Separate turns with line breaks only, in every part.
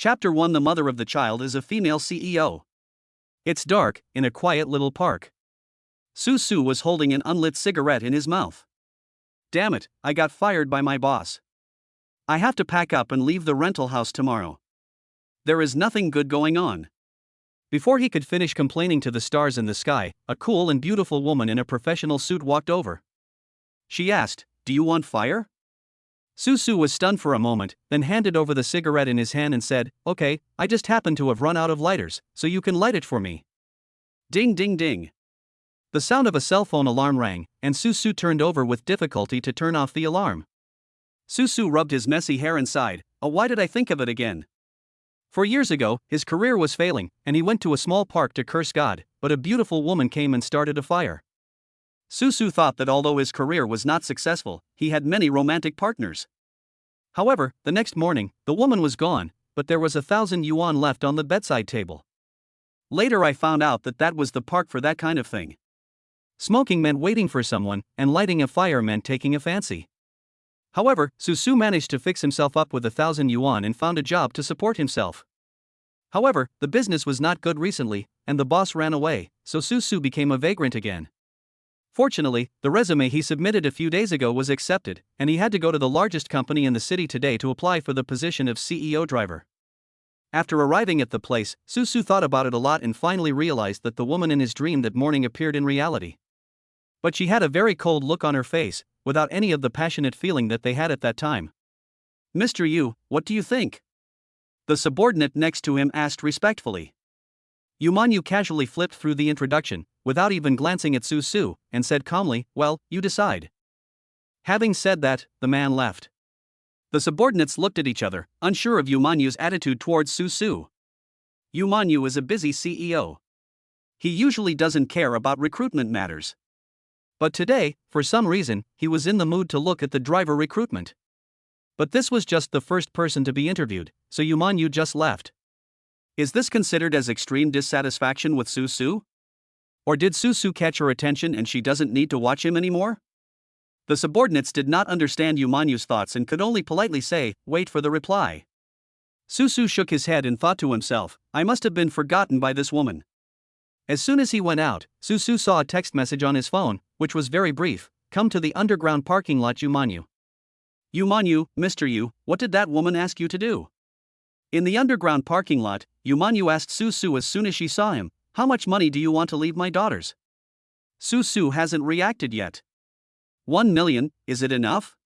Chapter 1. The mother of the child is a female CEO. It's dark, in a quiet little park. Su was holding an unlit cigarette in his mouth. Damn it, I got fired by my boss. I have to pack up and leave the rental house tomorrow. There is nothing good going on. Before he could finish complaining to the stars in the sky, a cool and beautiful woman in a professional suit walked over. She asked, "Do you want fire?" Su was stunned for a moment, then handed over the cigarette in his hand and said, "Okay, I just happen to have run out of lighters, so you can light it for me." Ding ding ding. The sound of a cell phone alarm rang, and Su turned over with difficulty to turn off the alarm. Su rubbed his messy hair and sighed, "Oh, why did I think of it again?" 4 years ago, his career was failing, and he went to a small park to curse God, but a beautiful woman came and started a fire. Su thought that although his career was not successful, he had many romantic partners. However, the next morning, the woman was gone, but there was 1,000 yuan left on the bedside table. Later I found out that was the park for that kind of thing. Smoking meant waiting for someone, and lighting a fire meant taking a fancy. However, Su managed to fix himself up with 1,000 yuan and found a job to support himself. However, the business was not good recently, and the boss ran away, so Su became a vagrant again. Fortunately, the resume he submitted a few days ago was accepted, and he had to go to the largest company in the city today to apply for the position of CEO driver. After arriving at the place, Su thought about it a lot and finally realized that the woman in his dream that morning appeared in reality. But she had a very cold look on her face, without any of the passionate feeling that they had at that time. "Mr. Yu, what do you think?" the subordinate next to him asked respectfully. Yu casually flipped through the introduction, without even glancing at Su, and said calmly, "Well, you decide." Having said that, the man left. The subordinates looked at each other, unsure of Yu's attitude towards Su. Yu is a busy CEO. He usually doesn't care about recruitment matters. But today, for some reason, he was in the mood to look at the driver recruitment. But this was just the first person to be interviewed, so Yu just left. Is this considered as extreme dissatisfaction with Su? Or did Su catch her attention and she doesn't need to watch him anymore? The subordinates did not understand Yu's thoughts and could only politely say, "Wait for the reply." Su shook his head and thought to himself, "I must have been forgotten by this woman." As soon as he went out, Su saw a text message on his phone, which was very brief: "Come to the underground parking lot, Yu." "Yu, Mr. Yu, what did that woman ask you to do?" In the underground parking lot, Yu asked Su as soon as she saw him, "How much money do you want to leave my daughters?" Su hasn't reacted yet. 1 million, is it enough?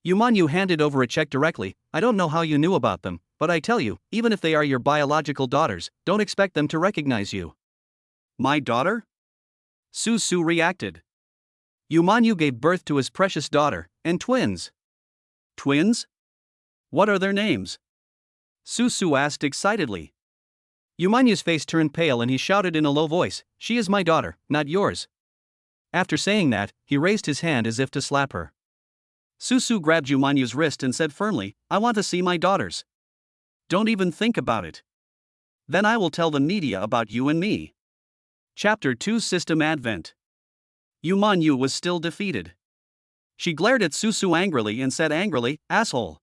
Yu handed over a check directly. "I don't know how you knew about them, but I tell you, even if they are your biological daughters, don't expect them to recognize you." "My daughter?" Su reacted. Yu gave birth to his precious daughter, and twins. "Twins? What are their names?" Su asked excitedly. Yu's face turned pale and he shouted in a low voice, "She is my daughter, not yours." After saying that, he raised his hand as if to slap her. Su grabbed Yu's wrist and said firmly, "I want to see my daughters. Don't even think about it. Then I will tell the media about you and me." Chapter 2. System Advent. Yu was still defeated. She glared at Su angrily and said angrily, "Asshole.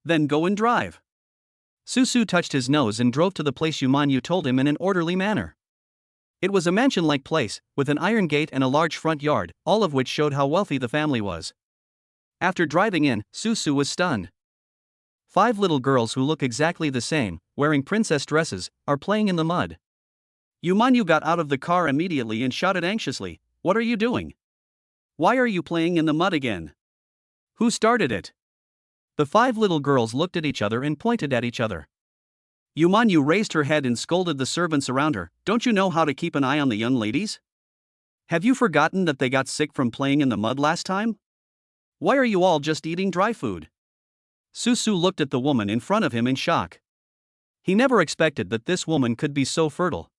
Then go and drive." Su touched his nose and drove to the place Yu told him in an orderly manner. It was a mansion-like place, with an iron gate and a large front yard, all of which showed how wealthy the family was. After driving in, Su was stunned. 5 little girls who look exactly the same, wearing princess dresses, are playing in the mud. Yu got out of the car immediately and shouted anxiously, "What are you doing? Why are you playing in the mud again? Who started it?" The 5 little girls looked at each other and pointed at each other. Yu raised her head and scolded the servants around her, "Don't you know how to keep an eye on the young ladies? Have you forgotten that they got sick from playing in the mud last time? Why are you all just eating dry food?" Su looked at the woman in front of him in shock. He never expected that this woman could be so fertile.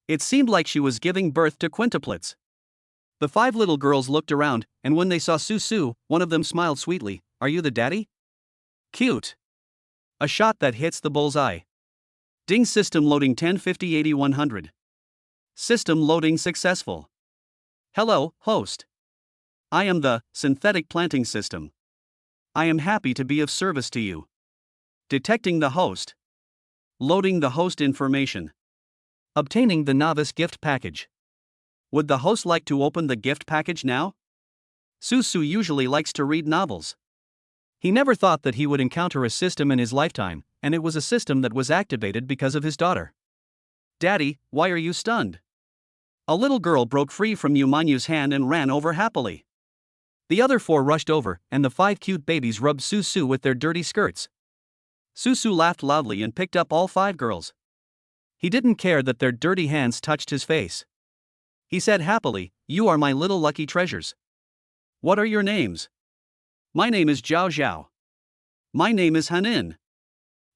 It seemed like she was giving birth to quintuplets. The 5 little girls looked around, and when they saw Su, one of them smiled sweetly, "Are you the daddy? Cute." A shot that hits the bullseye. Ding. System loading 1050-80-100. System loading successful. Hello, host. I am the synthetic planting system. I am happy to be of service to you. Detecting the host. Loading the host information. Obtaining the novice gift package. Would the host like to open the gift package now? Susu usually likes to read novels. He never thought that he would encounter a system in his lifetime, and it was a system that was activated because of his daughter. Daddy, why are you stunned? A little girl broke free from Yumanyu's hand and ran over happily. The other 4 rushed over, and the 5 cute babies rubbed Susu with their dirty skirts. Susu laughed loudly and picked up all 5 girls. He didn't care that their dirty hands touched his face. He said happily, "You are my little lucky treasures. What are your names?" "My name is Zhao Zhao. My name is Hanin.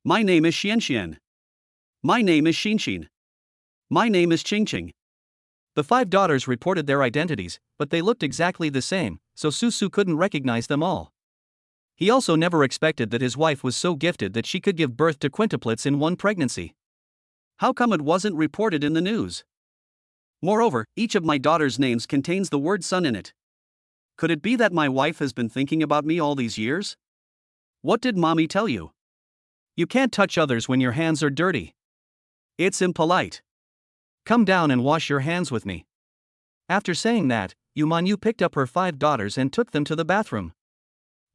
My name is Xianxian. My name is Xinxin. My name is Qingqing." The 5 daughters reported their identities, but they looked exactly the same, so Susu couldn't recognize them all. He also never expected that his wife was so gifted that she could give birth to quintuplets in one pregnancy. How come it wasn't reported in the news? Moreover, each of my daughters' names contains the word son in it. Could it be that my wife has been thinking about me all these years? What did mommy tell you? You can't touch others when your hands are dirty. It's impolite. Come down and wash your hands with me. After saying that, Yumanyu picked up her 5 daughters and took them to the bathroom.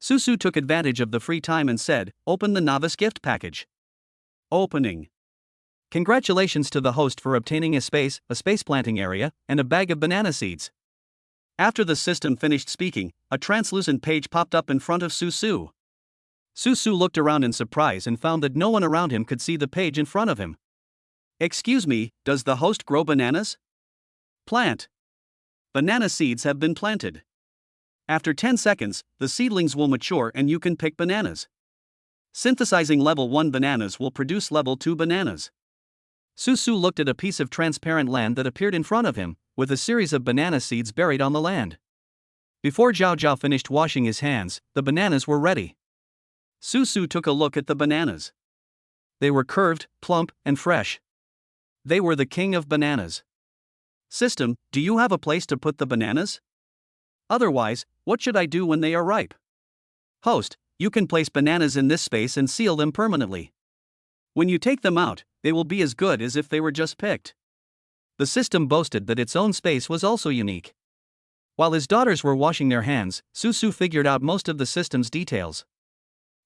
Susu took advantage of the free time and said, "Open the novice gift package." Opening. Congratulations to the host for obtaining a space planting area, and a bag of banana seeds. After the system finished speaking, a translucent page popped up in front of Susu. Susu looked around in surprise and found that no one around him could see the page in front of him. "Excuse me, does the host grow bananas?" "Plant. Banana seeds have been planted. After 10 seconds, the seedlings will mature and you can pick bananas. Synthesizing level 1 bananas will produce level 2 bananas." Susu looked at a piece of transparent land that appeared in front of him, with a series of banana seeds buried on the land. Before Zhao Zhao finished washing his hands, the bananas were ready. Susu took a look at the bananas. They were curved, plump, and fresh. They were the king of bananas. System, do you have a place to put the bananas? Otherwise, what should I do when they are ripe? Host, you can place bananas in this space and seal them permanently. When you take them out, they will be as good as if they were just picked. The system boasted that its own space was also unique. While his daughters were washing their hands, Susu figured out most of the system's details.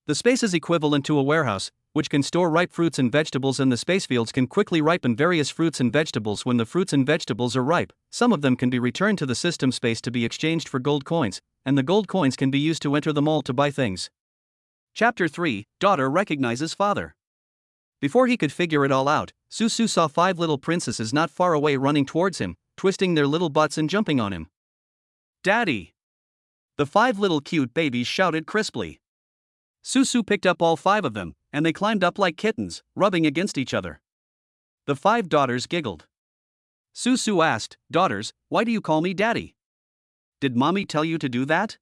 The space is equivalent to a warehouse, which can store ripe fruits and vegetables, and the space fields can quickly ripen various fruits and vegetables. When the fruits and vegetables are ripe, some of them can be returned to the system space to be exchanged for gold coins, and the gold coins can be used to enter the mall to buy things. Chapter 3, Daughter Recognizes Father. Before he could figure it all out, Susu saw 5 little princesses not far away running towards him, twisting their little butts and jumping on him. "Daddy!" The 5 little cute babies shouted crisply. Susu picked up all 5 of them, and they climbed up like kittens, rubbing against each other. The 5 daughters giggled. Susu asked, "Daughters, why do you call me daddy? Did mommy tell you to do that?"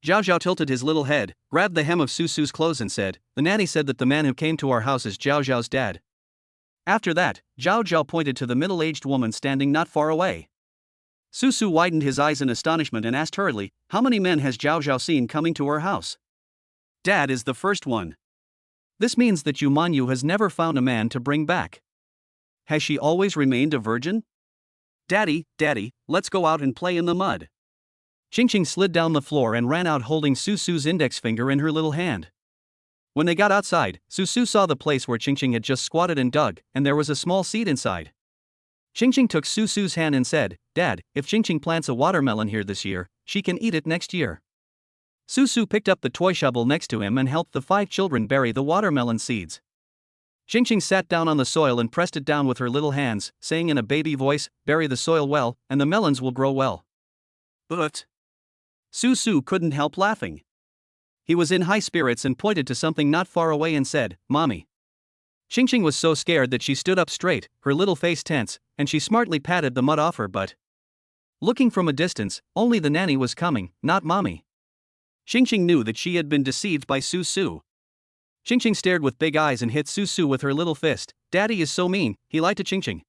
Zhao Zhao tilted his little head, grabbed the hem of Susu's clothes and said, "The nanny said that the man who came to our house is Zhao Zhao's dad." After that, Zhao Zhao pointed to the middle-aged woman standing not far away. Susu widened his eyes in astonishment and asked hurriedly, "How many men has Zhao Zhao seen coming to her house?" "Dad is the first one." "This means that Yumanyu has never found a man to bring back. Has she always remained a virgin?" Daddy, let's go out and play in the mud." Qingqing slid down the floor and ran out holding Susu's index finger in her little hand. When they got outside, Susu saw the place where Qingqing had just squatted and dug, and there was a small seed inside. Qingqing took Susu's hand and said, "Dad, if Qingqing plants a watermelon here this year, she can eat it next year." Susu picked up the toy shovel next to him and helped the 5 children bury the watermelon seeds. Qingqing sat down on the soil and pressed it down with her little hands, saying in a baby voice, "Bury the soil well, and the melons will grow well." But Susu couldn't help laughing. He was in high spirits and pointed to something not far away and said, "Mommy." Qingqing was so scared that she stood up straight, her little face tense, and she smartly patted the mud off her butt. Looking from a distance, only the nanny was coming, not Mommy. Qingqing knew that she had been deceived by Susu. Qingqing stared with big eyes and hit Susu with her little fist. "Daddy is so mean," he lied to Qingqing.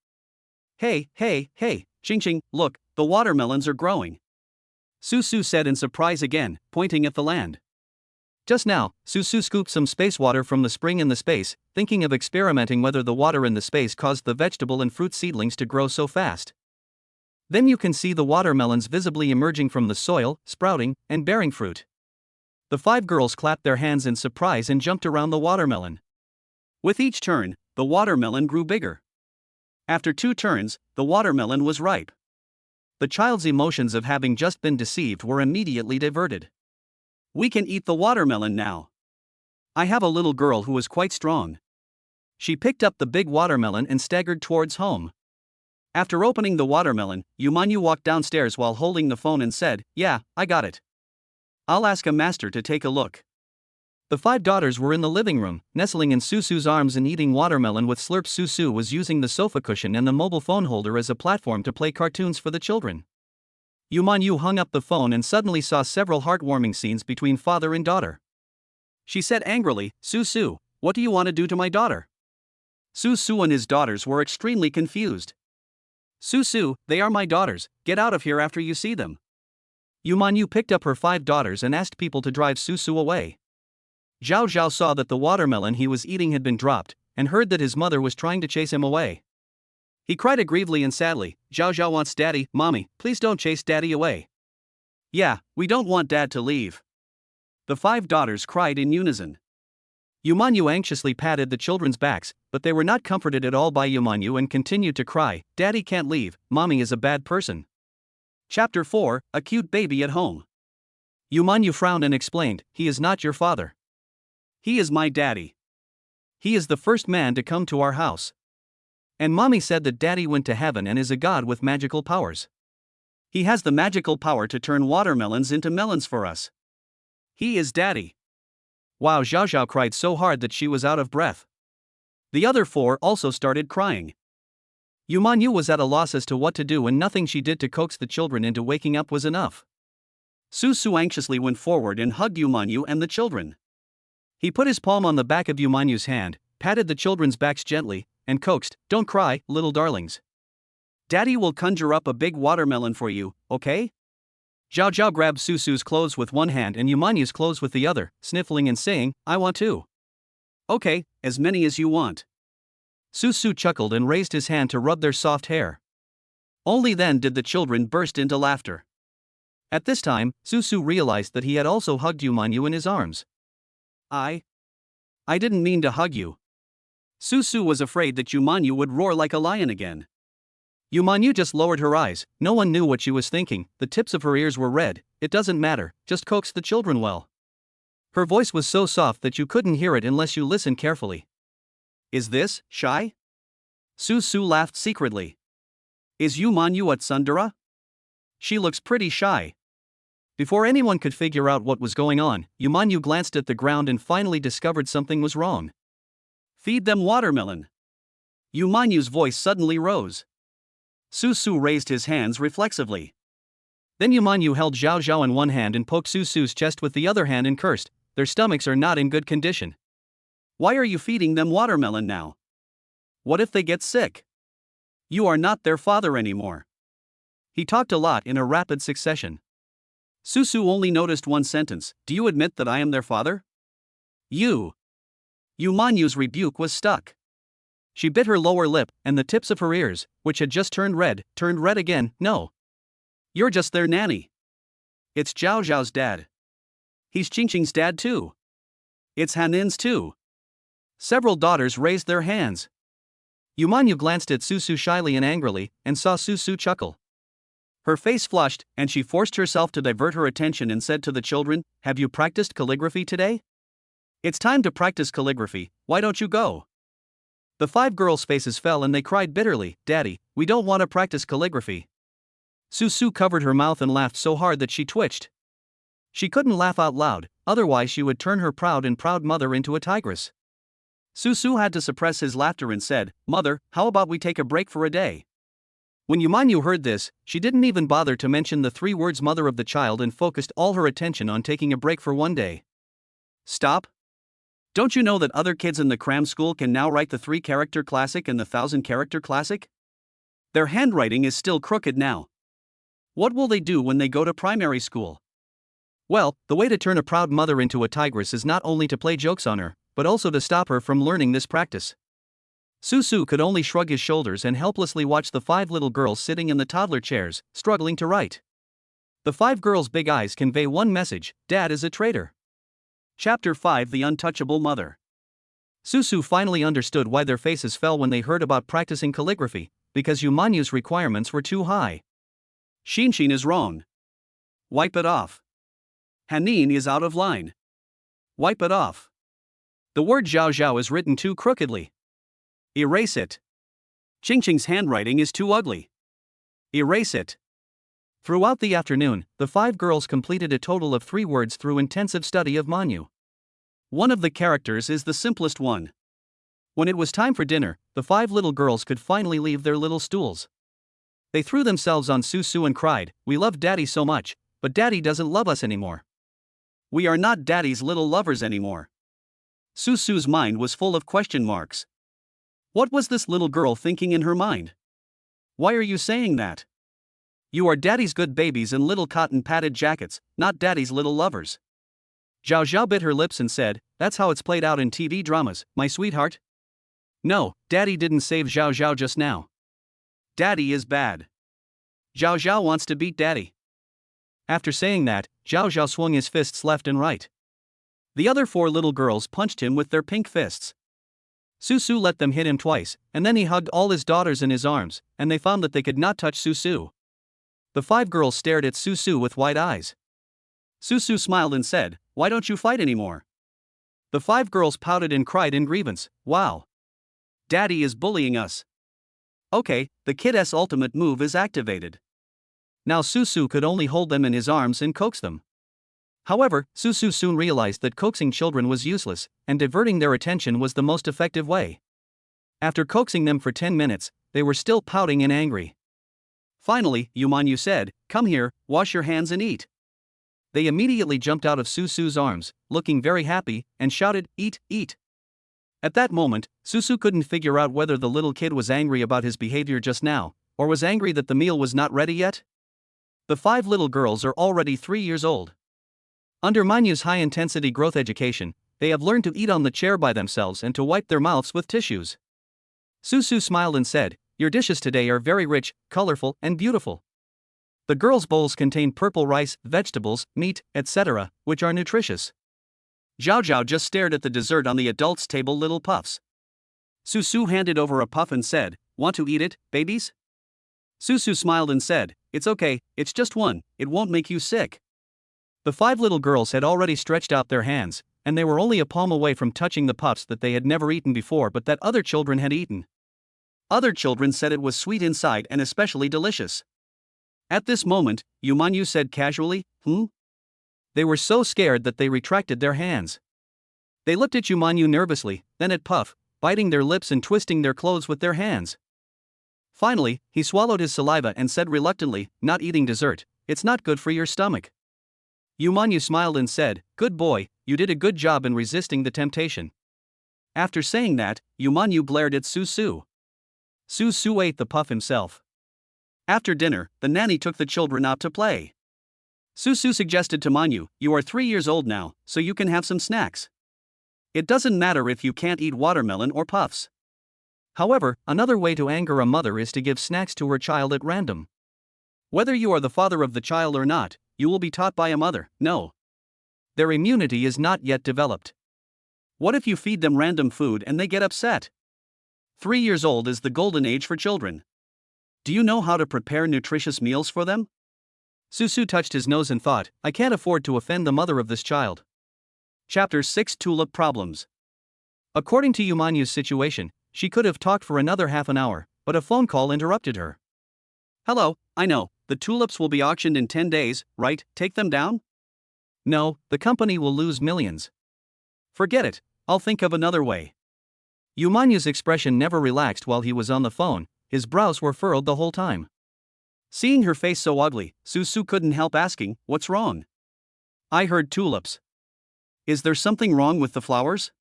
Hey, Qingqing, look, the watermelons are growing," Susu said in surprise again, pointing at the land. Just now, Susu scooped some space water from the spring in the space, thinking of experimenting whether the water in the space caused the vegetable and fruit seedlings to grow so fast. Then you can see the watermelons visibly emerging from the soil, sprouting, and bearing fruit. The 5 girls clapped their hands in surprise and jumped around the watermelon. With each turn, the watermelon grew bigger. After 2 turns, the watermelon was ripe. The child's emotions of having just been deceived were immediately diverted. We can eat the watermelon now. I have a little girl who is quite strong. She picked up the big watermelon and staggered towards home. After opening the watermelon, Yumanyu walked downstairs while holding the phone and said, "Yeah, I got it. I'll ask a master to take a look." The 5 daughters were in the living room, nestling in Susu's arms and eating watermelon with slurp. Susu was using the sofa cushion and the mobile phone holder as a platform to play cartoons for the children. Yumanyu hung up the phone and suddenly saw several heartwarming scenes between father and daughter. She said angrily, "Susu, what do you want to do to my daughter?" Susu and his daughters were extremely confused. "Susu, they are my daughters, get out of here after you see them." Yumanyu picked up her 5 daughters and asked people to drive Susu away. Zhao Zhao saw that the watermelon he was eating had been dropped, and heard that his mother was trying to chase him away. He cried aggrievely and sadly, "Zhao Zhao wants Daddy, Mommy, please don't chase Daddy away." "Yeah, we don't want Dad to leave." The 5 daughters cried in unison. Yumanyu anxiously patted the children's backs, but they were not comforted at all by Yumanyu and continued to cry, "Daddy can't leave, Mommy is a bad person." Chapter 4, A Cute Baby at Home. Yumanyu frowned and explained, "He is not your father. He is my daddy. He is the first man to come to our house. And Mommy said that Daddy went to heaven and is a god with magical powers. He has the magical power to turn watermelons into melons for us. He is Daddy." Wow, Zhao Zhao cried so hard that she was out of breath. The other 4 also started crying. Yumanyu was at a loss as to what to do, and nothing she did to coax the children into waking up was enough. Susu anxiously went forward and hugged Yumanyu and the children. He put his palm on the back of Yumanyu's hand, patted the children's backs gently, and coaxed, "Don't cry, little darlings. Daddy will conjure up a big watermelon for you, okay?" Zhao Zhao grabbed Susu's clothes with one hand and Yumanyu's clothes with the other, sniffling and saying, "I want too." "Okay, as many as you want." Susu chuckled and raised his hand to rub their soft hair. Only then did the children burst into laughter. At this time, Susu realized that he had also hugged Yumanyu in his arms. I didn't mean to hug you." Susu was afraid that Yumanyu would roar like a lion again. Yumanyu just lowered her eyes, no one knew what she was thinking, the tips of her ears were red. "It doesn't matter, just coax the children well." Her voice was so soft that you couldn't hear it unless you listened carefully. "Is this shy?" Susu laughed secretly. "Is Yumanyu a tsundere? She looks pretty shy." Before anyone could figure out what was going on, Yumanyu glanced at the ground and finally discovered something was wrong. "Feed them watermelon." Yumanyu's voice suddenly rose. Susu raised his hands reflexively. Then Yumanyu held Zhao Zhao in one hand and poked Susu's chest with the other hand and cursed, "Their stomachs are not in good condition. Why are you feeding them watermelon now? What if they get sick? You are not their father anymore." He talked a lot in a rapid succession. Susu only noticed one sentence, "Do you admit that I am their father?" Yumanyu's rebuke was stuck. She bit her lower lip, and the tips of her ears, which had just turned red again. "No. You're just their nanny. It's Zhao Zhao's dad. He's Qingqing's dad too. It's Hanin's too." Several daughters raised their hands. Yumanyu glanced at Susu shyly and angrily, and saw Susu chuckle. Her face flushed, and she forced herself to divert her attention and said to the children, "Have you practiced calligraphy today? It's time to practice calligraphy, why don't you go?" The 5 girls' faces fell and they cried bitterly, "Daddy, we don't want to practice calligraphy." Susu covered her mouth and laughed so hard that she twitched. She couldn't laugh out loud, otherwise she would turn her proud mother into a tigress. Susu had to suppress his laughter and said, "Mother, how about we take a break for a day?" When Yumanyu heard this, she didn't even bother to mention the 3 words mother of the child and focused all her attention on taking a break for one day. "Stop. Don't you know that other kids in the cram school can now write the 3-character classic and the 1,000-character classic? Their handwriting is still crooked now. What will they do when they go to primary school? Well, the way to turn a proud mother into a tigress is not only to play jokes on her, but also to stop her from learning this practice. Susu could only shrug his shoulders and helplessly watch the 5 little girls sitting in the toddler chairs, struggling to write. The 5 girls' big eyes convey one message: Dad is a traitor. Chapter 5: The Untouchable Mother. Susu finally understood why their faces fell when they heard about practicing calligraphy, because Yumanyu's requirements were too high. Shinshin is wrong. Wipe it off. Hanin is out of line. Wipe it off. The word Zhao Zhao is written too crookedly. Erase it. Qingqing's handwriting is too ugly. Erase it. Throughout the afternoon, the 5 girls completed a total of 3 words through intensive study of manhwa. One of the characters is the simplest one. When it was time for dinner, the 5 little girls could finally leave their little stools. They threw themselves on Susu and cried, "We love Daddy so much, but Daddy doesn't love us anymore. We are not Daddy's little lovers anymore." Susu's mind was full of question marks. What was this little girl thinking in her mind? Why are you saying that? You are Daddy's good babies in little cotton padded jackets, not Daddy's little lovers. Zhao Zhao bit her lips and said, "That's how it's played out in TV dramas, my sweetheart." No, Daddy didn't save Zhao Zhao just now. Daddy is bad. Zhao Zhao wants to beat Daddy. After saying that, Zhao Zhao swung his fists left and right. The other 4 little girls punched him with their pink fists. Susu let them hit him twice, and then he hugged all his daughters in his arms, and they found that they could not touch Susu. The 5 girls stared at Susu with wide eyes. Susu smiled and said, "Why don't you fight anymore?" The 5 girls pouted and cried in grievance, "Wow. Daddy is bullying us." Okay, the kid's ultimate move is activated. Now Susu could only hold them in his arms and coax them. However, Susu soon realized that coaxing children was useless, and diverting their attention was the most effective way. After coaxing them for 10 minutes, they were still pouting and angry. Finally, Yumanyu said, "Come here, wash your hands and eat." They immediately jumped out of Susu's arms, looking very happy, and shouted, "Eat, eat." At that moment, Susu couldn't figure out whether the little kid was angry about his behavior just now, or was angry that the meal was not ready yet. The 5 little girls are already 3 years old. Under Manyu's high-intensity growth education, they have learned to eat on the chair by themselves and to wipe their mouths with tissues. Susu smiled and said, "Your dishes today are very rich, colorful, and beautiful." The girls' bowls contain purple rice, vegetables, meat, etc., which are nutritious. Zhao Zhao just stared at the dessert on the adults' table, little puffs. Susu handed over a puff and said, "Want to eat it, babies?" Susu smiled and said, "It's okay, it's just one, it won't make you sick." The 5 little girls had already stretched out their hands, and they were only a palm away from touching the puffs that they had never eaten before but that other children had eaten. Other children said it was sweet inside and especially delicious. At this moment, Yumanyu said casually, They were so scared that they retracted their hands. They looked at Yumanyu nervously, then at Puff, biting their lips and twisting their clothes with their hands. Finally, he swallowed his saliva and said reluctantly, "Not eating dessert, it's not good for your stomach." Yumanyu smiled and said, "Good boy, you did a good job in resisting the temptation." After saying that, Yumanyu glared at Susu. Susu ate the puff himself. After dinner, the nanny took the children out to play. Susu suggested to Manyu, "You are 3 years old now, so you can have some snacks. It doesn't matter if you can't eat watermelon or puffs." However, another way to anger a mother is to give snacks to her child at random. Whether you are the father of the child or not, you will be taught by a mother, no. Their immunity is not yet developed. What if you feed them random food and they get upset? 3 years old is the golden age for children. Do you know how to prepare nutritious meals for them? Susu touched his nose and thought, "I can't afford to offend the mother of this child." Chapter 6: Tulip Problems. According to Yumanyu's situation, she could have talked for another half an hour, but a phone call interrupted her. "Hello, I know, the tulips will be auctioned in 10 days, right? Take them down?" "No, the company will lose millions." "Forget it, I'll think of another way." Yumanyu's expression never relaxed while he was on the phone, his brows were furrowed the whole time. Seeing her face so ugly, Susu couldn't help asking, "What's wrong?" "I heard tulips. Is there something wrong with the flowers?"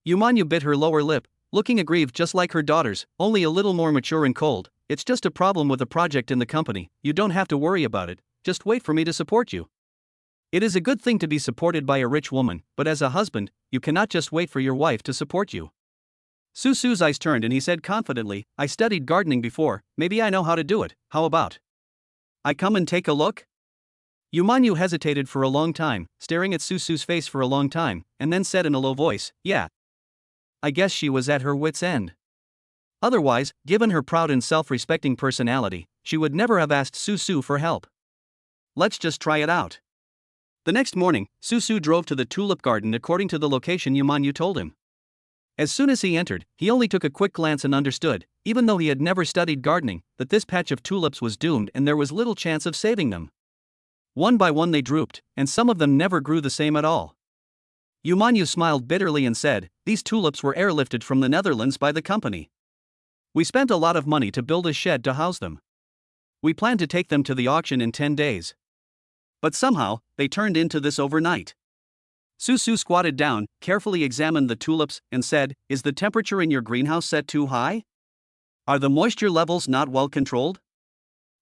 Yumanyu bit her lower lip, looking aggrieved just like her daughters, only a little more mature and cold. "It's just a problem with a project in the company, you don't have to worry about it, just wait for me to support you." It is a good thing to be supported by a rich woman, but as a husband, you cannot just wait for your wife to support you. Susu's eyes turned and he said confidently, I studied gardening before, maybe I know how to do it, how about I come and take a look? Yumanyu hesitated for a long time, staring at Susu's face for a long time, and then said in a low voice, yeah. I guess she was at her wit's end. Otherwise, given her proud and self-respecting personality, she would never have asked Susu for help. Let's just try it out. The next morning, Susu drove to the tulip garden according to the location Yumanyu told him. As soon as he entered, he only took a quick glance and understood, even though he had never studied gardening, that this patch of tulips was doomed and there was little chance of saving them. One by one they drooped, and some of them never grew the same at all. Yumanyu smiled bitterly and said, these tulips were airlifted from the Netherlands by the company. We spent a lot of money to build a shed to house them. We planned to take them to the auction in 10 days. But somehow, they turned into this overnight. Susu squatted down, carefully examined the tulips, and said, is the temperature in your greenhouse set too high? Are the moisture levels not well controlled?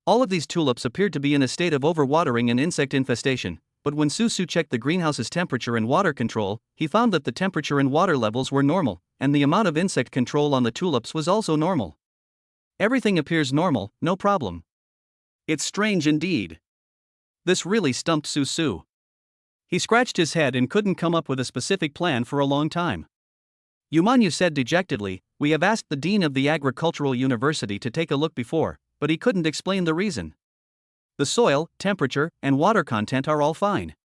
All of these tulips appeared to be in a state of overwatering and insect infestation, but when Susu checked the greenhouse's temperature and water control, he found that the temperature and water levels were normal, and the amount of insect control on the tulips was also normal. Everything appears normal, no problem. It's strange indeed. This really stumped Susu. He scratched his head and couldn't come up with a specific plan for a long time. Yumanyu said dejectedly, we have asked the dean of the agricultural university to take a look before, but he couldn't explain the reason. The soil, temperature, and water content are all fine.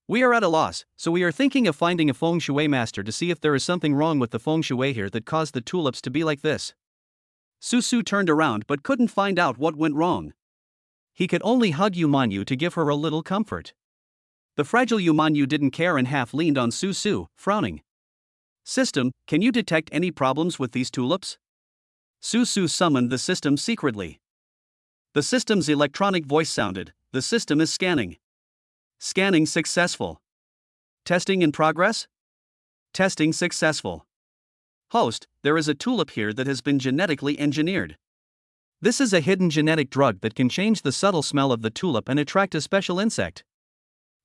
We are at a loss, so we are thinking of finding a feng shui master to see if there is something wrong with the feng shui here that caused the tulips to be like this. Susu turned around but couldn't find out what went wrong. He could only hug Yumanyu to give her a little comfort. The fragile Yumanyu didn't care and half leaned on Susu, frowning. System, can you detect any problems with these tulips? Susu summoned the system secretly. The system's electronic voice sounded, the system is scanning. Scanning successful. Testing in progress? Testing successful. Host, there is a tulip here that has been genetically engineered. This is a hidden genetic drug that can change the subtle smell of the tulip and attract a special insect.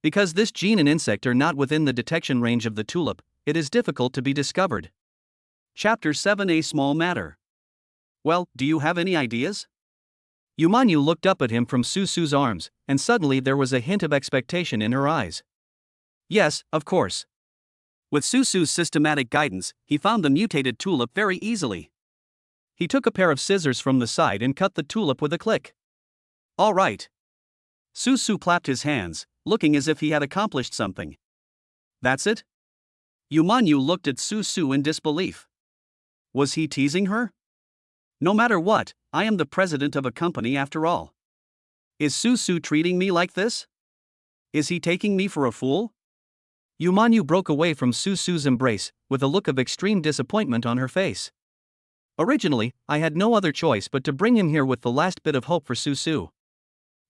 Because this gene and insect are not within the detection range of the tulip, it is difficult to be discovered. Chapter 7, a small matter. Well, do you have any ideas? Yumanyu looked up at him from Susu's arms, and suddenly there was a hint of expectation in her eyes. Yes, of course. With Susu's systematic guidance, he found the mutated tulip very easily. He took a pair of scissors from the side and cut the tulip with a click. All right. Susu clapped his hands, looking as if he had accomplished something. That's it? Yumanyu looked at Susu in disbelief. Was he teasing her? No matter what, I am the president of a company after all. Is Susu treating me like this? Is he taking me for a fool? Yumanyu broke away from Susu's embrace, with a look of extreme disappointment on her face. Originally, I had no other choice but to bring him here with the last bit of hope for Susu.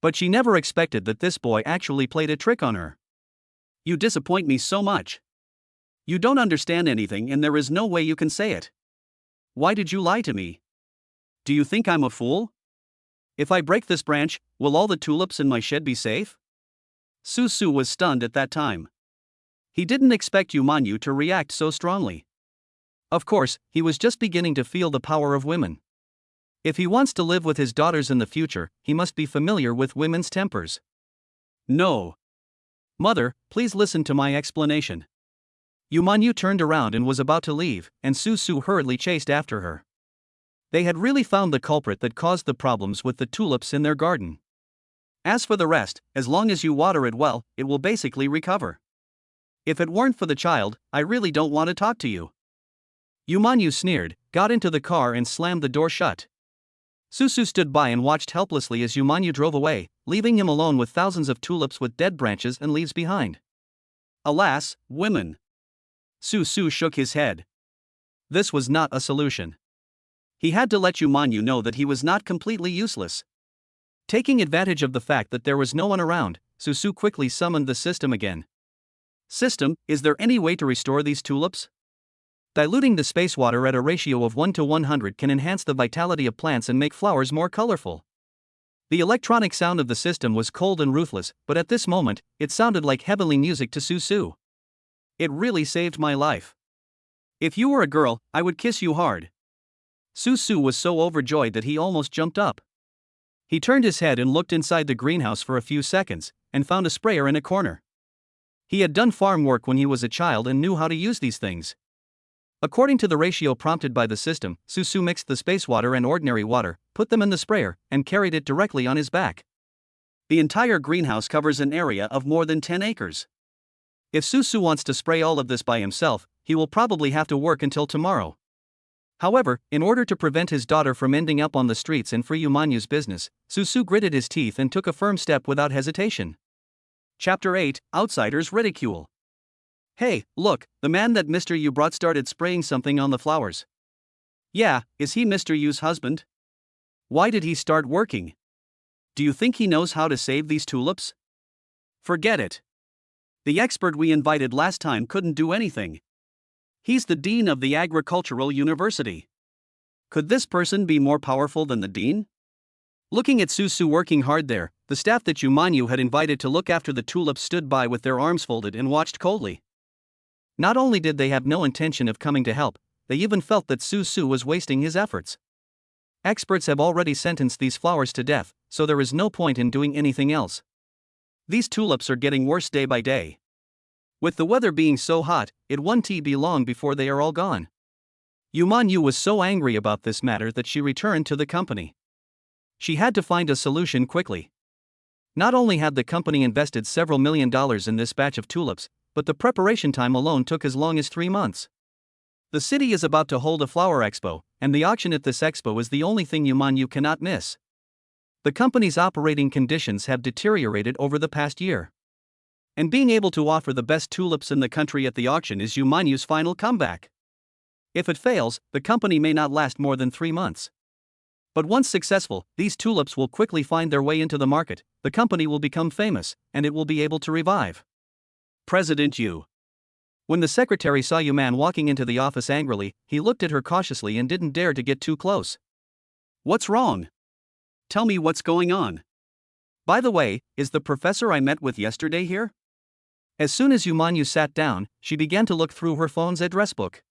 But she never expected that this boy actually played a trick on her. You disappoint me so much. You don't understand anything and there is no way you can say it. Why did you lie to me? Do you think I'm a fool? If I break this branch, will all the tulips in my shed be safe? Susu was stunned at that time. He didn't expect Yumanyu to react so strongly. Of course, he was just beginning to feel the power of women. If he wants to live with his daughters in the future, he must be familiar with women's tempers. No. Mother, please listen to my explanation. Yumanyu turned around and was about to leave, and Susu hurriedly chased after her. They had really found the culprit that caused the problems with the tulips in their garden. As for the rest, as long as you water it well, it will basically recover. If it weren't for the child, I really don't want to talk to you. Yumanyu sneered, got into the car and slammed the door shut. Susu stood by and watched helplessly as Yumanyu drove away, leaving him alone with thousands of tulips with dead branches and leaves behind. Alas, women. Susu shook his head. This was not a solution. He had to let Yumanyu know that he was not completely useless. Taking advantage of the fact that there was no one around, Susu quickly summoned the system again. System, is there any way to restore these tulips? Diluting the space water at a ratio of 1 to 100 can enhance the vitality of plants and make flowers more colorful. The electronic sound of the system was cold and ruthless, but at this moment, it sounded like heavenly music to Susu. It really saved my life. If you were a girl, I would kiss you hard. Susu was so overjoyed that he almost jumped up. He turned his head and looked inside the greenhouse for a few seconds, and found a sprayer in a corner. He had done farm work when he was a child and knew how to use these things. According to the ratio prompted by the system, Susu mixed the space water and ordinary water, put them in the sprayer, and carried it directly on his back. The entire greenhouse covers an area of more than 10 acres. If Susu wants to spray all of this by himself, he will probably have to work until tomorrow. However, in order to prevent his daughter from ending up on the streets and free Umanyu's business, Susu gritted his teeth and took a firm step without hesitation. Chapter 8, Outsiders Ridicule. Hey, look, the man that Mr. Yu brought started spraying something on the flowers. Yeah, is he Mr. Yu's husband? Why did he start working? Do you think he knows how to save these tulips? Forget it. The expert we invited last time couldn't do anything. He's the dean of the agricultural university. Could this person be more powerful than the dean? Looking at Susu working hard there, the staff that Umanyu had invited to look after the tulips stood by with their arms folded and watched coldly. Not only did they have no intention of coming to help, they even felt that Susu was wasting his efforts. Experts have already sentenced these flowers to death, so there is no point in doing anything else. These tulips are getting worse day by day. With the weather being so hot, it won't be long before they are all gone. Umanyu was so angry about this matter that she returned to the company. She had to find a solution quickly. Not only had the company invested several $1 million in this batch of tulips, but the preparation time alone took as long as 3 months. The city is about to hold a flower expo, and the auction at this expo is the only thing Umanyu cannot miss. The company's operating conditions have deteriorated over the past year. And being able to offer the best tulips in the country at the auction is Umanyu's final comeback. If it fails, the company may not last more than 3 months. But once successful, these tulips will quickly find their way into the market, the company will become famous, and it will be able to revive. President Yu. When the secretary saw Yuman walking into the office angrily, he looked at her cautiously and didn't dare to get too close. What's wrong? Tell me what's going on. By the way, is the professor I met with yesterday here? As soon as Umanyu sat down, she began to look through her phone's address book.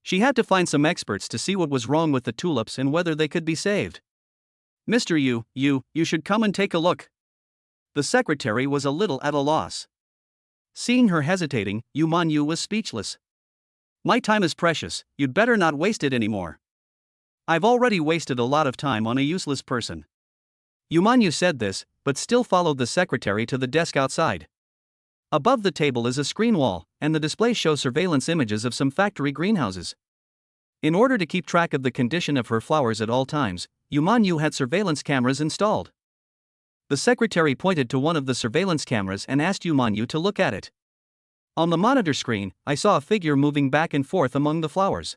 She had to find some experts to see what was wrong with the tulips and whether they could be saved. Mr. Yu, you should come and take a look. The secretary was a little at a loss. Seeing her hesitating, Umanyu was speechless. My time is precious, you'd better not waste it anymore. I've already wasted a lot of time on a useless person. Umanyu said this, but still followed the secretary to the desk outside. Above the table is a screen wall, and the display shows surveillance images of some factory greenhouses. In order to keep track of the condition of her flowers at all times, Umanyu had surveillance cameras installed. The secretary pointed to one of the surveillance cameras and asked Umanyu to look at it. On the monitor screen, I saw a figure moving back and forth among the flowers.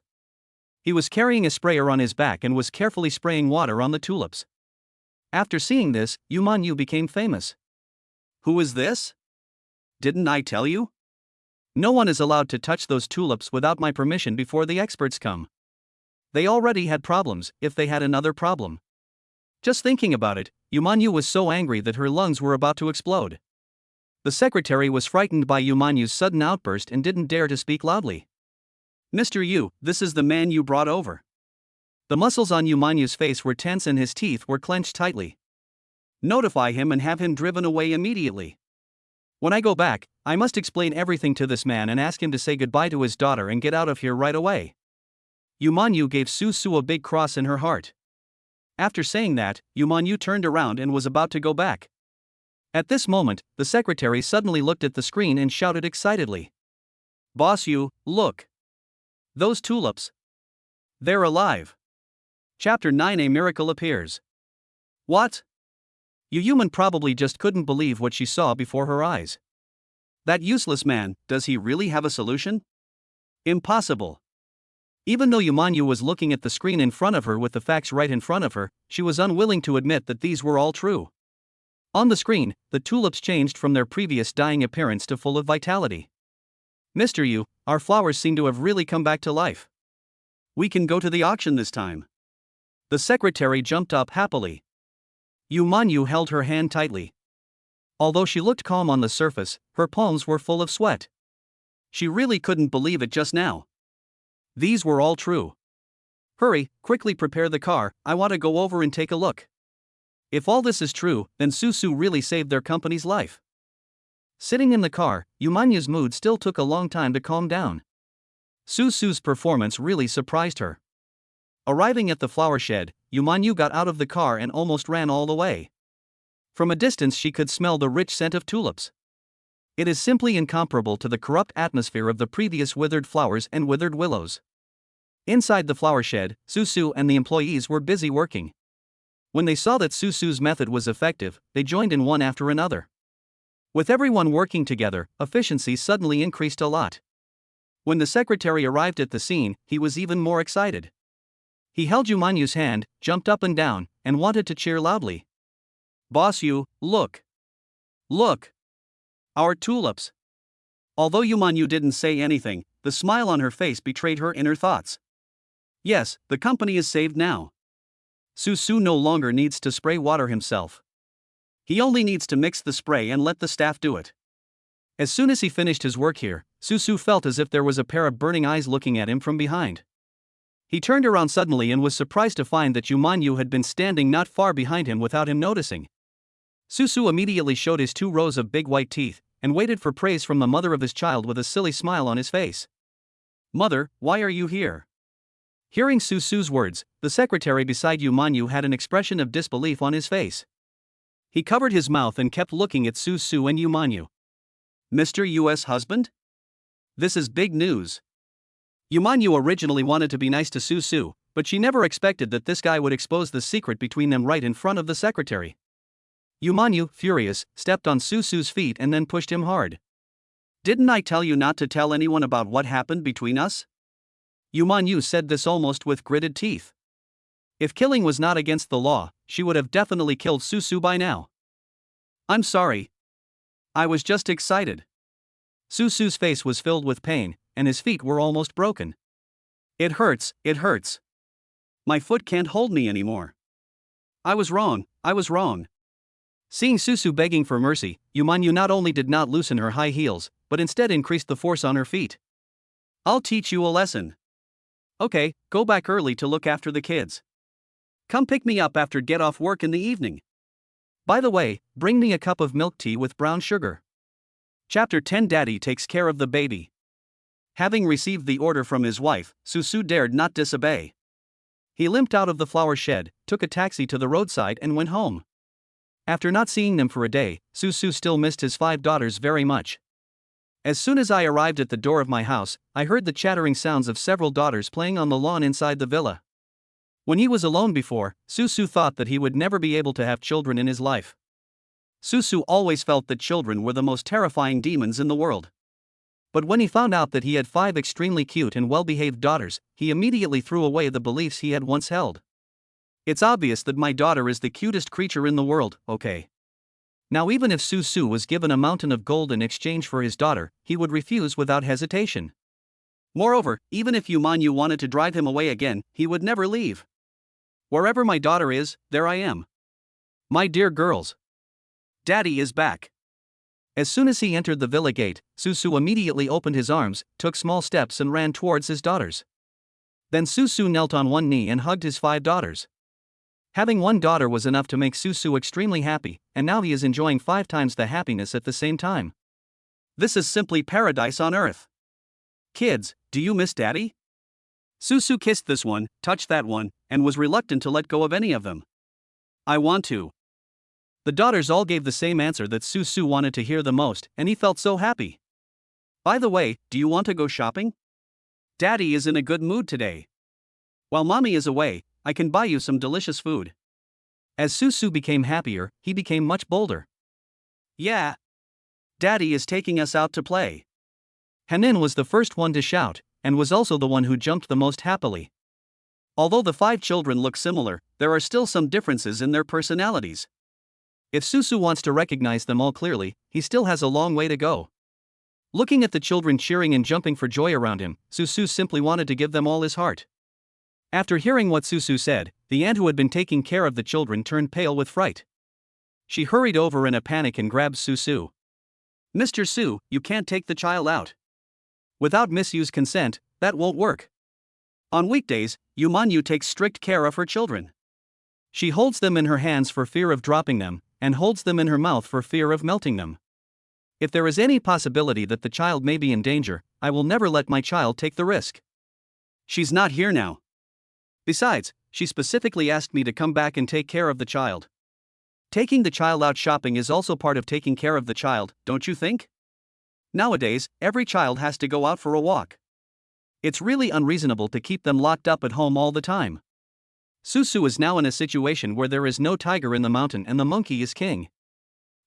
He was carrying a sprayer on his back and was carefully spraying water on the tulips. After seeing this, Umanyu became famous. Who is this? Didn't I tell you? No one is allowed to touch those tulips without my permission before the experts come. They already had problems, if they had another problem. Just thinking about it, Umanyu was so angry that her lungs were about to explode. The secretary was frightened by Umanyu's sudden outburst and didn't dare to speak loudly. Mr. Yu, this is the man you brought over. The muscles on Umanyu's face were tense and his teeth were clenched tightly. Notify him and have him driven away immediately. When I go back, I must explain everything to this man and ask him to say goodbye to his daughter and get out of here right away. Umanyu gave Susu a big cross in her heart. After saying that, Umanyu turned around and was about to go back. At this moment, the secretary suddenly looked at the screen and shouted excitedly. Boss Yu, look. Those tulips. They're alive. Chapter 9 A Miracle Appears. What? Yuyuman probably just couldn't believe what she saw before her eyes. That useless man, does he really have a solution? Impossible. Even though Umanyu was looking at the screen in front of her with the facts right in front of her, she was unwilling to admit that these were all true. On the screen, the tulips changed from their previous dying appearance to full of vitality. Mr. Yu, our flowers seem to have really come back to life. We can go to the auction this time. The secretary jumped up happily. Yu Manyu held her hand tightly. Although she looked calm on the surface, her palms were full of sweat. She really couldn't believe it just now. These were all true. Hurry, quickly prepare the car, I want to go over and take a look. If all this is true, then Susu really saved their company's life. Sitting in the car, Yu Manyu's mood still took a long time to calm down. Susu's performance really surprised her. Arriving at the flower shed, Yu Manyu got out of the car and almost ran all the way. From a distance she could smell the rich scent of tulips. It is simply incomparable to the corrupt atmosphere of the previous withered flowers and withered willows. Inside the flower shed, Susu and the employees were busy working. When they saw that Susu's method was effective, they joined in one after another. With everyone working together, efficiency suddenly increased a lot. When the secretary arrived at the scene, he was even more excited. He held Yu Manyu's hand, jumped up and down, and wanted to cheer loudly. "Boss Yu, look! Look! Our tulips!" Although Yu Manyu didn't say anything, the smile on her face betrayed her inner thoughts. Yes, the company is saved now. Susu no longer needs to spray water himself. He only needs to mix the spray and let the staff do it. As soon as he finished his work here, Susu felt as if there was a pair of burning eyes looking at him from behind. He turned around suddenly and was surprised to find that Yu Manyu had been standing not far behind him without him noticing. Susu immediately showed his 2 rows of big white teeth, and waited for praise from the mother of his child with a silly smile on his face. "Mother, why are you here?" Hearing Susu's words, the secretary beside Yu Manyu had an expression of disbelief on his face. He covered his mouth and kept looking at Susu and Yu Manyu. "Mr. U.S. husband? This is big news." Yu Manyu originally wanted to be nice to Susu, but she never expected that this guy would expose the secret between them right in front of the secretary. Yu Manyu, furious, stepped on Susu's feet and then pushed him hard. "Didn't I tell you not to tell anyone about what happened between us?" Yu Manyu said this almost with gritted teeth. If killing was not against the law, she would have definitely killed Susu by now. "I'm sorry. I was just excited." Susu's face was filled with pain, and his feet were almost broken. It hurts. My foot can't hold me anymore. I was wrong. Seeing Susu begging for mercy, Yu Manyu not only did not loosen her high heels, but instead increased the force on her feet. "I'll teach you a lesson. Okay, go back early to look after the kids. Come pick me up after get off work in the evening. By the way, bring me a cup of milk tea with brown sugar." Chapter 10 Daddy takes care of the baby. Having received the order from his wife, Susu dared not disobey. He limped out of the flower shed, took a taxi to the roadside and went home. After not seeing them for a day, Susu still missed his 5 daughters very much. As soon as I arrived at the door of my house, I heard the chattering sounds of several daughters playing on the lawn inside the villa. When he was alone before, Susu thought that he would never be able to have children in his life. Susu always felt that children were the most terrifying demons in the world. But when he found out that he had 5 extremely cute and well-behaved daughters, he immediately threw away the beliefs he had once held. It's obvious that my daughter is the cutest creature in the world, okay? Now even if Susu was given a mountain of gold in exchange for his daughter, he would refuse without hesitation. Moreover, even if Yu Manyu wanted to drive him away again, he would never leave. Wherever my daughter is, there I am. My dear girls. Daddy is back. As soon as he entered the villa gate, Susu immediately opened his arms, took small steps and ran towards his daughters. Then Susu knelt on one knee and hugged his 5 daughters. Having one daughter was enough to make Susu extremely happy, and now he is enjoying 5 times the happiness at the same time. This is simply paradise on earth. Kids, do you miss Daddy? Susu kissed this one, touched that one, and was reluctant to let go of any of them. I want to. The daughters all gave the same answer that Susu wanted to hear the most, and he felt so happy. By the way, do you want to go shopping? Daddy is in a good mood today. While Mommy is away, I can buy you some delicious food. As Susu became happier, he became much bolder. Yeah. Daddy is taking us out to play. Hanin was the first one to shout, and was also the one who jumped the most happily. Although the 5 children look similar, there are still some differences in their personalities. If Susu wants to recognize them all clearly, he still has a long way to go. Looking at the children cheering and jumping for joy around him, Susu simply wanted to give them all his heart. After hearing what Susu said, the aunt who had been taking care of the children turned pale with fright. She hurried over in a panic and grabbed Susu. Mr. Su, you can't take the child out. Without Miss Yu's consent, that won't work. On weekdays, Yumanyu takes strict care of her children. She holds them in her hands for fear of dropping them, and holds them in her mouth for fear of melting them. If there is any possibility that the child may be in danger, I will never let my child take the risk. She's not here now. Besides, she specifically asked me to come back and take care of the child. Taking the child out shopping is also part of taking care of the child, don't you think? Nowadays, every child has to go out for a walk. It's really unreasonable to keep them locked up at home all the time. Susu is now in a situation where there is no tiger in the mountain and the monkey is king.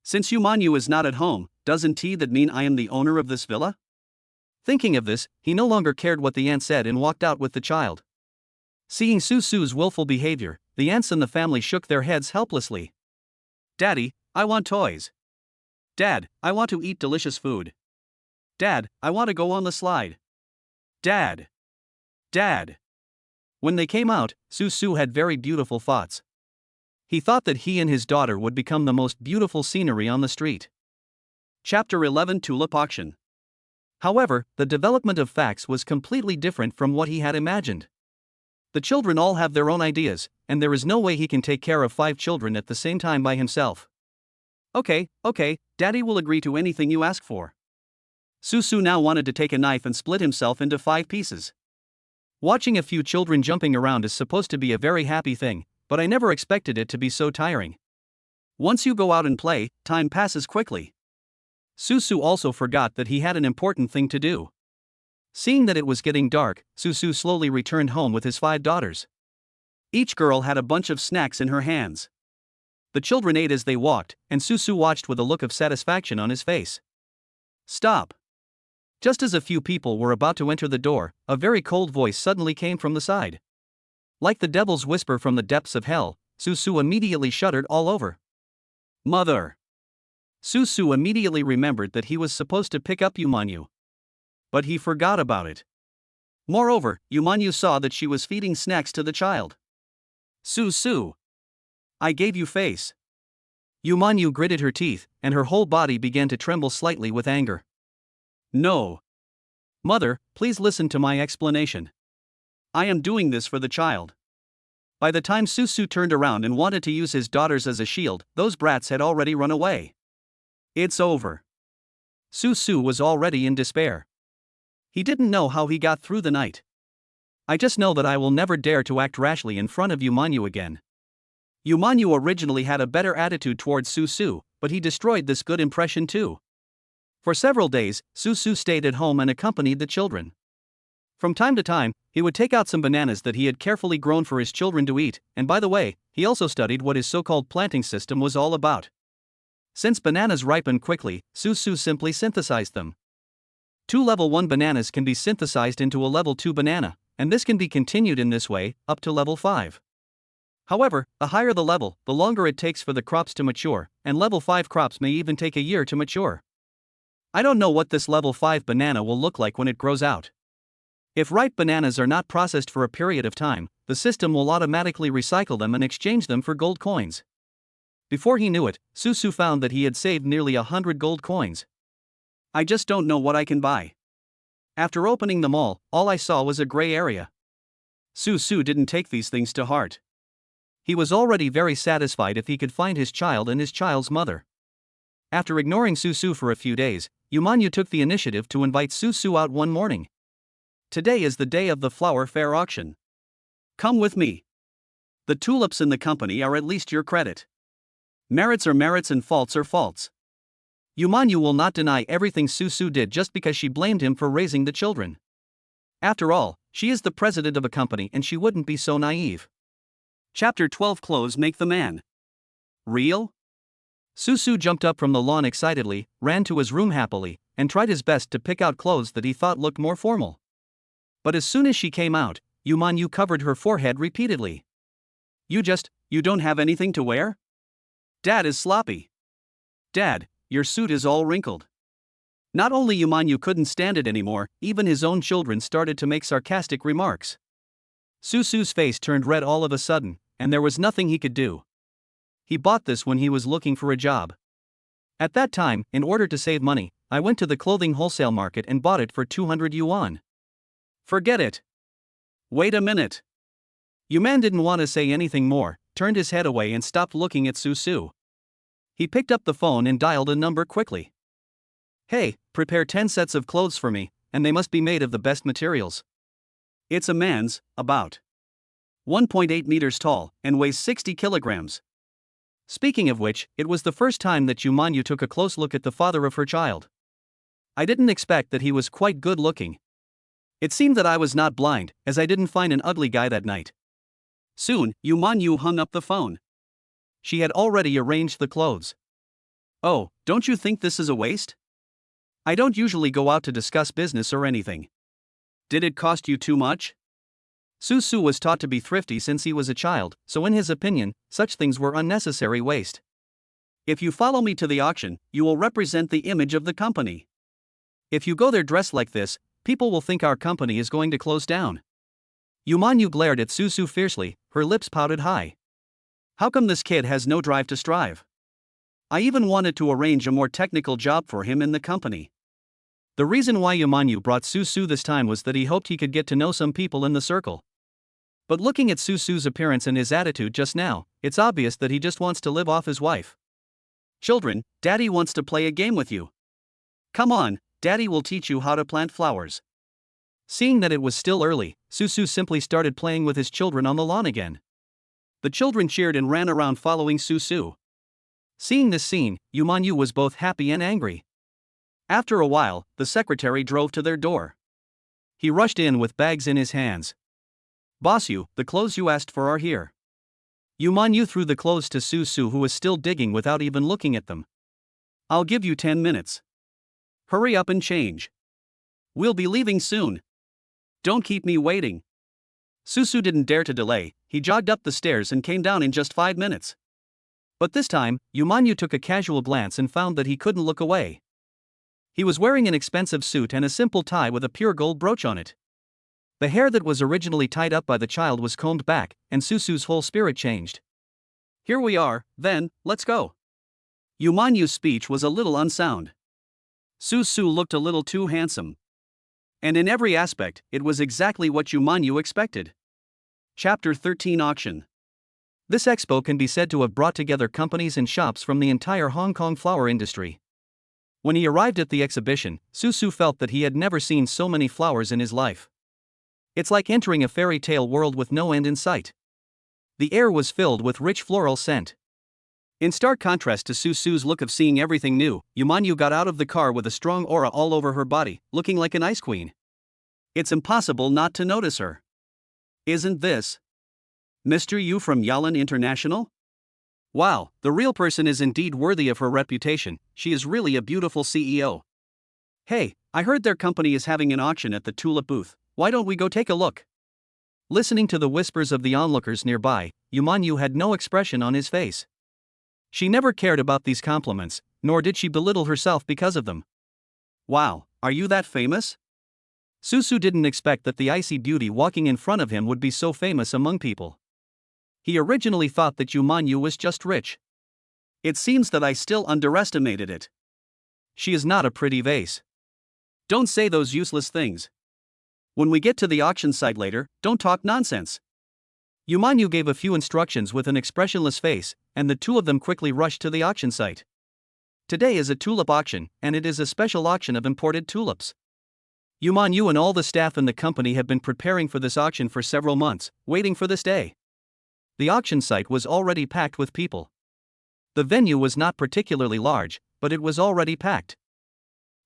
Since Yumanyu is not at home, doesn't that mean I am the owner of this villa? Thinking of this, he no longer cared what the aunt said and walked out with the child. Seeing Susu's willful behavior, the aunts in the family shook their heads helplessly. Daddy, I want toys. Dad, I want to eat delicious food. Dad, I want to go on the slide. Dad. Dad. When they came out, Susu had very beautiful thoughts. He thought that he and his daughter would become the most beautiful scenery on the street. Chapter 11 Tulip Auction. However, the development of facts was completely different from what he had imagined. The children all have their own ideas, and there is no way he can take care of 5 children at the same time by himself. Okay, Daddy will agree to anything you ask for. Susu now wanted to take a knife and split himself into 5 pieces. Watching a few children jumping around is supposed to be a very happy thing, but I never expected it to be so tiring. Once you go out and play, time passes quickly. Susu also forgot that he had an important thing to do. Seeing that it was getting dark, Susu slowly returned home with his 5 daughters. Each girl had a bunch of snacks in her hands. The children ate as they walked, and Susu watched with a look of satisfaction on his face. Stop! Just as a few people were about to enter the door, a very cold voice suddenly came from the side. Like the devil's whisper from the depths of hell, Susu immediately shuddered all over. Mother! Susu immediately remembered that he was supposed to pick up Yumanyu. But he forgot about it. Moreover, Yumanyu saw that she was feeding snacks to the child. Susu! I gave you face. Yumanyu gritted her teeth, and her whole body began to tremble slightly with anger. No. Mother, please listen to my explanation. I am doing this for the child. By the time Susu turned around and wanted to use his daughters as a shield, those brats had already run away. It's over. Susu was already in despair. He didn't know how he got through the night. I just know that I will never dare to act rashly in front of Yumanyu again. Yumanyu originally had a better attitude towards Susu, but he destroyed this good impression too. For several days, Susu stayed at home and accompanied the children. From time to time, he would take out some bananas that he had carefully grown for his children to eat, and by the way, he also studied what his so-called planting system was all about. Since bananas ripen quickly, Susu simply synthesized them. 2 level 1 bananas can be synthesized into a level 2 banana, and this can be continued in this way, up to level 5. However, the higher the level, the longer it takes for the crops to mature, and level 5 crops may even take a year to mature. I don't know what this level 5 banana will look like when it grows out. If ripe bananas are not processed for a period of time, the system will automatically recycle them and exchange them for gold coins. Before he knew it, Susu found that he had saved nearly 100 gold coins. I just don't know what I can buy. After opening them all I saw was a gray area. Susu didn't take these things to heart. He was already very satisfied if he could find his child and his child's mother. After ignoring Susu for a few days, Yumanyu took the initiative to invite Susu out one morning. Today is the day of the flower fair auction. Come with me. The tulips in the company are at least your credit. Merits are merits and faults are faults. Yumanyu will not deny everything Susu did just because she blamed him for raising the children. After all, she is the president of a company and she wouldn't be so naive. Chapter 12 Clothes Make the Man. Real? Susu jumped up from the lawn excitedly, ran to his room happily, and tried his best to pick out clothes that he thought looked more formal. But as soon as she came out, Yumanyu covered her forehead repeatedly. You don't have anything to wear? Dad is sloppy. Dad, your suit is all wrinkled. Not only Yumanyu couldn't stand it anymore, even his own children started to make sarcastic remarks. Susu's face turned red all of a sudden, and there was nothing he could do. He bought this when he was looking for a job. At that time, in order to save money, I went to the clothing wholesale market and bought it for 200 yuan. Forget it. Wait a minute. Yuman didn't want to say anything more, turned his head away and stopped looking at Su. He picked up the phone and dialed a number quickly. Hey, prepare 10 sets of clothes for me, and they must be made of the best materials. It's a man's, about 1.8 meters tall, and weighs 60 kilograms. Speaking of which, it was the first time that Yumanyu took a close look at the father of her child. I didn't expect that he was quite good looking. It seemed that I was not blind, as I didn't find an ugly guy that night. Soon, Yumanyu hung up the phone. She had already arranged the clothes. Oh, don't you think this is a waste? I don't usually go out to discuss business or anything. Did it cost you too much? Su was taught to be thrifty since he was a child, so in his opinion, such things were unnecessary waste. If you follow me to the auction, you will represent the image of the company. If you go there dressed like this, people will think our company is going to close down. Yumanyu glared at Su fiercely, her lips pouted high. How come this kid has no drive to strive? I even wanted to arrange a more technical job for him in the company. The reason why Yumanyu brought Su this time was that he hoped he could get to know some people in the circle. But looking at Su's appearance and his attitude just now, it's obvious that he just wants to live off his wife. Children, Daddy wants to play a game with you. Come on, Daddy will teach you how to plant flowers. Seeing that it was still early, Su simply started playing with his children on the lawn again. The children cheered and ran around following Su. Seeing this scene, Yumanyu was both happy and angry. After a while, the secretary drove to their door. He rushed in with bags in his hands. Boss, the clothes you asked for are here. Yumanyu threw the clothes to Su who was still digging without even looking at them. I'll give you 10 minutes. Hurry up and change. We'll be leaving soon. Don't keep me waiting. Su didn't dare to delay, he jogged up the stairs and came down in just 5 minutes. But this time, Yumanyu took a casual glance and found that he couldn't look away. He was wearing an expensive suit and a simple tie with a pure gold brooch on it. The hair that was originally tied up by the child was combed back, and Su's whole spirit changed. Here we are, then, let's go. Yumanyu's speech was a little unsound. Su looked a little too handsome. And in every aspect, it was exactly what Yumanyu expected. Chapter 13 Auction. This expo can be said to have brought together companies and shops from the entire Hong Kong flower industry. When he arrived at the exhibition, Su felt that he had never seen so many flowers in his life. It's like entering a fairy tale world with no end in sight. The air was filled with rich floral scent. In stark contrast to Su's look of seeing everything new, Yumanyu got out of the car with a strong aura all over her body, looking like an ice queen. It's impossible not to notice her. Isn't this Mr. Yu from Yalan International? Wow, the real person is indeed worthy of her reputation. She is really a beautiful CEO. Hey, I heard their company is having an auction at the Tulip booth. Why don't we go take a look? Listening to the whispers of the onlookers nearby, Yumanyu had no expression on his face. She never cared about these compliments, nor did she belittle herself because of them. Wow, are you that famous? Su didn't expect that the icy beauty walking in front of him would be so famous among people. He originally thought that Yumanyu was just rich. It seems that I still underestimated it. She is not a pretty vase. Don't say those useless things. When we get to the auction site later, don't talk nonsense. Yumanyu gave a few instructions with an expressionless face, and the two of them quickly rushed to the auction site. Today is a tulip auction, and it is a special auction of imported tulips. Yumanyu and all the staff in the company have been preparing for this auction for several months, waiting for this day. The auction site was already packed with people. The venue was not particularly large, but it was already packed.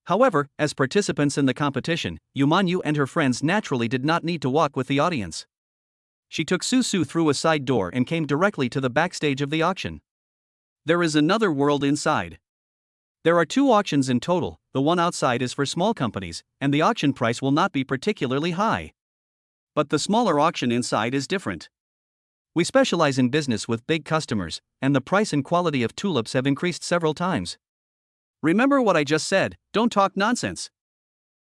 However, as participants in the competition, Yumanyu and her friends naturally did not need to walk with the audience. She took Su through a side door and came directly to the backstage of the auction. There is another world inside. There are 2 auctions in total, the one outside is for small companies, and the auction price will not be particularly high. But the smaller auction inside is different. We specialize in business with big customers, and the price and quality of tulips have increased several times. Remember what I just said, don't talk nonsense.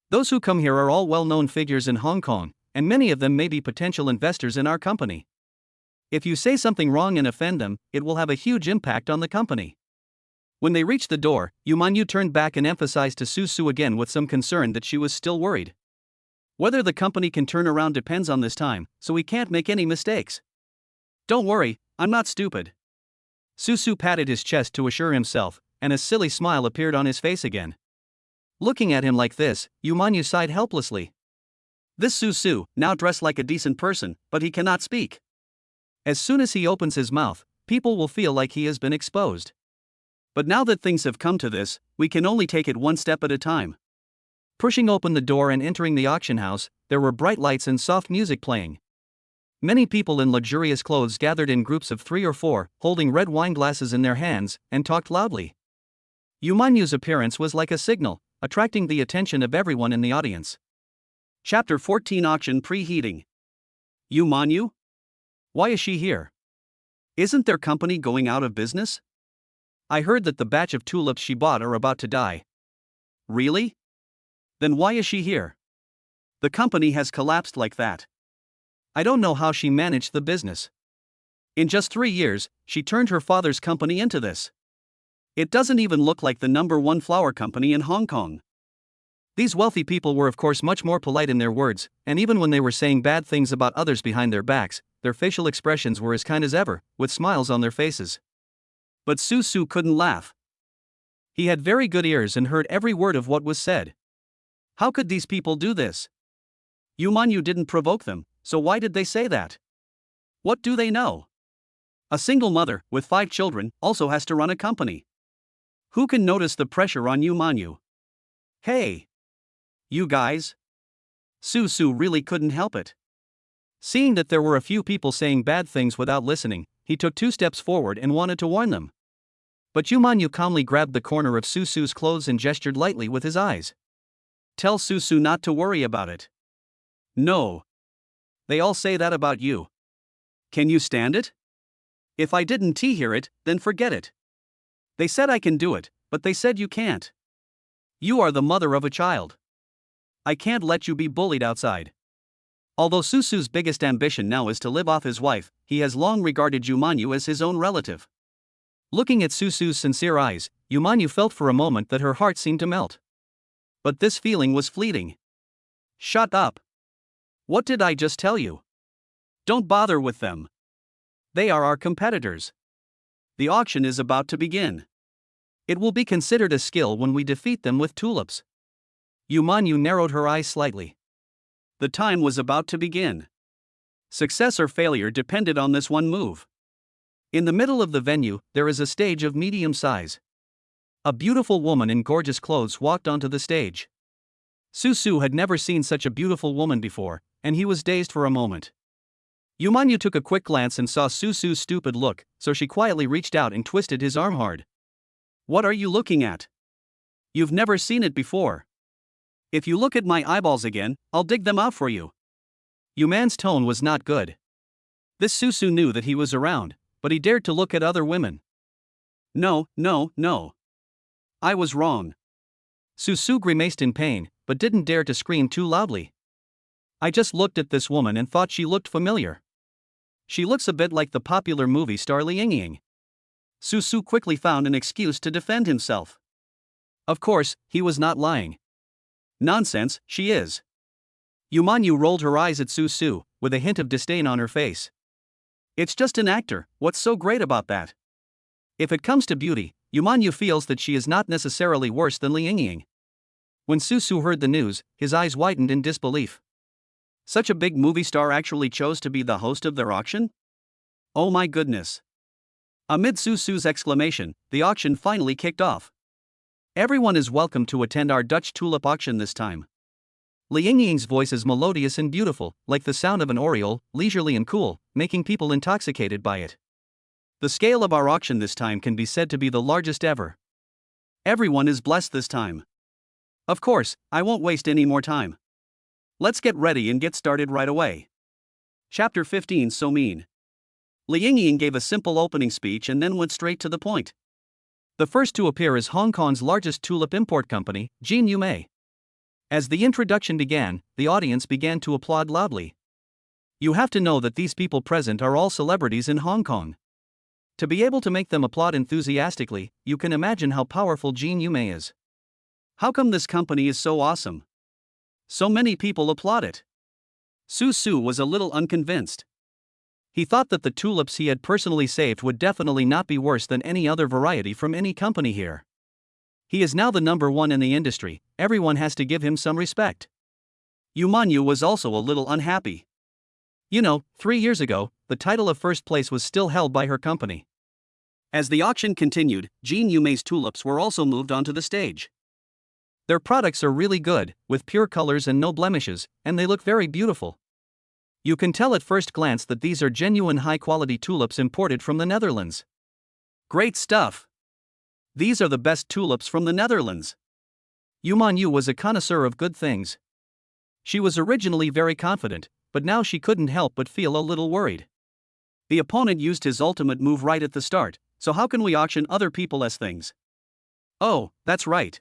Those who come here are all well-known figures in Hong Kong, and many of them may be potential investors in our company. If you say something wrong and offend them, it will have a huge impact on the company. When they reached the door, Yumanyu turned back and emphasized to Susu again with some concern that she was still worried. Whether the company can turn around depends on this time, so we can't make any mistakes. Don't worry, I'm not stupid. Susu patted his chest to assure himself, and a silly smile appeared on his face again. Looking at him like this, Yumanyu sighed helplessly. This Susu, now dressed like a decent person, but he cannot speak. As soon as he opens his mouth, people will feel like he has been exposed. But now that things have come to this, we can only take it one step at a time. Pushing open the door and entering the auction house, there were bright lights and soft music playing. Many people in luxurious clothes gathered in groups of 3 or 4, holding red wine glasses in their hands, and talked loudly. Yumanyu's appearance was like a signal, attracting the attention of everyone in the audience. Chapter 14 Auction Preheating. Yumanyu? Why is she here? Isn't their company going out of business? I heard that the batch of tulips she bought are about to die. Really? Then why is she here? The company has collapsed like that. I don't know how she managed the business. In just 3 years, she turned her father's company into this. It doesn't even look like the #1 flower company in Hong Kong. These wealthy people were of course much more polite in their words, and even when they were saying bad things about others behind their backs, their facial expressions were as kind as ever, with smiles on their faces. But Susu couldn't laugh. He had very good ears and heard every word of what was said. How could these people do this? Yumanyu didn't provoke them, so why did they say that? What do they know? A single mother, with 5 children, also has to run a company. Who can notice the pressure on Yumanyu? Hey! You guys? Susu really couldn't help it. Seeing that there were a few people saying bad things without listening, he took 2 steps forward and wanted to warn them. But Yumanyu calmly grabbed the corner of Susu's clothes and gestured lightly with his eyes. Tell Susu not to worry about it. No. They all say that about you. Can you stand it? If I didn't hear it, then forget it. They said I can do it, but they said you can't. You are the mother of a child. I can't let you be bullied outside. Although Susu's biggest ambition now is to live off his wife, he has long regarded Yumanyu as his own relative. Looking at Susu's sincere eyes, Yumanyu felt for a moment that her heart seemed to melt. But this feeling was fleeting. Shut up. What did I just tell you? Don't bother with them. They are our competitors. The auction is about to begin. It will be considered a skill when we defeat them with tulips. Yumanyu narrowed her eyes slightly. The time was about to begin. Success or failure depended on this one move. In the middle of the venue, there is a stage of medium size. A beautiful woman in gorgeous clothes walked onto the stage. Susu had never seen such a beautiful woman before, and he was dazed for a moment. Yumanyu took a quick glance and saw Susu's stupid look, so she quietly reached out and twisted his arm hard. What are you looking at? You've never seen it before. If you look at my eyeballs again, I'll dig them out for you. Yuman's tone was not good. This Susu knew that he was around, but he dared to look at other women. No. I was wrong. Susu grimaced in pain, but didn't dare to scream too loudly. I just looked at this woman and thought she looked familiar. She looks a bit like the popular movie star Li Yingying. Susu quickly found an excuse to defend himself. Of course, he was not lying. Nonsense, she is. Yumanyu rolled her eyes at Susu, with a hint of disdain on her face. It's just an actor, what's so great about that? If it comes to beauty, Yumanyu feels that she is not necessarily worse than Li Yingying. When Susu heard the news, his eyes widened in disbelief. Such a big movie star actually chose to be the host of their auction? Oh my goodness. Amid Susu's exclamation, the auction finally kicked off. Everyone is welcome to attend our Dutch tulip auction this time. Li Yingying's voice is melodious and beautiful, like the sound of an oriole, leisurely and cool, making people intoxicated by it. The scale of our auction this time can be said to be the largest ever. Everyone is blessed this time. Of course, I won't waste any more time. Let's get ready and get started right away. Chapter 15 So Mean. Li Yingying gave a simple opening speech and then went straight to the point. The first to appear is Hong Kong's largest tulip import company, Jean Yume. As the introduction began, the audience began to applaud loudly. You have to know that these people present are all celebrities in Hong Kong. To be able to make them applaud enthusiastically, you can imagine how powerful Jean Yume is. How come this company is so awesome? So many people applaud it. Su Su was a little unconvinced. He thought that the tulips he had personally saved would definitely not be worse than any other variety from any company here. He is now the number one in the industry, everyone has to give him some respect. Yumanyu was also a little unhappy. 3 years ago, the title of first place was still held by her company. As the auction continued, Jean Yume's tulips were also moved onto the stage. Their products are really good, with pure colors and no blemishes, and they look very beautiful. You can tell at first glance that these are genuine high-quality tulips imported from the Netherlands. Great stuff! These are the best tulips from the Netherlands. Yumanyu was a connoisseur of good things. She was originally very confident, but now she couldn't help but feel a little worried. The opponent used his ultimate move right at the start, so how can we auction other people's things? Oh, that's right.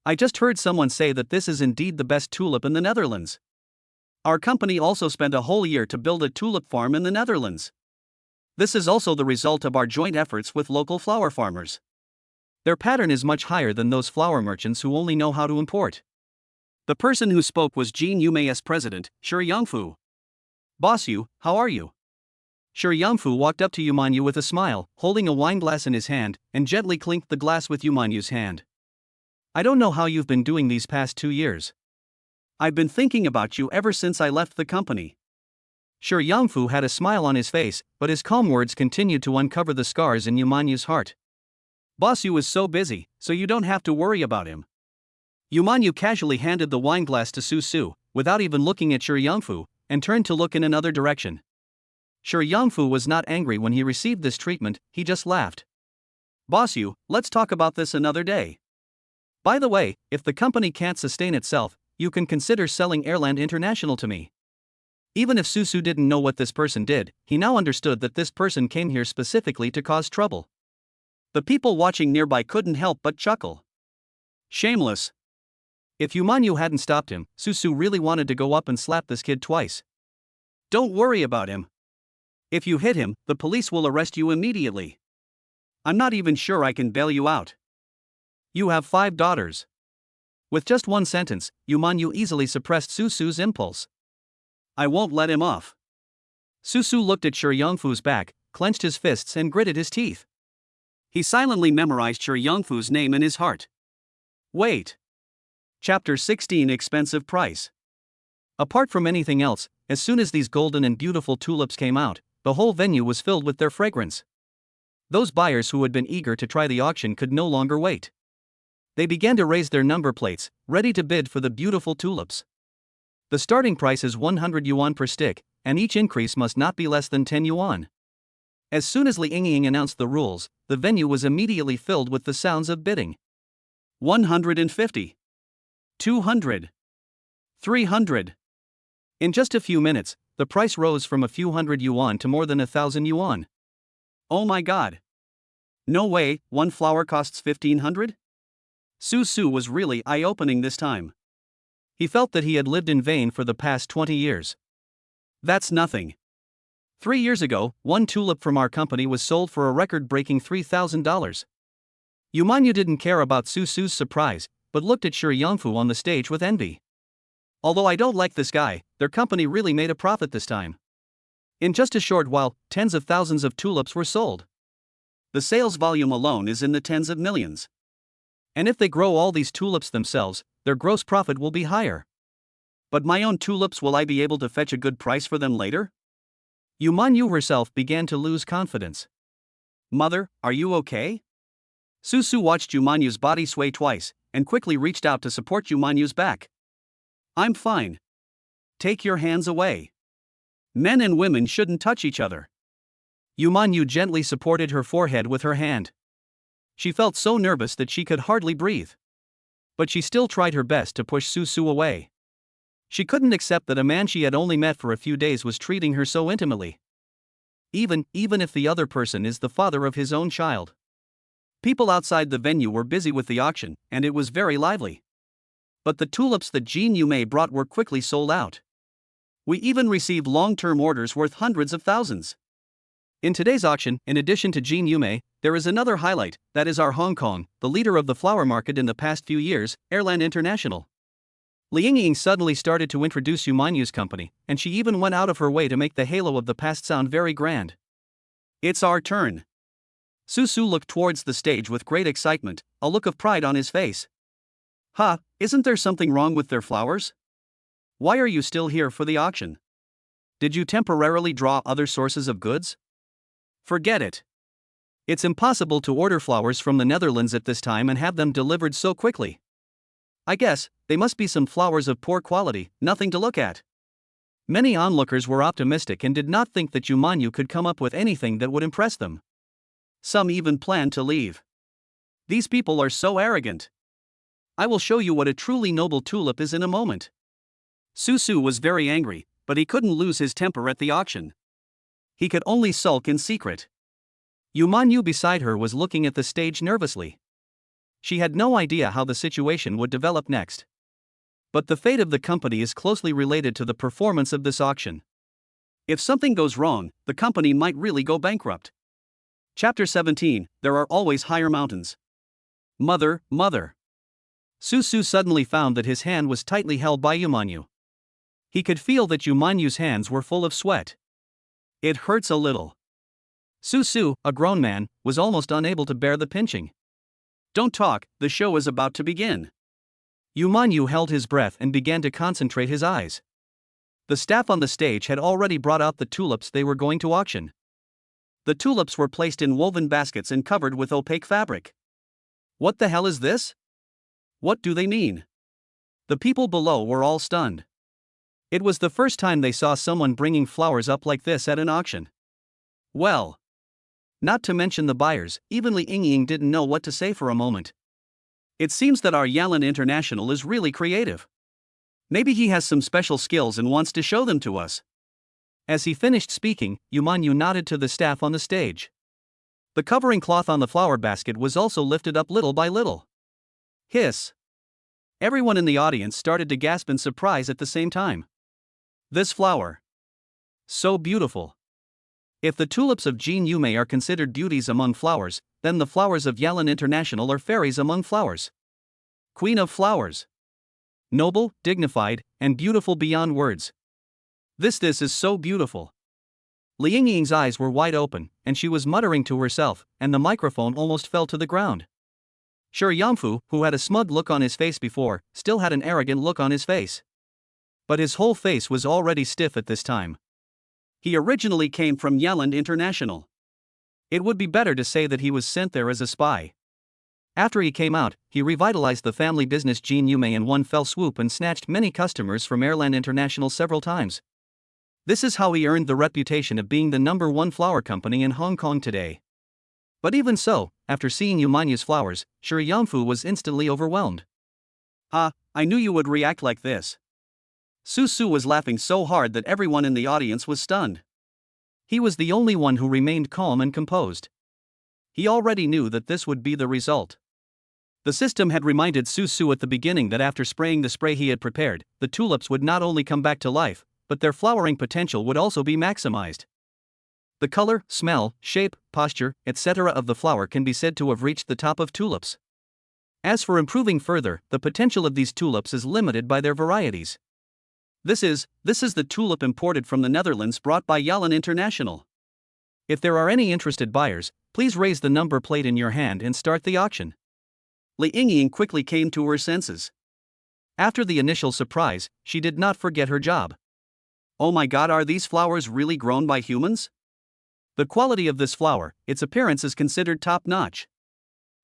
I just heard someone say that this is indeed the best tulip in the Netherlands. Our company also spent a whole year to build a tulip farm in the Netherlands. This is also the result of our joint efforts with local flower farmers. Their pattern is much higher than those flower merchants who only know how to import. The person who spoke was Jean Yume's president, Shi Yangfu. Boss Yu, how are you? Shi Yangfu walked up to Yumanyu with a smile, holding a wine glass in his hand, and gently clinked the glass with Yumanyu's hand. I don't know how you've been doing these past 2 years. I've been thinking about you ever since I left the company. Shi Yangfu had a smile on his face, but his calm words continued to uncover the scars in Yumanyu's heart. Boss Yu is so busy, so you don't have to worry about him. Yumanyu casually handed the wine glass to Su Su, without even looking at Shi Yangfu, and turned to look in another direction. Shi Yangfu was not angry when he received this treatment, he just laughed. Boss Yu, let's talk about this another day. By the way, if the company can't sustain itself, you can consider selling Airland International to me. Even if Su Su didn't know what this person did, he now understood that this person came here specifically to cause trouble. The people watching nearby couldn't help but chuckle. Shameless. If Yumanyu hadn't stopped him, Su Su really wanted to go up and slap this kid twice. Don't worry about him. If you hit him, the police will arrest you immediately. I'm not even sure I can bail you out. You have 5 daughters. With just one sentence, Yumanyu easily suppressed Su Su's impulse. I won't let him off. Su Su looked at Shi Yangfu's back, clenched his fists and gritted his teeth. He silently memorized Shi Yangfu's name in his heart. Wait. Chapter 16 Expensive Price. Apart from anything else, as soon as these golden and beautiful tulips came out, the whole venue was filled with their fragrance. Those buyers who had been eager to try the auction could no longer wait. They began to raise their number plates, ready to bid for the beautiful tulips. The starting price is 100 yuan per stick, and each increase must not be less than 10 yuan. As soon as Li Yingying announced the rules, the venue was immediately filled with the sounds of bidding. 150. 200. 300. In just a few minutes, the price rose from a few hundred yuan to more than 1,000 yuan. Oh my god. No way, one flower costs 1,500? Su Su was really eye-opening this time. He felt that he had lived in vain for the past 20 years. That's nothing. 3 years ago, one tulip from our company was sold for a record-breaking $3,000. Yumanyu didn't care about Su Su's surprise, but looked at Shi Yangfu on the stage with envy. Although I don't like this guy, their company really made a profit this time. In just a short while, tens of thousands of tulips were sold. The sales volume alone is in the tens of millions. And if they grow all these tulips themselves, their gross profit will be higher. But my own tulips, will I be able to fetch a good price for them later? Yumanyu herself began to lose confidence. Mother, are you okay? Su Su watched Yumanyu's body sway twice, and quickly reached out to support Yumanyu's back. I'm fine. Take your hands away. Men and women shouldn't touch each other. Yumanyu gently supported her forehead with her hand. She felt so nervous that she could hardly breathe. But she still tried her best to push Su Su away. She couldn't accept that a man she had only met for a few days was treating her so intimately. Even if the other person is the father of his own child. People outside the venue were busy with the auction, and it was very lively. But the tulips that Jean Yume brought were quickly sold out. We even received long-term orders worth hundreds of thousands. In today's auction, in addition to Jean Yume, there is another highlight, that is our Hong Kong, the leader of the flower market in the past few years, Airland International. Li Yingying suddenly started to introduce Yu Manyu's company, and she even went out of her way to make the halo of the past sound very grand. It's our turn. Su Su looked towards the stage with great excitement, a look of pride on his face. Ha, isn't there something wrong with their flowers? Why are you still here for the auction? Did you temporarily draw other sources of goods? Forget it. It's impossible to order flowers from the Netherlands at this time and have them delivered so quickly. I guess, they must be some flowers of poor quality, nothing to look at. Many onlookers were optimistic and did not think that Yu Manyu could come up with anything that would impress them. Some even planned to leave. These people are so arrogant. I will show you what a truly noble tulip is in a moment. Su Su was very angry, but he couldn't lose his temper at the auction. He could only sulk in secret. Yu Manyu beside her was looking at the stage nervously. She had no idea how the situation would develop next. But the fate of the company is closely related to the performance of this auction. If something goes wrong, the company might really go bankrupt. Chapter 17, There are always higher mountains. Mother, mother. Su Su suddenly found that his hand was tightly held by Yu Manyu. He could feel that Yu Manyu's hands were full of sweat. It hurts a little. Su Su, a grown man, was almost unable to bear the pinching. Don't talk, the show is about to begin. Yu Manyu held his breath and began to concentrate his eyes. The staff on the stage had already brought out the tulips they were going to auction. The tulips were placed in woven baskets and covered with opaque fabric. What the hell is this? What do they mean? The people below were all stunned. It was the first time they saw someone bringing flowers up like this at an auction. Well, not to mention the buyers, even Li Yingying didn't know what to say for a moment. It seems that our Yalan International is really creative. Maybe he has some special skills and wants to show them to us. As he finished speaking, Yu Manyu nodded to the staff on the stage. The covering cloth on the flower basket was also lifted up little by little. Hiss. Everyone in the audience started to gasp in surprise at the same time. This flower. So beautiful. If the tulips of Jean Yume are considered beauties among flowers, then the flowers of Yalan International are fairies among flowers. Queen of flowers. Noble, dignified, and beautiful beyond words. This is so beautiful. Li Yingying's eyes were wide open, and she was muttering to herself, and the microphone almost fell to the ground. Sure, Yangfu, who had a smug look on his face before, still had an arrogant look on his face. But his whole face was already stiff at this time. He originally came from Yalan International. It would be better to say that he was sent there as a spy. After he came out, he revitalized the family business Jean Yume in one fell swoop and snatched many customers from Airland International several times. This is how he earned the reputation of being the #1 flower company in Hong Kong today. But even so, after seeing Yu Manyu's flowers, Shi Yangfu was instantly overwhelmed. I knew you would react like this. Su Su was laughing so hard that everyone in the audience was stunned. He was the only one who remained calm and composed. He already knew that this would be the result. The system had reminded Su Su at the beginning that after spraying the spray he had prepared, the tulips would not only come back to life, but their flowering potential would also be maximized. The color, smell, shape, posture, etc. of the flower can be said to have reached the top of tulips. As for improving further, the potential of these tulips is limited by their varieties. This is the tulip imported from the Netherlands brought by Yalan International. If there are any interested buyers, please raise the number plate in your hand and start the auction. Li Yingying quickly came to her senses. After the initial surprise, she did not forget her job. Oh my god, are these flowers really grown by humans? The quality of this flower, its appearance is considered top-notch.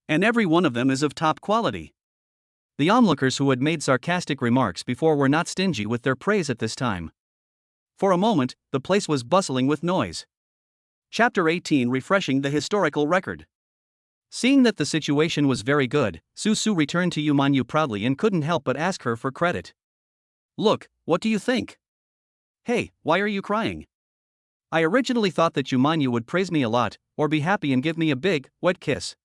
And every one of them is of top quality. The onlookers who had made sarcastic remarks before were not stingy with their praise at this time. For a moment, the place was bustling with noise. Chapter 18, Refreshing the Historical Record. Seeing that the situation was very good, Su Su returned to Yu Manyu proudly and couldn't help but ask her for credit. Look, what do you think? Hey, why are you crying? I originally thought that Yu Manyu would praise me a lot, or be happy and give me a big, wet kiss.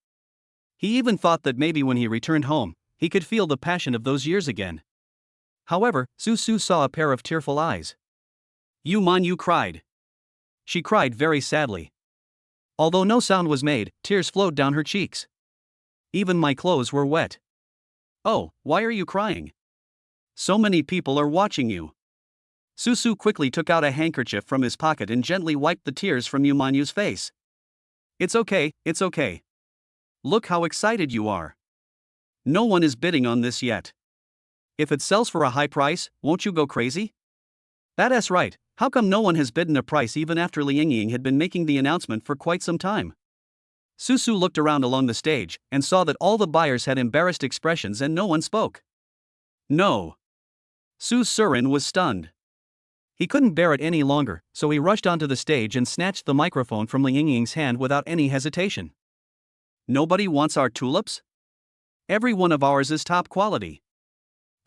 He even thought that maybe when he returned home, he could feel the passion of those years again. However, Su Su saw a pair of tearful eyes. Yu Manyu cried. She cried very sadly. Although no sound was made, tears flowed down her cheeks. Even my clothes were wet. Oh, why are you crying? So many people are watching you. Susu quickly took out a handkerchief from his pocket and gently wiped the tears from Yu Manyu's face. It's okay, it's okay. Look how excited you are. No one is bidding on this yet. If it sells for a high price, won't you go crazy? That's right, how come no one has bidden a price even after Li Yingying had been making the announcement for quite some time? Susu looked around along the stage and saw that all the buyers had embarrassed expressions and no one spoke. No. Su Surin was stunned. He couldn't bear it any longer, so he rushed onto the stage and snatched the microphone from Li Yingying's hand without any hesitation. Nobody wants our tulips? Every one of ours is top quality.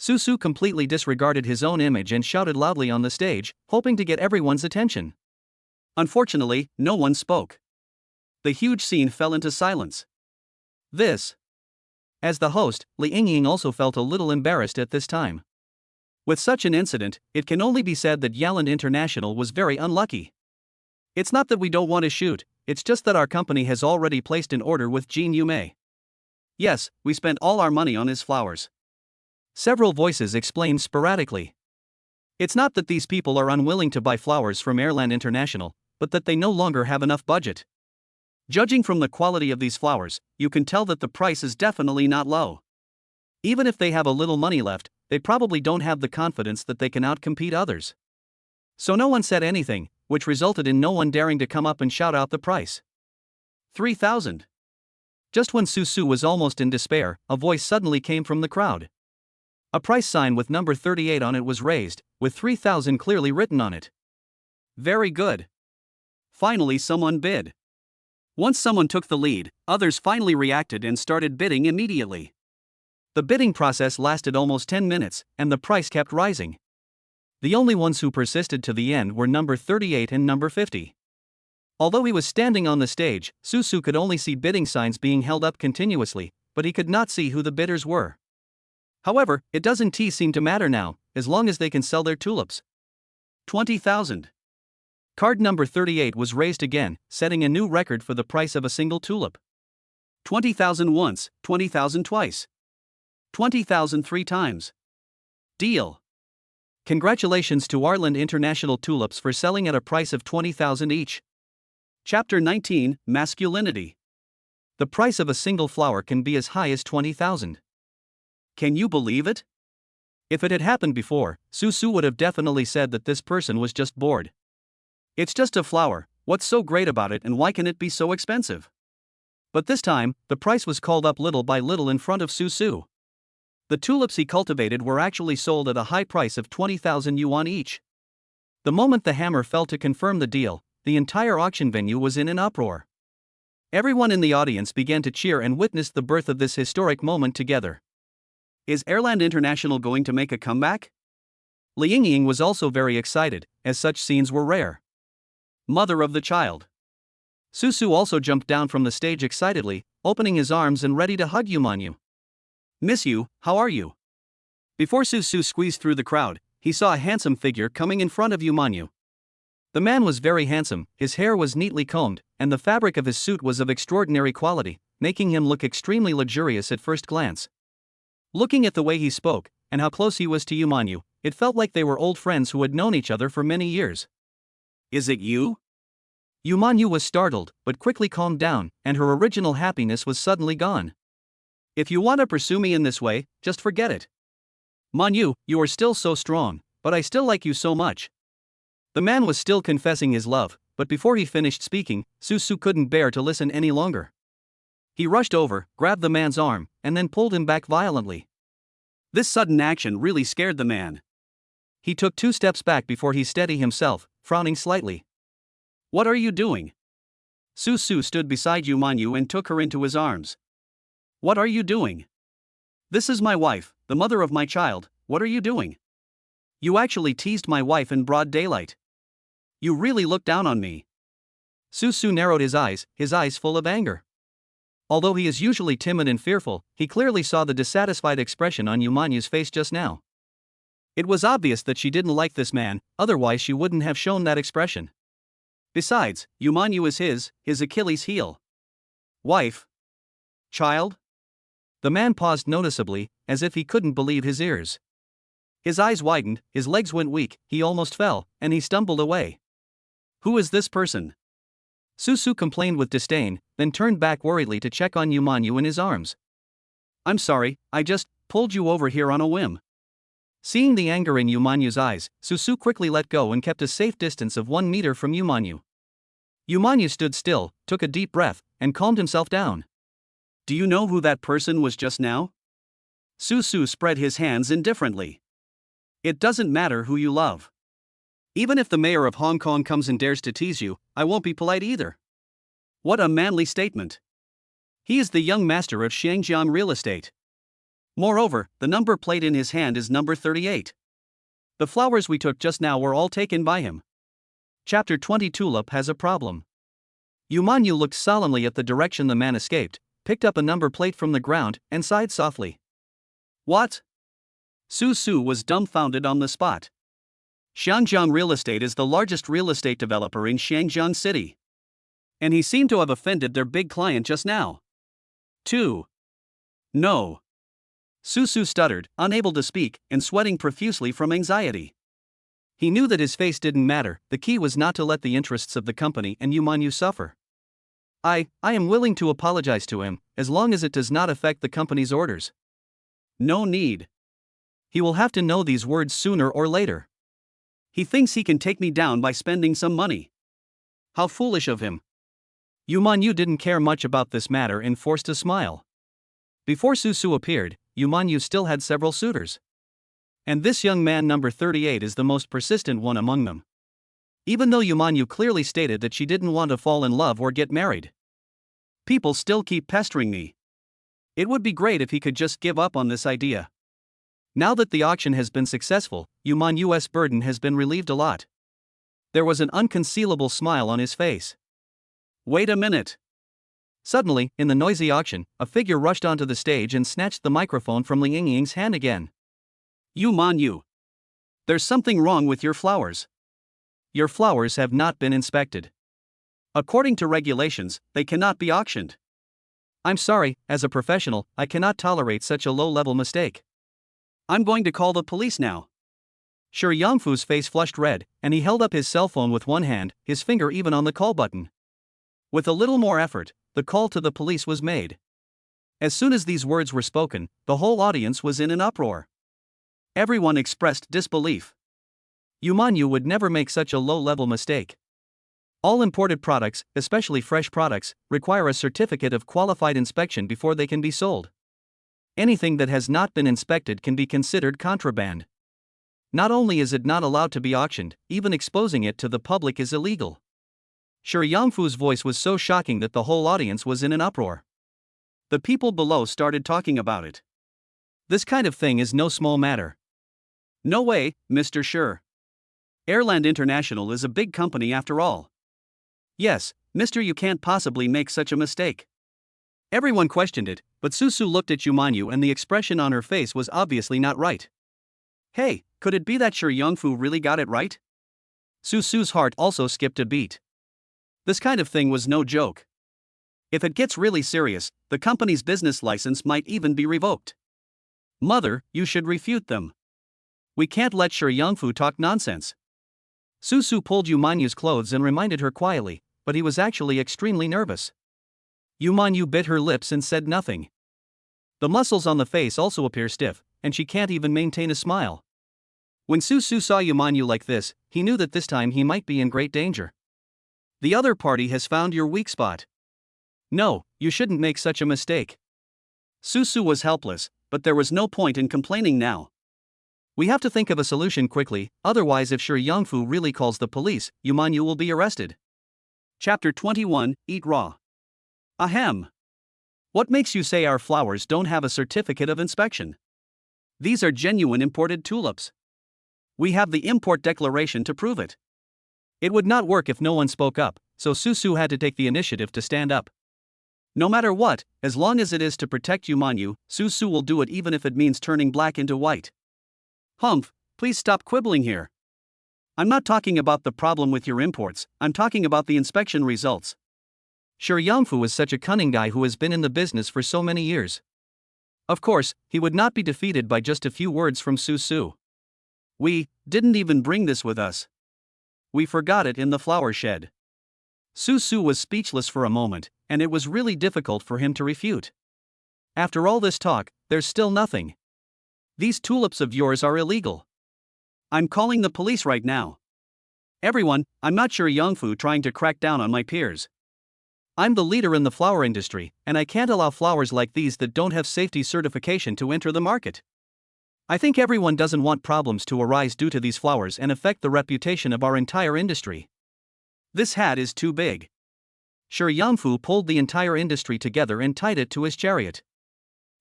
Susu completely disregarded his own image and shouted loudly on the stage, hoping to get everyone's attention. Unfortunately, no one spoke. The huge scene fell into silence. As the host, Li Yingying also felt a little embarrassed at this time. With such an incident, it can only be said that Yaland International was very unlucky. It's not that we don't want to shoot, it's just that our company has already placed an order with Jin Yume. Yes, we spent all our money on his flowers. Several voices explained sporadically. It's not that these people are unwilling to buy flowers from Airland International, but that they no longer have enough budget. Judging from the quality of these flowers, you can tell that the price is definitely not low. Even if they have a little money left, they probably don't have the confidence that they can outcompete others. So no one said anything, which resulted in no one daring to come up and shout out the price. 3,000. Just when Susu was almost in despair, a voice suddenly came from the crowd. A price sign with number 38 on it was raised, with 3,000 clearly written on it. Very good. Finally someone bid. Once someone took the lead, others finally reacted and started bidding immediately. The bidding process lasted almost 10 minutes, and the price kept rising. The only ones who persisted to the end were number 38 and number 50. Although he was standing on the stage, Susu could only see bidding signs being held up continuously, but he could not see who the bidders were. However, it doesn't seem to matter now, as long as they can sell their tulips. 20,000. Card number 38 was raised again, setting a new record for the price of a single tulip. 20,000 once, 20,000 twice. 20,000 three times. Deal. Congratulations to Airland International Tulips for selling at a price of 20,000 each. Chapter 19, Masculinity. The price of a single flower can be as high as 20,000. Can you believe it? If it had happened before, Susu would have definitely said that this person was just bored. It's just a flower, what's so great about it and why can it be so expensive? But this time, the price was called up little by little in front of Susu. The tulips he cultivated were actually sold at a high price of 20,000 yuan each. The moment the hammer fell to confirm the deal, the entire auction venue was in an uproar. Everyone in the audience began to cheer and witnessed the birth of this historic moment together. Is Airland International going to make a comeback? Li Yingying was also very excited, as such scenes were rare. Mother of the child. Susu also jumped down from the stage excitedly, opening his arms and ready to hug Yu Manyu. Miss you, how are you? Before Susu squeezed through the crowd, he saw a handsome figure coming in front of Yu Manyu. The man was very handsome, his hair was neatly combed, and the fabric of his suit was of extraordinary quality, making him look extremely luxurious at first glance. Looking at the way he spoke, and how close he was to Yu Manyu, it felt like they were old friends who had known each other for many years. Is it you? Yu Manyu was startled, but quickly calmed down, and her original happiness was suddenly gone. If you want to pursue me in this way, just forget it. Manyu, you are still so strong, but I still like you so much. The man was still confessing his love, but before he finished speaking, Susu couldn't bear to listen any longer. He rushed over, grabbed the man's arm, and then pulled him back violently. This sudden action really scared the man. He took 2 steps back before he steadied himself, frowning slightly. What are you doing? Susu stood beside Yu Manyu and took her into his arms. What are you doing? This is my wife, the mother of my child, what are you doing? You actually teased my wife in broad daylight. You really looked down on me. Susu narrowed his eyes full of anger. Although he is usually timid and fearful, he clearly saw the dissatisfied expression on Yu Manyu's face just now. It was obvious that she didn't like this man, otherwise she wouldn't have shown that expression. Besides, Yumanyu is his Achilles heel. Wife? Child? The man paused noticeably, as if he couldn't believe his ears. His eyes widened, his legs went weak, he almost fell, and he stumbled away. Who is this person? Susu complained with disdain, then turned back worriedly to check on Yumanyu in his arms. I'm sorry, I just pulled you over here on a whim. Seeing the anger in Yumanyu's eyes, Susu quickly let go and kept a safe distance of 1 meter from Yumanyu. Yumanyu stood still, took a deep breath, and calmed himself down. Do you know who that person was just now? Susu spread his hands indifferently. It doesn't matter who you love. Even if the mayor of Hong Kong comes and dares to tease you, I won't be polite either. What a manly statement. He is the young master of Shangjiang real estate. Moreover, the number plate in his hand is number 38. The flowers we took just now were all taken by him. Chapter 20 Tulip has a problem. Yumanyu looked solemnly at the direction the man escaped, picked up a number plate from the ground, and sighed softly. What? Susu was dumbfounded on the spot. Shangjiang Real Estate is the largest real estate developer in Shangjiang City. And he seemed to have offended their big client just now. 2. No. Susu stuttered, unable to speak, and sweating profusely from anxiety. He knew that his face didn't matter, the key was not to let the interests of the company and Yumanyu suffer. I am willing to apologize to him, as long as it does not affect the company's orders. No need. He will have to know these words sooner or later. He thinks he can take me down by spending some money. How foolish of him. Yumanyu didn't care much about this matter and forced a smile. Before Susu appeared, Yumanyu still had several suitors. And this young man number 38 is the most persistent one among them. Even though Yumanyu clearly stated that she didn't want to fall in love or get married. People still keep pestering me. It would be great if he could just give up on this idea. Now that the auction has been successful, Yumanyu's burden has been relieved a lot. There was an unconcealable smile on his face. Wait a minute. Suddenly, in the noisy auction, a figure rushed onto the stage and snatched the microphone from Ling Yingying's hand again. Yumanyu. There's something wrong with your flowers. Your flowers have not been inspected. According to regulations, they cannot be auctioned. I'm sorry, as a professional, I cannot tolerate such a low-level mistake. I'm going to call the police now. Shi Yangfu's face flushed red, and he held up his cell phone with one hand, his finger even on the call button. With a little more effort, the call to the police was made. As soon as these words were spoken, the whole audience was in an uproar. Everyone expressed disbelief. Yumanyu would never make such a low-level mistake. All imported products, especially fresh products, require a certificate of qualified inspection before they can be sold. Anything that has not been inspected can be considered contraband. Not only is it not allowed to be auctioned, even exposing it to the public is illegal. Shi Yangfu's voice was so shocking that the whole audience was in an uproar. The people below started talking about it. This kind of thing is no small matter. No way, Mr. Shi. Airland International is a big company after all. Yes, Mr. You can't possibly make such a mistake. Everyone questioned it, but Susu looked at Yumanyu and the expression on her face was obviously not right. Hey, could it be that Shi Yangfu really got it right? Susu's heart also skipped a beat. This kind of thing was no joke. If it gets really serious, the company's business license might even be revoked. Mother, you should refute them. We can't let Shi Yangfu talk nonsense. Susu pulled Yumanyu's clothes and reminded her quietly, but he was actually extremely nervous. Yumanyu bit her lips and said nothing. The muscles on the face also appear stiff, and she can't even maintain a smile. When Susu saw Yumanyu like this, he knew that this time he might be in great danger. The other party has found your weak spot. No, you shouldn't make such a mistake. Susu was helpless, but there was no point in complaining now. We have to think of a solution quickly, otherwise if Shi Yangfu really calls the police, Yumanyu will be arrested. Chapter 21, Eat Raw. Ahem. What makes you say our flowers don't have a certificate of inspection? These are genuine imported tulips. We have the import declaration to prove it. It would not work if no one spoke up, so Susu had to take the initiative to stand up. No matter what, as long as it is to protect Yumanyu, Susu will do it even if it means turning black into white. Humph, Please stop quibbling here. I'm not talking about the problem with your imports, I'm talking about the inspection results. Sure, Yangfu is such a cunning guy who has been in the business for so many years. Of course, he would not be defeated by just a few words from Su Su. We didn't even bring this with us. We forgot it in the flower shed. Su Su was speechless for a moment, and it was really difficult for him to refute. After all this talk, there's still nothing. These tulips of yours are illegal. I'm calling the police right now. Everyone, I'm not sure Yangfu trying to crack down on my peers. I'm the leader in the flower industry, and I can't allow flowers like these that don't have safety certification to enter the market. I think everyone doesn't want problems to arise due to these flowers and affect the reputation of our entire industry. This hat is too big. Sure, Yangfu pulled the entire industry together and tied it to his chariot.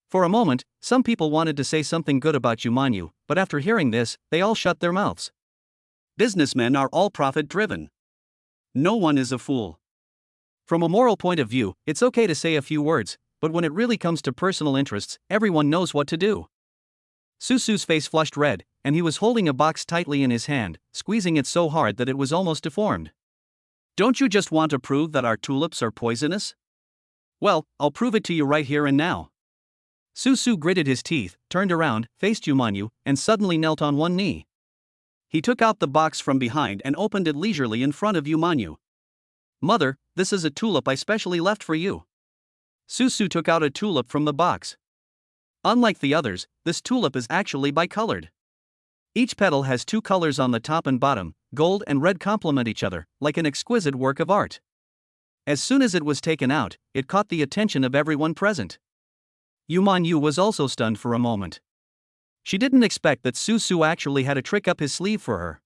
For a moment, some people wanted to say something good about Yumanyu, but after hearing this, they all shut their mouths. Businessmen are all profit-driven. No one is a fool. From a moral point of view, it's okay to say a few words, but when it really comes to personal interests, everyone knows what to do. Susu's face flushed red, and he was holding a box tightly in his hand, squeezing it so hard that it was almost deformed. Don't you just want to prove that our tulips are poisonous? Well, I'll prove it to you right here and now. Susu gritted his teeth, turned around, faced Yumanyu, and suddenly knelt on one knee. He took out the box from behind and opened it leisurely in front of Yumanyu. Mother, this is a tulip I specially left for you. Susu took out a tulip from the box. Unlike the others, this tulip is actually bicolored. Each petal has two colors on the top and bottom, gold and red complement each other, like an exquisite work of art. As soon as it was taken out, it caught the attention of everyone present. Yumanyu was also stunned for a moment. She didn't expect that Susu actually had a trick up his sleeve for her.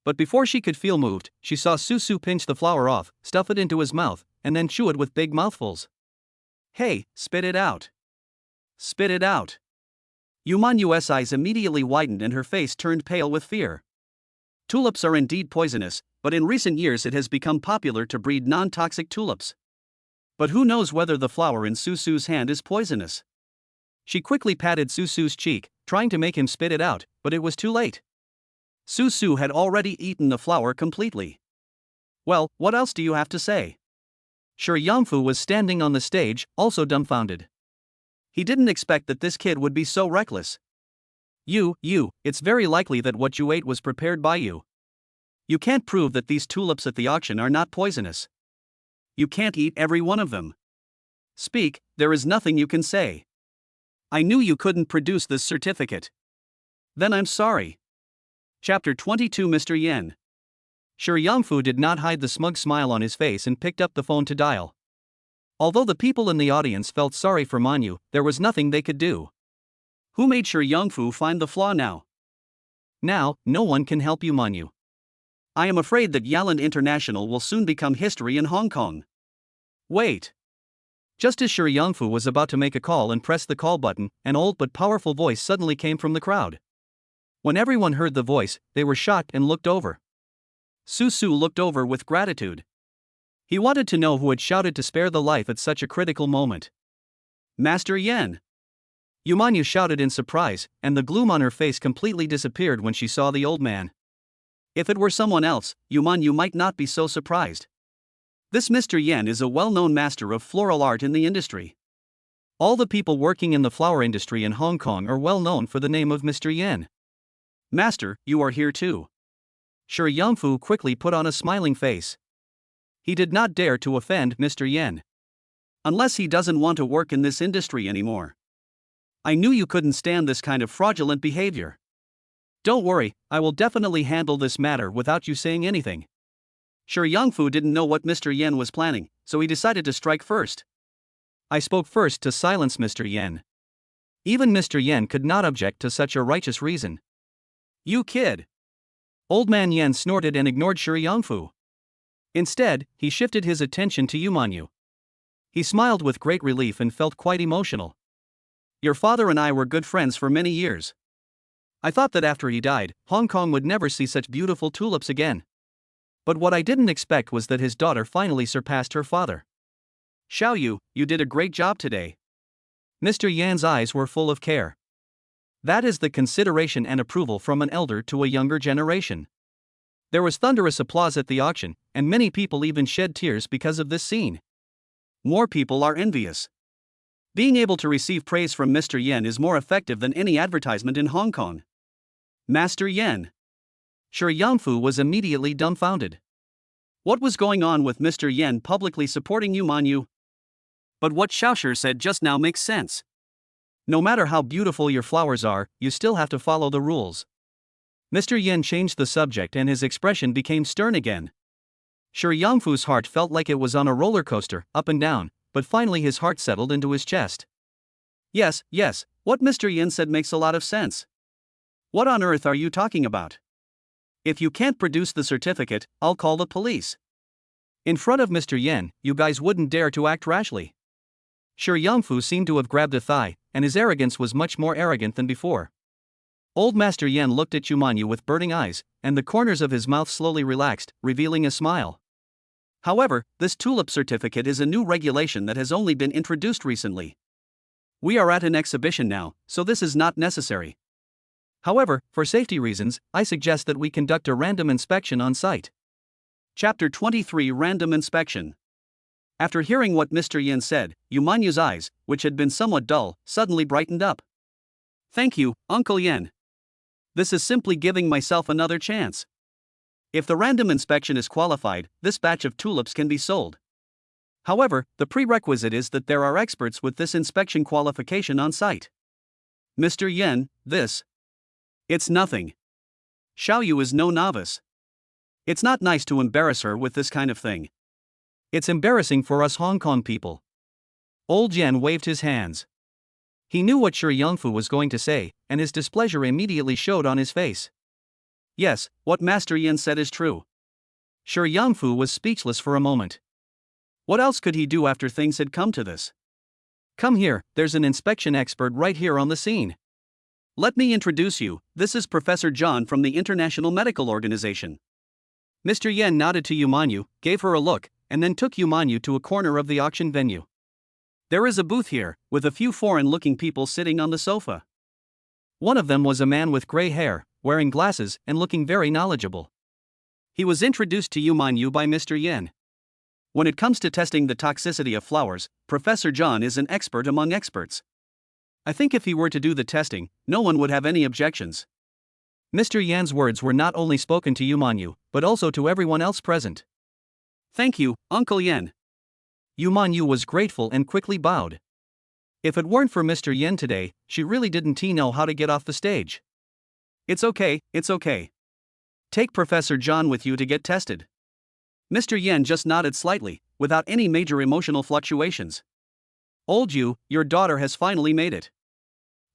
But before she could feel moved, she saw Susu pinch the flower off, stuff it into his mouth, and then chew it with big mouthfuls. Hey, spit it out. Spit it out. Yumanyu's eyes immediately widened and her face turned pale with fear. Tulips are indeed poisonous, but in recent years it has become popular to breed non-toxic tulips. But who knows whether the flower in Susu's hand is poisonous? She quickly patted Susu's cheek, trying to make him spit it out, but it was too late. Susu had already eaten the flower completely. Well, what else do you have to say? Sure, Yangfu was standing on the stage, also dumbfounded. He didn't expect that this kid would be so reckless. It's very likely that what you ate was prepared by you. You can't prove that these tulips at the auction are not poisonous. You can't eat every one of them. Speak, there is nothing you can say. I knew you couldn't produce this certificate. Then I'm sorry. Chapter 22 Mr. Yen. Sure, Yangfu did not hide the smug smile on his face and picked up the phone to dial. Although the people in the audience felt sorry for Manyu, there was nothing they could do. Who made sure Yangfu find the flaw now? Now, no one can help you, Manyu. I am afraid that Yaland International will soon become history in Hong Kong. Wait. Just as Sure Yangfu was about to make a call and press the call button, an old but powerful voice suddenly came from the crowd. When everyone heard the voice, they were shocked and looked over. Susu looked over with gratitude. He wanted to know who had shouted to spare the life at such a critical moment. Master Yen. Yumanyu shouted in surprise, and the gloom on her face completely disappeared when she saw the old man. If it were someone else, Yumanyu might not be so surprised. This Mr. Yen is a well-known master of floral art in the industry. All the people working in the flower industry in Hong Kong are well known for the name of Mr. Yen. Master, you are here too. Sure, Yangfu quickly put on a smiling face. He did not dare to offend Mr. Yen. Unless he doesn't want to work in this industry anymore. I knew you couldn't stand this kind of fraudulent behavior. Don't worry, I will definitely handle this matter without you saying anything. Sure, Yangfu didn't know what Mr. Yen was planning, so he decided to strike first. I spoke first to silence Mr. Yen. Even Mr. Yen could not object to such a righteous reason. You kid! Old man Yen snorted and ignored Sure Yangfu. Instead, he shifted his attention to Yumanyu. He smiled with great relief and felt quite emotional. Your father and I were good friends for many years. I thought that after he died, Hong Kong would never see such beautiful tulips again. But what I didn't expect was that his daughter finally surpassed her father. Xiao Yu, you did a great job today. Mr. Yan's eyes were full of care. That is the consideration and approval from an elder to a younger generation. There was thunderous applause at the auction, and many people even shed tears because of this scene. More people are envious. Being able to receive praise from Mr. Yen is more effective than any advertisement in Hong Kong. Master Yen. Shi Yangfu was immediately dumbfounded. What was going on with Mr. Yen publicly supporting Yu Manyu? But what Xiaoshi said just now makes sense. No matter how beautiful your flowers are, you still have to follow the rules. Mr. Yen changed the subject and his expression became stern again. Shi Yangfu's heart felt like it was on a roller coaster, up and down, but finally his heart settled into his chest. Yes, what Mr. Yen said makes a lot of sense. What on earth are you talking about? If you can't produce the certificate, I'll call the police. In front of Mr. Yen, you guys wouldn't dare to act rashly. Shi Yangfu seemed to have grabbed a thigh, and his arrogance was much more arrogant than before. Old Master Yen looked at Yu Manyu with burning eyes, and the corners of his mouth slowly relaxed, revealing a smile. However, this tulip certificate is a new regulation that has only been introduced recently. We are at an exhibition now, so this is not necessary. However, for safety reasons, I suggest that we conduct a random inspection on site. Chapter 23 Random Inspection. After hearing what Mr. Yen said, Yu Manyu's eyes, which had been somewhat dull, suddenly brightened up. Thank you, Uncle Yen. This is simply giving myself another chance. If the random inspection is qualified, this batch of tulips can be sold. However, the prerequisite is that there are experts with this inspection qualification on site. Mr. Yen, it's nothing. Xiaoyu is no novice. It's not nice to embarrass her with this kind of thing. It's embarrassing for us Hong Kong people. Old Yen waved his hands. He knew what Shi Yangfu was going to say, and his displeasure immediately showed on his face. Yes, what Master Yen said is true. Shi Yangfu was speechless for a moment. What else could he do after things had come to this? Come here, there's an inspection expert right here on the scene. Let me introduce you, this is Professor John from the International Medical Organization. Mr. Yen nodded to Yu Manyu, gave her a look, and then took Yu Manyu to a corner of the auction venue. There is a booth here, with a few foreign-looking people sitting on the sofa. One of them was a man with gray hair, wearing glasses and looking very knowledgeable. He was introduced to Yu Manyu by Mr. Yen. When it comes to testing the toxicity of flowers, Professor John is an expert among experts. I think if he were to do the testing, no one would have any objections. Mr. Yan's words were not only spoken to Yu Manyu, but also to everyone else present. Thank you, Uncle Yen. Yu Manyu was grateful and quickly bowed. If it weren't for Mr. Yen today, she really didn't know how to get off the stage. It's okay. Take Professor John with you to get tested. Mr. Yen just nodded slightly, without any major emotional fluctuations. Old Yu, your daughter has finally made it.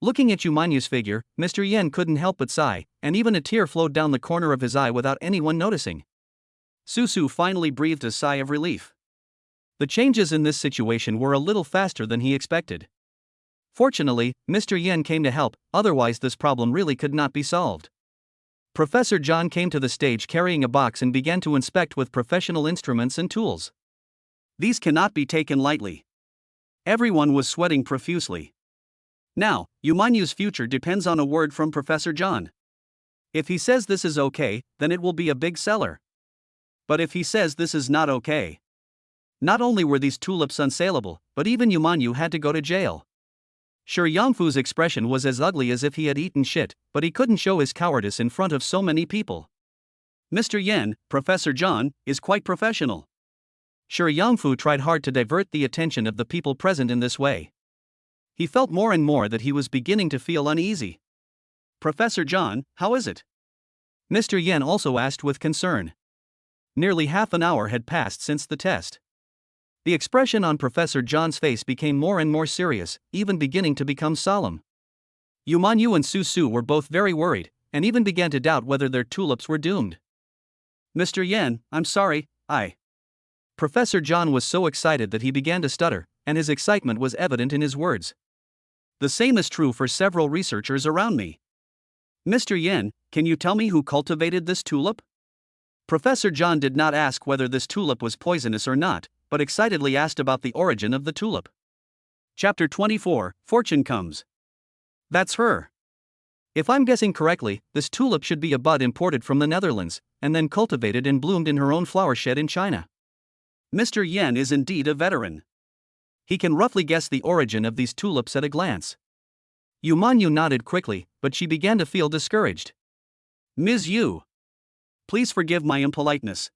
Looking at Yu Manyu's figure, Mr. Yen couldn't help but sigh, and even a tear flowed down the corner of his eye without anyone noticing. Susu finally breathed a sigh of relief. The changes in this situation were a little faster than he expected. Fortunately, Mr. Yen came to help, otherwise this problem really could not be solved. Professor John came to the stage carrying a box and began to inspect with professional instruments and tools. These cannot be taken lightly. Everyone was sweating profusely. Now, Yu Manyu's future depends on a word from Professor John. If he says this is okay, then it will be a big seller. But if he says this is not okay, not only were these tulips unsaleable, but even Yu Manyu had to go to jail. Shi Yangfu's expression was as ugly as if he had eaten shit, but he couldn't show his cowardice in front of so many people. Mr. Yen, Professor John, is quite professional. Shi Yangfu tried hard to divert the attention of the people present in this way. He felt more and more that he was beginning to feel uneasy. Professor John, how is it? Mr. Yen also asked with concern. Nearly half an hour had passed since the test. The expression on Professor John's face became more and more serious, even beginning to become solemn. Yu Manyu and Susu were both very worried, and even began to doubt whether their tulips were doomed. Mr. Yen, I'm sorry, Professor John was so excited that he began to stutter, and his excitement was evident in his words. The same is true for several researchers around me. Mr. Yen, can you tell me who cultivated this tulip? Professor John did not ask whether this tulip was poisonous or not, but excitedly asked about the origin of the tulip. Chapter 24, Fortune Comes. That's her. If I'm guessing correctly, this tulip should be a bud imported from the Netherlands, and then cultivated and bloomed in her own flower shed in China. Mr. Yen is indeed a veteran. He can roughly guess the origin of these tulips at a glance. Yu Manyu nodded quickly, but she began to feel discouraged. Ms. Yu, please forgive my impoliteness.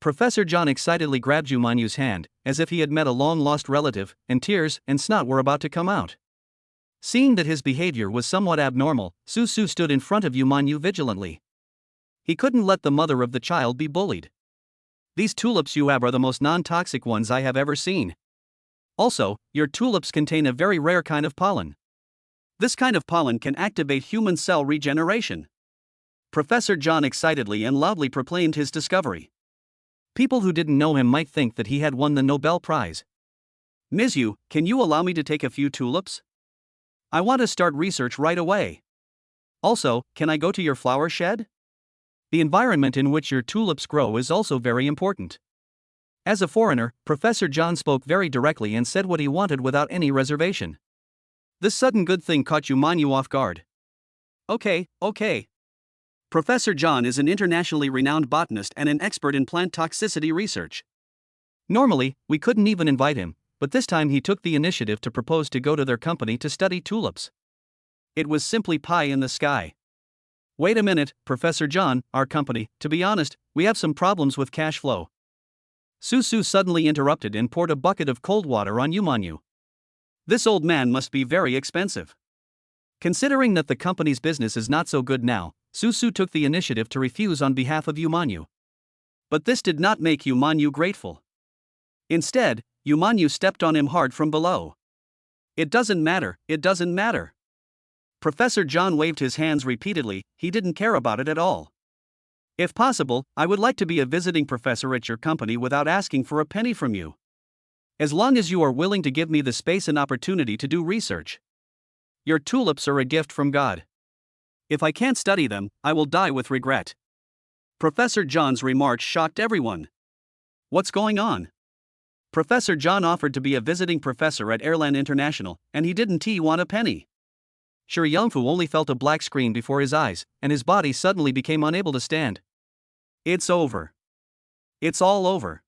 Professor John excitedly grabbed Yu Manyu's hand, as if he had met a long-lost relative, and tears and snot were about to come out. Seeing that his behavior was somewhat abnormal, Su Su stood in front of Yu Manyu vigilantly. He couldn't let the mother of the child be bullied. These tulips you have are the most non-toxic ones I have ever seen. Also, your tulips contain a very rare kind of pollen. This kind of pollen can activate human cell regeneration. Professor John excitedly and loudly proclaimed his discovery. People who didn't know him might think that he had won the Nobel Prize. Ms. Yu, can you allow me to take a few tulips? I want to start research right away. Also, can I go to your flower shed? The environment in which your tulips grow is also very important. As a foreigner, Professor John spoke very directly and said what he wanted without any reservation. This sudden good thing caught Yu Manyu off guard. Okay. Professor John is an internationally renowned botanist and an expert in plant toxicity research. Normally, we couldn't even invite him, but this time he took the initiative to propose to go to their company to study tulips. It was simply pie in the sky. Wait a minute, Professor John, our company, to be honest, we have some problems with cash flow. Su Su suddenly interrupted and poured a bucket of cold water on Yu Manyu. This old man must be very expensive. Considering that the company's business is not so good now, Su Su took the initiative to refuse on behalf of Yu Manyu. But this did not make Yu Manyu grateful. Instead, Yu Manyu stepped on him hard from below. It doesn't matter. Professor John waved his hands repeatedly, he didn't care about it at all. If possible, I would like to be a visiting professor at your company without asking for a penny from you. As long as you are willing to give me the space and opportunity to do research. Your tulips are a gift from God. If I can't study them, I will die with regret. Professor John's remarks shocked everyone. What's going on? Professor John offered to be a visiting professor at Airland International, and he didn't want a penny. Shi Yangfu only felt a black screen before his eyes, and his body suddenly became unable to stand. It's over. It's all over.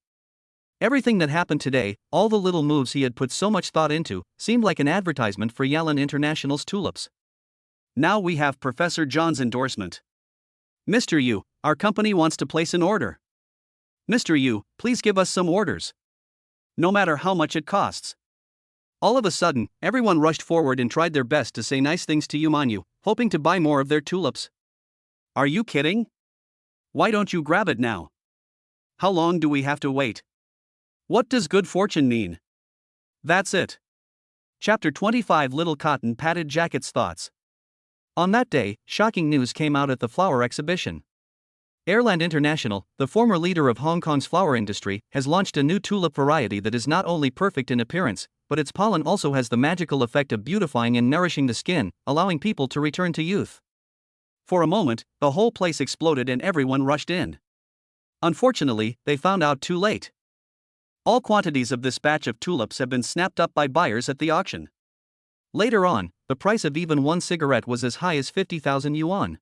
Everything that happened today, all the little moves he had put so much thought into, seemed like an advertisement for Yalan International's tulips. Now we have Professor John's endorsement. Mr. Yu, our company wants to place an order. Mr. Yu, please give us some orders. No matter how much it costs. All of a sudden, everyone rushed forward and tried their best to say nice things to Yu Manyu, hoping to buy more of their tulips. Are you kidding? Why don't you grab it now? How long do we have to wait? What does good fortune mean? That's it. Chapter 25 Little Cotton Padded Jacket's Thoughts. On that day, shocking news came out at the flower exhibition. Airland International, the former leader of Hong Kong's flower industry, has launched a new tulip variety that is not only perfect in appearance, but its pollen also has the magical effect of beautifying and nourishing the skin, allowing people to return to youth. For a moment, the whole place exploded and everyone rushed in. Unfortunately, they found out too late. All quantities of this batch of tulips have been snapped up by buyers at the auction. Later on, the price of even one cigarette was as high as 50,000 yuan.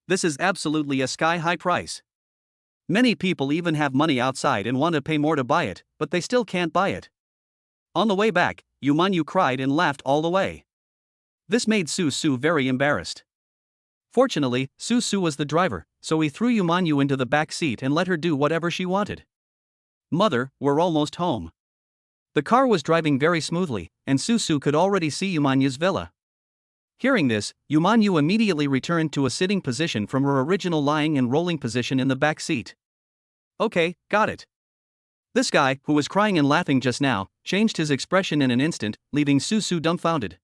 This is absolutely a sky-high price. Many people even have money outside and want to pay more to buy it, but they still can't buy it. On the way back, Yu Manyu cried and laughed all the way. This made Su Su very embarrassed. Fortunately, Su Su was the driver, so he threw Yu Manyu into the back seat and let her do whatever she wanted. Mother, we're almost home. The car was driving very smoothly, and Su Su could already see Yu Manyu's villa. Hearing this, Yu Manyu immediately returned to a sitting position from her original lying and rolling position in the back seat. Okay, got it. This guy, who was crying and laughing just now, changed his expression in an instant, leaving Su Su dumbfounded.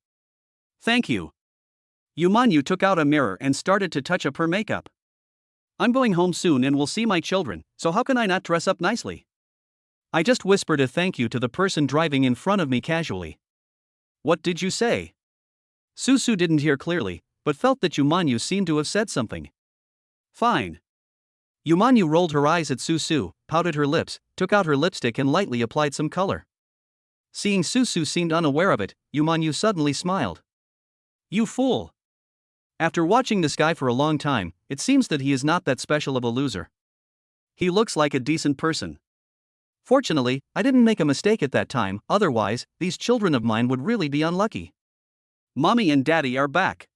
Thank you. Yu Manyu took out a mirror and started to touch up her makeup. I'm going home soon and will see my children, so how can I not dress up nicely? I just whispered a thank you to the person driving in front of me casually. What did you say? Su Su didn't hear clearly, but felt that Yu Manyu seemed to have said something. Fine. Yu Manyu rolled her eyes at Su Su, pouted her lips, took out her lipstick and lightly applied some color. Seeing Su Su seemed unaware of it, Yu Manyu suddenly smiled. You fool! After watching this guy for a long time, it seems that he is not that special of a loser. He looks like a decent person. Fortunately, I didn't make a mistake at that time, otherwise, these children of mine would really be unlucky. Mommy and Daddy are back.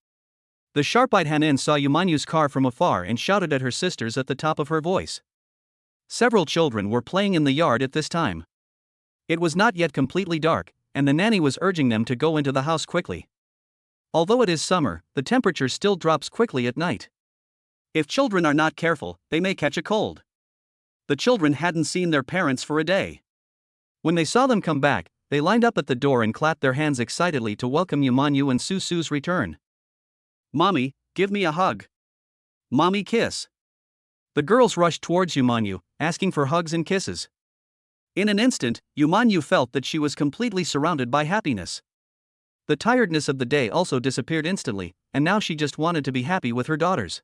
The sharp-eyed Hanan saw Yumanyu's car from afar and shouted at her sisters at the top of her voice. Several children were playing in the yard at this time. It was not yet completely dark, and the nanny was urging them to go into the house quickly. Although it is summer, the temperature still drops quickly at night. If children are not careful, they may catch a cold. The children hadn't seen their parents for a day. When they saw them come back, they lined up at the door and clapped their hands excitedly to welcome Yumanyu and Susu's return. Mommy, give me a hug. Mommy, kiss. The girls rushed towards Yumanyu, asking for hugs and kisses. In an instant, Yumanyu felt that she was completely surrounded by happiness. The tiredness of the day also disappeared instantly, and now she just wanted to be happy with her daughters.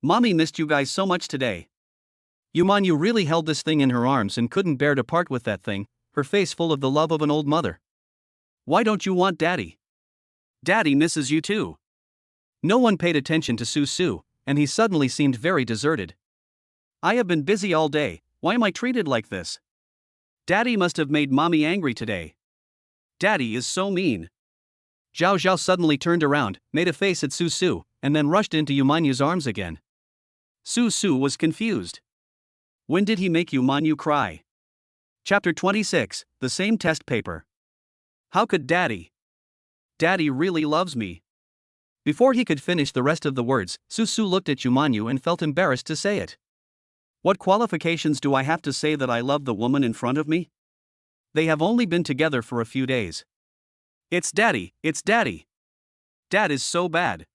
Mommy missed you guys so much today. Yumanyu really held this thing in her arms and couldn't bear to part with that thing, her face full of the love of an old mother. Why don't you want Daddy? Daddy misses you too. No one paid attention to Susu, and he suddenly seemed very deserted. I have been busy all day, why am I treated like this? Daddy must have made Mommy angry today. Daddy is so mean. Zhao Zhao suddenly turned around, made a face at Susu, and then rushed into Yumanyu's arms again. Susu was confused. When did he make Yumanyu cry? Chapter 26, the same test paper. How could Daddy? Daddy really loves me. Before he could finish the rest of the words, Susu looked at Yumanyu and felt embarrassed to say it. What qualifications do I have to say that I love the woman in front of me? They have only been together for a few days. It's Daddy, it's Daddy. Dad is so bad.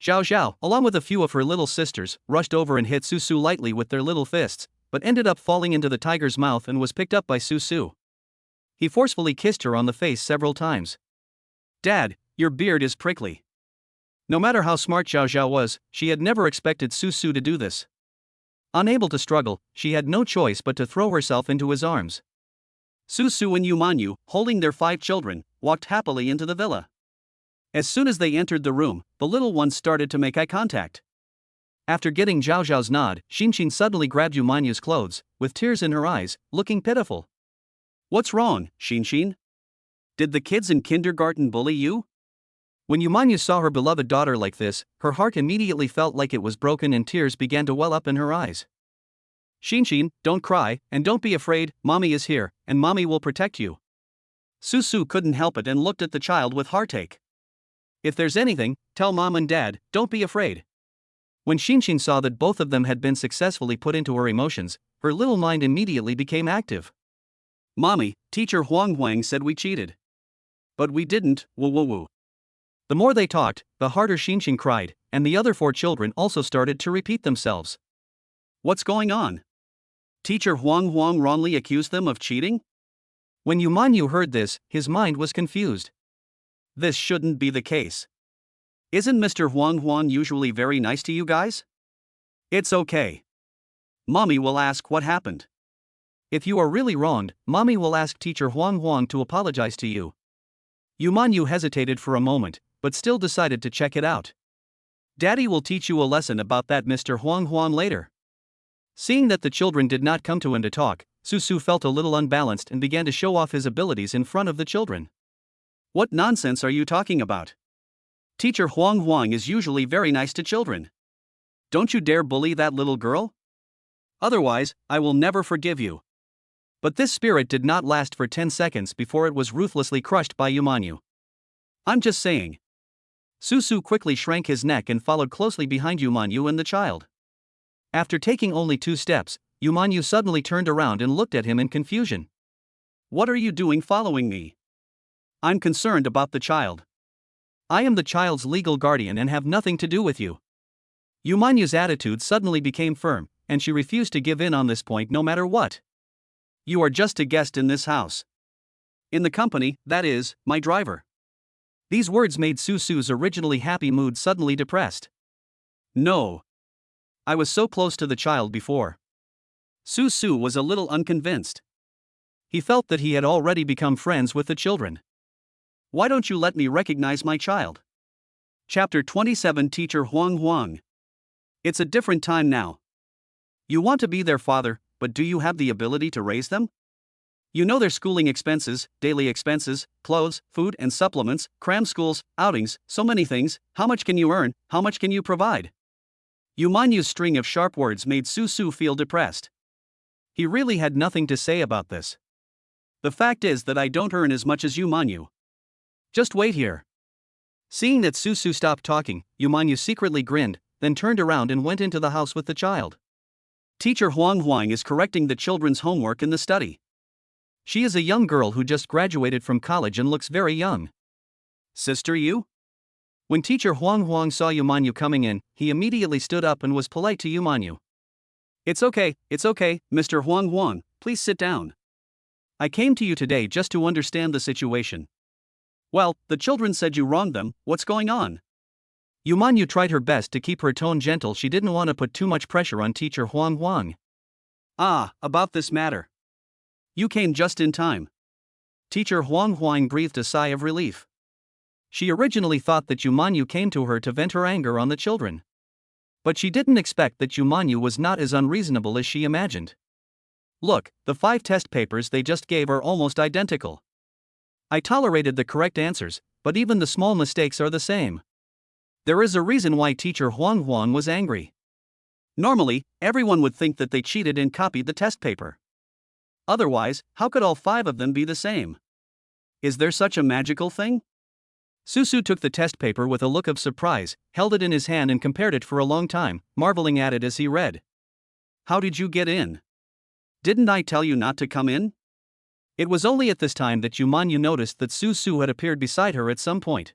Zhao Zhao, along with a few of her little sisters, rushed over and hit Susu lightly with their little fists, but ended up falling into the tiger's mouth and was picked up by Susu. He forcefully kissed her on the face several times. Dad, your beard is prickly. No matter how smart Zhao Zhao was, she had never expected Susu to do this. Unable to struggle, she had no choice but to throw herself into his arms. Susu and Yumanyu, holding their 5 children, walked happily into the villa. As soon as they entered the room, the little ones started to make eye contact. After getting Zhao Zhao's nod, Xinxin suddenly grabbed Yumanyu's clothes, with tears in her eyes, looking pitiful. What's wrong, Xinxin? Did the kids in kindergarten bully you? When Yumanyu saw her beloved daughter like this, her heart immediately felt like it was broken and tears began to well up in her eyes. Xinxin, don't cry, and don't be afraid, Mommy is here, and Mommy will protect you. Susu couldn't help it and looked at the child with heartache. If there's anything, tell Mom and Dad, don't be afraid. When Xinxin saw that both of them had been successfully put into her emotions, her little mind immediately became active. Mommy, Teacher Huang said we cheated. But we didn't, woo woo woo. The more they talked, the harder Xinxin cried, and the other 4 children also started to repeat themselves. What's going on? Teacher Huang wrongly accused them of cheating? When Yumanyu heard this, his mind was confused. This shouldn't be the case. Isn't Mr. Huang usually very nice to you guys? It's okay. Mommy will ask what happened. If you are really wronged, Mommy will ask Teacher Huang to apologize to you. Yumanyu hesitated for a moment, but still decided to check it out. Daddy will teach you a lesson about that Mr. Huang later. Seeing that the children did not come to him to talk, Susu felt a little unbalanced and began to show off his abilities in front of the children. What nonsense are you talking about? Teacher Huang is usually very nice to children. Don't you dare bully that little girl? Otherwise, I will never forgive you. But this spirit did not last for 10 seconds before it was ruthlessly crushed by Yumanyu. I'm just saying. Susu quickly shrank his neck and followed closely behind Yumanyu and the child. After taking only 2 steps, Yumanyu suddenly turned around and looked at him in confusion. What are you doing following me? I'm concerned about the child. I am the child's legal guardian and have nothing to do with you. Yumanyu's attitude suddenly became firm, and she refused to give in on this point no matter what. You are just a guest in this house. In the company, that is, my driver. These words made Susu's originally happy mood suddenly depressed. No. I was so close to the child before. Susu was a little unconvinced. He felt that he had already become friends with the children. Why don't you let me recognize my child? Chapter 27 Teacher Huang Huang. It's a different time now. You want to be their father, but do you have the ability to raise them? You know their schooling expenses, daily expenses, clothes, food and supplements, cram schools, outings, so many things. How much can you earn? How much can you provide? Yumanyu's string of sharp words made Su feel depressed. He really had nothing to say about this. The fact is that I don't earn as much as Yumanyu. Just wait here. Seeing that Su stopped talking, Yumanyu secretly grinned, then turned around and went into the house with the child. Teacher Huang Huang is correcting the children's homework in the study. She is a young girl who just graduated from college and looks very young. Sister Yu? When Teacher Huang Huang saw Yumanyu coming in, he immediately stood up and was polite to Yumanyu. It's okay, Mr. Huang Huang, please sit down. I came to you today just to understand the situation. Well, the children said you wronged them, what's going on? Yumanyu tried her best to keep her tone gentle. She didn't want to put too much pressure on Teacher Huang Huang. About this matter. You came just in time. Teacher Huang Huang breathed a sigh of relief. She originally thought that Yumanyu came to her to vent her anger on the children. But she didn't expect that Yumanyu was not as unreasonable as she imagined. Look, the 5 test papers they just gave are almost identical. I tolerated the correct answers, but even the small mistakes are the same. There is a reason why Teacher Huang Huang was angry. Normally, everyone would think that they cheated and copied the test paper. Otherwise, how could all 5 of them be the same? Is there such a magical thing? Su took the test paper with a look of surprise, held it in his hand and compared it for a long time, marveling at it as he read. How did you get in? Didn't I tell you not to come in? It was only at this time that Yumanyu noticed that Su had appeared beside her at some point.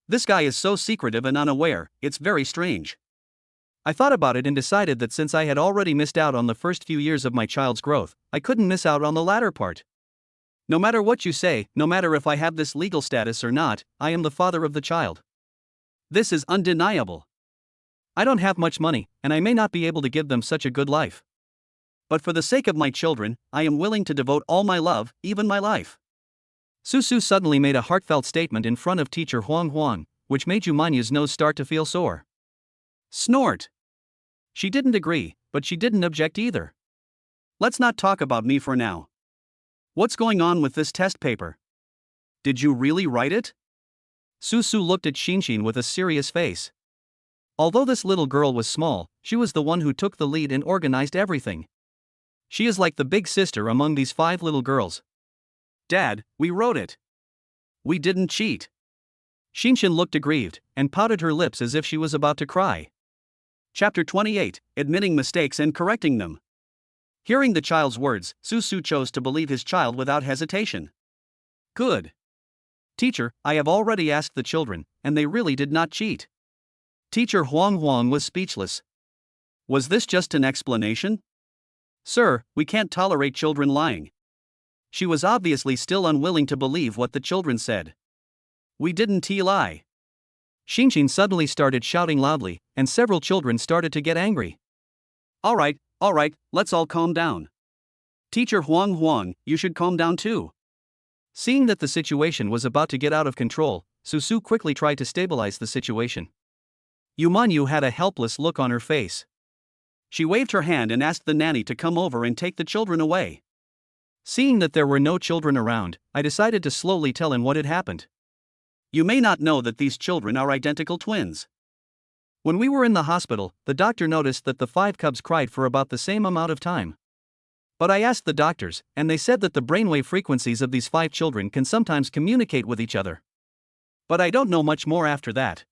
This guy is so secretive and unaware, it's very strange. I thought about it and decided that since I had already missed out on the first few years of my child's growth, I couldn't miss out on the latter part. No matter what you say, no matter if I have this legal status or not, I am the father of the child. This is undeniable. I don't have much money, and I may not be able to give them such a good life. But for the sake of my children, I am willing to devote all my love, even my life. Su suddenly made a heartfelt statement in front of Teacher Huang Huang, which made Yumanyu's nose start to feel sore. Snort. She didn't agree, but she didn't object either. Let's not talk about me for now. What's going on with this test paper? Did you really write it? Su looked at Shinshin with a serious face. Although this little girl was small, she was the one who took the lead and organized everything. She is like the big sister among these 5 little girls. Dad, we wrote it. We didn't cheat. Shinshin looked aggrieved and pouted her lips as if she was about to cry. Chapter 28, Admitting Mistakes and Correcting Them. Hearing the child's words, Su chose to believe his child without hesitation. Good. Teacher, I have already asked the children, and they really did not cheat. Teacher Huang Huang was speechless. Was this just an explanation? Sir, we can't tolerate children lying. She was obviously still unwilling to believe what the children said. We didn't lie. Shinshin suddenly started shouting loudly, and several children started to get angry. All right, let's all calm down. Teacher Huang Huang, you should calm down too. Seeing that the situation was about to get out of control, Su quickly tried to stabilize the situation. Yumanyu had a helpless look on her face. She waved her hand and asked the nanny to come over and take the children away. Seeing that there were no children around, I decided to slowly tell him what had happened. You may not know that these children are identical twins. When we were in the hospital, the doctor noticed that the 5 cubs cried for about the same amount of time. But I asked the doctors, and they said that the brainwave frequencies of these 5 children can sometimes communicate with each other. But I don't know much more after that.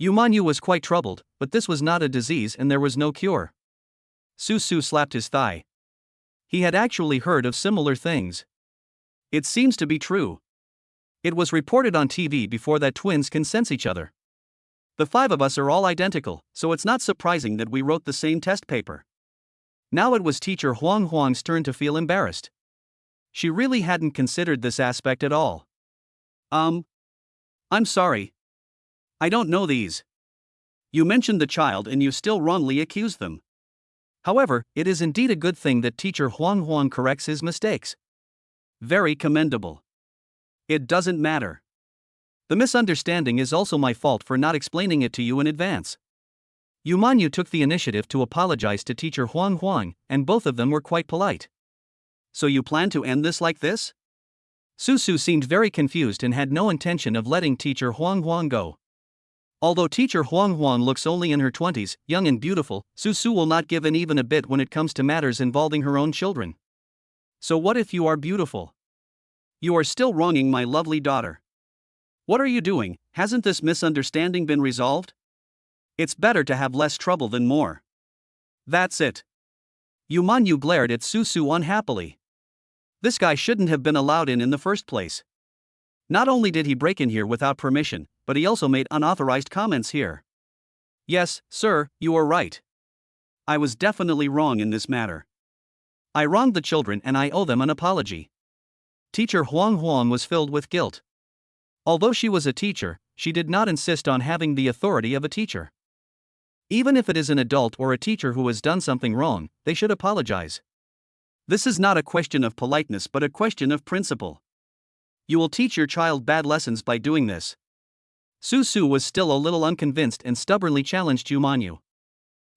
Yumanyu was quite troubled, but this was not a disease and there was no cure. Su slapped his thigh. He had actually heard of similar things. It seems to be true. It was reported on TV before that twins can sense each other. The 5 of us are all identical, so it's not surprising that we wrote the same test paper. Now it was Teacher Huang Huang's turn to feel embarrassed. She really hadn't considered this aspect at all. I'm sorry. I don't know these. You mentioned the child and you still wrongly accused them. However, it is indeed a good thing that Teacher Huang Huang corrects his mistakes. Very commendable. It doesn't matter. The misunderstanding is also my fault for not explaining it to you in advance. Yumanyu took the initiative to apologize to teacher Huang Huang, and both of them were quite polite. So you plan to end this like this? Susu seemed very confused and had no intention of letting teacher Huang Huang go. Although teacher Huang Huang looks only in her 20s, young and beautiful, Susu will not give in even a bit when it comes to matters involving her own children. So what if you are beautiful? You are still wronging my lovely daughter. What are you doing? Hasn't this misunderstanding been resolved? It's better to have less trouble than more. That's it. Yumanyu glared at Susu unhappily. This guy shouldn't have been allowed in the first place. Not only did he break in here without permission, but he also made unauthorized comments here. Yes, sir, you are right. I was definitely wrong in this matter. I wronged the children and I owe them an apology. Teacher Huang Huang was filled with guilt. Although she was a teacher, she did not insist on having the authority of a teacher. Even if it is an adult or a teacher who has done something wrong, they should apologize. This is not a question of politeness but a question of principle. You will teach your child bad lessons by doing this. Susu was still a little unconvinced and stubbornly challenged Yumanyu.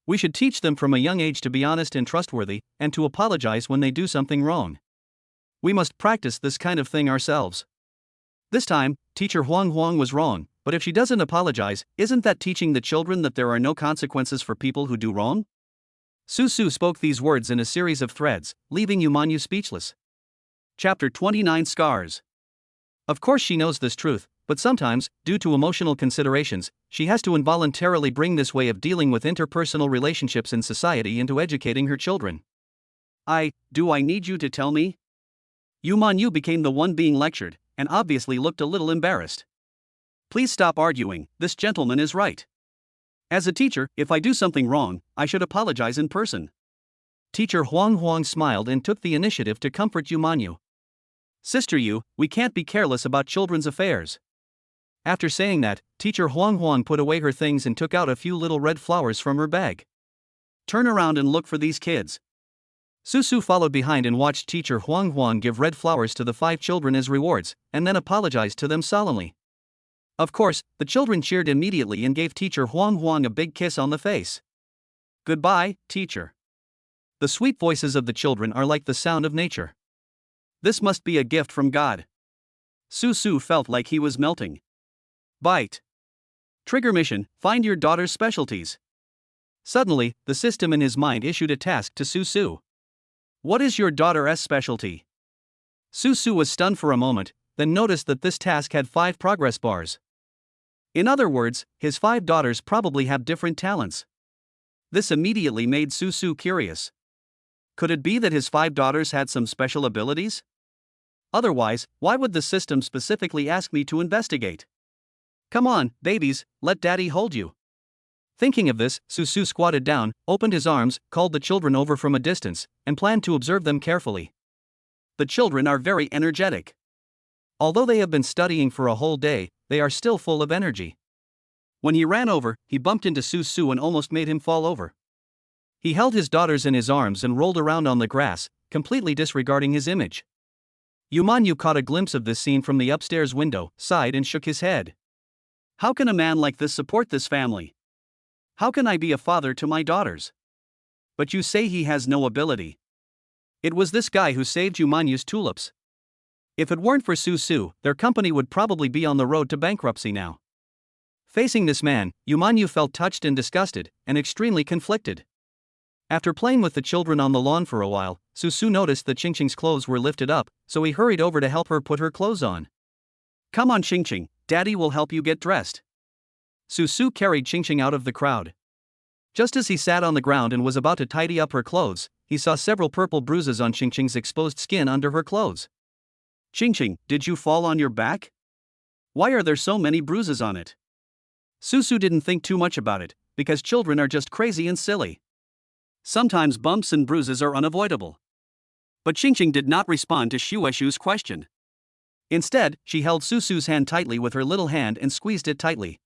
We should teach them from a young age to be honest and trustworthy, and to apologize when they do something wrong. We must practice this kind of thing ourselves. This time, teacher Huang Huang was wrong, but if she doesn't apologize, isn't that teaching the children that there are no consequences for people who do wrong? Susu spoke these words in a series of threads, leaving Yumanyu speechless. Chapter 29 Scars. Of course she knows this truth, but sometimes, due to emotional considerations, she has to involuntarily bring this way of dealing with interpersonal relationships in society into educating her children. Do I need you to tell me? Yumanyu became the one being lectured, and obviously looked a little embarrassed. Please stop arguing, this gentleman is right. As a teacher, if I do something wrong, I should apologize in person. Teacher Huang Huang smiled and took the initiative to comfort Yumanyu. Sister Yu, we can't be careless about children's affairs. After saying that, teacher Huang Huang put away her things and took out a few little red flowers from her bag. Turn around and look for these kids. Susu followed behind and watched teacher Huang Huang give red flowers to the 5 children as rewards, and then apologized to them solemnly. Of course, the children cheered immediately and gave teacher Huang Huang a big kiss on the face. Goodbye, teacher. The sweet voices of the children are like the sound of nature. This must be a gift from God. Susu felt like he was melting. Bite. Trigger mission, find your daughter's specialties. Suddenly, the system in his mind issued a task to Susu. What is your daughter's specialty? Susu was stunned for a moment, then noticed that this task had 5 progress bars. In other words, his 5 daughters probably have different talents. This immediately made Susu curious. Could it be that his 5 daughters had some special abilities? Otherwise, why would the system specifically ask me to investigate? Come on, babies, let daddy hold you. Thinking of this, Susu squatted down, opened his arms, called the children over from a distance, and planned to observe them carefully. The children are very energetic. Although they have been studying for a whole day, they are still full of energy. When he ran over, he bumped into Susu and almost made him fall over. He held his daughters in his arms and rolled around on the grass, completely disregarding his image. Yumanyu caught a glimpse of this scene from the upstairs window, sighed and shook his head. How can a man like this support this family? How can I be a father to my daughters? But you say he has no ability. It was this guy who saved Yumanyu's tulips. If it weren't for Susu, their company would probably be on the road to bankruptcy now. Facing this man, Yumanyu felt touched and disgusted, and extremely conflicted. After playing with the children on the lawn for a while, Susu noticed that Qingqing's clothes were lifted up, so he hurried over to help her put her clothes on. Come on Qingqing, Daddy will help you get dressed. Susu carried Qingqing out of the crowd. Just as he sat on the ground and was about to tidy up her clothes, he saw several purple bruises on Qingqing's exposed skin under her clothes. Qingqing, did you fall on your back? Why are there so many bruises on it? Susu didn't think too much about it, because children are just crazy and silly. Sometimes bumps and bruises are unavoidable. But Qingqing did not respond to Shueshu's question. Instead, she held Susu's hand tightly with her little hand and squeezed it tightly.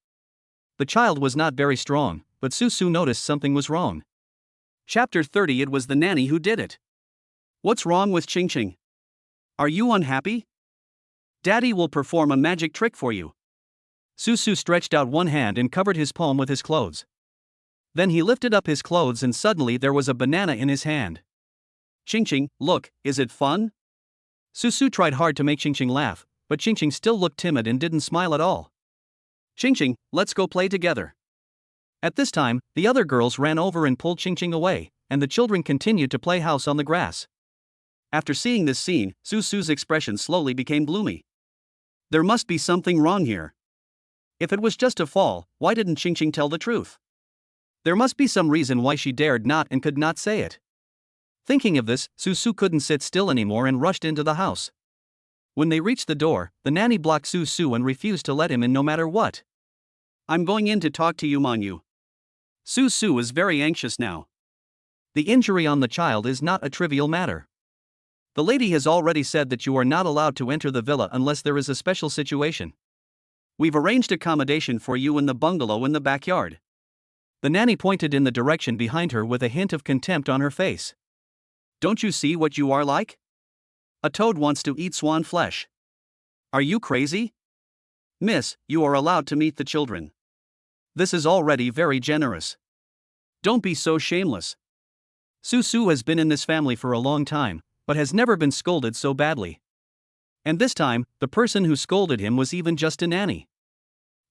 The child was not very strong, but Susu noticed something was wrong. Chapter 30 It was the nanny who did it. What's wrong with Qingqing? Are you unhappy? Daddy will perform a magic trick for you. Susu stretched out one hand and covered his palm with his clothes. Then he lifted up his clothes and suddenly there was a banana in his hand. Ching Ching, look, is it fun? Susu tried hard to make Ching Ching laugh, but Ching Ching still looked timid and didn't smile at all. Ching Ching, let's go play together. At this time, the other girls ran over and pulled Ching Ching away, and the children continued to play house on the grass. After seeing this scene, Susu's expression slowly became gloomy. There must be something wrong here. If it was just a fall, why didn't Ching Ching tell the truth? There must be some reason why she dared not and could not say it. Thinking of this, Susu couldn't sit still anymore and rushed into the house. When they reached the door, the nanny blocked Susu and refused to let him in no matter what. I'm going in to talk to you, Manhwa. Susu is very anxious now. The injury on the child is not a trivial matter. The lady has already said that you are not allowed to enter the villa unless there is a special situation. We've arranged accommodation for you in the bungalow in the backyard. The nanny pointed in the direction behind her with a hint of contempt on her face. Don't you see what you are like? A toad wants to eat swan flesh. Are you crazy? Miss, you are allowed to meet the children. This is already very generous. Don't be so shameless. Susu has been in this family for a long time, but has never been scolded so badly. And this time, the person who scolded him was even just a nanny.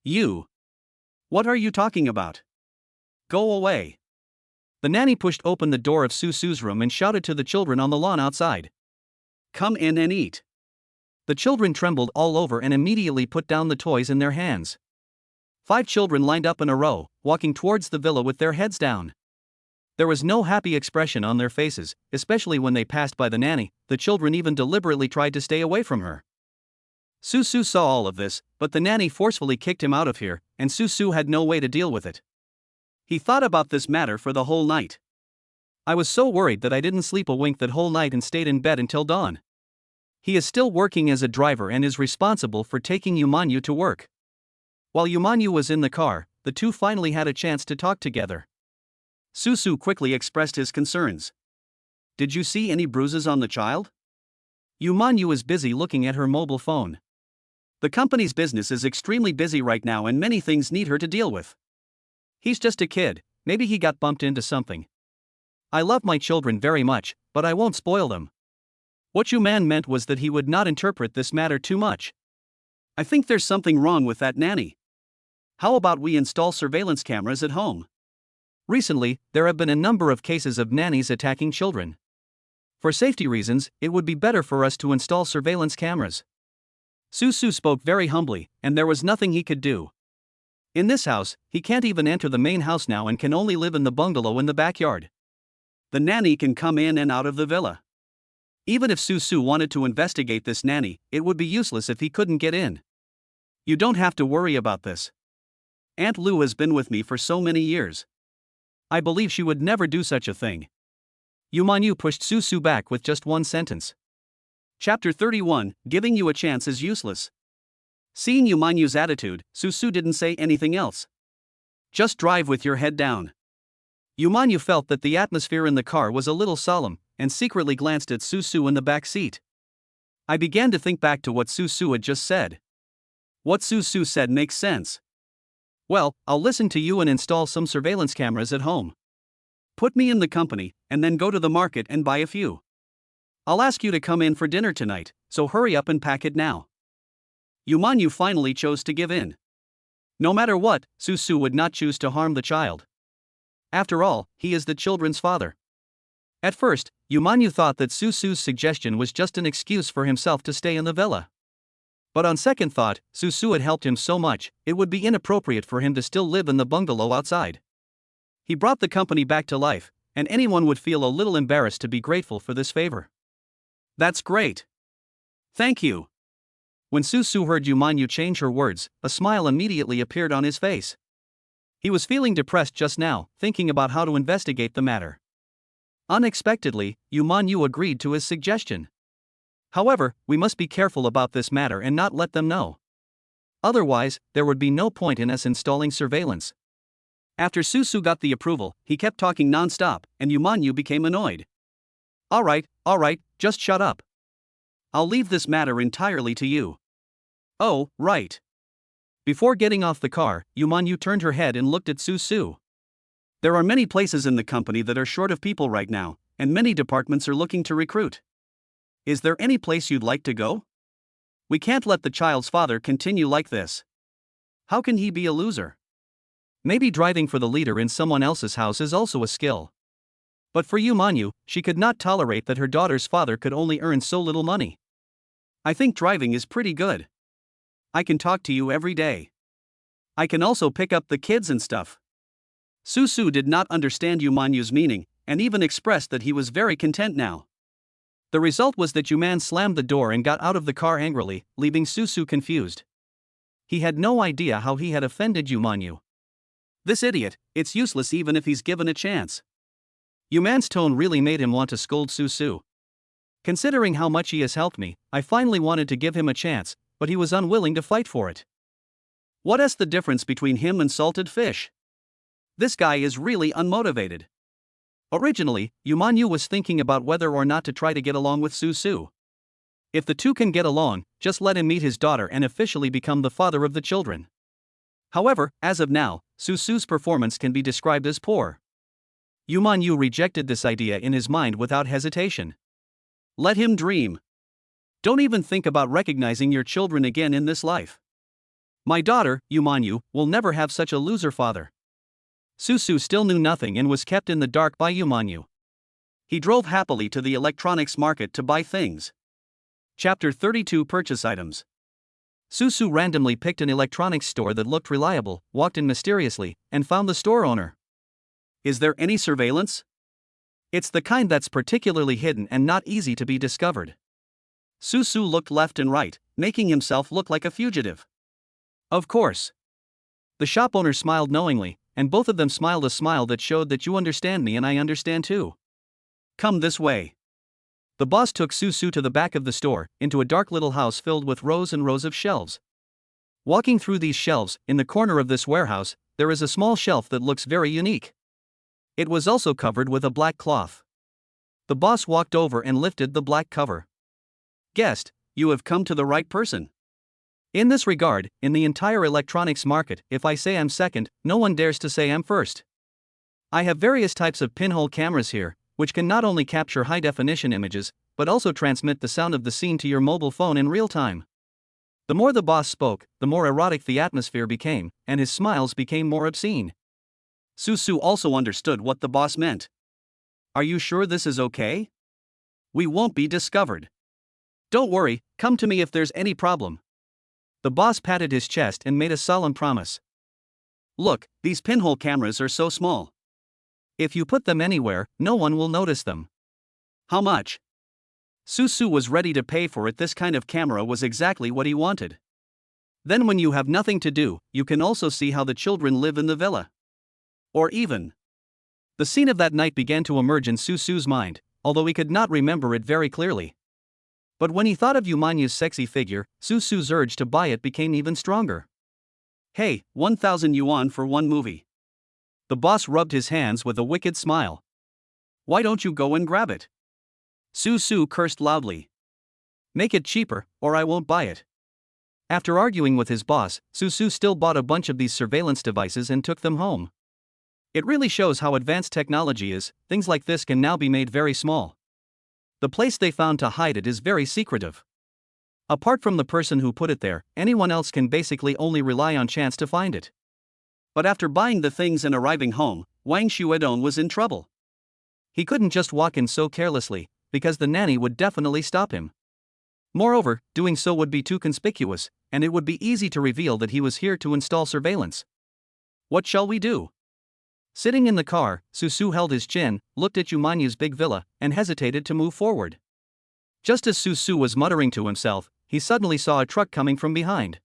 You. What are you talking about? Go away. The nanny pushed open the door of Susu's room and shouted to the children on the lawn outside. Come in and eat. The children trembled all over and immediately put down the toys in their hands. 5 children lined up in a row, walking towards the villa with their heads down. There was no happy expression on their faces, especially when they passed by the nanny. The children even deliberately tried to stay away from her. Susu saw all of this, but the nanny forcefully kicked him out of here, and Susu had no way to deal with it. He thought about this matter for the whole night. I was so worried that I didn't sleep a wink that whole night and stayed in bed until dawn. He is still working as a driver and is responsible for taking Manhwa to work. While Manhwa was in the car, the two finally had a chance to talk together. Susu quickly expressed his concerns. Did you see any bruises on the child? Manhwa is busy looking at her mobile phone. The company's business is extremely busy right now and many things need her to deal with. He's just a kid, maybe he got bumped into something. I love my children very much, but I won't spoil them. What man meant was that he would not interpret this matter too much. I think there's something wrong with that nanny. How about we install surveillance cameras at home? Recently, there have been a number of cases of nannies attacking children. For safety reasons, it would be better for us to install surveillance cameras. Susu spoke very humbly, and there was nothing he could do. In this house, he can't even enter the main house now and can only live in the bungalow in the backyard. The nanny can come in and out of the villa. Even if Susu wanted to investigate this nanny, it would be useless if he couldn't get in. You don't have to worry about this. Aunt Lu has been with me for so many years. I believe she would never do such a thing. Manhwa pushed Susu back with just one sentence. Chapter 31, Giving you a chance is useless. Seeing Manhwa's attitude, Susu didn't say anything else. Just drive with your head down. Manhwa felt that the atmosphere in the car was a little solemn, and secretly glanced at Susu in the back seat. I began to think back to what Susu had just said. What Susu said makes sense. Well, I'll listen to you and install some surveillance cameras at home. Put me in the company, and then go to the market and buy a few. I'll ask you to come in for dinner tonight, so hurry up and pack it now. Manhwa finally chose to give in. No matter what, Susu would not choose to harm the child. After all, he is the children's father. At first, Manhwa thought that Susu's suggestion was just an excuse for himself to stay in the villa. But on second thought, Susu had helped him so much, it would be inappropriate for him to still live in the bungalow outside. He brought the company back to life, and anyone would feel a little embarrassed to be grateful for this favor. That's great. Thank you. When Susu heard Manhwa change her words, a smile immediately appeared on his face. He was feeling depressed just now, thinking about how to investigate the matter. Unexpectedly, Manhwa agreed to his suggestion. However, we must be careful about this matter and not let them know. Otherwise, there would be no point in us installing surveillance. After Susu got the approval, he kept talking non-stop, and Manhwa became annoyed. All right, just shut up. I'll leave this matter entirely to you. Oh, right. Before getting off the car, Yumanyu turned her head and looked at Su. There are many places in the company that are short of people right now, and many departments are looking to recruit. Is there any place you'd like to go? We can't let the child's father continue like this. How can he be a loser? Maybe driving for the leader in someone else's house is also a skill. But for Yumanyu, she could not tolerate that her daughter's father could only earn so little money. I think driving is pretty good. I can talk to you every day. I can also pick up the kids and stuff. Su did not understand Yumanyu's meaning, and even expressed that he was very content now. The result was that Yuman slammed the door and got out of the car angrily, leaving Su confused. He had no idea how he had offended Yumanyu. This idiot, it's useless even if he's given a chance. Yuman's tone really made him want to scold Su. Considering how much he has helped me, I finally wanted to give him a chance, but he was unwilling to fight for it. What is the difference between him and salted fish? This guy is really unmotivated. Originally, Yumanyu was thinking about whether or not to try to get along with Su. If the two can get along, just let him meet his daughter and officially become the father of the children. However, as of now, Su's performance can be described as poor. Yumanyu rejected this idea in his mind without hesitation. Let him dream. Don't even think about recognizing your children again in this life. My daughter, Yumanyu, will never have such a loser father. Su still knew nothing and was kept in the dark by Yumanyu. He drove happily to the electronics market to buy things. Chapter 32 Purchase Items. Su randomly picked an electronics store that looked reliable, walked in mysteriously, and found the store owner. Is there any surveillance? It's the kind that's particularly hidden and not easy to be discovered. Su looked left and right, making himself look like a fugitive. Of course. The shop owner smiled knowingly, and both of them smiled a smile that showed that you understand me and I understand too. Come this way. The boss took Su to the back of the store, into a dark little house filled with rows and rows of shelves. Walking through these shelves, in the corner of this warehouse, there is a small shelf that looks very unique. It was also covered with a black cloth. The boss walked over and lifted the black cover. Guest, you have come to the right person. In this regard, in the entire electronics market, if I say I'm second, no one dares to say I'm first. I have various types of pinhole cameras here, which can not only capture high-definition images, but also transmit the sound of the scene to your mobile phone in real time. The more the boss spoke, the more erotic the atmosphere became, and his smiles became more obscene. Su also understood what the boss meant. Are you sure this is okay? We won't be discovered. Don't worry, come to me if there's any problem. The boss patted his chest and made a solemn promise. Look, these pinhole cameras are so small. If you put them anywhere, no one will notice them. How much? Su was ready to pay for it. This kind of camera was exactly what he wanted. Then when you have nothing to do, you can also see how the children live in the villa. Or even. The scene of that night began to emerge in Su's mind, although he could not remember it very clearly. But when he thought of Yumanyu's sexy figure, Su's urge to buy it became even stronger. Hey, 1,000 yuan for one movie. The boss rubbed his hands with a wicked smile. Why don't you go and grab it? Su cursed loudly. Make it cheaper, or I won't buy it. After arguing with his boss, Su still bought a bunch of these surveillance devices and took them home. It really shows how advanced technology is. Things like this can now be made very small. The place they found to hide it is very secretive. Apart from the person who put it there, anyone else can basically only rely on chance to find it. But after buying the things and arriving home, Wang Xuedong was in trouble. He couldn't just walk in so carelessly, because the nanny would definitely stop him. Moreover, doing so would be too conspicuous, and it would be easy to reveal that he was here to install surveillance. What shall we do? Sitting in the car, Su held his chin, looked at Yumanyu's big villa, and hesitated to move forward. Just as Su was muttering to himself, he suddenly saw a truck coming from behind.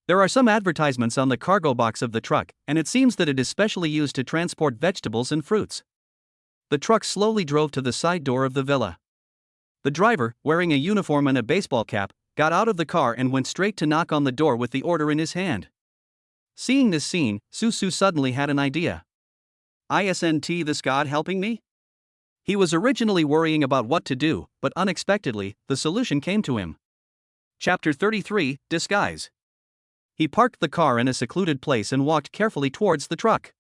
There are some advertisements on the cargo box of the truck, and it seems that it is specially used to transport vegetables and fruits. The truck slowly drove to the side door of the villa. The driver, wearing a uniform and a baseball cap, got out of the car and went straight to knock on the door with the order in his hand. Seeing this scene, Su suddenly had an idea. Isn't this God helping me? He was originally worrying about what to do, but unexpectedly, the solution came to him. Chapter 33 Disguise. He parked the car in a secluded place and walked carefully towards the truck.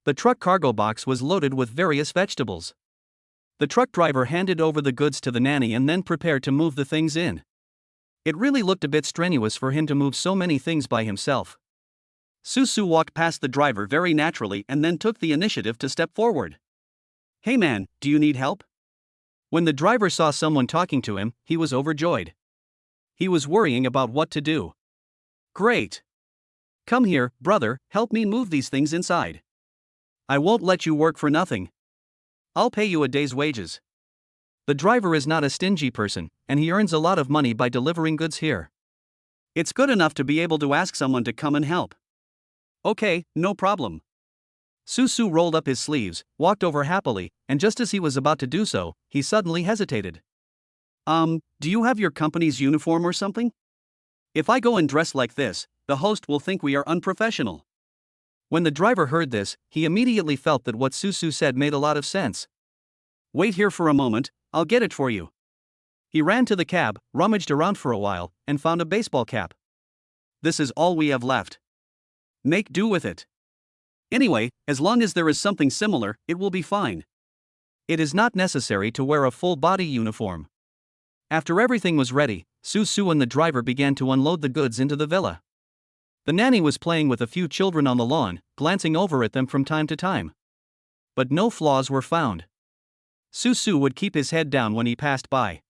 The truck cargo box was loaded with various vegetables. The truck driver handed over the goods to the nanny and then prepared to move the things in. It really looked a bit strenuous for him to move so many things by himself. Susu walked past the driver very naturally and then took the initiative to step forward. "Hey man, do you need help?" When the driver saw someone talking to him, he was overjoyed. He was worrying about what to do. "Great. Come here, brother, help me move these things inside. I won't let you work for nothing. I'll pay you a day's wages." The driver is not a stingy person, and he earns a lot of money by delivering goods here. It's good enough to be able to ask someone to come and help. "Okay, no problem." Susu rolled up his sleeves, walked over happily, and just as he was about to do so, he suddenly hesitated. Do you have your company's uniform or something? If I go and dress like this, the host will think we are unprofessional." When the driver heard this, he immediately felt that what Susu said made a lot of sense. "Wait here for a moment, I'll get it for you." He ran to the cab, rummaged around for a while, and found a baseball cap. "This is all we have left. Make do with it. Anyway, as long as there is something similar, it will be fine. It is not necessary to wear a full-body uniform." After everything was ready, Susu and the driver began to unload the goods into the villa. The nanny was playing with a few children on the lawn, glancing over at them from time to time. But no flaws were found. Susu would keep his head down when he passed by.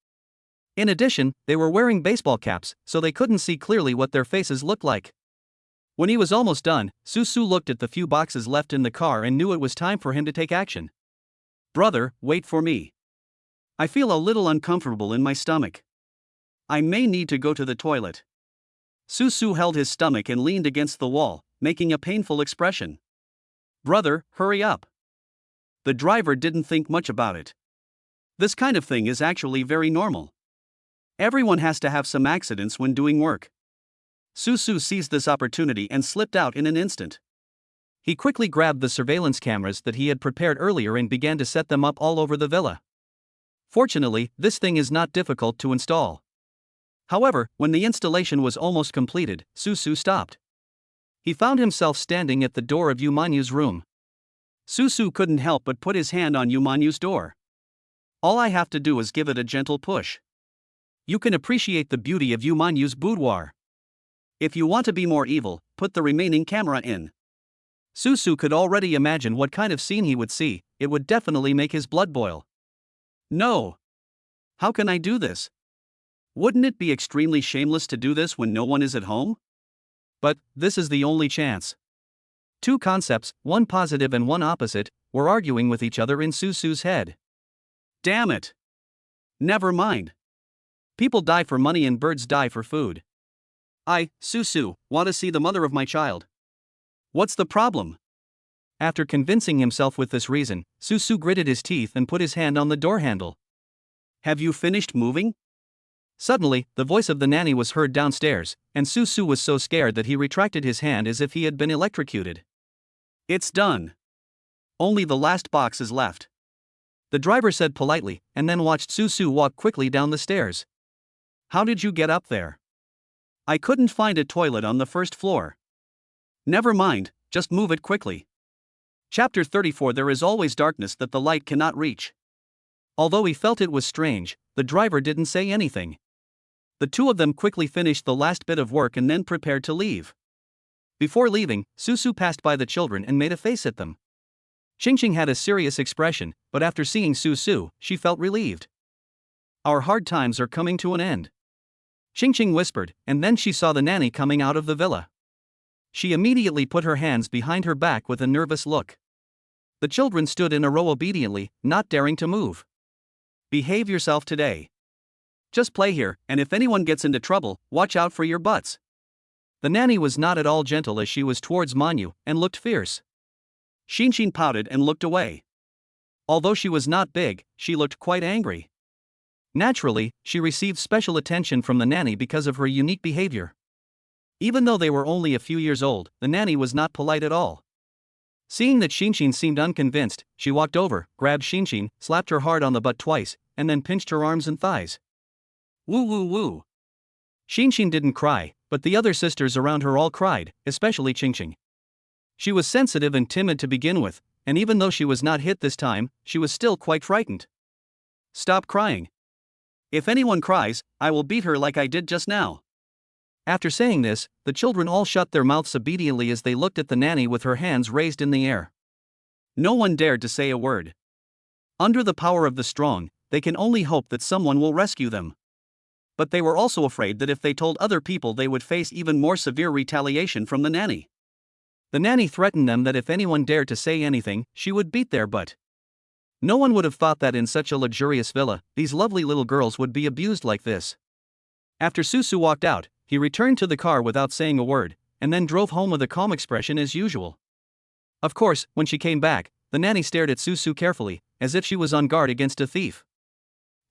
In addition, they were wearing baseball caps, so they couldn't see clearly what their faces looked like. When he was almost done, Susu looked at the few boxes left in the car and knew it was time for him to take action. "Brother, wait for me. I feel a little uncomfortable in my stomach. I may need to go to the toilet." Susu held his stomach and leaned against the wall, making a painful expression. "Brother, hurry up." The driver didn't think much about it. This kind of thing is actually very normal. Everyone has to have some accidents when doing work. Susu seized this opportunity and slipped out in an instant. He quickly grabbed the surveillance cameras that he had prepared earlier and began to set them up all over the villa. Fortunately, this thing is not difficult to install. However, when the installation was almost completed, Susu stopped. He found himself standing at the door of Umanyu's room. Susu couldn't help but put his hand on Umanyu's door. "All I have to do is give it a gentle push. You can appreciate the beauty of Umanyu's boudoir. If you want to be more evil, put the remaining camera in." Susu could already imagine what kind of scene he would see. It would definitely make his blood boil. "No. How can I do this? Wouldn't it be extremely shameless to do this when no one is at home?" But this is the only chance. Two concepts, one positive and one opposite, were arguing with each other in Susu's head. Damn it. Never mind. People die for money and birds die for food. I, Susu, want to see the mother of my child. What's the problem? After convincing himself with this reason, Susu gritted his teeth and put his hand on the door handle. "Have you finished moving?" Suddenly, the voice of the nanny was heard downstairs, and Susu was so scared that he retracted his hand as if he had been electrocuted. "It's done. Only the last box is left," the driver said politely, and then watched Susu walk quickly down the stairs. "How did you get up there?" "I couldn't find a toilet on the first floor." "Never mind, just move it quickly." Chapter 34. There is always darkness that the light cannot reach. Although he felt it was strange, the driver didn't say anything. The two of them quickly finished the last bit of work and then prepared to leave. Before leaving, Susu passed by the children and made a face at them. Xingxing had a serious expression, but after seeing Susu, she felt relieved. "Our hard times are coming to an end," Xingxing whispered, and then she saw the nanny coming out of the villa. She immediately put her hands behind her back with a nervous look. The children stood in a row obediently, not daring to move. "Behave yourself today. Just play here, and if anyone gets into trouble, watch out for your butts." The nanny was not at all gentle as she was towards Manyu, and looked fierce. Xingxing pouted and looked away. Although she was not big, she looked quite angry. Naturally, she received special attention from the nanny because of her unique behavior. Even though they were only a few years old, the nanny was not polite at all. Seeing that Xingxing seemed unconvinced, she walked over, grabbed Xingxing, slapped her hard on the butt twice, and then pinched her arms and thighs. "Woo woo woo." Xinshin didn't cry, but the other sisters around her all cried, especially Qingqing. She was sensitive and timid to begin with, and even though she was not hit this time, she was still quite frightened. Stop crying. If anyone cries, I will beat her like I did just now. After saying this, the children all shut their mouths obediently as they looked at the nanny with her hands raised in the air. No one dared to say a word. Under the power of the strong, they can only hope that someone will rescue them. But they were also afraid that if they told other people they would face even more severe retaliation from the nanny. The nanny threatened them that if anyone dared to say anything, she would beat their butt. No one would have thought that in such a luxurious villa, these lovely little girls would be abused like this. After Susu walked out, he returned to the car without saying a word, and then drove home with a calm expression as usual. Of course, when she came back, the nanny stared at Susu carefully, as if she was on guard against a thief.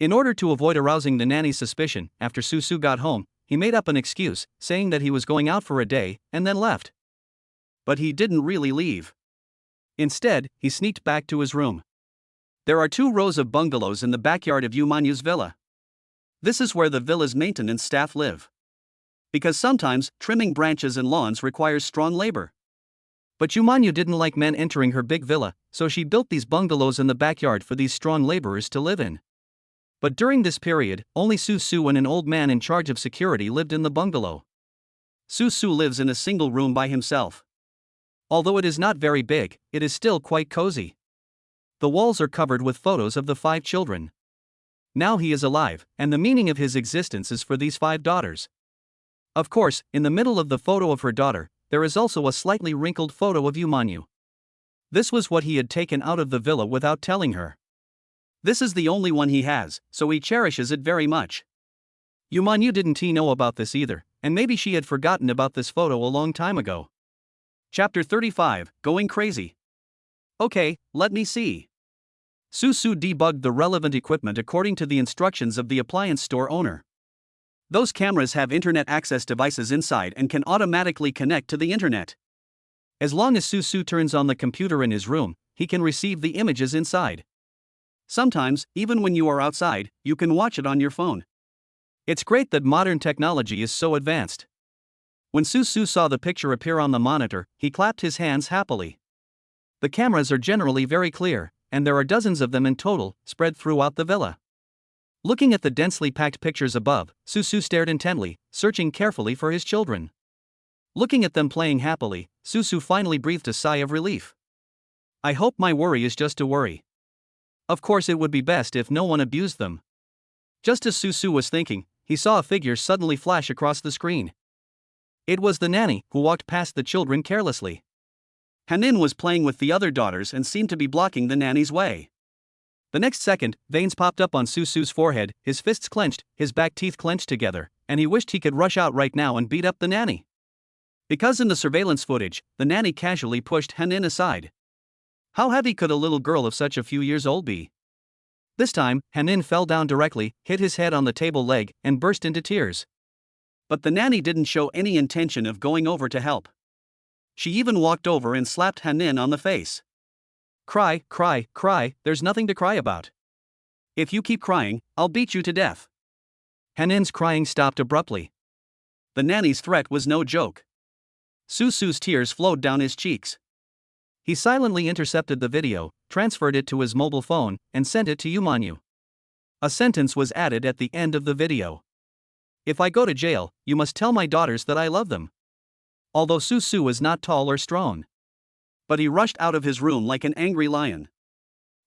In order to avoid arousing the nanny's suspicion, after Susu got home, he made up an excuse, saying that he was going out for a day, and then left. But he didn't really leave. Instead, he sneaked back to his room. There are 2 rows of bungalows in the backyard of Yumanyu's villa. This is where the villa's maintenance staff live. Because sometimes, trimming branches and lawns requires strong labor. But Yumanyu didn't like men entering her big villa, so she built these bungalows in the backyard for these strong laborers to live in. But during this period, only Susu and an old man in charge of security lived in the bungalow. Susu lives in a single room by himself. Although it is not very big, it is still quite cozy. The walls are covered with photos of the 5 children. Now he is alive, and the meaning of his existence is for these 5 daughters. Of course, in the middle of the photo of her daughter, there is also a slightly wrinkled photo of Yumanyu. This was what he had taken out of the villa without telling her. This is the only one he has, so he cherishes it very much. Yumanyu didn't know about this either, and maybe she had forgotten about this photo a long time ago. Chapter 35, Going Crazy. Okay, let me see. Susu debugged the relevant equipment according to the instructions of the appliance store owner. Those cameras have internet access devices inside and can automatically connect to the internet. As long as Susu turns on the computer in his room, he can receive the images inside. Sometimes, even when you are outside, you can watch it on your phone. It's great that modern technology is so advanced. When Susu saw the picture appear on the monitor, he clapped his hands happily. The cameras are generally very clear, and there are dozens of them in total, spread throughout the villa. Looking at the densely packed pictures above, Susu stared intently, searching carefully for his children. Looking at them playing happily, Susu finally breathed a sigh of relief. I hope my worry is just a worry. Of course it would be best if no one abused them. Just as Susu was thinking, he saw a figure suddenly flash across the screen. It was the nanny, who walked past the children carelessly. Hanin was playing with the other daughters and seemed to be blocking the nanny's way. The next second, veins popped up on Susu's forehead, his fists clenched, his back teeth clenched together, and he wished he could rush out right now and beat up the nanny. Because in the surveillance footage, the nanny casually pushed Hanin aside. How heavy could a little girl of such a few years old be? This time, Hanin fell down directly, hit his head on the table leg, and burst into tears. But the nanny didn't show any intention of going over to help. She even walked over and slapped Hanin on the face. Cry, cry, cry, there's nothing to cry about. If you keep crying, I'll beat you to death. Hanin's crying stopped abruptly. The nanny's threat was no joke. Susu's tears flowed down his cheeks. He silently intercepted the video, transferred it to his mobile phone, and sent it to Yumanyu. A sentence was added at the end of the video. If I go to jail, you must tell my daughters that I love them. Although Susu was not tall or strong. But he rushed out of his room like an angry lion.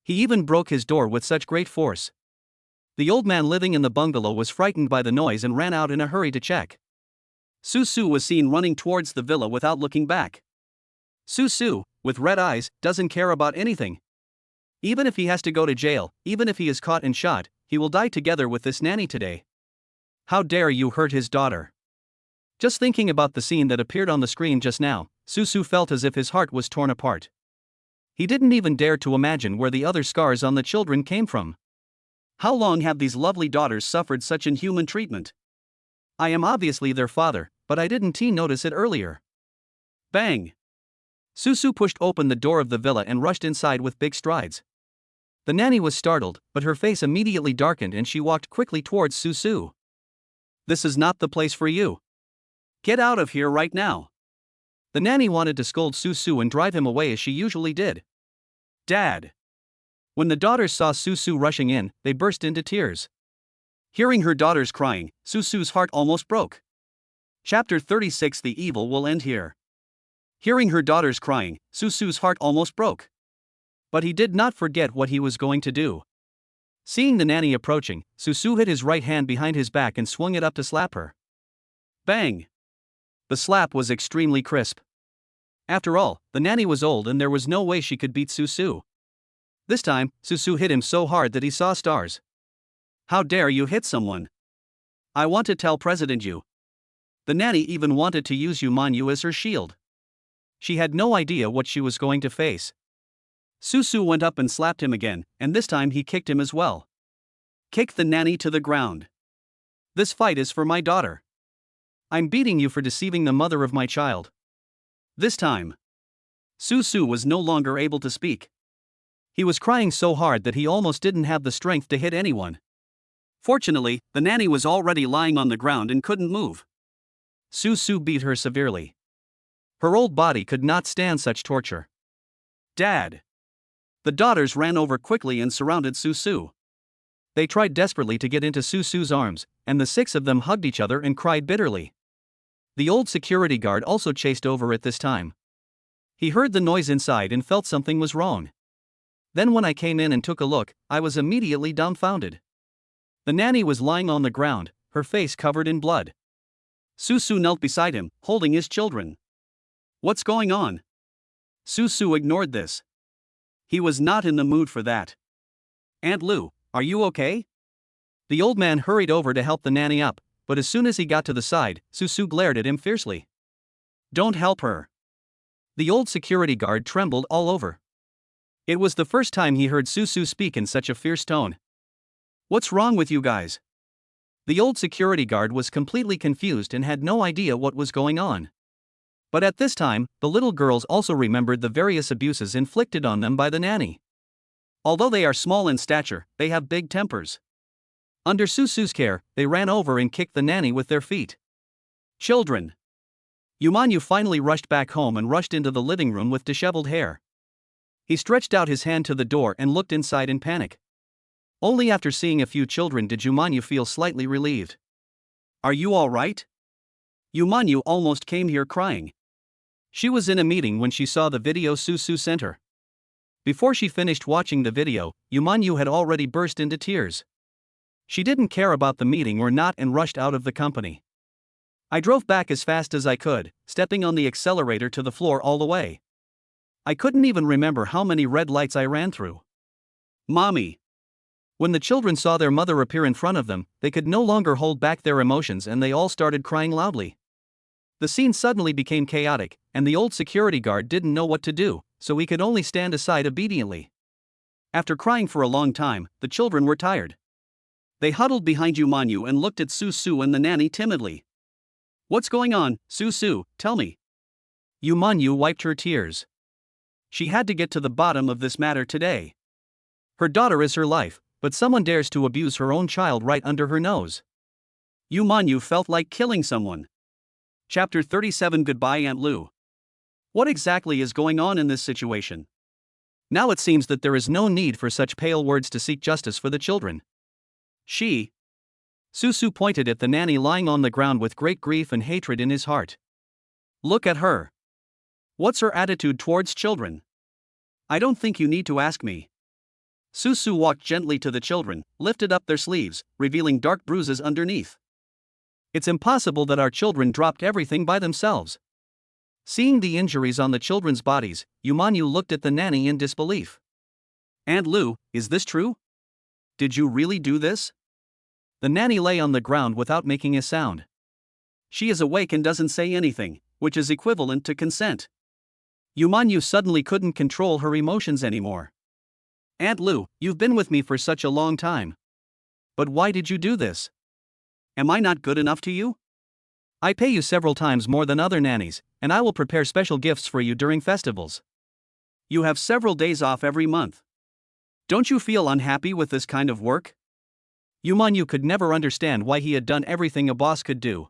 He even broke his door with such great force. The old man living in the bungalow was frightened by the noise and ran out in a hurry to check. Susu was seen running towards the villa without looking back. Susu, with red eyes, doesn't care about anything. Even if he has to go to jail, even if he is caught and shot, he will die together with this nanny today. How dare you hurt his daughter? Just thinking about the scene that appeared on the screen just now, Susu felt as if his heart was torn apart. He didn't even dare to imagine where the other scars on the children came from. How long have these lovely daughters suffered such inhuman treatment? I am obviously their father, but I didn't notice it earlier. Bang! Susu pushed open the door of the villa and rushed inside with big strides. The nanny was startled, but her face immediately darkened and she walked quickly towards Susu. This is not the place for you. Get out of here right now. The nanny wanted to scold Susu and drive him away as she usually did. Dad. When the daughters saw Susu rushing in, they burst into tears. Hearing her daughters crying, Susu's heart almost broke. Chapter 36. The evil will end here. Hearing her daughters crying, Susu's heart almost broke. But he did not forget what he was going to do. Seeing the nanny approaching, Susu hid his right hand behind his back and swung it up to slap her. Bang! The slap was extremely crisp. After all, the nanny was old and there was no way she could beat Susu. This time, Susu hit him so hard that he saw stars. How dare you hit someone? I want to tell President Yu. The nanny even wanted to use Yu Manyu as her shield. She had no idea what she was going to face. Susu went up and slapped him again, and this time he kicked him as well. Kick the nanny to the ground. This fight is for my daughter. I'm beating you for deceiving the mother of my child. This time, Susu was no longer able to speak. He was crying so hard that he almost didn't have the strength to hit anyone. Fortunately, the nanny was already lying on the ground and couldn't move. Susu beat her severely. Her old body could not stand such torture. Dad! The daughters ran over quickly and surrounded Susu. They tried desperately to get into Susu's arms, and the 6 of them hugged each other and cried bitterly. The old security guard also chased over at this time. He heard the noise inside and felt something was wrong. Then when I came in and took a look, I was immediately dumbfounded. The nanny was lying on the ground, her face covered in blood. Susu knelt beside him, holding his children. What's going on? Susu ignored this. He was not in the mood for that. Aunt Lu, are you okay? The old man hurried over to help the nanny up, but as soon as he got to the side, Susu glared at him fiercely. Don't help her. The old security guard trembled all over. It was the first time he heard Susu speak in such a fierce tone. What's wrong with you guys? The old security guard was completely confused and had no idea what was going on. But at this time, the little girls also remembered the various abuses inflicted on them by the nanny. Although they are small in stature, they have big tempers. Under Susu's care, they ran over and kicked the nanny with their feet. Children! Yu Manyu finally rushed back home and rushed into the living room with disheveled hair. He stretched out his hand to the door and looked inside in panic. Only after seeing a few children did Yu Manyu feel slightly relieved. Are you all right? Yu Manyu almost came here crying. She was in a meeting when she saw the video Susu sent her. Before she finished watching the video, Yu Manyu had already burst into tears. She didn't care about the meeting or not and rushed out of the company. I drove back as fast as I could, stepping on the accelerator to the floor all the way. I couldn't even remember how many red lights I ran through. Mommy! When the children saw their mother appear in front of them, they could no longer hold back their emotions and they all started crying loudly. The scene suddenly became chaotic, and the old security guard didn't know what to do, so he could only stand aside obediently. After crying for a long time, the children were tired. They huddled behind Yu Manyu and looked at Susu and the nanny timidly. What's going on, Susu, tell me. Yu Manyu wiped her tears. She had to get to the bottom of this matter today. Her daughter is her life, but someone dares to abuse her own child right under her nose. Yu Manyu felt like killing someone. Chapter 37. Goodbye, Aunt Lu. What exactly is going on in this situation? Now it seems that there is no need for such pale words to seek justice for the children. Susu pointed at the nanny lying on the ground with great grief and hatred in his heart. Look at her. What's her attitude towards children? I don't think you need to ask me. Susu walked gently to the children, lifted up their sleeves, revealing dark bruises underneath. It's impossible that our children dropped everything by themselves. Seeing the injuries on the children's bodies, Yu Manyu looked at the nanny in disbelief. Aunt Lu, is this true? Did you really do this? The nanny lay on the ground without making a sound. She is awake and doesn't say anything, which is equivalent to consent. Yu Manyu suddenly couldn't control her emotions anymore. Aunt Lu, you've been with me for such a long time. But why did you do this? Am I not good enough to you? I pay you several times more than other nannies, and I will prepare special gifts for you during festivals. You have several days off every month. Don't you feel unhappy with this kind of work? Yumanyu could never understand why he had done everything a boss could do.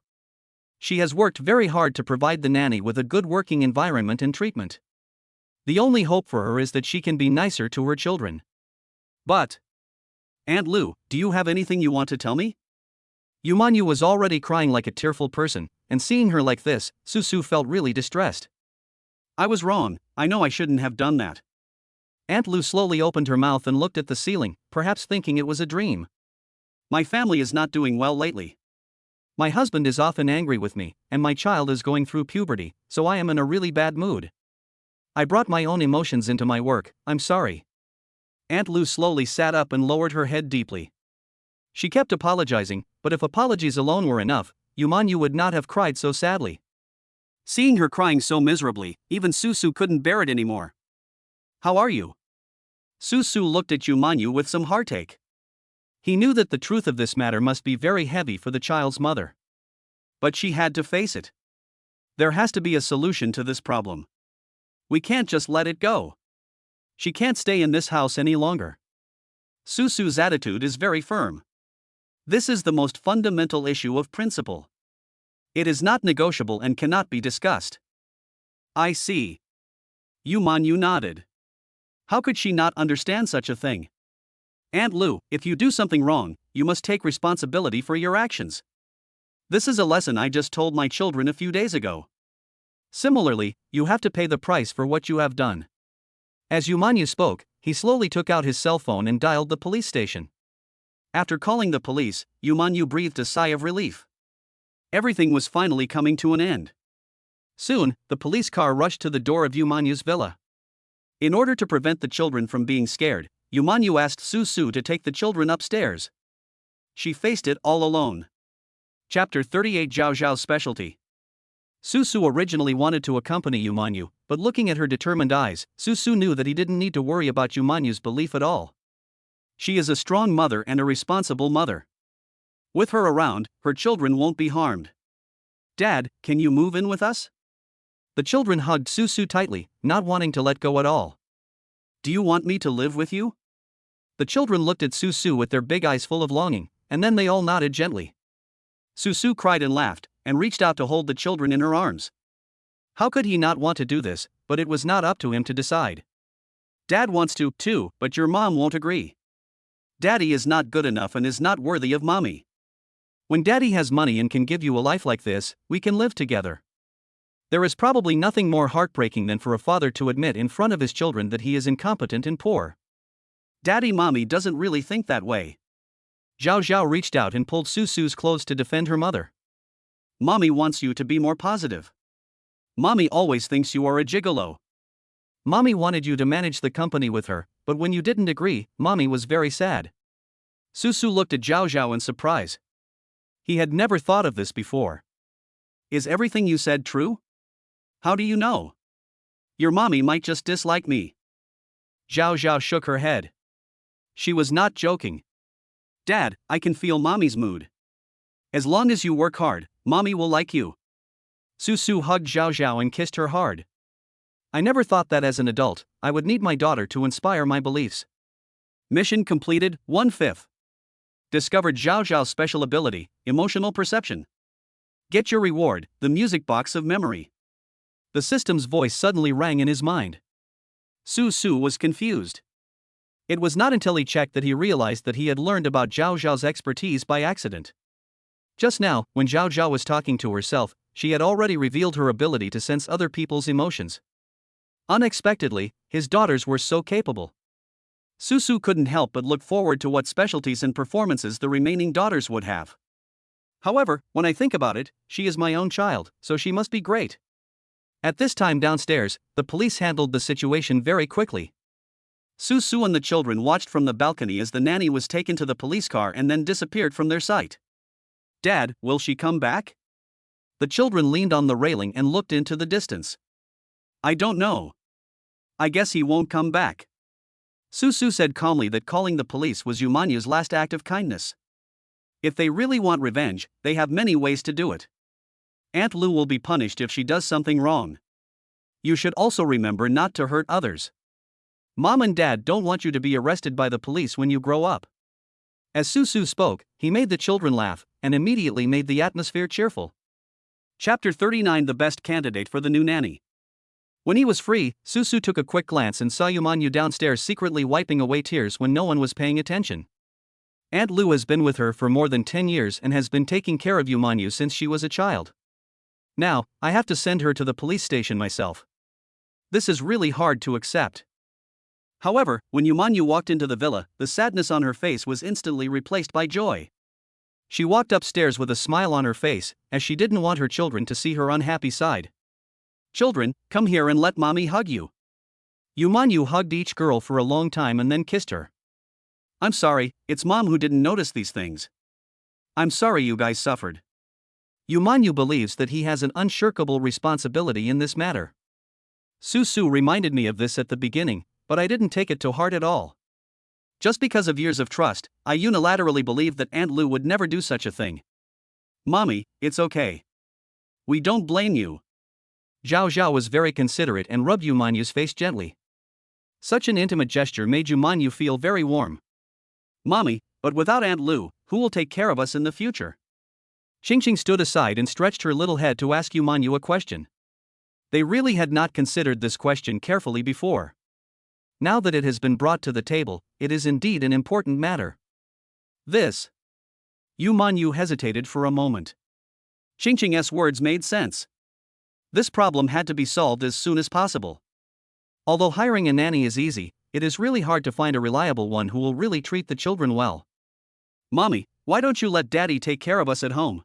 She has worked very hard to provide the nanny with a good working environment and treatment. The only hope for her is that she can be nicer to her children. But, Aunt Lu, do you have anything you want to tell me? Yumanyu was already crying like a tearful person, and seeing her like this, Susu felt really distressed. I was wrong, I know I shouldn't have done that. Aunt Lu slowly opened her mouth and looked at the ceiling, perhaps thinking it was a dream. My family is not doing well lately. My husband is often angry with me, and my child is going through puberty, so I am in a really bad mood. I brought my own emotions into my work, I'm sorry. Aunt Lu slowly sat up and lowered her head deeply. She kept apologizing, but if apologies alone were enough, Yumanyu would not have cried so sadly. Seeing her crying so miserably, even Susu couldn't bear it anymore. How are you? Susu looked at Yumanyu with some heartache. He knew that the truth of this matter must be very heavy for the child's mother. But she had to face it. There has to be a solution to this problem. We can't just let it go. She can't stay in this house any longer. Susu's attitude is very firm. This is the most fundamental issue of principle. It is not negotiable and cannot be discussed. I see. Yumanyu nodded. How could she not understand such a thing? Aunt Lu, if you do something wrong, you must take responsibility for your actions. This is a lesson I just told my children a few days ago. Similarly, you have to pay the price for what you have done. As Yumanyu spoke, he slowly took out his cell phone and dialed the police station. After calling the police, Yumanyu breathed a sigh of relief. Everything was finally coming to an end. Soon, the police car rushed to the door of Yumanyu's villa. In order to prevent the children from being scared, Yumanyu asked Susu to take the children upstairs. She faced it all alone. Chapter 38 Zhao Zhao's Specialty. Susu originally wanted to accompany Yumanyu, but looking at her determined eyes, Susu knew that he didn't need to worry about Yumanyu's belief at all. She is a strong mother and a responsible mother. With her around, her children won't be harmed. Dad, can you move in with us? The children hugged Susu tightly, not wanting to let go at all. Do you want me to live with you? The children looked at Susu with their big eyes full of longing, and then they all nodded gently. Susu cried and laughed, and reached out to hold the children in her arms. How could he not want to do this, but it was not up to him to decide. Dad wants to, too, but your mom won't agree. Daddy is not good enough and is not worthy of mommy. When Daddy has money and can give you a life like this, we can live together. There is probably nothing more heartbreaking than for a father to admit in front of his children that he is incompetent and poor. Daddy mommy doesn't really think that way. Zhao Zhao reached out and pulled Susu's clothes to defend her mother. Mommy wants you to be more positive. Mommy always thinks you are a gigolo. Mommy wanted you to manage the company with her, but when you didn't agree, Mommy was very sad. Susu looked at Zhao Zhao in surprise. He had never thought of this before. Is everything you said true? How do you know? Your mommy might just dislike me. Zhao Zhao shook her head. She was not joking. Dad, I can feel mommy's mood. As long as you work hard, mommy will like you. Susu hugged Zhao Zhao and kissed her hard. I never thought that as an adult, I would need my daughter to inspire my beliefs. Mission completed, 1/5. Discovered Zhao Zhao's special ability, emotional perception. Get your reward, the music box of memory. The system's voice suddenly rang in his mind. Susu was confused. It was not until he checked that he realized that he had learned about Zhao Zhao's expertise by accident. Just now, when Zhao Zhao was talking to herself, she had already revealed her ability to sense other people's emotions. Unexpectedly, his daughters were so capable. Susu couldn't help but look forward to what specialties and performances the remaining daughters would have. However, when I think about it, she is my own child, so she must be great. At this time downstairs, the police handled the situation very quickly. Susu and the children watched from the balcony as the nanny was taken to the police car and then disappeared from their sight. Dad, will she come back? The children leaned on the railing and looked into the distance. I don't know. I guess he won't come back. Susu said calmly that calling the police was Yumanyu's last act of kindness. If they really want revenge, they have many ways to do it. Aunt Lu will be punished if she does something wrong. You should also remember not to hurt others. Mom and Dad don't want you to be arrested by the police when you grow up. As Susu spoke, he made the children laugh, and immediately made the atmosphere cheerful. Chapter 39 The Best Candidate for the New Nanny. When he was free, Susu took a quick glance and saw Yumanyu downstairs secretly wiping away tears when no one was paying attention. Aunt Lu has been with her for more than 10 years and has been taking care of Yumanyu since she was a child. Now, I have to send her to the police station myself. This is really hard to accept. However, when Yumanyu walked into the villa, the sadness on her face was instantly replaced by joy. She walked upstairs with a smile on her face, as she didn't want her children to see her unhappy side. Children, come here and let mommy hug you. Yumanyu hugged each girl for a long time and then kissed her. I'm sorry, it's mom who didn't notice these things. I'm sorry you guys suffered. Yumanyu believes that he has an unshirkable responsibility in this matter. Susu reminded me of this at the beginning, but I didn't take it to heart at all. Just because of years of trust, I unilaterally believed that Aunt Lu would never do such a thing. Mommy, it's okay. We don't blame you. Zhao Zhao was very considerate and rubbed Yumanyu's face gently. Such an intimate gesture made Yumanyu feel very warm. Mommy, but without Aunt Lu, who will take care of us in the future? Qingqing stood aside and stretched her little head to ask Yumanyu a question. They really had not considered this question carefully before. Now that it has been brought to the table, it is indeed an important matter. This. Yumanyu hesitated for a moment. Qingqing's words made sense. This problem had to be solved as soon as possible. Although hiring a nanny is easy, it is really hard to find a reliable one who will really treat the children well. Mommy, why don't you let Daddy take care of us at home?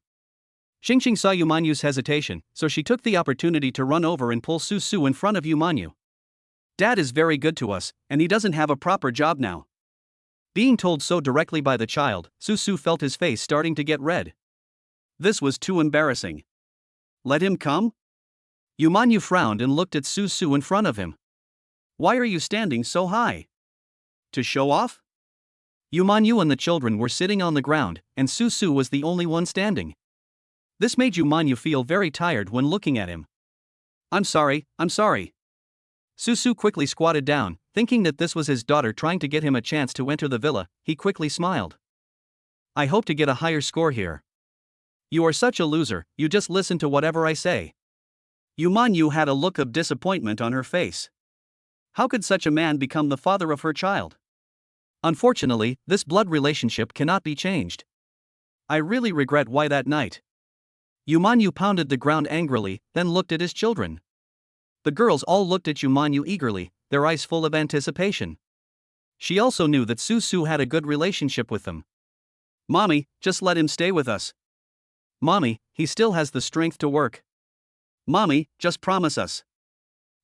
Qingqing saw Yumanyu's hesitation, so she took the opportunity to run over and pull Susu in front of Yumanyu. Dad is very good to us, and he doesn't have a proper job now. Being told so directly by the child, Susu felt his face starting to get red. This was too embarrassing. Let him come? Yumanyu frowned and looked at Susu in front of him. Why are you standing so high? To show off? Yumanyu and the children were sitting on the ground, and Susu was the only one standing. This made Yumanyu feel very tired when looking at him. I'm sorry. Susu quickly squatted down, thinking that this was his daughter trying to get him a chance to enter the villa. He quickly smiled. I hope to get a higher score here. You are such a loser, you just listen to whatever I say. Yumanyu had a look of disappointment on her face. How could such a man become the father of her child? Unfortunately, this blood relationship cannot be changed. I really regret why that night. Yumanyu pounded the ground angrily, then looked at his children. The girls all looked at Yumanyu eagerly, their eyes full of anticipation. She also knew that Susu had a good relationship with them. Mommy, just let him stay with us. Mommy, he still has the strength to work. Mommy, just promise us.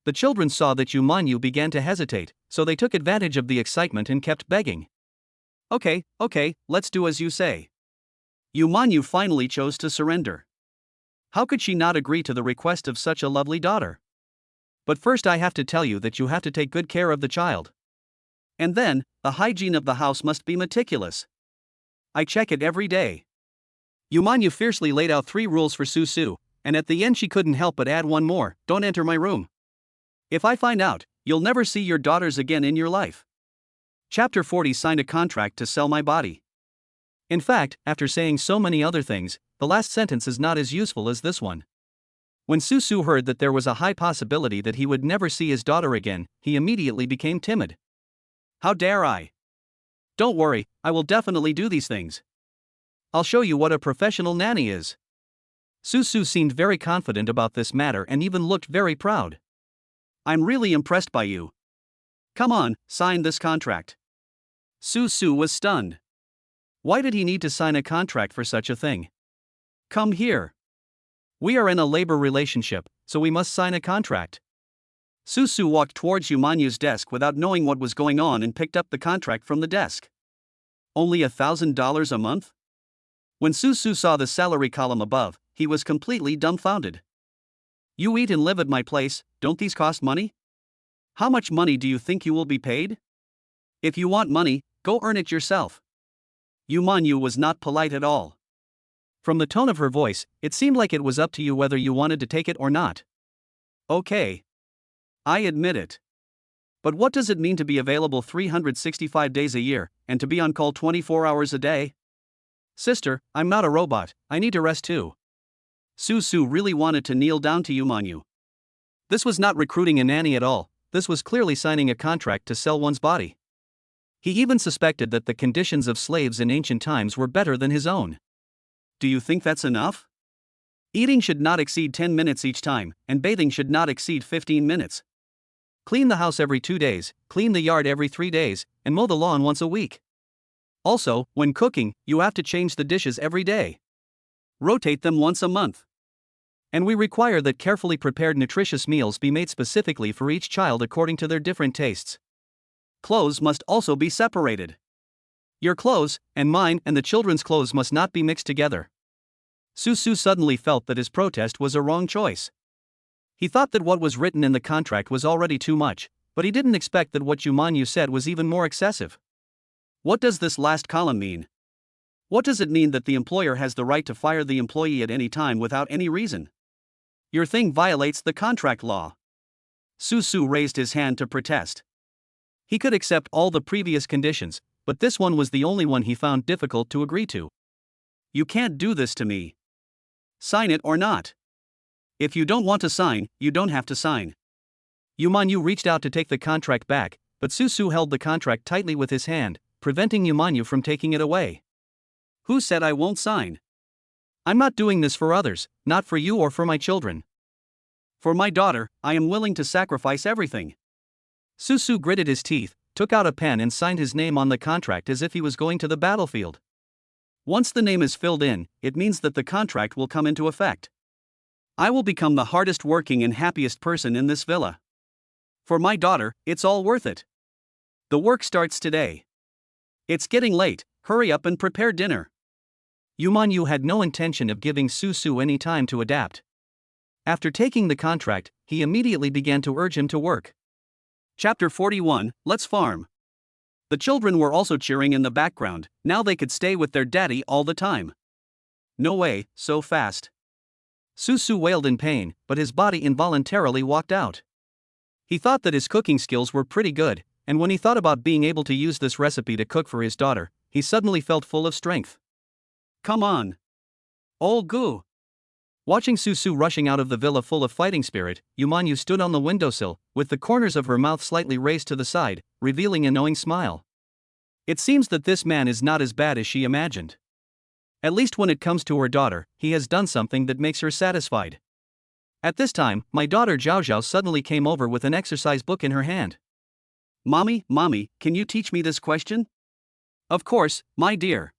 The children saw that Yumanyu began to hesitate, so they took advantage of the excitement and kept begging. Okay, let's do as you say. Yumanyu finally chose to surrender. How could she not agree to the request of such a lovely daughter? But first I have to tell you that you have to take good care of the child. And then, the hygiene of the house must be meticulous. I check it every day. Yumanyu fiercely laid out 3 rules for Susu, and at the end she couldn't help but add one more: don't enter my room. If I find out, you'll never see your daughters again in your life. Chapter 40 Signed a contract to sell my body. In fact, after saying so many other things, the last sentence is not as useful as this one. When Susu heard that there was a high possibility that he would never see his daughter again, he immediately became timid. How dare I? Don't worry, I will definitely do these things. I'll show you what a professional nanny is. Susu seemed very confident about this matter and even looked very proud. I'm really impressed by you. Come on, sign this contract. Susu was stunned. Why did he need to sign a contract for such a thing? Come here. We are in a labor relationship, so we must sign a contract. Susu walked towards Yumanyu's desk without knowing what was going on and picked up the contract from the desk. Only $1,000 a month? When Susu saw the salary column above, he was completely dumbfounded. You eat and live at my place, don't these cost money? How much money do you think you will be paid? If you want money, go earn it yourself. Yumanyu was not polite at all. From the tone of her voice, it seemed like it was up to you whether you wanted to take it or not. Okay. I admit it. But what does it mean to be available 365 days a year, and to be on call 24 hours a day? Sister, I'm not a robot, I need to rest too. Su really wanted to kneel down to Yumanyu. This was not recruiting a nanny at all, this was clearly signing a contract to sell one's body. He even suspected that the conditions of slaves in ancient times were better than his own. Do you think that's enough? Eating should not exceed 10 minutes each time, and bathing should not exceed 15 minutes. Clean the house every 2 days, clean the yard every 3 days, and mow the lawn once a week. Also, when cooking, you have to change the dishes every day. Rotate them once a month. And we require that carefully prepared nutritious meals be made specifically for each child according to their different tastes. Clothes must also be separated. Your clothes, and mine, and the children's clothes must not be mixed together. Su suddenly felt that his protest was a wrong choice. He thought that what was written in the contract was already too much, but he didn't expect that what Yumanyu said was even more excessive. What does this last column mean? What does it mean that the employer has the right to fire the employee at any time without any reason? Your thing violates the contract law. Su raised his hand to protest. He could accept all the previous conditions, but this one was the only one he found difficult to agree to. You can't do this to me. Sign it or not. If you don't want to sign, you don't have to sign. Yumanyu reached out to take the contract back, but Su held the contract tightly with his hand, preventing Yumanyu from taking it away. Who said I won't sign? I'm not doing this for others, not for you or for my children. For my daughter, I am willing to sacrifice everything. Su gritted his teeth, took out a pen and signed his name on the contract as if he was going to the battlefield. Once the name is filled in, it means that the contract will come into effect. I will become the hardest working and happiest person in this villa. For my daughter, it's all worth it. The work starts today. It's getting late, hurry up and prepare dinner. Yumanyu had no intention of giving Su any time to adapt. After taking the contract, he immediately began to urge him to work. Chapter 41, Let's Farm. The children were also cheering in the background, now they could stay with their daddy all the time. No way, so fast. Su wailed in pain, but his body involuntarily walked out. He thought that his cooking skills were pretty good, and when he thought about being able to use this recipe to cook for his daughter, he suddenly felt full of strength. Come on. Old goo. Watching Su rushing out of the villa full of fighting spirit, Yumanyu stood on the windowsill, with the corners of her mouth slightly raised to the side, revealing a knowing smile. It seems that this man is not as bad as she imagined. At least when it comes to her daughter, he has done something that makes her satisfied. At this time, my daughter Zhao suddenly came over with an exercise book in her hand. Mommy, can you teach me this question? Of course, my dear.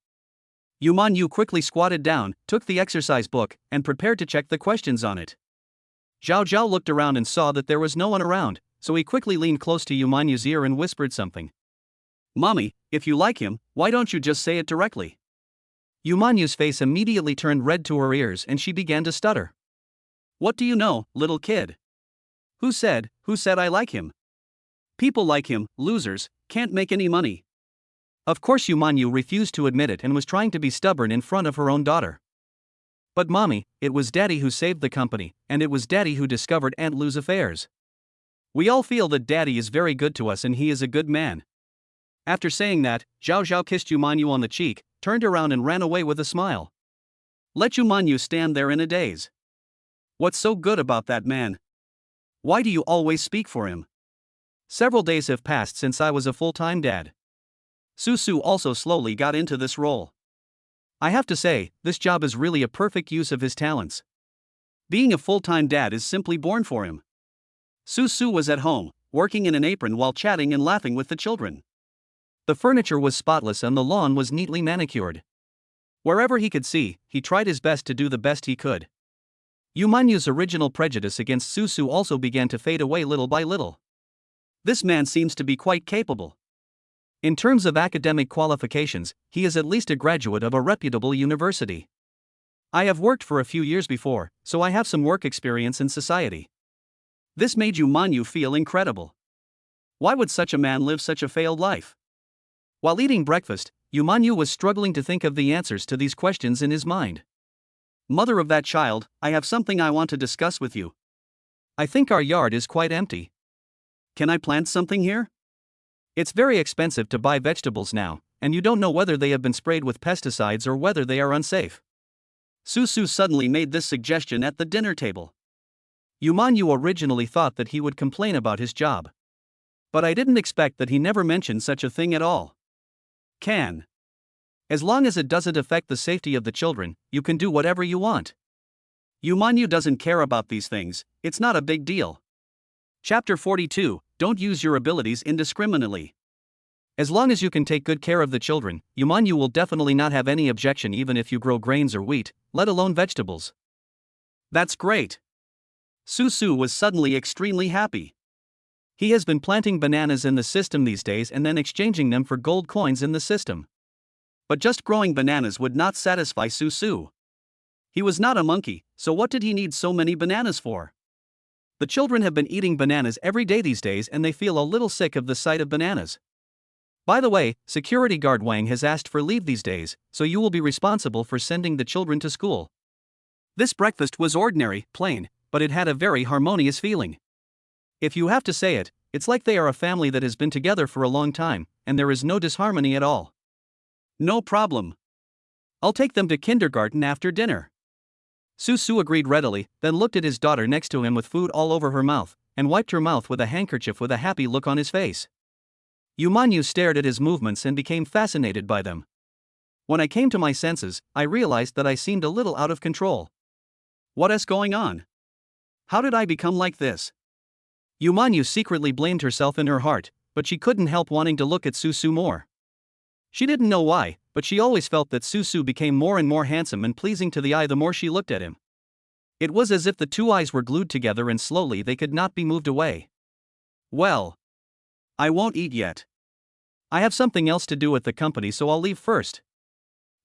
Yumanyu quickly squatted down, took the exercise book, and prepared to check the questions on it. Zhao looked around and saw that there was no one around, so he quickly leaned close to Yumanyu's ear and whispered something. Mommy, if you like him, why don't you just say it directly? Yumanyu's face immediately turned red to her ears and she began to stutter. What do you know, little kid? Who said I like him? People like him, losers, can't make any money. Of course Yumanyu refused to admit it and was trying to be stubborn in front of her own daughter. But mommy, it was daddy who saved the company, and it was daddy who discovered Aunt Lu's affairs. We all feel that daddy is very good to us and he is a good man. After saying that, Zhao kissed Yumanyu on the cheek, turned around and ran away with a smile. Let Yumanyu stand there in a daze. What's so good about that man? Why do you always speak for him? Several days have passed since I was a full-time dad. Su also slowly got into this role. I have to say, this job is really a perfect use of his talents. Being a full-time dad is simply born for him. Su was at home, working in an apron while chatting and laughing with the children. The furniture was spotless and the lawn was neatly manicured. Wherever he could see, he tried his best to do the best he could. Yumanyu's original prejudice against Su also began to fade away little by little. This man seems to be quite capable. In terms of academic qualifications, he is at least a graduate of a reputable university. I have worked for a few years before, so I have some work experience in society. This made Yumanyu feel incredible. Why would such a man live such a failed life? While eating breakfast, Yumanyu was struggling to think of the answers to these questions in his mind. Mother of that child, I have something I want to discuss with you. I think our yard is quite empty. Can I plant something here? It's very expensive to buy vegetables now, and you don't know whether they have been sprayed with pesticides or whether they are unsafe. Susu suddenly made this suggestion at the dinner table. Yumanyu originally thought that he would complain about his job. But I didn't expect that he never mentioned such a thing at all. Can. As long as it doesn't affect the safety of the children, you can do whatever you want. Yumanyu doesn't care about these things, it's not a big deal. Chapter 42, Don't use your abilities indiscriminately. As long as you can take good care of the children, Yumanyu will definitely not have any objection even if you grow grains or wheat, let alone vegetables. That's great. Susu was suddenly extremely happy. He has been planting bananas in the system these days and then exchanging them for gold coins in the system. But just growing bananas would not satisfy Susu. He was not a monkey, so what did he need so many bananas for? The children have been eating bananas every day these days and they feel a little sick of the sight of bananas. By the way, security guard Wang has asked for leave these days, so you will be responsible for sending the children to school. This breakfast was ordinary, plain, but it had a very harmonious feeling. If you have to say it, it's like they are a family that has been together for a long time, and there is no disharmony at all. No problem. I'll take them to kindergarten after dinner. Susu agreed readily, then looked at his daughter next to him with food all over her mouth, and wiped her mouth with a handkerchief with a happy look on his face. Yumanyu stared at his movements and became fascinated by them. When I came to my senses, I realized that I seemed a little out of control. What is going on? How did I become like this? Yumanyu secretly blamed herself in her heart, but she couldn't help wanting to look at Susu more. She didn't know why, but she always felt that Susu became more and more handsome and pleasing to the eye the more she looked at him. It was as if the two eyes were glued together and slowly they could not be moved away. Well, I won't eat yet. I have something else to do at the company, so I'll leave first.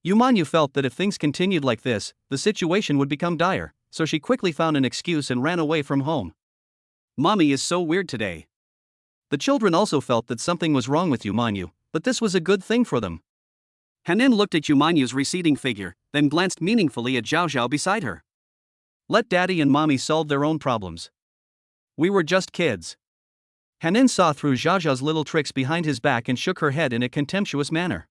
Yumanyu felt that if things continued like this, the situation would become dire, so she quickly found an excuse and ran away from home. Mommy is so weird today. The children also felt that something was wrong with Yumanyu, but this was a good thing for them. Hanin looked at Yumanyu's receding figure, then glanced meaningfully at Zhao Zhao beside her. Let daddy and mommy solve their own problems. We were just kids. Hanin saw through Zhao Zhao's little tricks behind his back and shook her head in a contemptuous manner.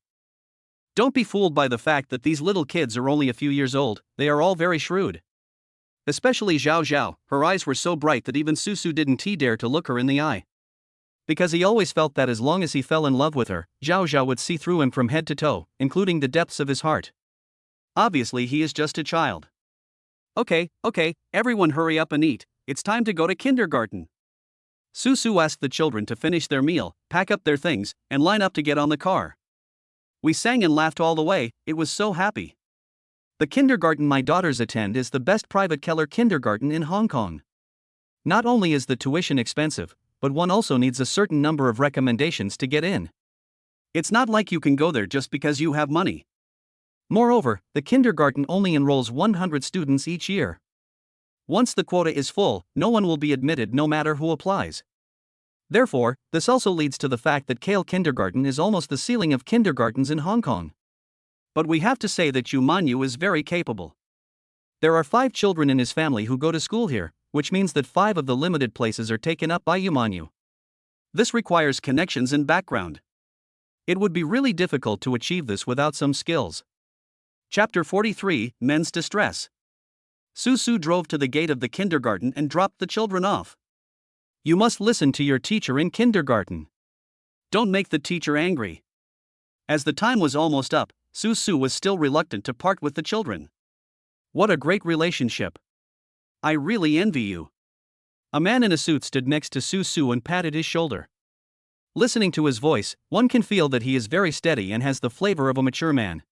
Don't be fooled by the fact that these little kids are only a few years old, they are all very shrewd. Especially Zhao Zhao, her eyes were so bright that even Susu didn't dare to look her in the eye. Because he always felt that as long as he fell in love with her, Zhao Zhao would see through him from head to toe, including the depths of his heart. Obviously he is just a child. Okay, everyone hurry up and eat, it's time to go to kindergarten. Susu asked the children to finish their meal, pack up their things, and line up to get on the car. We sang and laughed all the way, it was so happy. The kindergarten my daughters attend is the best private Keller kindergarten in Hong Kong. Not only is the tuition expensive, but one also needs a certain number of recommendations to get in. It's not like you can go there just because you have money. Moreover, the kindergarten only enrolls 100 students each year. Once the quota is full, no one will be admitted no matter who applies. Therefore, this also leads to the fact that Kale Kindergarten is almost the ceiling of kindergartens in Hong Kong. But we have to say that Yumanyu is very capable. There are 5 children in his family who go to school here, which means that 5 of the limited places are taken up by Yumanyu. This requires connections and background. It would be really difficult to achieve this without some skills. Chapter 43, Men's Distress. Susu drove to the gate of the kindergarten and dropped the children off. You must listen to your teacher in kindergarten. Don't make the teacher angry. As the time was almost up, Susu was still reluctant to part with the children. What a great relationship. I really envy you. A man in a suit stood next to Susu and patted his shoulder. Listening to his voice, one can feel that he is very steady and has the flavor of a mature man.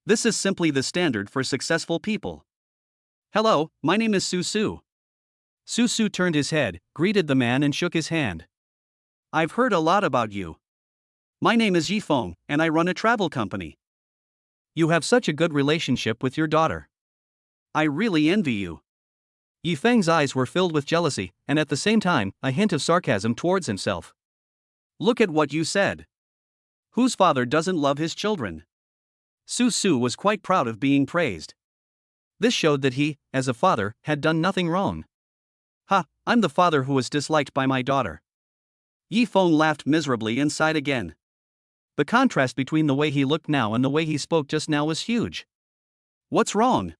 This is simply the standard for successful people. Hello, my name is Susu. Susu turned his head, greeted the man and shook his hand. I've heard a lot about you. My name is Yifeng, and I run a travel company. You have such a good relationship with your daughter. I really envy you. Yifeng's eyes were filled with jealousy, and at the same time, a hint of sarcasm towards himself. Look at what you said. Whose father doesn't love his children? Susu was quite proud of being praised. This showed that he, as a father, had done nothing wrong. Ha, I'm the father who was disliked by my daughter. Yi Feng laughed miserably and sighed again. The contrast between the way he looked now and the way he spoke just now was huge. What's wrong?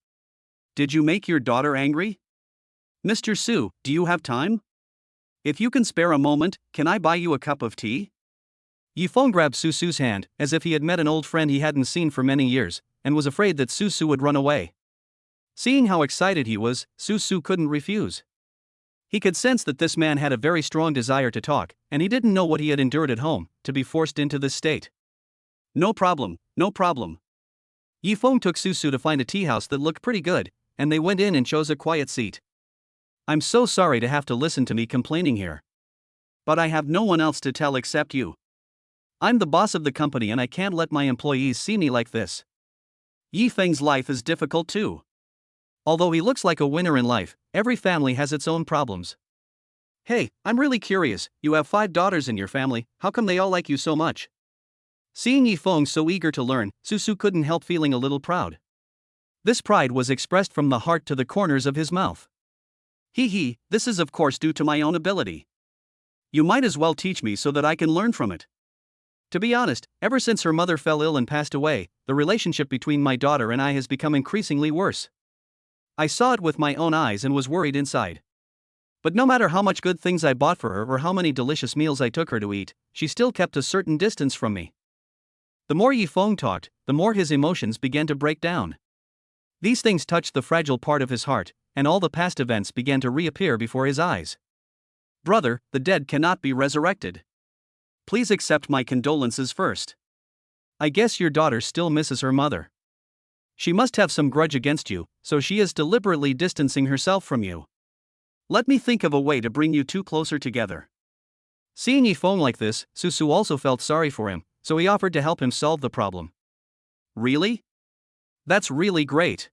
Did you make your daughter angry? Mr. Su, do you have time? If you can spare a moment, can I buy you a cup of tea? Yi Feng grabbed Su Su's hand, as if he had met an old friend he hadn't seen for many years, and was afraid that Su Su would run away. Seeing how excited he was, Su Su couldn't refuse. He could sense that this man had a very strong desire to talk, and he didn't know what he had endured at home, to be forced into this state. No problem, no problem. Yi Feng took Su Su to find a tea house that looked pretty good, and they went in and chose a quiet seat. I'm so sorry to have to listen to me complaining here. But I have no one else to tell except you. I'm the boss of the company and I can't let my employees see me like this. Yi Feng's life is difficult too. Although he looks like a winner in life, every family has its own problems. Hey, I'm really curious, you have 5 daughters in your family, how come they all like you so much? Seeing Yi Feng so eager to learn, Su Su couldn't help feeling a little proud. This pride was expressed from the heart to the corners of his mouth. Hee, this is of course due to my own ability. You might as well teach me so that I can learn from it. To be honest, ever since her mother fell ill and passed away, the relationship between my daughter and I has become increasingly worse. I saw it with my own eyes and was worried inside. But no matter how much good things I bought for her or how many delicious meals I took her to eat, she still kept a certain distance from me. The more Yi Feng talked, the more his emotions began to break down. These things touched the fragile part of his heart, and all the past events began to reappear before his eyes. Brother, the dead cannot be resurrected. Please accept my condolences first. I guess your daughter still misses her mother. She must have some grudge against you, so she is deliberately distancing herself from you. Let me think of a way to bring you two closer together. Seeing Yi Feng like this, Su Su also felt sorry for him, so he offered to help him solve the problem. Really? That's really great.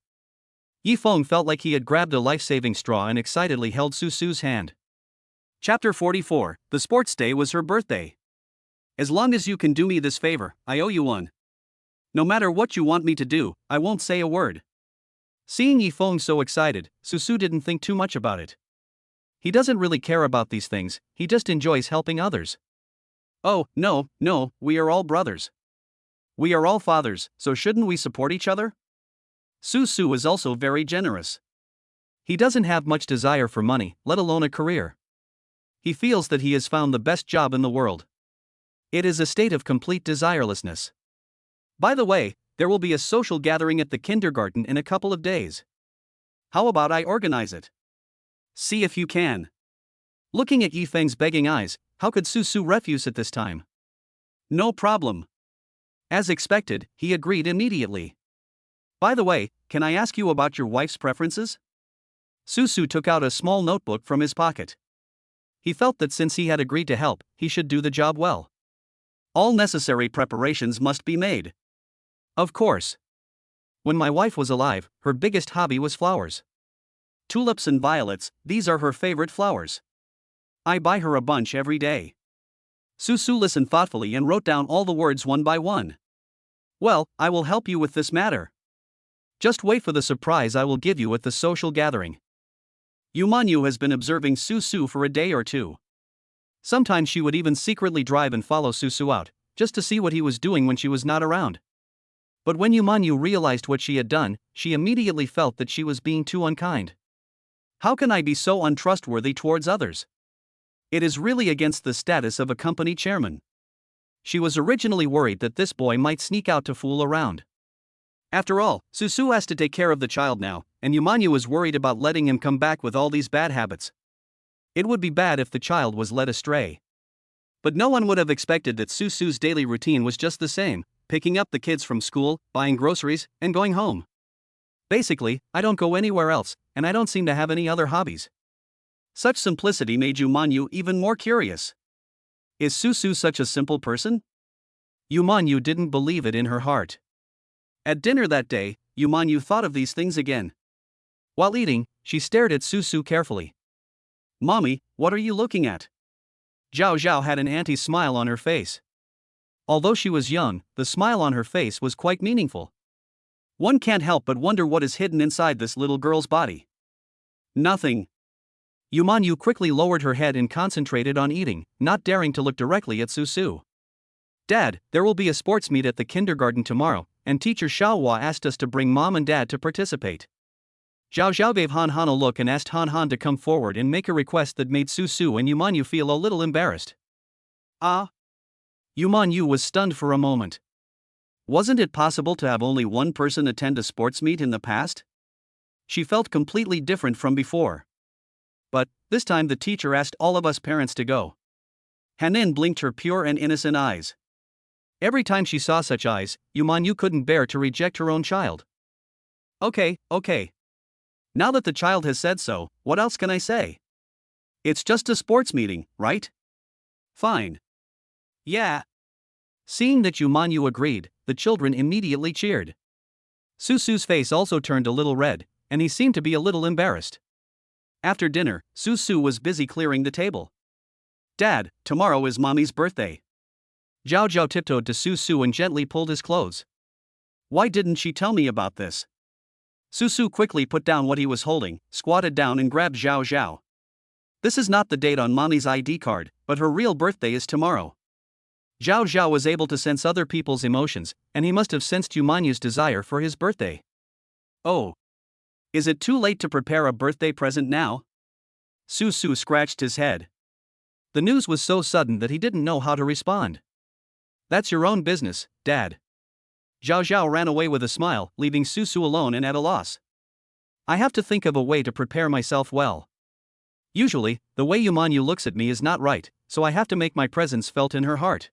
Yi Feng felt like he had grabbed a life-saving straw and excitedly held Su Su's hand. Chapter 44, The sports day was her birthday. As long as you can do me this favor, I owe you one. No matter what you want me to do, I won't say a word. Seeing Yi Feng so excited, Su Su didn't think too much about it. He doesn't really care about these things, he just enjoys helping others. Oh, no, we are all brothers. We are all fathers, so shouldn't we support each other? Su Su is also very generous. He doesn't have much desire for money, let alone a career. He feels that he has found the best job in the world. It is a state of complete desirelessness. By the way, there will be a social gathering at the kindergarten in a couple of days. How about I organize it? See if you can. Looking at Yi Feng's begging eyes, how could Su Su refuse at this time? No problem. As expected, he agreed immediately. By the way, can I ask you about your wife's preferences? Su Su took out a small notebook from his pocket. He felt that since he had agreed to help, he should do the job well. All necessary preparations must be made. Of course. When my wife was alive, her biggest hobby was flowers. Tulips and violets, these are her favorite flowers. I buy her a bunch every day. Su Su listened thoughtfully and wrote down all the words one by one. Well, I will help you with this matter. Just wait for the surprise I will give you at the social gathering. Yumanyu has been observing Su Su for a day or two. Sometimes she would even secretly drive and follow Su Su out, just to see what he was doing when she was not around. But when Yumanyu realized what she had done, she immediately felt that she was being too unkind. How can I be so untrustworthy towards others? It is really against the status of a company chairman. She was originally worried that this boy might sneak out to fool around. After all, Su Su has to take care of the child now, and Yumanyu was worried about letting him come back with all these bad habits. It would be bad if the child was led astray. But no one would have expected that Su Su's daily routine was just the same, picking up the kids from school, buying groceries, and going home. Basically, I don't go anywhere else, and I don't seem to have any other hobbies. Such simplicity made Yumanyu even more curious. Is Su Su such a simple person? Yumanyu didn't believe it in her heart. At dinner that day, Yumanyu thought of these things again. While eating, she stared at Su Su carefully. Mommy, what are you looking at? Zhao Zhao had an anti-smile on her face. Although she was young, the smile on her face was quite meaningful. One can't help but wonder what is hidden inside this little girl's body. Nothing. Yumanyu quickly lowered her head and concentrated on eating, not daring to look directly at Susu. Dad, there will be a sports meet at the kindergarten tomorrow, and teacher Xiaohua asked us to bring mom and dad to participate. Zhao Zhao gave Han Han a look and asked Han Han to come forward and make a request that made Susu and Yumanyu feel a little embarrassed. Ah? Yumanyu was stunned for a moment. Wasn't it possible to have only one person attend a sports meet in the past? She felt completely different from before. But, this time the teacher asked all of us parents to go. Hanin blinked her pure and innocent eyes. Every time she saw such eyes, Yumanyu couldn't bear to reject her own child. Okay. Now that the child has said so, what else can I say? It's just a sports meeting, right? Fine. Yeah. Seeing that Yumanyu agreed, the children immediately cheered. Susu's face also turned a little red, and he seemed to be a little embarrassed. After dinner, Susu was busy clearing the table. Dad, tomorrow is Mommy's birthday. Zhao Zhao tiptoed to Susu and gently pulled his clothes. Why didn't she tell me about this? Susu quickly put down what he was holding, squatted down and grabbed Zhao Zhao. This is not the date on Mommy's ID card, but her real birthday is tomorrow. Zhao Zhao was able to sense other people's emotions, and he must have sensed Yumanyu's desire for his birthday. Oh. Is it too late to prepare a birthday present now? Susu scratched his head. The news was so sudden that he didn't know how to respond. That's your own business, Dad. Zhao Zhao ran away with a smile, leaving Susu alone and at a loss. I have to think of a way to prepare myself well. Usually, the way Yumanyu looks at me is not right, so I have to make my presence felt in her heart.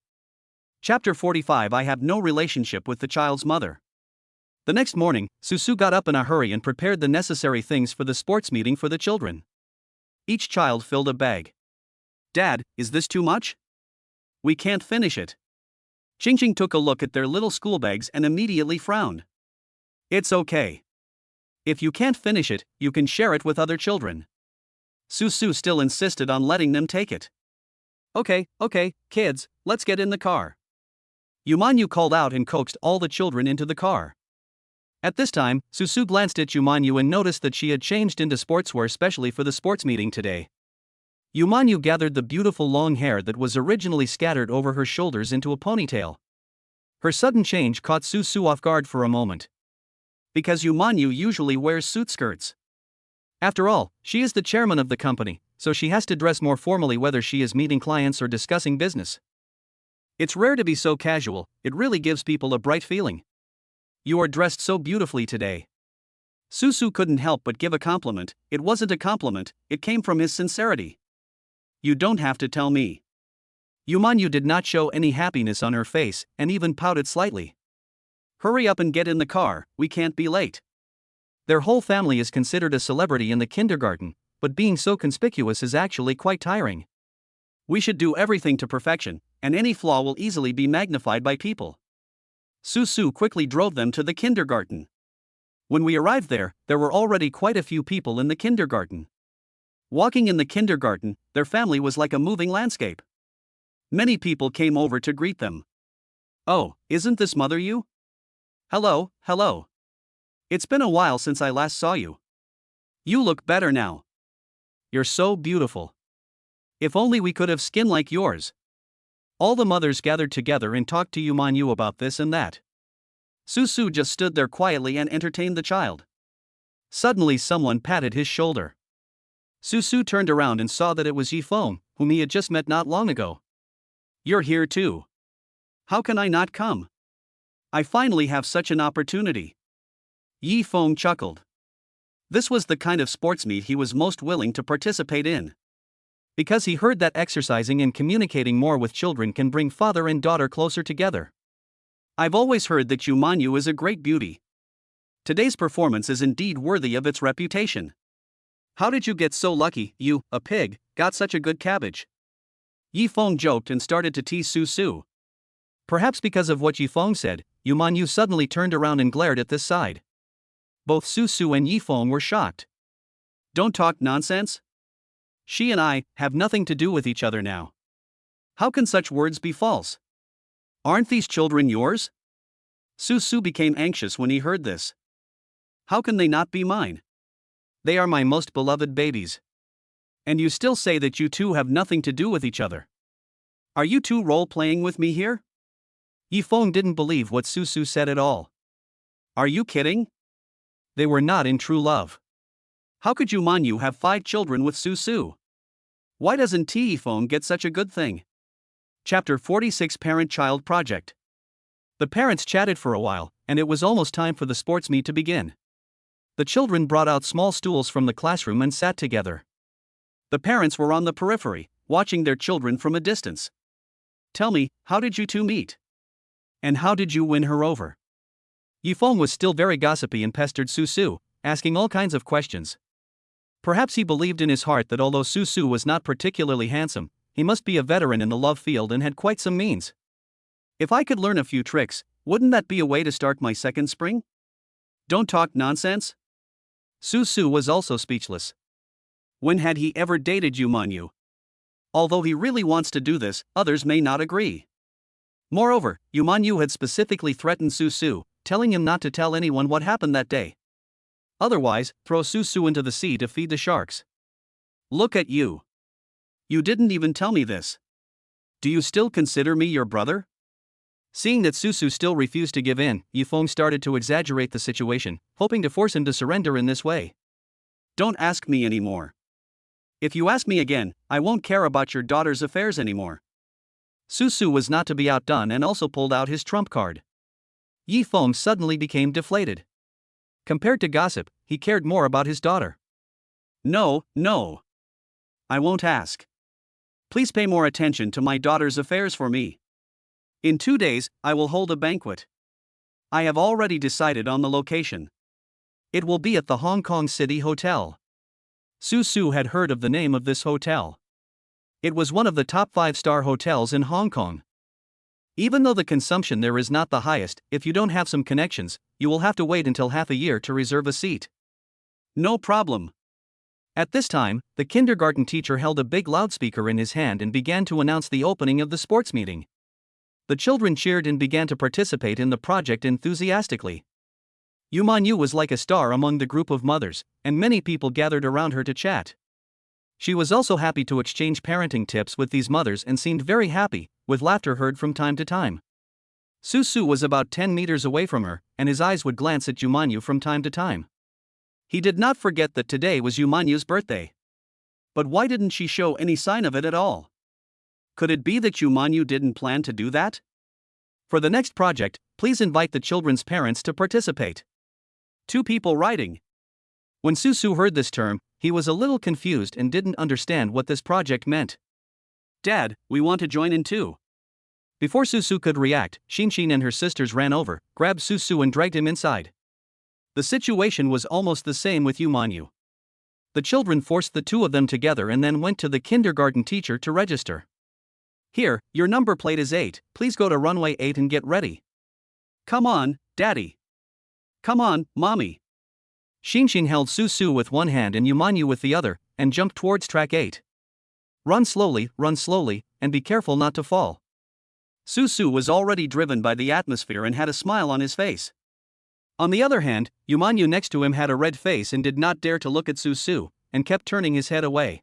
Chapter 45. I have no relationship with the child's mother. The next morning, Susu got up in a hurry and prepared the necessary things for the sports meeting for the children. Each child filled a bag. Dad, is this too much? We can't finish it. Qingqing took a look at their little school bags and immediately frowned. It's okay. If you can't finish it, you can share it with other children. Susu still insisted on letting them take it. Okay, kids, let's get in the car. Yumanyu called out and coaxed all the children into the car. At this time, Susu glanced at Yumanyu and noticed that she had changed into sportswear specially for the sports meeting today. Yumanyu gathered the beautiful long hair that was originally scattered over her shoulders into a ponytail. Her sudden change caught Susu off guard for a moment. Because Yumanyu usually wears suit skirts. After all, she is the chairman of the company, so she has to dress more formally whether she is meeting clients or discussing business. It's rare to be so casual, it really gives people a bright feeling. You are dressed so beautifully today. Susu couldn't help but give a compliment. It wasn't a compliment, it came from his sincerity. You don't have to tell me. Yumanyu did not show any happiness on her face, and even pouted slightly. Hurry up and get in the car, we can't be late. Their whole family is considered a celebrity in the kindergarten, but being so conspicuous is actually quite tiring. We should do everything to perfection, and any flaw will easily be magnified by people. Susu quickly drove them to the kindergarten. When we arrived there were already quite a few people in the kindergarten. Walking in the kindergarten, their family was like a moving landscape. Many people came over to greet them. Oh, isn't this Mother Yu? Hello. It's been a while since I last saw you. You look better now. You're so beautiful. If only we could have skin like yours. All the mothers gathered together and talked to Yumanyu about this and that. Susu just stood there quietly and entertained the child. Suddenly someone patted his shoulder. Susu turned around and saw that it was Yifeng, whom he had just met not long ago. You're here too. How can I not come? I finally have such an opportunity. Yifeng chuckled. This was the kind of sports meet he was most willing to participate in. Because he heard that exercising and communicating more with children can bring father and daughter closer together. I've always heard that Yumanyu is a great beauty. Today's performance is indeed worthy of its reputation. How did you get so lucky, you, a pig, got such a good cabbage? Yifeng joked and started to tease Susu. Perhaps because of what Yifeng said, Yumanyu suddenly turned around and glared at this side. Both Susu and Yifeng were shocked. Don't talk nonsense. She and I have nothing to do with each other now. How can such words be false? Aren't these children yours? Susu became anxious when he heard this. How can they not be mine? They are my most beloved babies. And you still say that you two have nothing to do with each other. Are you two role-playing with me here? Yifeng didn't believe what Susu said at all. Are you kidding? They were not in true love. How could Manyu have 5 children with Susu? Why doesn't Yifeng get such a good thing? Chapter 46 Parent-Child Project. The parents chatted for a while, and it was almost time for the sports meet to begin. The children brought out small stools from the classroom and sat together. The parents were on the periphery, watching their children from a distance. Tell me, how did you two meet? And how did you win her over? Yifeng was still very gossipy and pestered Susu, asking all kinds of questions. Perhaps he believed in his heart that although Susu was not particularly handsome, he must be a veteran in the love field and had quite some means. If I could learn a few tricks, wouldn't that be a way to start my second spring? Don't talk nonsense. Susu was also speechless. When had he ever dated Manyu? Although he really wants to do this, others may not agree. Moreover, Manyu had specifically threatened Susu, telling him not to tell anyone what happened that day. Otherwise, throw Susu into the sea to feed the sharks. Look at you. You didn't even tell me this. Do you still consider me your brother? Seeing that Susu still refused to give in, Yifeng started to exaggerate the situation, hoping to force him to surrender in this way. Don't ask me anymore. If you ask me again, I won't care about your daughter's affairs anymore. Susu was not to be outdone and also pulled out his trump card. Yifeng suddenly became deflated. Compared to gossip, he cared more about his daughter. No. I won't ask. Please pay more attention to my daughter's affairs for me. In 2 days, I will hold a banquet. I have already decided on the location. It will be at the Hong Kong City Hotel. Susu had heard of the name of this hotel. It was one of the top 5-star hotels in Hong Kong. Even though the consumption there is not the highest, if you don't have some connections, you will have to wait until half a year to reserve a seat. No problem. At this time, the kindergarten teacher held a big loudspeaker in his hand and began to announce the opening of the sports meeting. The children cheered and began to participate in the project enthusiastically. Manyu was like a star among the group of mothers, and many people gathered around her to chat. She was also happy to exchange parenting tips with these mothers and seemed very happy, with laughter heard from time to time. Susu was about 10 meters away from her, and his eyes would glance at Manyu from time to time. He did not forget that today was Manyu's birthday. But why didn't she show any sign of it at all? Could it be that Manyu didn't plan to do that? For the next project, please invite the children's parents to participate. 2 people writing. When Susu heard this term, he was a little confused and didn't understand what this project meant. Dad, we want to join in too. Before Susu could react, Shinshin and her sisters ran over, grabbed Susu and dragged him inside. The situation was almost the same with Manyu. The children forced the 2 of them together and then went to the kindergarten teacher to register. Here, your number plate is 8, please go to runway 8 and get ready. Come on, Daddy. Come on, Mommy. Shinshin held Susu with one hand and Manyu with the other, and jumped towards track 8. Run slowly, and be careful not to fall. Susu was already driven by the atmosphere and had a smile on his face. On the other hand, Manyu next to him had a red face and did not dare to look at Susu, and kept turning his head away.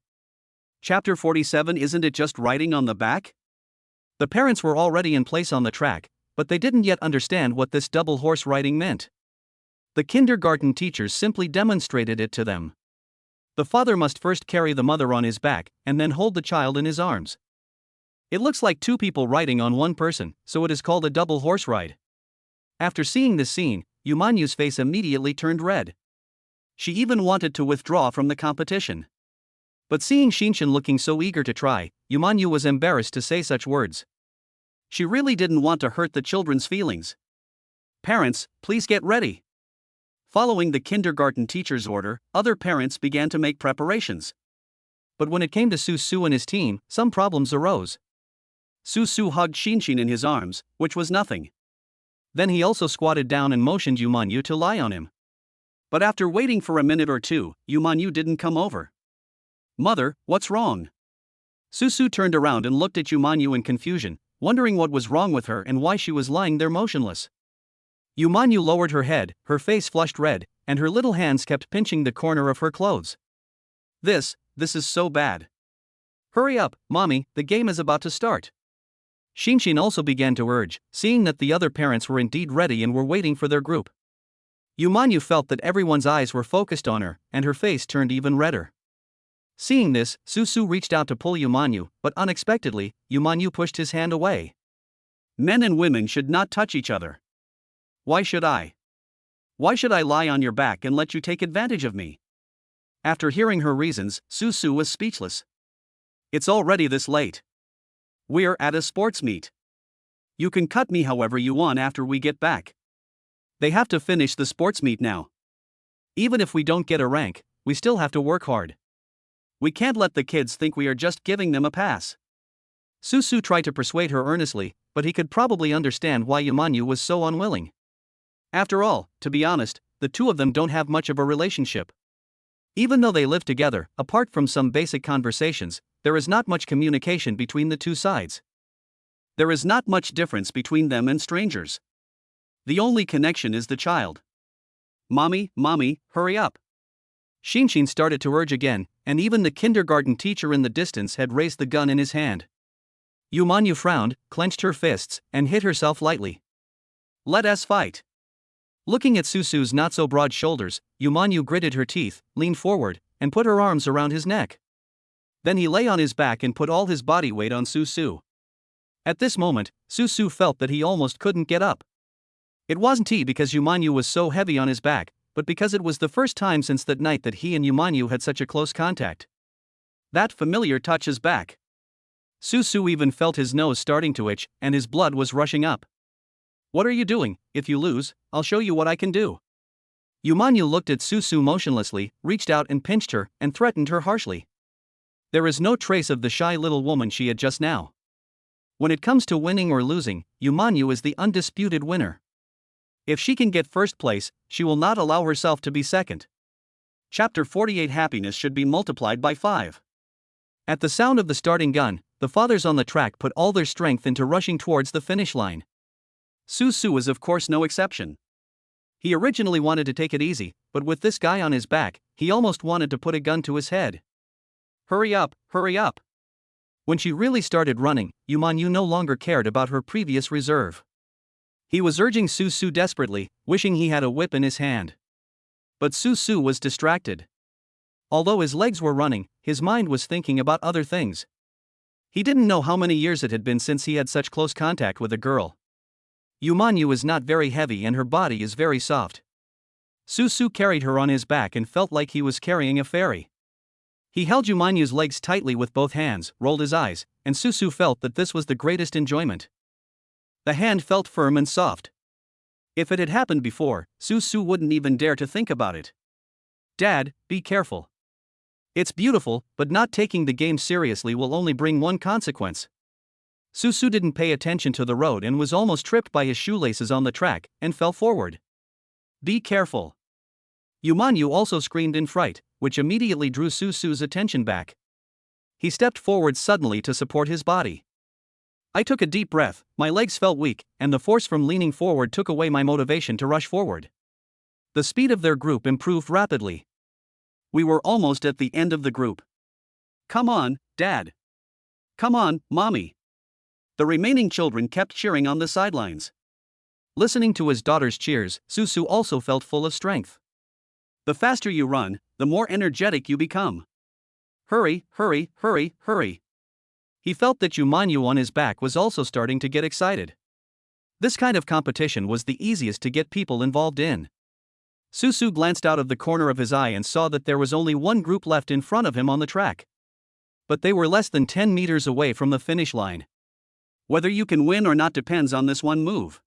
Chapter 47 Isn't it just riding on the back? The parents were already in place on the track, but they didn't yet understand what this double horse riding meant. The kindergarten teachers simply demonstrated it to them. The father must first carry the mother on his back, and then hold the child in his arms. It looks like 2 people riding on one person, so it is called a double horse ride. After seeing this scene, Manyu's face immediately turned red. She even wanted to withdraw from the competition. But seeing Shinshin looking so eager to try, Manyu was embarrassed to say such words. She really didn't want to hurt the children's feelings. Parents, please get ready. Following the kindergarten teacher's order, other parents began to make preparations. But when it came to Susu and his team, some problems arose. Susu hugged Shinshin in his arms, which was nothing. Then he also squatted down and motioned Manyu to lie on him. But after waiting for a minute or 2, Manyu didn't come over. Mother, what's wrong? Susu turned around and looked at Manyu in confusion, wondering what was wrong with her and why she was lying there motionless. Manyu lowered her head, her face flushed red, and her little hands kept pinching the corner of her clothes. This is so bad. Hurry up, mommy, the game is about to start. Shinshin also began to urge, seeing that the other parents were indeed ready and were waiting for their group. Yumanyu felt that everyone's eyes were focused on her, and her face turned even redder. Seeing this, Susu reached out to pull Yumanyu, but unexpectedly, Yumanyu pushed his hand away. Men and women should not touch each other. Why should I? Why should I lie on your back and let you take advantage of me? After hearing her reasons, Susu was speechless. It's already this late. We're at a sports meet. You can cut me however you want after we get back. They have to finish the sports meet now. Even if we don't get a rank, we still have to work hard. We can't let the kids think we are just giving them a pass. Susu tried to persuade her earnestly, but he could probably understand why Yumanyu was so unwilling. After all, to be honest, the two of them don't have much of a relationship. Even though they live together, apart from some basic conversations, there is not much communication between the two sides. There is not much difference between them and strangers. The only connection is the child. Mommy, hurry up. Shinshin started to urge again, and even the kindergarten teacher in the distance had raised the gun in his hand. Yumanyu frowned, clenched her fists, and hit herself lightly. Let us fight. Looking at Susu's not-so-broad shoulders, Yumanyu gritted her teeth, leaned forward, and put her arms around his neck. Then he lay on his back and put all his body weight on Susu. At this moment, Susu felt that he almost couldn't get up. It wasn't because Yumanyu was so heavy on his back, but because it was the first time since that night that he and Yumanyu had such a close contact. That familiar touch is back. Susu even felt his nose starting to itch, and his blood was rushing up. What are you doing? If you lose, I'll show you what I can do. Yumanyu looked at Susu motionlessly, reached out and pinched her, and threatened her harshly. There is no trace of the shy little woman she had just now. When it comes to winning or losing, Yumanyu is the undisputed winner. If she can get first place, she will not allow herself to be second. Chapter 48 Happiness should be multiplied by 5. At the sound of the starting gun, the fathers on the track put all their strength into rushing towards the finish line. Susu is of course no exception. He originally wanted to take it easy, but with this guy on his back, he almost wanted to put a gun to his head. Hurry up, hurry up. When she really started running, Yumanyu no longer cared about her previous reserve. He was urging Susu desperately, wishing he had a whip in his hand. But Susu was distracted. Although his legs were running, his mind was thinking about other things. He didn't know how many years it had been since he had such close contact with a girl. Yumanyu is not very heavy and her body is very soft. Susu carried her on his back and felt like he was carrying a fairy. He held Yumanyu's legs tightly with both hands, rolled his eyes, and Susu felt that this was the greatest enjoyment. The hand felt firm and soft. If it had happened before, Susu wouldn't even dare to think about it. Dad, be careful. It's beautiful, but not taking the game seriously will only bring one consequence. Susu didn't pay attention to the road and was almost tripped by his shoelaces on the track, and fell forward. Be careful. Yumanyu also screamed in fright, which immediately drew Susu's attention back. He stepped forward suddenly to support his body. I took a deep breath, my legs felt weak, and the force from leaning forward took away my motivation to rush forward. The speed of their group improved rapidly. We were almost at the end of the group. Come on, Dad. Come on, Mommy. The remaining children kept cheering on the sidelines. Listening to his daughter's cheers, Susu also felt full of strength. The faster you run, the more energetic you become. Hurry, hurry, hurry, hurry. He felt that Yumanyu on his back was also starting to get excited. This kind of competition was the easiest to get people involved in. Susu glanced out of the corner of his eye and saw that there was only one group left in front of him on the track. But they were less than 10 meters away from the finish line. Whether you can win or not depends on this one move.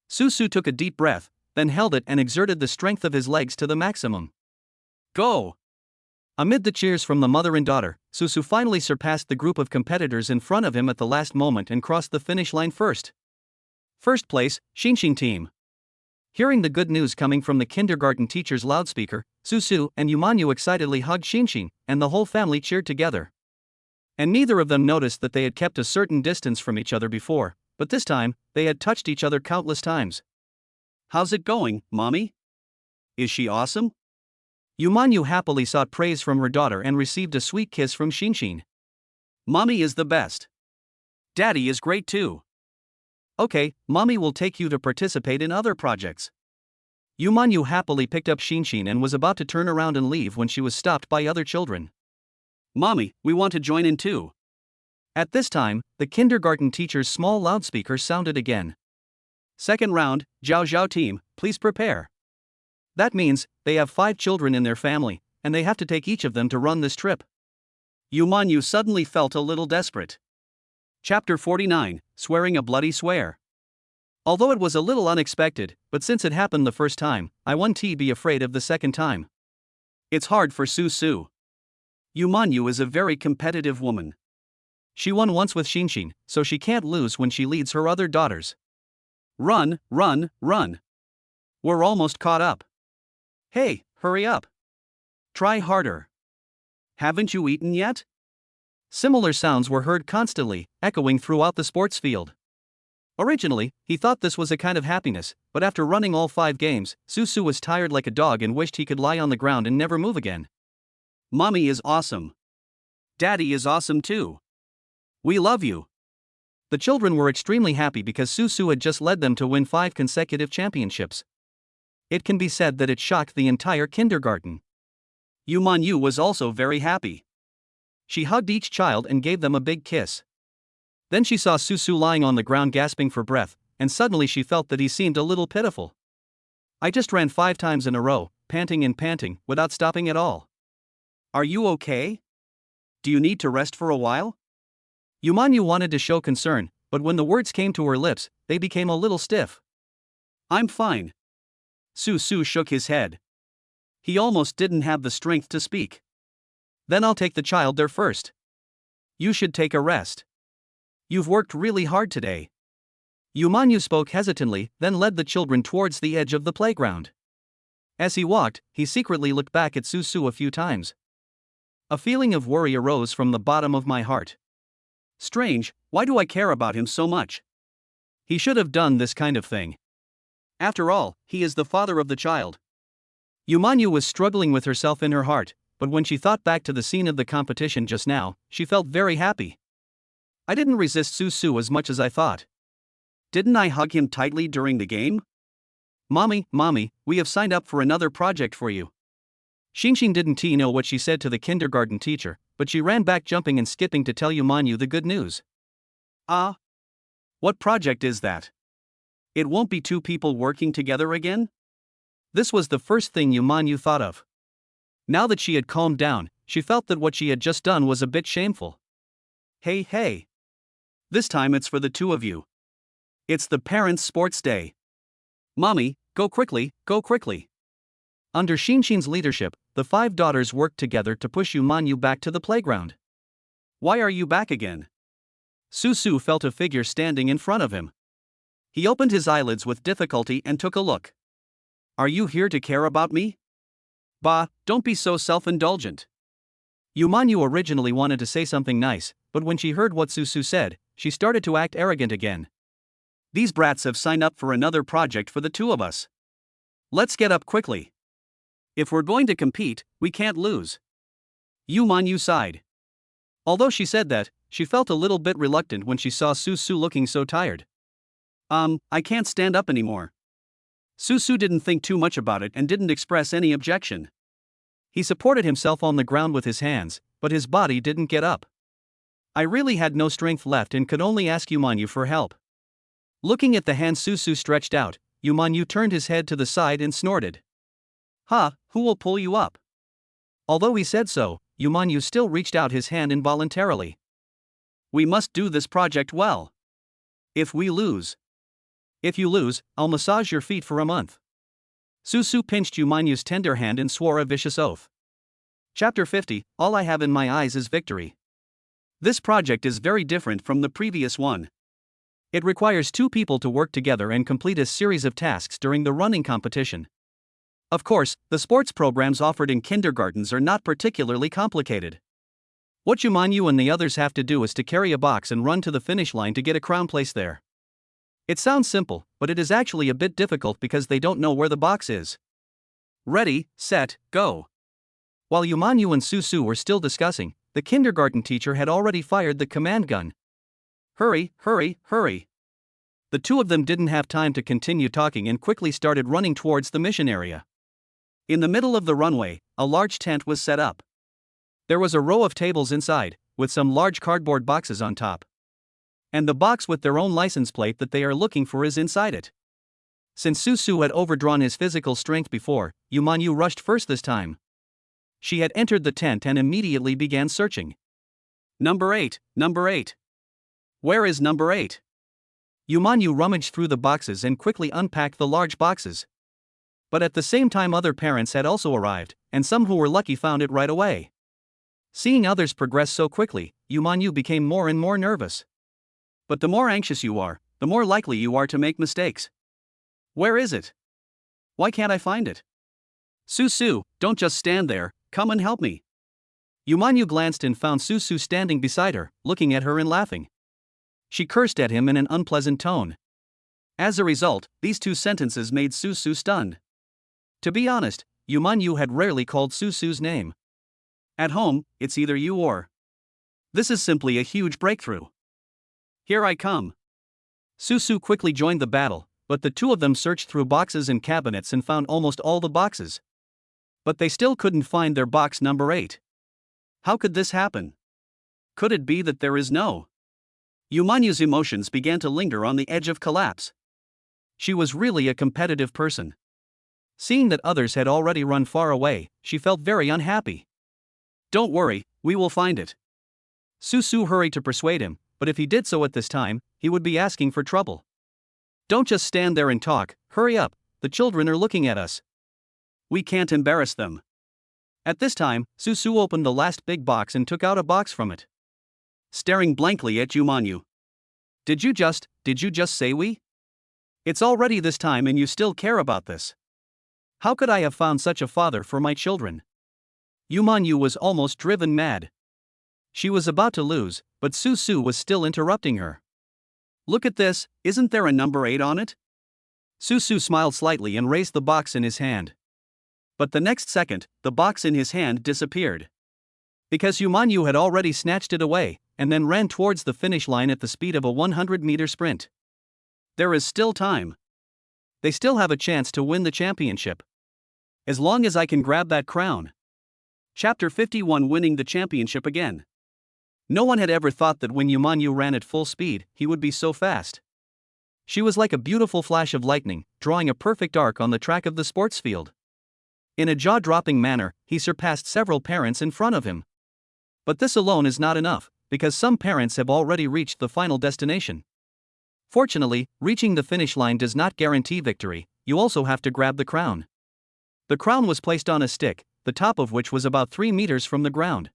Susu took a deep breath, then held it and exerted the strength of his legs to the maximum. Go! Amid the cheers from the mother and daughter, Susu finally surpassed the group of competitors in front of him at the last moment and crossed the finish line first. First place, Shinshin team. Hearing the good news coming from the kindergarten teacher's loudspeaker, Susu and Yumanyu excitedly hugged Shinshin, and the whole family cheered together. And neither of them noticed that they had kept a certain distance from each other before, but this time, they had touched each other countless times. How's it going, Mommy? Is she awesome? Yumanyu happily sought praise from her daughter and received a sweet kiss from Shinshin. Mommy is the best. Daddy is great too. Okay, Mommy will take you to participate in other projects. Yumanyu happily picked up Shinshin and was about to turn around and leave when she was stopped by other children. Mommy, we want to join in too. At this time, the kindergarten teacher's small loudspeaker sounded again. Second round, Zhao Zhao team, please prepare. That means, they have 5 children in their family, and they have to take each of them to run this trip. Yumanyu suddenly felt a little desperate. Chapter 49, Swearing a Bloody Swear. Although it was a little unexpected, but since it happened the first time, I won't be afraid of the second time. It's hard for Su. Yumanyu is a very competitive woman. She won once with Shinshin, so she can't lose when she leads her other daughters. Run, run, run. We're almost caught up. Hey, hurry up. Try harder. Haven't you eaten yet? Similar sounds were heard constantly, echoing throughout the sports field. Originally, he thought this was a kind of happiness, but after running all 5 games, Su was tired like a dog and wished he could lie on the ground and never move again. Mommy is awesome. Daddy is awesome too. We love you. The children were extremely happy because Su had just led them to win 5 consecutive championships. It can be said that it shocked the entire kindergarten. Yumanyu was also very happy. She hugged each child and gave them a big kiss. Then she saw Su lying on the ground gasping for breath, and suddenly she felt that he seemed a little pitiful. I just ran 5 times in a row, panting and panting, without stopping at all. Are you okay? Do you need to rest for a while? Yumanyu wanted to show concern, but when the words came to her lips, they became a little stiff. I'm fine. Su shook his head. He almost didn't have the strength to speak. Then I'll take the child there first. You should take a rest. You've worked really hard today. Yumanyu spoke hesitantly, then led the children towards the edge of the playground. As he walked, he secretly looked back at Su a few times. A feeling of worry arose from the bottom of my heart. Strange, why do I care about him so much? He should have done this kind of thing. After all, he is the father of the child. Yumanyu was struggling with herself in her heart, but when she thought back to the scene of the competition just now, she felt very happy. I didn't resist Su as much as I thought. Didn't I hug him tightly during the game? Mommy, we have signed up for another project for you. Shinshin didn't know what she said to the kindergarten teacher, but she ran back jumping and skipping to tell Yumanyu the good news. What project is that? It won't be 2 people working together again? This was the first thing Yumanyu thought of. Now that she had calmed down, she felt that what she had just done was a bit shameful. Hey. This time it's for the 2 of you. It's the Parents' Sports Day. Mommy, go quickly. Under Shinshin's leadership, the 5 daughters worked together to push Yumanyu back to the playground. Why are you back again? Su felt a figure standing in front of him. He opened his eyelids with difficulty and took a look. Are you here to care about me? Bah, don't be so self-indulgent. Yumanyu originally wanted to say something nice, but when she heard what Su said, she started to act arrogant again. These brats have signed up for another project for the 2 of us. Let's get up quickly. If we're going to compete, we can't lose. Yumanyu sighed. Although she said that, she felt a little bit reluctant when she saw Su looking so tired. I can't stand up anymore. Su didn't think too much about it and didn't express any objection. He supported himself on the ground with his hands, but his body didn't get up. I really had no strength left and could only ask Yumanyu for help. Looking at the hand Su stretched out, Yumanyu turned his head to the side and snorted. Who will pull you up? Although he said so, Yumanyu still reached out his hand involuntarily. We must do this project well. If you lose, I'll massage your feet for a month. Su pinched Yumanyu's tender hand and swore a vicious oath. Chapter 50, All I have in my eyes is victory. This project is very different from the previous one. It requires 2 people to work together and complete a series of tasks during the running competition. Of course, the sports programs offered in kindergartens are not particularly complicated. What Yumanyu and the others have to do is to carry a box and run to the finish line to get a crown place there. It sounds simple, but it is actually a bit difficult because they don't know where the box is. Ready, set, go. While Yumanyu and Susu were still discussing, the kindergarten teacher had already fired the command gun. Hurry, hurry, hurry. The two of them didn't have time to continue talking and quickly started running towards the mission area. In the middle of the runway, a large tent was set up. There was a row of tables inside, with some large cardboard boxes on top. And the box with their own license plate that they are looking for is inside it. Since Susu had overdrawn his physical strength before, Yumanyu rushed first this time. She had entered the tent and immediately began searching. Number 8, number 8. Where is number 8? Yumanyu rummaged through the boxes and quickly unpacked the large boxes. But at the same time other parents had also arrived, and some who were lucky found it right away. Seeing others progress so quickly, Yumanyu became more and more nervous. But the more anxious you are, the more likely you are to make mistakes. Where is it? Why can't I find it? Susu, don't just stand there, come and help me. Yumanyu glanced and found Susu standing beside her, looking at her and laughing. She cursed at him in an unpleasant tone. As a result, these two sentences made Susu stunned. To be honest, Yumanyu had rarely called Susu's name. At home, it's either you or. This is simply a huge breakthrough. Here I come. Susu quickly joined the battle, but the two of them searched through boxes and cabinets and found almost all the boxes. But they still couldn't find their box number 8. How could this happen? Could it be that there is no? Yumanyu's emotions began to linger on the edge of collapse. She was really a competitive person. Seeing that others had already run far away, she felt very unhappy. Don't worry, we will find it. Susu hurried to persuade him, but if he did so at this time, he would be asking for trouble. Don't just stand there and talk, hurry up, the children are looking at us. We can't embarrass them. At this time, Susu opened the last big box and took out a box from it. Staring blankly at Yumanyu. Did you just say we? It's already this time and you still care about this. How could I have found such a father for my children? Yumanyu was almost driven mad. She was about to lose, but Susu was still interrupting her. Look at this, isn't there a number 8 on it? Susu smiled slightly and raised the box in his hand. But the next second, the box in his hand disappeared. Because Yumanyu had already snatched it away, and then ran towards the finish line at the speed of a 100-meter sprint. There is still time. They still have a chance to win the championship. As long as I can grab that crown. Chapter 51, Winning the Championship Again. No one had ever thought that when Yumanyu ran at full speed, he would be so fast. She was like a beautiful flash of lightning, drawing a perfect arc on the track of the sports field. In a jaw-dropping manner, he surpassed several parents in front of him. But this alone is not enough, because some parents have already reached the final destination. Fortunately, reaching the finish line does not guarantee victory, you also have to grab the crown. The crown was placed on a stick, the top of which was about 3 meters from the ground.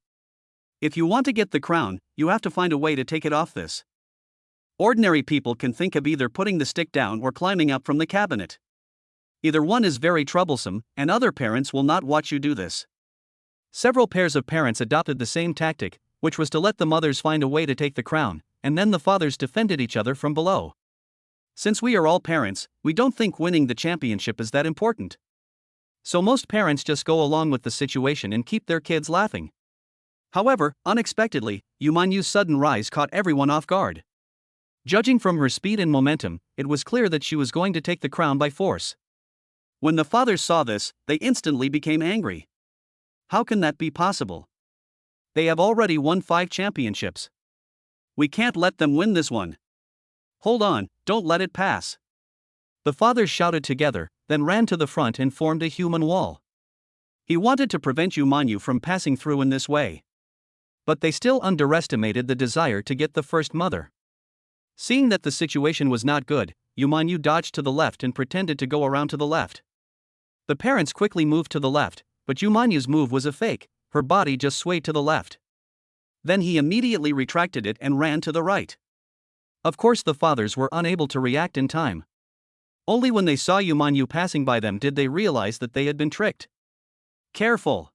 If you want to get the crown, you have to find a way to take it off this. Ordinary people can think of either putting the stick down or climbing up from the cabinet. Either one is very troublesome, and other parents will not watch you do this. Several pairs of parents adopted the same tactic, which was to let the mothers find a way to take the crown, and then the fathers defended each other from below. Since we are all parents, we don't think winning the championship is that important. So most parents just go along with the situation and keep their kids laughing. However, unexpectedly, Yumanyu's sudden rise caught everyone off guard. Judging from her speed and momentum, it was clear that she was going to take the crown by force. When the fathers saw this, they instantly became angry. How can that be possible? They have already won 5 championships. We can't let them win this one. Hold on, don't let it pass. The fathers shouted together, then ran to the front and formed a human wall. He wanted to prevent Yumanyu from passing through in this way. But they still underestimated the desire to get the first mother. Seeing that the situation was not good, Yumanyu dodged to the left and pretended to go around to the left. The parents quickly moved to the left, but Yumanyu's move was a fake, her body just swayed to the left. Then he immediately retracted it and ran to the right. Of course the fathers were unable to react in time. Only when they saw Yumanyu passing by them did they realize that they had been tricked. Careful!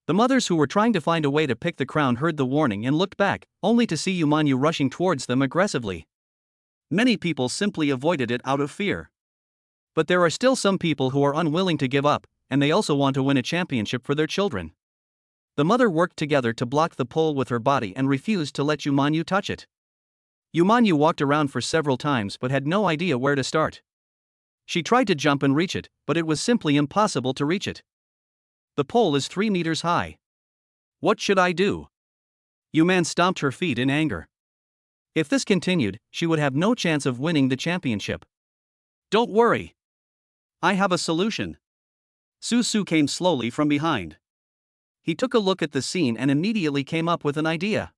The mothers who were trying to find a way to pick the crown heard the warning and looked back, only to see Yumanyu rushing towards them aggressively. Many people simply avoided it out of fear. But there are still some people who are unwilling to give up, and they also want to win a championship for their children. The mother worked together to block the pole with her body and refused to let Yumanyu touch it. Yumanyu walked around for several times but had no idea where to start. She tried to jump and reach it, but it was simply impossible to reach it. The pole is 3 meters high. What should I do? Yuman stomped her feet in anger. If this continued, she would have no chance of winning the championship. Don't worry. I have a solution. Susu came slowly from behind. He took a look at the scene and immediately came up with an idea.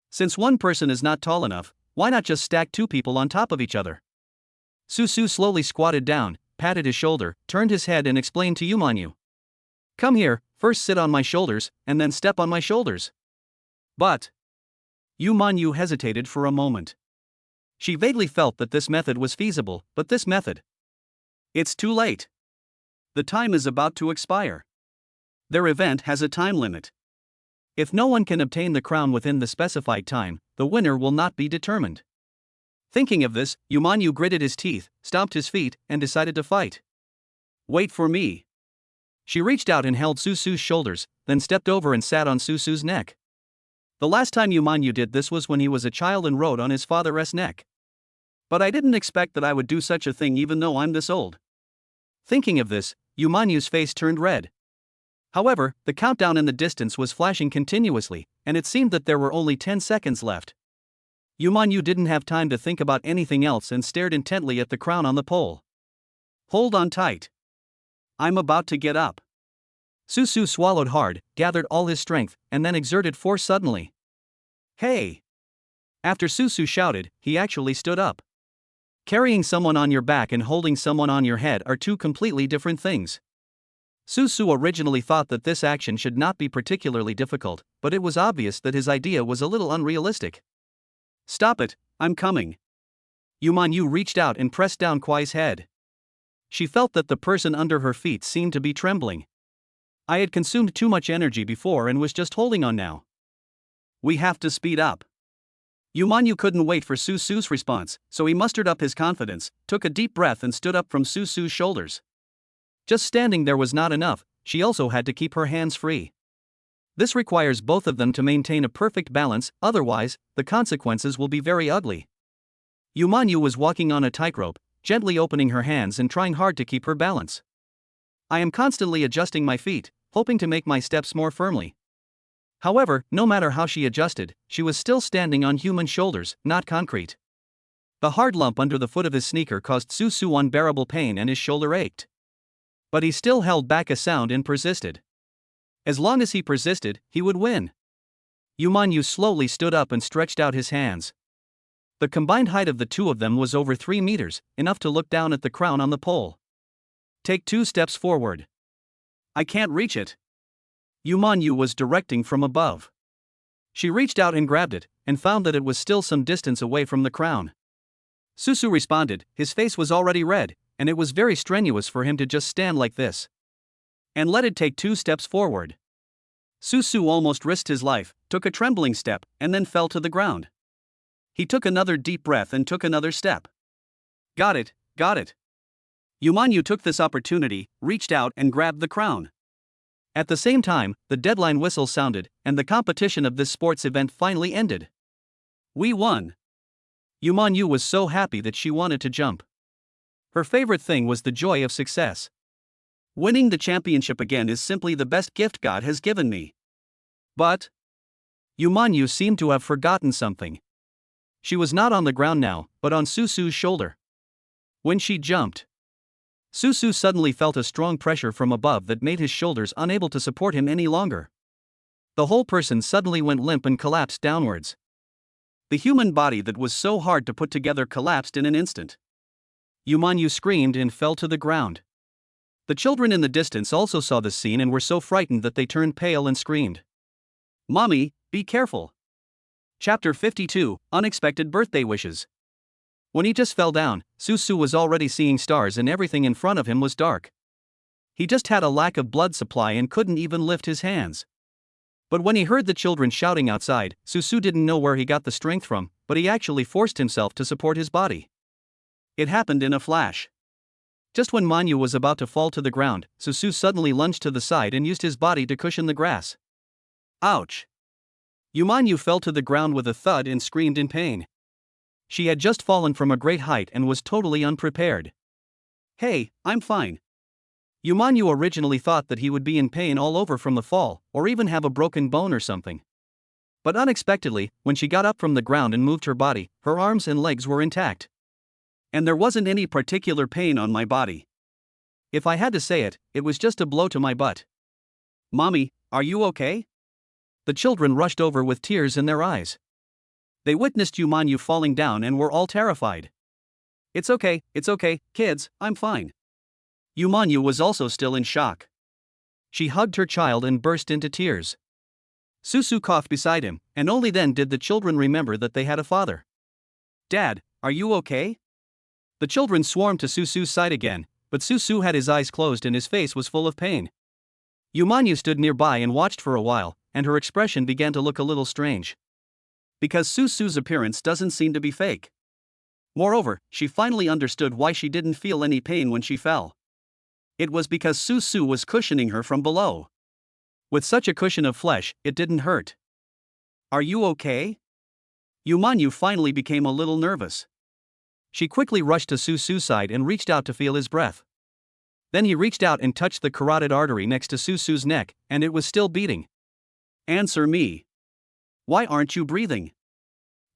Since one person is not tall enough, why not just stack 2 people on top of each other? Susu slowly squatted down, patted his shoulder, turned his head and explained to Yumanyu. Come here, first sit on my shoulders, and then step on my shoulders. But Yumanyu hesitated for a moment. She vaguely felt that this method was feasible, but this method. It's too late. The time is about to expire. Their event has a time limit. If no one can obtain the crown within the specified time, the winner will not be determined. Thinking of this, Yumanyu gritted his teeth, stomped his feet, and decided to fight. Wait for me. She reached out and held Susu's shoulders, then stepped over and sat on Susu's neck. The last time Yumanyu did this was when he was a child and rode on his father's neck. But I didn't expect that I would do such a thing even though I'm this old. Thinking of this, Yumanyu's face turned red. However, the countdown in the distance was flashing continuously, and it seemed that there were only 10 seconds left. Yumanyu didn't have time to think about anything else and stared intently at the crown on the pole. Hold on tight. I'm about to get up. Susu swallowed hard, gathered all his strength, and then exerted force suddenly. Hey! After Susu shouted, he actually stood up. Carrying someone on your back and holding someone on your head are 2 completely different things. Susu originally thought that this action should not be particularly difficult, but it was obvious that his idea was a little unrealistic. Stop it, I'm coming. Yumanyu reached out and pressed down Kwai's head. She felt that the person under her feet seemed to be trembling. I had consumed too much energy before and was just holding on now. We have to speed up. Yumanyu couldn't wait for Susu's response, so he mustered up his confidence, took a deep breath and stood up from Susu's shoulders. Just standing there was not enough, she also had to keep her hands free. This requires both of them to maintain a perfect balance, otherwise, the consequences will be very ugly. Yumanyu was walking on a tightrope, gently opening her hands and trying hard to keep her balance. I am constantly adjusting my feet, hoping to make my steps more firmly. However, no matter how she adjusted, she was still standing on human shoulders, not concrete. The hard lump under the foot of his sneaker caused Susu unbearable pain and his shoulder ached. But he still held back a sound and persisted. As long as he persisted, he would win. Yumanyu slowly stood up and stretched out his hands. The combined height of the 2 of them was over 3 meters, enough to look down at the crown on the pole. Take 2 steps forward. I can't reach it. Yumanyu was directing from above. She reached out and grabbed it, and found that it was still some distance away from the crown. Susu responded, his face was already red, and it was very strenuous for him to just stand like this. And let it take 2 steps forward. Susu almost risked his life, took a trembling step, and then fell to the ground. He took another deep breath and took another step. Got it, got it. Yumanyu took this opportunity, reached out and grabbed the crown. At the same time, the deadline whistle sounded, and the competition of this sports event finally ended. We won. Yumanyu was so happy that she wanted to jump. Her favorite thing was the joy of success. Winning the championship again is simply the best gift God has given me. But Yumanyu seemed to have forgotten something. She was not on the ground now, but on Susu's shoulder. When she jumped, Susu suddenly felt a strong pressure from above that made his shoulders unable to support him any longer. The whole person suddenly went limp and collapsed downwards. The human body that was so hard to put together collapsed in an instant. Yumanyu screamed and fell to the ground. The children in the distance also saw this scene and were so frightened that they turned pale and screamed. Mommy, be careful. Chapter 52, Unexpected Birthday Wishes. When he just fell down, Susu was already seeing stars and everything in front of him was dark. He just had a lack of blood supply and couldn't even lift his hands. But when he heard the children shouting outside, Susu didn't know where he got the strength from, but he actually forced himself to support his body. It happened in a flash. Just when Manhwa was about to fall to the ground, Susu suddenly lunged to the side and used his body to cushion the grass. Ouch! Yumanyu fell to the ground with a thud and screamed in pain. She had just fallen from a great height and was totally unprepared. Hey, I'm fine. Yumanyu originally thought that he would be in pain all over from the fall, or even have a broken bone or something. But unexpectedly, when she got up from the ground and moved her body, her arms and legs were intact. And there wasn't any particular pain on my body. If I had to say it, it was just a blow to my butt. Mommy, are you okay? The children rushed over with tears in their eyes. They witnessed Yumanyu falling down and were all terrified. It's okay, kids, I'm fine. Yumanyu was also still in shock. She hugged her child and burst into tears. Susu coughed beside him, and only then did the children remember that they had a father. Dad, are you okay? The children swarmed to Susu's side again, but Susu had his eyes closed and his face was full of pain. Yumanyu stood nearby and watched for a while, and her expression began to look a little strange. Because Susu's appearance doesn't seem to be fake. Moreover, she finally understood why she didn't feel any pain when she fell. It was because Susu was cushioning her from below. With such a cushion of flesh, it didn't hurt. Are you okay? Yumanyu finally became a little nervous. She quickly rushed to Susu's side and reached out to feel his breath. Then he reached out and touched the carotid artery next to Susu's neck, and it was still beating. Answer me. Why aren't you breathing?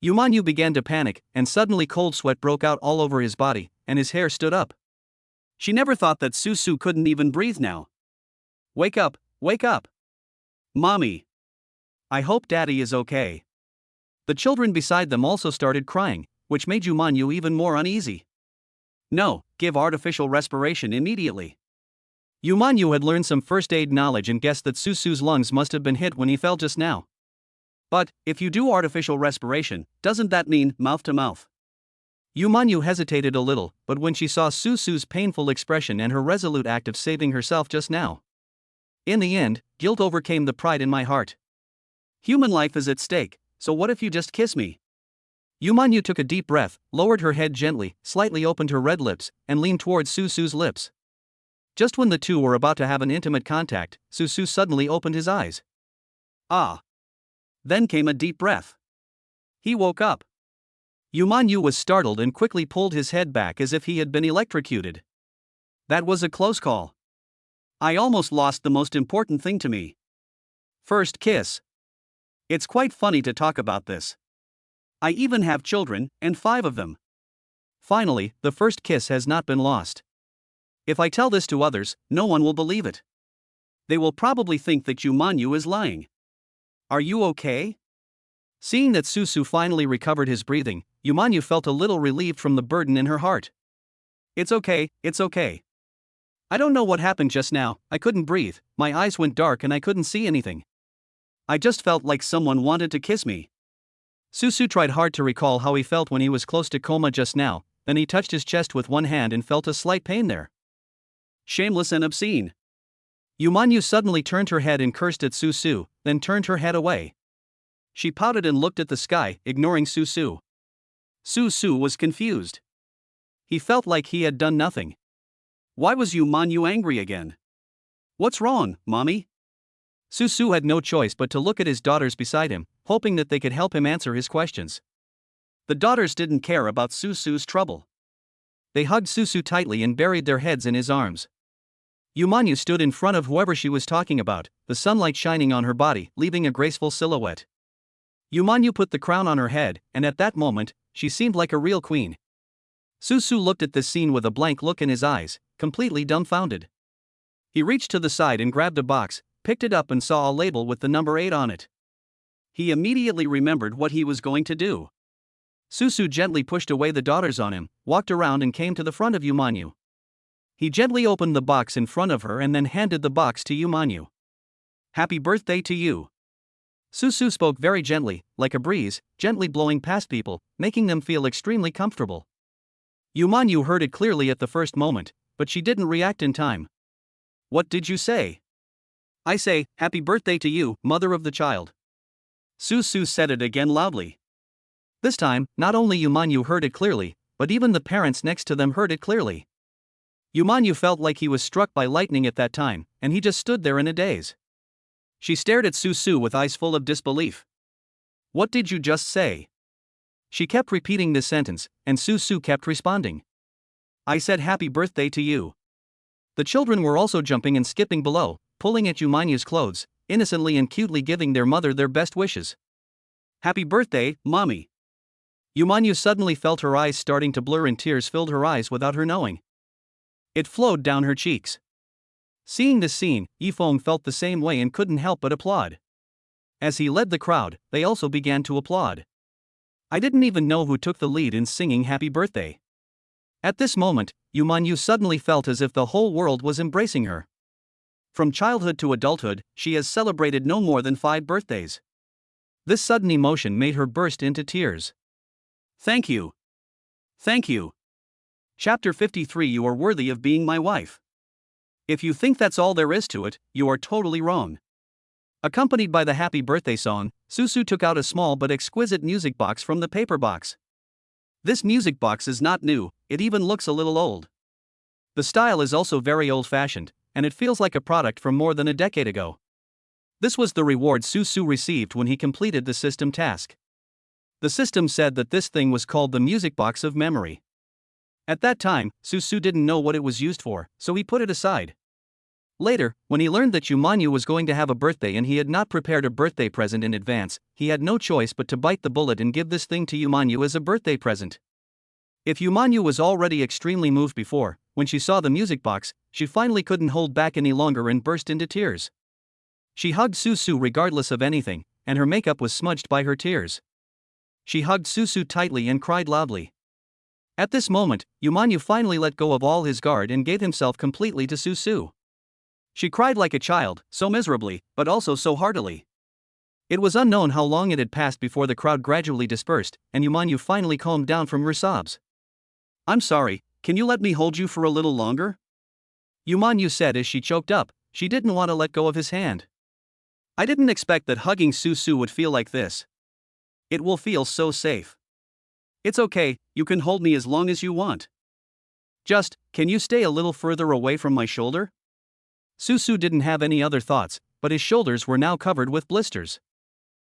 Yumanyu began to panic, and suddenly cold sweat broke out all over his body, and his hair stood up. She never thought that Susu couldn't even breathe now. Wake up, wake up. Mommy. I hope Daddy is okay. The children beside them also started crying, which made Yumanyu even more uneasy. No, give artificial respiration immediately. Yumanyu had learned some first aid knowledge and guessed that Susu's lungs must have been hit when he fell just now. But, if you do artificial respiration, doesn't that mean mouth to mouth? Yumanyu hesitated a little, but when she saw Susu's painful expression and her resolute act of saving herself just now. In the end, guilt overcame the pride in my heart. Human life is at stake, so what if you just kiss me? Yumanyu took a deep breath, lowered her head gently, slightly opened her red lips, and leaned towards Susu's lips. Just when the two were about to have an intimate contact, Susu suddenly opened his eyes. Ah! Then came a deep breath. He woke up. Yumanyu was startled and quickly pulled his head back as if he had been electrocuted. That was a close call. I almost lost the most important thing to me. First kiss. It's quite funny to talk about this. I even have children, and 5 of them. Finally, the first kiss has not been lost. If I tell this to others, no one will believe it. They will probably think that Yumanyu is lying. Are you okay? Seeing that Susu finally recovered his breathing, Yumanyu felt a little relieved from the burden in her heart. It's okay. I don't know what happened just now, I couldn't breathe, my eyes went dark and I couldn't see anything. I just felt like someone wanted to kiss me. Susu tried hard to recall how he felt when he was close to coma just now, then he touched his chest with one hand and felt a slight pain there. Shameless and obscene. Yumanyu suddenly turned her head and cursed at Susu, then turned her head away. She pouted and looked at the sky, ignoring Susu. Susu was confused. He felt like he had done nothing. Why was Yumanyu angry again? What's wrong, Mommy? Susu had no choice but to look at his daughters beside him, hoping that they could help him answer his questions. The daughters didn't care about Susu's trouble. They hugged Susu tightly and buried their heads in his arms. Yumanyu stood in front of whoever she was talking about, the sunlight shining on her body, leaving a graceful silhouette. Yumanyu put the crown on her head, and at that moment, she seemed like a real queen. Susu looked at this scene with a blank look in his eyes, completely dumbfounded. He reached to the side and grabbed a box, picked it up and saw a label with the number 8 on it. He immediately remembered what he was going to do. Susu gently pushed away the daughters on him, walked around and came to the front of Yumanyu. He gently opened the box in front of her and then handed the box to Yumanyu. Happy birthday to you. Susu spoke very gently, like a breeze, gently blowing past people, making them feel extremely comfortable. Yumanyu heard it clearly at the first moment, but she didn't react in time. What did you say? I say, happy birthday to you, mother of the child. Susu said it again loudly. This time, not only Yumanyu heard it clearly, but even the parents next to them heard it clearly. Yumanyu felt like he was struck by lightning at that time, and he just stood there in a daze. She stared at Su with eyes full of disbelief. What did you just say? She kept repeating this sentence, and Su kept responding. I said happy birthday to you. The children were also jumping and skipping below, pulling at Yumanyu's clothes, innocently and cutely giving their mother their best wishes. Happy birthday, Mommy. Yumanyu suddenly felt her eyes starting to blur and tears filled her eyes without her knowing. It flowed down her cheeks. Seeing this scene, Yifeng felt the same way and couldn't help but applaud. As he led the crowd, they also began to applaud. I didn't even know who took the lead in singing happy birthday. At this moment, Yumanyu suddenly felt as if the whole world was embracing her. From childhood to adulthood, she has celebrated no more than 5 birthdays. This sudden emotion made her burst into tears. Thank you. Thank you. Chapter 53. You are worthy of being my wife. If you think that's all there is to it, you are totally wrong. Accompanied by the happy birthday song, Su took out a small but exquisite music box from the paper box. This music box is not new, it even looks a little old. The style is also very old-fashioned, and it feels like a product from more than a decade ago. This was the reward Su received when he completed the system task. The system said that this thing was called the music box of memory. At that time, Su didn't know what it was used for, so he put it aside. Later, when he learned that Yumanyu was going to have a birthday and he had not prepared a birthday present in advance, he had no choice but to bite the bullet and give this thing to Yumanyu as a birthday present. If Yumanyu was already extremely moved before, when she saw the music box, she finally couldn't hold back any longer and burst into tears. She hugged Su regardless of anything, and her makeup was smudged by her tears. She hugged Su tightly and cried loudly. At this moment, Yumanyu finally let go of all his guard and gave himself completely to Su. She cried like a child, so miserably, but also so heartily. It was unknown how long it had passed before the crowd gradually dispersed, and Yumanyu finally calmed down from her sobs. I'm sorry, can you let me hold you for a little longer? Yumanyu said as she choked up. She didn't want to let go of his hand. I didn't expect that hugging Su would feel like this. It will feel so safe. It's okay, you can hold me as long as you want. Just, can you stay a little further away from my shoulder? Su didn't have any other thoughts, but his shoulders were now covered with blisters.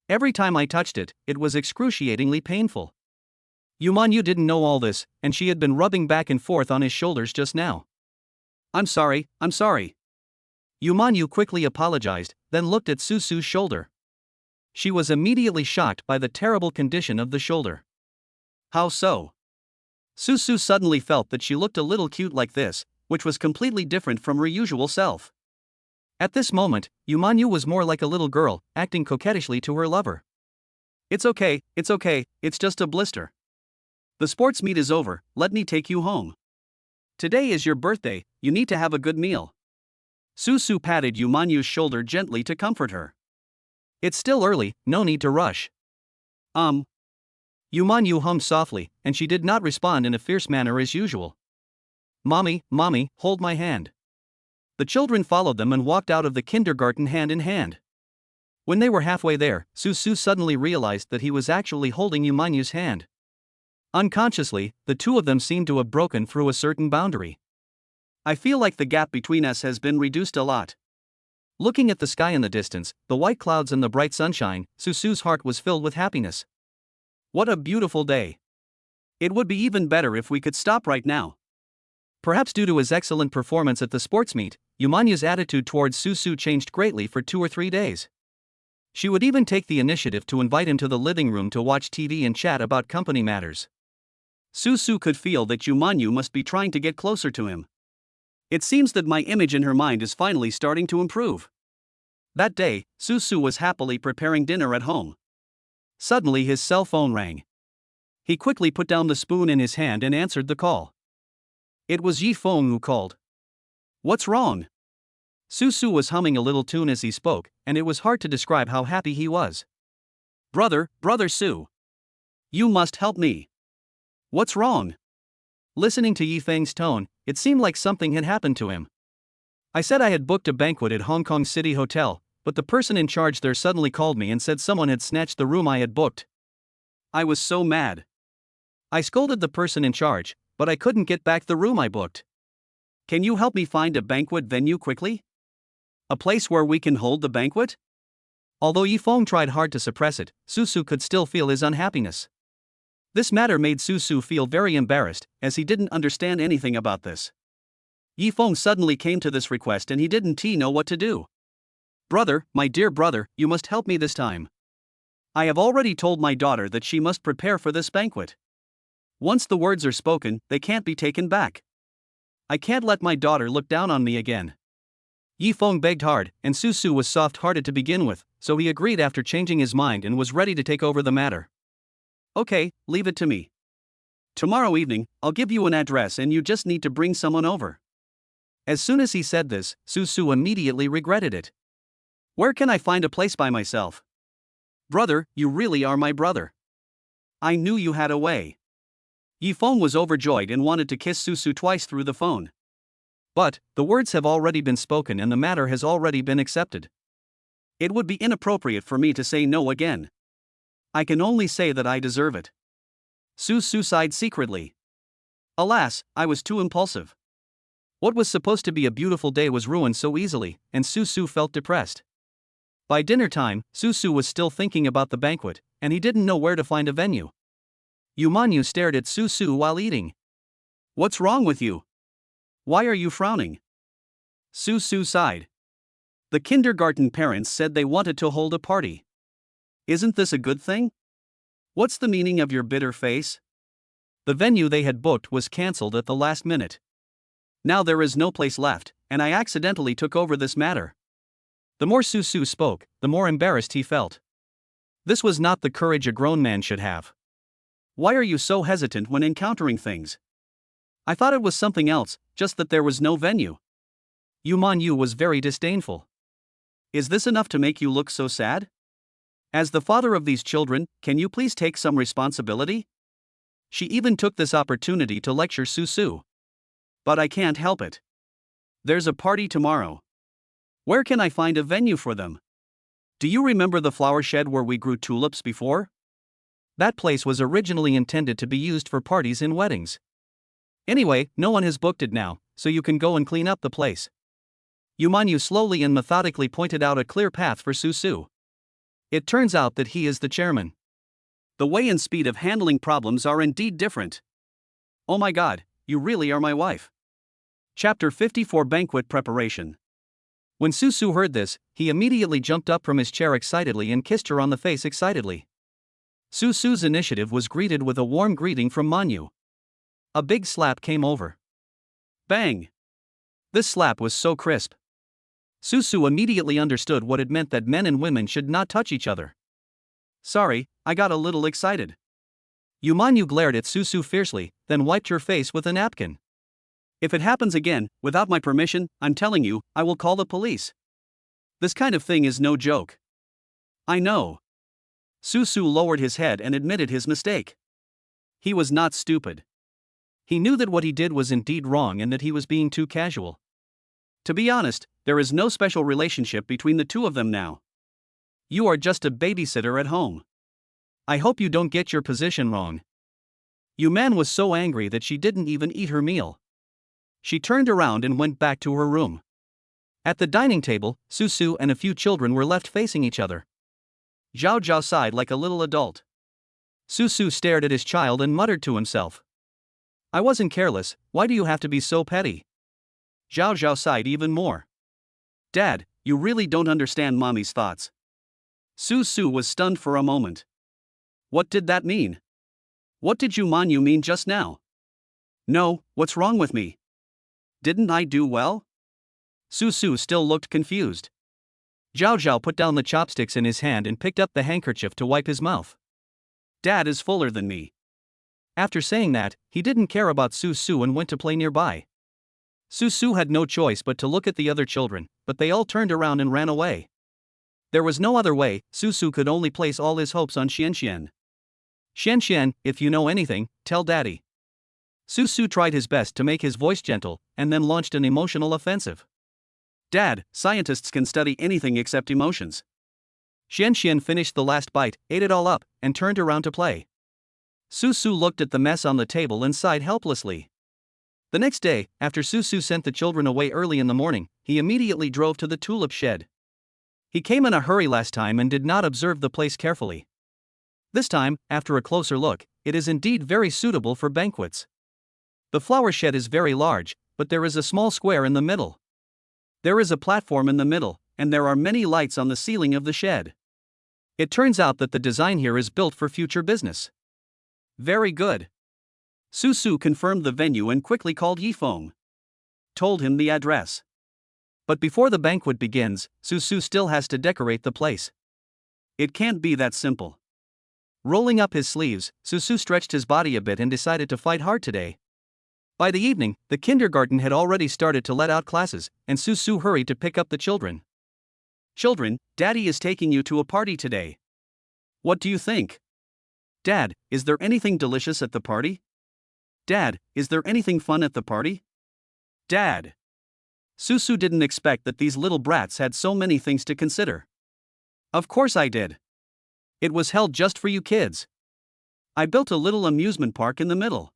Every time I touched it, it was excruciatingly painful. Yumanyu didn't know all this, and she had been rubbing back and forth on his shoulders just now. I'm sorry. Yumanyu quickly apologized, then looked at Su's shoulder. She was immediately shocked by the terrible condition of the shoulder. How so? Su suddenly felt that she looked a little cute like this, which was completely different from her usual self. At this moment, Yumanyu was more like a little girl, acting coquettishly to her lover. It's okay, it's just a blister. The sports meet is over, let me take you home. Today is your birthday, you need to have a good meal. Su patted Yumanyu's shoulder gently to comfort her. It's still early, no need to rush. Yumanyu hummed softly, and she did not respond in a fierce manner as usual. Mommy, hold my hand. The children followed them and walked out of the kindergarten hand in hand. When they were halfway there, Su suddenly realized that he was actually holding Yumanyu's hand. Unconsciously, the two of them seemed to have broken through a certain boundary. I feel like the gap between us has been reduced a lot. Looking at the sky in the distance, the white clouds and the bright sunshine, Su's heart was filled with happiness. What a beautiful day. It would be even better if we could stop right now. Perhaps due to his excellent performance at the sports meet, Yumanyu's attitude towards Su changed greatly for 2 or 3 days. She would even take the initiative to invite him to the living room to watch TV and chat about company matters. Su could feel that Yumanyu must be trying to get closer to him. It seems that my image in her mind is finally starting to improve. That day, Su was happily preparing dinner at home. Suddenly his cell phone rang. He quickly put down the spoon in his hand and answered the call. It was Yifeng who called. What's wrong? Su was humming a little tune as he spoke, and it was hard to describe how happy he was. Brother Su. You must help me. What's wrong? Listening to Yifeng's tone, it seemed like something had happened to him. I said I had booked a banquet at Hong Kong City Hotel, but the person in charge there suddenly called me and said someone had snatched the room I had booked. I was so mad. I scolded the person in charge, but I couldn't get back the room I booked. Can you help me find a banquet venue quickly? A place where we can hold the banquet? Although Yifeng tried hard to suppress it, Susu could still feel his unhappiness. This matter made Susu feel very embarrassed, as he didn't understand anything about this. Yifeng suddenly came to this request and he didn't know what to do. Brother, my dear brother, you must help me this time. I have already told my daughter that she must prepare for this banquet. Once the words are spoken, they can't be taken back. I can't let my daughter look down on me again. Yifeng begged hard, and Susu was soft-hearted to begin with, so he agreed after changing his mind and was ready to take over the matter. Okay, leave it to me. Tomorrow evening, I'll give you an address and you just need to bring someone over. As soon as he said this, Susu immediately regretted it. Where can I find a place by myself? Brother, you really are my brother. I knew you had a way. Yifeng was overjoyed and wanted to kiss Susu twice through the phone. But, the words have already been spoken and the matter has already been accepted. It would be inappropriate for me to say no again. I can only say that I deserve it. Susu sighed secretly. Alas, I was too impulsive. What was supposed to be a beautiful day was ruined so easily, and Susu felt depressed. By dinner time, Susu was still thinking about the banquet, and he didn't know where to find a venue. Yumanyu stared at Susu while eating. What's wrong with you? Why are you frowning? Susu sighed. The kindergarten parents said they wanted to hold a party. Isn't this a good thing? What's the meaning of your bitter face? The venue they had booked was cancelled at the last minute. Now there is no place left, and I accidentally took over this matter. The more Susu spoke, the more embarrassed he felt. This was not the courage a grown man should have. Why are you so hesitant when encountering things? I thought it was something else, just that there was no venue. Yumanyu was very disdainful. Is this enough to make you look so sad? As the father of these children, can you please take some responsibility? She even took this opportunity to lecture Susu. But I can't help it. There's a party tomorrow. Where can I find a venue for them? Do you remember the flower shed where we grew tulips before? That place was originally intended to be used for parties and weddings. Anyway, no one has booked it now, so you can go and clean up the place. Yumanyu slowly and methodically pointed out a clear path for Susu. It turns out that he is the chairman. The way and speed of handling problems are indeed different. Oh my god, you really are my wife. Chapter 54 Banquet Preparation. When Susu heard this, he immediately jumped up from his chair excitedly and kissed her on the face excitedly. Susu's initiative was greeted with a warm greeting from Manyu. A big slap came over. Bang! This slap was so crisp. Susu immediately understood what it meant that men and women should not touch each other. Sorry, I got a little excited. Yumanyu glared at Susu fiercely, then wiped her face with a napkin. If it happens again, without my permission, I'm telling you, I will call the police. This kind of thing is no joke. I know. Susu lowered his head and admitted his mistake. He was not stupid. He knew that what he did was indeed wrong and that he was being too casual. To be honest, there is no special relationship between the two of them now. You are just a babysitter at home. I hope you don't get your position wrong. Yuman was so angry that she didn't even eat her meal. She turned around and went back to her room. At the dining table, Susu and a few children were left facing each other. Zhao Zhao sighed like a little adult. Susu stared at his child and muttered to himself. I wasn't careless, why do you have to be so petty? Zhao Zhao sighed even more. Dad, you really don't understand mommy's thoughts. Susu was stunned for a moment. What did that mean? What did Yumanyu mean just now? No, what's wrong with me? Didn't I do well? Susu still looked confused. Zhao Zhao put down the chopsticks in his hand and picked up the handkerchief to wipe his mouth. Dad is fuller than me. After saying that, he didn't care about Susu and went to play nearby. Susu had no choice but to look at the other children, but they all turned around and ran away. There was no other way, Susu could only place all his hopes on Xianxian. Xianxian, if you know anything, tell Daddy. Susu tried his best to make his voice gentle, and then launched an emotional offensive. Dad, scientists can study anything except emotions. Xianxian finished the last bite, ate it all up, and turned around to play. Susu looked at the mess on the table and sighed helplessly. The next day, after Susu sent the children away early in the morning, he immediately drove to the tulip shed. He came in a hurry last time and did not observe the place carefully. This time, after a closer look, it is indeed very suitable for banquets. The flower shed is very large, but there is a small square in the middle. There is a platform in the middle, and there are many lights on the ceiling of the shed. It turns out that the design here is built for future business. Very good. Su confirmed the venue and quickly called Yifeng. Told him the address. But before the banquet begins, Su still has to decorate the place. It can't be that simple. Rolling up his sleeves, Su stretched his body a bit and decided to fight hard today. By the evening, the kindergarten had already started to let out classes, and Su hurried to pick up the children. Children, Daddy is taking you to a party today. What do you think? Dad, is there anything delicious at the party? Dad, is there anything fun at the party? Dad. Su didn't expect that these little brats had so many things to consider. Of course I did. It was held just for you kids. I built a little amusement park in the middle.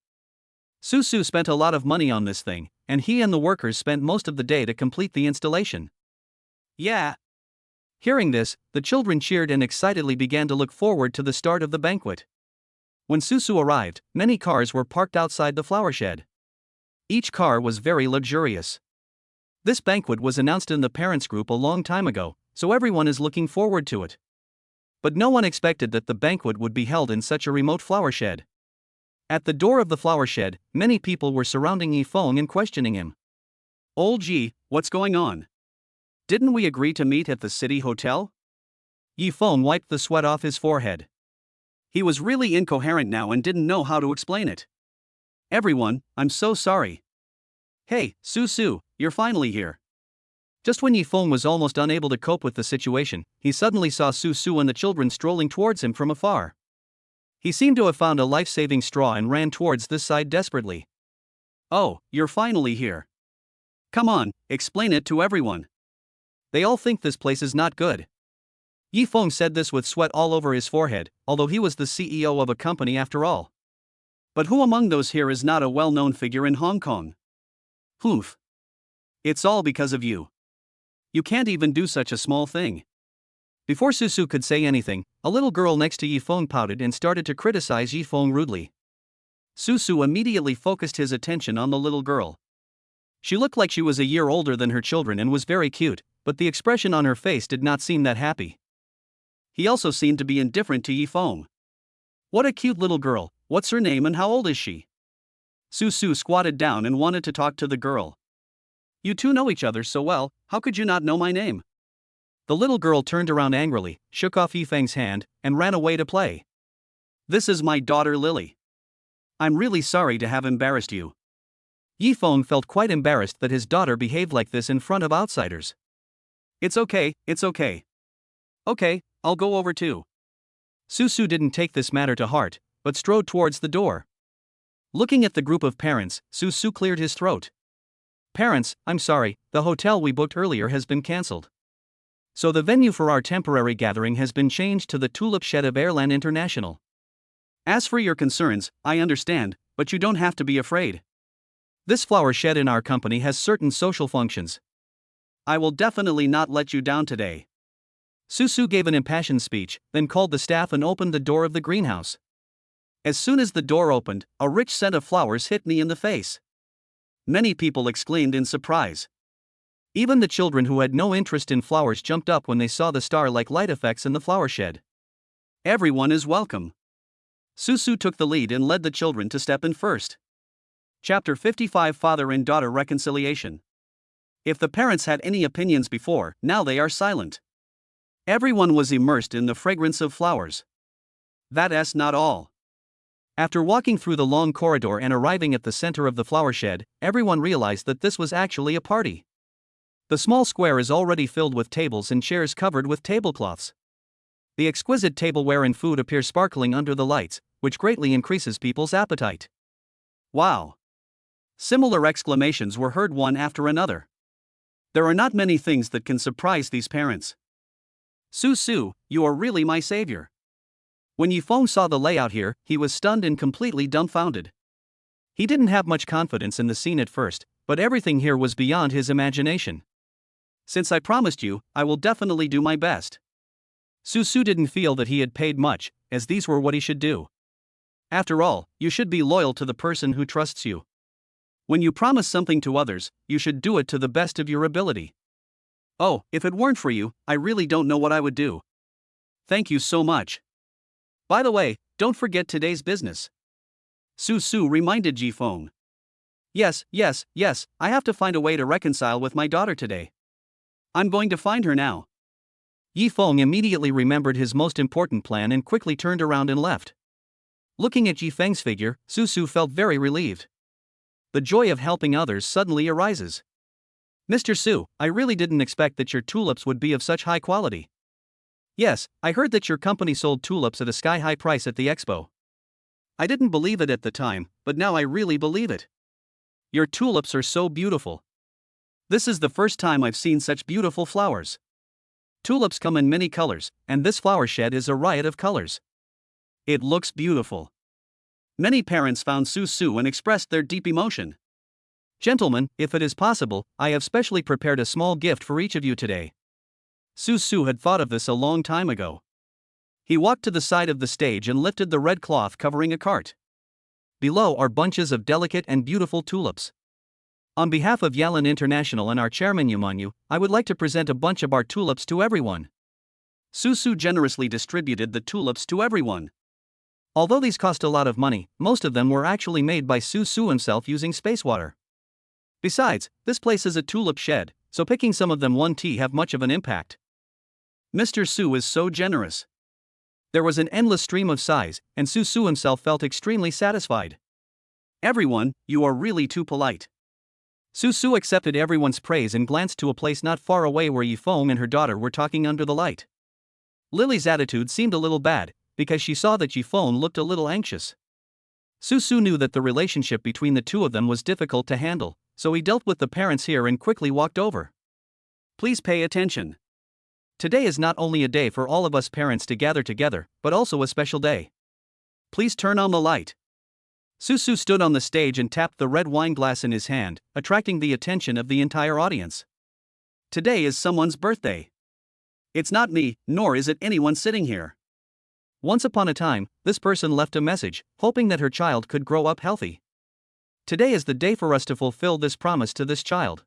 Su spent a lot of money on this thing, and he and the workers spent most of the day to complete the installation. Yeah. Hearing this, the children cheered and excitedly began to look forward to the start of the banquet. When Su arrived, many cars were parked outside the flower shed. Each car was very luxurious. This banquet was announced in the parents' group a long time ago, so everyone is looking forward to it. But no one expected that the banquet would be held in such a remote flower shed. At the door of the flower shed, many people were surrounding Yifeng and questioning him. Old Ji, what's going on? Didn't we agree to meet at the city hotel? Yifeng wiped the sweat off his forehead. He was really incoherent now and didn't know how to explain it. Everyone, I'm so sorry. Hey, Su, you're finally here. Just when Yifeng was almost unable to cope with the situation, he suddenly saw Su and the children strolling towards him from afar. He seemed to have found a life-saving straw and ran towards this side desperately. Oh, you're finally here. Come on, explain it to everyone. They all think this place is not good. Yifeng said this with sweat all over his forehead, although he was the CEO of a company after all. But who among those here is not a well-known figure in Hong Kong? Poof. It's all because of you. You can't even do such a small thing. Before Su could say anything, a little girl next to Yifeng pouted and started to criticize Yifeng rudely. Su immediately focused his attention on the little girl. She looked like she was a year older than her children and was very cute, but the expression on her face did not seem that happy. He also seemed to be indifferent to Yifeng. What a cute little girl, what's her name and how old is she? Su squatted down and wanted to talk to the girl. You two know each other so well, how could you not know my name? The little girl turned around angrily, shook off Yifeng's hand, and ran away to play. This is my daughter Lily. I'm really sorry to have embarrassed you. Yifeng felt quite embarrassed that his daughter behaved like this in front of outsiders. It's okay. Okay, I'll go over too. Su didn't take this matter to heart, but strode towards the door. Looking at the group of parents, Su cleared his throat. Parents, I'm sorry, the hotel we booked earlier has been cancelled. So the venue for our temporary gathering has been changed to the Tulip Shed of Airland International. As for your concerns, I understand, but you don't have to be afraid. This flower shed in our company has certain social functions. I will definitely not let you down today. Su gave an impassioned speech, then called the staff and opened the door of the greenhouse. As soon as the door opened, a rich scent of flowers hit me in the face. Many people exclaimed in surprise. Even the children who had no interest in flowers jumped up when they saw the star-like light effects in the flower shed. Everyone is welcome. Su took the lead and led the children to step in first. Chapter 55 Father and Daughter Reconciliation. If the parents had any opinions before, now they are silent. Everyone was immersed in the fragrance of flowers. That's not all. After walking through the long corridor and arriving at the center of the flower shed, everyone realized that this was actually a party. The small square is already filled with tables and chairs covered with tablecloths. The exquisite tableware and food appear sparkling under the lights, which greatly increases people's appetite. Wow! Similar exclamations were heard one after another. There are not many things that can surprise these parents. Su, you are really my savior. When Yifeng saw the layout here, he was stunned and completely dumbfounded. He didn't have much confidence in the scene at first, but everything here was beyond his imagination. Since I promised you, I will definitely do my best. Susu didn't feel that he had paid much, as these were what he should do. After all, you should be loyal to the person who trusts you. When you promise something to others, you should do it to the best of your ability. Oh, if it weren't for you, I really don't know what I would do. Thank you so much. By the way, don't forget today's business. Susu reminded Jifeng. Yes, I have to find a way to reconcile with my daughter today. I'm going to find her now. Yifeng immediately remembered his most important plan and quickly turned around and left. Looking at Jifeng's figure, Susu felt very relieved. The joy of helping others suddenly arises. Mr. Su, I really didn't expect that your tulips would be of such high quality. Yes, I heard that your company sold tulips at a sky-high price at the expo. I didn't believe it at the time, but now I really believe it. Your tulips are so beautiful. This is the first time I've seen such beautiful flowers. Tulips come in many colors, and this flower shed is a riot of colors. It looks beautiful. Many parents found Susu and expressed their deep emotion. Gentlemen, if it is possible, I have specially prepared a small gift for each of you today. Susu had thought of this a long time ago. He walked to the side of the stage and lifted the red cloth covering a cart. Below are bunches of delicate and beautiful tulips. On behalf of Yalan International and our chairman Yumanyu, I would like to present a bunch of our tulips to everyone. Susu generously distributed the tulips to everyone. Although these cost a lot of money, most of them were actually made by Susu himself using space water. Besides, this place is a tulip shed, so picking some of them won't have much of an impact. Mr. Su is so generous. There was an endless stream of sighs, and Susu himself felt extremely satisfied. Everyone, you are really too polite. Susu accepted everyone's praise and glanced to a place not far away where Yifeng and her daughter were talking under the light. Lily's attitude seemed a little bad, because she saw that Yifeng looked a little anxious. Susu knew that the relationship between the two of them was difficult to handle, so he dealt with the parents here and quickly walked over. Please pay attention. Today is not only a day for all of us parents to gather together, but also a special day. Please turn on the light. Susu stood on the stage and tapped the red wine glass in his hand, attracting the attention of the entire audience. Today is someone's birthday. It's not me, nor is it anyone sitting here. Once upon a time, this person left a message, hoping that her child could grow up healthy. Today is the day for us to fulfill this promise to this child.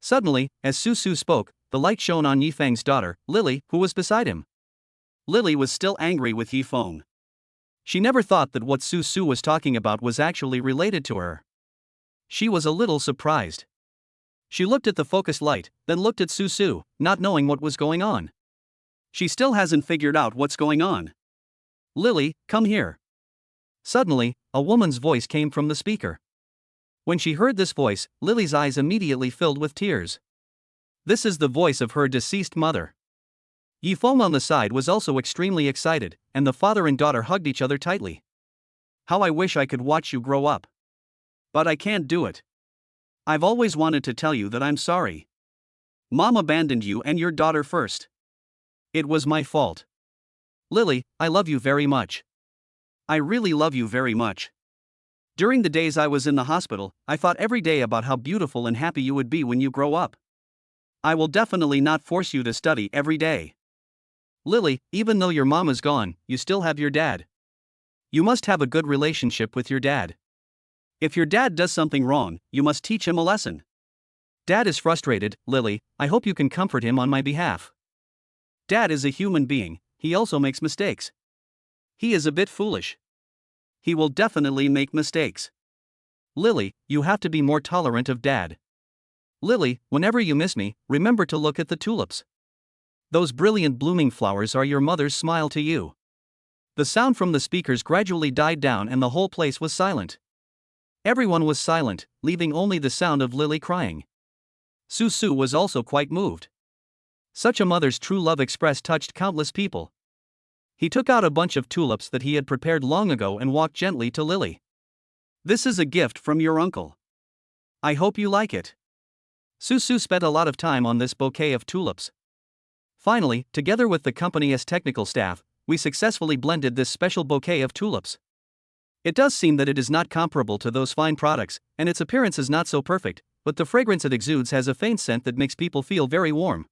Suddenly, as Susu spoke, the light shone on Yifeng's daughter, Lily, who was beside him. Lily was still angry with Yifeng. She never thought that what Susu was talking about was actually related to her. She was a little surprised. She looked at the focused light, then looked at Susu, not knowing what was going on. She still hasn't figured out what's going on. Lily, come here. Suddenly, a woman's voice came from the speaker. When she heard this voice, Lily's eyes immediately filled with tears. This is the voice of her deceased mother. Yifeng on the side was also extremely excited, and the father and daughter hugged each other tightly. How I wish I could watch you grow up. But I can't do it. I've always wanted to tell you that I'm sorry. Mom abandoned you and your daughter first. It was my fault. Lily, I love you very much. I really love you very much. During the days I was in the hospital, I thought every day about how beautiful and happy you would be when you grow up. I will definitely not force you to study every day. Lily, even though your mom is gone, you still have your dad. You must have a good relationship with your dad. If your dad does something wrong, you must teach him a lesson. Dad is frustrated, Lily, I hope you can comfort him on my behalf. Dad is a human being, he also makes mistakes. He is a bit foolish. He will definitely make mistakes. Lily, you have to be more tolerant of Dad. Lily, whenever you miss me, remember to look at the tulips. Those brilliant blooming flowers are your mother's smile to you. The sound from the speakers gradually died down and the whole place was silent. Everyone was silent, leaving only the sound of Lily crying. Susu was also quite moved. Such a mother's true love expressed touched countless people. He took out a bunch of tulips that he had prepared long ago and walked gently to Lily. This is a gift from your uncle. I hope you like it. Susu spent a lot of time on this bouquet of tulips. Finally, together with the company's technical staff, we successfully blended this special bouquet of tulips. It does seem that it is not comparable to those fine products, and its appearance is not so perfect, but the fragrance it exudes has a faint scent that makes people feel very warm.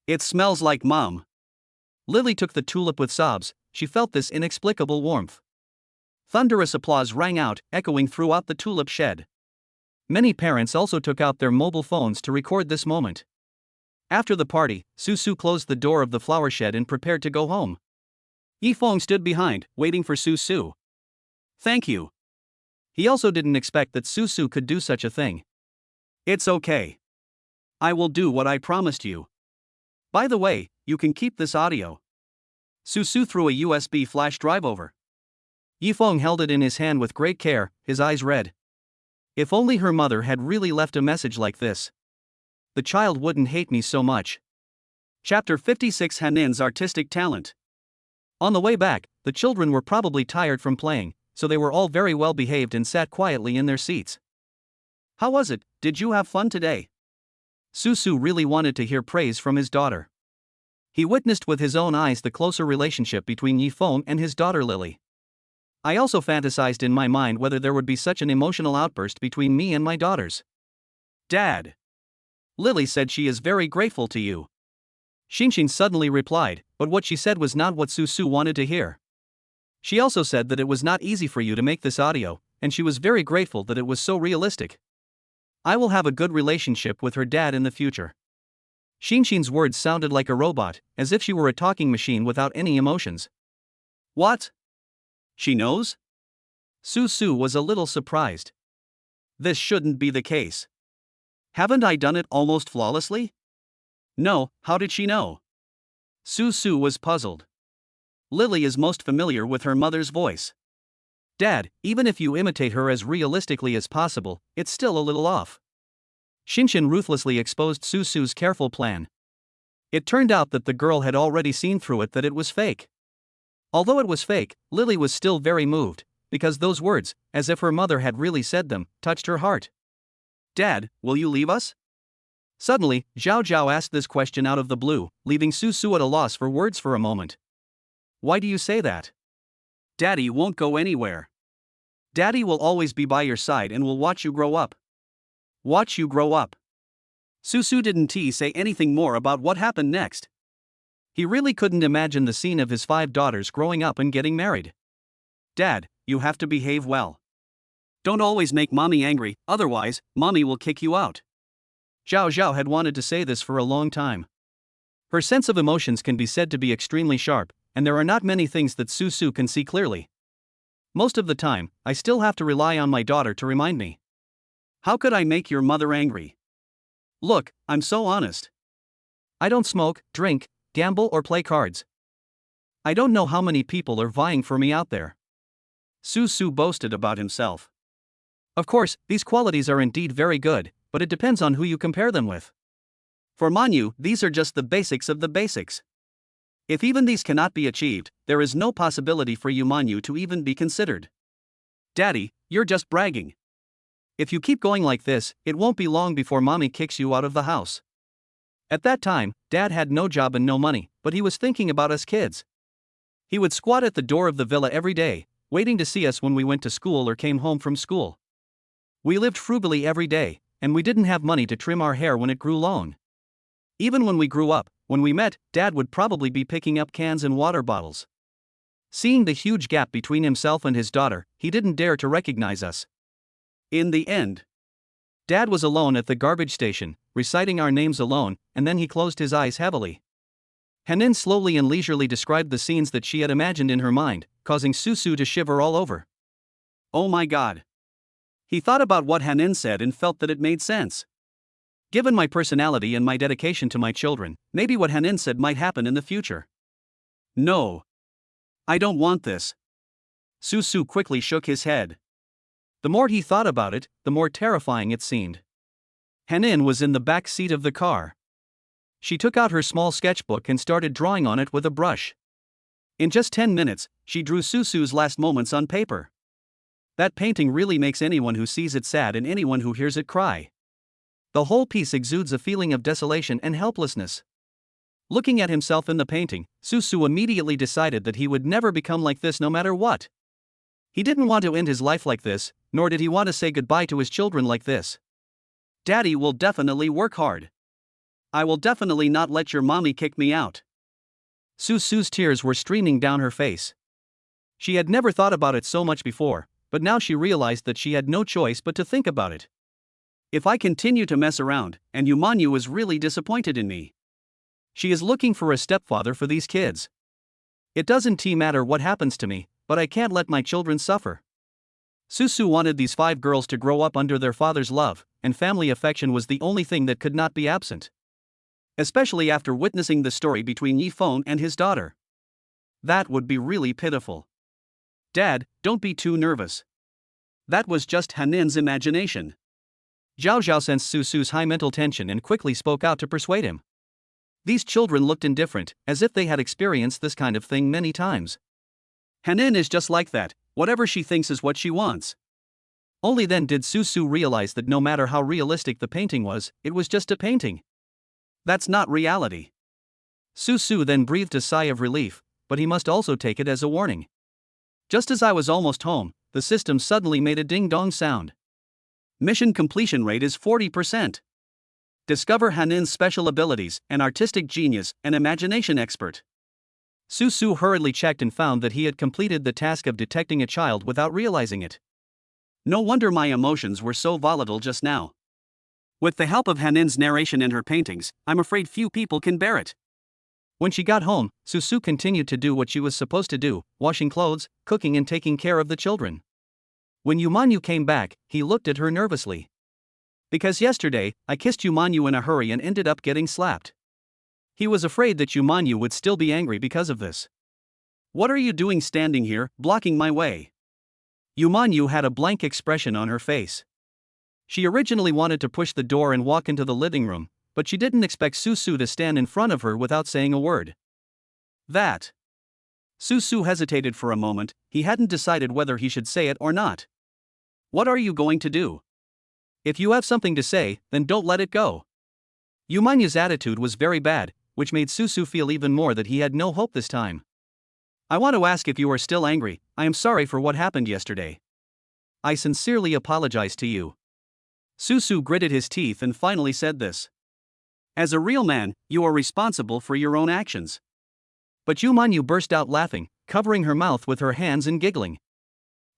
It smells like mom. Lily took the tulip with sobs. She felt this inexplicable warmth. Thunderous applause rang out, echoing throughout the tulip shed. Many parents also took out their mobile phones to record this moment. After the party, Su closed the door of the flower shed and prepared to go home. Yifeng stood behind, waiting for Su. Thank you. He also didn't expect that Su could do such a thing. It's okay. I will do what I promised you. By the way, you can keep this audio. Su threw a USB flash drive over. Yifeng held it in his hand with great care, his eyes red. If only her mother had really left a message like this. The child wouldn't hate me so much. Chapter 56: Hanin's Artistic Talent. On the way back, the children were probably tired from playing, so they were all very well behaved and sat quietly in their seats. How was it? Did you have fun today? Su really wanted to hear praise from his daughter. He witnessed with his own eyes the closer relationship between Yifeng and his daughter Lily. I also fantasized in my mind whether there would be such an emotional outburst between me and my daughters. Dad. Lily said she is very grateful to you. Xinxin suddenly replied, but what she said was not what Su wanted to hear. She also said that it was not easy for you to make this audio, and she was very grateful that it was so realistic. I will have a good relationship with her dad in the future. Xinxin's words sounded like a robot, as if she were a talking machine without any emotions. What? She knows? Su was a little surprised. This shouldn't be the case. Haven't I done it almost flawlessly? No, how did she know? Su was puzzled. Lily is most familiar with her mother's voice. Dad, even if you imitate her as realistically as possible, it's still a little off. Xinxin ruthlessly exposed Su's careful plan. It turned out that the girl had already seen through it that it was fake. Although it was fake, Lily was still very moved, because those words, as if her mother had really said them, touched her heart. Dad, will you leave us? Suddenly, Zhao asked this question out of the blue, leaving Su at a loss for words for a moment. Why do you say that? Daddy won't go anywhere. Daddy will always be by your side and will watch you grow up. Watch you grow up. Su didn't say anything more about what happened next. He really couldn't imagine the scene of his 5 daughters growing up and getting married. Dad, you have to behave well. Don't always make mommy angry, otherwise, mommy will kick you out. Zhao had wanted to say this for a long time. Her sense of emotions can be said to be extremely sharp, and there are not many things that Su can see clearly. Most of the time, I still have to rely on my daughter to remind me. How could I make your mother angry? Look, I'm so honest. I don't smoke, drink, gamble or play cards. I don't know how many people are vying for me out there. Su boasted about himself. Of course, these qualities are indeed very good, but it depends on who you compare them with. For Manyu, these are just the basics of the basics. If even these cannot be achieved, there is no possibility for you Manyu to even be considered. Daddy, you're just bragging. If you keep going like this, it won't be long before mommy kicks you out of the house. At that time, Dad had no job and no money, but he was thinking about us kids. He would squat at the door of the villa every day, waiting to see us when we went to school or came home from school. We lived frugally every day, and we didn't have money to trim our hair when it grew long. Even when we grew up, when we met, Dad would probably be picking up cans and water bottles. Seeing the huge gap between himself and his daughter, he didn't dare to recognize us. In the end, Dad was alone at the garbage station, reciting our names alone, and then he closed his eyes heavily. Hanin slowly and leisurely described the scenes that she had imagined in her mind, causing Su to shiver all over. Oh my God. He thought about what Hanin said and felt that it made sense. Given my personality and my dedication to my children, maybe what Hanin said might happen in the future. No. I don't want this. Su quickly shook his head. The more he thought about it, the more terrifying it seemed. Hanin was in the back seat of the car. She took out her small sketchbook and started drawing on it with a brush. In just 10 minutes, she drew Su's last moments on paper. That painting really makes anyone who sees it sad and anyone who hears it cry. The whole piece exudes a feeling of desolation and helplessness. Looking at himself in the painting, Su immediately decided that he would never become like this no matter what. He didn't want to end his life like this, nor did he want to say goodbye to his children like this. Daddy will definitely work hard. I will definitely not let your mommy kick me out. Susu's tears were streaming down her face. She had never thought about it so much before, but now she realized that she had no choice but to think about it. If I continue to mess around, and Yumanyu is really disappointed in me. She is looking for a stepfather for these kids. It doesn't matter what happens to me, but I can't let my children suffer. Susu wanted these 5 girls to grow up under their father's love, and family affection was the only thing that could not be absent. Especially after witnessing the story between Yifeng and his daughter. That would be really pitiful. Dad, don't be too nervous. That was just Hanin's imagination. Zhao Zhao sensed Susu's high mental tension and quickly spoke out to persuade him. These children looked indifferent, as if they had experienced this kind of thing many times. Hanin is just like that, whatever she thinks is what she wants. Only then did Susu realize that no matter how realistic the painting was, it was just a painting. That's not reality. Susu then breathed a sigh of relief, but he must also take it as a warning. Just as I was almost home, the system suddenly made a ding-dong sound. Mission completion rate is 40%. Discover Hanin's special abilities, an artistic genius, an imagination expert. Susu hurriedly checked and found that he had completed the task of detecting a child without realizing it. No wonder my emotions were so volatile just now. With the help of Hanin's narration in her paintings, I'm afraid few people can bear it. When she got home, Susu continued to do what she was supposed to do, washing clothes, cooking and taking care of the children. When Yumanyu came back, he looked at her nervously. Because yesterday, I kissed Yumanyu in a hurry and ended up getting slapped. He was afraid that Yumanyu would still be angry because of this. What are you doing standing here, blocking my way? Yumanyu had a blank expression on her face. She originally wanted to push the door and walk into the living room, but she didn't expect Susu to stand in front of her without saying a word. That. Susu hesitated for a moment, he hadn't decided whether he should say it or not. What are you going to do? If you have something to say, then don't let it go. Yumanyu's attitude was very bad, which made Susu feel even more that he had no hope this time. I want to ask if you are still angry. I am sorry for what happened yesterday. I sincerely apologize to you. Susu gritted his teeth and finally said this. As a real man, you are responsible for your own actions. But Yumanyu burst out laughing, covering her mouth with her hands and giggling.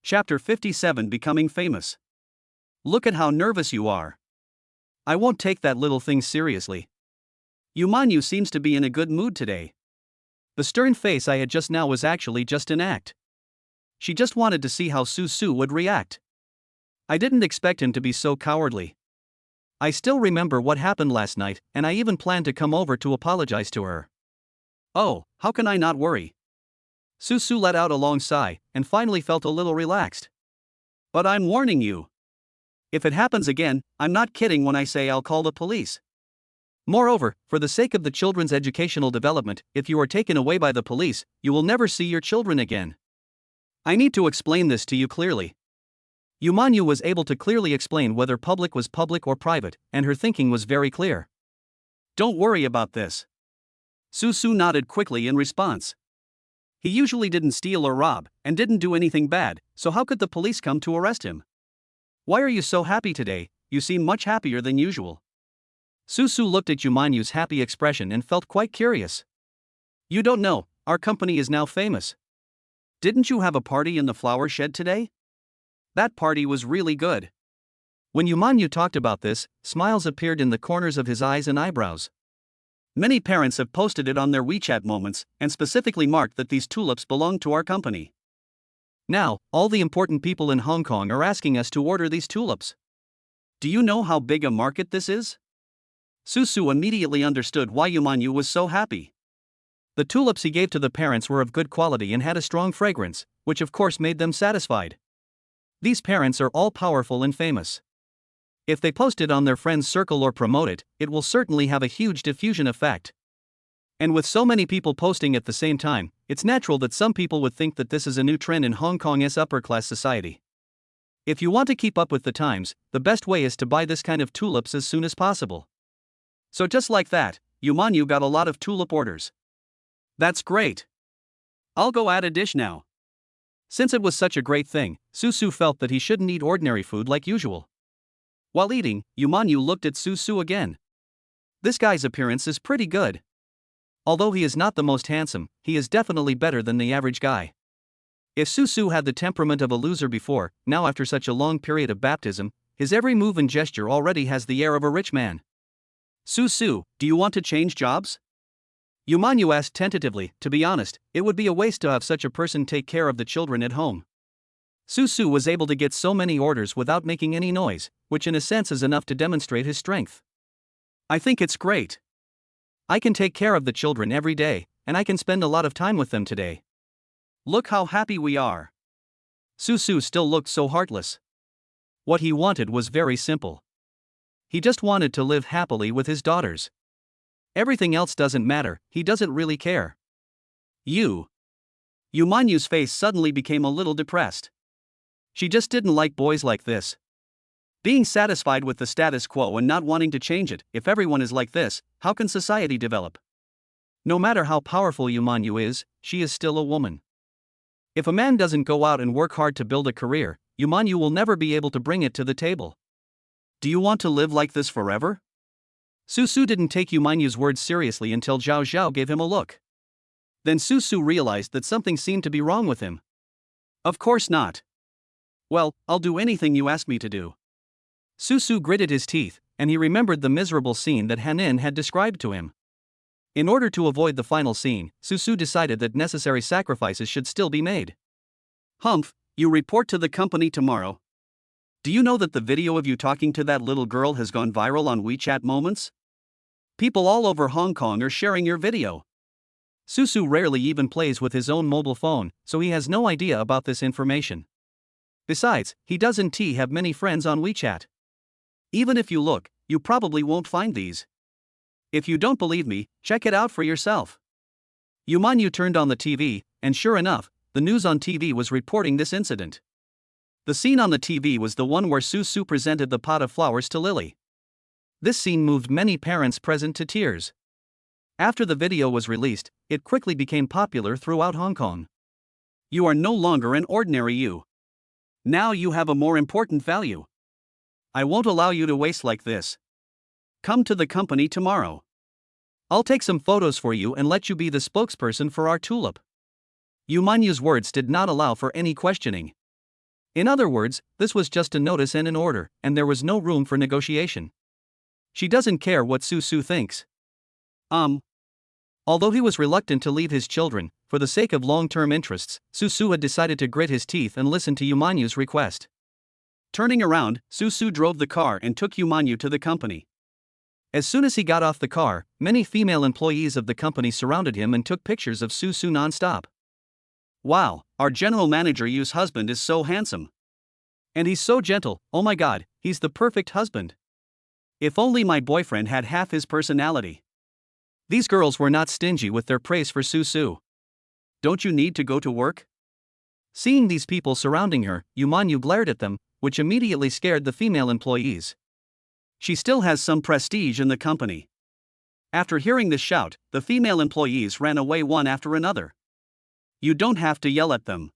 Chapter 57 Becoming Famous. Look at how nervous you are. I won't take that little thing seriously. Yumanyu seems to be in a good mood today. The stern face I had just now was actually just an act. She just wanted to see how Susu would react. I didn't expect him to be so cowardly. I still remember what happened last night, and I even planned to come over to apologize to her. Oh, how can I not worry? Susu let out a long sigh, and finally felt a little relaxed. But I'm warning you. If it happens again, I'm not kidding when I say I'll call the police. Moreover, for the sake of the children's educational development, if you are taken away by the police, you will never see your children again. I need to explain this to you clearly. Yumanyu was able to clearly explain whether public was public or private, and her thinking was very clear. Don't worry about this. Susu nodded quickly in response. He usually didn't steal or rob, and didn't do anything bad, so how could the police come to arrest him? Why are you so happy today? You seem much happier than usual. Susu looked at Yumanyu's happy expression and felt quite curious. You don't know, our company is now famous. Didn't you have a party in the flower shed today? That party was really good. When Yumanyu talked about this, smiles appeared in the corners of his eyes and eyebrows. Many parents have posted it on their WeChat moments, and specifically marked that these tulips belong to our company. Now, all the important people in Hong Kong are asking us to order these tulips. Do you know how big a market this is? Susu immediately understood why Yumanyu was so happy. The tulips he gave to the parents were of good quality and had a strong fragrance, which of course made them satisfied. These parents are all powerful and famous. If they post it on their friends' circle or promote it, it will certainly have a huge diffusion effect. And with so many people posting at the same time, it's natural that some people would think that this is a new trend in Hong Kong's upper-class society. If you want to keep up with the times, the best way is to buy this kind of tulips as soon as possible. So just like that, Yumanyu got a lot of tulip orders. That's great. I'll go add a dish now. Since it was such a great thing, Susu felt that he shouldn't eat ordinary food like usual. While eating, Yumanyu looked at Susu again. This guy's appearance is pretty good. Although he is not the most handsome, he is definitely better than the average guy. If Susu had the temperament of a loser before, now after such a long period of baptism, his every move and gesture already has the air of a rich man. Susu, do you want to change jobs? Yumanyu asked tentatively. To be honest, it would be a waste to have such a person take care of the children at home. Susu was able to get so many orders without making any noise, which in a sense is enough to demonstrate his strength. I think it's great. I can take care of the children every day, and I can spend a lot of time with them today. Look how happy we are. Susu still looked so heartless. What he wanted was very simple. He just wanted to live happily with his daughters. Everything else doesn't matter, he doesn't really care. Yumanyu's face suddenly became a little depressed. She just didn't like boys like this. Being satisfied with the status quo and not wanting to change it. If everyone is like this, how can society develop? No matter how powerful Yumanyu is, she is still a woman. If a man doesn't go out and work hard to build a career, Yumanyu will never be able to bring it to the table. Do you want to live like this forever? Susu didn't take Yumanyu's words seriously until Zhao Zhao gave him a look. Then Susu realized that something seemed to be wrong with him. Of course not. Well, I'll do anything you ask me to do. Susu gritted his teeth, and he remembered the miserable scene that Hanin had described to him. In order to avoid the final scene, Susu decided that necessary sacrifices should still be made. Humph, you report to the company tomorrow. Do you know that the video of you talking to that little girl has gone viral on WeChat Moments? People all over Hong Kong are sharing your video. Susu rarely even plays with his own mobile phone, so he has no idea about this information. Besides, he doesn't have many friends on WeChat. Even if you look, you probably won't find these. If you don't believe me, check it out for yourself. Yumanyu turned on the TV, and sure enough, the news on TV was reporting this incident. The scene on the TV was the one where Susu presented the pot of flowers to Lily. This scene moved many parents present to tears. After the video was released, it quickly became popular throughout Hong Kong. You are no longer an ordinary you. Now you have a more important value. I won't allow you to waste like this. Come to the company tomorrow. I'll take some photos for you and let you be the spokesperson for our tulip. Yumanyu's words did not allow for any questioning. In other words, this was just a notice and an order, and there was no room for negotiation. She doesn't care what Susu thinks. Although he was reluctant to leave his children, for the sake of long-term interests, Susu had decided to grit his teeth and listen to Yumanyu's request. Turning around, Susu drove the car and took Yumanyu to the company. As soon as he got off the car, many female employees of the company surrounded him and took pictures of Susu non-stop. Wow, our general manager Yu's husband is so handsome. And he's so gentle, oh my god, he's the perfect husband. If only my boyfriend had half his personality. These girls were not stingy with their praise for Susu. Don't you need to go to work? Seeing these people surrounding her, Yumanyu glared at them, which immediately scared the female employees. She still has some prestige in the company. After hearing this shout, the female employees ran away one after another. You don't have to yell at them.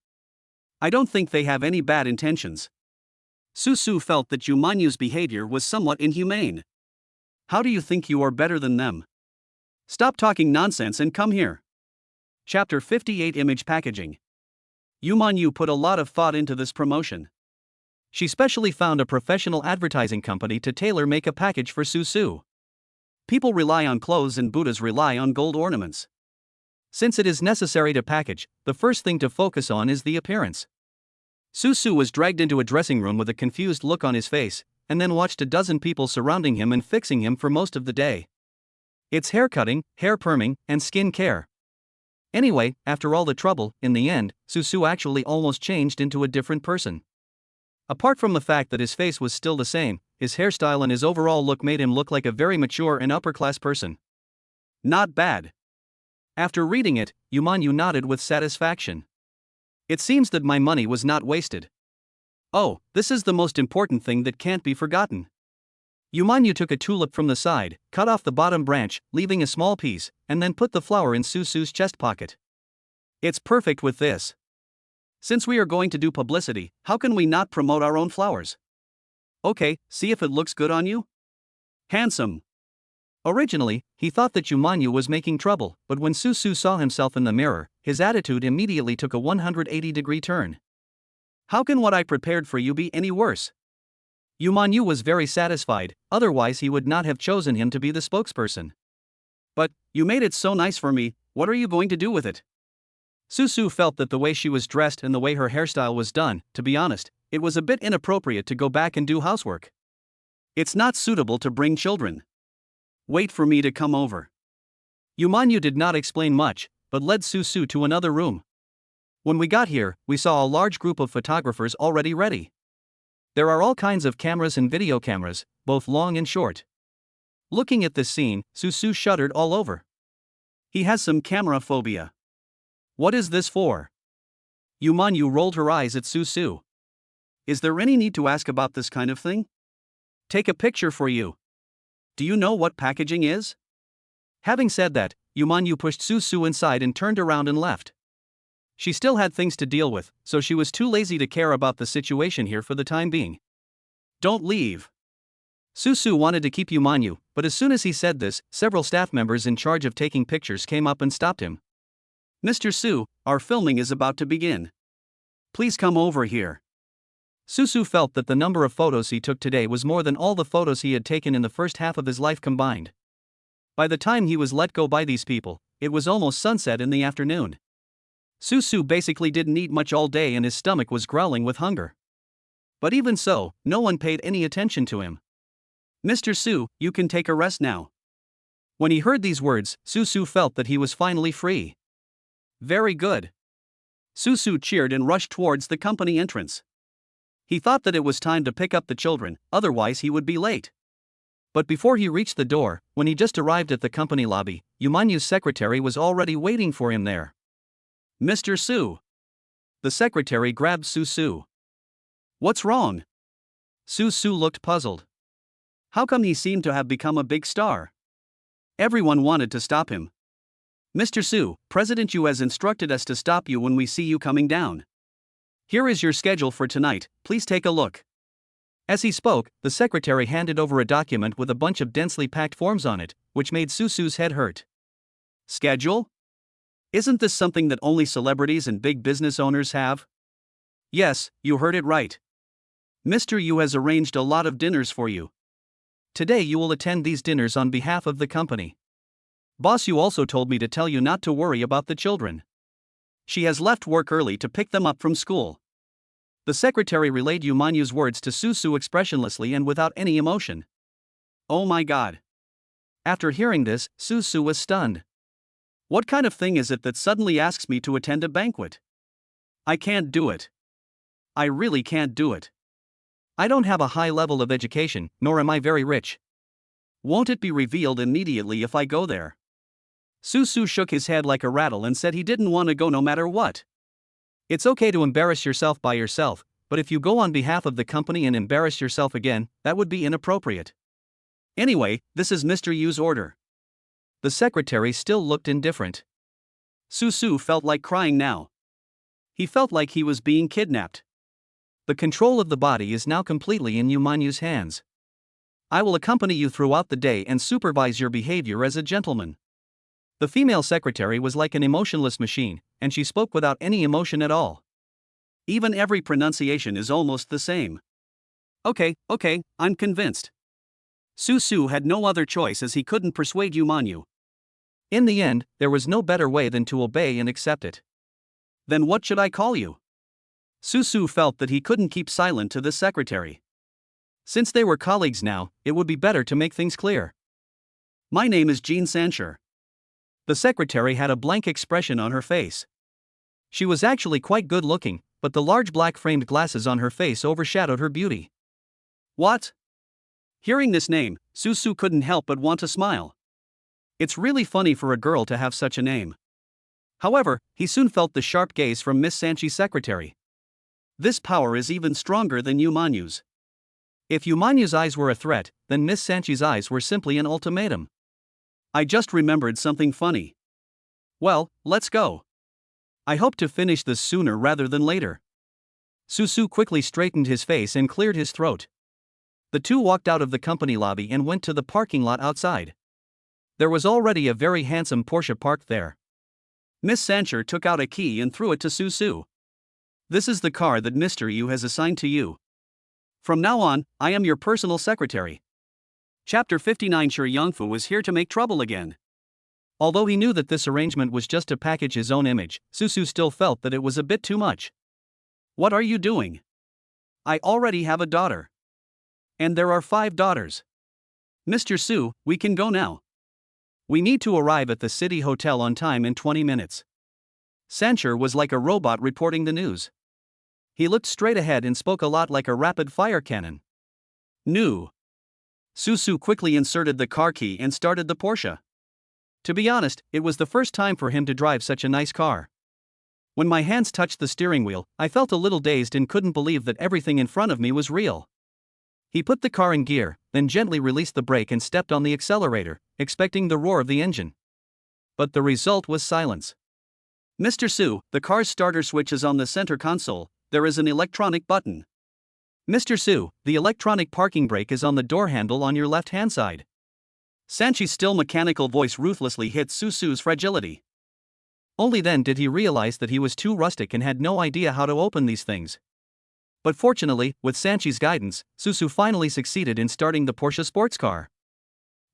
I don't think they have any bad intentions. Susu felt that Yumanyu's behavior was somewhat inhumane. How do you think you are better than them? Stop talking nonsense and come here. Chapter 58 Image Packaging. Yumanyu put a lot of thought into this promotion. She specially found a professional advertising company to tailor-make a package for Susu. People rely on clothes and Buddhas rely on gold ornaments. Since it is necessary to package, the first thing to focus on is the appearance. Susu was dragged into a dressing room with a confused look on his face, and then watched a dozen people surrounding him and fixing him for most of the day. It's hair cutting, hair perming, and skin care. Anyway, after all the trouble, in the end, Susu actually almost changed into a different person. Apart from the fact that his face was still the same, his hairstyle and his overall look made him look like a very mature and upper-class person. Not bad. After reading it, Yumanyu nodded with satisfaction. It seems that my money was not wasted. Oh, this is the most important thing that can't be forgotten. Yumanyu took a tulip from the side, cut off the bottom branch, leaving a small piece, and then put the flower in Susu's chest pocket. It's perfect with this. Since we are going to do publicity, how can we not promote our own flowers? Okay, see if it looks good on you? Handsome. Originally, he thought that Yumanyu was making trouble, but when Susu saw himself in the mirror, his attitude immediately took a 180-degree turn. How can what I prepared for you be any worse? Yumanyu was very satisfied, otherwise he would not have chosen him to be the spokesperson. But, you made it so nice for me, what are you going to do with it? Susu felt that the way she was dressed and the way her hairstyle was done, to be honest, it was a bit inappropriate to go back and do housework. It's not suitable to bring children. Wait for me to come over. Yumanyu did not explain much, but led Susu to another room. When we got here, we saw a large group of photographers already ready. There are all kinds of cameras and video cameras, both long and short. Looking at this scene, Susu shuddered all over. He has some camera phobia. What is this for? Yumanyu rolled her eyes at Susu. Is there any need to ask about this kind of thing? Take a picture for you. Do you know what packaging is? Having said that, Yumanyu pushed Susu inside and turned around and left. She still had things to deal with, so she was too lazy to care about the situation here for the time being. Don't leave. Susu wanted to keep Yumanyu, but as soon as he said this, several staff members in charge of taking pictures came up and stopped him. Mr. Su, our filming is about to begin. Please come over here. Susu felt that the number of photos he took today was more than all the photos he had taken in the first half of his life combined. By the time he was let go by these people, it was almost sunset in the afternoon. Susu basically didn't eat much all day and his stomach was growling with hunger. But even so, no one paid any attention to him. Mr. Su, you can take a rest now. When he heard these words, Susu felt that he was finally free. Very good. Susu cheered and rushed towards the company entrance. He thought that it was time to pick up the children, otherwise he would be late. But before he reached the door, when he just arrived at the company lobby, Yumanyu's secretary was already waiting for him there. Mr. Su. The secretary grabbed Susu. What's wrong? Susu looked puzzled. How come he seemed to have become a big star? Everyone wanted to stop him. Mr. Su, President Yu has instructed us to stop you when we see you coming down. Here is your schedule for tonight, please take a look. As he spoke, the secretary handed over a document with a bunch of densely packed forms on it, which made Susu's head hurt. Schedule? Isn't this something that only celebrities and big business owners have? Yes, you heard it right. Mr. Yu has arranged a lot of dinners for you. Today you will attend these dinners on behalf of the company. Boss Yu also told me to tell you not to worry about the children. She has left work early to pick them up from school. The secretary relayed Yumanyu's words to Susu expressionlessly and without any emotion. Oh my god. After hearing this, Susu was stunned. What kind of thing is it that suddenly asks me to attend a banquet? I can't do it. I really can't do it. I don't have a high level of education, nor am I very rich. Won't it be revealed immediately if I go there? Susu shook his head like a rattle and said he didn't want to go no matter what. It's okay to embarrass yourself by yourself, but if you go on behalf of the company and embarrass yourself again, that would be inappropriate. Anyway, this is Mr. Yu's order. The secretary still looked indifferent. Susu felt like crying now. He felt like he was being kidnapped. The control of the body is now completely in Yumanyu's hands. I will accompany you throughout the day and supervise your behavior as a gentleman. The female secretary was like an emotionless machine, and she spoke without any emotion at all. Even every pronunciation is almost the same. Okay, I'm convinced. Susu had no other choice as he couldn't persuade Yumanyu. In the end, there was no better way than to obey and accept it. Then what should I call you? Susu felt that he couldn't keep silent to the secretary. Since they were colleagues now, it would be better to make things clear. My name is Jean Sancher. The secretary had a blank expression on her face. She was actually quite good looking, but the large black framed glasses on her face overshadowed her beauty. What? Hearing this name, Susu couldn't help but want to smile. It's really funny for a girl to have such a name. However, he soon felt the sharp gaze from Miss Sanchi's secretary. This power is even stronger than Yumanyu's. If Yumanyu's eyes were a threat, then Miss Sanchi's eyes were simply an ultimatum. I just remembered something funny. Well, let's go. I hope to finish this sooner rather than later. Susu quickly straightened his face and cleared his throat. The two walked out of the company lobby and went to the parking lot outside. There was already a very handsome Porsche parked there. Miss Sancher took out a key and threw it to Su. "This is the car that Mr. Yu has assigned to you. From now on, I am your personal secretary." Chapter 59. Shi Yongfu was here to make trouble again. Although he knew that this arrangement was just to package his own image, Su still felt that it was a bit too much. "What are you doing? I already have a daughter. And there are 5 daughters. Mr. Su, we can go now. We need to arrive at the city hotel on time in 20 minutes. Sancher was like a robot reporting the news. He looked straight ahead and spoke a lot like a rapid-fire cannon. "New." Su quickly inserted the car key and started the Porsche. To be honest, it was the first time for him to drive such a nice car. When my hands touched the steering wheel, I felt a little dazed and couldn't believe that everything in front of me was real. He put the car in gear, then gently released the brake and stepped on the accelerator, expecting the roar of the engine. But the result was silence. "Mr. Su, the car's starter switch is on the center console. There is an electronic button. Mr. Su, the electronic parking brake is on the door handle on your left-hand side." Sanchi's still mechanical voice ruthlessly hit Su's fragility. Only then did he realize that he was too rustic and had no idea how to open these things. But fortunately, with Sanchi's guidance, Su finally succeeded in starting the Porsche sports car.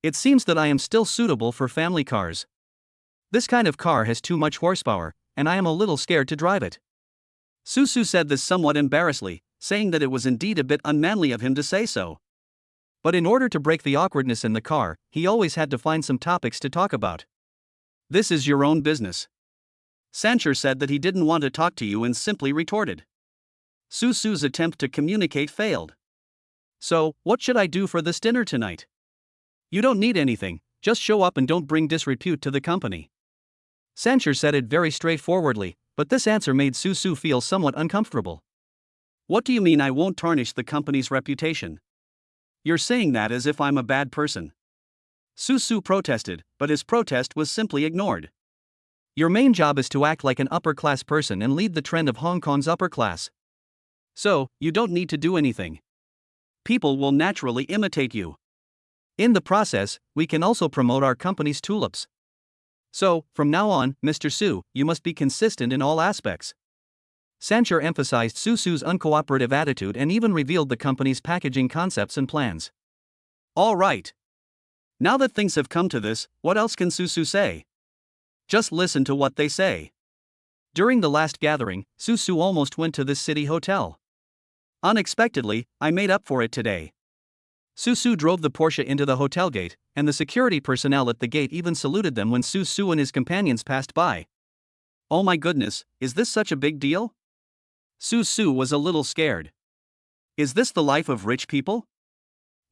"It seems that I am still suitable for family cars. This kind of car has too much horsepower, and I am a little scared to drive it." Su said this somewhat embarrassedly, saying that it was indeed a bit unmanly of him to say so. But in order to break the awkwardness in the car, he always had to find some topics to talk about. "This is your own business." Sancher said that he didn't want to talk to you and simply retorted. Su's attempt to communicate failed. "So, what should I do for this dinner tonight?" "You don't need anything, just show up and don't bring disrepute to the company." Sancher said it very straightforwardly, but this answer made Su feel somewhat uncomfortable. "What do you mean I won't tarnish the company's reputation? You're saying that as if I'm a bad person." Su protested, but his protest was simply ignored. "Your main job is to act like an upper-class person and lead the trend of Hong Kong's upper class. So, you don't need to do anything. People will naturally imitate you. In the process, we can also promote our company's tulips. So, from now on, Mr. Su, you must be consistent in all aspects." Sancher emphasized Su's uncooperative attitude and even revealed the company's packaging concepts and plans. "All right. Now that things have come to this, what else can Su say? Just listen to what they say." During the last gathering, Su almost went to this city hotel. "Unexpectedly, I made up for it today." Su drove the Porsche into the hotel gate, and the security personnel at the gate even saluted them when Su and his companions passed by. "Oh my goodness, is this such a big deal?" Su was a little scared. "Is this the life of rich people?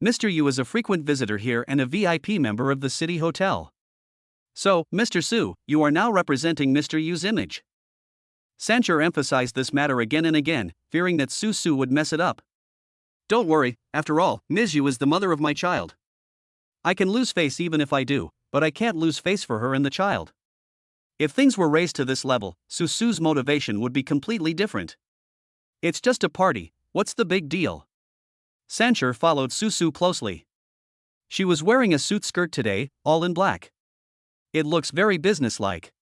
Mr. Yu is a frequent visitor here and a VIP member of the city hotel. So, Mr. Su, you are now representing Mr. Yu's image." Sancher emphasized this matter again and again, fearing that Su would mess it up. "Don't worry, after all, Ms. Yu is the mother of my child. I can lose face even if I do, but I can't lose face for her and the child." If things were raised to this level, Su's motivation would be completely different. "It's just a party, what's the big deal?" Sancher followed Su closely. She was wearing a suit skirt today, all in black. It looks very businesslike.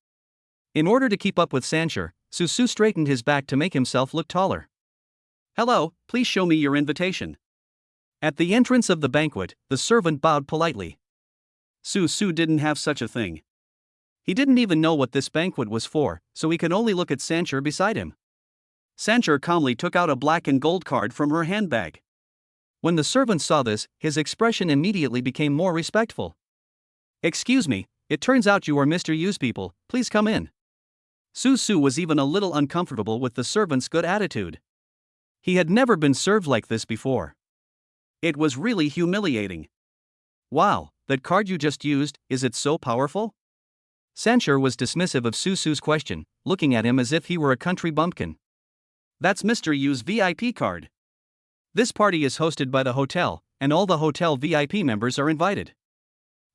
In order to keep up with Sancher, Su straightened his back to make himself look taller. "Hello, please show me your invitation." At the entrance of the banquet, the servant bowed politely. Su didn't have such a thing. He didn't even know what this banquet was for, so he could only look at Sancher beside him. Sancher calmly took out a black and gold card from her handbag. When the servant saw this, his expression immediately became more respectful. "Excuse me, it turns out you are Mr. Yu's people, please come in." Su was even a little uncomfortable with the servant's good attitude. He had never been served like this before. It was really humiliating. "Wow, that card you just used, is it so powerful?" Sancher was dismissive of Su's question, looking at him as if he were a country bumpkin. "That's Mr. Yu's VIP card. This party is hosted by the hotel, and all the hotel VIP members are invited."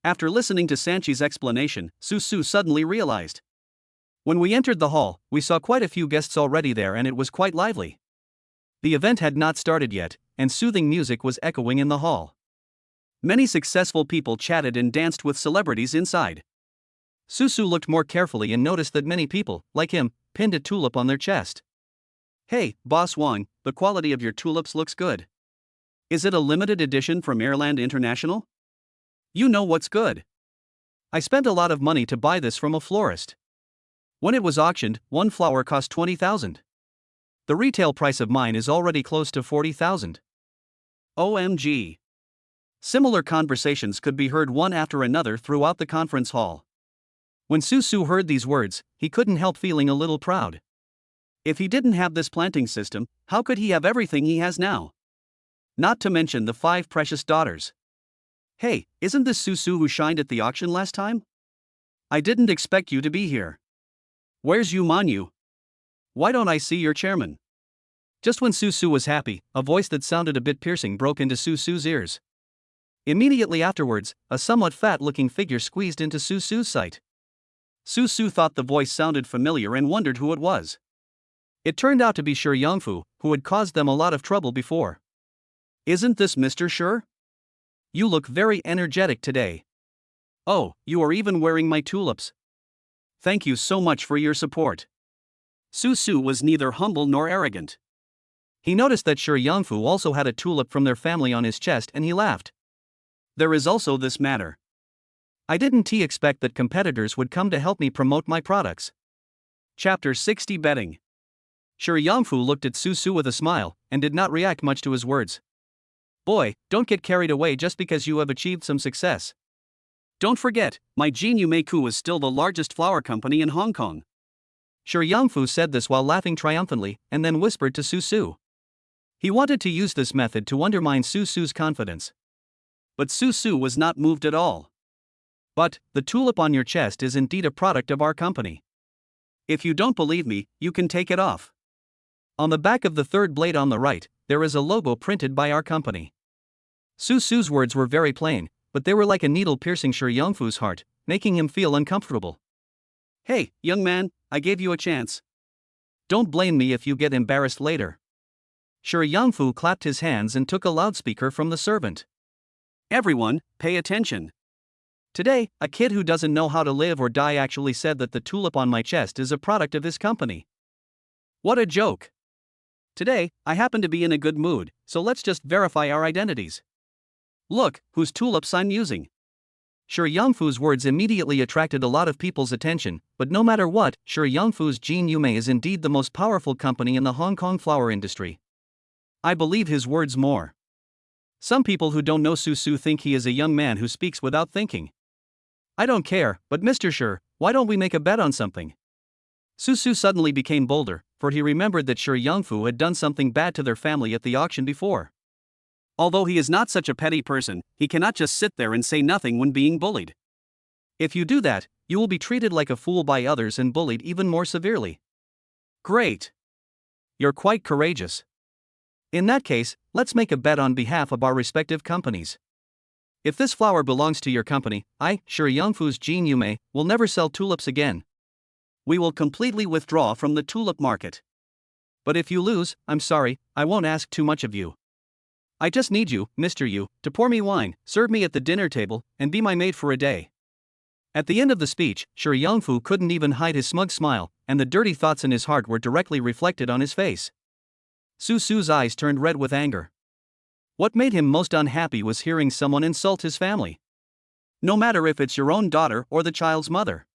After listening to Sanchi's explanation, Su suddenly realized. "When we entered the hall, we saw quite a few guests already there and it was quite lively. The event had not started yet, and soothing music was echoing in the hall. Many successful people chatted and danced with celebrities inside. Susu looked more carefully and noticed that many people, like him, pinned a tulip on their chest. "Hey, Boss Wang, the quality of your tulips looks good. Is it a limited edition from Airland International? You know what's good. I spent a lot of money to buy this from a florist. When it was auctioned, one flower cost 20,000. The retail price of mine is already close to 40,000. OMG. Similar conversations could be heard one after another throughout the conference hall. When Susu heard these words, he couldn't help feeling a little proud. If he didn't have this planting system, how could he have everything he has now? Not to mention the 5 precious daughters. Hey, isn't this Susu who shined at the auction last time? I didn't expect you to be here. Where's Yu Manyu? Why don't I see your chairman? Just when Susu was happy, a voice that sounded a bit piercing broke into Susu's ears. Immediately afterwards, a somewhat fat-looking figure squeezed into Susu's sight. Susu thought the voice sounded familiar and wondered who it was. It turned out to be Shi Yangfu, who had caused them a lot of trouble before. Isn't this Mr. Shi? You look very energetic today. Oh, you are even wearing my tulips. Thank you so much for your support. Susu was neither humble nor arrogant. He noticed that Shi Yangfu also had a tulip from their family on his chest and he laughed. There is also this matter. I didn't expect that competitors would come to help me promote my products. Chapter 60 Betting. Shi Yangfu looked at Susu with a smile and did not react much to his words. Boy, don't get carried away just because you have achieved some success. Don't forget, my Jin Yumeku is still the largest flower company in Hong Kong. Shi Yangfu said this while laughing triumphantly and then whispered to Susu. He wanted to use this method to undermine Susu's confidence. But Susu was not moved at all. But, the tulip on your chest is indeed a product of our company. If you don't believe me, you can take it off. On the back of the third blade on the right, there is a logo printed by our company. Susu's words were very plain, but they were like a needle piercing Shi Yangfu's heart, making him feel uncomfortable. Hey, young man, I gave you a chance. Don't blame me if you get embarrassed later. Shi Yangfu clapped his hands and took a loudspeaker from the servant. Everyone, pay attention. Today, a kid who doesn't know how to live or die actually said that the tulip on my chest is a product of his company. What a joke. Today, I happen to be in a good mood, so let's just verify our identities. Look, whose tulips I'm using. Shi Yangfu's words immediately attracted a lot of people's attention, but no matter what, Shi Yangfu's Jin Yume is indeed the most powerful company in the Hong Kong flower industry. I believe his words more. Some people who don't know Susu think he is a young man who speaks without thinking. I don't care, but Mr. Shi, why don't we make a bet on something? Susu suddenly became bolder, for he remembered that Shi Yangfu had done something bad to their family at the auction before. Although he is not such a petty person, he cannot just sit there and say nothing when being bullied. If you do that, you will be treated like a fool by others and bullied even more severely. Great. You're quite courageous. In that case, let's make a bet on behalf of our respective companies. If this flower belongs to your company, I, Shi Yangfu's Jin Yume, will never sell tulips again. We will completely withdraw from the tulip market. But if you lose, I'm sorry, I won't ask too much of you. I just need you, Mr. Yu, to pour me wine, serve me at the dinner table, and be my maid for a day. At the end of the speech, Shi Yangfu couldn't even hide his smug smile, and the dirty thoughts in his heart were directly reflected on his face. Susu's eyes turned red with anger. What made him most unhappy was hearing someone insult his family. No matter if it's your own daughter or the child's mother.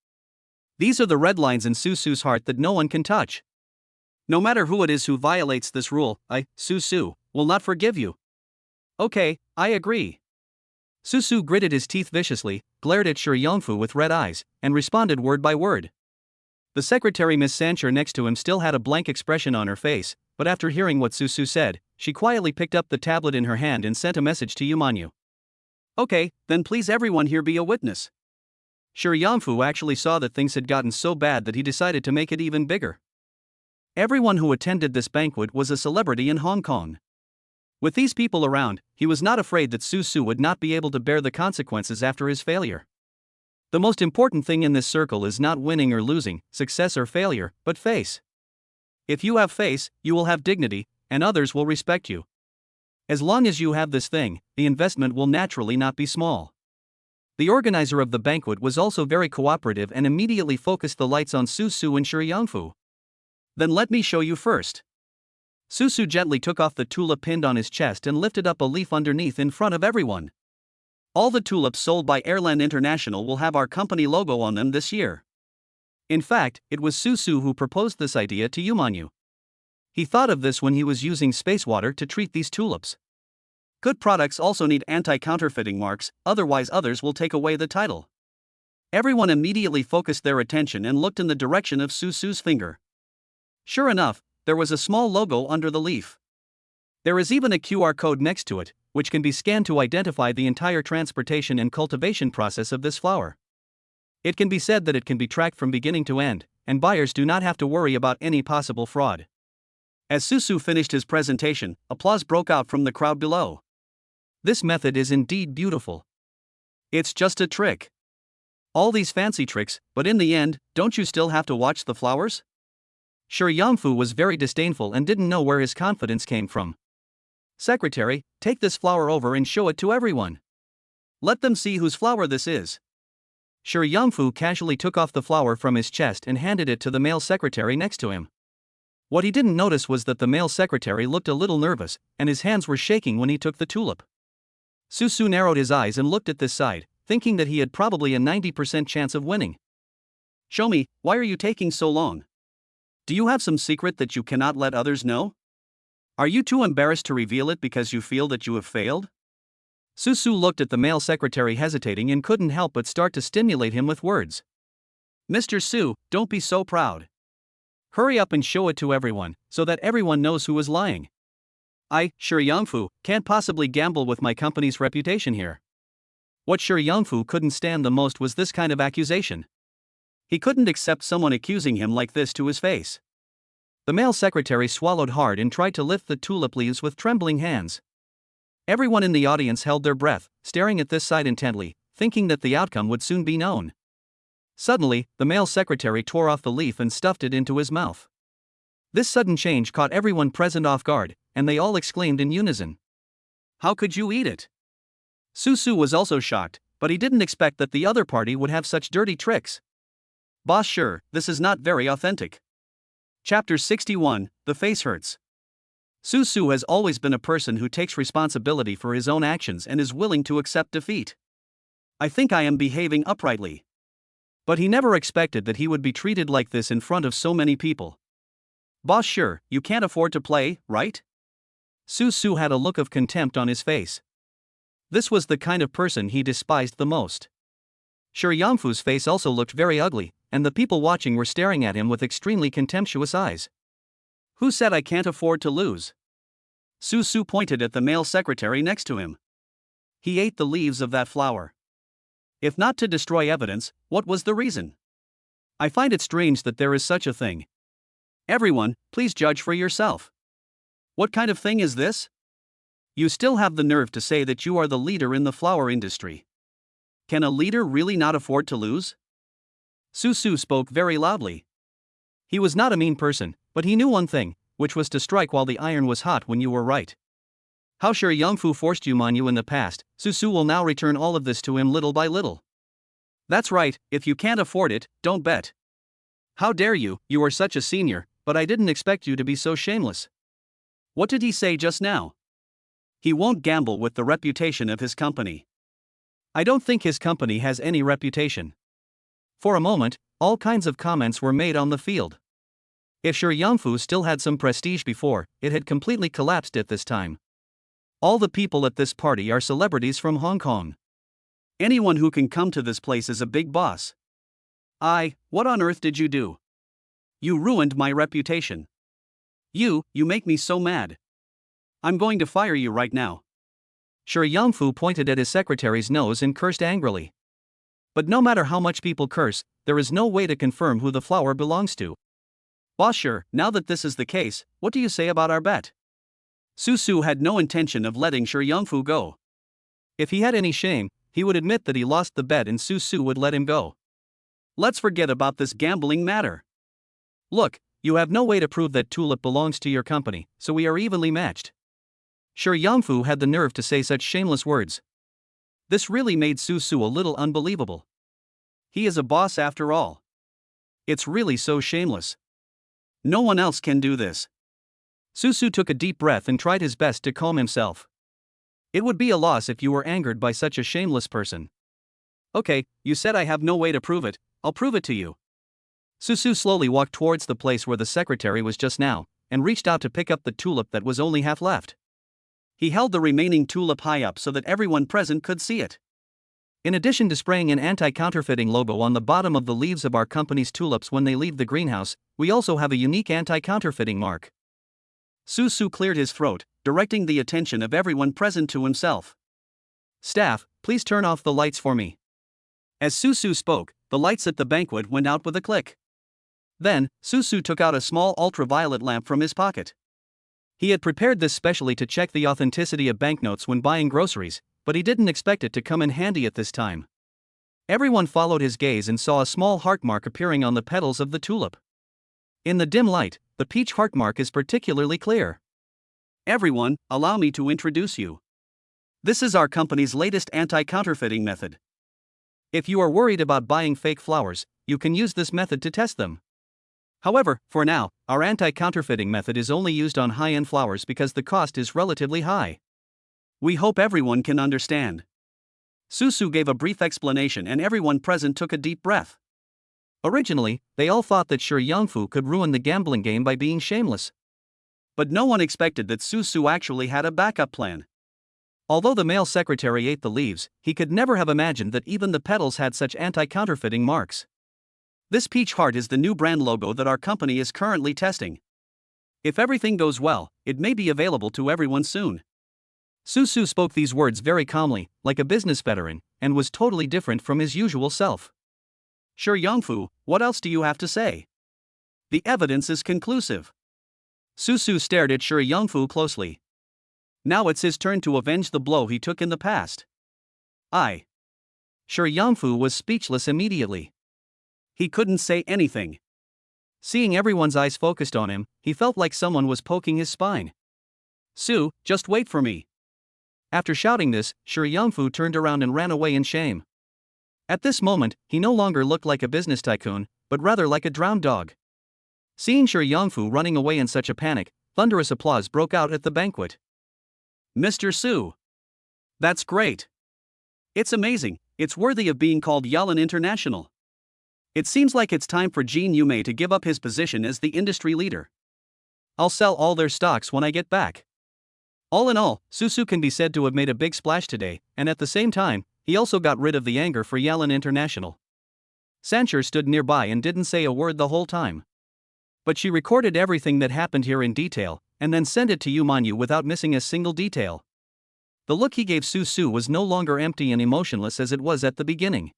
These are the red lines in Susu's heart that no one can touch. No matter who it is who violates this rule, I, Susu, will not forgive you. Okay, I agree. Susu gritted his teeth viciously, glared at Shi Yangfu with red eyes, and responded word by word. The secretary Miss Sancher next to him still had a blank expression on her face, but after hearing what Susu said, she quietly picked up the tablet in her hand and sent a message to Yumanyu. Okay, then please everyone here be a witness. Shi Yangfu actually saw that things had gotten so bad that he decided to make it even bigger. Everyone who attended this banquet was a celebrity in Hong Kong. With these people around, he was not afraid that Susu would not be able to bear the consequences after his failure. The most important thing in this circle is not winning or losing, success or failure, but face. If you have face, you will have dignity, and others will respect you. As long as you have this thing, the investment will naturally not be small. The organizer of the banquet was also very cooperative and immediately focused the lights on Su and Shi Yangfu. Then let me show you first. Su gently took off the tulip pinned on his chest and lifted up a leaf underneath in front of everyone. All the tulips sold by Airland International will have our company logo on them this year. In fact, it was Su who proposed this idea to Yumanyu. He thought of this when he was using space water to treat these tulips. Good products also need anti-counterfeiting marks, otherwise others will take away the title. Everyone immediately focused their attention and looked in the direction of Su's finger. Sure enough, there was a small logo under the leaf. There is even a QR code next to it, which can be scanned to identify the entire transportation and cultivation process of this flower. It can be said that it can be tracked from beginning to end, and buyers do not have to worry about any possible fraud. As Su finished his presentation, applause broke out from the crowd below. This method is indeed beautiful. It's just a trick. All these fancy tricks, but in the end, don't you still have to watch the flowers? Shi Yangfu was very disdainful and didn't know where his confidence came from. Secretary, take this flower over and show it to everyone. Let them see whose flower this is. Shi Yangfu casually took off the flower from his chest and handed it to the male secretary next to him. What he didn't notice was that the male secretary looked a little nervous, and his hands were shaking when he took the tulip. Su narrowed his eyes and looked at this side, thinking that he had probably a 90% chance of winning. Show me, why are you taking so long? Do you have some secret that you cannot let others know? Are you too embarrassed to reveal it because you feel that you have failed? Su looked at the male secretary hesitating and couldn't help but start to stimulate him with words. Mr. Su, don't be so proud. Hurry up and show it to everyone, so that everyone knows who is lying. I, Shi Yangfu, can't possibly gamble with my company's reputation here. What Shi Yangfu couldn't stand the most was this kind of accusation. He couldn't accept someone accusing him like this to his face. The male secretary swallowed hard and tried to lift the tulip leaves with trembling hands. Everyone in the audience held their breath, staring at this sight intently, thinking that the outcome would soon be known. Suddenly, the male secretary tore off the leaf and stuffed it into his mouth. This sudden change caught everyone present off guard, and they all exclaimed in unison. How could you eat it? Su was also shocked, but he didn't expect that the other party would have such dirty tricks. Boss, sure, this is not very authentic. Chapter 61, The Face Hurts. Su has always been a person who takes responsibility for his own actions and is willing to accept defeat. I think I am behaving uprightly. But he never expected that he would be treated like this in front of so many people. Boss, sure, you can't afford to play, right? Su had a look of contempt on his face. This was the kind of person he despised the most. Shi Yangfu's face also looked very ugly, and the people watching were staring at him with extremely contemptuous eyes. Who said I can't afford to lose? Su pointed at the male secretary next to him. He ate the leaves of that flower. If not to destroy evidence, what was the reason? I find it strange that there is such a thing. Everyone, please judge for yourself. What kind of thing is this? You still have the nerve to say that you are the leader in the flower industry. Can a leader really not afford to lose? Su spoke very loudly. He was not a mean person, but he knew one thing, which was to strike while the iron was hot when you were right. How Shi Yangfu forced Yumanyu in the past, Su will now return all of this to him little by little. That's right, if you can't afford it, don't bet. How dare you, you are such a senior, but I didn't expect you to be so shameless. What did he say just now? He won't gamble with the reputation of his company. I don't think his company has any reputation. For a moment, all kinds of comments were made on the field. If Shi Yangfu still had some prestige before, it had completely collapsed at this time. All the people at this party are celebrities from Hong Kong. Anyone who can come to this place is a big boss. What on earth did you do? You ruined my reputation. You make me so mad. I'm going to fire you right now. Shi Yangfu pointed at his secretary's nose and cursed angrily. But no matter how much people curse, there is no way to confirm who the flower belongs to. Boss, sure, now that this is the case, what do you say about our bet? Su had no intention of letting Shi Yangfu go. If he had any shame, he would admit that he lost the bet and Su would let him go. Let's forget about this gambling matter. Look, you have no way to prove that tulip belongs to your company, so we are evenly matched. Sure Yangfu had the nerve to say such shameless words. This really made Su a little unbelievable. He is a boss after all. It's really so shameless. No one else can do this. Su took a deep breath and tried his best to calm himself. It would be a loss if you were angered by such a shameless person. Okay, you said I have no way to prove it, I'll prove it to you. Su slowly walked towards the place where the secretary was just now, and reached out to pick up the tulip that was only half left. He held the remaining tulip high up so that everyone present could see it. In addition to spraying an anti-counterfeiting logo on the bottom of the leaves of our company's tulips when they leave the greenhouse, we also have a unique anti-counterfeiting mark. Su cleared his throat, directing the attention of everyone present to himself. Staff, please turn off the lights for me. As Su spoke, the lights at the banquet went out with a click. Then, Su took out a small ultraviolet lamp from his pocket. He had prepared this specially to check the authenticity of banknotes when buying groceries, but he didn't expect it to come in handy at this time. Everyone followed his gaze and saw a small heart mark appearing on the petals of the tulip. In the dim light, the peach heart mark is particularly clear. Everyone, allow me to introduce you. This is our company's latest anti-counterfeiting method. If you are worried about buying fake flowers, you can use this method to test them. However, for now, our anti-counterfeiting method is only used on high-end flowers because the cost is relatively high. We hope everyone can understand. Su gave a brief explanation and everyone present took a deep breath. Originally, they all thought that Sure Yangfu could ruin the gambling game by being shameless. But no one expected that Su actually had a backup plan. Although the male secretary ate the leaves, he could never have imagined that even the petals had such anti-counterfeiting marks. This peach heart is the new brand logo that our company is currently testing. If everything goes well, it may be available to everyone soon. Su spoke these words very calmly, like a business veteran, and was totally different from his usual self. Sure Yangfu, what else do you have to say? The evidence is conclusive. Su stared at Sure Yangfu closely. Now it's his turn to avenge the blow he took in the past. Sure Yangfu was speechless immediately. He couldn't say anything. Seeing everyone's eyes focused on him, he felt like someone was poking his spine. Su, just wait for me. After shouting this, Sure Yangfu turned around and ran away in shame. At this moment, he no longer looked like a business tycoon, but rather like a drowned dog. Seeing Sure Yangfu running away in such a panic, thunderous applause broke out at the banquet. Mr. Su. That's great. It's amazing, it's worthy of being called Yalan International. It seems like it's time for Jin Yume to give up his position as the industry leader. I'll sell all their stocks when I get back. All in all, Su can be said to have made a big splash today, and at the same time, he also got rid of the anger for Yalan International. Sancher stood nearby and didn't say a word the whole time. But she recorded everything that happened here in detail, and then sent it to Yu Manyu without missing a single detail. The look he gave Su was no longer empty and emotionless as it was at the beginning.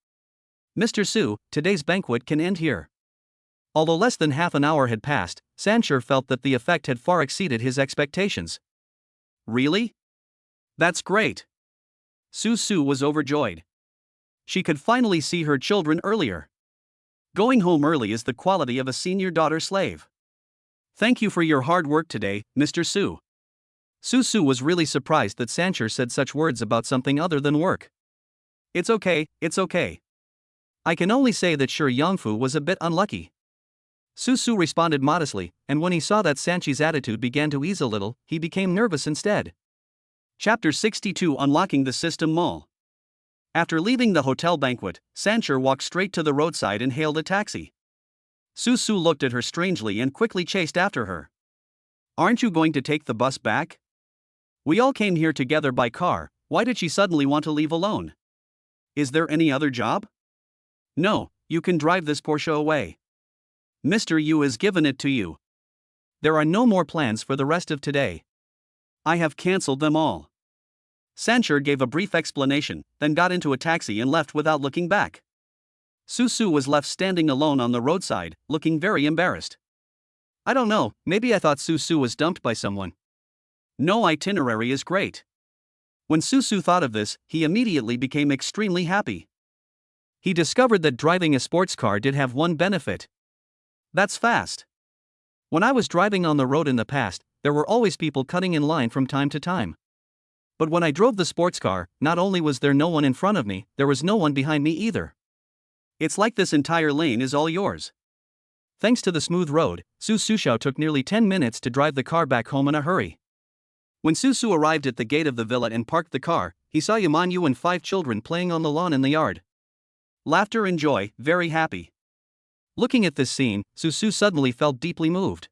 Mr. Su, today's banquet can end here. Although less than half an hour had passed, Sancher felt that the effect had far exceeded his expectations. Really? That's great. Su was overjoyed. She could finally see her children earlier. Going home early is the quality of a senior daughter slave. Thank you for your hard work today, Mr. Su. Su was really surprised that Sancher said such words about something other than work. It's okay. I can only say that Sure Yangfu was a bit unlucky. Su responded modestly, and when he saw that Sanchi's attitude began to ease a little, he became nervous instead. Chapter 62 Unlocking the System Mall. After leaving the hotel banquet, Sancher walked straight to the roadside and hailed a taxi. Su looked at her strangely and quickly chased after her. Aren't you going to take the bus back? We all came here together by car, why did she suddenly want to leave alone? Is there any other job? No, you can drive this Porsche away. Mr. Yu has given it to you. There are no more plans for the rest of today. I have cancelled them all. Sancher gave a brief explanation, then got into a taxi and left without looking back. Su was left standing alone on the roadside, looking very embarrassed. I don't know, maybe I thought Su was dumped by someone. No itinerary is great. When Su thought of this, he immediately became extremely happy. He discovered that driving a sports car did have one benefit. That's fast. When I was driving on the road in the past, there were always people cutting in line from time to time. But when I drove the sports car, not only was there no one in front of me, there was no one behind me either. It's like this entire lane is all yours. Thanks to the smooth road, Su Sushao took nearly 10 minutes to drive the car back home in a hurry. When Su Su arrived at the gate of the villa and parked the car, he saw Yamanyu and 5 children playing on the lawn in the yard. Laughter and joy, very happy. Looking at this scene, Su Su suddenly felt deeply moved.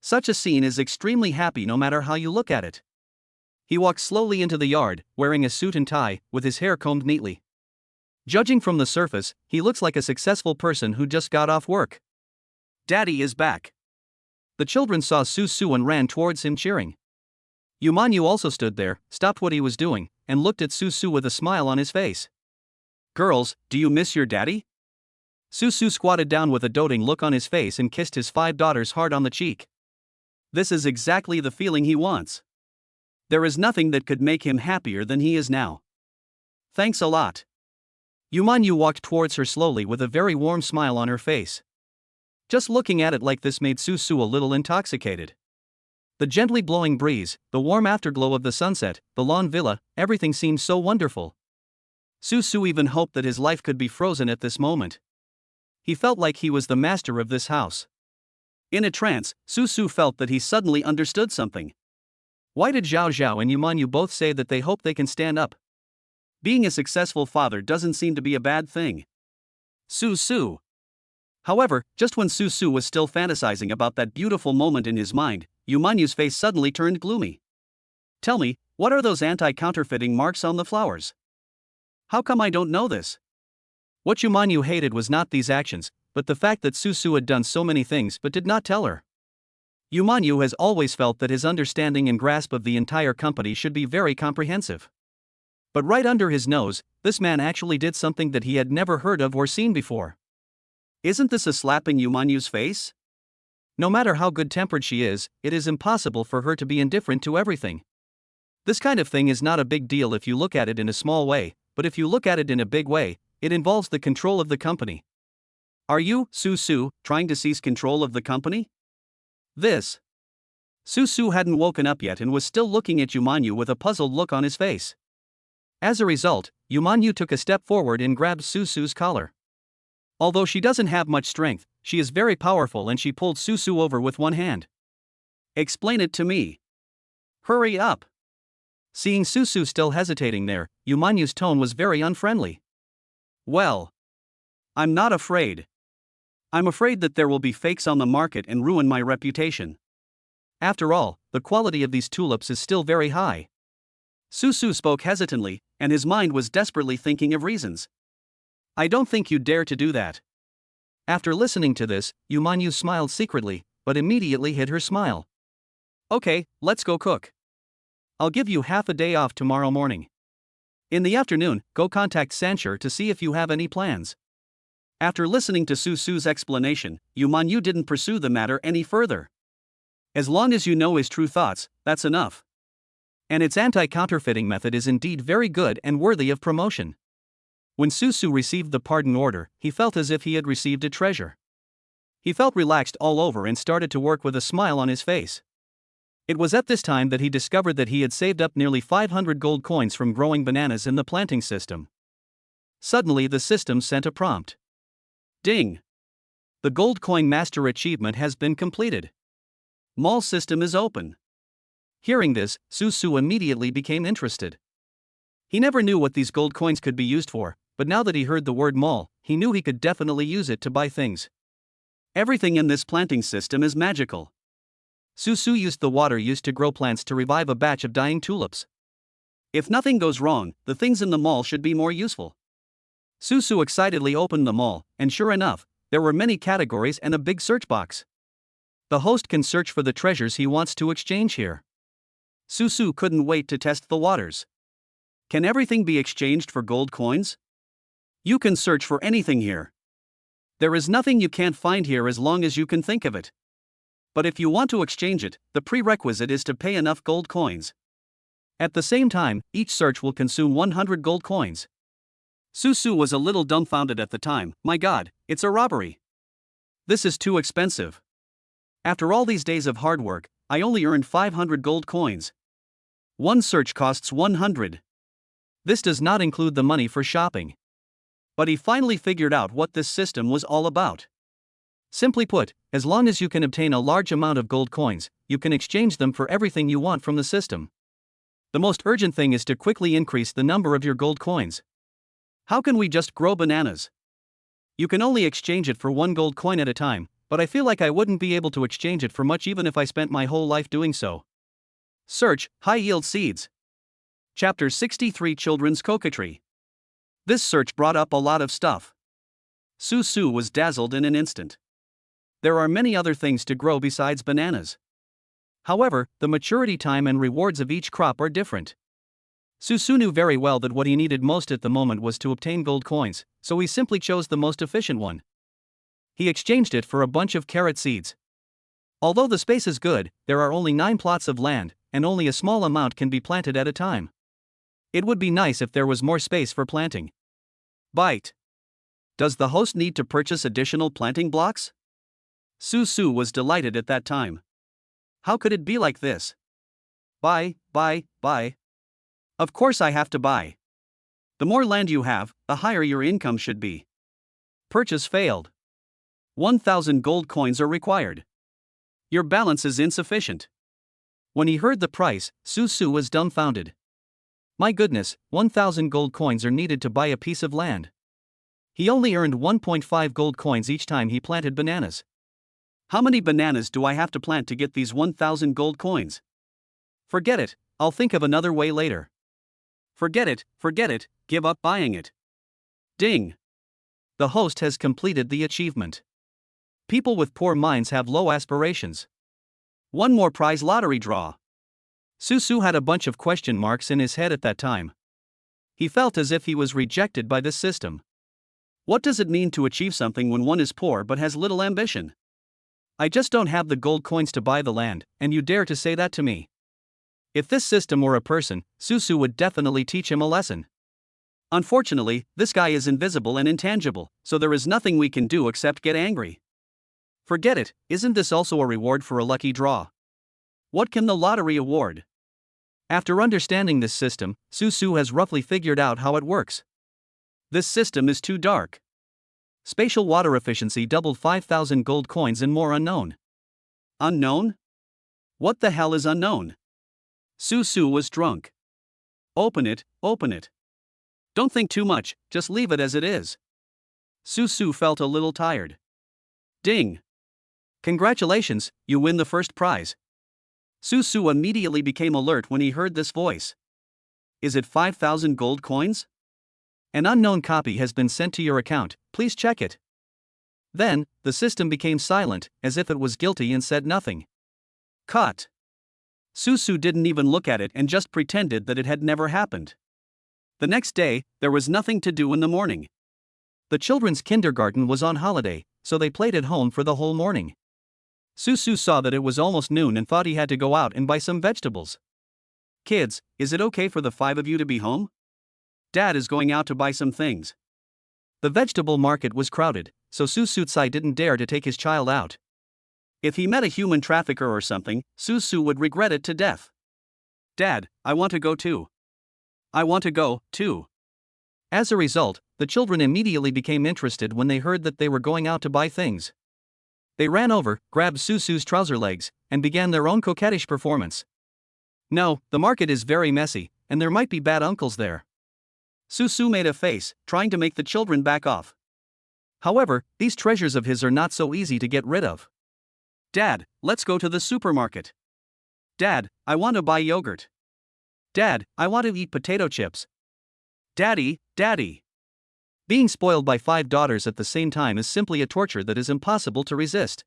Such a scene is extremely happy no matter how you look at it. He walked slowly into the yard, wearing a suit and tie, with his hair combed neatly. Judging from the surface, he looks like a successful person who just got off work. Daddy is back. The children saw Su Su and ran towards him cheering. Yamanyu also stood there, stopped what he was doing, and looked at Su Su with a smile on his face. Girls, do you miss your daddy? Su Su squatted down with a doting look on his face and kissed his 5 daughters hard on the cheek. This is exactly the feeling he wants. There is nothing that could make him happier than he is now. Thanks a lot. Yamanyu walked towards her slowly with a very warm smile on her face. Just looking at it like this made Su Su a little intoxicated. The gently blowing breeze, the warm afterglow of the sunset, the lawn villa, everything seemed so wonderful. Su Su even hoped that his life could be frozen at this moment. He felt like he was the master of this house. In a trance, Su Su felt that he suddenly understood something. Why did Zhao Zhao and Yamanyu both say that they hope they can stand up? Being a successful father doesn't seem to be a bad thing. Su Su. However, just when Su Su was still fantasizing about that beautiful moment in his mind, Yumanyu's face suddenly turned gloomy. Tell me, what are those anti-counterfeiting marks on the flowers? How come I don't know this? What Yumanyu hated was not these actions, but the fact that Su Su had done so many things but did not tell her. Yumanyu has always felt that his understanding and grasp of the entire company should be very comprehensive. But right under his nose, this man actually did something that he had never heard of or seen before. Isn't this a slap in Yumanyu's face? No matter how good-tempered she is, it is impossible for her to be indifferent to everything. This kind of thing is not a big deal if you look at it in a small way, but if you look at it in a big way, it involves the control of the company. Are you, Su Su, trying to seize control of the company? This. Su Su hadn't woken up yet and was still looking at Yumanyu with a puzzled look on his face. As a result, Yumanyu took a step forward and grabbed Su Su's collar. Although she doesn't have much strength, she is very powerful and she pulled Su Su over with one hand. Explain it to me. Hurry up. Seeing Su Su still hesitating there, Yumanyu's tone was very unfriendly. Well, I'm not afraid. I'm afraid that there will be fakes on the market and ruin my reputation. After all, the quality of these tulips is still very high. Su Su spoke hesitantly, and his mind was desperately thinking of reasons. I don't think you'd dare to do that. After listening to this, Yumanyu smiled secretly, but immediately hid her smile. Okay, let's go cook. I'll give you half a day off tomorrow morning. In the afternoon, go contact Sanshur to see if you have any plans. After listening to Su Su's explanation, Yumanyu didn't pursue the matter any further. As long as you know his true thoughts, that's enough. And its anti-counterfeiting method is indeed very good and worthy of promotion. When Su Su received the pardon order, he felt as if he had received a treasure. He felt relaxed all over and started to work with a smile on his face. It was at this time that he discovered that he had saved up nearly 500 gold coins from growing bananas in the planting system. Suddenly the system sent a prompt. Ding! The Gold Coin Master achievement has been completed. Mall system is open. Hearing this, Su Su immediately became interested. He never knew what these gold coins could be used for, but now that he heard the word mall, he knew he could definitely use it to buy things. Everything in this planting system is magical. Su Su used the water used to grow plants to revive a batch of dying tulips. If nothing goes wrong, the things in the mall should be more useful. Su Su excitedly opened the mall, and sure enough, there were many categories and a big search box. The host can search for the treasures he wants to exchange here. Su Su couldn't wait to test the waters. Can everything be exchanged for gold coins? You can search for anything here. There is nothing you can't find here as long as you can think of it. But if you want to exchange it, the prerequisite is to pay enough gold coins. At the same time, each search will consume 100 gold coins. Su Su was a little dumbfounded at the time. My god, it's a robbery. This is too expensive. After all these days of hard work, I only earned 500 gold coins. One search costs 100. This does not include the money for shopping. But he finally figured out what this system was all about. Simply put, as long as you can obtain a large amount of gold coins, you can exchange them for everything you want from the system. The most urgent thing is to quickly increase the number of your gold coins. How can we just grow bananas? You can only exchange it for one gold coin at a time, but I feel like I wouldn't be able to exchange it for much even if I spent my whole life doing so. Search high-yield seeds. Chapter 63 Children's Coquetry. This search brought up a lot of stuff. Su was dazzled in an instant. There are many other things to grow besides bananas. However, the maturity time and rewards of each crop are different. Su knew very well that what he needed most at the moment was to obtain gold coins, so he simply chose the most efficient one. He exchanged it for a bunch of carrot seeds. Although the space is good, there are only 9 plots of land, and only a small amount can be planted at a time. It would be nice if there was more space for planting. Bite. Does the host need to purchase additional planting blocks? Su was delighted at that time. How could it be like this? Buy. Of course I have to buy. The more land you have, the higher your income should be. Purchase failed. 1,000 gold coins are required. Your balance is insufficient. When he heard the price, Su was dumbfounded. My goodness, 1,000 gold coins are needed to buy a piece of land. He only earned 1.5 gold coins each time he planted bananas. How many bananas do I have to plant to get these 1,000 gold coins? Forget it, I'll think of another way later. Forget it, give up buying it. Ding! The host has completed the achievement. People with poor minds have low aspirations. One more prize lottery draw. Su had a bunch of question marks in his head at that time. He felt as if he was rejected by this system. What does it mean to achieve something when one is poor but has little ambition? I just don't have the gold coins to buy the land, and you dare to say that to me? If this system were a person, Su would definitely teach him a lesson. Unfortunately, this guy is invisible and intangible, so there is nothing we can do except get angry. Forget it, isn't this also a reward for a lucky draw? What can the lottery award? After understanding this system, Su has roughly figured out how it works. This system is too dark. Spatial water efficiency doubled 5,000 gold coins and more unknown. Unknown? What the hell is unknown? Su was drunk. Open it. Don't think too much, just leave it as it is. Su felt a little tired. Ding! Congratulations, you win the first prize. Su immediately became alert when he heard this voice. Is it 5,000 gold coins? An unknown copy has been sent to your account, please check it. Then, the system became silent, as if it was guilty and said nothing. Cut. Su didn't even look at it and just pretended that it had never happened. The next day, there was nothing to do in the morning. The children's kindergarten was on holiday, so they played at home for the whole morning. Su saw that it was almost noon and thought he had to go out and buy some vegetables. Kids, is it okay for the 5 of you to be home? Dad is going out to buy some things. The vegetable market was crowded, so Su didn't dare to take his child out. If he met a human trafficker or something, Su would regret it to death. Dad, I want to go too. I want to go, too. As a result, the children immediately became interested when they heard that they were going out to buy things. They ran over, grabbed Su's trouser legs, and began their own coquettish performance. No, the market is very messy, and there might be bad uncles there. Su made a face, trying to make the children back off. However, these treasures of his are not so easy to get rid of. Dad, let's go to the supermarket. Dad, I want to buy yogurt. Dad, I want to eat potato chips. Daddy. Being spoiled by 5 daughters at the same time is simply a torture that is impossible to resist.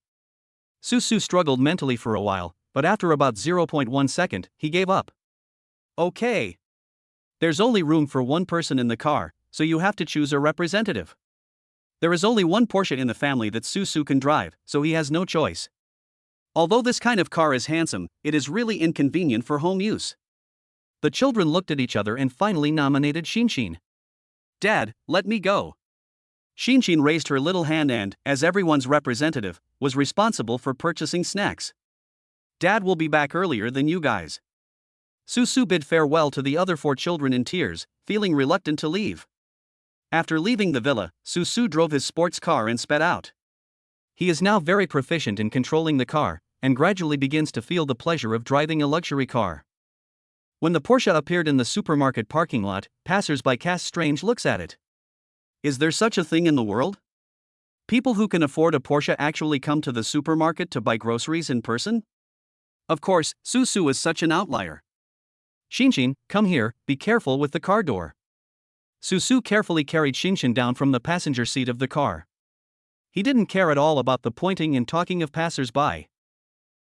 Su struggled mentally for a while, but after about 0.1 second, he gave up. Okay. There's only room for one person in the car, so you have to choose a representative. There is only one Porsche in the family that Su can drive, so he has no choice. Although this kind of car is handsome, it is really inconvenient for home use. The children looked at each other and finally nominated Shinshin. Dad, let me go. Shinshin raised her little hand and, as everyone's representative, was responsible for purchasing snacks. Dad will be back earlier than you guys. Susu bid farewell to the other 4 children in tears, feeling reluctant to leave. After leaving the villa, Susu drove his sports car and sped out. He is now very proficient in controlling the car, and gradually begins to feel the pleasure of driving a luxury car. When the Porsche appeared in the supermarket parking lot, passers-by cast strange looks at it. Is there such a thing in the world? People who can afford a Porsche actually come to the supermarket to buy groceries in person? Of course, Susu is such an outlier. Shinshin, come here, be careful with the car door. Susu carefully carried Shinshin down from the passenger seat of the car. He didn't care at all about the pointing and talking of passers-by.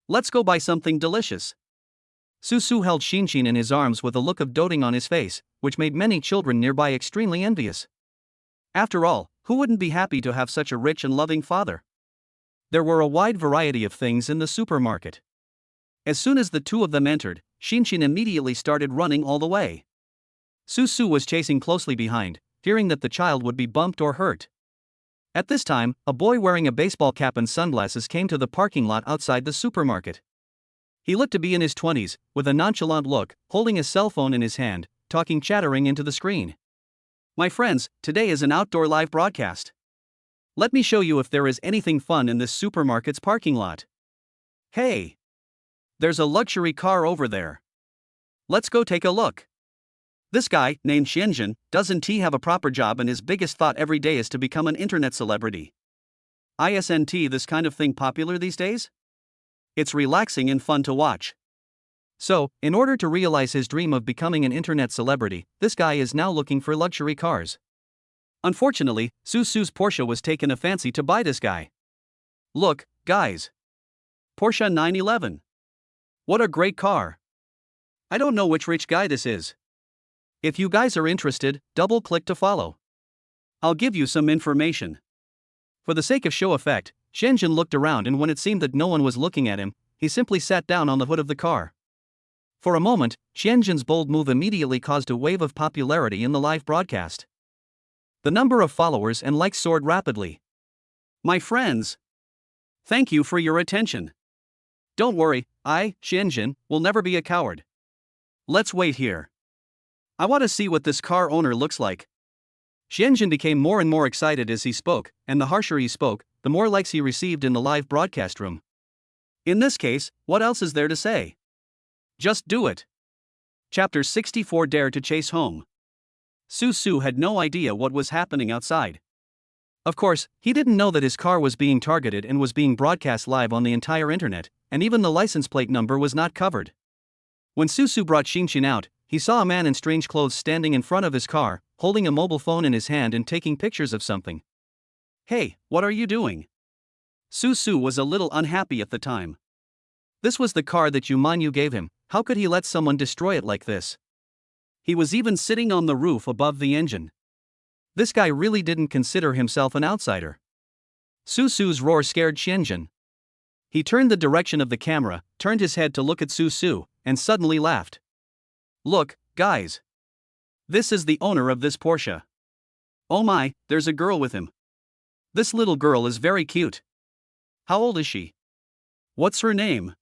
Let's go buy something delicious. Susu held Shinshin in his arms with a look of doting on his face, which made many children nearby extremely envious. After all, who wouldn't be happy to have such a rich and loving father? There were a wide variety of things in the supermarket. As soon as the two of them entered, Shinshin immediately started running all the way. Susu was chasing closely behind, fearing that the child would be bumped or hurt. At this time, a boy wearing a baseball cap and sunglasses came to the parking lot outside the supermarket. He looked to be in his 20s, with a nonchalant look, holding a cell phone in his hand, chattering into the screen. My friends, today is an outdoor live broadcast. Let me show you if there is anything fun in this supermarket's parking lot. Hey! There's a luxury car over there. Let's go take a look. This guy, named Xianjun, doesn't he have a proper job and his biggest thought every day is to become an internet celebrity. Isn't this kind of thing popular these days? It's relaxing and fun to watch. So, in order to realize his dream of becoming an internet celebrity, this guy is now looking for luxury cars. Unfortunately, Susu's Porsche was taken a fancy to buy this guy. Look, guys. Porsche 911. What a great car. I don't know which rich guy this is. If you guys are interested, double-click to follow. I'll give you some information. For the sake of show effect, Shenzhen looked around and when it seemed that no one was looking at him, he simply sat down on the hood of the car. For a moment, Shenzhen's bold move immediately caused a wave of popularity in the live broadcast. The number of followers and likes soared rapidly. My friends, thank you for your attention. Don't worry, I, Shenzhen, will never be a coward. Let's wait here. I want to see what this car owner looks like. Shenzhen became more and more excited as he spoke, and the harsher he spoke, the more likes he received in the live broadcast room. In this case, what else is there to say? Just do it. Chapter 64 Dare to Chase Home. Susu had no idea what was happening outside. Of course, he didn't know that his car was being targeted and was being broadcast live on the entire internet, and even the license plate number was not covered. When Susu brought Shinshin out, he saw a man in strange clothes standing in front of his car, holding a mobile phone in his hand and taking pictures of something. Hey, what are you doing? Susu was a little unhappy at the time. This was the car that Manhwa gave him, how could he let someone destroy it like this? He was even sitting on the roof above the engine. This guy really didn't consider himself an outsider. Susu's roar scared Shenzhen. He turned the direction of the camera, turned his head to look at Susu, and suddenly laughed. Look, guys. This is the owner of this Porsche. Oh my, there's a girl with him. This little girl is very cute. How old is she? What's her name?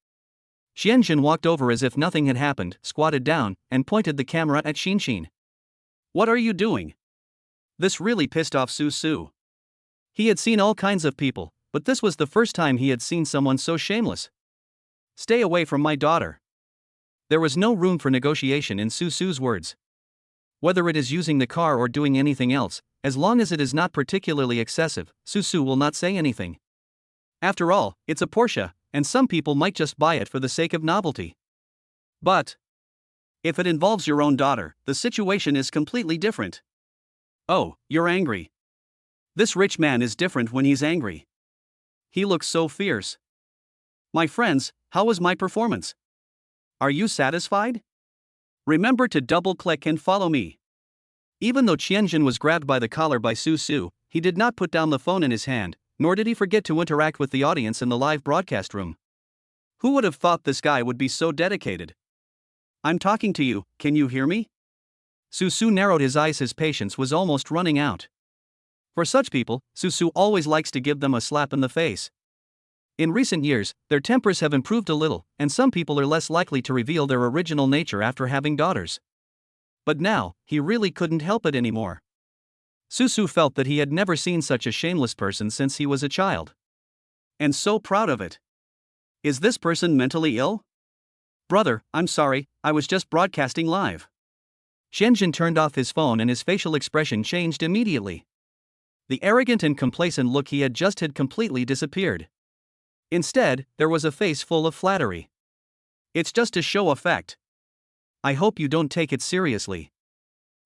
Xianjun walked over as if nothing had happened, squatted down, and pointed the camera at Shinshin. What are you doing? This really pissed off Susu. He had seen all kinds of people, but this was the first time he had seen someone so shameless. Stay away from my daughter. There was no room for negotiation in Susu's words. Whether it is using the car or doing anything else, as long as it is not particularly excessive, Susu will not say anything. After all, it's a Porsche, and some people might just buy it for the sake of novelty. But if it involves your own daughter, the situation is completely different. Oh, you're angry. This rich man is different when he's angry. He looks so fierce. My friends, how was my performance? Are you satisfied? Remember to double-click and follow me. Even though Qianjin was grabbed by the collar by Susu, he did not put down the phone in his hand, nor did he forget to interact with the audience in the live broadcast room. Who would have thought this guy would be so dedicated? I'm talking to you, can you hear me? Susu narrowed his eyes, his patience was almost running out. For such people, Susu always likes to give them a slap in the face. In recent years, their tempers have improved a little, and some people are less likely to reveal their original nature after having daughters. But now, he really couldn't help it anymore. Susu felt that he had never seen such a shameless person since he was a child. And so proud of it. Is this person mentally ill? Brother, I'm sorry, I was just broadcasting live. Xianjun turned off his phone and his facial expression changed immediately. The arrogant and complacent look he had just had completely disappeared. Instead, there was a face full of flattery. It's just a show effect. I hope you don't take it seriously.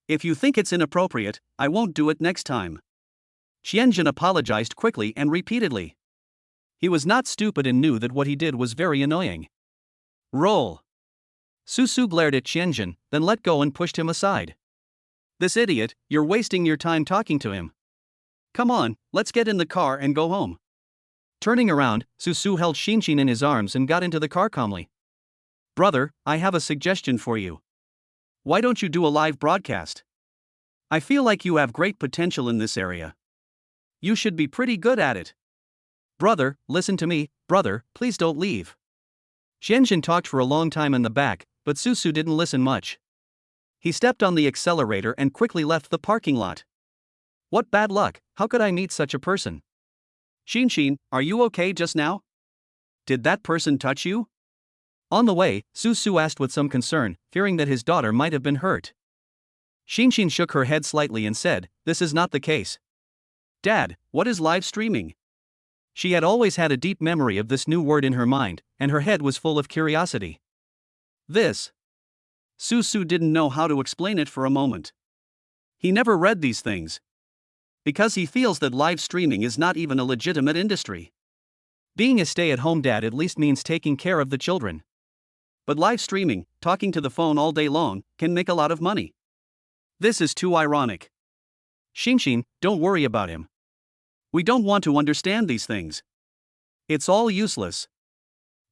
If you think it's inappropriate, I won't do it next time. Xianjun apologized quickly and repeatedly. He was not stupid and knew that what he did was very annoying. Roll. Susu glared at Xianjun, then let go and pushed him aside. This idiot, you're wasting your time talking to him. Come on, let's get in the car and go home. Turning around, Susu held Xianjun in his arms and got into the car calmly. Brother, I have a suggestion for you. Why don't you do a live broadcast? I feel like you have great potential in this area. You should be pretty good at it. Brother, listen to me, brother, please don't leave. Xianjun talked for a long time in the back, but Susu didn't listen much. He stepped on the accelerator and quickly left the parking lot. What bad luck, how could I meet such a person? Xianjun, are you okay just now? Did that person touch you? On the way, Susu asked with some concern, fearing that his daughter might have been hurt. Xianjun shook her head slightly and said, this is not the case. Dad, what is live streaming? She had always had a deep memory of this new word in her mind, and her head was full of curiosity. This. Susu didn't know how to explain it for a moment. He never read these things. Because he feels that live streaming is not even a legitimate industry. Being a stay-at-home dad at least means taking care of the children. But live streaming, talking to the phone all day long, can make a lot of money. This is too ironic. Xianjun, don't worry about him. We don't want to understand these things. It's all useless.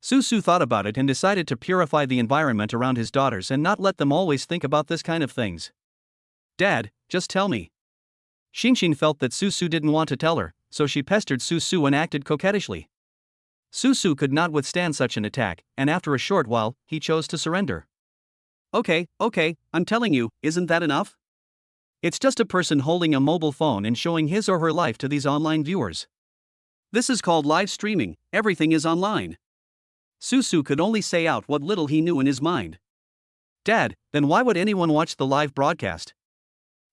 Susu thought about it and decided to purify the environment around his daughters and not let them always think about this kind of things. Dad, just tell me. Xianjun felt that Susu didn't want to tell her, so she pestered Susu and acted coquettishly. Susu could not withstand such an attack, and after a short while, he chose to surrender. Okay, I'm telling you, isn't that enough? It's just a person holding a mobile phone and showing his or her life to these online viewers. This is called live streaming, everything is online. Susu could only say out what little he knew in his mind. Dad, then why would anyone watch the live broadcast?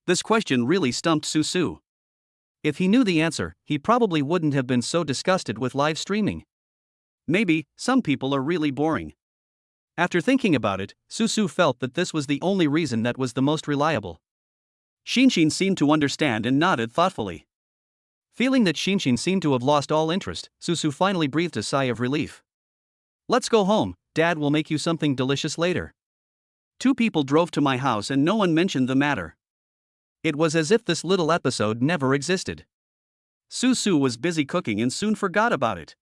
This question really stumped Susu. If he knew the answer, he probably wouldn't have been so disgusted with live streaming. Maybe, some people are really boring. After thinking about it, Susu felt that this was the only reason that was the most reliable. Xianjun seemed to understand and nodded thoughtfully. Feeling that Xianjun seemed to have lost all interest, Susu finally breathed a sigh of relief. Let's go home, Dad will make you something delicious later. 2 people drove to my house and no one mentioned the matter. It was as if this little episode never existed. Susu was busy cooking and soon forgot about it.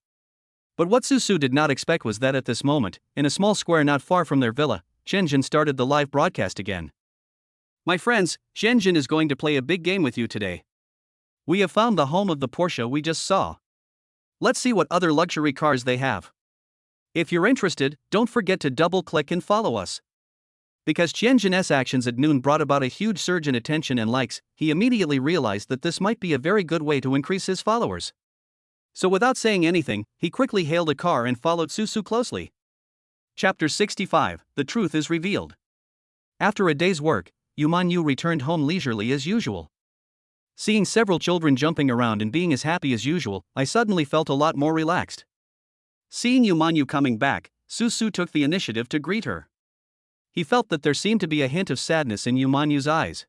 But what Susu did not expect was that at this moment, in a small square not far from their villa, Xianjun started the live broadcast again. My friends, Xianjun is going to play a big game with you today. We have found the home of the Porsche we just saw. Let's see what other luxury cars they have. If you're interested, don't forget to double-click and follow us. Because Xianjun's actions at noon brought about a huge surge in attention and likes, he immediately realized that this might be a very good way to increase his followers. So without saying anything, he quickly hailed a car and followed Susu closely. Chapter 65, The Truth is Revealed. After a day's work, Yumanyu returned home leisurely as usual. Seeing several children jumping around and being as happy as usual, I suddenly felt a lot more relaxed. Seeing Yumanyu coming back, Susu took the initiative to greet her. He felt that there seemed to be a hint of sadness in Yumanyu's eyes.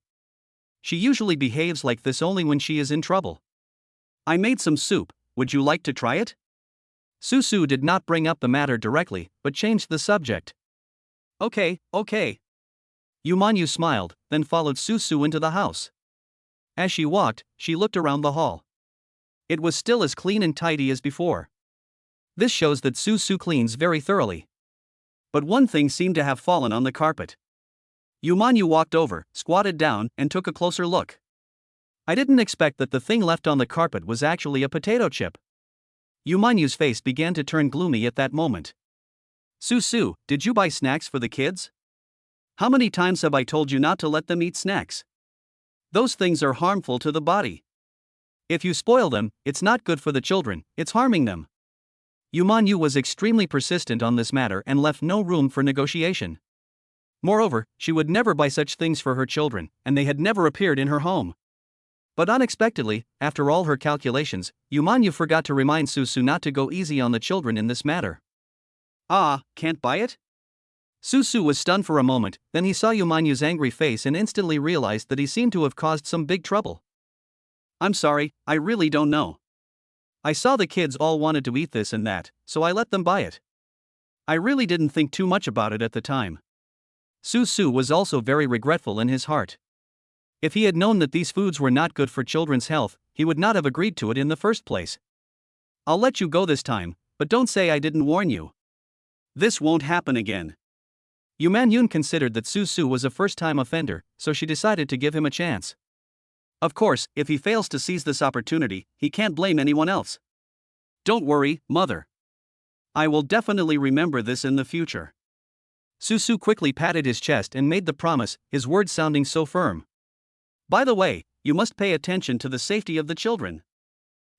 She usually behaves like this only when she is in trouble. I made some soup, would you like to try it? Susu did not bring up the matter directly, but changed the subject. Okay. Yumanyu smiled, then followed Susu into the house. As she walked, she looked around the hall. It was still as clean and tidy as before. This shows that Susu cleans very thoroughly. But one thing seemed to have fallen on the carpet. Yumanyu walked over, squatted down, and took a closer look. I didn't expect that the thing left on the carpet was actually a potato chip. Yumanyu's face began to turn gloomy at that moment. Su, did you buy snacks for the kids? How many times have I told you not to let them eat snacks? Those things are harmful to the body. If you spoil them, it's not good for the children, it's harming them. Yumanyu was extremely persistent on this matter and left no room for negotiation. Moreover, she would never buy such things for her children, and they had never appeared in her home. But unexpectedly, after all her calculations, Yumanyu forgot to remind Su not to go easy on the children in this matter. Ah, can't buy it? Su was stunned for a moment, then he saw Yumanyu's angry face and instantly realized that he seemed to have caused some big trouble. I'm sorry, I really don't know. I saw the kids all wanted to eat this and that, so I let them buy it. I really didn't think too much about it at the time. Su was also very regretful in his heart. If he had known that these foods were not good for children's health, he would not have agreed to it in the first place. I'll let you go this time, but don't say I didn't warn you. This won't happen again. Yumanyun considered that Su was a first-time offender, so she decided to give him a chance. Of course, if he fails to seize this opportunity, he can't blame anyone else. Don't worry, mother. I will definitely remember this in the future. Su quickly patted his chest and made the promise, his words sounding so firm. By the way, you must pay attention to the safety of the children.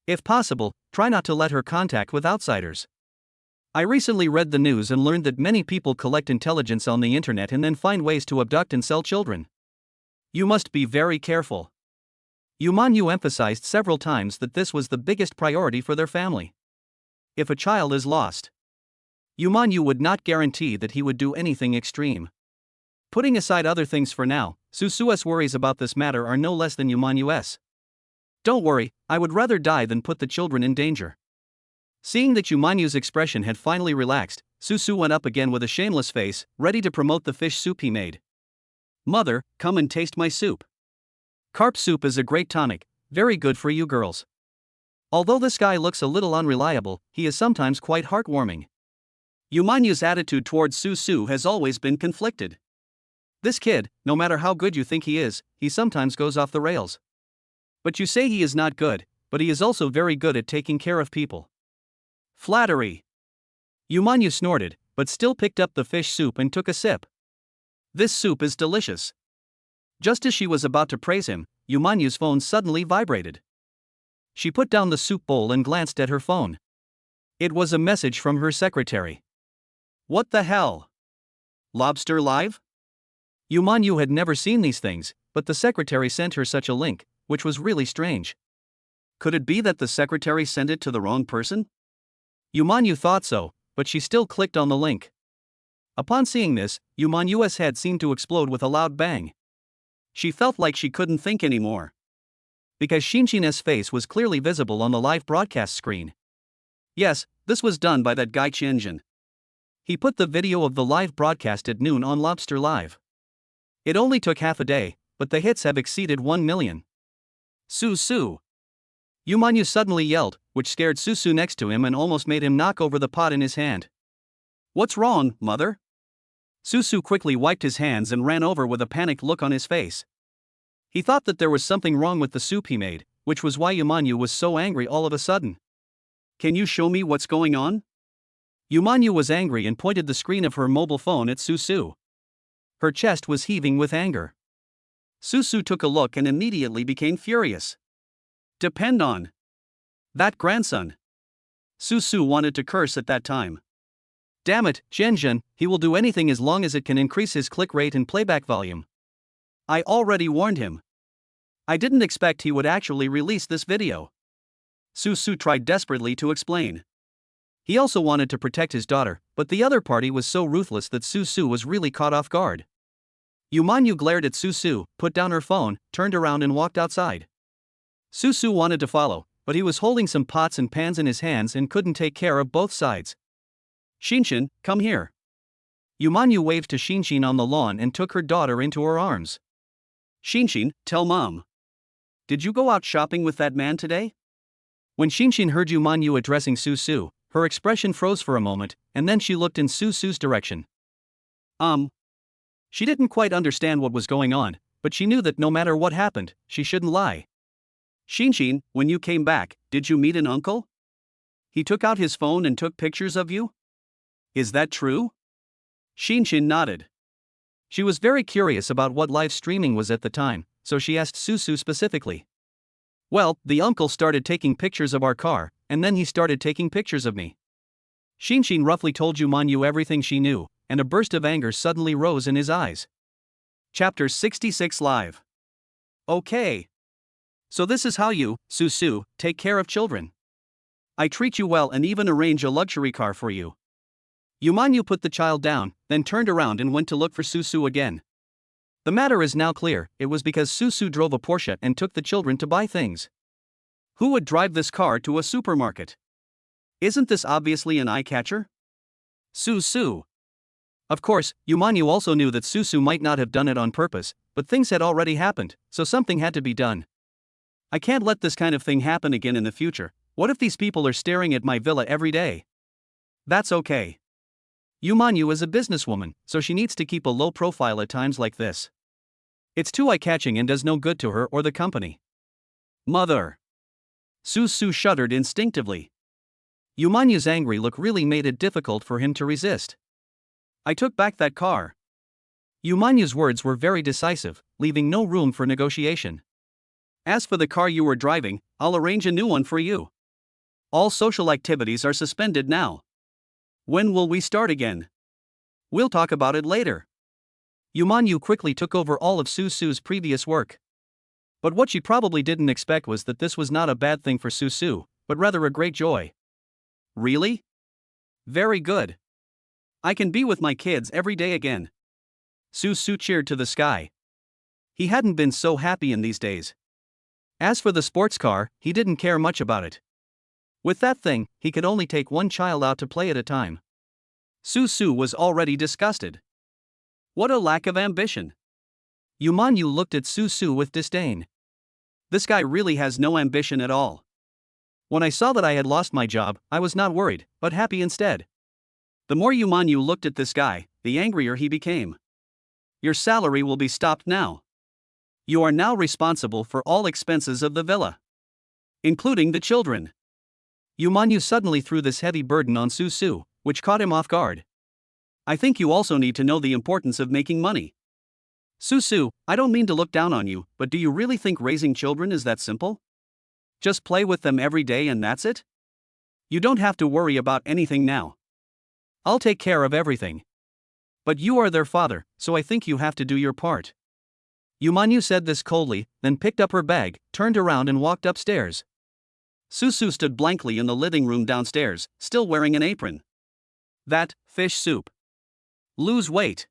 If possible, try not to let her contact with outsiders. I recently read the news and learned that many people collect intelligence on the internet and then find ways to abduct and sell children. You must be very careful. Yumanyu emphasized several times that this was the biggest priority for their family. If a child is lost, Yumanyu would not guarantee that he would do anything extreme. Putting aside other things for now, Susu's worries about this matter are no less than Yumanyu's. Don't worry, I would rather die than put the children in danger. Seeing that Yumanyu's expression had finally relaxed, Su went up again with a shameless face, ready to promote the fish soup he made. Mother, come and taste my soup. Carp soup is a great tonic, very good for you girls. Although this guy looks a little unreliable, he is sometimes quite heartwarming. Yumanyu's attitude towards Su has always been conflicted. This kid, no matter how good you think he is, he sometimes goes off the rails. But you say he is not good, but he is also very good at taking care of people. Flattery. Yumanyu snorted, but still picked up the fish soup and took a sip. This soup is delicious. Just as she was about to praise him, Yumanyu's phone suddenly vibrated. She put down the soup bowl and glanced at her phone. It was a message from her secretary. What the hell? Lobster Live? Yumanyu had never seen these things, but the secretary sent her such a link, which was really strange. Could it be that the secretary sent it to the wrong person? Yumanyu thought so, but she still clicked on the link. Upon seeing this, Yumanyu's head seemed to explode with a loud bang. She felt like she couldn't think anymore. Because Shinshin's face was clearly visible on the live broadcast screen. Yes, this was done by that guy Chinjin. He put the video of the live broadcast at noon on Lobster Live. It only took half a day, but the hits have exceeded 1 million. Su! Yumanyu suddenly yelled, which scared Su next to him and almost made him knock over the pot in his hand. What's wrong, mother? Su quickly wiped his hands and ran over with a panicked look on his face. He thought that there was something wrong with the soup he made, which was why Yumanyu was so angry all of a sudden. Can you show me what's going on? Yumanyu was angry and pointed the screen of her mobile phone at Su. Her chest was heaving with anger. Su took a look and immediately became furious. Depend on that grandson. Su wanted to curse at that time. Damn it, Zhenjun, he will do anything as long as it can increase his click rate and playback volume. I already warned him. I didn't expect he would actually release this video. Su tried desperately to explain. He also wanted to protect his daughter, but the other party was so ruthless that Su was really caught off guard. Yumanyu glared at Su, put down her phone, turned around and walked outside. Su wanted to follow, but he was holding some pots and pans in his hands and couldn't take care of both sides. Shinshin, come here. Yumanyu waved to Shinshin on the lawn and took her daughter into her arms. Shinshin, tell mom. Did you go out shopping with that man today? When Shinshin heard Yumanyu addressing Su, her expression froze for a moment, and then she looked in Su's direction. She didn't quite understand what was going on, but she knew that no matter what happened, she shouldn't lie. Shinshin, when you came back, did you meet an uncle? he took out his phone and took pictures of you? Is that true? Shinshin nodded. She was very curious about what live streaming was at the time, so she asked Susu specifically. Well, the uncle started taking pictures of our car, and then he started taking pictures of me. Shinshin roughly told Yumanyu everything she knew, and a burst of anger suddenly rose in his eyes. Chapter 66 Live. Okay. So this is how you, Susu, take care of children. I treat you well and even arrange a luxury car for you. Yumanyu put the child down, then turned around and went to look for Susu again. The matter is now clear, it was because Susu drove a Porsche and took the children to buy things. Who would drive this car to a supermarket? Isn't this obviously an eye-catcher? Susu. Of course, Yumanyu also knew that Susu might not have done it on purpose, but things had already happened, so something had to be done. I can't let this kind of thing happen again in the future. What if these people are staring at my villa every day? That's okay. Yumanyu is a businesswoman, so she needs to keep a low profile at times like this. It's too eye-catching and does no good to her or the company. Mother. Susu shuddered instinctively. Yumanyu's angry look really made it difficult for him to resist. I took back that car. Yumanyu's words were very decisive, leaving no room for negotiation. As for the car you were driving, I'll arrange a new one for you. All social activities are suspended now. When will we start again? We'll talk about it later. Yumanyu quickly took over all of Susu's previous work. But what she probably didn't expect was that this was not a bad thing for Susu, but rather a great joy. Really? Very good. I can be with my kids every day again. Susu cheered to the sky. He hadn't been so happy in these days. As for the sports car, he didn't care much about it. With that thing, he could only take one child out to play at a time. Susu was already disgusted. What a lack of ambition. Yumanyu looked at Susu with disdain. This guy really has no ambition at all. When I saw that I had lost my job, I was not worried, but happy instead. The more Yumanyu looked at this guy, the angrier he became. Your salary will be stopped now. You are now responsible for all expenses of the villa, including the children. Yumanyu suddenly threw this heavy burden on Susu, which caught him off guard. I think you also need to know the importance of making money. Susu, I don't mean to look down on you, but do you really think raising children is that simple? Just play with them every day and that's it? You don't have to worry about anything now. I'll take care of everything. But you are their father, so I think you have to do your part. Yumanyu said this coldly, then picked up her bag, turned around and walked upstairs. Susu stood blankly in the living room downstairs, still wearing an apron. That, fish soup. Lose weight.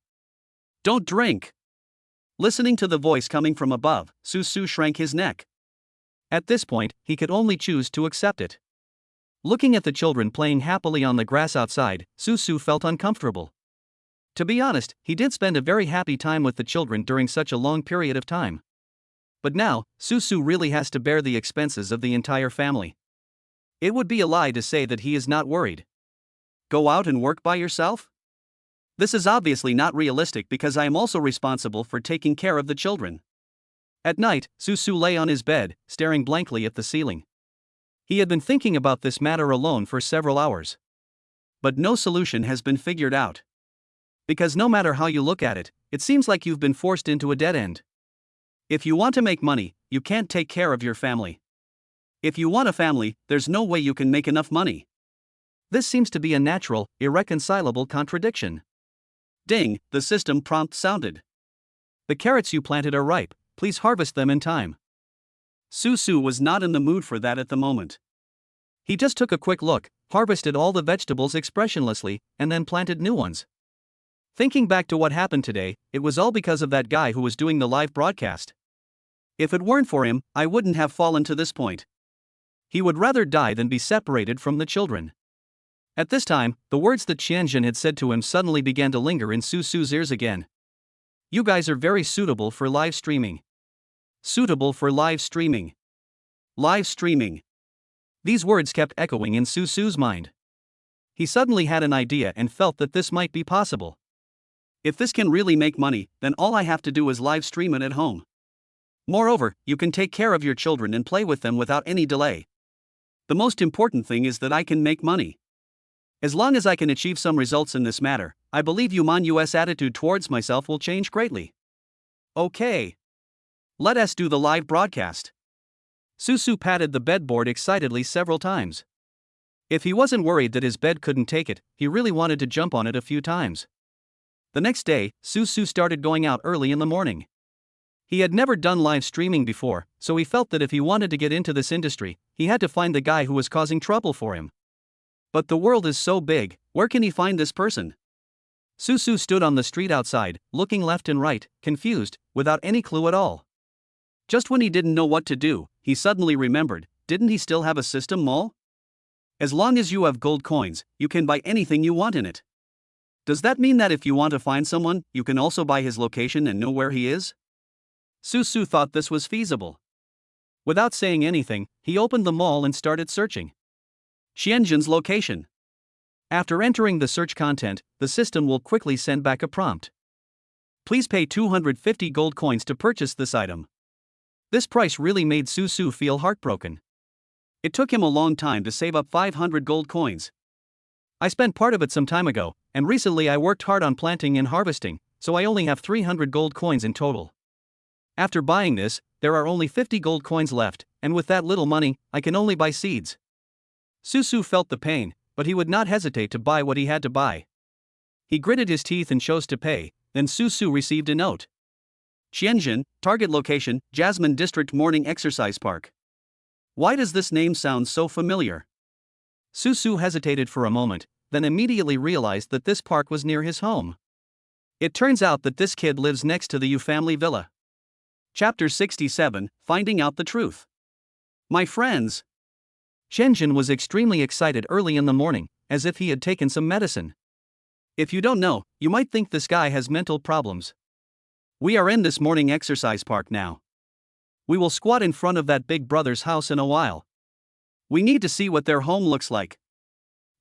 Don't drink. Listening to the voice coming from above, Susu shrank his neck. At this point, he could only choose to accept it. Looking at the children playing happily on the grass outside, Susu felt uncomfortable. To be honest, he did spend a very happy time with the children during such a long period of time. But now, Susu really has to bear the expenses of the entire family. It would be a lie to say that he is not worried. Go out and work by yourself? This is obviously not realistic because I am also responsible for taking care of the children. At night, Susu lay on his bed, staring blankly at the ceiling. He had been thinking about this matter alone for several hours. But no solution has been figured out. Because no matter how you look at it, it seems like you've been forced into a dead end. If you want to make money, you can't take care of your family. If you want a family, there's no way you can make enough money. This seems to be a natural, irreconcilable contradiction. Ding, the system prompt sounded. The carrots you planted are ripe, please harvest them in time. Susu was not in the mood for that at the moment. He just took a quick look, harvested all the vegetables expressionlessly, and then planted new ones. Thinking back to what happened today, it was all because of that guy who was doing the live broadcast. If it weren't for him, I wouldn't have fallen to this point. He would rather die than be separated from the children. At this time, the words that Qianzhen had said to him suddenly began to linger in Susu's ears again. You guys are very suitable for live streaming. Suitable for live streaming. Live streaming. These words kept echoing in Susu's mind. He suddenly had an idea and felt that this might be possible. If this can really make money, then all I have to do is live stream it at home. Moreover, you can take care of your children and play with them without any delay. The most important thing is that I can make money. As long as I can achieve some results in this matter, I believe Yu's attitude towards myself will change greatly. Okay. Let us do the live broadcast. Susu patted the bedboard excitedly several times. If he wasn't worried that his bed couldn't take it, he really wanted to jump on it a few times. The next day, Susu started going out early in the morning. He had never done live streaming before, so he felt that if he wanted to get into this industry, he had to find the guy who was causing trouble for him. But the world is so big, where can he find this person? Susu stood on the street outside, looking left and right, confused, without any clue at all. Just when he didn't know what to do, he suddenly remembered, didn't he still have a system mall? As long as you have gold coins, you can buy anything you want in it. Does that mean that if you want to find someone, you can also buy his location and know where he is? Susu thought this was feasible. Without saying anything, he opened the mall and started searching. Xianjin's location. After entering the search content, the system will quickly send back a prompt. Please pay 250 gold coins to purchase this item. This price really made Susu feel heartbroken. It took him a long time to save up 500 gold coins. I spent part of it some time ago, and recently I worked hard on planting and harvesting, so I only have 300 gold coins in total. After buying this, there are only 50 gold coins left, and with that little money, I can only buy seeds. Susu felt the pain, but he would not hesitate to buy what he had to buy. He gritted his teeth and chose to pay, then Susu received a note. Xianjin, target location, Jasmine District Morning Exercise Park. Why does this name sound so familiar? Susu hesitated for a moment, then immediately realized that this park was near his home. It turns out that this kid lives next to the Yu family villa. Chapter 67, Finding Out the Truth. My friends. Xianjin was extremely excited early in the morning, as if he had taken some medicine. If you don't know, you might think this guy has mental problems. We are in this morning exercise park now. We will squat in front of that big brother's house in a while. We need to see what their home looks like.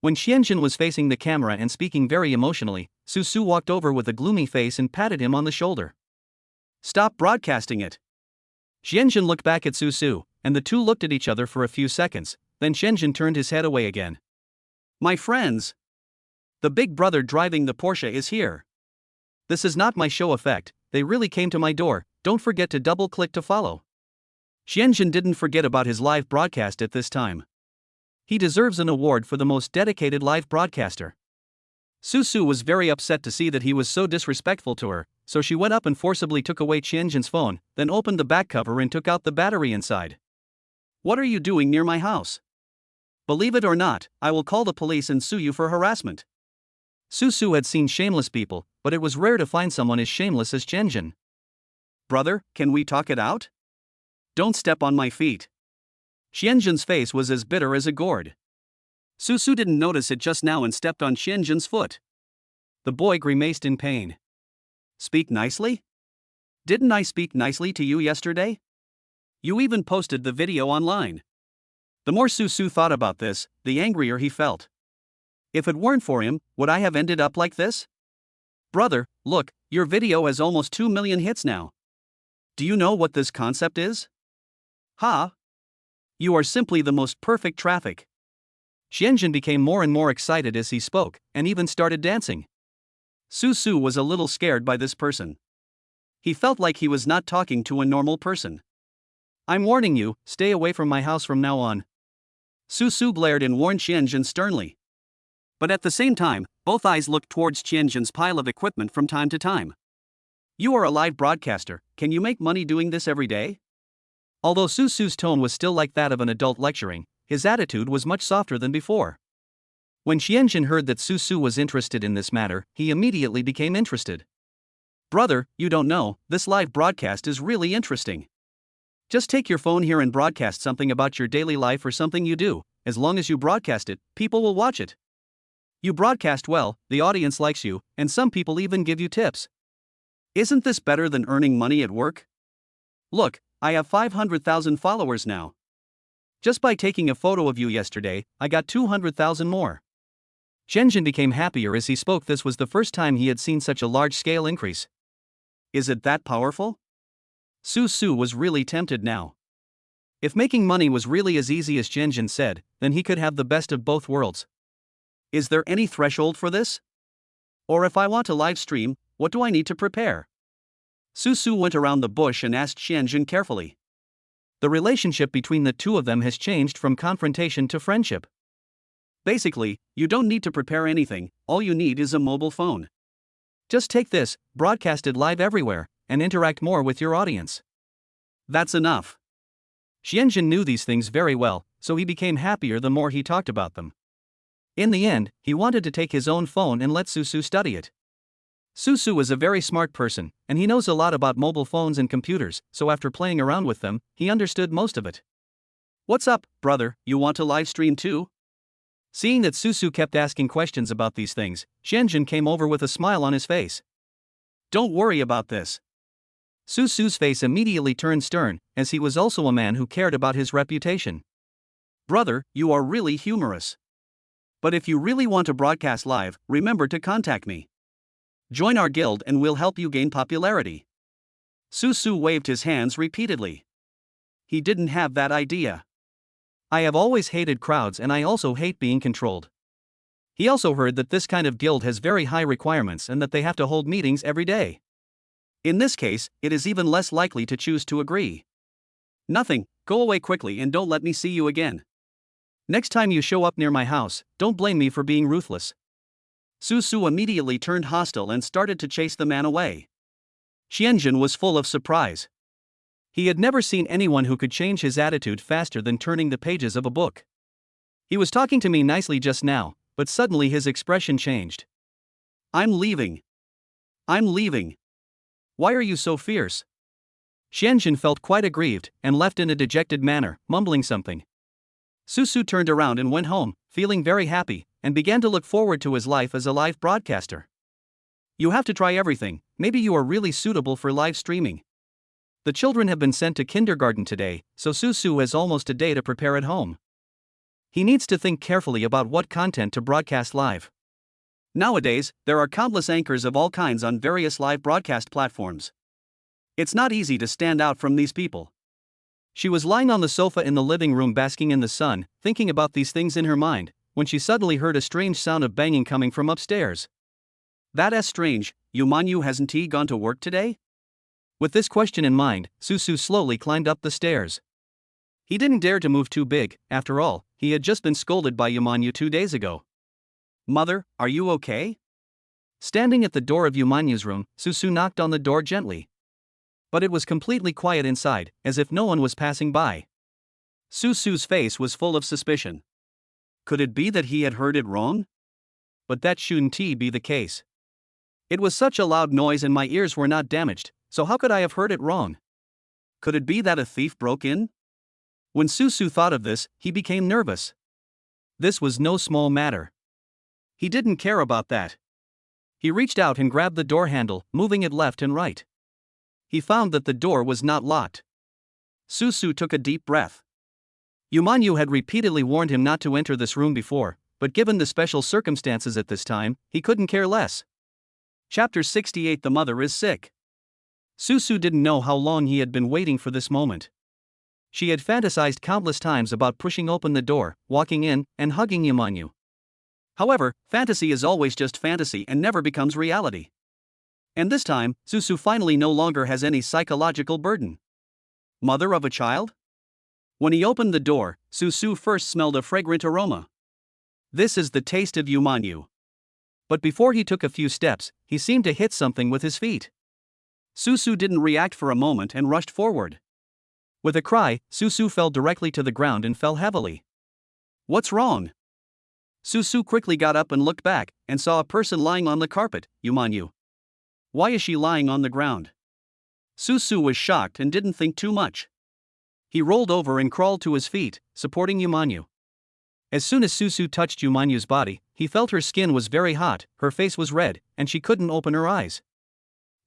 When Xianjin was facing the camera and speaking very emotionally, Susu walked over with a gloomy face and patted him on the shoulder. Stop broadcasting it. Xianjin looked back at Susu, and the two looked at each other for a few seconds, then Xianjin turned his head away again. My friends. The big brother driving the Porsche is here. This is not my show effect, they really came to my door, don't forget to double-click to follow. Xianjin didn't forget about his live broadcast at this time. He deserves an award for the most dedicated live broadcaster. Susu was very upset to see that he was so disrespectful to her, so she went up and forcibly took away Xianjin's phone, then opened the back cover and took out the battery inside. What are you doing near my house? Believe it or not, I will call the police and sue you for harassment. Susu had seen shameless people, but it was rare to find someone as shameless as Xianjin. Brother, can we talk it out? Don't step on my feet. Xianjin's face was as bitter as a gourd. Susu didn't notice it just now and stepped on Xianjin's foot. The boy grimaced in pain. Speak nicely? Didn't I speak nicely to you yesterday? You even posted the video online. The more Susu thought about this, the angrier he felt. If it weren't for him, would I have ended up like this? Brother, look, your video has almost 2 million hits now. Do you know what this concept is? Ha! You are simply the most perfect traffic. Xianjin became more and more excited as he spoke, and even started dancing. Susu was a little scared by this person. He felt like he was not talking to a normal person. I'm warning you, stay away from my house from now on. Susu glared and warned Xianjin sternly. But at the same time, both eyes looked towards Xianjin's pile of equipment from time to time. You are a live broadcaster, can you make money doing this every day? Although Susu's tone was still like that of an adult lecturing, his attitude was much softer than before. When Xianjin heard that Susu was interested in this matter, he immediately became interested. Brother, you don't know, this live broadcast is really interesting. Just take your phone here and broadcast something about your daily life or something you do. As long as you broadcast it, people will watch it. You broadcast well, the audience likes you, and some people even give you tips. Isn't this better than earning money at work? Look, I have 500,000 followers now. Just by taking a photo of you yesterday, I got 200,000 more. Xianjin became happier as he spoke. This was the first time he had seen such a large-scale increase. Is it that powerful? Susu was really tempted now. If making money was really as easy as Jianjin said, then he could have the best of both worlds. Is there any threshold for this? Or if I want to live stream, what do I need to prepare? Susu went around the bush and asked Xianjun carefully. The relationship between the two of them has changed from confrontation to friendship. Basically, you don't need to prepare anything, all you need is a mobile phone. Just take this, broadcast it live everywhere, and interact more with your audience. That's enough. Xianjun knew these things very well, so he became happier the more he talked about them. In the end, he wanted to take his own phone and let Susu study it. Susu is a very smart person, and he knows a lot about mobile phones and computers, so after playing around with them, he understood most of it. What's up, brother, you want to live stream too? Seeing that Susu kept asking questions about these things, Xianjun came over with a smile on his face. Don't worry about this. Susu's face immediately turned stern, as he was also a man who cared about his reputation. Brother, you are really humorous. But if you really want to broadcast live, remember to contact me. Join our guild and we'll help you gain popularity. Susu waved his hands repeatedly. He didn't have that idea. I have always hated crowds and I also hate being controlled. He also heard that this kind of guild has very high requirements and that they have to hold meetings every day. In this case, it is even less likely to choose to agree. Nothing, go away quickly and don't let me see you again. Next time you show up near my house, don't blame me for being ruthless. Susu immediately turned hostile and started to chase the man away. Xianjun was full of surprise. He had never seen anyone who could change his attitude faster than turning the pages of a book. He was talking to me nicely just now, but suddenly his expression changed. I'm leaving. I'm leaving. Why are you so fierce? Xianjun felt quite aggrieved and left in a dejected manner, mumbling something. Susu turned around and went home, feeling very happy, and began to look forward to his life as a live broadcaster. You have to try everything, maybe you are really suitable for live streaming. The children have been sent to kindergarten today, so Susu has almost a day to prepare at home. He needs to think carefully about what content to broadcast live. Nowadays, there are countless anchors of all kinds on various live broadcast platforms. It's not easy to stand out from these people. She was lying on the sofa in the living room basking in the sun, thinking about these things in her mind, when she suddenly heard a strange sound of banging coming from upstairs. That's strange, Yumanyu hasn't he gone to work today? With this question in mind, Susu slowly climbed up the stairs. He didn't dare to move too big, after all, he had just been scolded by Yumanyu 2 days ago. Mother, are you okay? Standing at the door of Yumanyu's room, Susu knocked on the door gently. But it was completely quiet inside, as if no one was passing by. Susu's face was full of suspicion. Could it be that he had heard it wrong? But that shouldn't be the case. It was such a loud noise and my ears were not damaged, so how could I have heard it wrong? Could it be that a thief broke in? When Susu thought of this, he became nervous. This was no small matter. He didn't care about that. He reached out and grabbed the door handle, moving it left and right. He found that the door was not locked. Susu took a deep breath. Yumanyu had repeatedly warned him not to enter this room before, but given the special circumstances at this time, he couldn't care less. Chapter 68 The Mother is Sick. Susu didn't know how long he had been waiting for this moment. She had fantasized countless times about pushing open the door, walking in, and hugging Yumanyu. However, fantasy is always just fantasy and never becomes reality. And this time, Susu finally no longer has any psychological burden. Mother of a child? When he opened the door, Susu first smelled a fragrant aroma. This is the taste of Yumanyu. But before he took a few steps, he seemed to hit something with his feet. Susu didn't react for a moment and rushed forward. With a cry, Susu fell directly to the ground and fell heavily. What's wrong? Susu quickly got up and looked back, and saw a person lying on the carpet. Yumanyu. Why is she lying on the ground? Susu was shocked and didn't think too much. He rolled over and crawled to his feet, supporting Yumanyu. As soon as Susu touched Yumanyu's body, he felt her skin was very hot, her face was red, and she couldn't open her eyes.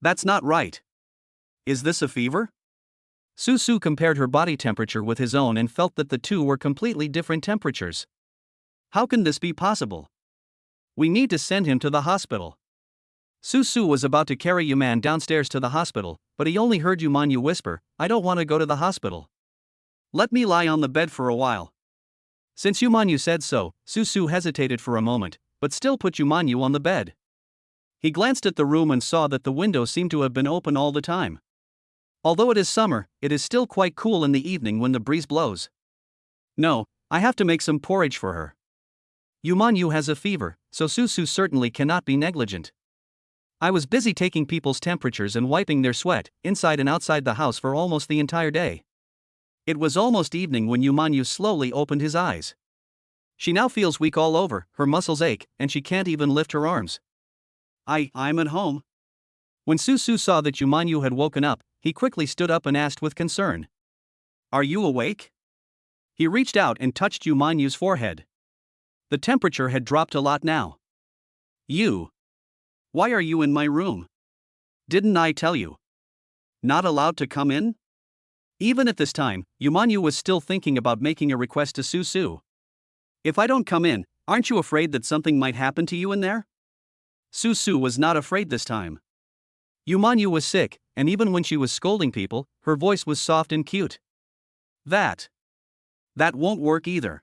That's not right. Is this a fever? Susu compared her body temperature with his own and felt that the two were completely different temperatures. How can this be possible? We need to send him to the hospital. Susu was about to carry Yuman downstairs to the hospital, but he only heard Yumanyu whisper, I don't want to go to the hospital. Let me lie on the bed for a while. Since Yumanyu said so, Susu hesitated for a moment, but still put Yumanyu on the bed. He glanced at the room and saw that the window seemed to have been open all the time. Although it is summer, it is still quite cool in the evening when the breeze blows. No, I have to make some porridge for her. Yumanyu has a fever, so Susu certainly cannot be negligent. I was busy taking people's temperatures and wiping their sweat, inside and outside the house for almost the entire day. It was almost evening when Yumanyu slowly opened his eyes. She now feels weak all over, her muscles ache, and she can't even lift her arms. I'm at home. When Susu saw that Yumanyu had woken up, he quickly stood up and asked with concern. Are you awake? He reached out and touched Yumanyu's forehead. The temperature had dropped a lot now. Why are you in my room? Didn't I tell you? Not allowed to come in? Even at this time, Yumanyu was still thinking about making a request to Susu. If I don't come in, aren't you afraid that something might happen to you in there? Susu was not afraid this time. Yumanyu was sick, and even when she was scolding people, her voice was soft and cute. That won't work either.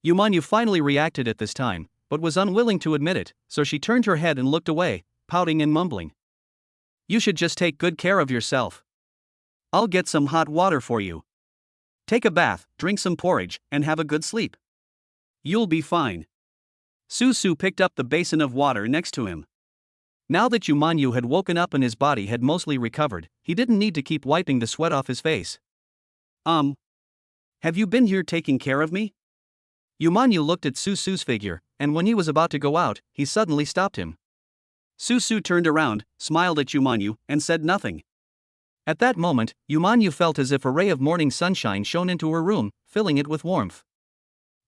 Yumanyu finally reacted at this time, but was unwilling to admit it, so she turned her head and looked away, pouting and mumbling. You should just take good care of yourself. I'll get some hot water for you. Take a bath, drink some porridge, and have a good sleep. You'll be fine. Susu picked up the basin of water next to him. Now that Yumanyu had woken up and his body had mostly recovered, he didn't need to keep wiping the sweat off his face. Have you been here taking care of me? Yumanyu looked at Susu's figure, and when he was about to go out, he suddenly stopped him. Susu turned around, smiled at Yumanyu, and said nothing. At that moment, Yumanyu felt as if a ray of morning sunshine shone into her room, filling it with warmth.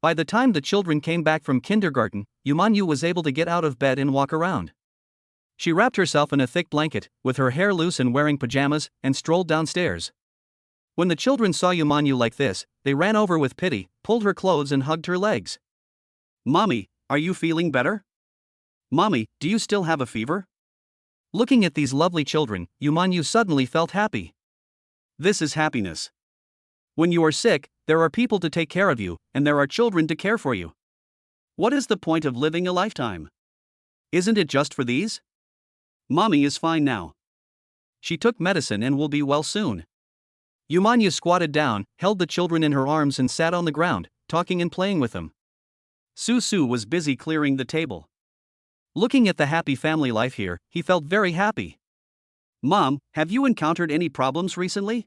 By the time the children came back from kindergarten, Yumanyu was able to get out of bed and walk around. She wrapped herself in a thick blanket, with her hair loose and wearing pajamas, and strolled downstairs. When the children saw Yumanyu like this, they ran over with pity, pulled her clothes and hugged her legs. Mommy, are you feeling better? Mommy, do you still have a fever? Looking at these lovely children, Yumanyu suddenly felt happy. This is happiness. When you are sick, there are people to take care of you, and there are children to care for you. What is the point of living a lifetime? Isn't it just for these? Mommy is fine now. She took medicine and will be well soon. Yumanyu squatted down, held the children in her arms and sat on the ground, talking and playing with them. Susu was busy clearing the table. Looking at the happy family life here, he felt very happy. Mom, have you encountered any problems recently?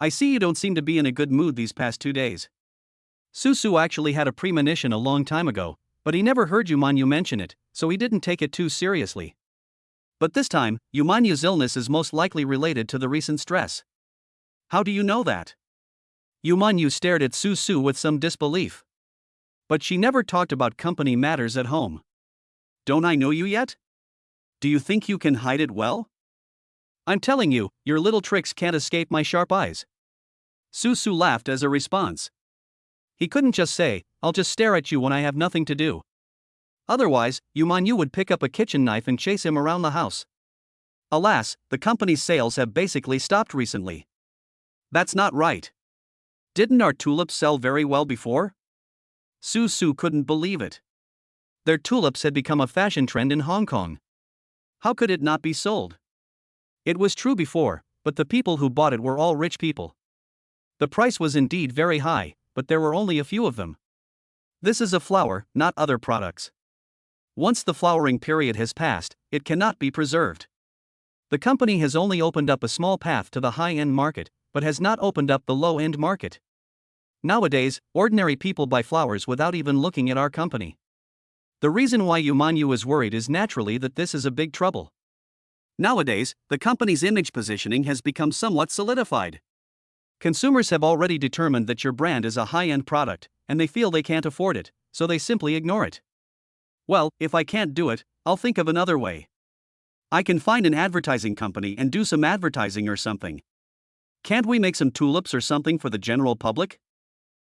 I see you don't seem to be in a good mood these past 2 days. Susu actually had a premonition a long time ago, but he never heard Yumanyu mention it, so he didn't take it too seriously. But this time, Yumanyu's illness is most likely related to the recent stress. How do you know that? Yumanyu stared at Susu with some disbelief. But she never talked about company matters at home. Don't I know you yet? Do you think you can hide it well? I'm telling you, your little tricks can't escape my sharp eyes. Susu laughed as a response. He couldn't just say, I'll just stare at you when I have nothing to do. Otherwise, Yumanyu would pick up a kitchen knife and chase him around the house. Alas, the company's sales have basically stopped recently. That's not right. Didn't our tulips sell very well before? Susu couldn't believe it. Their tulips had become a fashion trend in Hong Kong. How could it not be sold? It was true before, but the people who bought it were all rich people. The price was indeed very high, but there were only a few of them. This is a flower, not other products. Once the flowering period has passed, it cannot be preserved. The company has only opened up a small path to the high-end market, but has not opened up the low-end market. Nowadays, ordinary people buy flowers without even looking at our company. The reason why Yumanyu is worried is naturally that this is a big trouble. Nowadays, the company's image positioning has become somewhat solidified. Consumers have already determined that your brand is a high-end product, and they feel they can't afford it, so they simply ignore it. Well, if I can't do it, I'll think of another way. I can find an advertising company and do some advertising or something. Can't we make some tulips or something for the general public?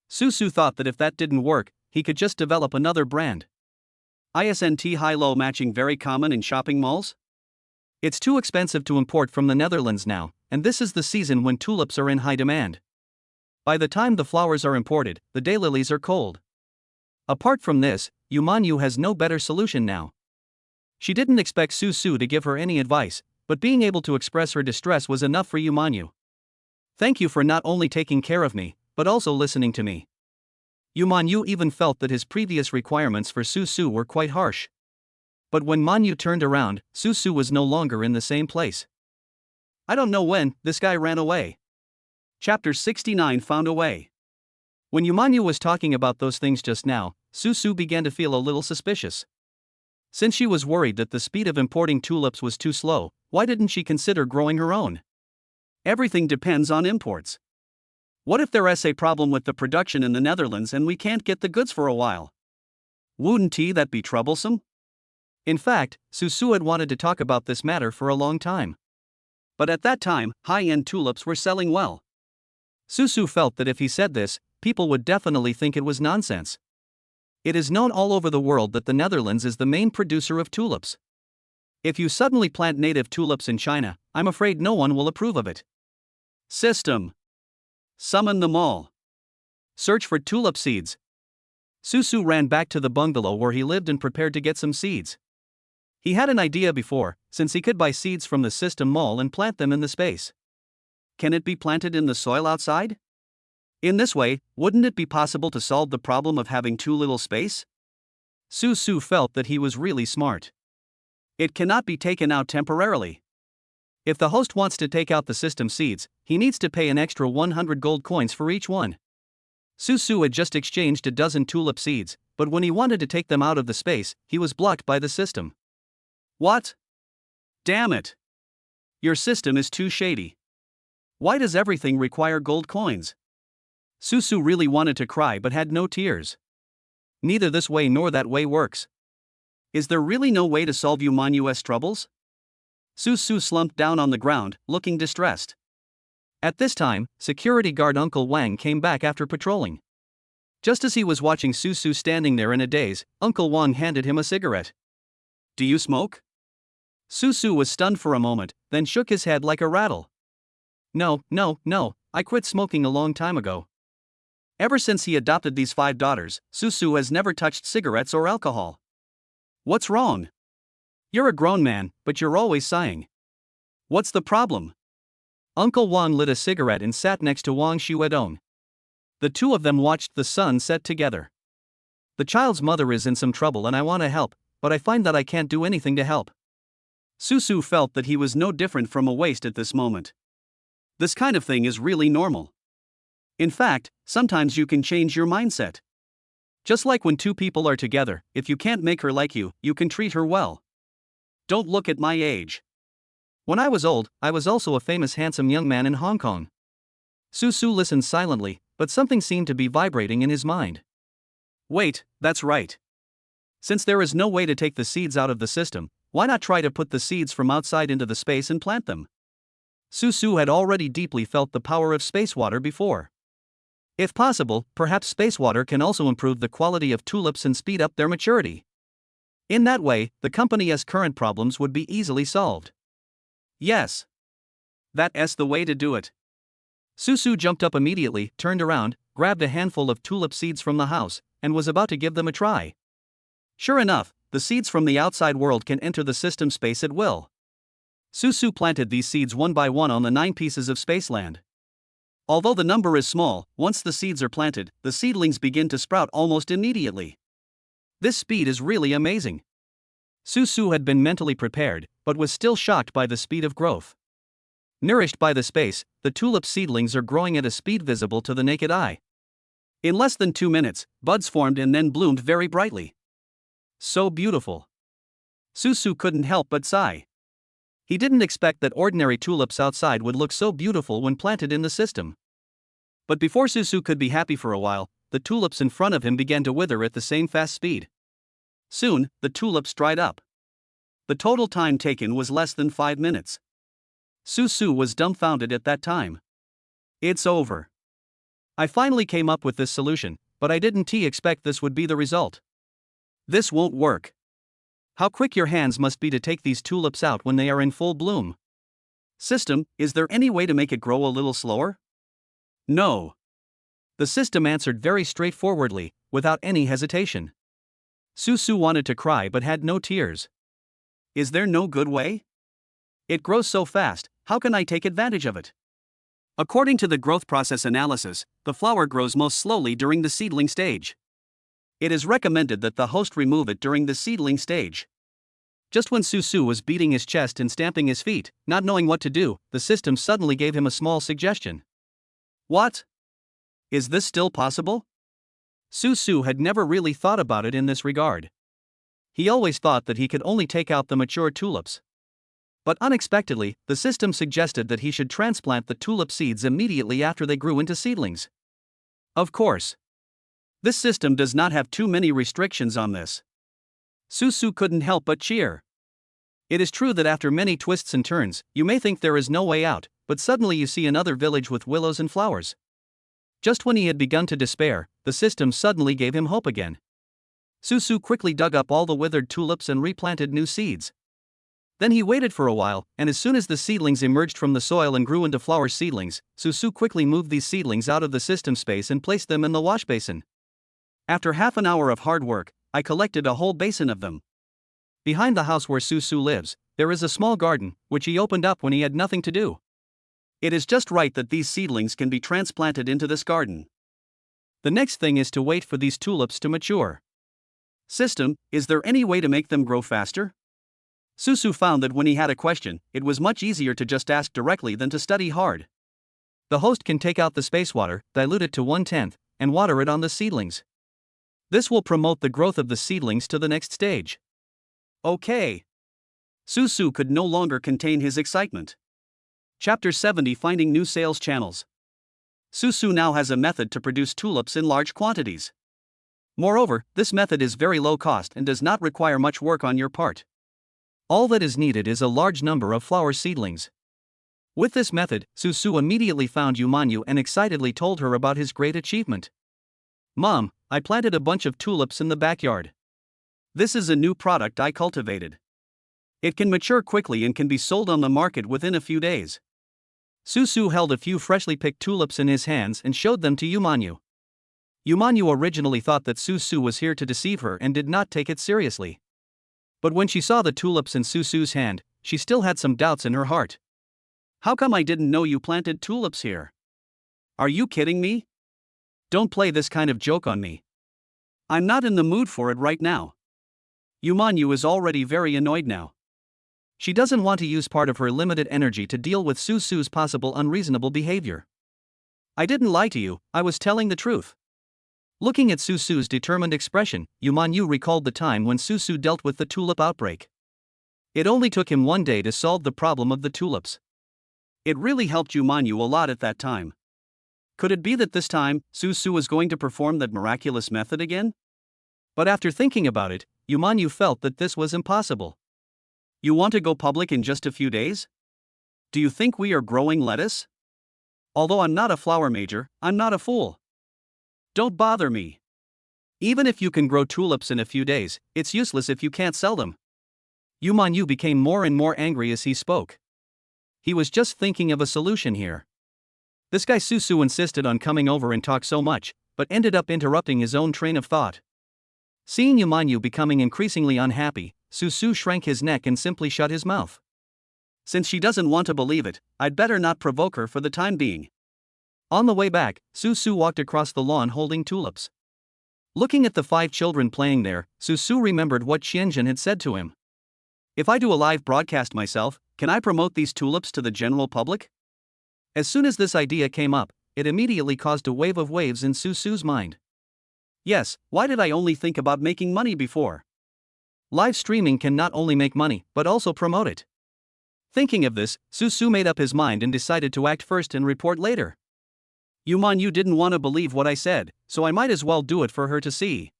Susu thought that if that didn't work, he could just develop another brand. Isn't high-low matching very common in shopping malls? It's too expensive to import from the Netherlands now, and this is the season when tulips are in high demand. By the time the flowers are imported, the daylilies are cold. Apart from this, Yu Manyu has no better solution now. She didn't expect Su Su to give her any advice, but being able to express her distress was enough for Yu Manyu. Thank you for not only taking care of me, but also listening to me. Yu Manyu even felt that his previous requirements for Su Su were quite harsh. But when Manyu turned around, Su Su was no longer in the same place. I don't know when, this guy ran away. Chapter 69 Found a Way. When Yu Manyu was talking about those things just now, Su Su began to feel a little suspicious. Since she was worried that the speed of importing tulips was too slow, why didn't she consider growing her own? Everything depends on imports. What if there's a problem with the production in the Netherlands and we can't get the goods for a while? Wouldn't that be troublesome? In fact, Su Su had wanted to talk about this matter for a long time. But at that time, high-end tulips were selling well. Su Su felt that if he said this, people would definitely think it was nonsense. It is known all over the world that the Netherlands is the main producer of tulips. If you suddenly plant native tulips in China, I'm afraid no one will approve of it. System. Summon them all. Search for tulip seeds. Su Su ran back to the bungalow where he lived and prepared to get some seeds. He had an idea before, since he could buy seeds from the system mall and plant them in the space. Can it be planted in the soil outside? In this way, wouldn't it be possible to solve the problem of having too little space? Su Su felt that he was really smart. It cannot be taken out temporarily. If the host wants to take out the system seeds, he needs to pay an extra 100 gold coins for each one. Su Su had just exchanged a dozen tulip seeds, but when he wanted to take them out of the space, he was blocked by the system. What? Damn it! Your system is too shady. Why does everything require gold coins? Su Su really wanted to cry but had no tears. Neither this way nor that way works. Is there really no way to solve Yu Manyu's troubles? Su Su slumped down on the ground, looking distressed. At this time, security guard Uncle Wang came back after patrolling. Just as he was watching Su Su standing there in a daze, Uncle Wang handed him a cigarette. Do you smoke? Su Su was stunned for a moment, then shook his head like a rattle. No, I quit smoking a long time ago. Ever since he adopted these 5 daughters, Su Su has never touched cigarettes or alcohol. What's wrong? You're a grown man, but you're always sighing. What's the problem? Uncle Wang lit a cigarette and sat next to Wang Shuedong. The two of them watched the sun set together. The child's mother is in some trouble and I want to help, but I find that I can't do anything to help. Su Su felt that he was no different from a waste at this moment. This kind of thing is really normal. In fact, sometimes you can change your mindset. Just like when two people are together, if you can't make her like you, you can treat her well. Don't look at my age. When I was old, I was also a famous handsome young man in Hong Kong. Su Su listened silently, but something seemed to be vibrating in his mind. Wait, that's right. Since there is no way to take the seeds out of the system, why not try to put the seeds from outside into the space and plant them? Su Su had already deeply felt the power of space water before. If possible, perhaps space water can also improve the quality of tulips and speed up their maturity. In that way, the company's current problems would be easily solved. Yes. That's the way to do it. Su Su jumped up immediately, turned around, grabbed a handful of tulip seeds from the house, and was about to give them a try. Sure enough, the seeds from the outside world can enter the system space at will. Su Su planted these seeds one by one on the 9 pieces of space land. Although the number is small, once the seeds are planted, the seedlings begin to sprout almost immediately. This speed is really amazing. Su Su had been mentally prepared, but was still shocked by the speed of growth. Nourished by the space, the tulip seedlings are growing at a speed visible to the naked eye. In less than 2 minutes, buds formed and then bloomed very brightly. So beautiful. Su Su couldn't help but sigh. He didn't expect that ordinary tulips outside would look so beautiful when planted in the system. But before Su Su could be happy for a while, the tulips in front of him began to wither at the same fast speed. Soon, the tulips dried up. The total time taken was less than 5 minutes. Su Su was dumbfounded at that time. It's over. I finally came up with this solution, but I didn't expect this would be the result. This won't work. How quick your hands must be to take these tulips out when they are in full bloom. System, is there any way to make it grow a little slower? No. The system answered very straightforwardly, without any hesitation. Susu wanted to cry but had no tears. Is there no good way? It grows so fast, how can I take advantage of it? According to the growth process analysis, the flower grows most slowly during the seedling stage. It is recommended that the host remove it during the seedling stage. Just when Susu was beating his chest and stamping his feet, not knowing what to do, the system suddenly gave him a small suggestion. What? Is this still possible? Susu had never really thought about it in this regard. He always thought that he could only take out the mature tulips. But unexpectedly, the system suggested that he should transplant the tulip seeds immediately after they grew into seedlings. Of course. This system does not have too many restrictions on this. Susu couldn't help but cheer. It is true that after many twists and turns, you may think there is no way out, but suddenly you see another village with willows and flowers. Just when he had begun to despair, the system suddenly gave him hope again. Susu quickly dug up all the withered tulips and replanted new seeds. Then he waited for a while, and as soon as the seedlings emerged from the soil and grew into flower seedlings, Susu quickly moved these seedlings out of the system space and placed them in the wash basin. After half an hour of hard work, I collected a whole basin of them. Behind the house where Susu lives, there is a small garden, which he opened up when he had nothing to do. It is just right that these seedlings can be transplanted into this garden. The next thing is to wait for these tulips to mature. System, is there any way to make them grow faster? Susu found that when he had a question, it was much easier to just ask directly than to study hard. The host can take out the space water, dilute it to 1/10, and water it on the seedlings. This will promote the growth of the seedlings to the next stage. Okay. Susu could no longer contain his excitement. Chapter 70, Finding New Sales Channels. Susu now has a method to produce tulips in large quantities. Moreover, this method is very low cost and does not require much work on your part. All that is needed is a large number of flower seedlings. With this method, Susu immediately found Yumanyu and excitedly told her about his great achievement. Mom, I planted a bunch of tulips in the backyard. This is a new product I cultivated. It can mature quickly and can be sold on the market within a few days. Susu held a few freshly picked tulips in his hands and showed them to Yumanyu. Yumanyu originally thought that Susu was here to deceive her and did not take it seriously. But when she saw the tulips in Susu's hand, she still had some doubts in her heart. How come I didn't know you planted tulips here? Are you kidding me? Don't play this kind of joke on me. I'm not in the mood for it right now. Yumanyu is already very annoyed now. She doesn't want to use part of her limited energy to deal with Susu's possible unreasonable behavior. I didn't lie to you, I was telling the truth. Looking at Susu's determined expression, Yumanyu recalled the time when Susu dealt with the tulip outbreak. It only took him one day to solve the problem of the tulips. It really helped Yumanyu a lot at that time. Could it be that this time, Susu was going to perform that miraculous method again? But after thinking about it, Yumanyu felt that this was impossible. You want to go public in just a few days? Do you think we are growing lettuce? Although I'm not a flower major, I'm not a fool. Don't bother me. Even if you can grow tulips in a few days, it's useless if you can't sell them. Yumanyu became more and more angry as he spoke. He was just thinking of a solution here. This guy Susu insisted on coming over and talk so much, but ended up interrupting his own train of thought. Seeing Yumanyu becoming increasingly unhappy, Susu shrank his neck and simply shut his mouth. Since she doesn't want to believe it, I'd better not provoke her for the time being. On the way back, Susu walked across the lawn holding tulips. Looking at the 5 children playing there, Susu remembered what Xianjun had said to him. If I do a live broadcast myself, can I promote these tulips to the general public? As soon as this idea came up, it immediately caused a wave of waves in Susu's mind. Yes, why did I only think about making money before? Live streaming can not only make money, but also promote it. Thinking of this, Susu made up his mind and decided to act first and report later. Yumanyu didn't want to believe what I said, so I might as well do it for her to see.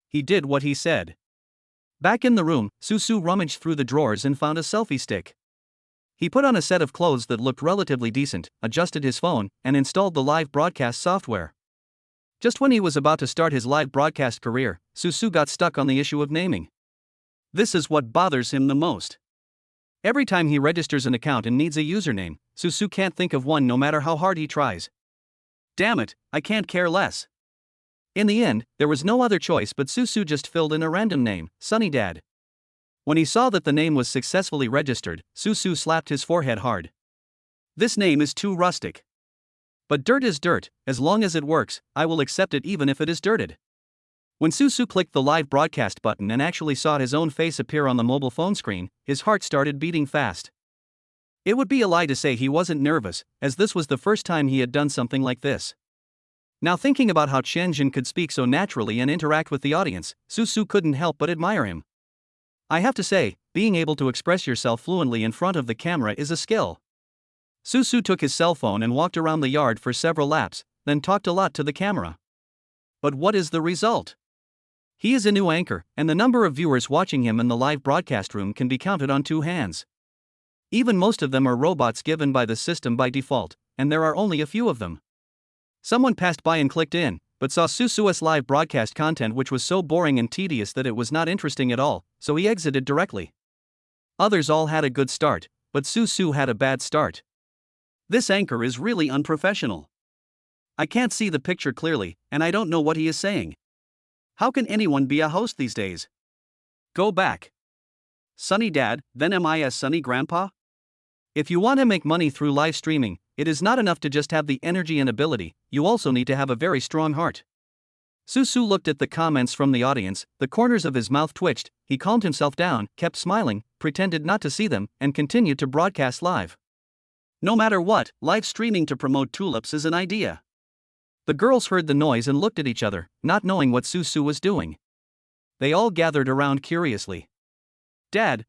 He did what he said. Back in the room, Susu rummaged through the drawers and found a selfie stick. He put on a set of clothes that looked relatively decent, adjusted his phone, and installed the live broadcast software. Just when he was about to start his live broadcast career, Susu got stuck on the issue of naming. This is what bothers him the most. Every time he registers an account and needs a username, Susu can't think of one no matter how hard he tries. Damn it, I can't care less. In the end, there was no other choice but Susu just filled in a random name, Sunny Dad. When he saw that the name was successfully registered, Susu slapped his forehead hard. This name is too rustic. But dirt is dirt, as long as it works, I will accept it even if it is dirted. When Susu clicked the live broadcast button and actually saw his own face appear on the mobile phone screen, his heart started beating fast. It would be a lie to say he wasn't nervous, as this was the first time he had done something like this. Now thinking about how Qianjin could speak so naturally and interact with the audience, Susu couldn't help but admire him. I have to say, being able to express yourself fluently in front of the camera is a skill. Susu took his cell phone and walked around the yard for several laps, then talked a lot to the camera. But what is the result? He is a new anchor, and the number of viewers watching him in the live broadcast room can be counted on two hands. Even most of them are robots given by the system by default, and there are only a few of them. Someone passed by and clicked in, but saw Susu's live broadcast content which was so boring and tedious that it was not interesting at all, so he exited directly. Others all had a good start, but Susu had a bad start. This anchor is really unprofessional. I can't see the picture clearly, and I don't know what he is saying. How can anyone be a host these days? Go back. Sunny Dad, then am I a Sunny Grandpa? If you want to make money through live streaming, it is not enough to just have the energy and ability, you also need to have a very strong heart. Susu looked at the comments from the audience, the corners of his mouth twitched, he calmed himself down, kept smiling, pretended not to see them, and continued to broadcast live. No matter what, live streaming to promote tulips is an idea. The girls heard the noise and looked at each other, not knowing what Susu was doing. They all gathered around curiously. Dad,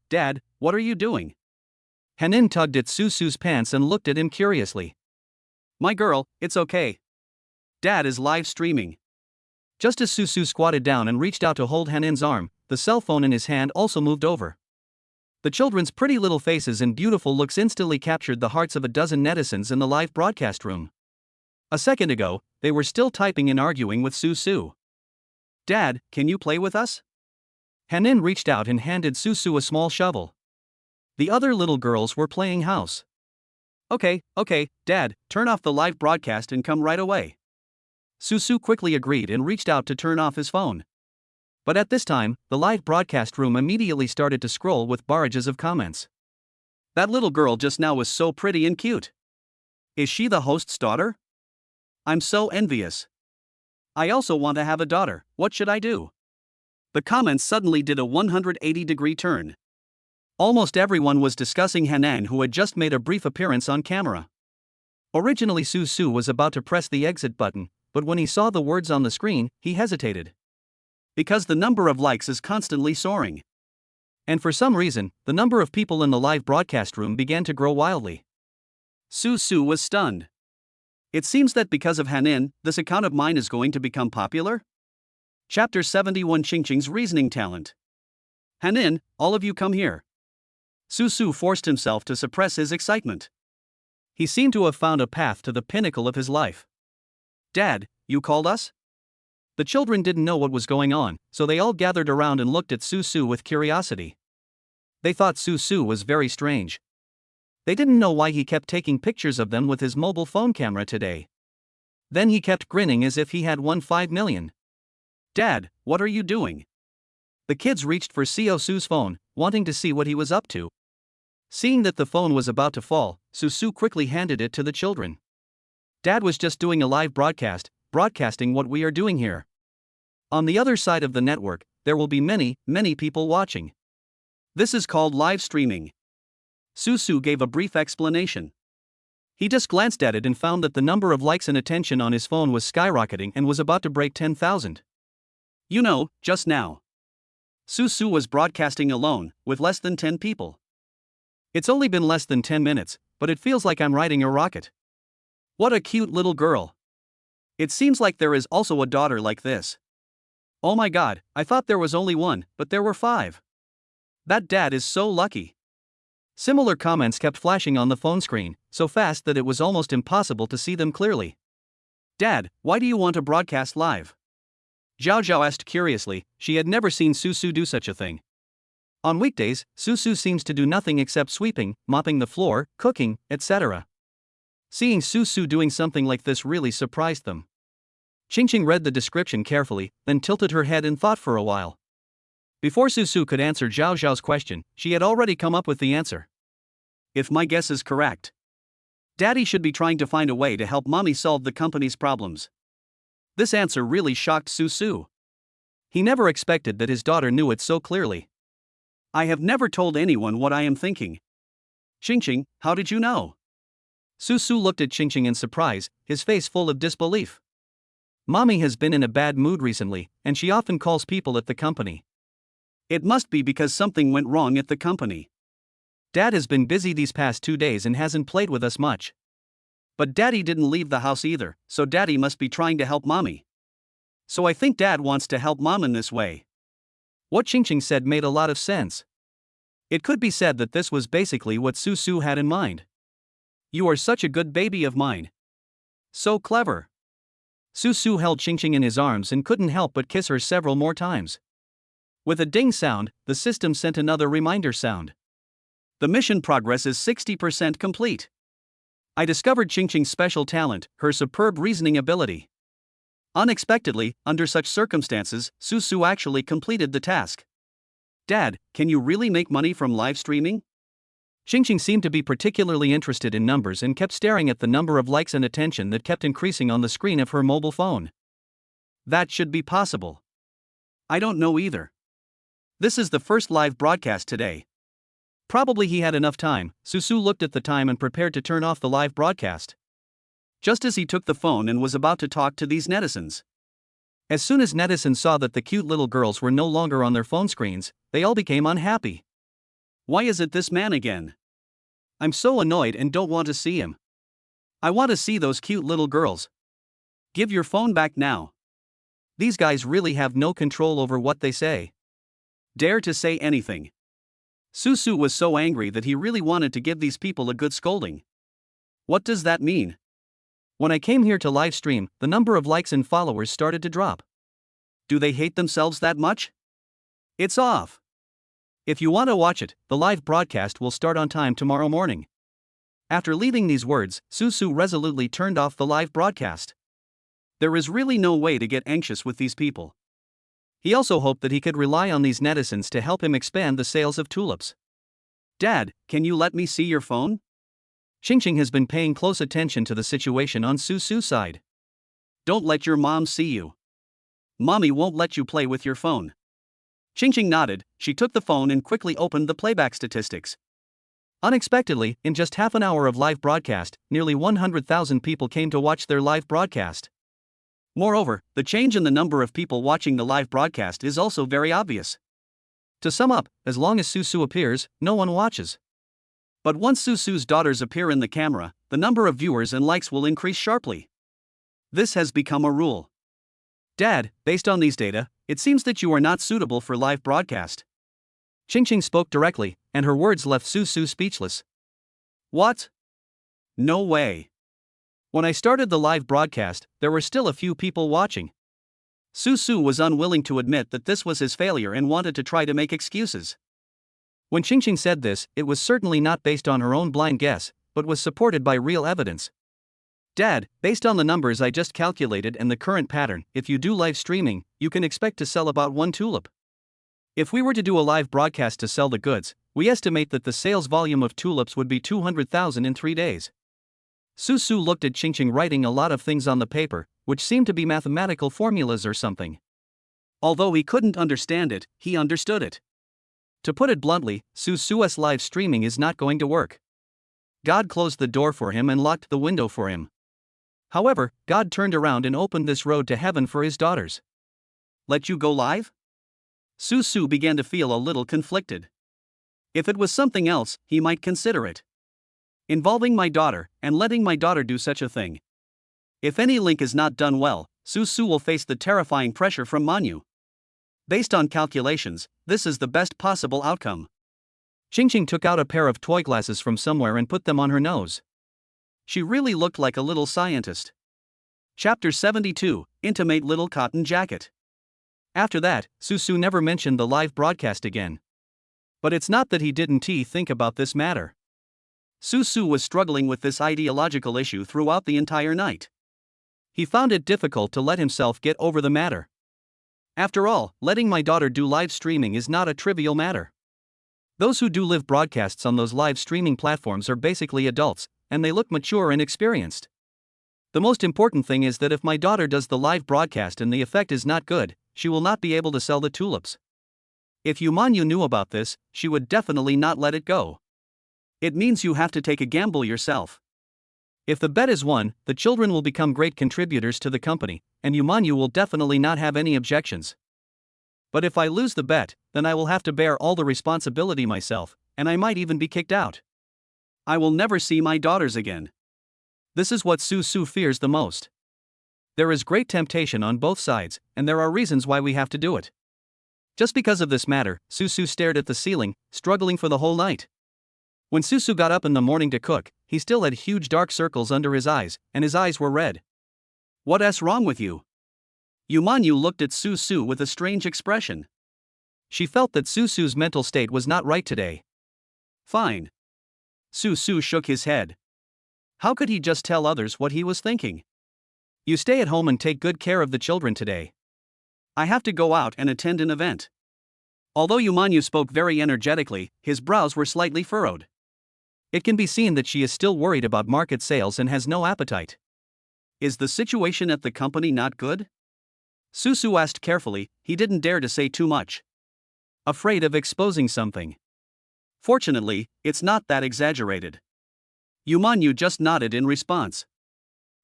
what are you doing? Hanin tugged at Susu's pants and looked at him curiously. My girl, it's okay. Dad is live streaming. Just as Susu squatted down and reached out to hold Hanin's arm, the cell phone in his hand also moved over. The children's pretty little faces and beautiful looks instantly captured the hearts of a dozen netizens in the live broadcast room. A second ago, they were still typing and arguing with Susu. Dad, can you play with us? Hanin reached out and handed Susu a small shovel. The other little girls were playing house. Okay, Dad, turn off the live broadcast and come right away. Susu quickly agreed and reached out to turn off his phone. But at this time, the live broadcast room immediately started to scroll with barrages of comments. That little girl just now was so pretty and cute. Is she the host's daughter? I'm so envious. I also want to have a daughter, what should I do? The comments suddenly did a 180-degree turn. Almost everyone was discussing Hanan, who had just made a brief appearance on camera. Originally Susu was about to press the exit button, but when he saw the words on the screen, he hesitated. Because the number of likes is constantly soaring. And for some reason, the number of people in the live broadcast room began to grow wildly. Susu was stunned. It seems that because of Hanin, this account of mine is going to become popular? Chapter 71 Qingqing's Reasoning Talent. Hanin, all of you come here. Susu forced himself to suppress his excitement. He seemed to have found a path to the pinnacle of his life. Dad, you called us? The children didn't know what was going on, so they all gathered around and looked at Susu with curiosity. They thought Susu was very strange. They didn't know why he kept taking pictures of them with his mobile phone camera today. Then he kept grinning as if he had won 5 million. Dad, what are you doing? The kids reached for Susu's phone, wanting to see what he was up to. Seeing that the phone was about to fall, Susu quickly handed it to the children. Dad was just doing a live broadcast, broadcasting what we are doing here. On the other side of the network, there will be many people watching. This is called live streaming. Susu gave a brief explanation. He just glanced at it and found that the number of likes and attention on his phone was skyrocketing and was about to break 10,000. You know, just now. Susu was broadcasting alone, with less than 10 people. It's only been less than 10 minutes, but it feels like I'm riding a rocket. What a cute little girl. It seems like there is also a daughter like this. Oh my god, I thought there was only one, but there were 5. That dad is so lucky. Similar comments kept flashing on the phone screen, so fast that it was almost impossible to see them clearly. Dad, why do you want to broadcast live? Zhao Zhao asked curiously, she had never seen Susu do such a thing. On weekdays, Susu seems to do nothing except sweeping, mopping the floor, cooking, etc. Seeing Su doing something like this really surprised them. Qingqing read the description carefully, then tilted her head in thought for a while. Before Su could answer Zhao Zhao's question, she had already come up with the answer. If my guess is correct, Daddy should be trying to find a way to help Mommy solve the company's problems. This answer really shocked Su. He never expected that his daughter knew it so clearly. I have never told anyone what I am thinking. Qingqing, how did you know? Su looked at Qingqing in surprise, his face full of disbelief. Mommy has been in a bad mood recently, and she often calls people at the company. It must be because something went wrong at the company. Dad has been busy these past 2 days and hasn't played with us much. But Daddy didn't leave the house either, so Daddy must be trying to help Mommy. So I think Dad wants to help Mom in this way. What Qingqing said made a lot of sense. It could be said that this was basically what Su had in mind. You are such a good baby of mine. So clever. Su held Qingqing in his arms and couldn't help but kiss her several more times. With a ding sound, the system sent another reminder sound. The mission progress is 60% complete. I discovered Qingqing's special talent, her superb reasoning ability. Unexpectedly, under such circumstances, Su actually completed the task. Dad, can you really make money from live streaming? Qingqing seemed to be particularly interested in numbers and kept staring at the number of likes and attention that kept increasing on the screen of her mobile phone. That should be possible. I don't know either. This is the first live broadcast today. Probably he had enough time. Su looked at the time and prepared to turn off the live broadcast. Just as he took the phone and was about to talk to these netizens. As soon as netizens saw that the cute little girls were no longer on their phone screens, they all became unhappy. Why is it this man again? I'm so annoyed and don't want to see him. I want to see those cute little girls. Give your phone back now. These guys really have no control over what they say. Dare to say anything. Su was so angry that he really wanted to give these people a good scolding. What does that mean? When I came here to live stream, the number of likes and followers started to drop. Do they hate themselves that much? It's off. If you want to watch it, the live broadcast will start on time tomorrow morning. After leaving these words, Su resolutely turned off the live broadcast. There is really no way to get anxious with these people. He also hoped that he could rely on these netizens to help him expand the sales of tulips. Dad, can you let me see your phone? Qingqing has been paying close attention to the situation on Su's side. Don't let your mom see you. Mommy won't let you play with your phone. Qingqing nodded. She took the phone and quickly opened the playback statistics. Unexpectedly, in just half an hour of live broadcast, nearly 100,000 people came to watch their live broadcast. Moreover, the change in the number of people watching the live broadcast is also very obvious. To sum up, as long as Su appears, no one watches. But once Su's daughters appear in the camera, the number of viewers and likes will increase sharply. This has become a rule. Dad, based on these data, it seems that you are not suitable for live broadcast. Qingqing spoke directly, and her words left Su speechless. What? No way. When I started the live broadcast, there were still a few people watching. Su was unwilling to admit that this was his failure and wanted to try to make excuses. When Qingqing said this, it was certainly not based on her own blind guess, but was supported by real evidence. Dad, based on the numbers I just calculated and the current pattern, if you do live streaming, you can expect to sell about 1 tulip. If we were to do a live broadcast to sell the goods, we estimate that the sales volume of tulips would be 200,000 in 3 days. Su looked at Qingqing writing a lot of things on the paper, which seemed to be mathematical formulas or something. Although he couldn't understand it, he understood it. To put it bluntly, Su's live streaming is not going to work. God closed the door for him and locked the window for him. However, God turned around and opened this road to heaven for his daughters. Let you go live? Su began to feel a little conflicted. If it was something else, he might consider it. Involving my daughter, and letting my daughter do such a thing. If any link is not done well, Su will face the terrifying pressure from Manhwa. Based on calculations, this is the best possible outcome. Qingqing took out a pair of toy glasses from somewhere and put them on her nose. She really looked like a little scientist. Chapter 72, Intimate Little Cotton Jacket. After that, Su never mentioned the live broadcast again. But it's not that he didn't think about this matter. Su was struggling with this ideological issue throughout the entire night. He found it difficult to let himself get over the matter. After all, letting my daughter do live streaming is not a trivial matter. Those who do live broadcasts on those live streaming platforms are basically adults, and they look mature and experienced. The most important thing is that if my daughter does the live broadcast and the effect is not good, she will not be able to sell the tulips. If Yumanyu knew about this, she would definitely not let it go. It means you have to take a gamble yourself. If the bet is won, the children will become great contributors to the company, and Yumanyu will definitely not have any objections. But if I lose the bet, then I will have to bear all the responsibility myself, and I might even be kicked out. I will never see my daughters again. This is what Su fears the most. There is great temptation on both sides, and there are reasons why we have to do it. Just because of this matter, Su stared at the ceiling, struggling for the whole night. When Su got up in the morning to cook, he still had huge dark circles under his eyes, and his eyes were red. What's wrong with you? Yumanyu looked at Su with a strange expression. She felt that Su's mental state was not right today. Fine. Su shook his head. How could he just tell others what he was thinking? You stay at home and take good care of the children today. I have to go out and attend an event. Although Yumanyu spoke very energetically, his brows were slightly furrowed. It can be seen that she is still worried about market sales and has no appetite. Is the situation at the company not good? Su asked carefully. He didn't dare to say too much. Afraid of exposing something. Fortunately, it's not that exaggerated. Yumanyu just nodded in response.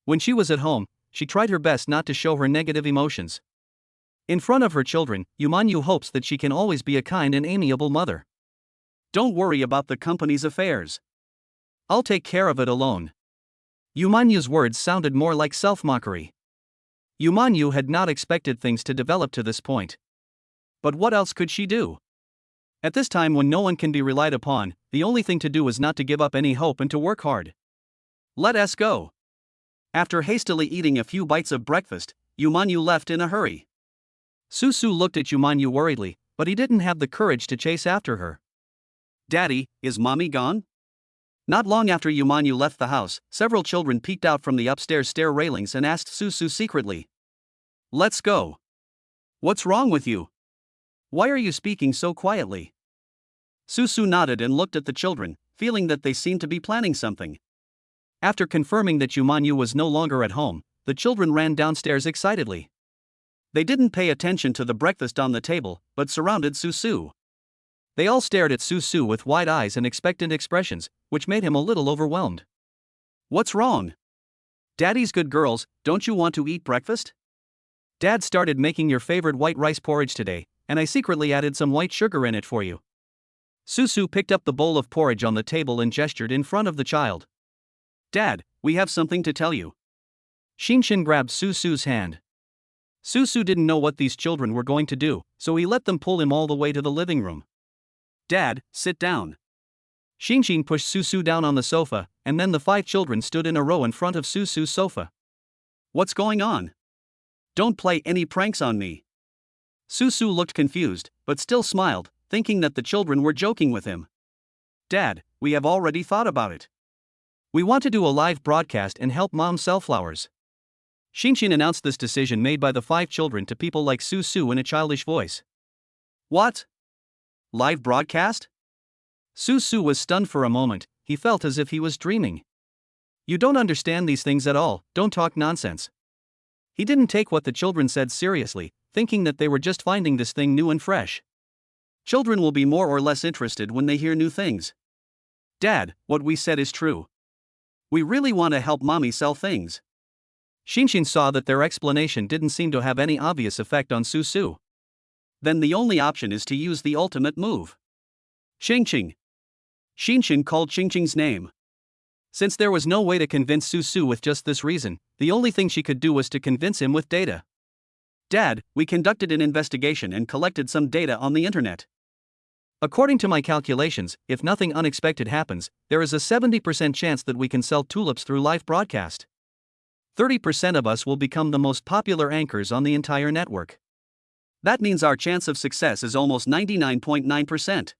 When she was at home, she tried her best not to show her negative emotions. In front of her children, Yumanyu hopes that she can always be a kind and amiable mother. Don't worry about the company's affairs. I'll take care of it alone. Yumanyu's words sounded more like self-mockery. Yumanyu had not expected things to develop to this point. But what else could she do? At this time when no one can be relied upon, the only thing to do is not to give up any hope and to work hard. Let us go. After hastily eating a few bites of breakfast, Yumanyu left in a hurry. Su looked at Yumanyu worriedly, but he didn't have the courage to chase after her. Daddy, is mommy gone? Not long after Yumanyu left the house, several children peeked out from the upstairs stair railings and asked Su secretly. Let's go. What's wrong with you? Why are you speaking so quietly? Su nodded and looked at the children, feeling that they seemed to be planning something. After confirming that Yumanyu was no longer at home, the children ran downstairs excitedly. They didn't pay attention to the breakfast on the table, but surrounded Su. They all stared at Su with wide eyes and expectant expressions, which made him a little overwhelmed. What's wrong? Daddy's good girls, don't you want to eat breakfast? Dad started making your favorite white rice porridge today, and I secretly added some white sugar in it for you. Su picked up the bowl of porridge on the table and gestured in front of the child. Dad, we have something to tell you. Shinshin grabbed Su's hand. Su didn't know what these children were going to do, so he let them pull him all the way to the living room. Dad, sit down. Shinshin pushed Su down on the sofa, and then the 5 children stood in a row in front of Su's sofa. What's going on? Don't play any pranks on me. Su looked confused, but still smiled, thinking that the children were joking with him. Dad, we have already thought about it. We want to do a live broadcast and help Mom sell flowers. Shinshin announced this decision made by the 5 children to people like Su in a childish voice. What? Live broadcast? Su was stunned for a moment. He felt as if he was dreaming. You don't understand these things at all, don't talk nonsense. He didn't take what the children said seriously, thinking that they were just finding this thing new and fresh. Children will be more or less interested when they hear new things. Dad, what we said is true. We really want to help Mommy sell things. Shinshin saw that their explanation didn't seem to have any obvious effect on Su. Then the only option is to use the ultimate move. Xingqing. Shinshin called Xingqing's name. Since there was no way to convince Su with just this reason, the only thing she could do was to convince him with data. Dad, we conducted an investigation and collected some data on the internet. According to my calculations, if nothing unexpected happens, there is a 70% chance that we can sell tulips through live broadcast. 30% of us will become the most popular anchors on the entire network. That means our chance of success is almost 99.9%.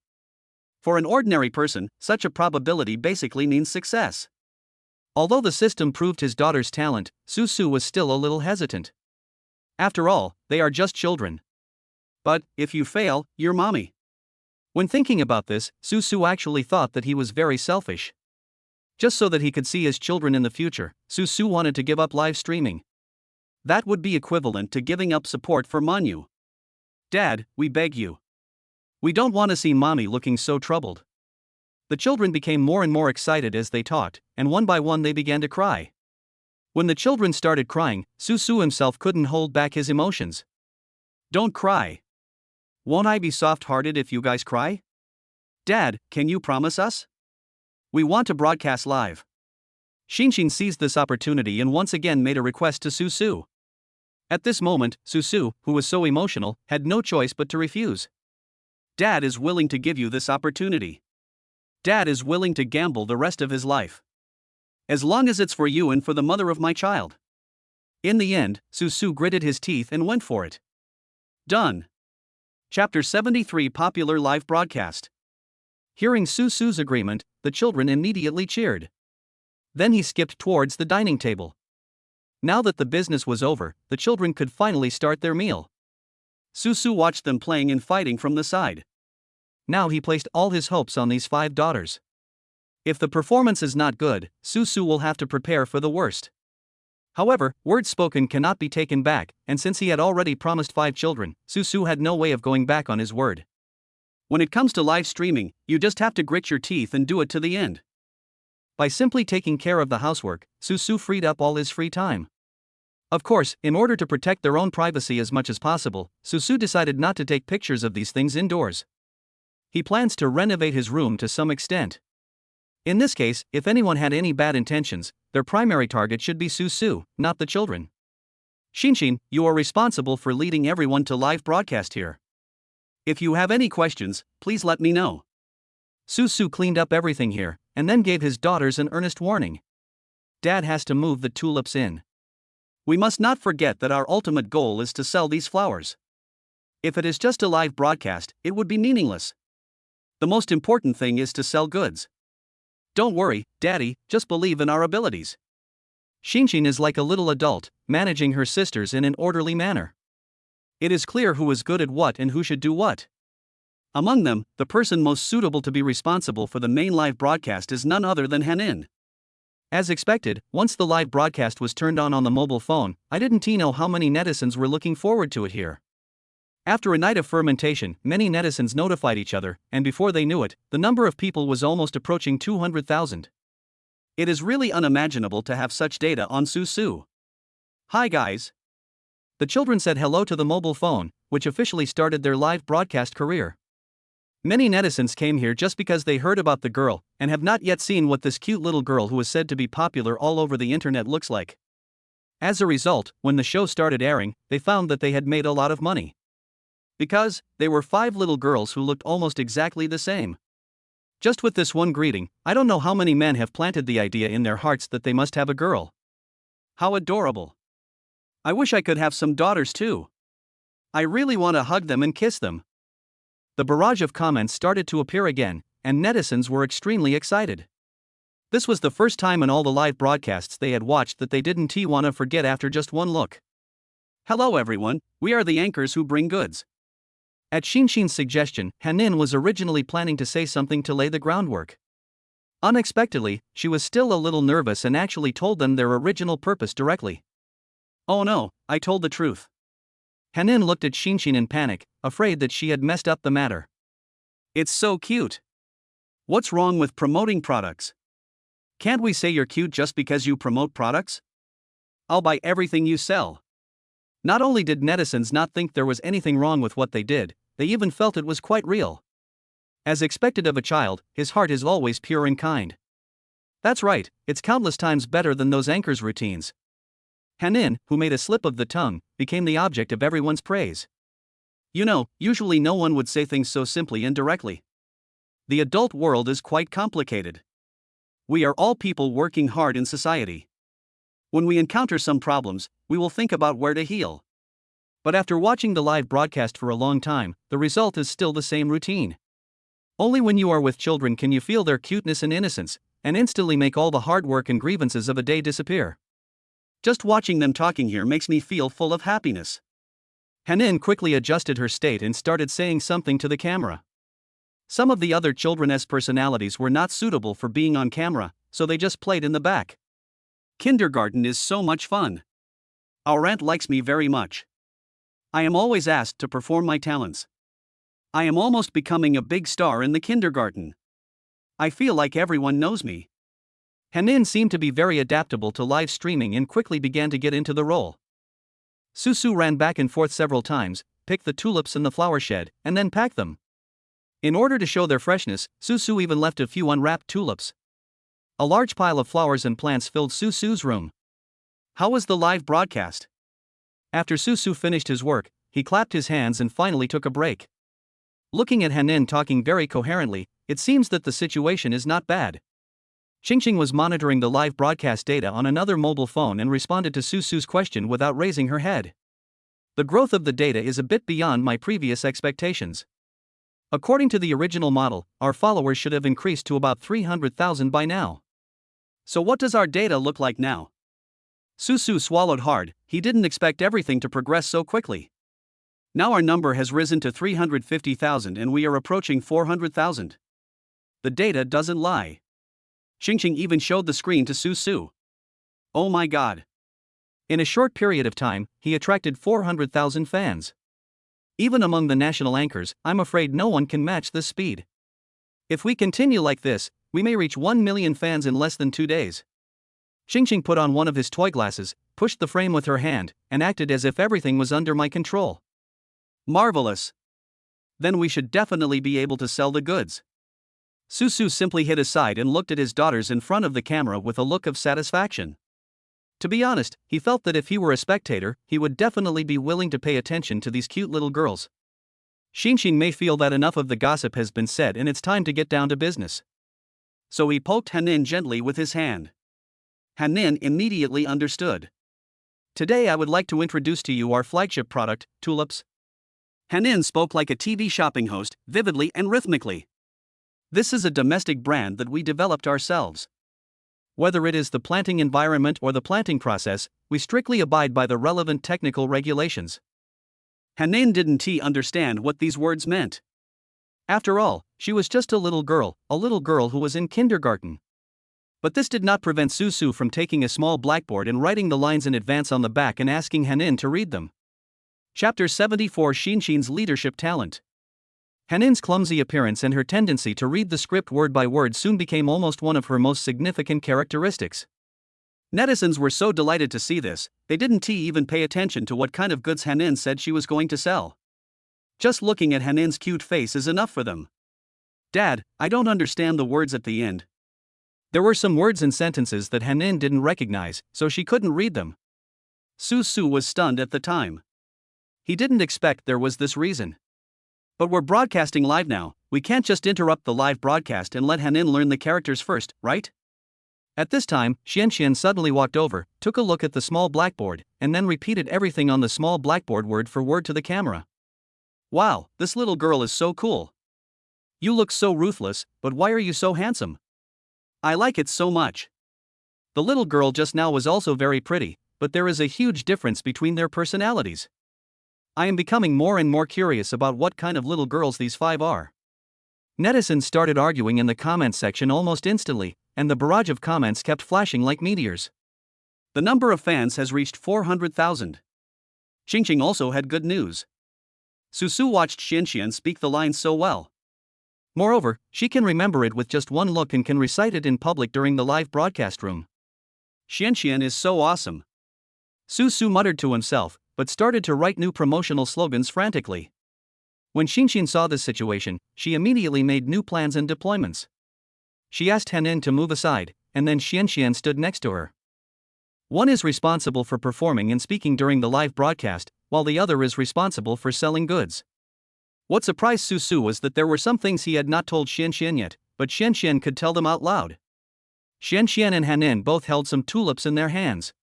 For an ordinary person, such a probability basically means success. Although the system proved his daughter's talent, Susu was still a little hesitant. After all, they are just children. But, if you fail, you're mommy. When thinking about this, Susu actually thought that he was very selfish. Just so that he could see his children in the future, Susu wanted to give up live streaming. That would be equivalent to giving up support for Manhwa. Dad, we beg you. We don't want to see mommy looking so troubled. The children became more and more excited as they talked, and one by one they began to cry. When the children started crying, Susu himself couldn't hold back his emotions. Don't cry. Won't I be soft-hearted if you guys cry? Dad, can you promise us? We want to broadcast live. Shinshin seized this opportunity and once again made a request to Susu. At this moment, Susu, who was so emotional, had no choice but to refuse. Dad is willing to give you this opportunity. Dad is willing to gamble the rest of his life. As long as it's for you and for the mother of my child. In the end, Susu gritted his teeth and went for it. Done. Chapter 73 Popular Live Broadcast. Hearing Susu's agreement, the children immediately cheered. Then he skipped towards the dining table. Now that the business was over, the children could finally start their meal. Susu watched them playing and fighting from the side. Now he placed all his hopes on these 5 daughters. If the performance is not good, Susu will have to prepare for the worst. However, words spoken cannot be taken back, and since he had already promised 5 children, Susu had no way of going back on his word. When it comes to live streaming, you just have to grit your teeth and do it to the end. By simply taking care of the housework, Susu freed up all his free time. Of course, in order to protect their own privacy as much as possible, Susu decided not to take pictures of these things indoors. He plans to renovate his room to some extent. In this case, if anyone had any bad intentions, their primary target should be Susu, not the children. Shinshin, you are responsible for leading everyone to live broadcast here. If you have any questions, please let me know. Susu cleaned up everything here, and then gave his daughters an earnest warning. Dad has to move the tulips in. We must not forget that our ultimate goal is to sell these flowers. If it is just a live broadcast, it would be meaningless. The most important thing is to sell goods. Don't worry, Daddy, just believe in our abilities. Shinshin is like a little adult, managing her sisters in an orderly manner. It is clear who is good at what and who should do what. Among them, the person most suitable to be responsible for the main live broadcast is none other than Hanin. As expected, once the live broadcast was turned on the mobile phone, I didn't know how many netizens were looking forward to it here. After a night of fermentation, many netizens notified each other, and before they knew it, the number of people was almost approaching 200,000. It is really unimaginable to have such data on Susu. Hi guys. The children said hello to the mobile phone, which officially started their live broadcast career. Many netizens came here just because they heard about the girl, and have not yet seen what this cute little girl who is said to be popular all over the internet looks like. As a result, when the show started airing, they found that they had made a lot of money. Because, they were 5 little girls who looked almost exactly the same. Just with this one greeting, I don't know how many men have planted the idea in their hearts that they must have a girl. How adorable. I wish I could have some daughters too. I really want to hug them and kiss them. The barrage of comments started to appear again, and netizens were extremely excited. This was the first time in all the live broadcasts they had watched that they didn't want to forget after just one look. Hello everyone, we are the anchors who bring goods. At Shinshin's suggestion, Hanin was originally planning to say something to lay the groundwork. Unexpectedly, she was still a little nervous and actually told them their original purpose directly. Oh no, I told the truth. Hanin looked at Shinshin in panic, afraid that she had messed up the matter. It's so cute. What's wrong with promoting products? Can't we say you're cute just because you promote products? I'll buy everything you sell. Not only did netizens not think there was anything wrong with what they did, they even felt it was quite real. As expected of a child, his heart is always pure and kind. That's right, it's countless times better than those anchors' routines. Hanin, who made a slip of the tongue, became the object of everyone's praise. You know, usually no one would say things so simply and directly. The adult world is quite complicated. We are all people working hard in society. When we encounter some problems, we will think about where to heal. But after watching the live broadcast for a long time, the result is still the same routine. Only when you are with children can you feel their cuteness and innocence, and instantly make all the hard work and grievances of a day disappear. Just watching them talking here makes me feel full of happiness. Hanin quickly adjusted her state and started saying something to the camera. Some of the other children's personalities were not suitable for being on camera, so they just played in the back. Kindergarten is so much fun. Our aunt likes me very much. I am always asked to perform my talents. I am almost becoming a big star in the kindergarten. I feel like everyone knows me. Hanin seemed to be very adaptable to live streaming and quickly began to get into the role. Susu ran back and forth several times, picked the tulips in the flower shed, and then packed them. In order to show their freshness, Susu even left a few unwrapped tulips. A large pile of flowers and plants filled Susu's room. How was the live broadcast? After Susu finished his work, he clapped his hands and finally took a break. Looking at Hanin talking very coherently, it seems that the situation is not bad. Xingxing was monitoring the live broadcast data on another mobile phone and responded to Susu's question without raising her head. The growth of the data is a bit beyond my previous expectations. According to the original model, our followers should have increased to about 300,000 by now. So what does our data look like now? Susu swallowed hard. He didn't expect everything to progress so quickly. Now our number has risen to 350,000 and we are approaching 400,000. The data doesn't lie. Xingxing even showed the screen to Susu. Oh my god. In a short period of time, he attracted 400,000 fans. Even among the national anchors, I'm afraid no one can match this speed. If we continue like this, we may reach 1 million fans in less than 2 days. Xingxing put on one of his toy glasses, pushed the frame with her hand, and acted as if everything was under my control. Marvelous. Then we should definitely be able to sell the goods. Susu simply hid aside and looked at his daughters in front of the camera with a look of satisfaction. To be honest, he felt that if he were a spectator, he would definitely be willing to pay attention to these cute little girls. Xingxing may feel that enough of the gossip has been said and it's time to get down to business. So he poked Hanin gently with his hand. Hanin immediately understood. Today I would like to introduce to you our flagship product, tulips. Hanin spoke like a TV shopping host, vividly and rhythmically. This is a domestic brand that we developed ourselves. Whether it is the planting environment or the planting process, we strictly abide by the relevant technical regulations. Hanin didn't understand what these words meant. After all, she was just a little girl who was in kindergarten. But this did not prevent Susu from taking a small blackboard and writing the lines in advance on the back and asking Hanin to read them. Chapter 74: Xingxing's Leadership Talent. Hanin's clumsy appearance and her tendency to read the script word by word soon became almost one of her most significant characteristics. Netizens were so delighted to see this, they didn't even pay attention to what kind of goods Hanin said she was going to sell. Just looking at Hanin's cute face is enough for them. Dad, I don't understand the words at the end. There were some words and sentences that Hanin didn't recognize, so she couldn't read them. Susu was stunned at the time. He didn't expect there was this reason. But we're broadcasting live now, we can't just interrupt the live broadcast and let Hanin learn the characters first, right? At this time, Xianxian suddenly walked over, took a look at the small blackboard, and then repeated everything on the small blackboard word for word to the camera. Wow, this little girl is so cool. You look so ruthless, but why are you so handsome? I like it so much. The little girl just now was also very pretty, but there is a huge difference between their personalities. I am becoming more and more curious about what kind of little girls these 5 are. Netizens started arguing in the comments section almost instantly, and the barrage of comments kept flashing like meteors. The number of fans has reached 400,000. Xingxing also had good news. Susu watched Xianxian speak the lines so well. Moreover, she can remember it with just one look and can recite it in public during the live broadcast room. Xianxian is so awesome. Susu muttered to himself, but started to write new promotional slogans frantically. When Xingxin saw this situation, she immediately made new plans and deployments. She asked Hanin to move aside, and then Xianxian stood next to her. One is responsible for performing and speaking during the live broadcast, while the other is responsible for selling goods. What surprised Susu was that there were some things he had not told Xianxian yet, but Xianxian could tell them out loud. Xianxian and Hanin both held some tulips in their hands.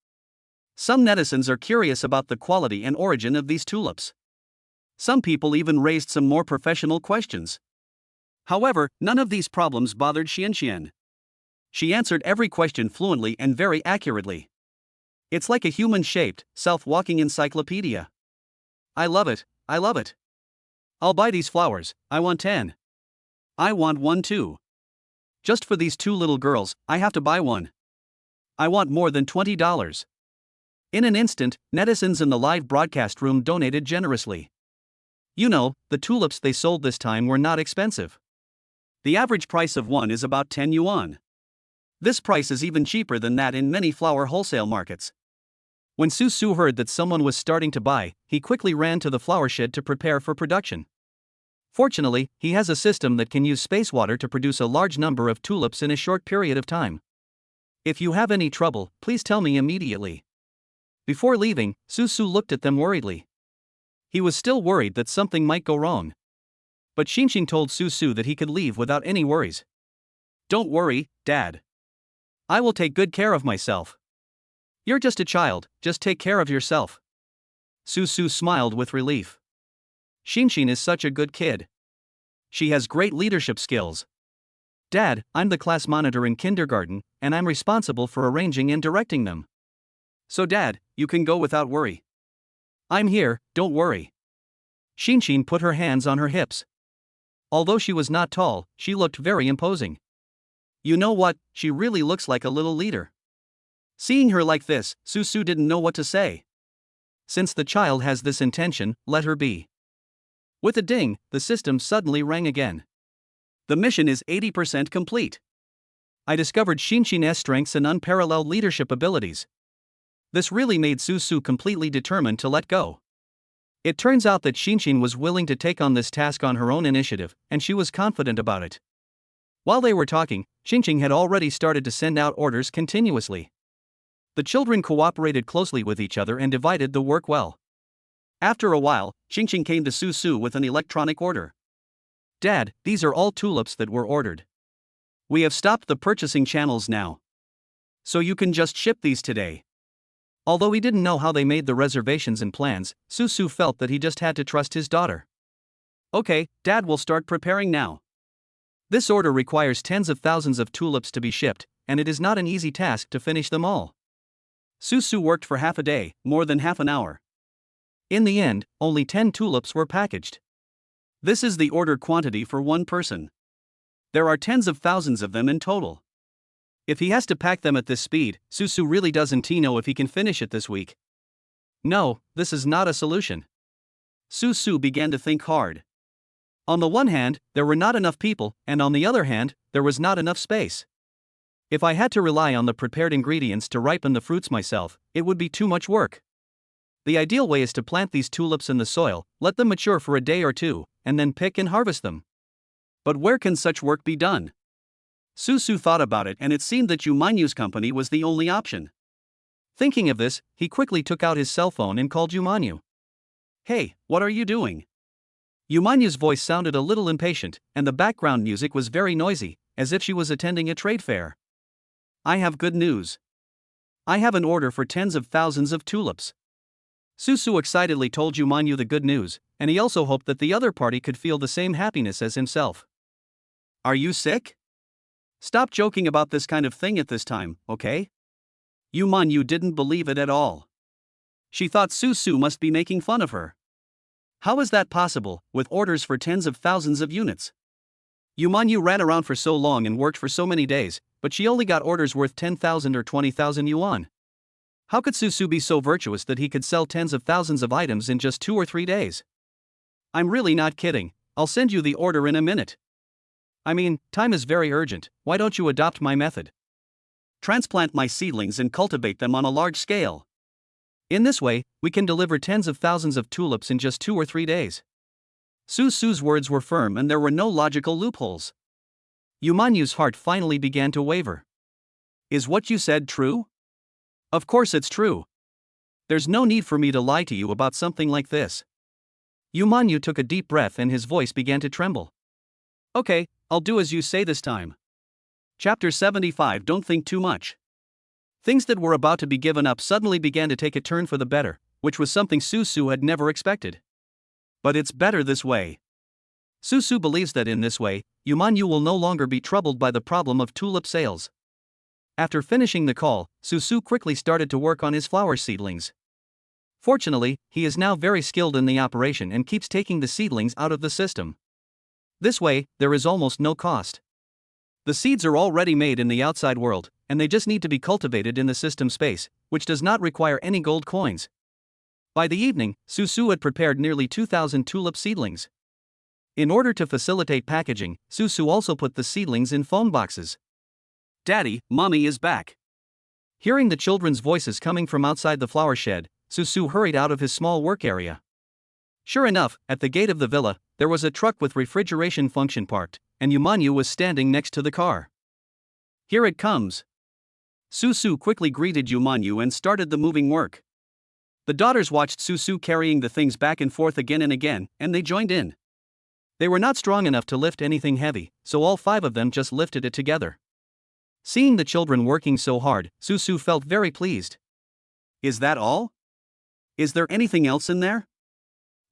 Some netizens are curious about the quality and origin of these tulips. Some people even raised some more professional questions. However, none of these problems bothered Xianxian. She answered every question fluently and very accurately. It's like a human-shaped, self-walking encyclopedia. I love it, I love it. I'll buy these flowers, I want 10. I want one too. Just for these two little girls, I have to buy one. I want more than $20. In an instant, netizens in the live broadcast room donated generously. You know, the tulips they sold this time were not expensive. The average price of one is about 10 yuan. This price is even cheaper than that in many flower wholesale markets. When Su Su heard that someone was starting to buy, he quickly ran to the flower shed to prepare for production. Fortunately, he has a system that can use space water to produce a large number of tulips in a short period of time. If you have any trouble, please tell me immediately. Before leaving, Su Su looked at them worriedly. He was still worried that something might go wrong. But Xinxing told Su Su that he could leave without any worries. Don't worry, Dad. I will take good care of myself. You're just a child, just take care of yourself. Su Su smiled with relief. Xinxing is such a good kid. She has great leadership skills. Dad, I'm the class monitor in kindergarten, and I'm responsible for arranging and directing them. So Dad, you can go without worry. I'm here, don't worry. Xinxing put her hands on her hips. Although she was not tall, she looked very imposing. You know what, she really looks like a little leader. Seeing her like this, Su Su didn't know what to say. Since the child has this intention, let her be. With a ding, the system suddenly rang again. The mission is 80% complete. I discovered Xinxing's strengths and unparalleled leadership abilities. This really made Su Su completely determined to let go. It turns out that Xinxing was willing to take on this task on her own initiative, and she was confident about it. While they were talking, Xinxing had already started to send out orders continuously. The children cooperated closely with each other and divided the work well. After a while, Xinxing came to Su Su with an electronic order. Dad, these are all tulips that were ordered. We have stopped the purchasing channels now. So you can just ship these today. Although he didn't know how they made the reservations and plans, Su Su felt that he just had to trust his daughter. Okay, Dad will start preparing now. This order requires tens of thousands of tulips to be shipped, and it is not an easy task to finish them all. Su Su worked for half a day, more than half an hour. In the end, only 10 tulips were packaged. This is the ordered quantity for one person. There are tens of thousands of them in total. If he has to pack them at this speed, Su Su really doesn't know if he can finish it this week. No, this is not a solution. Su Su began to think hard. On the one hand, there were not enough people, and on the other hand, there was not enough space. If I had to rely on the prepared ingredients to ripen the fruits myself, it would be too much work. The ideal way is to plant these tulips in the soil, let them mature for a day or two, and then pick and harvest them. But where can such work be done? Su Su thought about it, and it seemed that Yu Manyu's company was the only option. Thinking of this, he quickly took out his cell phone and called Yu Manyu. Hey, what are you doing? Yu Manyu's voice sounded a little impatient, and the background music was very noisy, as if she was attending a trade fair. I have good news. I have an order for tens of thousands of tulips. Su Su excitedly told Yu Manyu the good news, and he also hoped that the other party could feel the same happiness as himself. Are you sick? Stop joking about this kind of thing at this time, okay? Yu Manyu didn't believe it at all. She thought Su Su must be making fun of her. How is that possible, with orders for tens of thousands of units? Yu Manyu ran around for so long and worked for so many days, but she only got orders worth 10,000 or 20,000 yuan. How could Su Su be so virtuous that he could sell tens of thousands of items in just 2 or 3 days? I'm really not kidding, I'll send you the order in a minute. I mean, time is very urgent, why don't you adopt my method? Transplant my seedlings and cultivate them on a large scale. In this way, we can deliver tens of thousands of tulips in just 2 or 3 days. Su Su's words were firm and there were no logical loopholes. Yu Manyu's heart finally began to waver. Is what you said true? Of course it's true. There's no need for me to lie to you about something like this. Yu Manyu took a deep breath and his voice began to tremble. Okay, I'll do as you say this time. Chapter 75. Don't think too much. Things that were about to be given up suddenly began to take a turn for the better, which was something Su Su had never expected. But it's better this way. Susu believes that in this way, Yumanyu will no longer be troubled by the problem of tulip sales. After finishing the call, Susu quickly started to work on his flower seedlings. Fortunately, he is now very skilled in the operation and keeps taking the seedlings out of the system. This way, there is almost no cost. The seeds are already made in the outside world, and they just need to be cultivated in the system space, which does not require any gold coins. By the evening, Susu had prepared nearly 2,000 tulip seedlings. In order to facilitate packaging, Susu also put the seedlings in phone boxes. Daddy, Mommy is back. Hearing the children's voices coming from outside the flower shed, Susu hurried out of his small work area. Sure enough, at the gate of the villa, there was a truck with refrigeration function parked, and Yumanyu was standing next to the car. Here it comes. Susu quickly greeted Yumanyu and started the moving work. The daughters watched Susu carrying the things back and forth again and again, and they joined in. They were not strong enough to lift anything heavy, so all 5 of them just lifted it together. Seeing the children working so hard, Susu felt very pleased. Is that all? Is there anything else in there?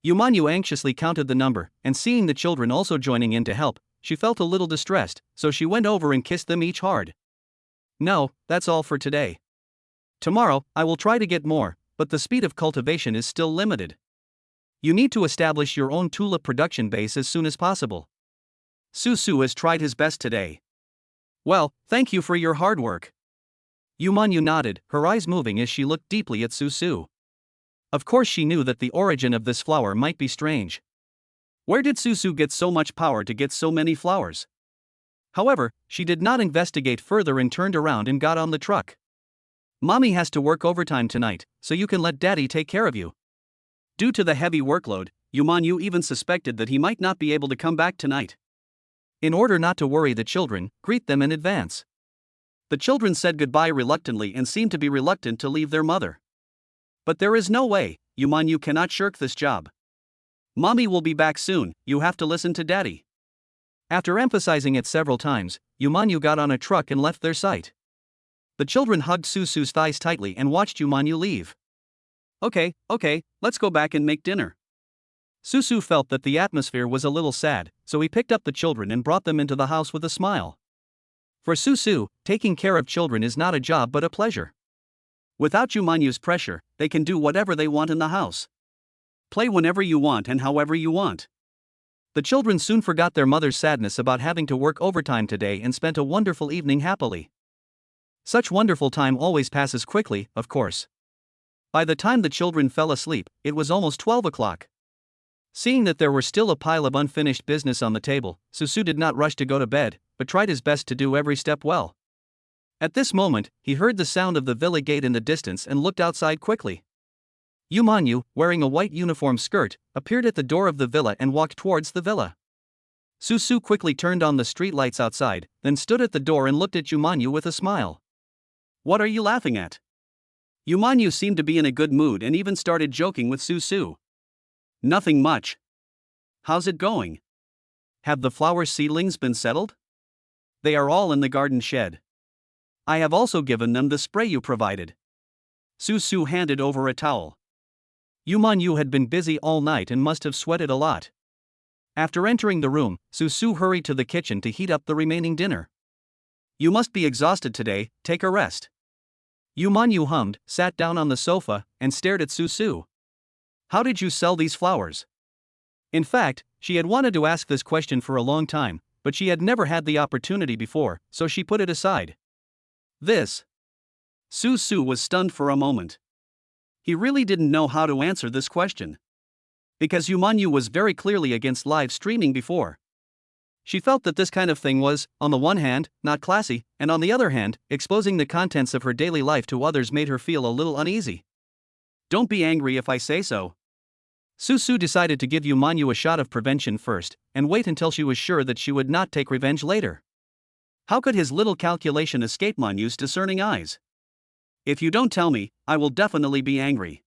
Yumanyu anxiously counted the number, and seeing the children also joining in to help, she felt a little distressed, so she went over and kissed them each hard. No, that's all for today. Tomorrow, I will try to get more, but the speed of cultivation is still limited. You need to establish your own tulip production base as soon as possible. Susu has tried his best today. Well, thank you for your hard work. Yumanyu nodded, her eyes moving as she looked deeply at Susu. Of course she knew that the origin of this flower might be strange. Where did Susu get so much power to get so many flowers? However, she did not investigate further and turned around and got on the truck. Mommy has to work overtime tonight, so you can let Daddy take care of you. Due to the heavy workload, Yumanyu even suspected that he might not be able to come back tonight. In order not to worry the children, greet them in advance. The children said goodbye reluctantly and seemed to be reluctant to leave their mother. But there is no way, Yumanyu cannot shirk this job. Mommy will be back soon, you have to listen to Daddy. After emphasizing it several times, Yumanyu got on a truck and left their sight. The children hugged Susu's thighs tightly and watched Yumanyu leave. Okay, let's go back and make dinner. Susu felt that the atmosphere was a little sad, so he picked up the children and brought them into the house with a smile. For Susu, taking care of children is not a job but a pleasure. Without Yumanyu's pressure, they can do whatever they want in the house. Play whenever you want and however you want. The children soon forgot their mother's sadness about having to work overtime today and spent a wonderful evening happily. Such wonderful time always passes quickly, of course. By the time the children fell asleep, it was almost 12 o'clock. Seeing that there were still a pile of unfinished business on the table, Susu did not rush to go to bed, but tried his best to do every step well. At this moment, he heard the sound of the villa gate in the distance and looked outside quickly. Yumanyu, wearing a white uniform skirt, appeared at the door of the villa and walked towards the villa. Susu quickly turned on the street lights outside, then stood at the door and looked at Yumanyu with a smile. What are you laughing at? Yumanyu seemed to be in a good mood and even started joking with Susu. Nothing much. How's it going? Have the flower seedlings been settled? They are all in the garden shed. I have also given them the spray you provided. Susu handed over a towel. Yumanyu had been busy all night and must have sweated a lot. After entering the room, Susu hurried to the kitchen to heat up the remaining dinner. You must be exhausted today, take a rest. Yumanyu hummed, sat down on the sofa, and stared at Susu. How did you sell these flowers? In fact, she had wanted to ask this question for a long time, but she had never had the opportunity before, so she put it aside. This. Susu was stunned for a moment. He really didn't know how to answer this question. Because Yumanyu was very clearly against live streaming before. She felt that this kind of thing was, on the one hand, not classy, and on the other hand, exposing the contents of her daily life to others made her feel a little uneasy. Don't be angry if I say so. Susu decided to give Yumanyu a shot of prevention first, and wait until she was sure that she would not take revenge later. How could his little calculation escape Manyu's discerning eyes? If you don't tell me, I will definitely be angry.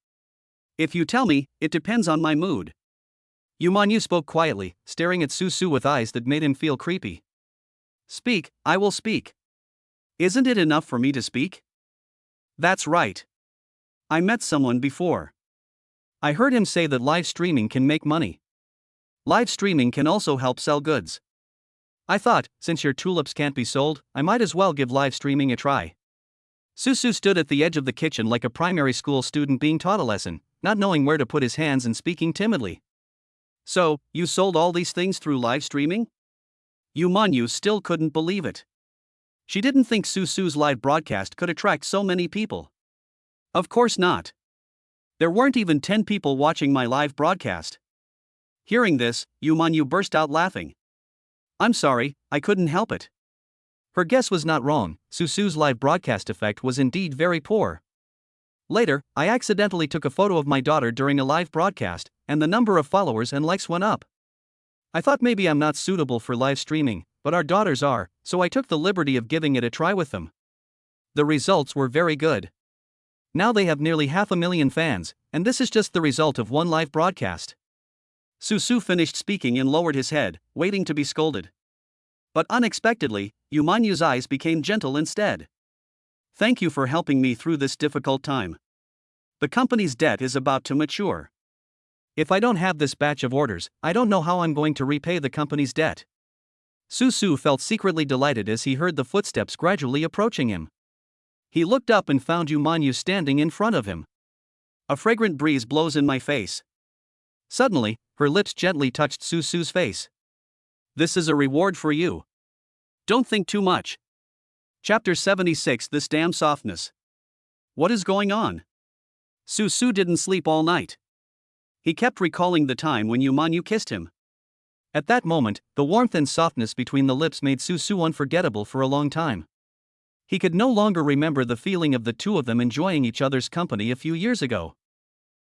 If you tell me, it depends on my mood. Yumanyu spoke quietly, staring at Susu with eyes that made him feel creepy. Speak, I will speak. Isn't it enough for me to speak? That's right. I met someone before. I heard him say that live streaming can make money. Live streaming can also help sell goods. I thought, since your tulips can't be sold, I might as well give live streaming a try. Susu stood at the edge of the kitchen like a primary school student being taught a lesson, not knowing where to put his hands and speaking timidly. So, you sold all these things through live streaming? Yumanyu still couldn't believe it. She didn't think Susu's live broadcast could attract so many people. Of course not. There weren't even 10 people watching my live broadcast. Hearing this, Yumanyu burst out laughing. I'm sorry, I couldn't help it. Her guess was not wrong, Susu's live broadcast effect was indeed very poor. Later, I accidentally took a photo of my daughter during a live broadcast, and the number of followers and likes went up. I thought maybe I'm not suitable for live streaming, but our daughters are, so I took the liberty of giving it a try with them. The results were very good. Now they have nearly 500,000 fans, and this is just the result of one live broadcast. Susu finished speaking and lowered his head, waiting to be scolded. But unexpectedly, Yumanyu's eyes became gentle instead. Thank you for helping me through this difficult time. The company's debt is about to mature. If I don't have this batch of orders, I don't know how I'm going to repay the company's debt. Susu felt secretly delighted as he heard the footsteps gradually approaching him. He looked up and found Yumanyu standing in front of him. A fragrant breeze blows in my face. Suddenly, her lips gently touched Susu's face. This is a reward for you. Don't think too much. Chapter 76 This Damn Softness. What is going on? Susu didn't sleep all night. He kept recalling the time when Yumanyu kissed him. At that moment, the warmth and softness between the lips made Susu unforgettable for a long time. He could no longer remember the feeling of the two of them enjoying each other's company a few years ago.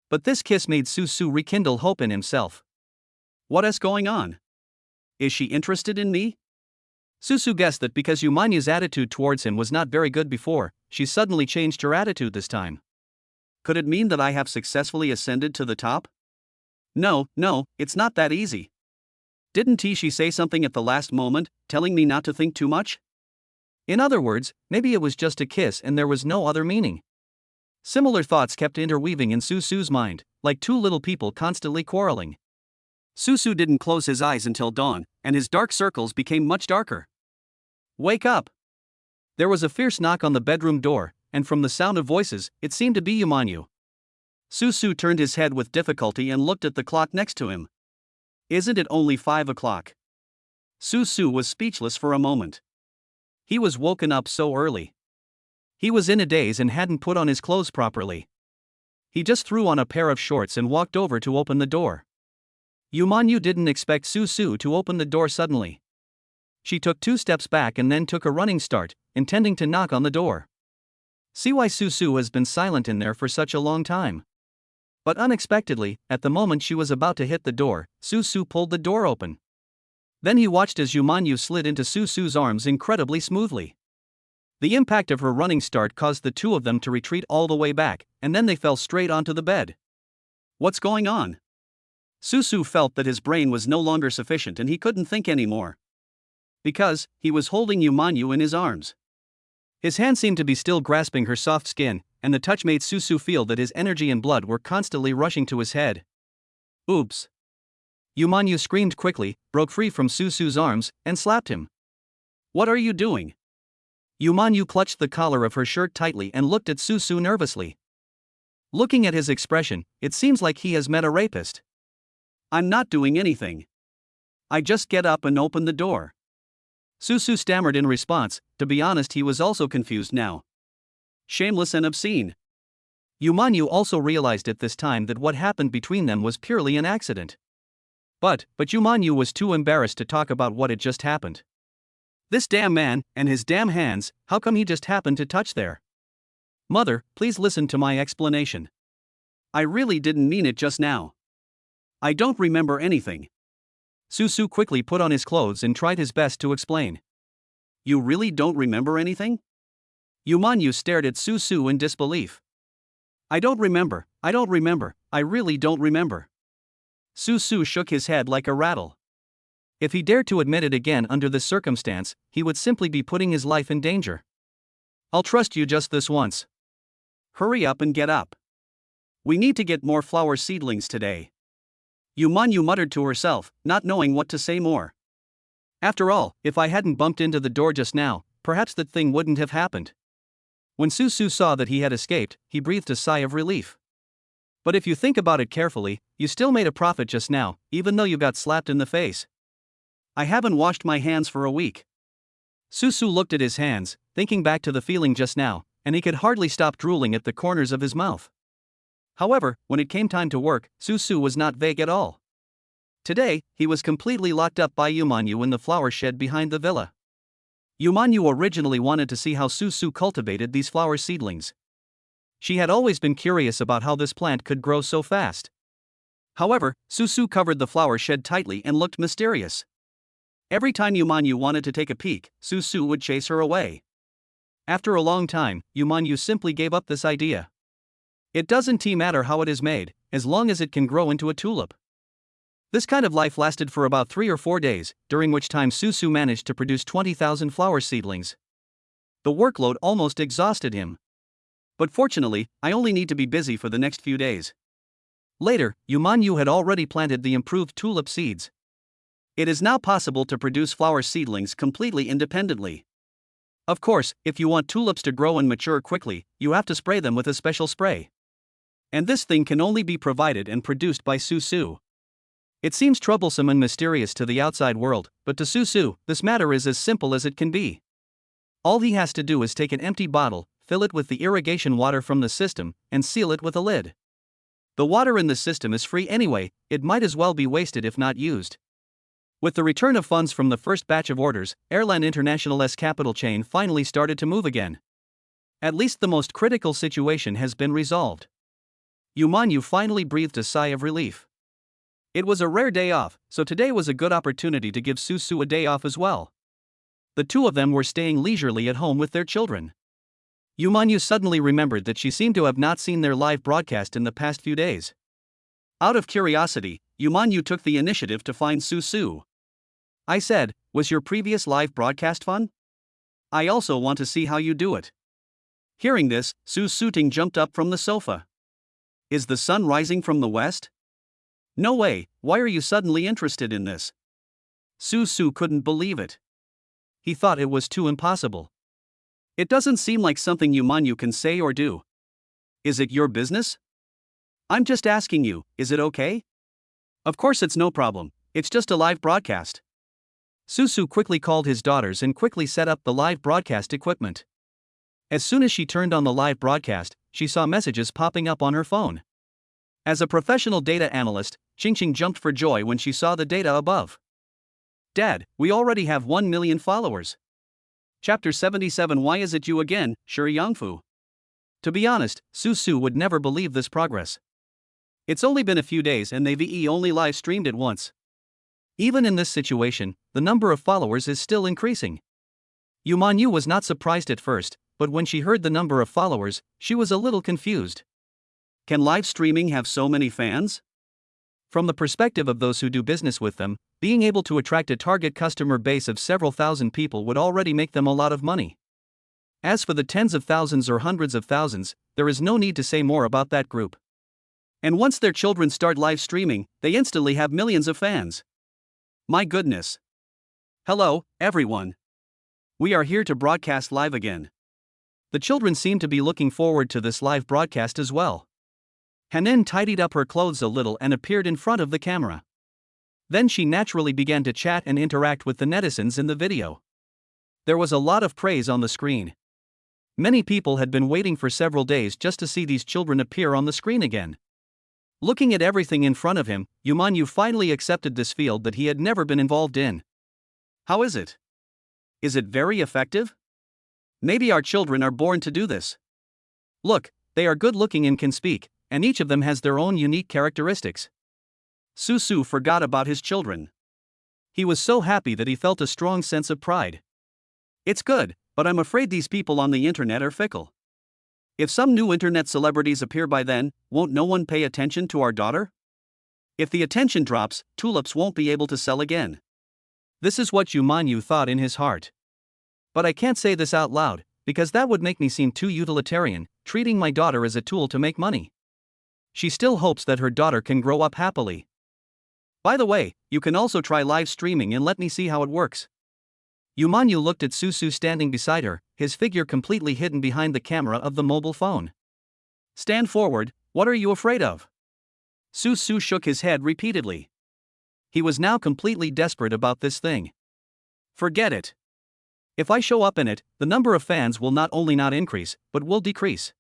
But this kiss made Susu rekindle hope in himself. What is going on? Is she interested in me? Susu guessed that because Yumanyu's attitude towards him was not very good before, she suddenly changed her attitude this time. Could it mean that I have successfully ascended to the top? No, it's not that easy. Didn't she say something at the last moment, telling me not to think too much? In other words, maybe it was just a kiss and there was no other meaning. Similar thoughts kept interweaving in Susu's mind, like two little people constantly quarreling. Susu didn't close his eyes until dawn, and his dark circles became much darker. Wake up! There was a fierce knock on the bedroom door, and from the sound of voices, it seemed to be Yumanyu. Susu turned his head with difficulty and looked at the clock next to him. Isn't it only 5 o'clock? Susu was speechless for a moment. He was woken up so early. He was in a daze and hadn't put on his clothes properly. He just threw on a pair of shorts and walked over to open the door. Yumanyu didn't expect Susu to open the door suddenly. She took 2 steps back and then took a running start, intending to knock on the door. See why Susu has been silent in there for such a long time. But unexpectedly, at the moment she was about to hit the door, Susu pulled the door open. Then he watched as Yumanyu slid into Susu's arms incredibly smoothly. The impact of her running start caused the two of them to retreat all the way back, and then they fell straight onto the bed. What's going on? Susu felt that his brain was no longer sufficient and he couldn't think anymore. Because, he was holding Yumanyu in his arms. His hand seemed to be still grasping her soft skin, and the touch made Susu feel that his energy and blood were constantly rushing to his head. Oops! Yumanyu screamed quickly, broke free from Susu's arms, and slapped him. What are you doing? Yumanyu clutched the collar of her shirt tightly and looked at Susu nervously. Looking at his expression, it seems like he has met a rapist. I'm not doing anything. I just get up and open the door. Susu stammered in response. To be honest, he was also confused now. Shameless and obscene. Yumanyu also realized at this time that what happened between them was purely an accident. But Yumanyu was too embarrassed to talk about what had just happened. This damn man, and his damn hands, how come he just happened to touch there? Mother, please listen to my explanation. I really didn't mean it just now. I don't remember anything. Susu quickly put on his clothes and tried his best to explain. You really don't remember anything? Yumanyu stared at Susu in disbelief. I don't remember, I really don't remember. Susu shook his head like a rattle. If he dared to admit it again under this circumstance, he would simply be putting his life in danger. I'll trust you just this once. Hurry up and get up. We need to get more flower seedlings today. Yumanyu muttered to herself, not knowing what to say more. After all, if I hadn't bumped into the door just now, perhaps that thing wouldn't have happened. When Susu saw that he had escaped, he breathed a sigh of relief. But if you think about it carefully, you still made a profit just now, even though you got slapped in the face. I haven't washed my hands for a week. Susu looked at his hands, thinking back to the feeling just now, and he could hardly stop drooling at the corners of his mouth. However, when it came time to work, Susu was not vague at all. Today, he was completely locked up by Yumanyu in the flower shed behind the villa. Yumanyu originally wanted to see how Susu cultivated these flower seedlings. She had always been curious about how this plant could grow so fast. However, Susu covered the flower shed tightly and looked mysterious. Every time Yumanyu wanted to take a peek, Susu would chase her away. After a long time, Yumanyu simply gave up this idea. It doesn't matter how it is made, as long as it can grow into a tulip. This kind of life lasted for about 3 or 4 days, during which time Susu managed to produce 20,000 flower seedlings. The workload almost exhausted him. But fortunately, I only need to be busy for the next few days. Later, Yumanyu had already planted the improved tulip seeds. It is now possible to produce flower seedlings completely independently. Of course, if you want tulips to grow and mature quickly, you have to spray them with a special spray. And this thing can only be provided and produced by Susu. It seems troublesome and mysterious to the outside world, but to Susu, this matter is as simple as it can be. All he has to do is take an empty bottle, fill it with the irrigation water from the system, and seal it with a lid. The water in the system is free anyway, it might as well be wasted if not used. With the return of funds from the first batch of orders, Airline International's capital chain finally started to move again. At least the most critical situation has been resolved. Yumanyu finally breathed a sigh of relief. It was a rare day off, so today was a good opportunity to give Susu a day off as well. The two of them were staying leisurely at home with their children. Yumanyu suddenly remembered that she seemed to have not seen their live broadcast in the past few days. Out of curiosity, Yumanyu took the initiative to find Susu. I said, "Was your previous live broadcast fun? I also want to see how you do it." Hearing this, Susu jumped up from the sofa. Is the sun rising from the west? No way, why are you suddenly interested in this? Susu couldn't believe it. He thought it was too impossible. It doesn't seem like something Yumanyu can say or do. Is it your business? I'm just asking you, is it okay? Of course it's no problem, it's just a live broadcast. Susu quickly called his daughters and quickly set up the live broadcast equipment. As soon as she turned on the live broadcast, she saw messages popping up on her phone. As a professional data analyst, Qingqing jumped for joy when she saw the data above. Dad, we already have 1 million followers. Chapter 77. Why is it you again, Shi Yangfu? To be honest, Susu would never believe this progress. It's only been a few days and they've only live streamed it once. Even in this situation, the number of followers is still increasing. Yumanyu was not surprised at first, but when she heard the number of followers, she was a little confused. Can live streaming have so many fans? From the perspective of those who do business with them, being able to attract a target customer base of several thousand people would already make them a lot of money. As for the tens of thousands or hundreds of thousands, there is no need to say more about that group. And once their children start live streaming, they instantly have millions of fans. My goodness. Hello, everyone. We are here to broadcast live again. The children seem to be looking forward to this live broadcast as well. Hanin tidied up her clothes a little and appeared in front of the camera. Then she naturally began to chat and interact with the netizens in the video. There was a lot of praise on the screen. Many people had been waiting for several days just to see these children appear on the screen again. Looking at everything in front of him, Yumanyu finally accepted this field that he had never been involved in. How is it? Is it very effective? Maybe our children are born to do this. Look, they are good looking and can speak, and each of them has their own unique characteristics. Susu forgot about his children. He was so happy that he felt a strong sense of pride. It's good, but I'm afraid these people on the internet are fickle. If some new internet celebrities appear by then, won't no one pay attention to our daughter? If the attention drops, tulips won't be able to sell again. This is what Yumanyu thought in his heart. But I can't say this out loud, because that would make me seem too utilitarian, treating my daughter as a tool to make money. She still hopes that her daughter can grow up happily. By the way, you can also try live streaming and let me see how it works. Yumanyu looked at Susu standing beside her, his figure completely hidden behind the camera of the mobile phone. Stand forward, what are you afraid of? Susu shook his head repeatedly. He was now completely desperate about this thing. Forget it. If I show up in it, the number of fans will not only not increase, but will decrease.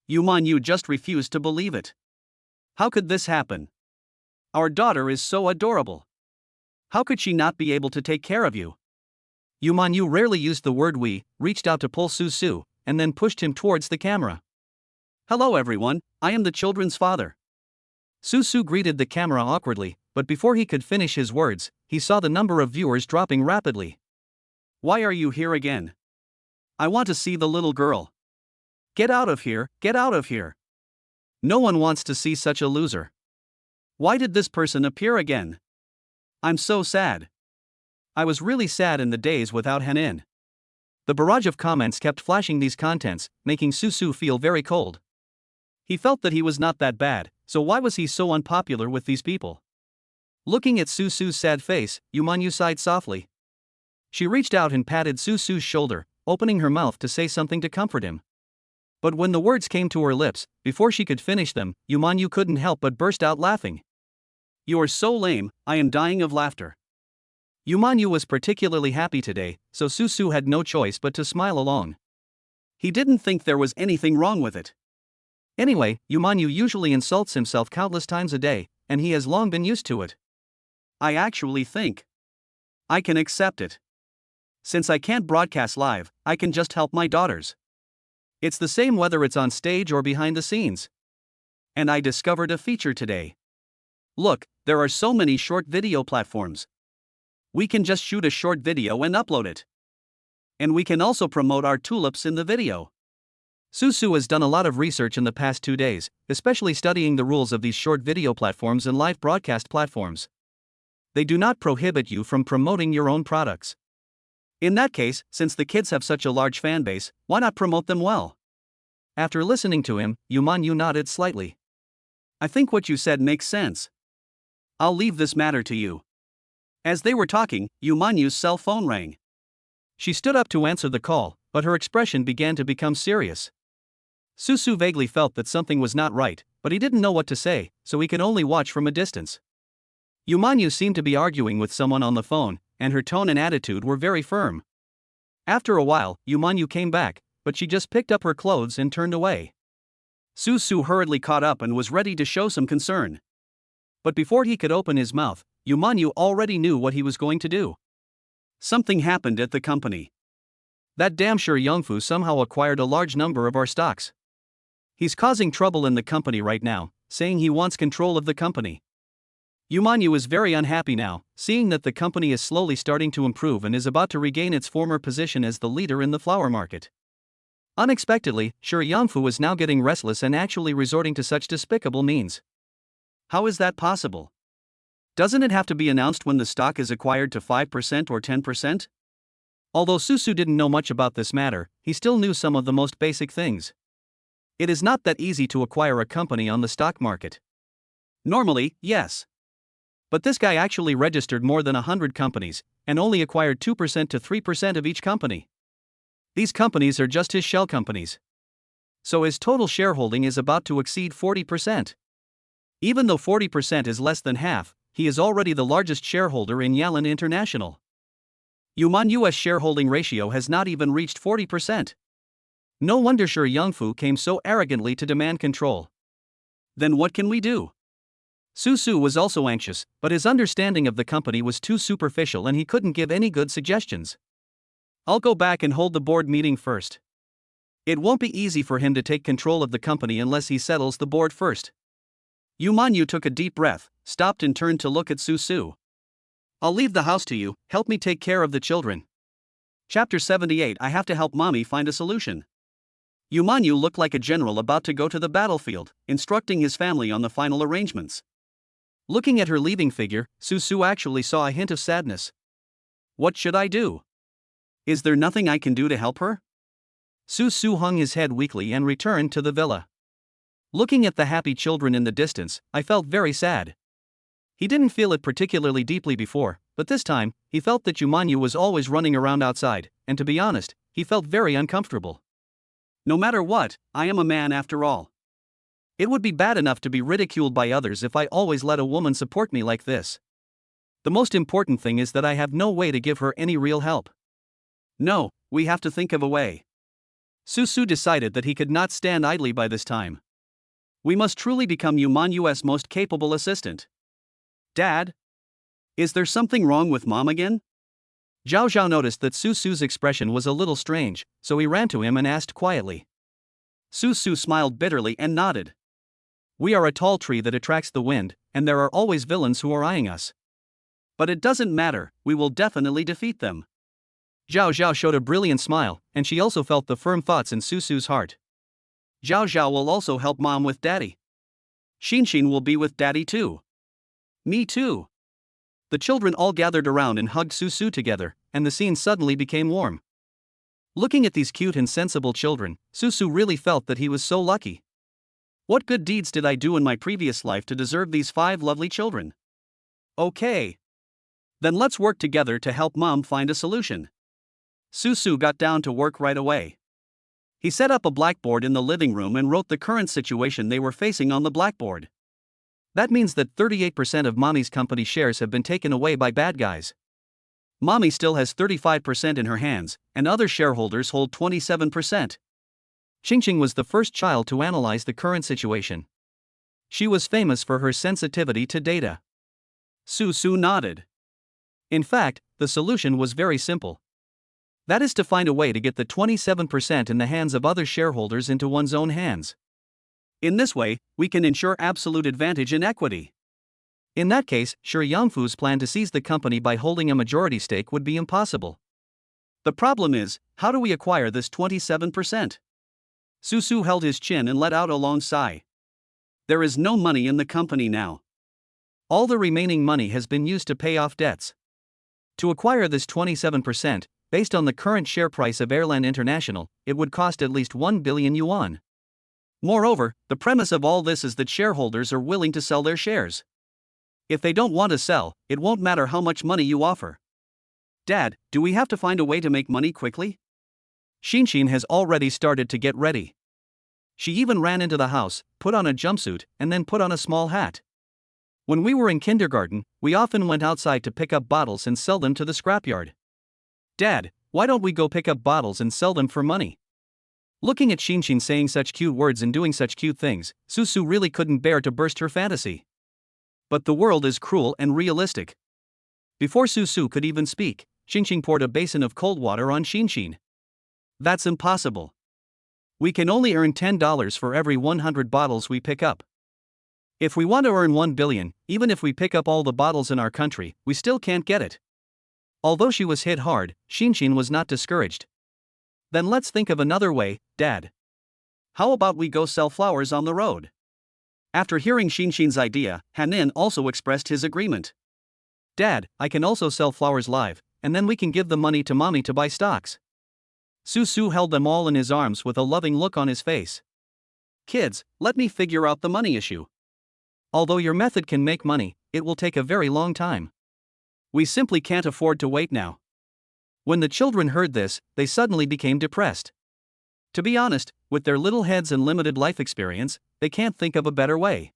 Yumanyu just refused to believe it. How could this happen? Our daughter is so adorable. How could she not be able to take care of you? Yumanyu rarely used the word we, reached out to pull Susu, and then pushed him towards the camera. Hello everyone, I am the children's father. Susu greeted the camera awkwardly, but before he could finish his words, he saw the number of viewers dropping rapidly. Why are you here again? I want to see the little girl. Get out of here, get out of here. No one wants to see such a loser. Why did this person appear again? I'm so sad. I was really sad in the days without Hanin. The barrage of comments kept flashing these contents, making Susu feel very cold. He felt that he was not that bad, so why was he so unpopular with these people? Looking at Susu's sad face, Yumanyu sighed softly. She reached out and patted Susu's shoulder, opening her mouth to say something to comfort him. But when the words came to her lips, before she could finish them, Yumanyu couldn't help but burst out laughing. You are so lame, I am dying of laughter. Yumanyu was particularly happy today, so Susu had no choice but to smile along. He didn't think there was anything wrong with it. Anyway, Yumanyu usually insults himself countless times a day, and he has long been used to it. I actually think I can accept it. Since I can't broadcast live, I can just help my daughters. It's the same whether it's on stage or behind the scenes. And I discovered a feature today. Look, there are so many short video platforms. We can just shoot a short video and upload it. And we can also promote our tulips in the video. Susu has done a lot of research in the past 2 days, especially studying the rules of these short video platforms and live broadcast platforms. They do not prohibit you from promoting your own products. In that case, since the kids have such a large fan base, why not promote them well? After listening to him, Yumanyu nodded slightly. I think what you said makes sense. I'll leave this matter to you. As they were talking, Yumanyu's cell phone rang. She stood up to answer the call, but her expression began to become serious. Susu vaguely felt that something was not right, but he didn't know what to say, so he could only watch from a distance. Yumanyu seemed to be arguing with someone on the phone, and her tone and attitude were very firm. After a while, Yumanyu came back, but she just picked up her clothes and turned away. Susu hurriedly caught up and was ready to show some concern. But before he could open his mouth, Yumanyu already knew what he was going to do. Something happened at the company. That damn sure Yongfu somehow acquired a large number of our stocks. He's causing trouble in the company right now, saying he wants control of the company. Yumanyu is very unhappy now, seeing that the company is slowly starting to improve and is about to regain its former position as the leader in the flower market. Unexpectedly, Sure Yongfu is now getting restless and actually resorting to such despicable means. How is that possible? Doesn't it have to be announced when the stock is acquired to 5% or 10%? Although Susu didn't know much about this matter, he still knew some of the most basic things. It is not that easy to acquire a company on the stock market. Normally, yes. But this guy actually registered more than 100 companies, and only acquired 2% to 3% of each company. These companies are just his shell companies. So his total shareholding is about to exceed 40%. Even though 40% is less than half, he is already the largest shareholder in Yalan International. Yumanyu's shareholding ratio has not even reached 40%. No wonder Sure Yongfu came so arrogantly to demand control. Then what can we do? Susu was also anxious, but his understanding of the company was too superficial and he couldn't give any good suggestions. I'll go back and hold the board meeting first. It won't be easy for him to take control of the company unless he settles the board first. Yumanyu took a deep breath, stopped and turned to look at Susu. I'll leave the house to you, help me take care of the children. Chapter 78 I have to help mommy find a solution. Yumanyu looked like a general about to go to the battlefield, instructing his family on the final arrangements. Looking at her leaving figure, Susu actually saw a hint of sadness. What should I do? Is there nothing I can do to help her? Susu hung his head weakly and returned to the villa. Looking at the happy children in the distance, I felt very sad. He didn't feel it particularly deeply before, but this time, he felt that Yumanyu was always running around outside, and to be honest, he felt very uncomfortable. No matter what, I am a man after all. It would be bad enough to be ridiculed by others if I always let a woman support me like this. The most important thing is that I have no way to give her any real help. No, we have to think of a way. Susu decided that he could not stand idly by this time. We must truly become Yumanyu's most capable assistant. Dad? Is there something wrong with Mom again? Zhao Zhao noticed that Susu's expression was a little strange, so he ran to him and asked quietly. Susu smiled bitterly and nodded. We are a tall tree that attracts the wind, and there are always villains who are eyeing us. But it doesn't matter, we will definitely defeat them. Zhao Zhao showed a brilliant smile, and she also felt the firm thoughts in Susu's heart. Zhao Zhao will also help Mom with Daddy. Xin will be with Daddy too. Me too. The children all gathered around and hugged Susu together, and the scene suddenly became warm. Looking at these cute and sensible children, Susu really felt that he was so lucky. What good deeds did I do in my previous life to deserve these 5 lovely children? Okay. Then let's work together to help Mom find a solution. Susu got down to work right away. He set up a blackboard in the living room and wrote the current situation they were facing on the blackboard. That means that 38% of Mommy's company shares have been taken away by bad guys. Mommy still has 35% in her hands, and other shareholders hold 27%. Qingqing was the first child to analyze the current situation. She was famous for her sensitivity to data. Susu nodded. In fact, the solution was very simple. That is to find a way to get the 27% in the hands of other shareholders into one's own hands. In this way, we can ensure absolute advantage in equity. In that case, Shi Yangfu's plan to seize the company by holding a majority stake would be impossible. The problem is, how do we acquire this 27%? Susu held his chin and let out a long sigh. There is no money in the company now. All the remaining money has been used to pay off debts. To acquire this 27%, based on the current share price of Airland International, it would cost at least 1 billion yuan. Moreover, the premise of all this is that shareholders are willing to sell their shares. If they don't want to sell, it won't matter how much money you offer. Dad, do we have to find a way to make money quickly? Xin has already started to get ready. She even ran into the house, put on a jumpsuit, and then put on a small hat. When we were in kindergarten, we often went outside to pick up bottles and sell them to the scrapyard. Dad, why don't we go pick up bottles and sell them for money? Looking at Xin saying such cute words and doing such cute things, Susu really couldn't bear to burst her fantasy. But the world is cruel and realistic. Before Susu could even speak, Xin poured a basin of cold water on Xin. That's impossible. We can only earn $10 for every 100 bottles we pick up. If we want to earn 1 billion, even if we pick up all the bottles in our country, we still can't get it. Although she was hit hard, Xin was not discouraged. Then let's think of another way, Dad. How about we go sell flowers on the road? After hearing Xin's idea, Hanin also expressed his agreement. Dad, I can also sell flowers live, and then we can give the money to Mommy to buy stocks. Susu held them all in his arms with a loving look on his face. Kids, let me figure out the money issue. Although your method can make money, it will take a very long time. We simply can't afford to wait now. When the children heard this, they suddenly became depressed. To be honest, with their little heads and limited life experience, they can't think of a better way.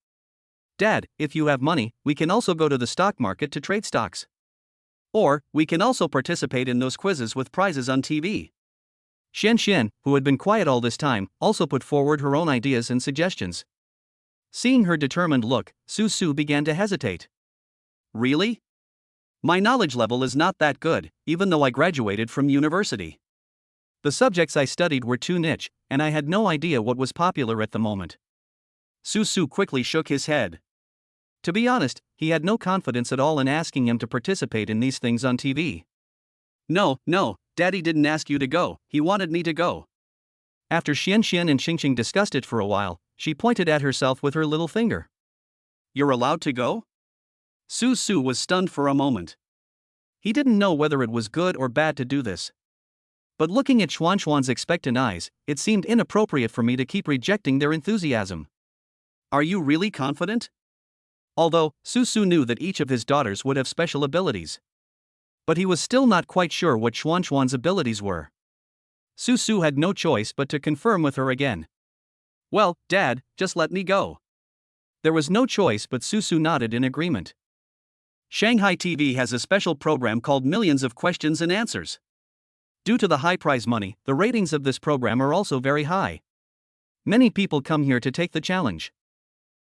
Dad, if you have money, we can also go to the stock market to trade stocks. Or, we can also participate in those quizzes with prizes on TV. Xian, who had been quiet all this time, also put forward her own ideas and suggestions. Seeing her determined look, Susu began to hesitate. Really? My knowledge level is not that good, even though I graduated from university. The subjects I studied were too niche, and I had no idea what was popular at the moment. Susu quickly shook his head. To be honest, he had no confidence at all in asking him to participate in these things on TV. No, Daddy didn't ask you to go, he wanted me to go. After Xian and Xingqing discussed it for a while, she pointed at herself with her little finger. You're allowed to go? Susu was stunned for a moment. He didn't know whether it was good or bad to do this. But looking at Xuan's expectant eyes, it seemed inappropriate for me to keep rejecting their enthusiasm. Are you really confident? Although, Susu knew that each of his daughters would have special abilities. But he was still not quite sure what Xuanxuan's abilities were. Susu had no choice but to confirm with her again. Well, Dad, just let me go. There was no choice but Susu nodded in agreement. Shanghai TV has a special program called Millions of Questions and Answers. Due to the high prize money, the ratings of this program are also very high. Many people come here to take the challenge.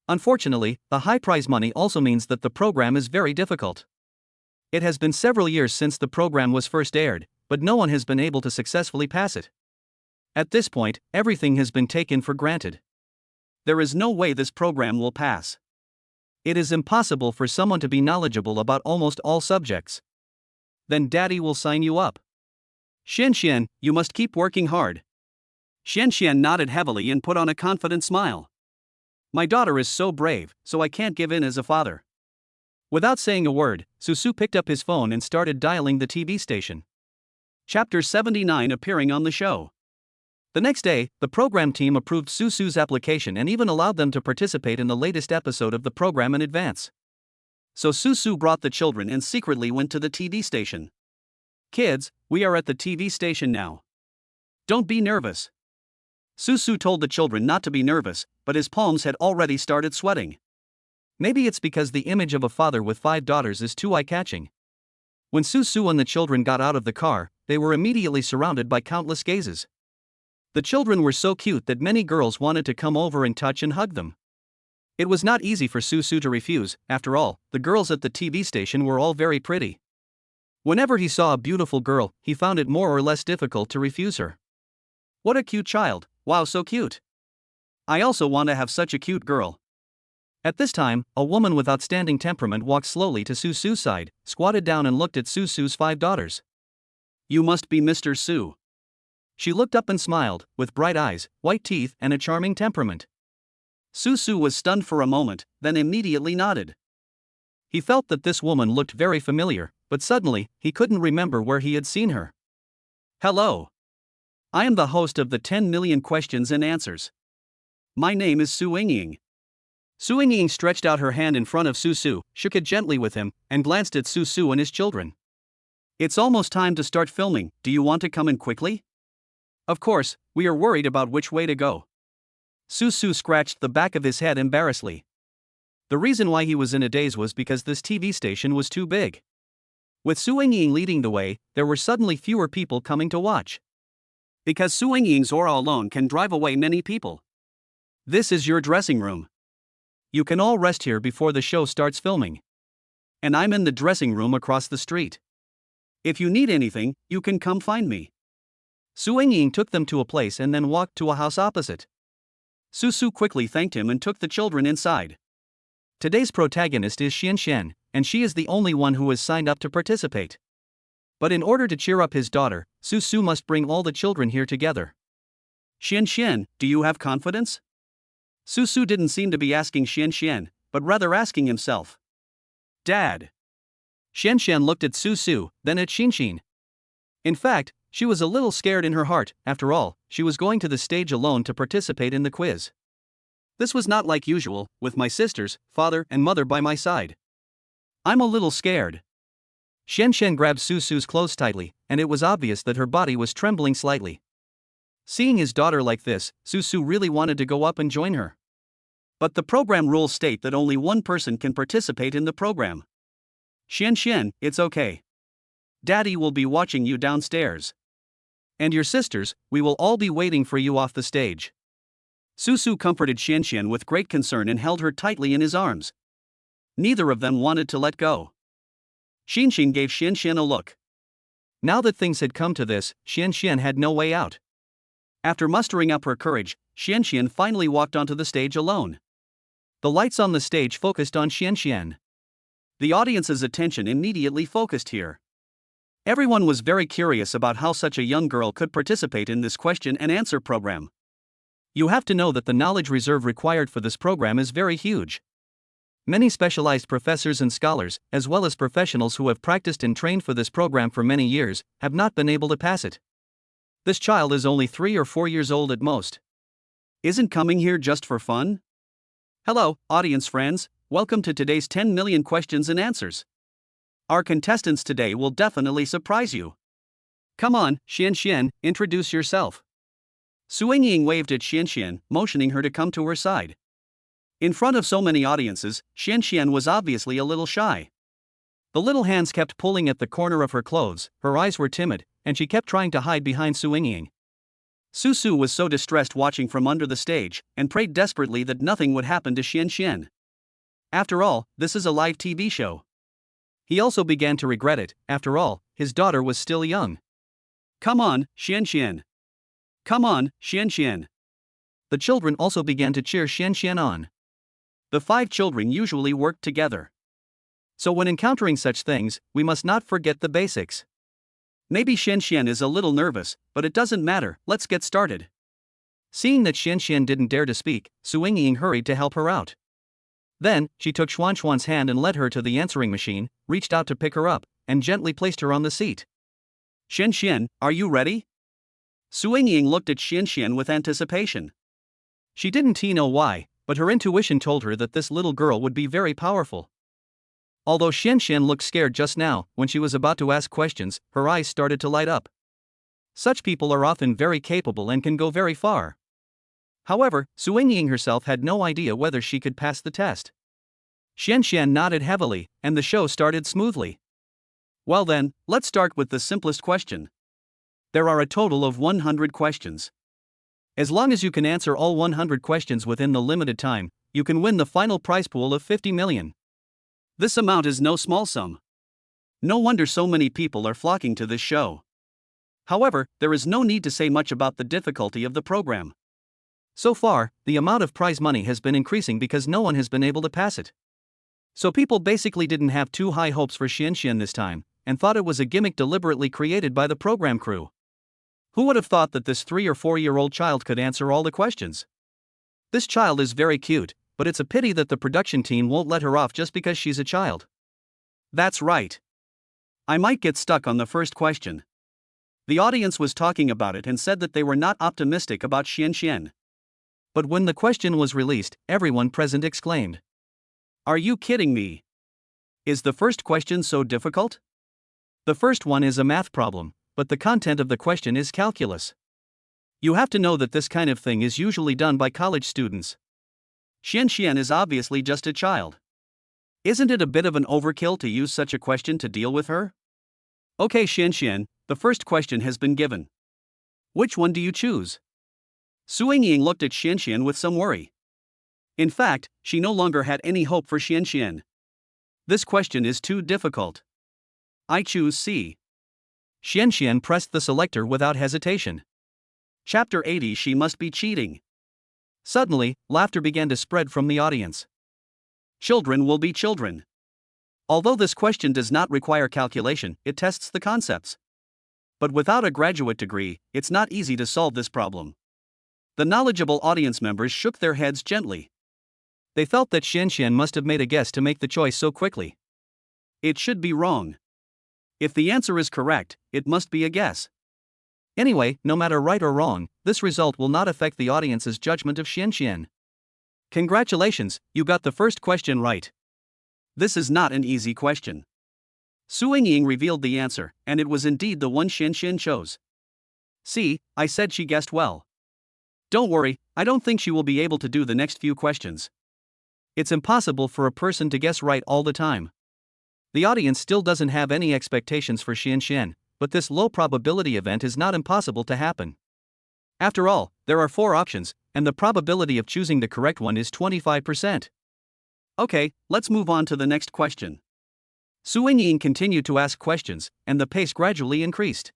Unfortunately, the high prize money also means that the program is very difficult. It has been several years since the program was first aired, but no one has been able to successfully pass it. At this point, everything has been taken for granted. There is no way this program will pass. It is impossible for someone to be knowledgeable about almost all subjects. Then Daddy will sign you up. Xian, you must keep working hard. Xian nodded heavily and put on a confident smile. My daughter is so brave, so I can't give in as a father. Without saying a word, Susu picked up his phone and started dialing the TV station. Chapter 79 appearing on the show. The next day, the program team approved Susu's application and even allowed them to participate in the latest episode of the program in advance. So Susu brought the children and secretly went to the TV station. Kids, we are at the TV station now. Don't be nervous. Susu told the children not to be nervous, but his palms had already started sweating. Maybe it's because the image of a father with 5 daughters is too eye-catching. When Susu and the children got out of the car, they were immediately surrounded by countless gazes. The children were so cute that many girls wanted to come over and touch and hug them. It was not easy for Susu to refuse. After all, the girls at the TV station were all very pretty. Whenever he saw a beautiful girl, he found it more or less difficult to refuse her. What a cute child, wow, so cute. I also want to have such a cute girl. At this time, a woman with outstanding temperament walked slowly to Susu's side, squatted down and looked at Susu's 5 daughters. You must be Mr. Su. She looked up and smiled, with bright eyes, white teeth and a charming temperament. Susu was stunned for a moment, then immediately nodded. He felt that this woman looked very familiar, but suddenly, he couldn't remember where he had seen her. Hello. I am the host of the 10 Million Questions and Answers. My name is Su Yingying. Su Yingying stretched out her hand in front of Susu, shook it gently with him, and glanced at Susu and his children. It's almost time to start filming, do you want to come in quickly? Of course, we are worried about which way to go. Susu scratched the back of his head embarrassedly. The reason why he was in a daze was because this TV station was too big. With Su Yingying leading the way, there were suddenly fewer people coming to watch. Because Su Yingying's aura alone can drive away many people. This is your dressing room. You can all rest here before the show starts filming. And I'm in the dressing room across the street. If you need anything, you can come find me. Su Yingying took them to a place and then walked to a house opposite. Susu quickly thanked him and took the children inside. Today's protagonist is Xian, and she is the only one who has signed up to participate. But in order to cheer up his daughter, Susu must bring all the children here together. Xian, do you have confidence? Susu didn't seem to be asking Xian, but rather asking himself. Dad. Xian looked at Susu, then at Xin. In fact, she was a little scared in her heart. After all, she was going to the stage alone to participate in the quiz. This was not like usual, with my sisters, father and mother by my side. I'm a little scared. Xian grabbed Susu's clothes tightly, and it was obvious that her body was trembling slightly. Seeing his daughter like this, Susu really wanted to go up and join her. But the program rules state that only one person can participate in the program. Xian, it's okay. Daddy will be watching you downstairs. And your sisters, we will all be waiting for you off the stage. Susu comforted Xian with great concern and held her tightly in his arms. Neither of them wanted to let go. Xin gave Xian a look. Now that things had come to this, Xian had no way out. After mustering up her courage, Xian finally walked onto the stage alone. The lights on the stage focused on Xian. The audience's attention immediately focused here. Everyone was very curious about how such a young girl could participate in this question and answer program. You have to know that the knowledge reserve required for this program is very huge. Many specialized professors and scholars, as well as professionals who have practiced and trained for this program for many years, have not been able to pass it. This child is only 3 or 4 years old at most. Isn't coming here just for fun? Hello, audience friends, welcome to today's 10 million questions and answers. Our contestants today will definitely surprise you. Come on, Xian, introduce yourself. Su Ying waved at Xian, motioning her to come to her side. In front of so many audiences, Xian was obviously a little shy. The little hands kept pulling at the corner of her clothes, her eyes were timid, and she kept trying to hide behind Su Ying. Su was so distressed watching from under the stage, and prayed desperately that nothing would happen to Xian. After all, this is a live TV show. He also began to regret it, after all, his daughter was still young. Come on, Xian. Come on, Xian. The children also began to cheer Xian on. The 5 children usually worked together. So when encountering such things, we must not forget the basics. Maybe Xian is a little nervous, but it doesn't matter, let's get started. Seeing that Xian didn't dare to speak, Su Ying hurried to help her out. Then, she took Xuan's hand and led her to the answering machine, reached out to pick her up, and gently placed her on the seat. Xian, are you ready? Su Ying looked at Xian with anticipation. She didn't know why, but her intuition told her that this little girl would be very powerful. Although Xian looked scared just now, when she was about to ask questions, her eyes started to light up. Such people are often very capable and can go very far. However, Su Ying herself had no idea whether she could pass the test. Xian nodded heavily, and the show started smoothly. Well then, let's start with the simplest question. There are a total of 100 questions. As long as you can answer all 100 questions within the limited time, you can win the final prize pool of 50 million. This amount is no small sum. No wonder so many people are flocking to this show. However, there is no need to say much about the difficulty of the program. So far, the amount of prize money has been increasing because no one has been able to pass it. So people basically didn't have too high hopes for Xian this time, and thought it was a gimmick deliberately created by the program crew. Who would have thought that this 3 or 4-year-old child could answer all the questions? This child is very cute, but it's a pity that the production team won't let her off just because she's a child. That's right. I might get stuck on the first question. The audience was talking about it and said that they were not optimistic about Xian. But when the question was released, everyone present exclaimed, "Are you kidding me? Is the first question so difficult?" The first one is a math problem, but the content of the question is calculus. You have to know that this kind of thing is usually done by college students. Xian is obviously just a child. Isn't it a bit of an overkill to use such a question to deal with her? Okay, Xian, the first question has been given. Which one do you choose? Su Ying looked at Xian with some worry. In fact, she no longer had any hope for Xian. This question is too difficult. I choose C. Xian pressed the selector without hesitation. Chapter 80. She must be cheating. Suddenly, laughter began to spread from the audience. Children will be children. Although this question does not require calculation, it tests the concepts. But without a graduate degree, it's not easy to solve this problem. The knowledgeable audience members shook their heads gently. They felt that Xian must have made a guess to make the choice so quickly. It should be wrong. If the answer is correct, it must be a guess. Anyway, no matter right or wrong, this result will not affect the audience's judgment of Xian. Congratulations, you got the first question right. This is not an easy question. Su Ying revealed the answer, and it was indeed the one Xian chose. See, I said she guessed well. Don't worry, I don't think she will be able to do the next few questions. It's impossible for a person to guess right all the time. The audience still doesn't have any expectations for Xian, but this low probability event is not impossible to happen. After all, there are 4 options, and the probability of choosing the correct one is 25%. Okay, let's move on to the next question. Su Ying continued to ask questions, and the pace gradually increased.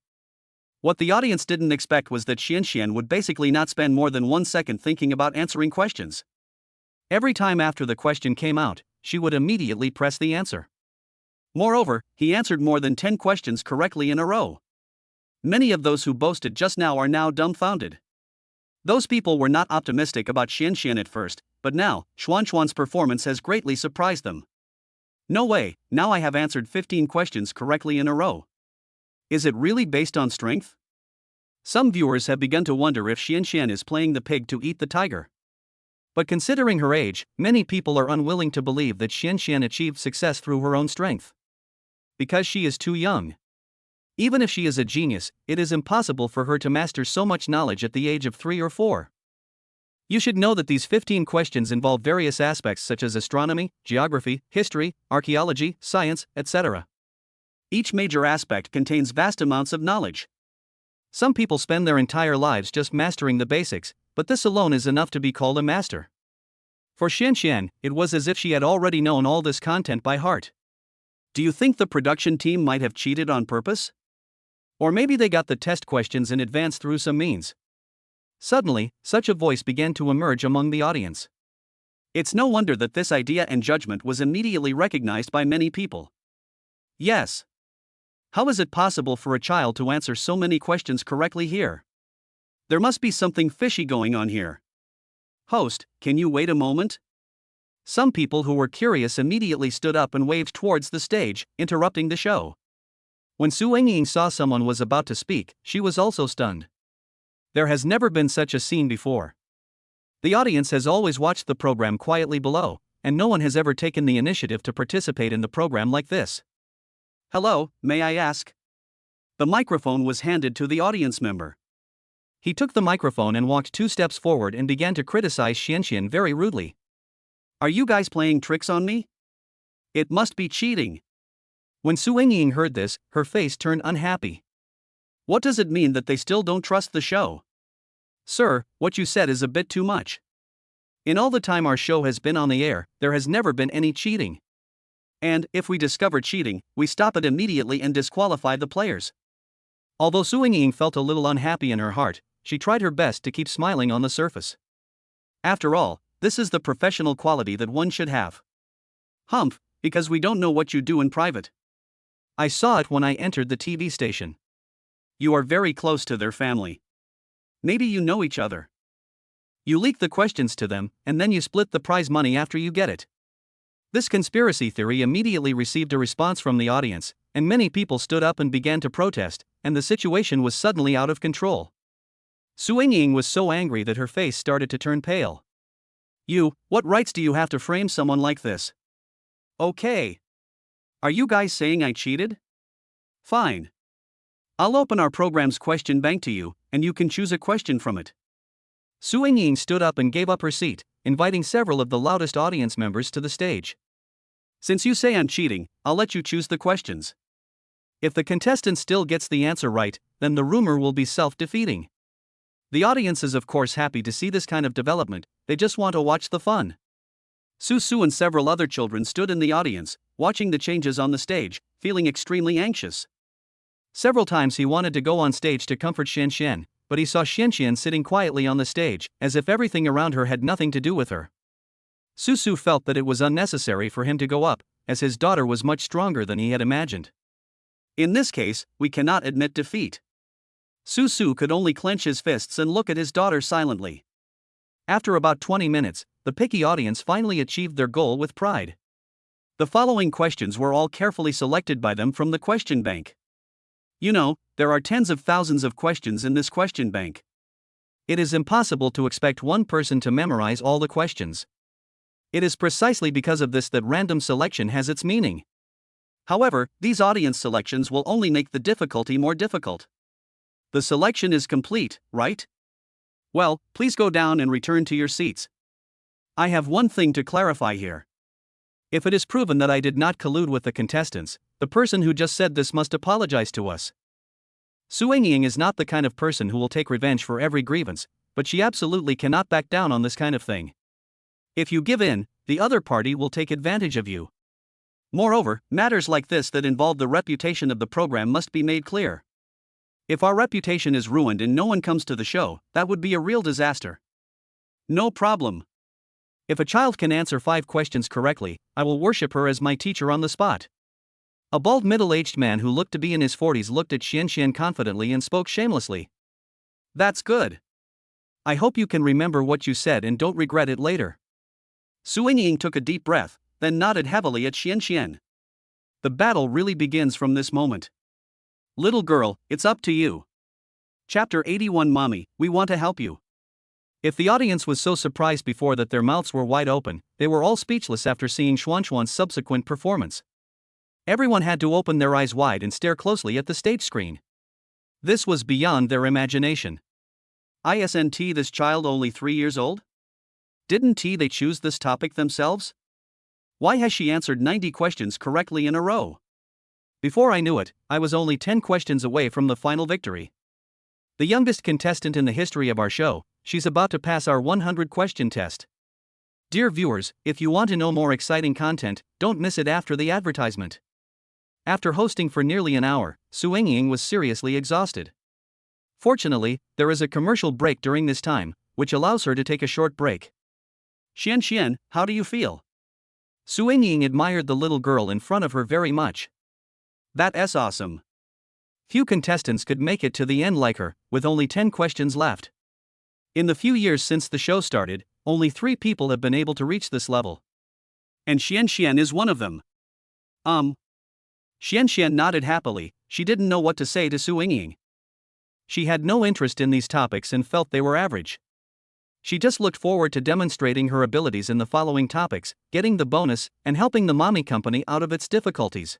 What the audience didn't expect was that Xian would basically not spend more than 1 second thinking about answering questions. Every time after the question came out, she would immediately press the answer. Moreover, he answered more than 10 questions correctly in a row. Many of those who boasted just now are now dumbfounded. Those people were not optimistic about Xian at first, but now, Xuan's performance has greatly surprised them. No way, now I have answered 15 questions correctly in a row. Is it really based on strength? Some viewers have begun to wonder if Xian is playing the pig to eat the tiger. But considering her age, many people are unwilling to believe that Xianxian achieved success through her own strength. Because she is too young. Even if she is a genius, it is impossible for her to master so much knowledge at the age of 3 or 4. You should know that these 15 questions involve various aspects such as astronomy, geography, history, archaeology, science, etc. Each major aspect contains vast amounts of knowledge. Some people spend their entire lives just mastering the basics, but this alone is enough to be called a master. For Xianxian, it was as if she had already known all this content by heart. Do you think the production team might have cheated on purpose? Or maybe they got the test questions in advance through some means. Suddenly, such a voice began to emerge among the audience. It's no wonder that this idea and judgment was immediately recognized by many people. Yes. How is it possible for a child to answer so many questions correctly here? There must be something fishy going on here. Host, can you wait a moment? Some people who were curious immediately stood up and waved towards the stage, interrupting the show. When Su Engying saw someone was about to speak, she was also stunned. There has never been such a scene before. The audience has always watched the program quietly below, and no one has ever taken the initiative to participate in the program like this. Hello, may I ask? The microphone was handed to the audience member. He took the microphone and walked 2 steps forward and began to criticize Xianxian very rudely. Are you guys playing tricks on me? It must be cheating. When Su Engying heard this, her face turned unhappy. What does it mean that they still don't trust the show? Sir, what you said is a bit too much. In all the time our show has been on the air, there has never been any cheating. And, if we discover cheating, we stop it immediately and disqualify the players. Although Su Engying felt a little unhappy in her heart, she tried her best to keep smiling on the surface. After all, this is the professional quality that one should have. Humph, because we don't know what you do in private. I saw it when I entered the TV station. You are very close to their family. Maybe you know each other. You leak the questions to them, and then you split the prize money after you get it. This conspiracy theory immediately received a response from the audience, and many people stood up and began to protest, and the situation was suddenly out of control. Su Engying was so angry that her face started to turn pale. What rights do you have to frame someone like this? Okay. Are you guys saying I cheated? Fine. I'll open our program's question bank to you, and you can choose a question from it. Su Engying stood up and gave up her seat, inviting several of the loudest audience members to the stage. Since you say I'm cheating, I'll let you choose the questions. If the contestant still gets the answer right, then the rumor will be self-defeating. The audience is of course happy to see this kind of development, they just want to watch the fun. Su and several other children stood in the audience, watching the changes on the stage, feeling extremely anxious. Several times he wanted to go on stage to comfort Xianxian, but he saw Xianxian sitting quietly on the stage, as if everything around her had nothing to do with her. Su felt that it was unnecessary for him to go up, as his daughter was much stronger than he had imagined. In this case, we cannot admit defeat. Su could only clench his fists and look at his daughter silently. After about 20 minutes, the picky audience finally achieved their goal with pride. The following questions were all carefully selected by them from the question bank. You know, there are tens of thousands of questions in this question bank. It is impossible to expect one person to memorize all the questions. It is precisely because of this that random selection has its meaning. However, these audience selections will only make the difficulty more difficult. The selection is complete, right? Well, please go down and return to your seats. I have one thing to clarify here. If it is proven that I did not collude with the contestants, the person who just said this must apologize to us. Su Engying is not the kind of person who will take revenge for every grievance, but she absolutely cannot back down on this kind of thing. If you give in, the other party will take advantage of you. Moreover, matters like this that involve the reputation of the program must be made clear. If our reputation is ruined and no one comes to the show, that would be a real disaster. No problem. If a child can answer 5 questions correctly, I will worship her as my teacher on the spot. A bald middle-aged man who looked to be in his 40s looked at Xianxian confidently and spoke shamelessly. That's good. I hope you can remember what you said and don't regret it later. Su Engying took a deep breath, then nodded heavily at Xianxian. The battle really begins from this moment. Little girl, it's up to you. Chapter 81 Mommy, we want to help you. If the audience was so surprised before that their mouths were wide open, they were all speechless after seeing Xuanxuan's subsequent performance. Everyone had to open their eyes wide and stare closely at the stage screen. This was beyond their imagination. Isn't this child only 3 years old? Didn't they choose this topic themselves? Why has she answered 90 questions correctly in a row? Before I knew it, I was only 10 questions away from the final victory. The youngest contestant in the history of our show, she's about to pass our 100-question test. Dear viewers, if you want to know more exciting content, don't miss it after the advertisement. After hosting for nearly an hour, Su Yingying was seriously exhausted. Fortunately, there is a commercial break during this time, which allows her to take a short break. Xian, how do you feel? Su Yingying admired the little girl in front of her very much. That's awesome. Few contestants could make it to the end like her, with only 10 questions left. In the few years since the show started, only 3 people have been able to reach this level. And Xian is one of them. Xian nodded happily. She didn't know what to say to Su Yingying. She had no interest in these topics and felt they were average. She just looked forward to demonstrating her abilities in the following topics, getting the bonus, and helping the mommy company out of its difficulties.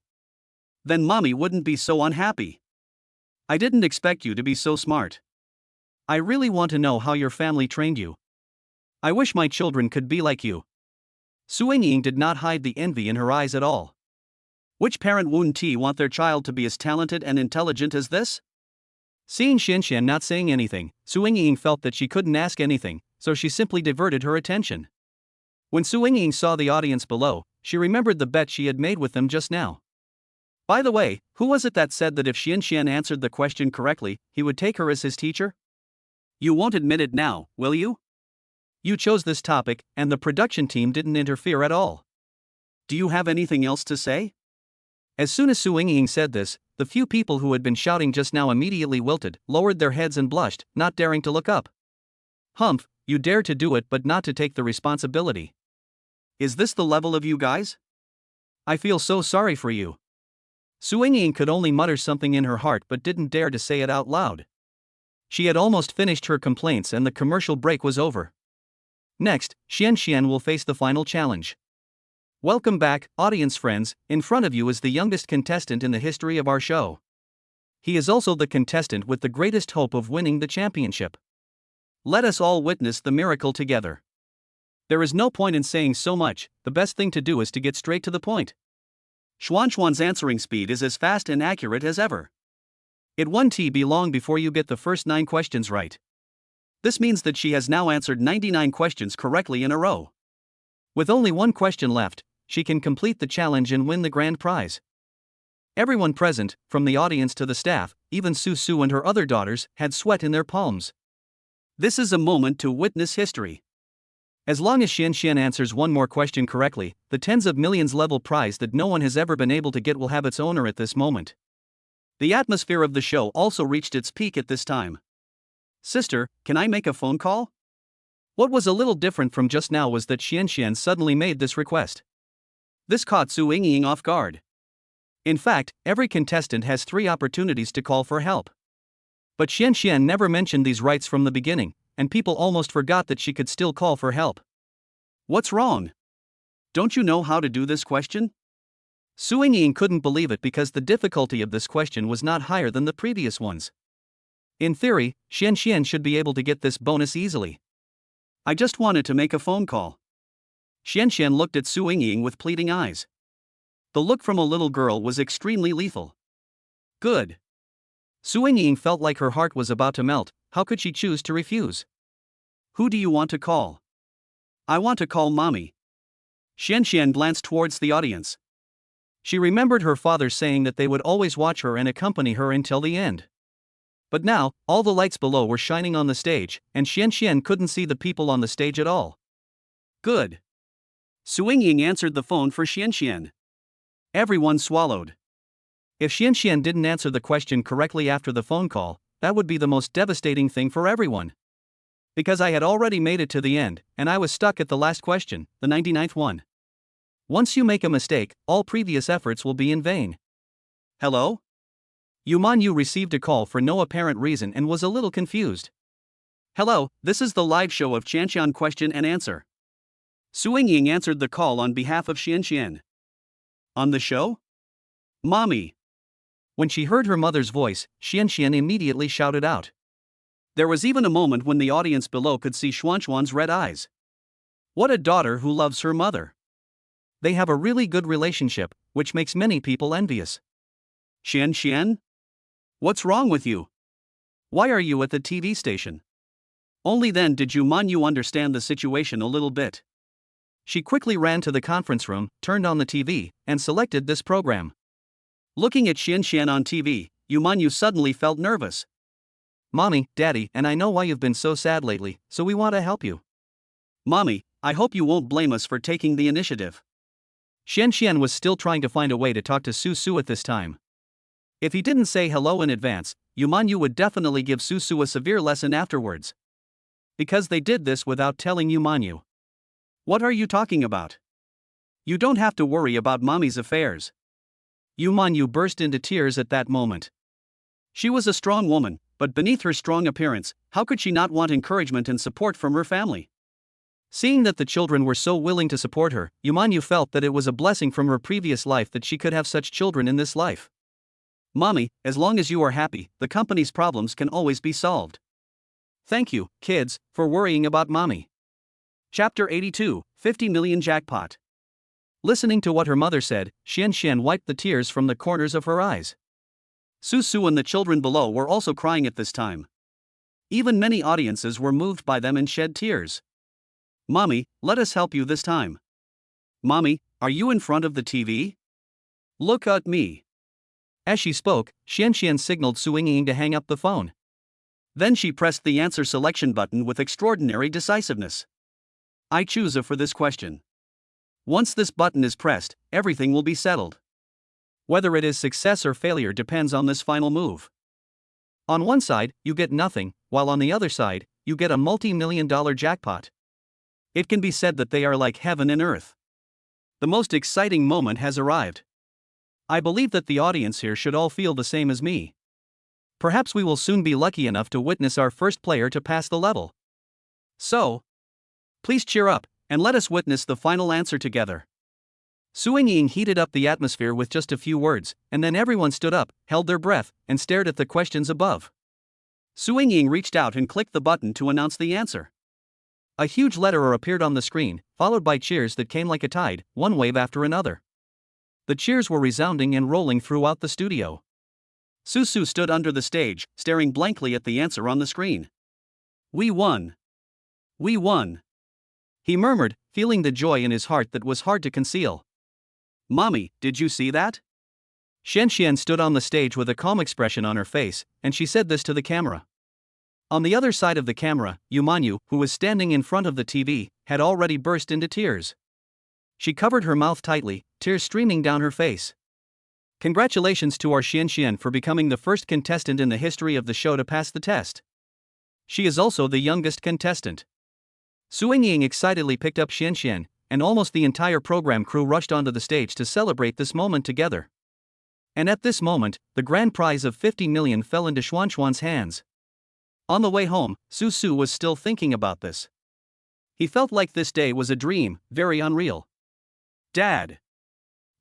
Then mommy wouldn't be so unhappy. I didn't expect you to be so smart. I really want to know how your family trained you. I wish my children could be like you. Su Yingying did not hide the envy in her eyes at all. Which parent wouldn't want their child to be as talented and intelligent as this? Seeing Xian not saying anything, Su Yingying felt that she couldn't ask anything, so she simply diverted her attention. When Su Yingying saw the audience below, she remembered the bet she had made with them just now. By the way, who was it that said that if Xian answered the question correctly, he would take her as his teacher? You won't admit it now, will you? You chose this topic, and the production team didn't interfere at all. Do you have anything else to say? As soon as Su Yingying said this, the few people who had been shouting just now immediately wilted, lowered their heads and blushed, not daring to look up. Humph, you dare to do it but not to take the responsibility. Is this the level of you guys? I feel so sorry for you. Su Yingying could only mutter something in her heart but didn't dare to say it out loud. She had almost finished her complaints and the commercial break was over. Next, Xian will face the final challenge. Welcome back, audience friends. In front of you is the youngest contestant in the history of our show. He is also the contestant with the greatest hope of winning the championship. Let us all witness the miracle together. There is no point in saying so much, the best thing to do is to get straight to the point. Xuanxuan's answering speed is as fast and accurate as ever. It won't be long before you get the first 9 questions right. This means that she has now answered 99 questions correctly in a row. With only 1 question left, she can complete the challenge and win the grand prize. Everyone present, from the audience to the staff, even Su and her other daughters, had sweat in their palms. This is a moment to witness history. As long as Xian answers 1 more question correctly, the tens of millions level prize that no one has ever been able to get will have its owner at this moment. The atmosphere of the show also reached its peak at this time. Sister, can I make a phone call? What was a little different from just now was that Xian suddenly made this request. This caught Su Yingying off guard. In fact, every contestant has 3 opportunities to call for help. But Xian never mentioned these rights from the beginning, and people almost forgot that she could still call for help. What's wrong? Don't you know how to do this question? Su Yingying couldn't believe it because the difficulty of this question was not higher than the previous ones. In theory, Xian should be able to get this bonus easily. I just wanted to make a phone call. Xian looked at Su Yingying with pleading eyes. The look from a little girl was extremely lethal. Good. Su Yingying felt like her heart was about to melt. How could she choose to refuse? Who do you want to call? I want to call mommy. Xian glanced towards the audience. She remembered her father saying that they would always watch her and accompany her until the end. But now, all the lights below were shining on the stage, and Xian couldn't see the people on the stage at all. Good. Su Yingying answered the phone for Xian. Everyone swallowed. If Xian didn't answer the question correctly after the phone call, that would be the most devastating thing for everyone. Because I had already made it to the end, and I was stuck at the last question, the 99th one. Once you make a mistake, all previous efforts will be in vain. Hello? Yu received a call for no apparent reason and was a little confused. Hello, this is the live show of Qianxian Question and Answer. Su Ying answered the call on behalf of Qianxian. On the show? Mommy. When she heard her mother's voice, Qianxian immediately shouted out. There was even a moment when the audience below could see Xuanxuan's red eyes. What a daughter who loves her mother. They have a really good relationship, which makes many people envious. Qianxian? What's wrong with you? Why are you at the TV station? Only then did Manhwa understand the situation a little bit. She quickly ran to the conference room, turned on the TV, and selected this program. Looking at Qianxian on TV, Manhwa suddenly felt nervous. Mommy, Daddy, and I know why you've been so sad lately, so we want to help you. Mommy, I hope you won't blame us for taking the initiative. Qianxian was still trying to find a way to talk to Su at this time. If he didn't say hello in advance, Manhwa would definitely give Su a severe lesson afterwards. Because they did this without telling Manhwa. What are you talking about? You don't have to worry about Mommy's affairs. Manhwa burst into tears at that moment. She was a strong woman, but beneath her strong appearance, how could she not want encouragement and support from her family? Seeing that the children were so willing to support her, Manhwa felt that it was a blessing from her previous life that she could have such children in this life. Mommy, as long as you are happy, the company's problems can always be solved. Thank you, kids, for worrying about Mommy. Chapter 82, 50 Million Jackpot. Listening to what her mother said, Qianxian wiped the tears from the corners of her eyes. Su and the children below were also crying at this time. Even many audiences were moved by them and shed tears. Mommy, let us help you this time. Mommy, are you in front of the TV? Look at me. As she spoke, Qianxian signaled Su Ying to hang up the phone. Then she pressed the answer selection button with extraordinary decisiveness. I choose A for this question. Once this button is pressed, everything will be settled. Whether it is success or failure depends on this final move. On one side, you get nothing, while on the other side, you get a multi-million-dollar jackpot. It can be said that they are like heaven and earth. The most exciting moment has arrived. I believe that the audience here should all feel the same as me. Perhaps we will soon be lucky enough to witness our first player to pass the level. So, please cheer up, and let us witness the final answer together. Su Ying heated up the atmosphere with just a few words, and then everyone stood up, held their breath, and stared at the questions above. Su Ying reached out and clicked the button to announce the answer. A huge letter appeared on the screen, followed by cheers that came like a tide, one wave after another. The cheers were resounding and rolling throughout the studio. Su stood under the stage, staring blankly at the answer on the screen. We won. We won. He murmured, feeling the joy in his heart that was hard to conceal. Mommy, did you see that? Qianxian stood on the stage with a calm expression on her face, and she said this to the camera. On the other side of the camera, Manhwa, who was standing in front of the TV, had already burst into tears. She covered her mouth tightly, tears streaming down her face. Congratulations to our Qianxian for becoming the first contestant in the history of the show to pass the test. She is also the youngest contestant. Su Ying excitedly picked up Qianxian, and almost the entire program crew rushed onto the stage to celebrate this moment together. And at this moment, the grand prize of 50 million fell into Xuanxuan's hands. On the way home, Su was still thinking about this. He felt like this day was a dream, very unreal. Dad!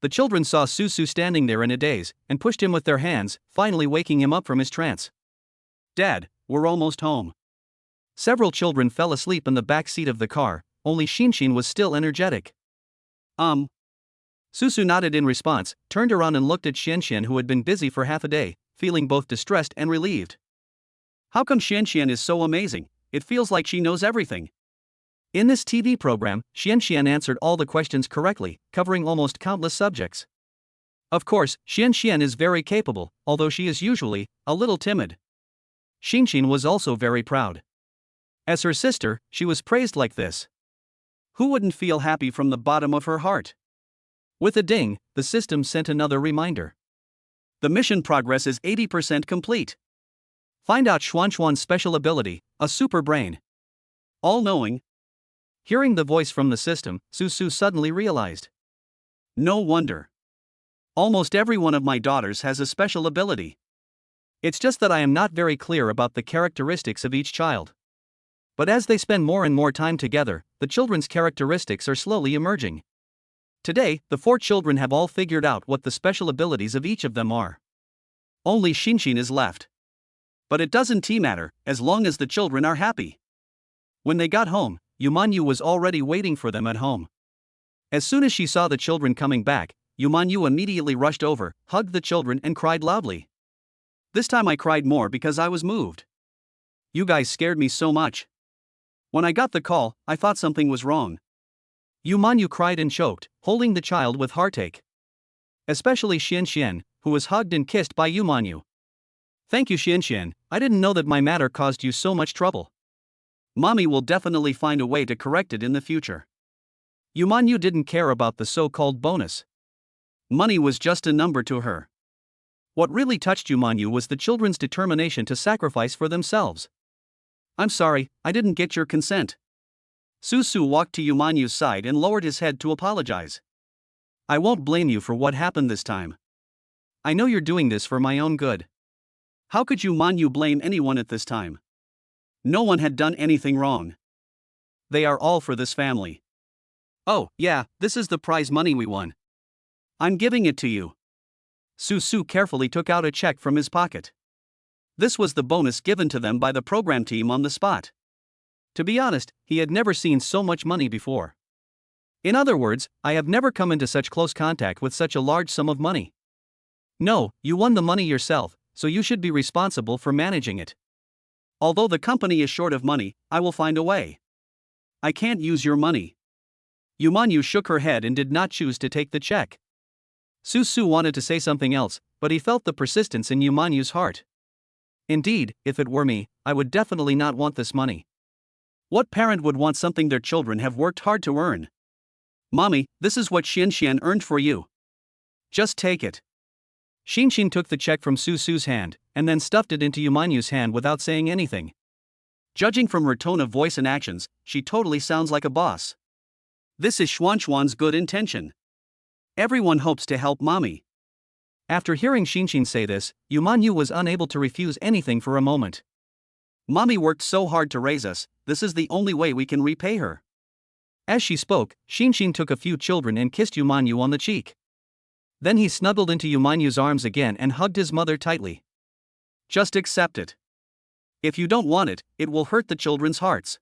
The children saw Su standing there in a daze, and pushed him with their hands, finally waking him up from his trance. Dad, we're almost home. Several children fell asleep in the back seat of the car, only Qianxian was still energetic. Su nodded in response, turned around and looked at Qianxian, who had been busy for half a day, feeling both distressed and relieved. How come Qianxian is so amazing? It feels like she knows everything. In this TV program, Qianxian answered all the questions correctly, covering almost countless subjects. Of course, Qianxian is very capable, although she is usually a little timid. Qianxian was also very proud. As her sister, she was praised like this. Who wouldn't feel happy from the bottom of her heart? With a ding, the system sent another reminder. The mission progress is 80% complete. Find out Xuanxuan's special ability, a super brain. All-knowing. Hearing the voice from the system, Su suddenly realized. No wonder. Almost every one of my daughters has a special ability. It's just that I am not very clear about the characteristics of each child. But as they spend more and more time together, the children's characteristics are slowly emerging. Today, the 4 children have all figured out what the special abilities of each of them are. Only Shinshin is left. But it doesn't matter, as long as the children are happy. When they got home, Yumanyu was already waiting for them at home. As soon as she saw the children coming back, Yumanyu immediately rushed over, hugged the children and cried loudly. This time I cried more because I was moved. You guys scared me so much. When I got the call, I thought something was wrong. Yumanyu cried and choked, holding the child with heartache. Especially Xianxian, who was hugged and kissed by Yumanyu. Thank you, Xianxian, I didn't know that my matter caused you so much trouble. Mommy will definitely find a way to correct it in the future. Yumanyu didn't care about the so-called bonus. Money was just a number to her. What really touched Yumanyu was the children's determination to sacrifice for themselves. I'm sorry, I didn't get your consent. Susu walked to Yumanyu's side and lowered his head to apologize. I won't blame you for what happened this time. I know you're doing this for my own good. How could Yumanyu blame anyone at this time? No one had done anything wrong. They are all for this family. Oh, yeah, this is the prize money we won. I'm giving it to you. Susu carefully took out a check from his pocket. This was the bonus given to them by the program team on the spot. To be honest, he had never seen so much money before. In other words, I have never come into such close contact with such a large sum of money. No, you won the money yourself, so you should be responsible for managing it. Although the company is short of money, I will find a way. I can't use your money. Yumanyu shook her head and did not choose to take the check. Susu wanted to say something else, but he felt the persistence in Yumanyu's heart. Indeed, if it were me, I would definitely not want this money. What parent would want something their children have worked hard to earn? Mommy, this is what Xianxian earned for you. Just take it. Xianxian took the check from Susu's hand, and then stuffed it into Yumanyu's hand without saying anything. Judging from her tone of voice and actions, she totally sounds like a boss. This is Xuanxuan's good intention. Everyone hopes to help mommy. After hearing Xianxian say this, Yumanyu was unable to refuse anything for a moment. Mommy worked so hard to raise us, this is the only way we can repay her. As she spoke, Xianxian took a few children and kissed Yumanyu on the cheek. Then he snuggled into Yumanyu's arms again and hugged his mother tightly. Just accept it. If you don't want it, it will hurt the children's hearts.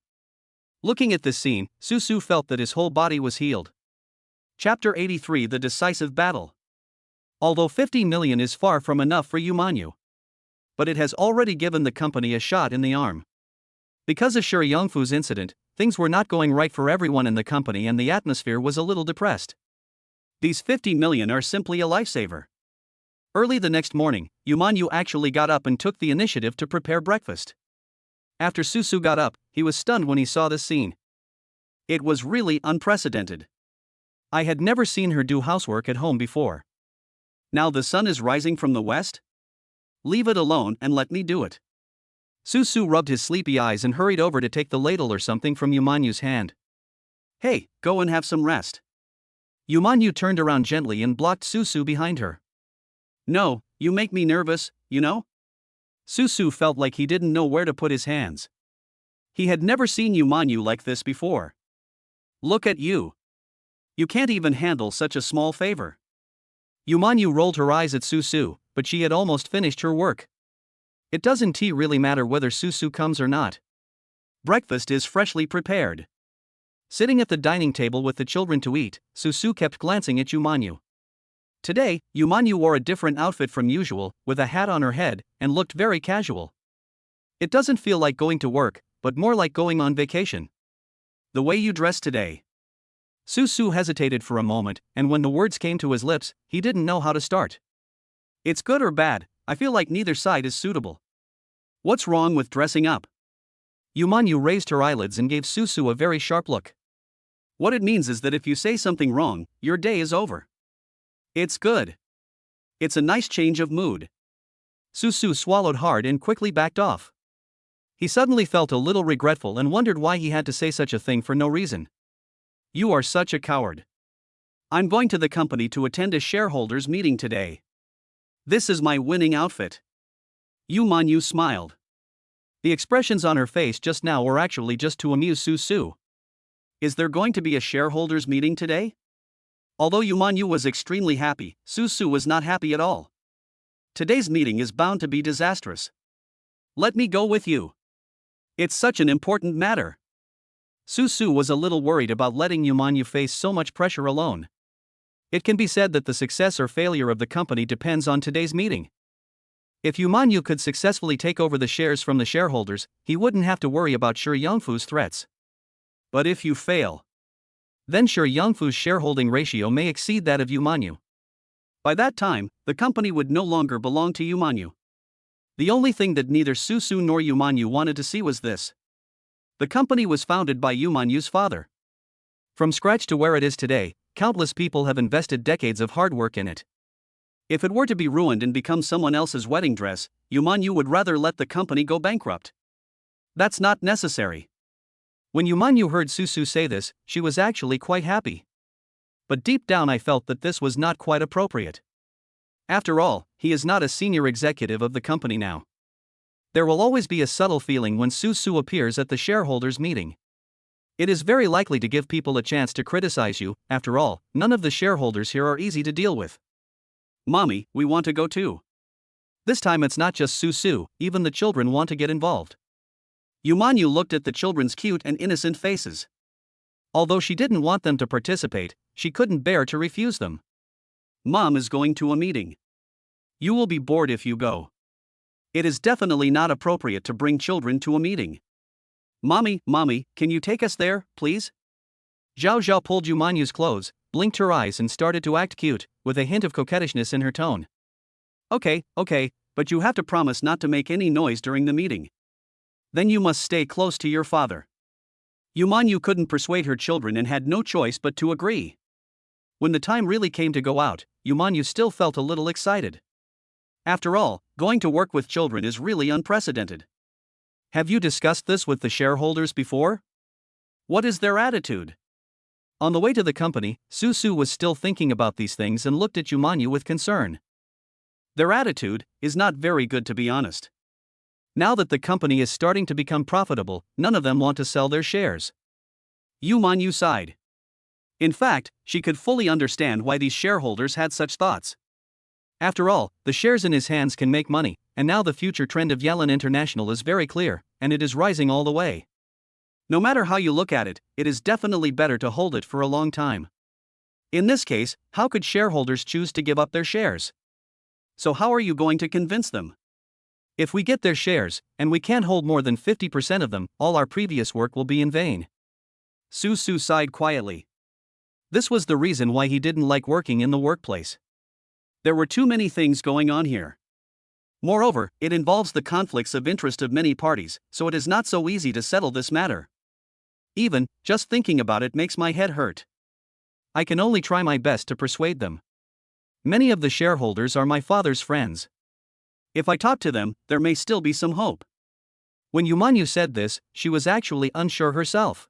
Looking at this scene, Susu felt that his whole body was healed. Chapter 83: The Decisive Battle. Although 50 million is far from enough for Yumanyu. But it has already given the company a shot in the arm. Because of Shi Yongfu's incident, things were not going right for everyone in the company and the atmosphere was a little depressed. These 50 million are simply a lifesaver. Early the next morning, Yumanyu actually got up and took the initiative to prepare breakfast. After Susu got up, he was stunned when he saw this scene. It was really unprecedented. I had never seen her do housework at home before. Now the sun is rising from the west? Leave it alone and let me do it. Susu rubbed his sleepy eyes and hurried over to take the ladle or something from Yumanyu's hand. Hey, go and have some rest. Yumanyu turned around gently and blocked Susu behind her. No, you make me nervous, you know? Susu felt like he didn't know where to put his hands. He had never seen Yumanyu like this before. Look at you. You can't even handle such a small favor. Yumanyu rolled her eyes at Susu, but she had almost finished her work. It doesn't really matter whether Susu comes or not. Breakfast is freshly prepared. Sitting at the dining table with the children to eat, Susu kept glancing at Yumanyu. Today, Yumanyu wore a different outfit from usual, with a hat on her head, and looked very casual. It doesn't feel like going to work, but more like going on vacation. The way you dress today. Susu hesitated for a moment, and when the words came to his lips, he didn't know how to start. It's good or bad, I feel like neither side is suitable. What's wrong with dressing up? Yumanyu raised her eyelids and gave Susu a very sharp look. What it means is that if you say something wrong, your day is over. It's good. It's a nice change of mood. Susu swallowed hard and quickly backed off. He suddenly felt a little regretful and wondered why he had to say such a thing for no reason. You are such a coward. I'm going to the company to attend a shareholders meeting today. This is my winning outfit. Yumanyu smiled. The expressions on her face just now were actually just to amuse Su. Is there going to be a shareholders meeting today? Although Yumanyu was extremely happy, Su was not happy at all. Today's meeting is bound to be disastrous. Let me go with you. It's such an important matter. Su was a little worried about letting Yumanyu face so much pressure alone. It can be said that the success or failure of the company depends on today's meeting. If Yumanyu could successfully take over the shares from the shareholders, he wouldn't have to worry about Shi Yongfu's threats. But if you fail, then Shi Yongfu's shareholding ratio may exceed that of Yumanyu. By that time, the company would no longer belong to Yumanyu. The only thing that neither Su nor Yumanyu wanted to see was this. The company was founded by Yumanyu's father. From scratch to where it is today, countless people have invested decades of hard work in it. If it were to be ruined and become someone else's wedding dress, Yumanyu would rather let the company go bankrupt. That's not necessary. When Yumanyu heard Su say this, she was actually quite happy. But deep down I felt that this was not quite appropriate. After all, he is not a senior executive of the company now. There will always be a subtle feeling when Su appears at the shareholders' meeting. It is very likely to give people a chance to criticize you. After all, none of the shareholders here are easy to deal with. Mommy, we want to go too. This time it's not just Su, even the children want to get involved. Yumanyu looked at the children's cute and innocent faces. Although she didn't want them to participate, she couldn't bear to refuse them. Mom is going to a meeting. You will be bored if you go. It is definitely not appropriate to bring children to a meeting. Mommy, can you take us there, please? Zhao pulled Yumanyu's clothes, blinked her eyes and started to act cute, with a hint of coquettishness in her tone. Okay, but you have to promise not to make any noise during the meeting. Then you must stay close to your father. Yumanyu couldn't persuade her children and had no choice but to agree. When the time really came to go out, Yumanyu still felt a little excited. After all, going to work with children is really unprecedented. Have you discussed this with the shareholders before? What is their attitude? On the way to the company, Su was still thinking about these things and looked at Yumanyu with concern. Their attitude is not very good, to be honest. Now that the company is starting to become profitable, none of them want to sell their shares. Yumanyu sighed. In fact, she could fully understand why these shareholders had such thoughts. After all, the shares in his hands can make money, and now the future trend of Yellen International is very clear, and it is rising all the way. No matter how you look at it, it is definitely better to hold it for a long time. In this case, how could shareholders choose to give up their shares? So how are you going to convince them? If we get their shares, and we can't hold more than 50% of them, all our previous work will be in vain. Su sighed quietly. This was the reason why he didn't like working in the workplace. There were too many things going on here. Moreover, it involves the conflicts of interest of many parties, so it is not so easy to settle this matter. Even, just thinking about it makes my head hurt. I can only try my best to persuade them. Many of the shareholders are my father's friends. If I talk to them, there may still be some hope. When Yumanyu said this, she was actually unsure herself.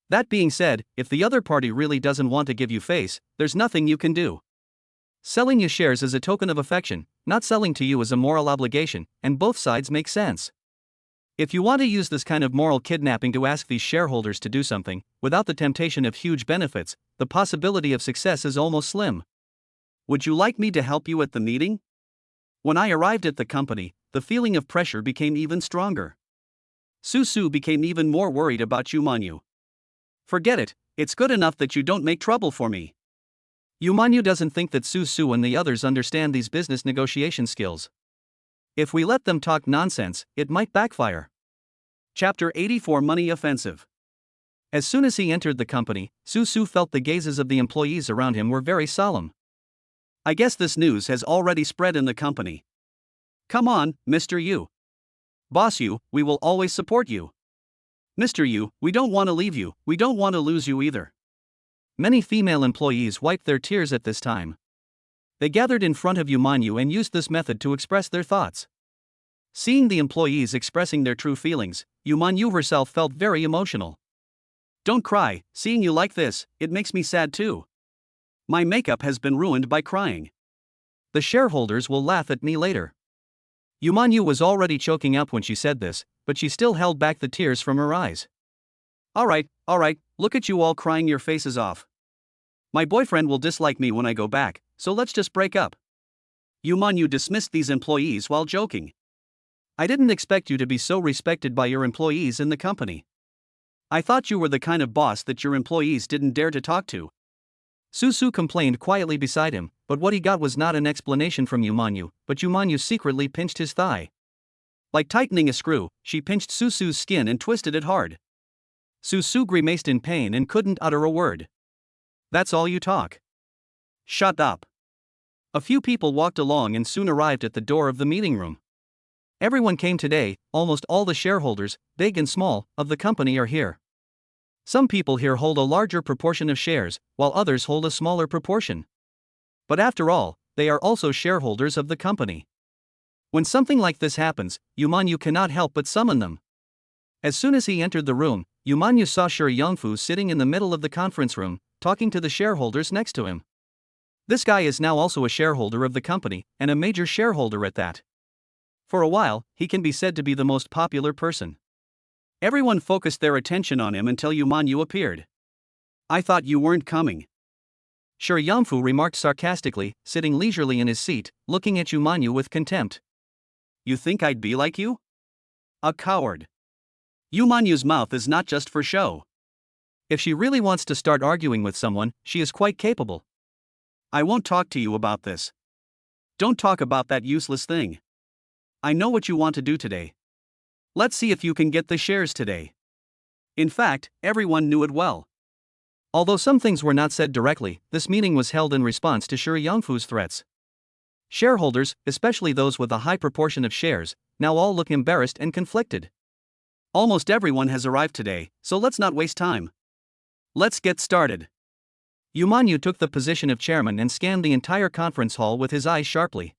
That being said, if the other party really doesn't want to give you face, there's nothing you can do. Selling your shares is a token of affection, not selling to you is a moral obligation, and both sides make sense. If you want to use this kind of moral kidnapping to ask these shareholders to do something, without the temptation of huge benefits, the possibility of success is almost slim. Would you like me to help you at the meeting? When I arrived at the company, the feeling of pressure became even stronger. Su became even more worried about Yumanyu. Forget it, it's good enough that you don't make trouble for me. Yumanyu doesn't think that Su and the others understand these business negotiation skills. If we let them talk nonsense, it might backfire. Chapter 84 Money Offensive. As soon as he entered the company, Su felt the gazes of the employees around him were very solemn. I guess this news has already spread in the company. Come on, Mr. Yu. Boss Yu, we will always support you. Mr. Yu, we don't want to leave you, we don't want to lose you either. Many female employees wiped their tears at this time. They gathered in front of Yumanyu and used this method to express their thoughts. Seeing the employees expressing their true feelings, Yumanyu herself felt very emotional. Don't cry, seeing you like this, it makes me sad too. My makeup has been ruined by crying. The shareholders will laugh at me later. Yumanyu was already choking up when she said this, but she still held back the tears from her eyes. Alright, look at you all crying your faces off. My boyfriend will dislike me when I go back, so let's just break up. You dismissed these employees while joking. I didn't expect you to be so respected by your employees in the company. I thought you were the kind of boss that your employees didn't dare to talk to. Susu complained quietly beside him, but what he got was not an explanation from Yumanyu, but Yumanyu secretly pinched his thigh. Like tightening a screw, she pinched Susu's skin and twisted it hard. Susu grimaced in pain and couldn't utter a word. That's all you talk? Shut up. A few people walked along and soon arrived at the door of the meeting room. Everyone came today, almost all the shareholders, big and small, of the company are here. Some people here hold a larger proportion of shares, while others hold a smaller proportion. But after all, they are also shareholders of the company. When something like this happens, Yumanyu cannot help but summon them. As soon as he entered the room, Yumanyu saw Shi Yongfu sitting in the middle of the conference room, talking to the shareholders next to him. This guy is now also a shareholder of the company, and a major shareholder at that. For a while, he can be said to be the most popular person. Everyone focused their attention on him until Yumanyu appeared. I thought you weren't coming. Shi Yongfu remarked sarcastically, sitting leisurely in his seat, looking at Yumanyu with contempt. You think I'd be like you? A coward. Yumanyu's mouth is not just for show. If she really wants to start arguing with someone, she is quite capable. I won't talk to you about this. Don't talk about that useless thing. I know what you want to do today. Let's see if you can get the shares today. In fact, everyone knew it well. Although some things were not said directly, this meeting was held in response to Shi Yongfu's threats. Shareholders, especially those with a high proportion of shares, now all look embarrassed and conflicted. Almost everyone has arrived today, so let's not waste time. Let's get started. Yumanyu took the position of chairman and scanned the entire conference hall with his eyes sharply.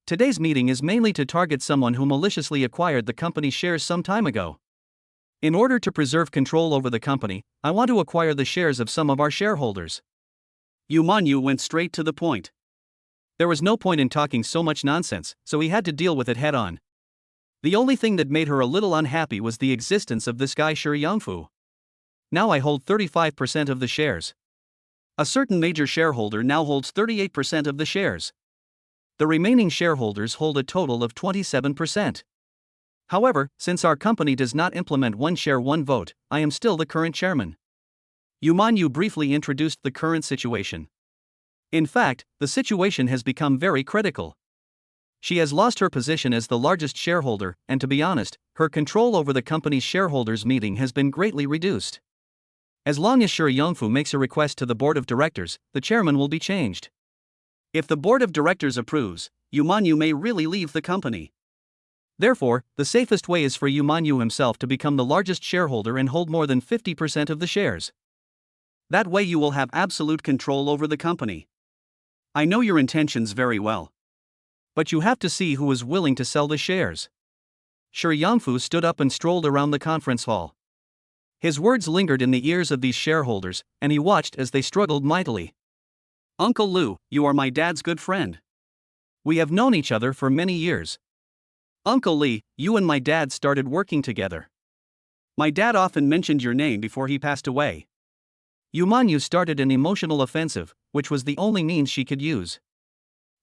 Today's meeting is mainly to target someone who maliciously acquired the company's shares some time ago. In order to preserve control over the company, I want to acquire the shares of some of our shareholders. Yumanyu went straight to the point. There was no point in talking so much nonsense, so he had to deal with it head on. The only thing that made her a little unhappy was the existence of this guy Shi Yongfu. Now I hold 35% of the shares. A certain major shareholder now holds 38% of the shares. The remaining shareholders hold a total of 27%. However, since our company does not implement one share one vote, I am still the current chairman. Yumanyu briefly introduced the current situation. In fact, the situation has become very critical. She has lost her position as the largest shareholder, and to be honest, her control over the company's shareholders' meeting has been greatly reduced. As long as Shi Yongfu makes a request to the board of directors, the chairman will be changed. If the board of directors approves, Yumanyu may really leave the company. Therefore, the safest way is for Yumanyu himself to become the largest shareholder and hold more than 50% of the shares. That way you will have absolute control over the company. I know your intentions very well. But you have to see who is willing to sell the shares. Shi Yongfu stood up and strolled around the conference hall. His words lingered in the ears of these shareholders, and he watched as they struggled mightily. Uncle Lu, you are my dad's good friend. We have known each other for many years. Uncle Lee, you and my dad started working together. My dad often mentioned your name before he passed away. Yumanyu started an emotional offensive, which was the only means she could use.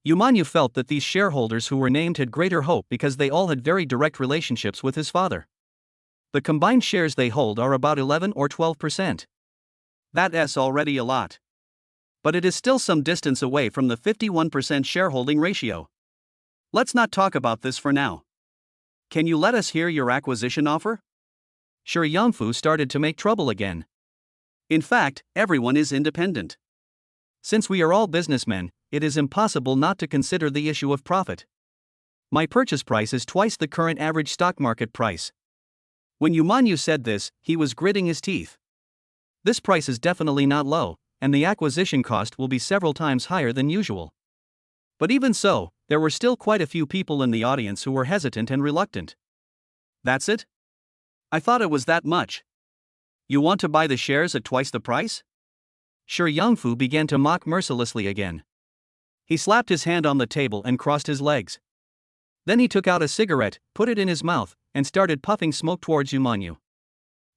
Yumanyu felt that these shareholders who were named had greater hope because they all had very direct relationships with his father. The combined shares they hold are about 11 or 12%. That's already a lot. But it is still some distance away from the 51% shareholding ratio. Let's not talk about this for now. Can you let us hear your acquisition offer? Shi Yongfu started to make trouble again. In fact, everyone is independent. Since we are all businessmen, it is impossible not to consider the issue of profit. My purchase price is twice the current average stock market price. When Yumanyu said this, he was gritting his teeth. This price is definitely not low, and the acquisition cost will be several times higher than usual. But even so, there were still quite a few people in the audience who were hesitant and reluctant. That's it? I thought it was that much. You want to buy the shares at twice the price? Shi Yongfu began to mock mercilessly again. He slapped his hand on the table and crossed his legs. Then he took out a cigarette, put it in his mouth, and started puffing smoke towards Yumanyu.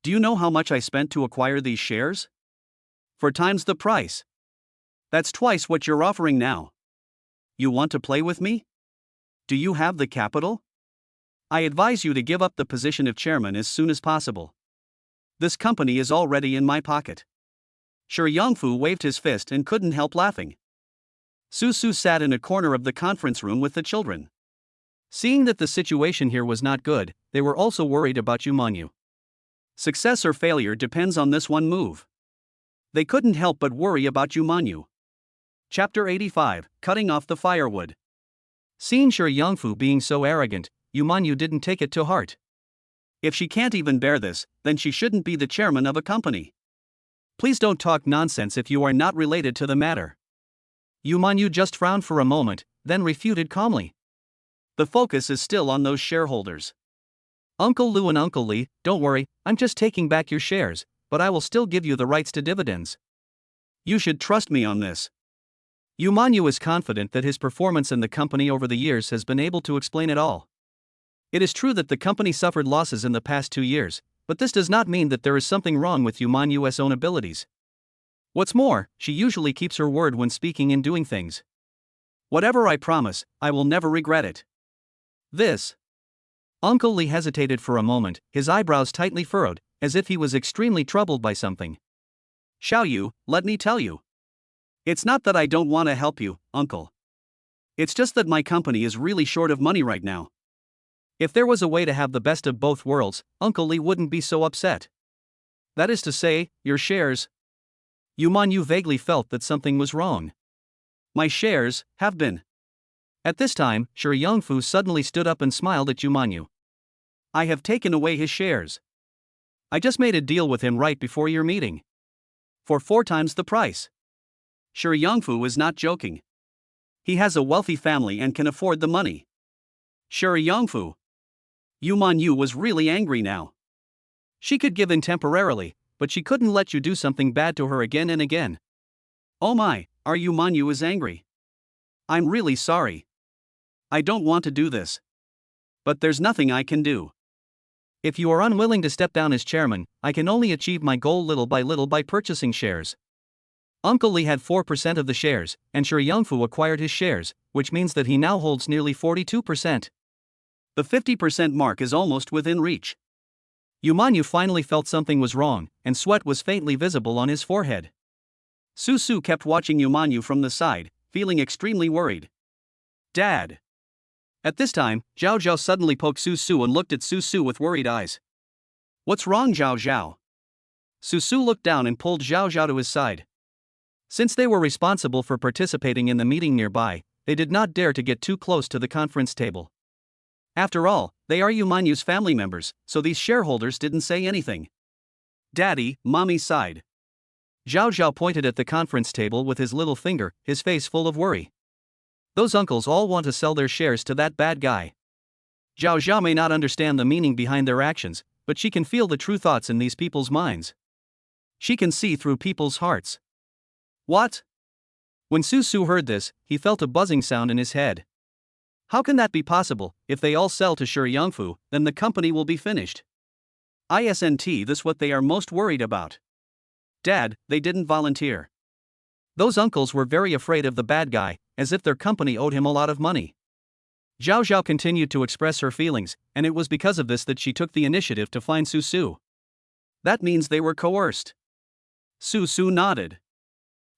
Do you know how much I spent to acquire these shares? 4 times the price. That's twice what you're offering now. You want to play with me? Do you have the capital? I advise you to give up the position of chairman as soon as possible. This company is already in my pocket. Shi Yongfu waved his fist and couldn't help laughing. Su sat in a corner of the conference room with the children. Seeing that the situation here was not good, they were also worried about Yumanyu. Success or failure depends on this one move. They couldn't help but worry about Yumanyu. Chapter 85, Cutting Off the Firewood. Seeing Shi Yongfu being so arrogant, Yumanyu didn't take it to heart. If she can't even bear this, then she shouldn't be the chairman of a company. Please don't talk nonsense if you are not related to the matter. Yumanyu just frowned for a moment, then refuted calmly. The focus is still on those shareholders. Uncle Lu and Uncle Lee, don't worry, I'm just taking back your shares, but I will still give you the rights to dividends. You should trust me on this. Yumanyu is confident that his performance in the company over the years has been able to explain it all. It is true that the company suffered losses in the past 2 years, but this does not mean that there is something wrong with Yumanyu's own abilities. What's more, she usually keeps her word when speaking and doing things. Whatever I promise, I will never regret it. This. Uncle Lee hesitated for a moment, his eyebrows tightly furrowed, as if he was extremely troubled by something. Xiao Yu, let me tell you. It's not that I don't want to help you, uncle. It's just that my company is really short of money right now. If there was a way to have the best of both worlds, Uncle Lee wouldn't be so upset. That is to say, your shares. Yumanyu vaguely felt that something was wrong. My shares have been. At this time, Shi Yongfu suddenly stood up and smiled at Yumanyu. I have taken away his shares. I just made a deal with him right before your meeting. For 4 times the price. Shi Yongfu is not joking. He has a wealthy family and can afford the money. Shi Yongfu. Yumanyu was really angry now. She could give in temporarily, but she couldn't let you do something bad to her again and again. Oh my, our Yumanyu is angry. I'm really sorry. I don't want to do this. But there's nothing I can do. If you are unwilling to step down as chairman, I can only achieve my goal little by purchasing shares. Uncle Lee had 4% of the shares, and Shi Yongfu acquired his shares, which means that he now holds nearly 42%. The 50% mark is almost within reach. Yumanyu finally felt something was wrong, and sweat was faintly visible on his forehead. Su kept watching Yumanyu from the side, feeling extremely worried. Dad. At this time, Zhao Zhao suddenly poked Su and looked at Su with worried eyes. What's wrong, Zhao Zhao? Su looked down and pulled Zhao Zhao to his side. Since they were responsible for participating in the meeting nearby, they did not dare to get too close to the conference table. After all, they are Yumanyu's family members, so these shareholders didn't say anything. Daddy, Mommy sighed. Zhao Zhao pointed at the conference table with his little finger, his face full of worry. Those uncles all want to sell their shares to that bad guy. Zhao Zhao may not understand the meaning behind their actions, but she can feel the true thoughts in these people's minds. She can see through people's hearts. What? When Su heard this, he felt a buzzing sound in his head. How can that be possible? If they all sell to Shi Yongfu, then the company will be finished. Isn't this what they are most worried about? Dad, they didn't volunteer. Those uncles were very afraid of the bad guy, as if their company owed him a lot of money. Zhao Zhao continued to express her feelings, and it was because of this that she took the initiative to find Su. That means they were coerced. Su nodded.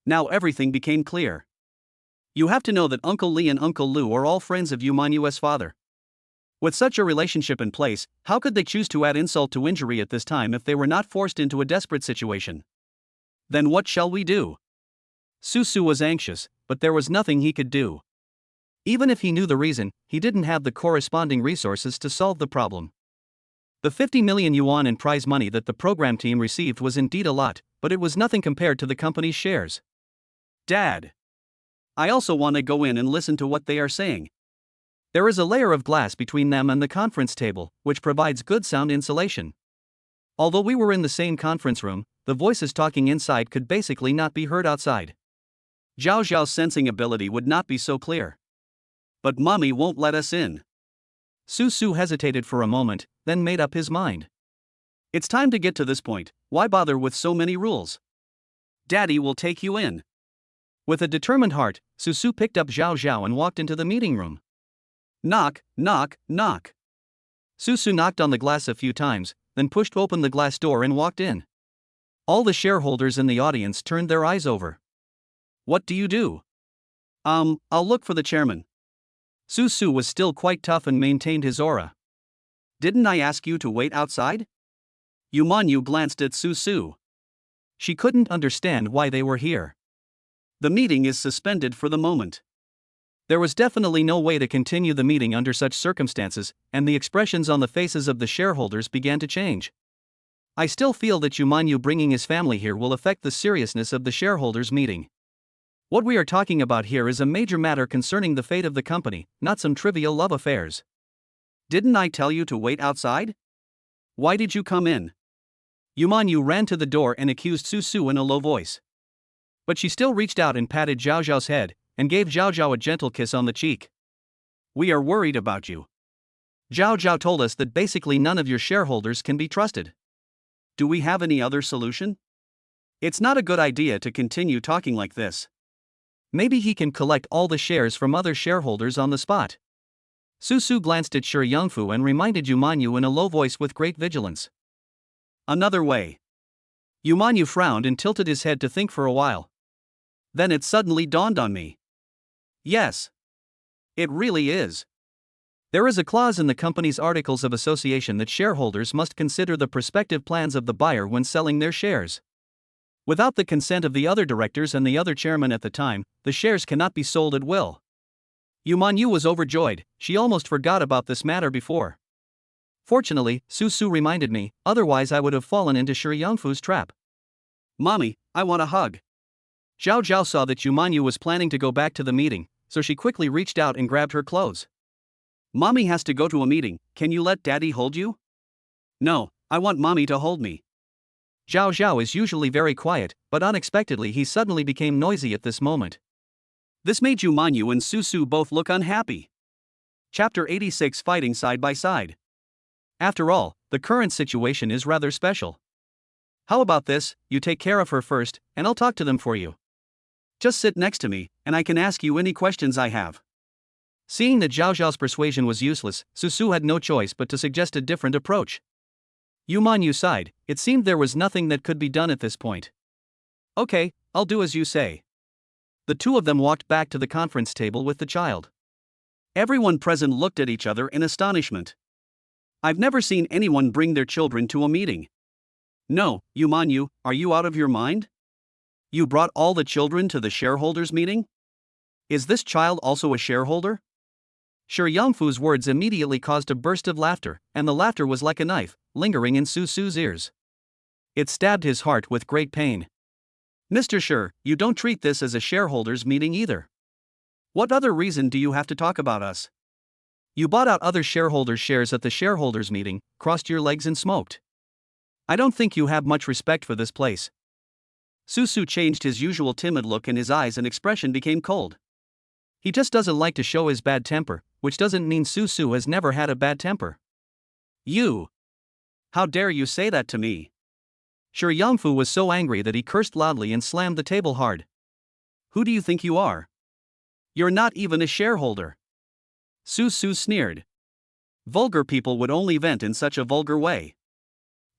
Now everything became clear. You have to know that Uncle Lee and Uncle Lu are all friends of Yumanyu's father. With such a relationship in place, how could they choose to add insult to injury at this time if they were not forced into a desperate situation? Then what shall we do? Su was anxious, but there was nothing he could do. Even if he knew the reason, he didn't have the corresponding resources to solve the problem. The 50 million yuan in prize money that the program team received was indeed a lot, but it was nothing compared to the company's shares. Dad. I also want to go in and listen to what they are saying. There is a layer of glass between them and the conference table, which provides good sound insulation. Although we were in the same conference room, the voices talking inside could basically not be heard outside. Zhao Zhao's sensing ability would not be so clear. But Mommy won't let us in. Su Su hesitated for a moment, then made up his mind. It's time to get to this point, why bother with so many rules? Daddy will take you in. With a determined heart, Su Su picked up Zhao Zhao and walked into the meeting room. Knock, knock, knock. Su Su knocked on the glass a few times, then pushed open the glass door and walked in. All the shareholders in the audience turned their eyes over. What do you do? I'll look for the chairman. Su Su was still quite tough and maintained his aura. Didn't I ask you to wait outside? Yu Manyu glanced at Su Su. She couldn't understand why they were here. The meeting is suspended for the moment. There was definitely no way to continue the meeting under such circumstances, and the expressions on the faces of the shareholders began to change. I still feel that Yu Manyu bringing his family here will affect the seriousness of the shareholders' meeting. What we are talking about here is a major matter concerning the fate of the company, not some trivial love affairs. Didn't I tell you to wait outside? Why did you come in? Yu Manyu ran to the door and accused Su Su in a low voice. But she still reached out and patted Zhao Zhao's head, and gave Zhao Zhao a gentle kiss on the cheek. We are worried about you. Zhao Zhao told us that basically none of your shareholders can be trusted. Do we have any other solution? It's not a good idea to continue talking like this. Maybe he can collect all the shares from other shareholders on the spot. Su Su glanced at Shi Yangfu and reminded Yu Manyu in a low voice with great vigilance. Another way. Yu Manyu frowned and tilted his head to think for a while. Then it suddenly dawned on me. Yes. It really is. There is a clause in the company's articles of association that shareholders must consider the prospective plans of the buyer when selling their shares. Without the consent of the other directors and the other chairman at the time, the shares cannot be sold at will. Yu Manyu was overjoyed, she almost forgot about this matter before. Fortunately, Su Su reminded me, otherwise I would have fallen into Shi Yangfu's trap. Mommy, I want a hug. Zhao Zhao saw that Yu Manyu was planning to go back to the meeting, so she quickly reached out and grabbed her clothes. Mommy has to go to a meeting, can you let Daddy hold you? No, I want Mommy to hold me. Zhao Zhao is usually very quiet, but unexpectedly he suddenly became noisy at this moment. This made Yu Manyu and Su Su both look unhappy. Chapter 86 Fighting Side by Side. After all, the current situation is rather special. How about this, you take care of her first, and I'll talk to them for you. Just sit next to me, and I can ask you any questions I have. Seeing that Zhao Zhao's persuasion was useless, Su Su had no choice but to suggest a different approach. Yu Manyu sighed, it seemed there was nothing that could be done at this point. Okay, I'll do as you say. The two of them walked back to the conference table with the child. Everyone present looked at each other in astonishment. I've never seen anyone bring their children to a meeting. No, Yu Manyu, are you out of your mind? You brought all the children to the shareholders' meeting? Is this child also a shareholder? Shi Yangfu's words immediately caused a burst of laughter, and the laughter was like a knife, lingering in Su Su's ears. It stabbed his heart with great pain. Mr. Shi, you don't treat this as a shareholders' meeting either. What other reason do you have to talk about us? You bought out other shareholders' shares at the shareholders' meeting, crossed your legs and smoked. I don't think you have much respect for this place. Su Su changed his usual timid look and his eyes and expression became cold. He just doesn't like to show his bad temper, which doesn't mean Su Su has never had a bad temper. You! How dare you say that to me? Shi Yangfu was so angry that he cursed loudly and slammed the table hard. Who do you think you are? You're not even a shareholder. Su Su sneered. Vulgar people would only vent in such a vulgar way.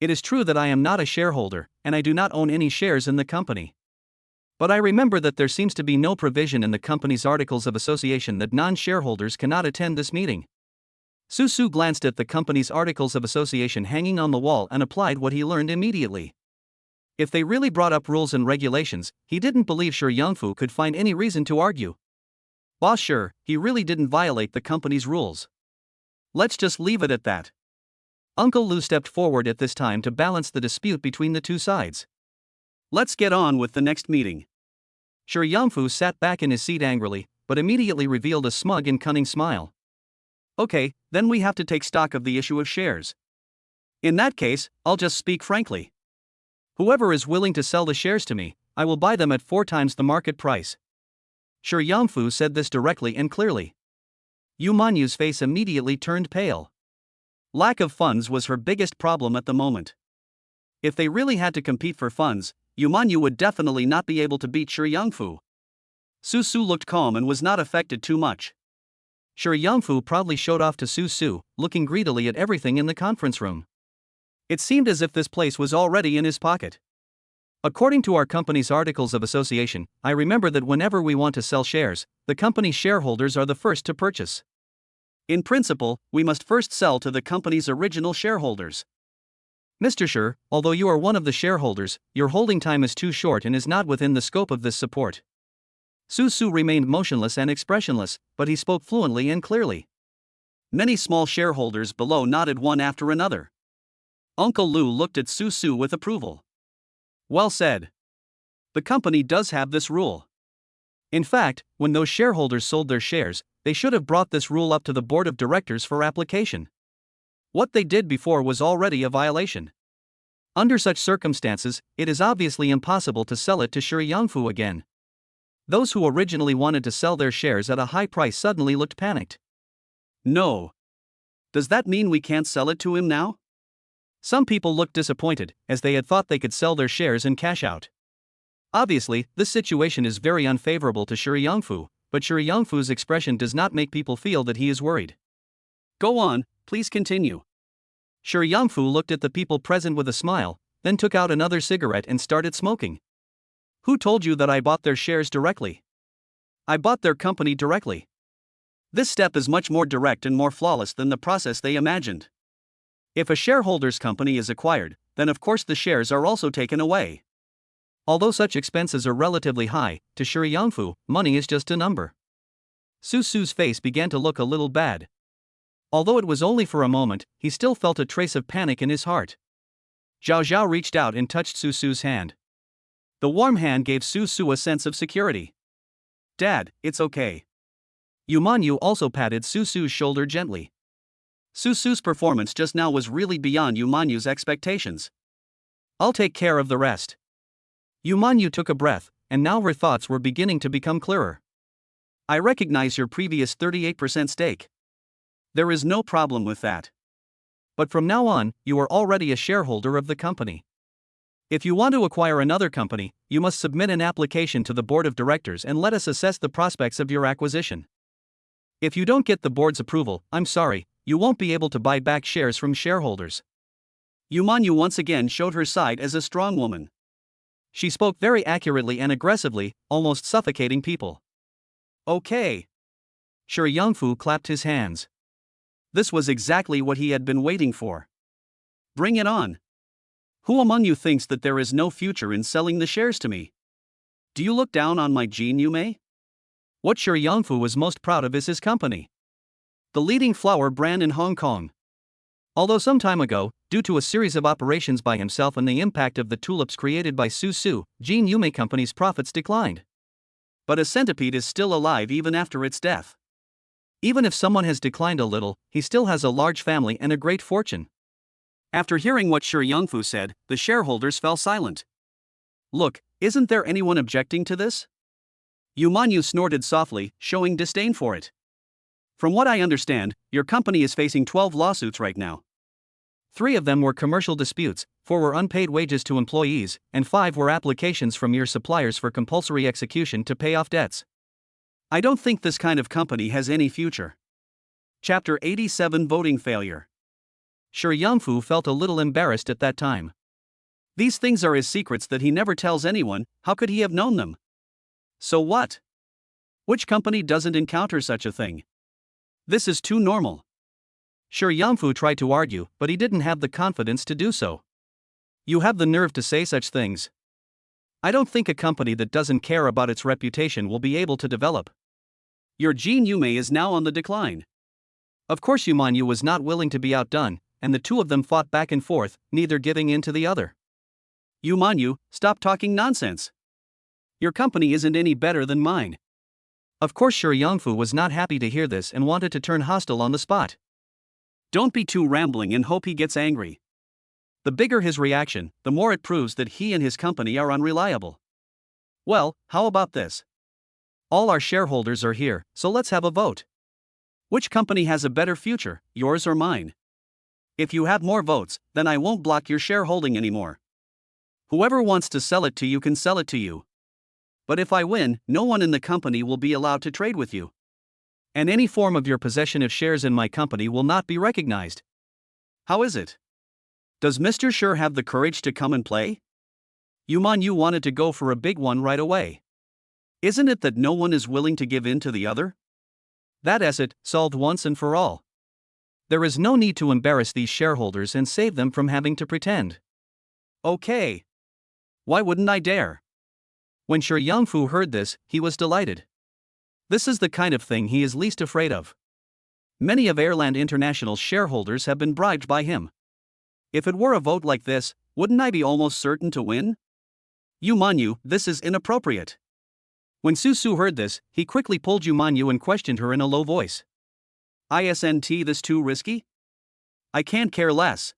It is true that I am not a shareholder, and I do not own any shares in the company. But I remember that there seems to be no provision in the company's articles of association that non-shareholders cannot attend this meeting. Su Su glanced at the company's articles of association hanging on the wall and applied what he learned immediately. If they really brought up rules and regulations, he didn't believe Shi Yangfu could find any reason to argue. Boss Shi, he really didn't violate the company's rules. Let's just leave it at that. Uncle Lu stepped forward at this time to balance the dispute between the two sides. Let's get on with the next meeting. Shi Yangfu sat back in his seat angrily, but immediately revealed a smug and cunning smile. Okay, then we have to take stock of the issue of shares. In that case, I'll just speak frankly. Whoever is willing to sell the shares to me, I will buy them at 4 times the market price. Shi Yangfu said this directly and clearly. Yu Manyu's face immediately turned pale. Lack of funds was her biggest problem at the moment. If they really had to compete for funds, Yu Manyu would definitely not be able to beat Shi Yangfu. Su Su looked calm and was not affected too much. Shi Yangfu proudly showed off to Su Su, looking greedily at everything in the conference room. It seemed as if this place was already in his pocket. According to our company's articles of association, I remember that whenever we want to sell shares, the company's shareholders are the first to purchase. In principle, we must first sell to the company's original shareholders. Mr. Shi, although you are one of the shareholders, your holding time is too short and is not within the scope of this support. Su Su remained motionless and expressionless, but he spoke fluently and clearly. Many small shareholders below nodded one after another. Uncle Lu looked at Su Su with approval. Well said. The company does have this rule. In fact, when those shareholders sold their shares, they should have brought this rule up to the board of directors for application. What they did before was already a violation. Under such circumstances, it is obviously impossible to sell it to Shi Yangfu again. Those who originally wanted to sell their shares at a high price suddenly looked panicked. No. Does that mean we can't sell it to him now? Some people looked disappointed, as they had thought they could sell their shares and cash out. Obviously, this situation is very unfavorable to Shi Yangfu, but Shi Yangfu's expression does not make people feel that he is worried. Go on, please continue. Shi Yangfu looked at the people present with a smile, then took out another cigarette and started smoking. Who told you that I bought their shares directly? I bought their company directly. This step is much more direct and more flawless than the process they imagined. If a shareholder's company is acquired, then of course the shares are also taken away. Although such expenses are relatively high, to Shi Yangfu, money is just a number. Su Su's face began to look a little bad. Although it was only for a moment, he still felt a trace of panic in his heart. Zhao Zhao reached out and touched Su Su's hand. The warm hand gave Su Su a sense of security. Dad, it's okay. Yu Manyu also patted Su Su's shoulder gently. Su Su's performance just now was really beyond Yu Manyu's expectations. I'll take care of the rest. Yu Manyu took a breath, and now her thoughts were beginning to become clearer. I recognize your previous 38% stake. There is no problem with that. But from now on, you are already a shareholder of the company. If you want to acquire another company, you must submit an application to the board of directors and let us assess the prospects of your acquisition. If you don't get the board's approval, I'm sorry, you won't be able to buy back shares from shareholders. Yu Manyu once again showed her side as a strong woman. She spoke very accurately and aggressively, almost suffocating people. Okay. Shi Yangfu clapped his hands. This was exactly what he had been waiting for. Bring it on. Who among you thinks that there is no future in selling the shares to me? Do you look down on my Jin Yume? What Shi Yangfu was most proud of is his company. The leading flower brand in Hong Kong. Although some time ago, due to a series of operations by himself and the impact of the tulips created by Su Su, Jin Yume Company's profits declined. But a centipede is still alive even after its death. Even if someone has declined a little, he still has a large family and a great fortune. After hearing what Shi Yangfu said, the shareholders fell silent. Look, isn't there anyone objecting to this? Yu Manyu snorted softly, showing disdain for it. From what I understand, your company is facing 12 lawsuits right now. 3 of them were commercial disputes, 4 were unpaid wages to employees, and 5 were applications from your suppliers for compulsory execution to pay off debts. I don't think this kind of company has any future. Chapter 87 Voting Failure. Shi Yangfu felt a little embarrassed at that time. These things are his secrets that he never tells anyone, how could he have known them? So what? Which company doesn't encounter such a thing? This is too normal. Shi Yangfu tried to argue, but he didn't have the confidence to do so. You have the nerve to say such things. I don't think a company that doesn't care about its reputation will be able to develop. Your Jin Yume is now on the decline. Of course Yu Manyu was not willing to be outdone, and the two of them fought back and forth, neither giving in to the other. Yu Manyu, stop talking nonsense. Your company isn't any better than mine. Of course Shi Yangfu was not happy to hear this and wanted to turn hostile on the spot. Don't be too rambling and hope he gets angry. The bigger his reaction, the more it proves that he and his company are unreliable. Well, how about this? All our shareholders are here, so let's have a vote. Which company has a better future, yours or mine? If you have more votes, then I won't block your shareholding anymore. Whoever wants to sell it to you can sell it to you. But if I win, no one in the company will be allowed to trade with you. And any form of your possession of shares in my company will not be recognized. How is it? Does Mr. Sure have the courage to come and play? Yu wanted to go for a big one right away. Isn't it that no one is willing to give in to the other? That's it, solved once and for all. There is no need to embarrass these shareholders and save them from having to pretend. Okay. Why wouldn't I dare? When Shi Yangfu heard this, he was delighted. This is the kind of thing he is least afraid of. Many of Airland International's shareholders have been bribed by him. If it were a vote like this, wouldn't I be almost certain to win? Yu, this is inappropriate. When Su heard this, he quickly pulled Yu and questioned her in a low voice. Isn't this too risky? I can't care less.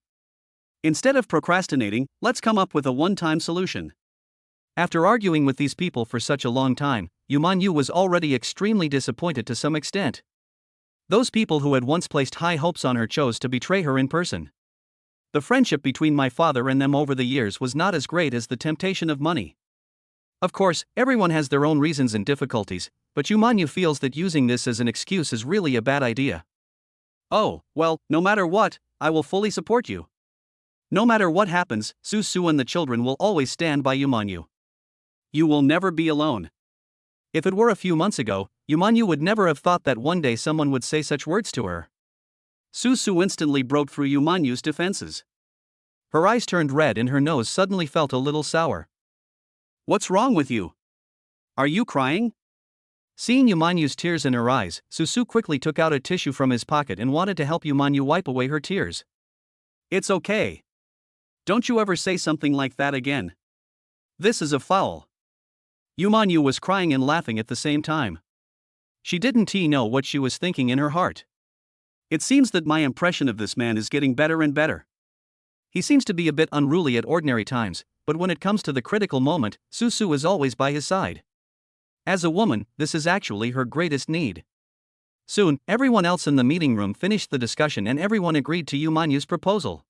Instead of procrastinating, let's come up with a one-time solution. After arguing with these people for such a long time, Yu was already extremely disappointed to some extent. Those people who had once placed high hopes on her chose to betray her in person. The friendship between my father and them over the years was not as great as the temptation of money. Of course, everyone has their own reasons and difficulties, but Yu feels that using this as an excuse is really a bad idea. Oh, well, no matter what, I will fully support you. No matter what happens, Su and the children will always stand by Yu. You will never be alone. If it were a few months ago, Yu would never have thought that one day someone would say such words to her. Su instantly broke through Yu's defenses. Her eyes turned red and her nose suddenly felt a little sour. What's wrong with you? Are you crying? Seeing Yu's tears in her eyes, Su quickly took out a tissue from his pocket and wanted to help Yu wipe away her tears. It's okay. Don't you ever say something like that again. This is a foul. Yu was crying and laughing at the same time. She didn't know what she was thinking in her heart. It seems that my impression of this man is getting better and better. He seems to be a bit unruly at ordinary times, but when it comes to the critical moment, Su is always by his side. As a woman, this is actually her greatest need. Soon, everyone else in the meeting room finished the discussion and everyone agreed to Yu's proposal.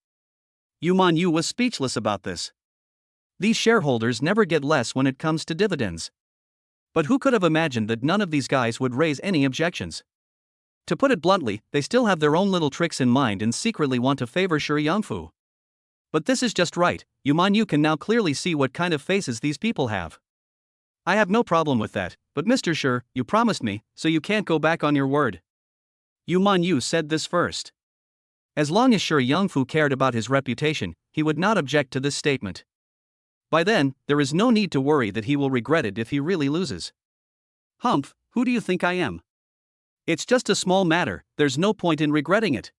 Yu was speechless about this. These shareholders never get less when it comes to dividends. But who could have imagined that none of these guys would raise any objections? To put it bluntly, they still have their own little tricks in mind and secretly want to favor Shi Yangfu. But this is just right. Yu can now clearly see what kind of faces these people have. I have no problem with that, but Mr. Shi, you promised me, so you can't go back on your word. Yu said this first. As long as Shi Yangfu cared about his reputation, he would not object to this statement. By then, there is no need to worry that he will regret it if he really loses. Humph, who do you think I am? It's just a small matter, there's no point in regretting it.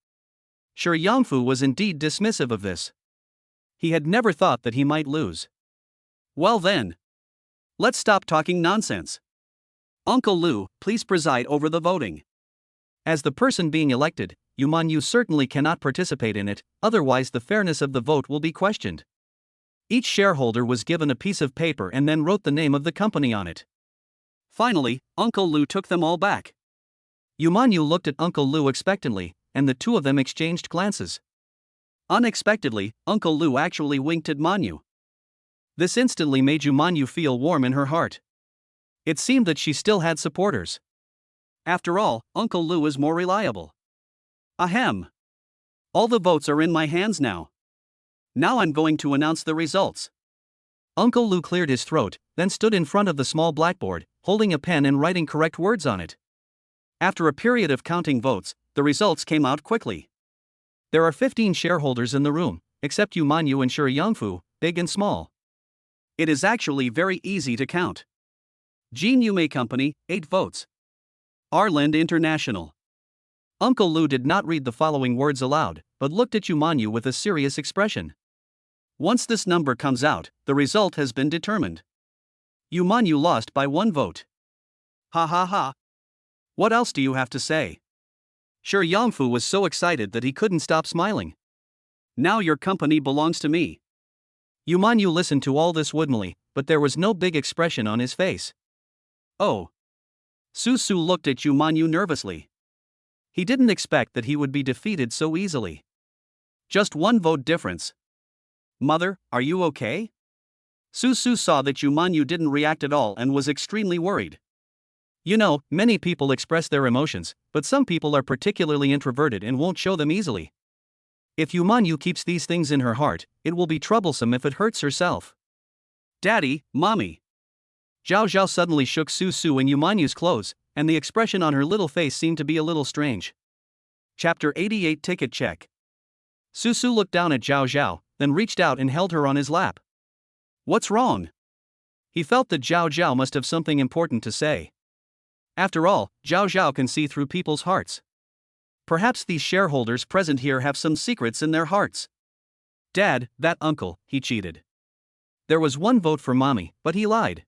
Shi Yangfu was indeed dismissive of this. He had never thought that he might lose. Well then. Let's stop talking nonsense. Uncle Lu, please preside over the voting. As the person being elected, Yu certainly cannot participate in it, otherwise the fairness of the vote will be questioned. Each shareholder was given a piece of paper and then wrote the name of the company on it. Finally, Uncle Lu took them all back. Yu looked at Uncle Lu expectantly, and the two of them exchanged glances. Unexpectedly, Uncle Lu actually winked at Manyu. This instantly made Yu feel warm in her heart. It seemed that she still had supporters. After all, Uncle Lu is more reliable. Ahem. All the votes are in my hands now. Now I'm going to announce the results. Uncle Lu cleared his throat, then stood in front of the small blackboard, holding a pen and writing correct words on it. After a period of counting votes, the results came out quickly. There are 15 shareholders in the room, except Yu and Shi Yangfu, big and small. It is actually very easy to count. Jean Yume Company, 8 votes. Airland International. Uncle Lu did not read the following words aloud, but looked at Yu with a serious expression. Once this number comes out, the result has been determined. Yu lost by 1 vote. Ha ha ha. What else do you have to say? Shi Yangfu was so excited that he couldn't stop smiling. Now your company belongs to me. Yu listened to all this woodenly, but there was no big expression on his face. Oh. Su looked at Yu nervously. He didn't expect that he would be defeated so easily. Just one vote difference. Mother, are you okay? Susu saw that Yumanyu didn't react at all and was extremely worried. You know, many people express their emotions, but some people are particularly introverted and won't show them easily. If Yumanyu keeps these things in her heart, it will be troublesome if it hurts herself. Daddy, Mommy. Zhao Zhao suddenly shook Susu and Yumanyu's clothes, and the expression on her little face seemed to be a little strange. Chapter 88 Ticket Check. Susu looked down at Zhao Zhao, then reached out and held her on his lap. What's wrong? He felt that Zhao Zhao must have something important to say. After all, Zhao Zhao can see through people's hearts. Perhaps these shareholders present here have some secrets in their hearts. Dad, that uncle, he cheated. There was one vote for Mommy, but he lied.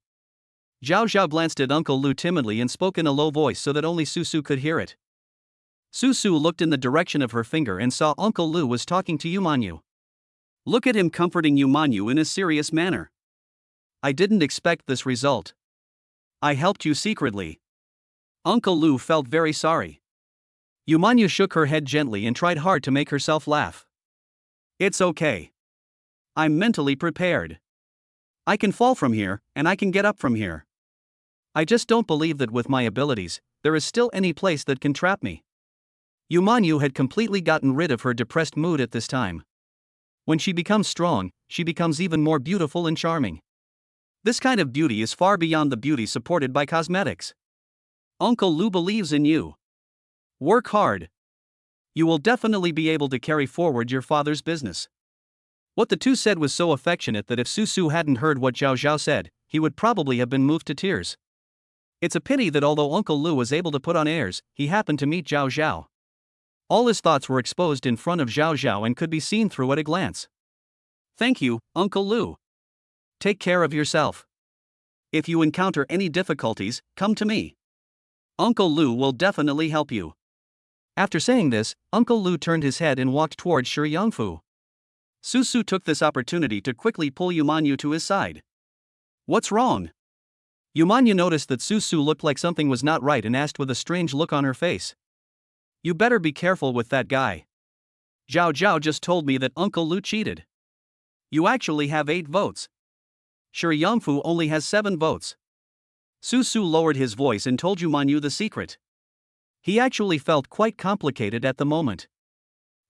Zhao Zhao glanced at Uncle Lu timidly and spoke in a low voice so that only Susu could hear it. Susu looked in the direction of her finger and saw Uncle Lu was talking to Yumanyu. Look at him comforting Yumanyu in a serious manner. I didn't expect this result. I helped you secretly. Uncle Lu felt very sorry. Yumanyu shook her head gently and tried hard to make herself laugh. It's okay. I'm mentally prepared. I can fall from here, and I can get up from here. I just don't believe that with my abilities, there is still any place that can trap me. Yumanyu had completely gotten rid of her depressed mood at this time. When she becomes strong, she becomes even more beautiful and charming. This kind of beauty is far beyond the beauty supported by cosmetics. Uncle Lu believes in you. Work hard. You will definitely be able to carry forward your father's business. What the two said was so affectionate that if Susu hadn't heard what Zhao Zhao said, he would probably have been moved to tears. It's a pity that although Uncle Lu was able to put on airs, he happened to meet Zhao Zhao. All his thoughts were exposed in front of Zhao Zhao and could be seen through at a glance. Thank you, Uncle Lu. Take care of yourself. If you encounter any difficulties, come to me. Uncle Lu will definitely help you. After saying this, Uncle Lu turned his head and walked towards Shi Yangfu. Susu took this opportunity to quickly pull Yumanyu to his side. What's wrong? Yumanyu noticed that Susu looked like something was not right and asked with a strange look on her face. You better be careful with that guy. Zhao Zhao just told me that Uncle Lu cheated. You actually have 8 votes. Shi Yangfu only has 7 votes. Susu lowered his voice and told Yumanyu the secret. He actually felt quite complicated at the moment.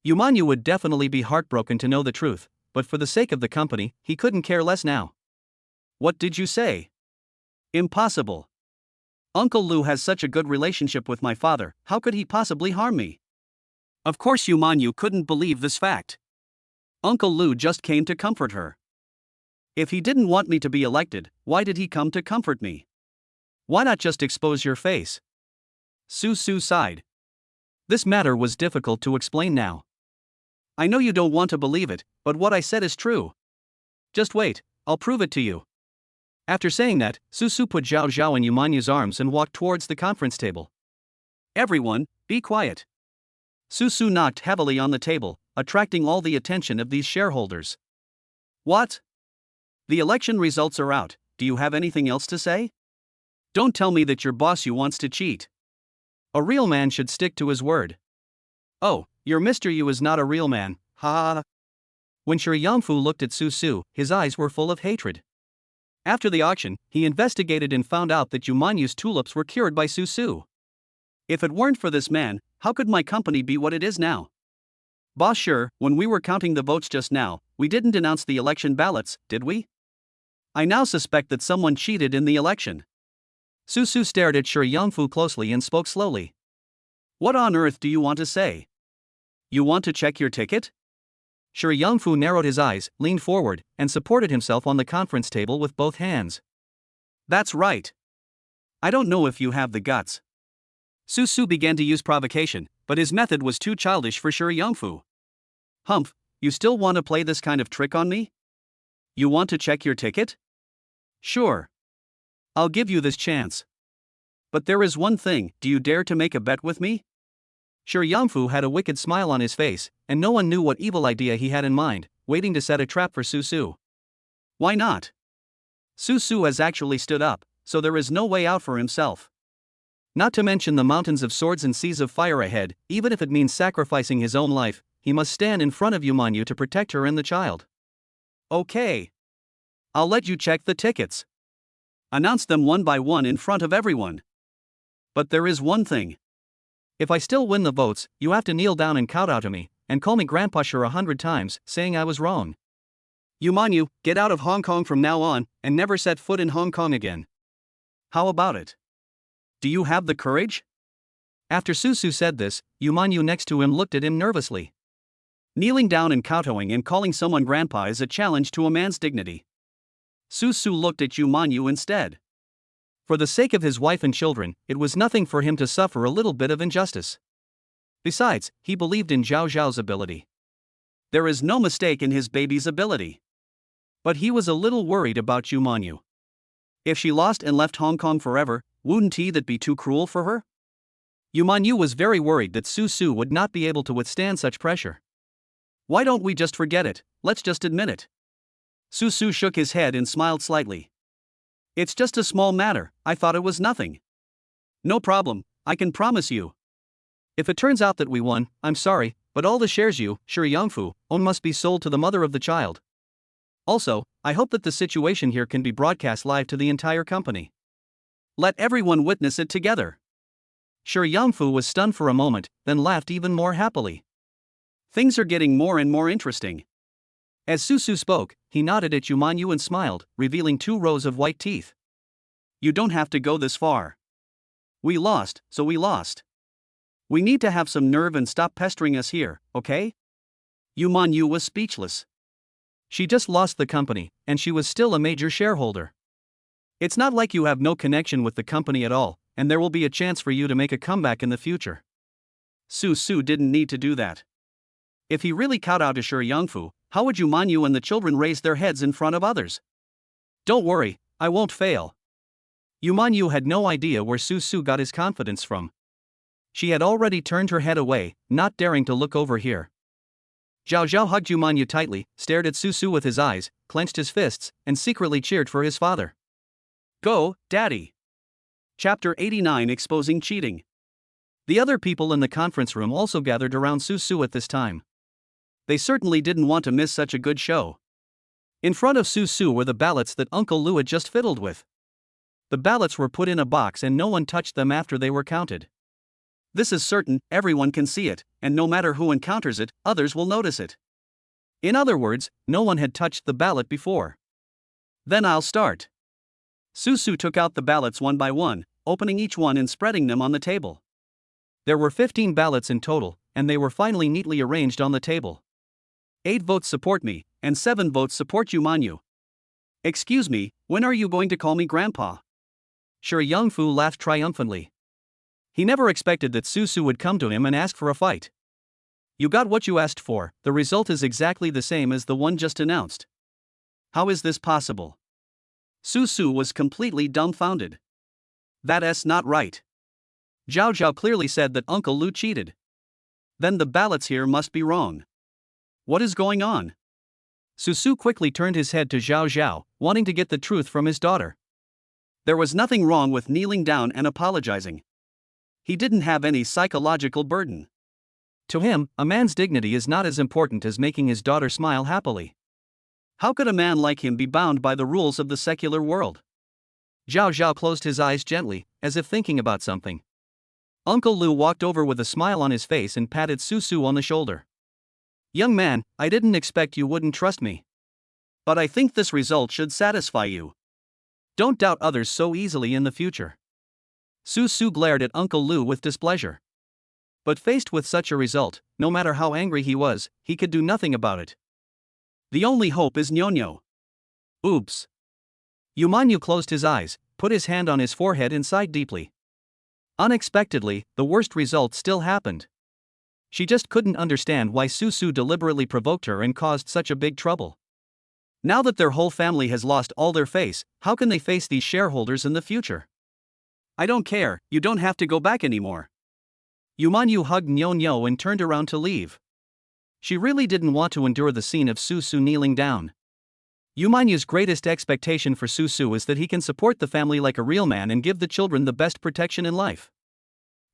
Yumanyu would definitely be heartbroken to know the truth, but for the sake of the company, he couldn't care less now. What did you say? Impossible. Uncle Lu has such a good relationship with my father, how could he possibly harm me? Of course Yumanyu couldn't believe this fact. Uncle Lu just came to comfort her. If he didn't want me to be elected, why did he come to comfort me? Why not just expose your face? Susu sighed. This matter was difficult to explain now. I know you don't want to believe it, but what I said is true. Just wait, I'll prove it to you. After saying that, Susu put Zhao Zhao in Yumanyu's arms and walked towards the conference table. Everyone, be quiet. Susu knocked heavily on the table, attracting all the attention of these shareholders. What? The election results are out, do you have anything else to say? Don't tell me that your boss you wants to cheat. A real man should stick to his word. Oh, your Mr. Yu is not a real man, ha ha. When Shi Yangfu looked at Susu, his eyes were full of hatred. After the auction, he investigated and found out that Yumanyu's tulips were cured by Susu. If it weren't for this man, how could my company be what it is now? Boss Shi, when we were counting the votes just now, we didn't announce the election ballots, did we? I now suspect that someone cheated in the election. Susu stared at Shi Yangfu closely and spoke slowly. What on earth do you want to say? You want to check your ticket? Shi Yangfu narrowed his eyes, leaned forward, and supported himself on the conference table with both hands. That's right. I don't know if you have the guts. Susu began to use provocation, but his method was too childish for Shi Yangfu. Humph, you still want to play this kind of trick on me? You want to check your ticket? Sure. I'll give you this chance. But there is one thing, do you dare to make a bet with me? Shi Yangfu had a wicked smile on his face, and no one knew what evil idea he had in mind, waiting to set a trap for Susu. Why not? Susu has actually stood up, so there is no way out for himself. Not to mention the mountains of swords and seas of fire ahead. Even if it means sacrificing his own life, he must stand in front of Yumanyu to protect her and the child. Okay. I'll let you check the tickets. Announce them one by one in front of everyone. But there is one thing. If I still win the votes, you have to kneel down and kowtow to me, and call me Grandpa Sure 100 times, saying I was wrong. Yumanyu, get out of Hong Kong from now on, and never set foot in Hong Kong again. How about it? Do you have the courage? After Susu said this, Yumanyu next to him looked at him nervously. Kneeling down and kowtowing and calling someone grandpa is a challenge to a man's dignity. Susu looked at Yumanyu instead. For the sake of his wife and children, it was nothing for him to suffer a little bit of injustice. Besides, he believed in Zhao Zhao's ability. There is no mistake in his baby's ability. But he was a little worried about Yumanyu. If she lost and left Hong Kong forever, wouldn't that be too cruel for her? Yumanyu was very worried that Susu would not be able to withstand such pressure. Why don't we just forget it, let's just admit it. Susu shook his head and smiled slightly. It's just a small matter, I thought it was nothing. No problem, I can promise you. If it turns out that we won, I'm sorry, but all the shares you, Shi Yangfu, own must be sold to the mother of the child. Also, I hope that the situation here can be broadcast live to the entire company. Let everyone witness it together. Shi Yangfu was stunned for a moment, then laughed even more happily. Things are getting more and more interesting. As Susu spoke, he nodded at Yumanyu and smiled, revealing 2 rows of white teeth. You don't have to go this far. We lost, so we lost. We need to have some nerve and stop pestering us here, okay? Yumanyu was speechless. She just lost the company, and she was still a major shareholder. It's not like you have no connection with the company at all, and there will be a chance for you to make a comeback in the future. Susu didn't need to do that. If he really kowtowed to Shi Yangfu, how would Yumanyu and the children raise their heads in front of others? Don't worry, I won't fail. Yumanyu had no idea where Susu got his confidence from. She had already turned her head away, not daring to look over here. Zhao Zhao hugged Yumanyu tightly, stared at Susu with his eyes, clenched his fists, and secretly cheered for his father. Go, Daddy! Chapter 89 Exposing Cheating. The other people in the conference room also gathered around Susu at this time. They certainly didn't want to miss such a good show. In front of Susu were the ballots that Uncle Lu had just fiddled with. The ballots were put in a box and no one touched them after they were counted. This is certain, everyone can see it, and no matter who encounters it, others will notice it. In other words, no one had touched the ballot before. Then I'll start. Susu took out the ballots one by one, opening each one and spreading them on the table. There were 15 ballots in total, and they were finally neatly arranged on the table. 8 votes support me, and 7 votes support Yumanyu. Excuse me, when are you going to call me Grandpa? Shi Yangfu laughed triumphantly. He never expected that Susu would come to him and ask for a fight. You got what you asked for, the result is exactly the same as the one just announced. How is this possible? Susu was completely dumbfounded. That's not right. Zhao Zhao clearly said that Uncle Lu cheated. Then the ballots here must be wrong. What is going on? Susu quickly turned his head to Zhao Zhao, wanting to get the truth from his daughter. There was nothing wrong with kneeling down and apologizing. He didn't have any psychological burden. To him, a man's dignity is not as important as making his daughter smile happily. How could a man like him be bound by the rules of the secular world? Zhao Zhao closed his eyes gently, as if thinking about something. Uncle Lu walked over with a smile on his face and patted Susu on the shoulder. Young man, I didn't expect you wouldn't trust me. But I think this result should satisfy you. Don't doubt others so easily in the future. Susu glared at Uncle Lu with displeasure. But faced with such a result, no matter how angry he was, he could do nothing about it. The only hope is Nyonyo. Oops. Yumanyu closed his eyes, put his hand on his forehead and sighed deeply. Unexpectedly, the worst result still happened. She just couldn't understand why Susu deliberately provoked her and caused such a big trouble. Now that their whole family has lost all their face, how can they face these shareholders in the future? I don't care, you don't have to go back anymore. Yumanyu hugged Nyonyo and turned around to leave. She really didn't want to endure the scene of Susu kneeling down. Yumanyu's greatest expectation for Susu is that he can support the family like a real man and give the children the best protection in life.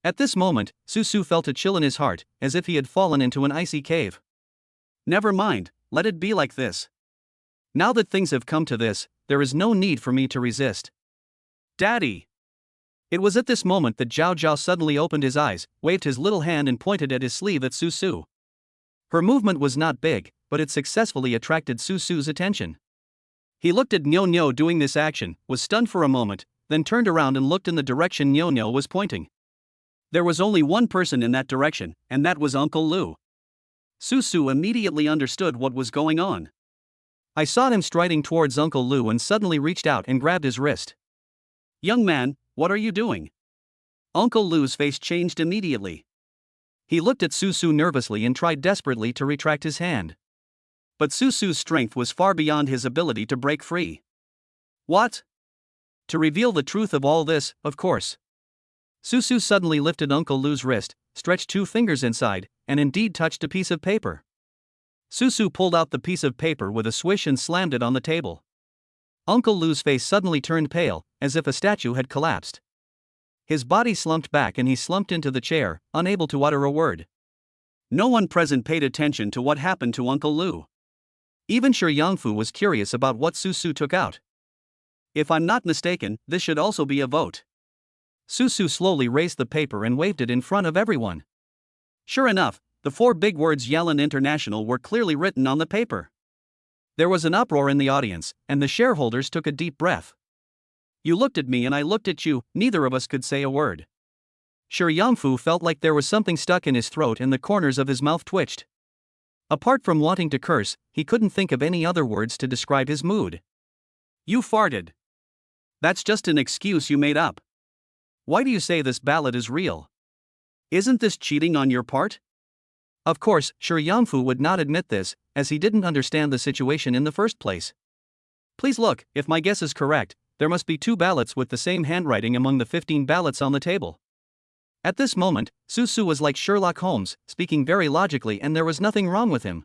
At this moment, Susu felt a chill in his heart, as if he had fallen into an icy cave. Never mind, let it be like this. Now that things have come to this, there is no need for me to resist. Daddy! It was at this moment that Zhao Zhao suddenly opened his eyes, waved his little hand and pointed at his sleeve at Susu. Her movement was not big, but it successfully attracted Susu's attention. He looked at Nyo Nyo doing this action, was stunned for a moment, then turned around and looked in the direction Nyo Nyo was pointing. There was only one person in that direction, and that was Uncle Lu. Susu immediately understood what was going on. I saw him striding towards Uncle Lu and suddenly reached out and grabbed his wrist. Young man, what are you doing? Uncle Lu's face changed immediately. He looked at Susu nervously and tried desperately to retract his hand. But Susu's strength was far beyond his ability to break free. What? To reveal the truth of all this, of course. Susu suddenly lifted Uncle Lu's wrist, stretched 2 fingers inside, and indeed touched a piece of paper. Susu pulled out the piece of paper with a swish and slammed it on the table. Uncle Lu's face suddenly turned pale, as if a statue had collapsed. His body slumped back and he slumped into the chair, unable to utter a word. No one present paid attention to what happened to Uncle Lu. Even Shi Yangfu was curious about what Susu took out. If I'm not mistaken, this should also be a vote. Susu slowly raised the paper and waved it in front of everyone. Sure enough, the 4 big words Yellen International were clearly written on the paper. There was an uproar in the audience, and the shareholders took a deep breath. You looked at me and I looked at you, neither of us could say a word. Shi Yangfu felt like there was something stuck in his throat and the corners of his mouth twitched. Apart from wanting to curse, he couldn't think of any other words to describe his mood. You farted. That's just an excuse you made up. Why do you say this ballot is real? Isn't this cheating on your part? Of course, Shi Yangfu would not admit this, as he didn't understand the situation in the first place. Please look, if my guess is correct, there must be 2 ballots with the same handwriting among the 15 ballots on the table. At this moment, Susu was like Sherlock Holmes, speaking very logically, and there was nothing wrong with him.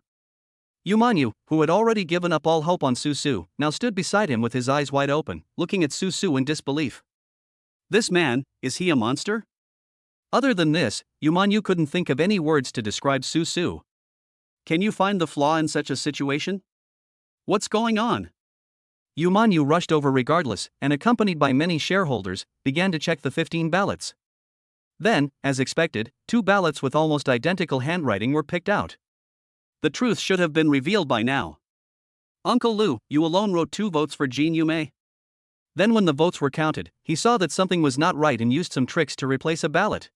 Yumanyu, who had already given up all hope on Susu, now stood beside him with his eyes wide open, looking at Susu in disbelief. This man, is he a monster? Other than this, Yumanyu couldn't think of any words to describe Susu. Can you find the flaw in such a situation? What's going on? Yumanyu rushed over regardless, and accompanied by many shareholders, began to check the 15 ballots. Then, as expected, 2 ballots with almost identical handwriting were picked out. The truth should have been revealed by now. Uncle Lu, you alone wrote 2 votes for Jin Yumei? Then when the votes were counted, he saw that something was not right and used some tricks to replace a ballot.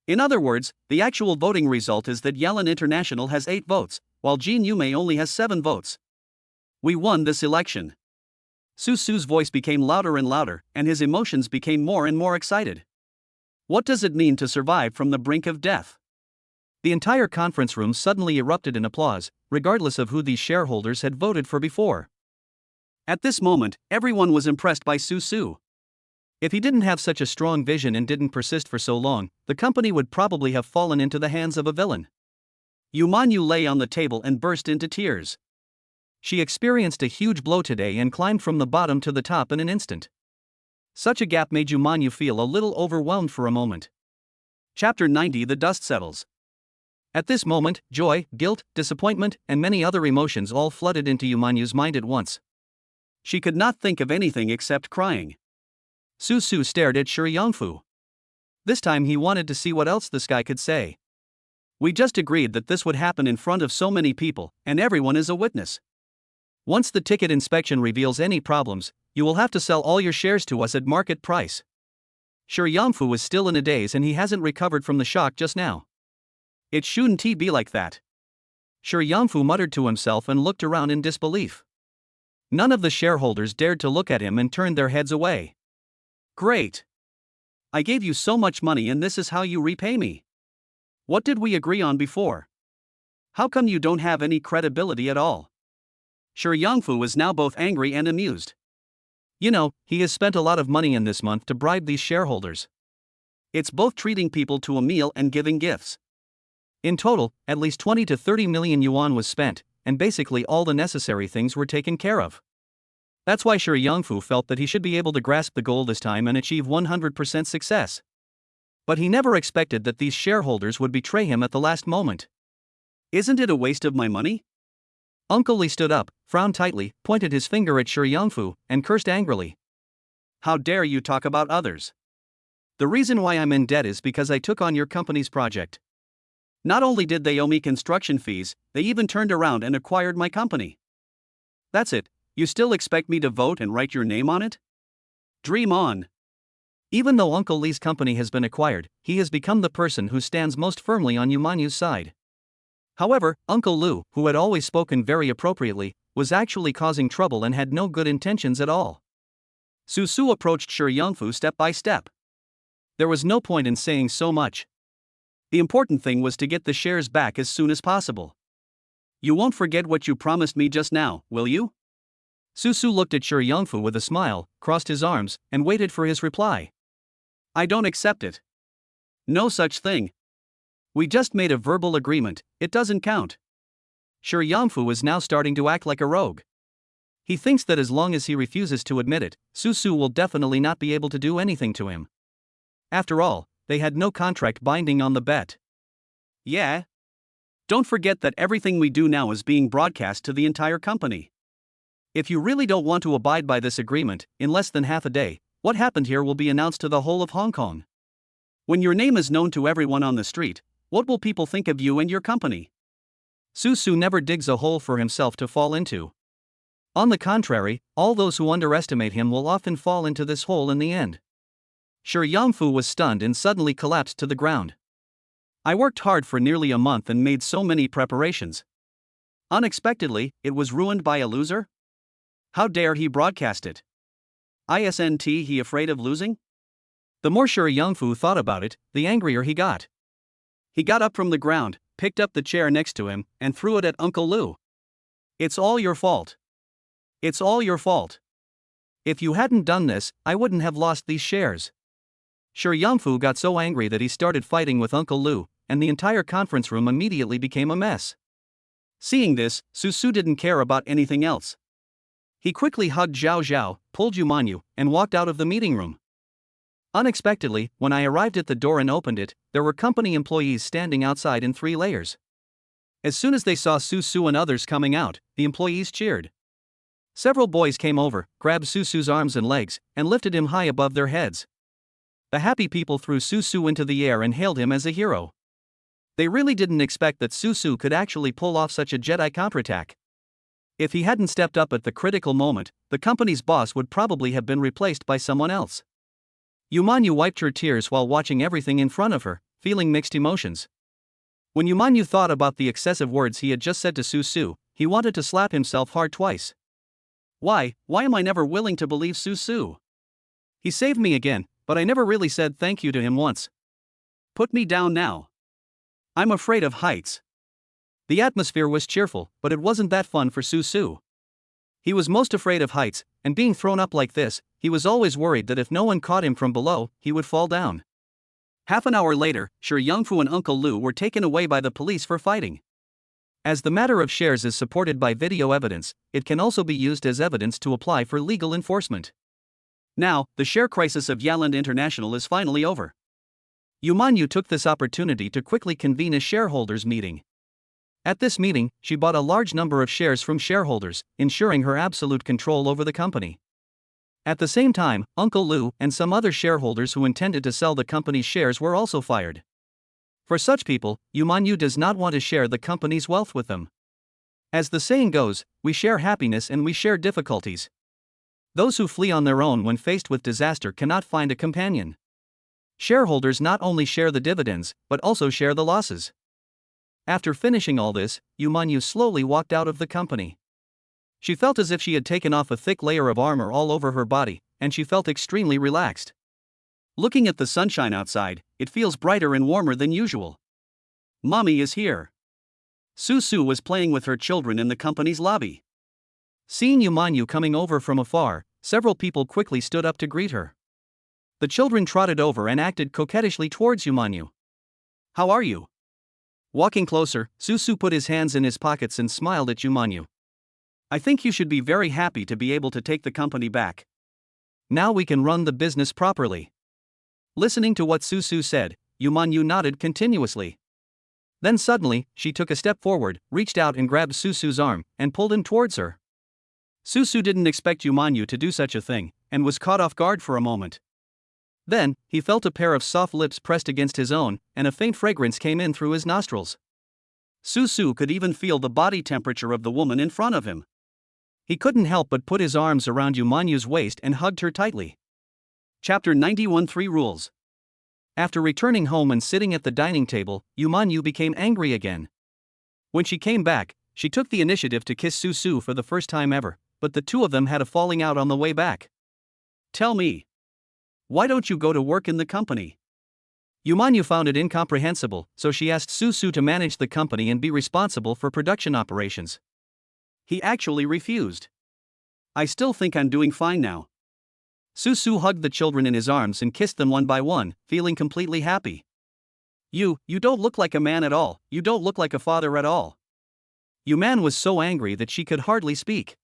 In other words, the actual voting result is that Yellen International has 8 votes, while Jin Yumei only has 7 votes. We won this election. Susu's voice became louder and louder, and his emotions became more and more excited. What does it mean to survive from the brink of death? The entire conference room suddenly erupted in applause, regardless of who these shareholders had voted for before. At this moment, everyone was impressed by Susu. If he didn't have such a strong vision and didn't persist for so long, the company would probably have fallen into the hands of a villain. Yumanyu lay on the table and burst into tears. She experienced a huge blow today and climbed from the bottom to the top in an instant. Such a gap made Yumanyu feel a little overwhelmed for a moment. Chapter 90 The Dust Settles. At this moment, joy, guilt, disappointment, and many other emotions all flooded into Yumanyu's mind at once. She could not think of anything except crying. Susu stared at Shi Yangfu. This time he wanted to see what else this guy could say. We just agreed that this would happen in front of so many people, and everyone is a witness. Once the ticket inspection reveals any problems, you will have to sell all your shares to us at market price. Shi Yangfu was still in a daze and he hasn't recovered from the shock just now. It shouldn't be like that. Shi Yangfu muttered to himself and looked around in disbelief. None of the shareholders dared to look at him and turned their heads away. Great! I gave you so much money and this is how you repay me. What did we agree on before? How come you don't have any credibility at all? Shi Yangfu was now both angry and amused. You know, he has spent a lot of money in this month to bribe these shareholders. It's both treating people to a meal and giving gifts. In total, at least 20 to 30 million yuan was spent, and basically all the necessary things were taken care of. That's why Shi Yangfu felt that he should be able to grasp the goal this time and achieve 100% success. But he never expected that these shareholders would betray him at the last moment. Isn't it a waste of my money? Uncle Lee stood up, frowned tightly, pointed his finger at Shi Yangfu, and cursed angrily. How dare you talk about others? The reason why I'm in debt is because I took on your company's project. Not only did they owe me construction fees, they even turned around and acquired my company. That's it, you still expect me to vote and write your name on it? Dream on. Even though Uncle Lee's company has been acquired, he has become the person who stands most firmly on Yumanyu's side. However, Uncle Lu, who had always spoken very appropriately, was actually causing trouble and had no good intentions at all. Su Su approached Shi Yangfu step by step. There was no point in saying so much. The important thing was to get the shares back as soon as possible. You won't forget what you promised me just now, will you? Su Su looked at Shi Yangfu with a smile, crossed his arms, and waited for his reply. I don't accept it. No such thing. We just made a verbal agreement, it doesn't count. Shi Yangfu is now starting to act like a rogue. He thinks that as long as he refuses to admit it, Su Su will definitely not be able to do anything to him. After all, they had no contract binding on the bet. Yeah. Don't forget that everything we do now is being broadcast to the entire company. If you really don't want to abide by this agreement, in less than half a day, what happened here will be announced to the whole of Hong Kong. When your name is known to everyone on the street, what will people think of you and your company? Su Su never digs a hole for himself to fall into. On the contrary, all those who underestimate him will often fall into this hole in the end. Shi Yangfu was stunned and suddenly collapsed to the ground. I worked hard for nearly a month and made so many preparations. Unexpectedly, it was ruined by a loser? How dare he broadcast it? Isn't he afraid of losing? The more Shi Yangfu thought about it, the angrier he got. He got up from the ground, picked up the chair next to him, and threw it at Uncle Lu. It's all your fault. It's all your fault. If you hadn't done this, I wouldn't have lost these shares. Shi Yangfu got so angry that he started fighting with Uncle Lu, and the entire conference room immediately became a mess. Seeing this, Su Su didn't care about anything else. He quickly hugged Zhao Zhao, pulled Yumanyu, and walked out of the meeting room. Unexpectedly, when I arrived at the door and opened it, there were company employees standing outside in 3 layers. As soon as they saw Su Su and others coming out, the employees cheered. Several boys came over, grabbed Su Su's arms and legs, and lifted him high above their heads. The happy people threw Su Su into the air and hailed him as a hero. They really didn't expect that Su Su could actually pull off such a Jedi counterattack. If he hadn't stepped up at the critical moment, the company's boss would probably have been replaced by someone else. Yumanyu wiped her tears while watching everything in front of her, feeling mixed emotions. When Yumanyu thought about the excessive words he had just said to Su Su, he wanted to slap himself hard twice. Why am I never willing to believe Su Su? He saved me again, but I never really said thank you to him once. Put me down now. I'm afraid of heights. The atmosphere was cheerful, but it wasn't that fun for Su Su. He was most afraid of heights, and being thrown up like this, he was always worried that if no one caught him from below, he would fall down. Half an hour later, Shi Yangfu and Uncle Lu were taken away by the police for fighting. As the matter of shares is supported by video evidence, it can also be used as evidence to apply for legal enforcement. Now, the share crisis of Yaland International is finally over. Yumanyu took this opportunity to quickly convene a shareholders' meeting. At this meeting, she bought a large number of shares from shareholders, ensuring her absolute control over the company. At the same time, Uncle Lu and some other shareholders who intended to sell the company's shares were also fired. For such people, Yumanyu does not want to share the company's wealth with them. As the saying goes, we share happiness and we share difficulties. Those who flee on their own when faced with disaster cannot find a companion. Shareholders not only share the dividends, but also share the losses. After finishing all this, Yumanyu slowly walked out of the company. She felt as if she had taken off a thick layer of armor all over her body, and she felt extremely relaxed. Looking at the sunshine outside, it feels brighter and warmer than usual. Mommy is here. Su Su was playing with her children in the company's lobby. Seeing Yumanyu coming over from afar, several people quickly stood up to greet her. The children trotted over and acted coquettishly towards Yumanyu. How are you? Walking closer, Su Su put his hands in his pockets and smiled at Yumanyu. I think you should be very happy to be able to take the company back. Now we can run the business properly. Listening to what Susu said, Yumanyu nodded continuously. Then suddenly, she took a step forward, reached out and grabbed Susu's arm, and pulled him towards her. Susu didn't expect Yumanyu to do such a thing, and was caught off guard for a moment. Then, he felt a pair of soft lips pressed against his own, and a faint fragrance came in through his nostrils. Susu could even feel the body temperature of the woman in front of him. He couldn't help but put his arms around Yumanyu's waist and hugged her tightly. Chapter 91 3 Rules. After returning home and sitting at the dining table, Yumanyu became angry again. When she came back, she took the initiative to kiss Susu for the first time ever, but the two of them had a falling out on the way back. Tell me, why don't you go to work in the company? Yumanyu found it incomprehensible, so she asked Susu to manage the company and be responsible for production operations. He actually refused. I still think I'm doing fine now. Susu hugged the children in his arms and kissed them one by one, feeling completely happy. You don't look like a man at all, you don't look like a father at all. Yuman was so angry that she could hardly speak.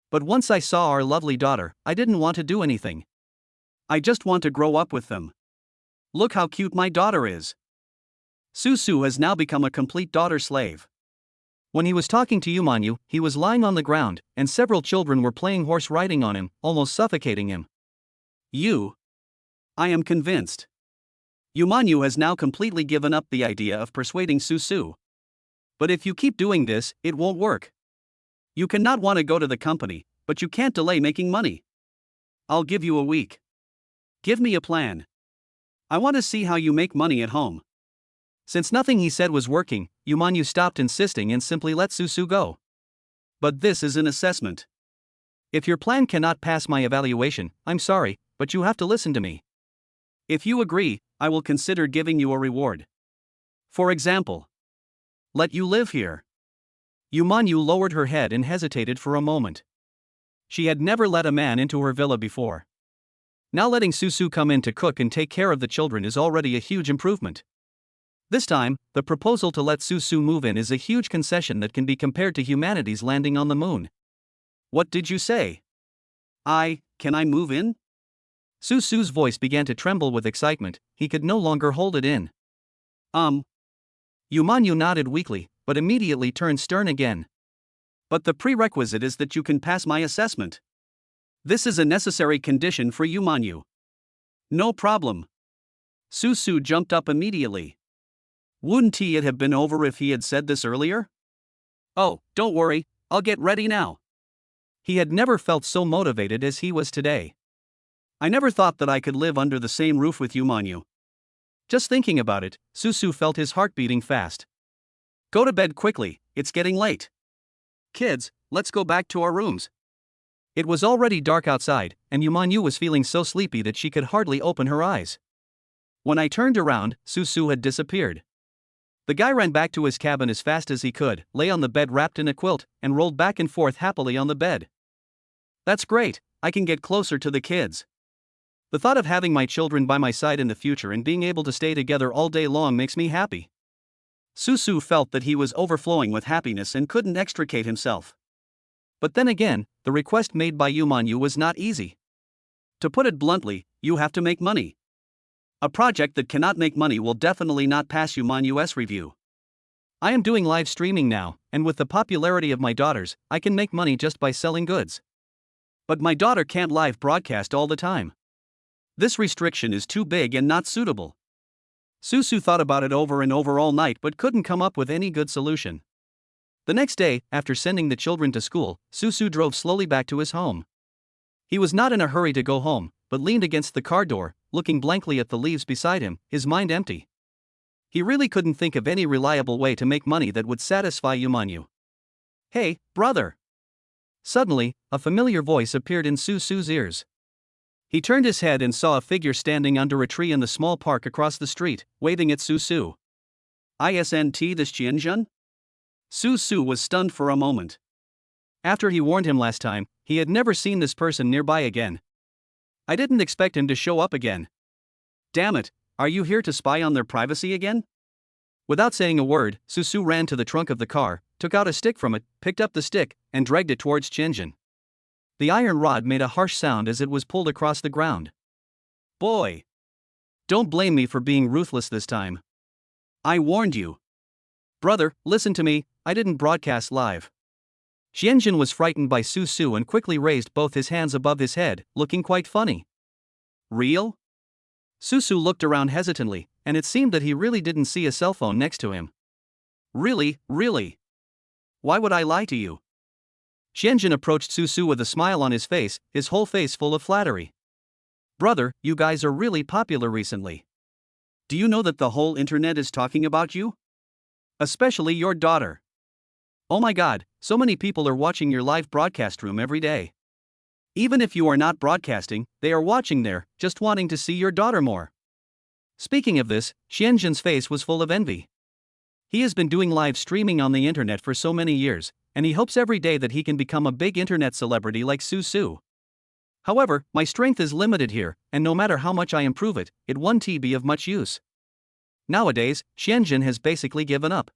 But once I saw our lovely daughter, I didn't want to do anything. I just want to grow up with them. Look how cute my daughter is. Susu has now become a complete daughter slave. When he was talking to Yumanyu, he was lying on the ground, and several children were playing horse riding on him, almost suffocating him. I am convinced. Yumanyu has now completely given up the idea of persuading Susu. But if you keep doing this, it won't work. You cannot want to go to the company, but you can't delay making money. I'll give you a week. Give me a plan. I want to see how you make money at home. Since nothing he said was working, Yumanyu stopped insisting and simply let Susu go. But this is an assessment. If your plan cannot pass my evaluation, I'm sorry, but you have to listen to me. If you agree, I will consider giving you a reward. For example, let you live here. Yumanyu lowered her head and hesitated for a moment. She had never let a man into her villa before. Now letting Susu come in to cook and take care of the children is already a huge improvement. This time, the proposal to let Susu move in is a huge concession that can be compared to humanity's landing on the moon. What did you say? Can I move in? Susu's voice began to tremble with excitement, he could no longer hold it in. Yumanyu nodded weakly, but immediately turned stern again. But the prerequisite is that you can pass my assessment. This is a necessary condition for Yumanyu. No problem. Susu jumped up immediately. Wouldn't it have been over if he had said this earlier? Oh, don't worry, I'll get ready now. He had never felt so motivated as he was today. I never thought that I could live under the same roof with Yumanyu. Just thinking about it, Susu felt his heart beating fast. Go to bed quickly, it's getting late. Kids, let's go back to our rooms. It was already dark outside, and Yumanyu was feeling so sleepy that she could hardly open her eyes. When I turned around, Susu had disappeared. The guy ran back to his cabin as fast as he could, lay on the bed wrapped in a quilt, and rolled back and forth happily on the bed. That's great, I can get closer to the kids. The thought of having my children by my side in the future and being able to stay together all day long makes me happy. Susu felt that he was overflowing with happiness and couldn't extricate himself. But then again, the request made by Yumanyu was not easy. To put it bluntly, you have to make money. A project that cannot make money will definitely not pass Yumanyu's review. I am doing live streaming now, and with the popularity of my daughters, I can make money just by selling goods. But my daughter can't live broadcast all the time. This restriction is too big and not suitable. Susu thought about it over and over all night but couldn't come up with any good solution. The next day, after sending the children to school, Susu drove slowly back to his home. He was not in a hurry to go home, but leaned against the car door, looking blankly at the leaves beside him, his mind empty. He really couldn't think of any reliable way to make money that would satisfy Yumanyu. Hey, brother! Suddenly, a familiar voice appeared in Susu's ears. He turned his head and saw a figure standing under a tree in the small park across the street, waving at Susu. Isn't this Qianjun? Susu was stunned for a moment. After he warned him last time, he had never seen this person nearby again. I didn't expect him to show up again. Damn it, are you here to spy on their privacy again? Without saying a word, Susu ran to the trunk of the car, took out a stick from it, picked up the stick, and dragged it towards Qianjun. The iron rod made a harsh sound as it was pulled across the ground. Boy! Don't blame me for being ruthless this time. I warned you. Brother, listen to me, I didn't broadcast live. Xianjun was frightened by Su Su and quickly raised both his hands above his head, looking quite funny. Real? Su Su looked around hesitantly, and it seemed that he really didn't see a cell phone next to him. Really? Why would I lie to you? Xianjun approached Su Su with a smile on his face, his whole face full of flattery. Brother, you guys are really popular recently. Do you know that the whole internet is talking about you? Especially your daughter. Oh my god, so many people are watching your live broadcast room every day. Even if you are not broadcasting, they are watching there, just wanting to see your daughter more. Speaking of this, Xianjun's face was full of envy. He has been doing live streaming on the internet for so many years, and he hopes every day that he can become a big internet celebrity like Su Su. However, my strength is limited here, and no matter how much I improve it, it won't be of much use. Nowadays, Xianjun has basically given up.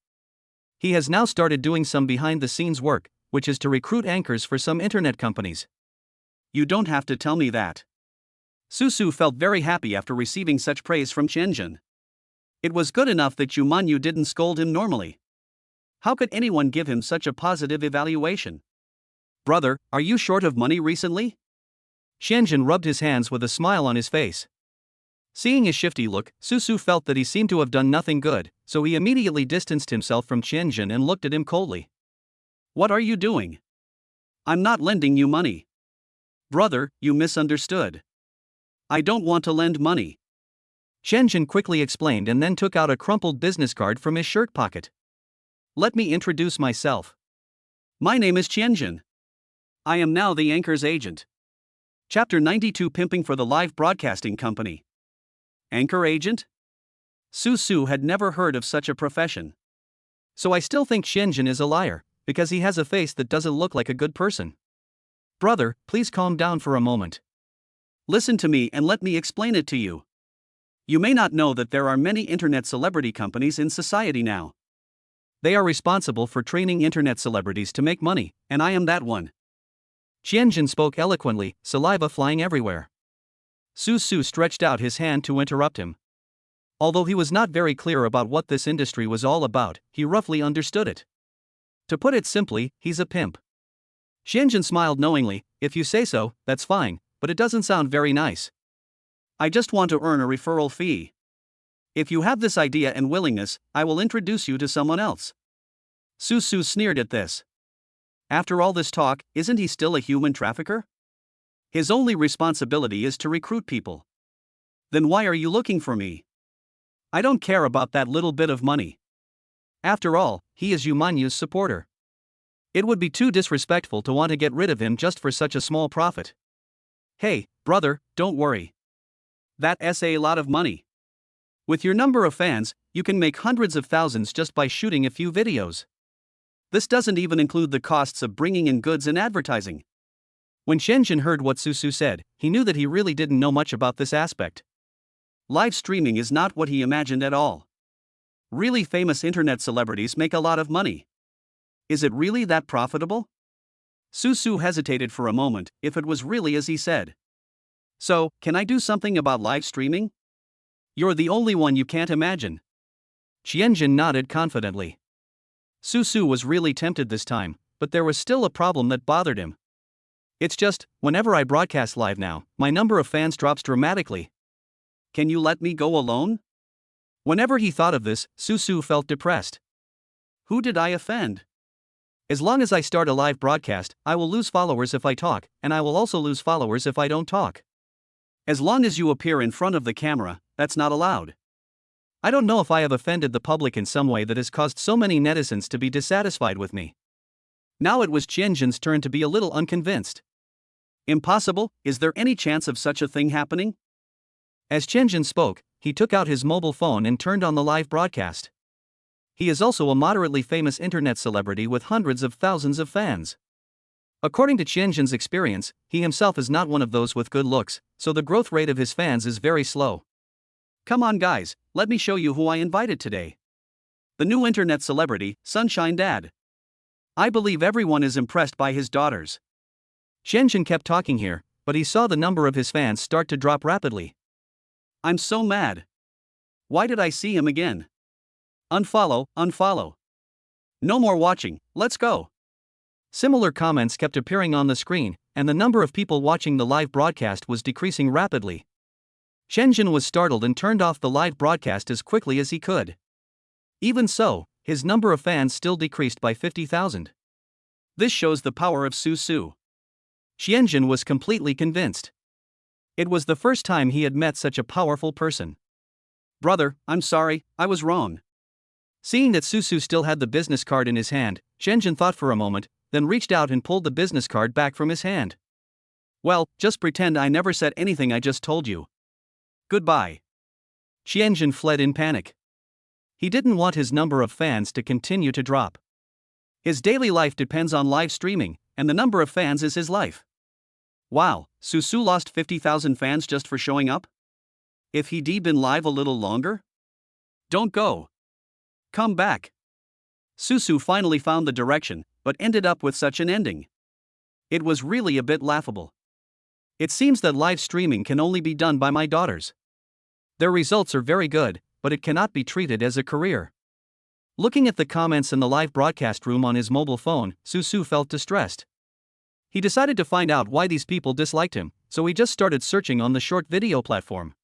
He has now started doing some behind-the-scenes work, which is to recruit anchors for some internet companies. You don't have to tell me that. Su Su felt very happy after receiving such praise from Xianjun. It was good enough that Manhwa didn't scold him normally. How could anyone give him such a positive evaluation? Brother, are you short of money recently? Xianjun rubbed his hands with a smile on his face. Seeing his shifty look, Su Su felt that he seemed to have done nothing good, so he immediately distanced himself from Xianjun and looked at him coldly. What are you doing? I'm not lending you money. Brother, you misunderstood. I don't want to lend money. Xianjun quickly explained and then took out a crumpled business card from his shirt pocket. Let me introduce myself. My name is Xianjun. I am now the anchor's agent. Chapter 92, Pimping for the Live Broadcasting Company. Anchor agent? Su Su had never heard of such a profession. So I still think Xianjun is a liar, because he has a face that doesn't look like a good person. Brother, please calm down for a moment. Listen to me and let me explain it to you. You may not know that there are many internet celebrity companies in society now. They are responsible for training internet celebrities to make money, and I am that one. Xianjun spoke eloquently, saliva flying everywhere. Su Su stretched out his hand to interrupt him. Although he was not very clear about what this industry was all about, he roughly understood it. To put it simply, he's a pimp. Xianjun smiled knowingly. If you say so, that's fine, but it doesn't sound very nice. I just want to earn a referral fee. If you have this idea and willingness, I will introduce you to someone else. Su Su sneered at this. After all this talk, isn't he still a human trafficker? His only responsibility is to recruit people. Then why are you looking for me? I don't care about that little bit of money. After all, he is Manhwa's supporter. It would be too disrespectful to want to get rid of him just for such a small profit. Hey, brother, don't worry. That's a lot of money. With your number of fans, you can make hundreds of thousands just by shooting a few videos. This doesn't even include the costs of bringing in goods and advertising. When Xianjun heard what Su Su said, he knew that he really didn't know much about this aspect. Live streaming is not what he imagined at all. Really famous internet celebrities make a lot of money. Is it really that profitable? Su Su hesitated for a moment, if it was really as he said. So, can I do something about live streaming? You're the only one you can't imagine. Xianjun nodded confidently. Su Su was really tempted this time, but there was still a problem that bothered him. It's just, whenever I broadcast live now, my number of fans drops dramatically. Can you let me go alone? Whenever he thought of this, Su Su felt depressed. Who did I offend? As long as I start a live broadcast, I will lose followers if I talk, and I will also lose followers if I don't talk. As long as you appear in front of the camera, that's not allowed. I don't know if I have offended the public in some way that has caused so many netizens to be dissatisfied with me. Now it was Xianjun's turn to be a little unconvinced. Impossible? Is there any chance of such a thing happening? As Xianjun spoke, he took out his mobile phone and turned on the live broadcast. He is also a moderately famous internet celebrity with hundreds of thousands of fans. According to Xianjun's experience, he himself is not one of those with good looks, so the growth rate of his fans is very slow. Come on guys, let me show you who I invited today. The new internet celebrity, Sunshine Dad. I believe everyone is impressed by his daughters. Xianjun kept talking here, but he saw the number of his fans start to drop rapidly. I'm so mad. Why did I see him again? Unfollow, unfollow. No more watching, let's go. Similar comments kept appearing on the screen, and the number of people watching the live broadcast was decreasing rapidly. Shenzhen was startled and turned off the live broadcast as quickly as he could. Even so, his number of fans still decreased by 50,000. This shows the power of Su Su. Shenzhen was completely convinced. It was the first time he had met such a powerful person. Brother, I'm sorry, I was wrong. Seeing that Su Su still had the business card in his hand, Shenzhen thought for a moment, then reached out and pulled the business card back from his hand. Well, just pretend I never said anything I just told you. Goodbye. Shenzhen fled in panic. He didn't want his number of fans to continue to drop. His daily life depends on live streaming, and the number of fans is his life. Wow, Su Su lost 50,000 fans just for showing up? If he'd been live a little longer? Don't go. Come back. Su Su finally found the direction, but ended up with such an ending. It was really a bit laughable. It seems that live streaming can only be done by my daughters. Their results are very good, but it cannot be treated as a career. Looking at the comments in the live broadcast room on his mobile phone, Su Su felt distressed. He decided to find out why these people disliked him, so he just started searching on the short video platform.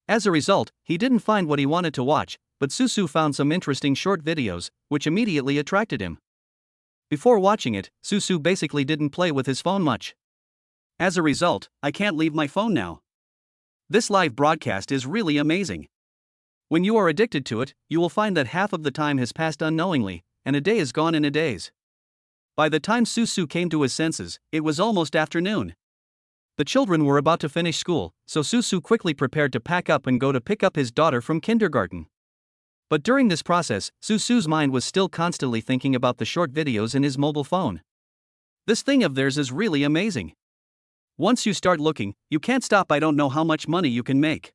As a result, he didn't find what he wanted to watch, but Su Su found some interesting short videos, which immediately attracted him. Before watching it, Su Su basically didn't play with his phone much. As a result, I can't leave my phone now. This live broadcast is really amazing. When you are addicted to it, you will find that half of the time has passed unknowingly, and a day is gone in a daze. By the time Su Su came to his senses, it was almost afternoon. The children were about to finish school, so Su Su quickly prepared to pack up and go to pick up his daughter from kindergarten. But during this process, Su Su's mind was still constantly thinking about the short videos in his mobile phone. This thing of theirs is really amazing. Once you start looking, you can't stop. I don't know how much money you can make.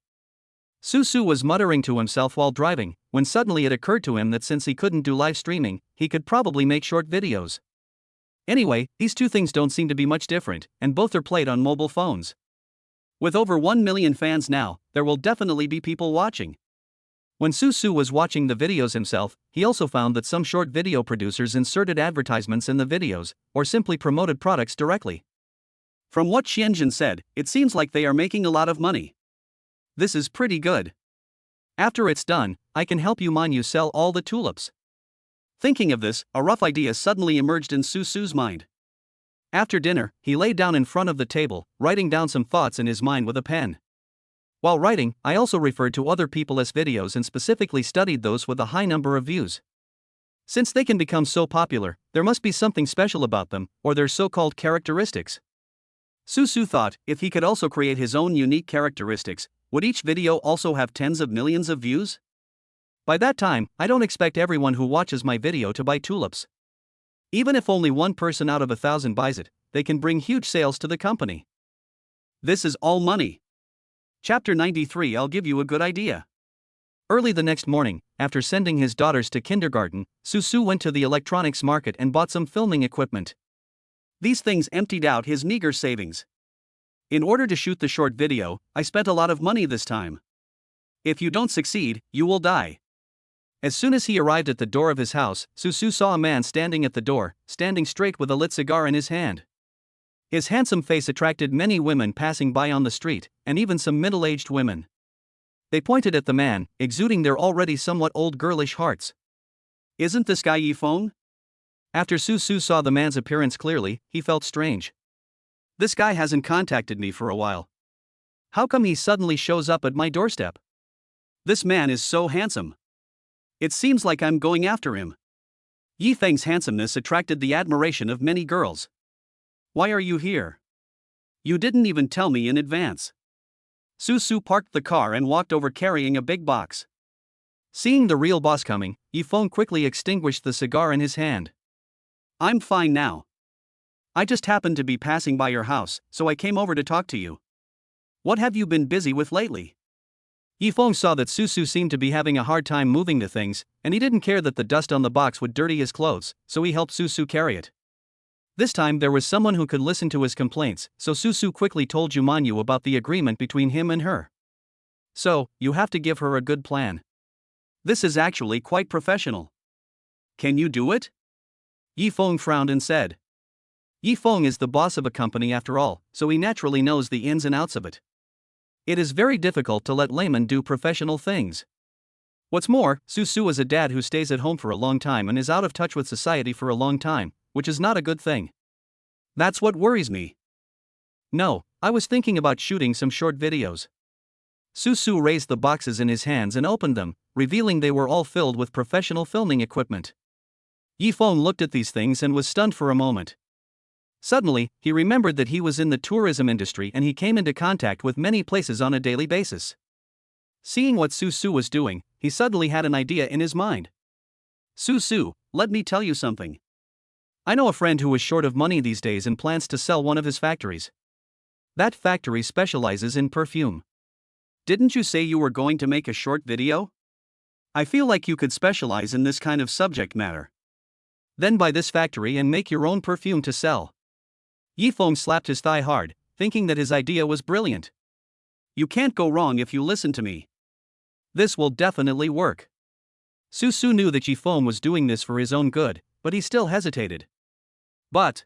Su Su was muttering to himself while driving, when suddenly it occurred to him that since he couldn't do live streaming, he could probably make short videos. Anyway, these two things don't seem to be much different, and both are played on mobile phones. With over 1 million fans now, there will definitely be people watching. When Su Su was watching the videos himself, he also found that some short video producers inserted advertisements in the videos, or simply promoted products directly. From what Shenzhen said, it seems like they are making a lot of money. This is pretty good. After it's done, I can help you manhwa sell all the tulips. Thinking of this, a rough idea suddenly emerged in Su Su's mind. After dinner, he lay down in front of the table, writing down some thoughts in his mind with a pen. While writing, I also referred to other people's videos and specifically studied those with a high number of views. Since they can become so popular, there must be something special about them, or their so-called characteristics. Su Su thought, if he could also create his own unique characteristics, would each video also have tens of millions of views? By that time, I don't expect everyone who watches my video to buy tulips. Even if only one person out of 1,000 buys it, they can bring huge sales to the company. This is all money. Chapter 93. I'll give you a good idea. Early the next morning, after sending his daughters to kindergarten, Su Su went to the electronics market and bought some filming equipment. These things emptied out his meager savings. In order to shoot the short video, I spent a lot of money this time. If you don't succeed, you will die. As soon as he arrived at the door of his house, Su Su saw a man standing at the door, standing straight with a lit cigar in his hand. His handsome face attracted many women passing by on the street, and even some middle-aged women. They pointed at the man, exuding their already somewhat old girlish hearts. Isn't this guy Yifeng? After Su Su saw the man's appearance clearly, he felt strange. This guy hasn't contacted me for a while. How come he suddenly shows up at my doorstep? This man is so handsome. It seems like I'm going after him. Yifeng's handsomeness attracted the admiration of many girls. Why are you here? You didn't even tell me in advance. Su Su parked the car and walked over carrying a big box. Seeing the real boss coming, Yifeng quickly extinguished the cigar in his hand. I'm fine now. I just happened to be passing by your house, so I came over to talk to you. What have you been busy with lately? Yifeng saw that Su Su seemed to be having a hard time moving the things, and he didn't care that the dust on the box would dirty his clothes, so he helped Su Su carry it. This time there was someone who could listen to his complaints, so Su Su quickly told Manhwa about the agreement between him and her. So, you have to give her a good plan. This is actually quite professional. Can you do it? Yi Feng frowned and said. Yi Feng is the boss of a company after all, so he naturally knows the ins and outs of it. It is very difficult to let laymen do professional things. What's more, Su Su is a dad who stays at home for a long time and is out of touch with society for a long time, which is not a good thing. That's what worries me. No, I was thinking about shooting some short videos. Su Su raised the boxes in his hands and opened them, revealing they were all filled with professional filming equipment. Yi Feng looked at these things and was stunned for a moment. Suddenly, he remembered that he was in the tourism industry and he came into contact with many places on a daily basis. Seeing what Su Su was doing, he suddenly had an idea in his mind. Su Su, let me tell you something. I know a friend who is short of money these days and plans to sell one of his factories. That factory specializes in perfume. Didn't you say you were going to make a short video? I feel like you could specialize in this kind of subject matter. Then buy this factory and make your own perfume to sell. Yi Feng slapped his thigh hard, thinking that his idea was brilliant. You can't go wrong if you listen to me. This will definitely work. Su Su knew that Yi Feng was doing this for his own good, but he still hesitated. But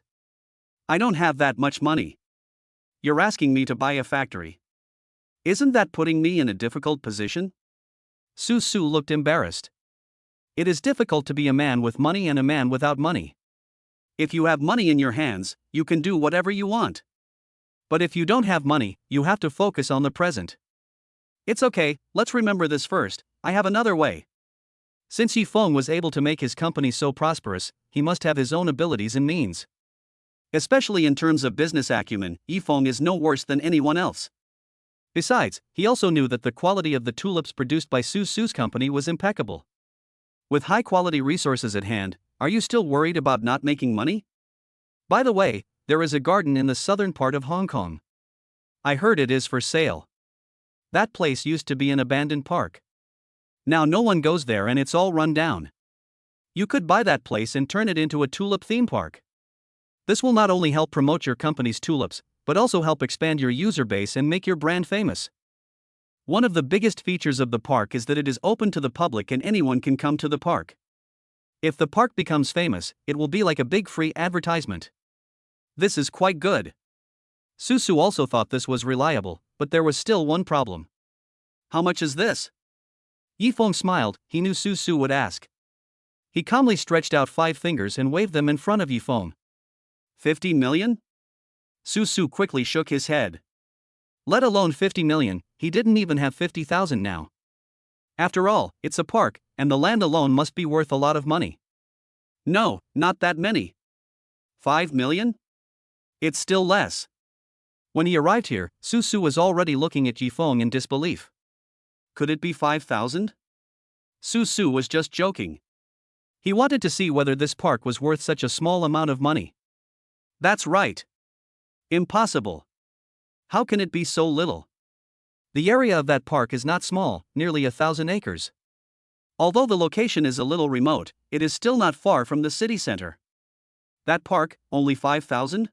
I don't have that much money. You're asking me to buy a factory. Isn't that putting me in a difficult position? Su Su looked embarrassed. It is difficult to be a man with money and a man without money. If you have money in your hands, you can do whatever you want. But if you don't have money, you have to focus on the present. It's okay, let's remember this first. I have another way. Since Yi Feng was able to make his company so prosperous, he must have his own abilities and means. Especially in terms of business acumen, Yi Feng is no worse than anyone else. Besides, he also knew that the quality of the tulips produced by Su Su's company was impeccable. With high-quality resources at hand, are you still worried about not making money? By the way, there is a garden in the southern part of Hong Kong. I heard it is for sale. That place used to be an abandoned park. Now no one goes there and it's all run down. You could buy that place and turn it into a tulip theme park. This will not only help promote your company's tulips, but also help expand your user base and make your brand famous. One of the biggest features of the park is that it is open to the public and anyone can come to the park. If the park becomes famous, it will be like a big free advertisement. This is quite good. Su Su also thought this was reliable, but there was still one problem. How much is this? Yi Feng smiled, he knew Su Su would ask. He calmly stretched out 5 fingers and waved them in front of Yi Feng. 50 million? Su Su quickly shook his head. Let alone 50 million, he didn't even have 50,000 now. After all, it's a park, and the land alone must be worth a lot of money. No, not that many. 5 million? It's still less. When he arrived here, Su Su was already looking at Yi Feng in disbelief. Could it be 5,000? Su Su was just joking. He wanted to see whether this park was worth such a small amount of money. That's right. Impossible. How can it be so little? The area of that park is not small, nearly 1,000 acres. Although the location is a little remote, it is still not far from the city center. That park, only 5,000?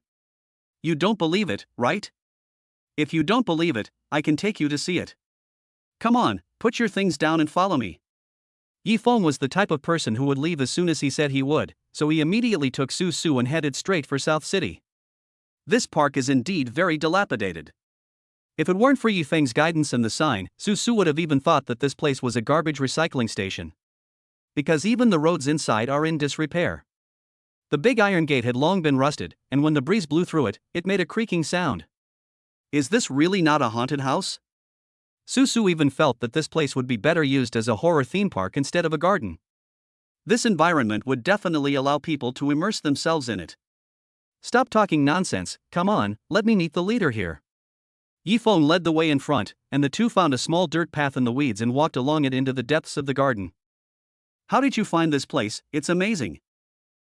You don't believe it, right? If you don't believe it, I can take you to see it. Come on, put your things down and follow me. Yi Feng was the type of person who would leave as soon as he said he would, so he immediately took Su Su and headed straight for South City. This park is indeed very dilapidated. If it weren't for Yi Feng's guidance and the sign, Su Su would have even thought that this place was a garbage recycling station. Because even the roads inside are in disrepair. The big iron gate had long been rusted, and when the breeze blew through it, it made a creaking sound. Is this really not a haunted house? Su Su even felt that this place would be better used as a horror theme park instead of a garden. This environment would definitely allow people to immerse themselves in it. Stop talking nonsense, come on, let me meet the leader here. Yi Feng led the way in front, and the two found a small dirt path in the weeds and walked along it into the depths of the garden. How did you find this place? It's amazing.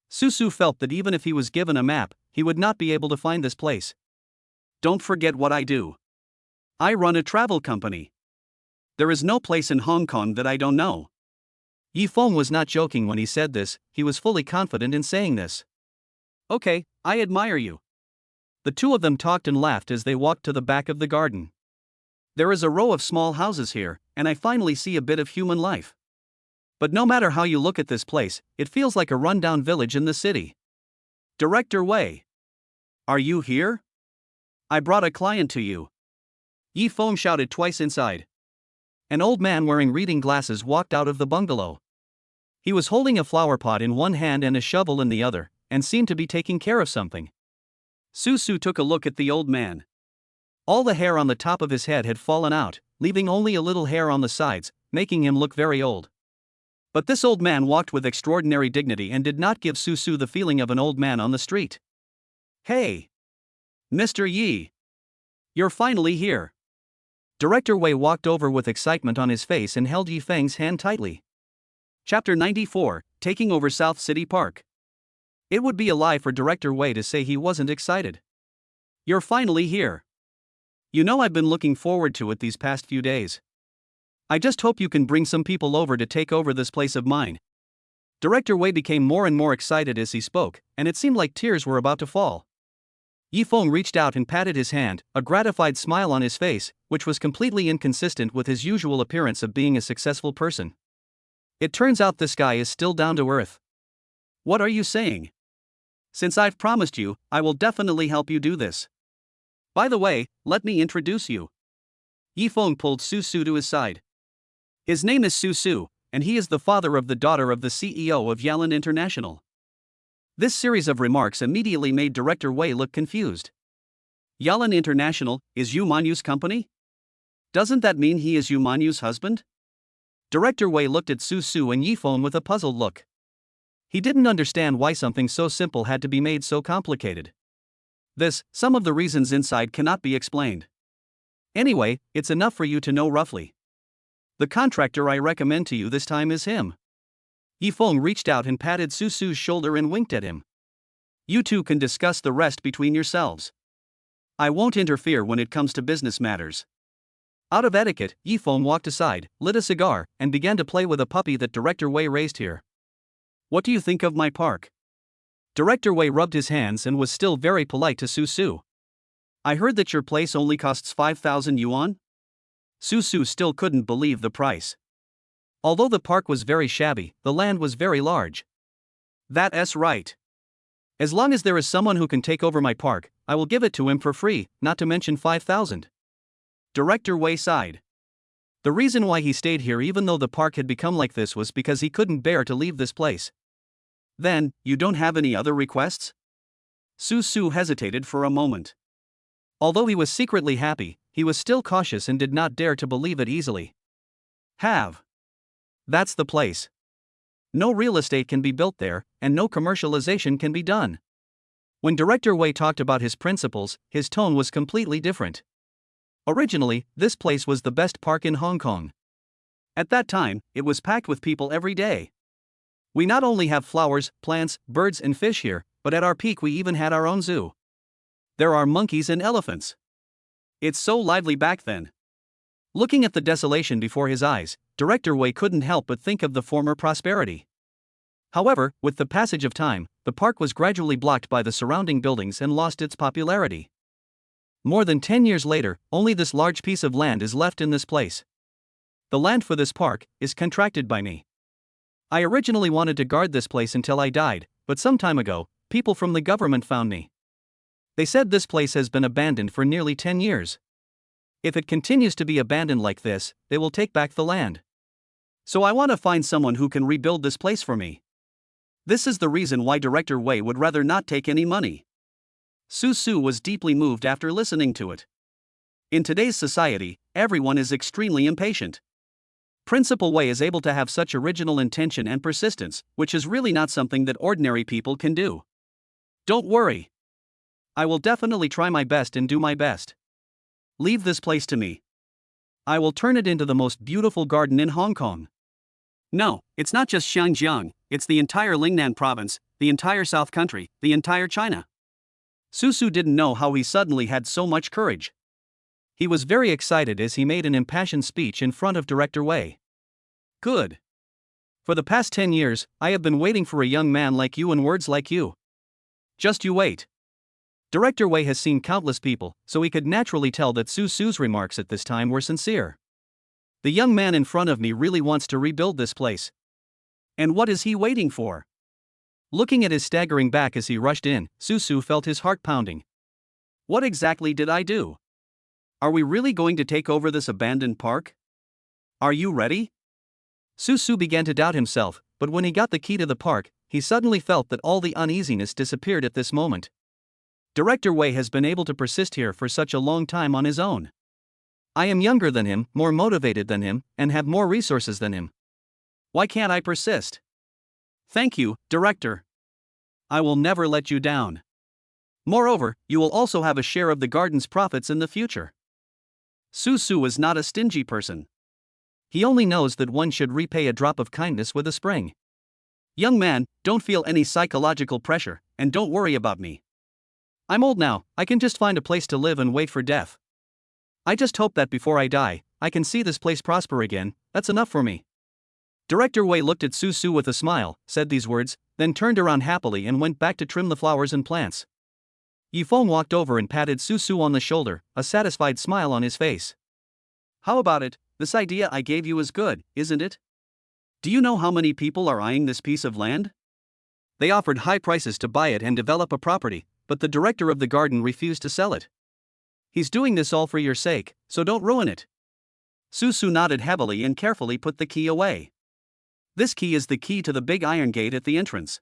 Su Su felt that even if he was given a map, he would not be able to find this place. Don't forget what I do. I run a travel company. There is no place in Hong Kong that I don't know. Yi Feng was not joking when he said this, he was fully confident in saying this. Okay, I admire you. The two of them talked and laughed as they walked to the back of the garden. There is a row of small houses here, and I finally see a bit of human life. But no matter how you look at this place, it feels like a rundown village in the city. Director Wei. Are you here? I brought a client to you. Yi Feng shouted twice inside. An old man wearing reading glasses walked out of the bungalow. He was holding a flower pot in one hand and a shovel in the other, and seemed to be taking care of something. Su Su took a look at the old man. All the hair on the top of his head had fallen out, leaving only a little hair on the sides, making him look very old. But this old man walked with extraordinary dignity and did not give Su Su the feeling of an old man on the street. Hey! Mr. Yi! You're finally here! Director Wei walked over with excitement on his face and held Yi Feng's hand tightly. Chapter 94, Taking Over South City Park. It would be a lie for Director Wei to say he wasn't excited. You're finally here. You know I've been looking forward to it these past few days. I just hope you can bring some people over to take over this place of mine. Director Wei became more and more excited as he spoke, and it seemed like tears were about to fall. Yi Feng reached out and patted his hand, a gratified smile on his face, which was completely inconsistent with his usual appearance of being a successful person. It turns out this guy is still down to earth. What are you saying? Since I've promised you, I will definitely help you do this. By the way, let me introduce you. Yi Feng pulled Su Su to his side. His name is Su Su, and he is the father of the daughter of the CEO of Yalan International. This series of remarks immediately made Director Wei look confused. Yalan International is Yu Manyu's company? Doesn't that mean he is Yu Manyu's husband? Director Wei looked at Su Su and Yi Feng with a puzzled look. He didn't understand why something so simple had to be made so complicated. Some of the reasons inside cannot be explained. Anyway, it's enough for you to know roughly. The contractor I recommend to you this time is him. Yi Feng reached out and patted Su Su's shoulder and winked at him. You two can discuss the rest between yourselves. I won't interfere when it comes to business matters. Out of etiquette, Yi Feng walked aside, lit a cigar, and began to play with a puppy that Director Wei raised here. What do you think of my park? Director Wei rubbed his hands and was still very polite to Su Su. I heard that your place only costs 5,000 yuan? Su Su still couldn't believe the price. Although the park was very shabby, the land was very large. That's right. As long as there is someone who can take over my park, I will give it to him for free, not to mention 5,000. Director Wei sighed. The reason why he stayed here even though the park had become like this was because he couldn't bear to leave this place. Then, you don't have any other requests? Su Su hesitated for a moment. Although he was secretly happy, he was still cautious and did not dare to believe it easily. That's the place. No real estate can be built there, and no commercialization can be done. When Director Wei talked about his principles, his tone was completely different. Originally, this place was the best park in Hong Kong. At that time, it was packed with people every day. We not only have flowers, plants, birds and fish here, but at our peak we even had our own zoo. There are monkeys and elephants. It's so lively back then. Looking at the desolation before his eyes, Director Wei couldn't help but think of the former prosperity. However, with the passage of time, the park was gradually blocked by the surrounding buildings and lost its popularity. More than 10 years later, only this large piece of land is left in this place. The land for this park is contracted by me. I originally wanted to guard this place until I died, but some time ago, people from the government found me. They said this place has been abandoned for nearly 10 years. If it continues to be abandoned like this, they will take back the land. So I want to find someone who can rebuild this place for me. This is the reason why Director Wei would rather not take any money. Su Su was deeply moved after listening to it. In today's society, everyone is extremely impatient. Principal Wei is able to have such original intention and persistence, which is really not something that ordinary people can do. Don't worry. I will definitely try my best and do my best. Leave this place to me. I will turn it into the most beautiful garden in Hong Kong. No, it's not just Xinjiang, it's the entire Lingnan province, the entire South Country, the entire China. Su Su didn't know how he suddenly had so much courage. He was very excited as he made an impassioned speech in front of Director Wei. Good. For the past 10 years, I have been waiting for a young man like you and words like you. Just you wait. Director Wei has seen countless people, so he could naturally tell that Su Su's remarks at this time were sincere. The young man in front of me really wants to rebuild this place. And what is he waiting for? Looking at his staggering back as he rushed in, Su Su felt his heart pounding. What exactly did I do? Are we really going to take over this abandoned park? Are you ready? Su Su began to doubt himself, but when he got the key to the park, he suddenly felt that all the uneasiness disappeared at this moment. Director Wei has been able to persist here for such a long time on his own. I am younger than him, more motivated than him, and have more resources than him. Why can't I persist? Thank you, Director. I will never let you down. Moreover, you will also have a share of the garden's profits in the future. Su Su is not a stingy person. He only knows that one should repay a drop of kindness with a spring. Young man, don't feel any psychological pressure, and don't worry about me. I'm old now, I can just find a place to live and wait for death. I just hope that before I die, I can see this place prosper again, that's enough for me. Director Wei looked at Su Su with a smile, said these words, then turned around happily and went back to trim the flowers and plants. Yifeng walked over and patted Su Su on the shoulder, a satisfied smile on his face. How about it? This idea I gave you is good, isn't it? Do you know how many people are eyeing this piece of land? They offered high prices to buy it and develop a property, but the director of the garden refused to sell it. He's doing this all for your sake, so don't ruin it. Su Su nodded heavily and carefully put the key away. This key is the key to the big iron gate at the entrance.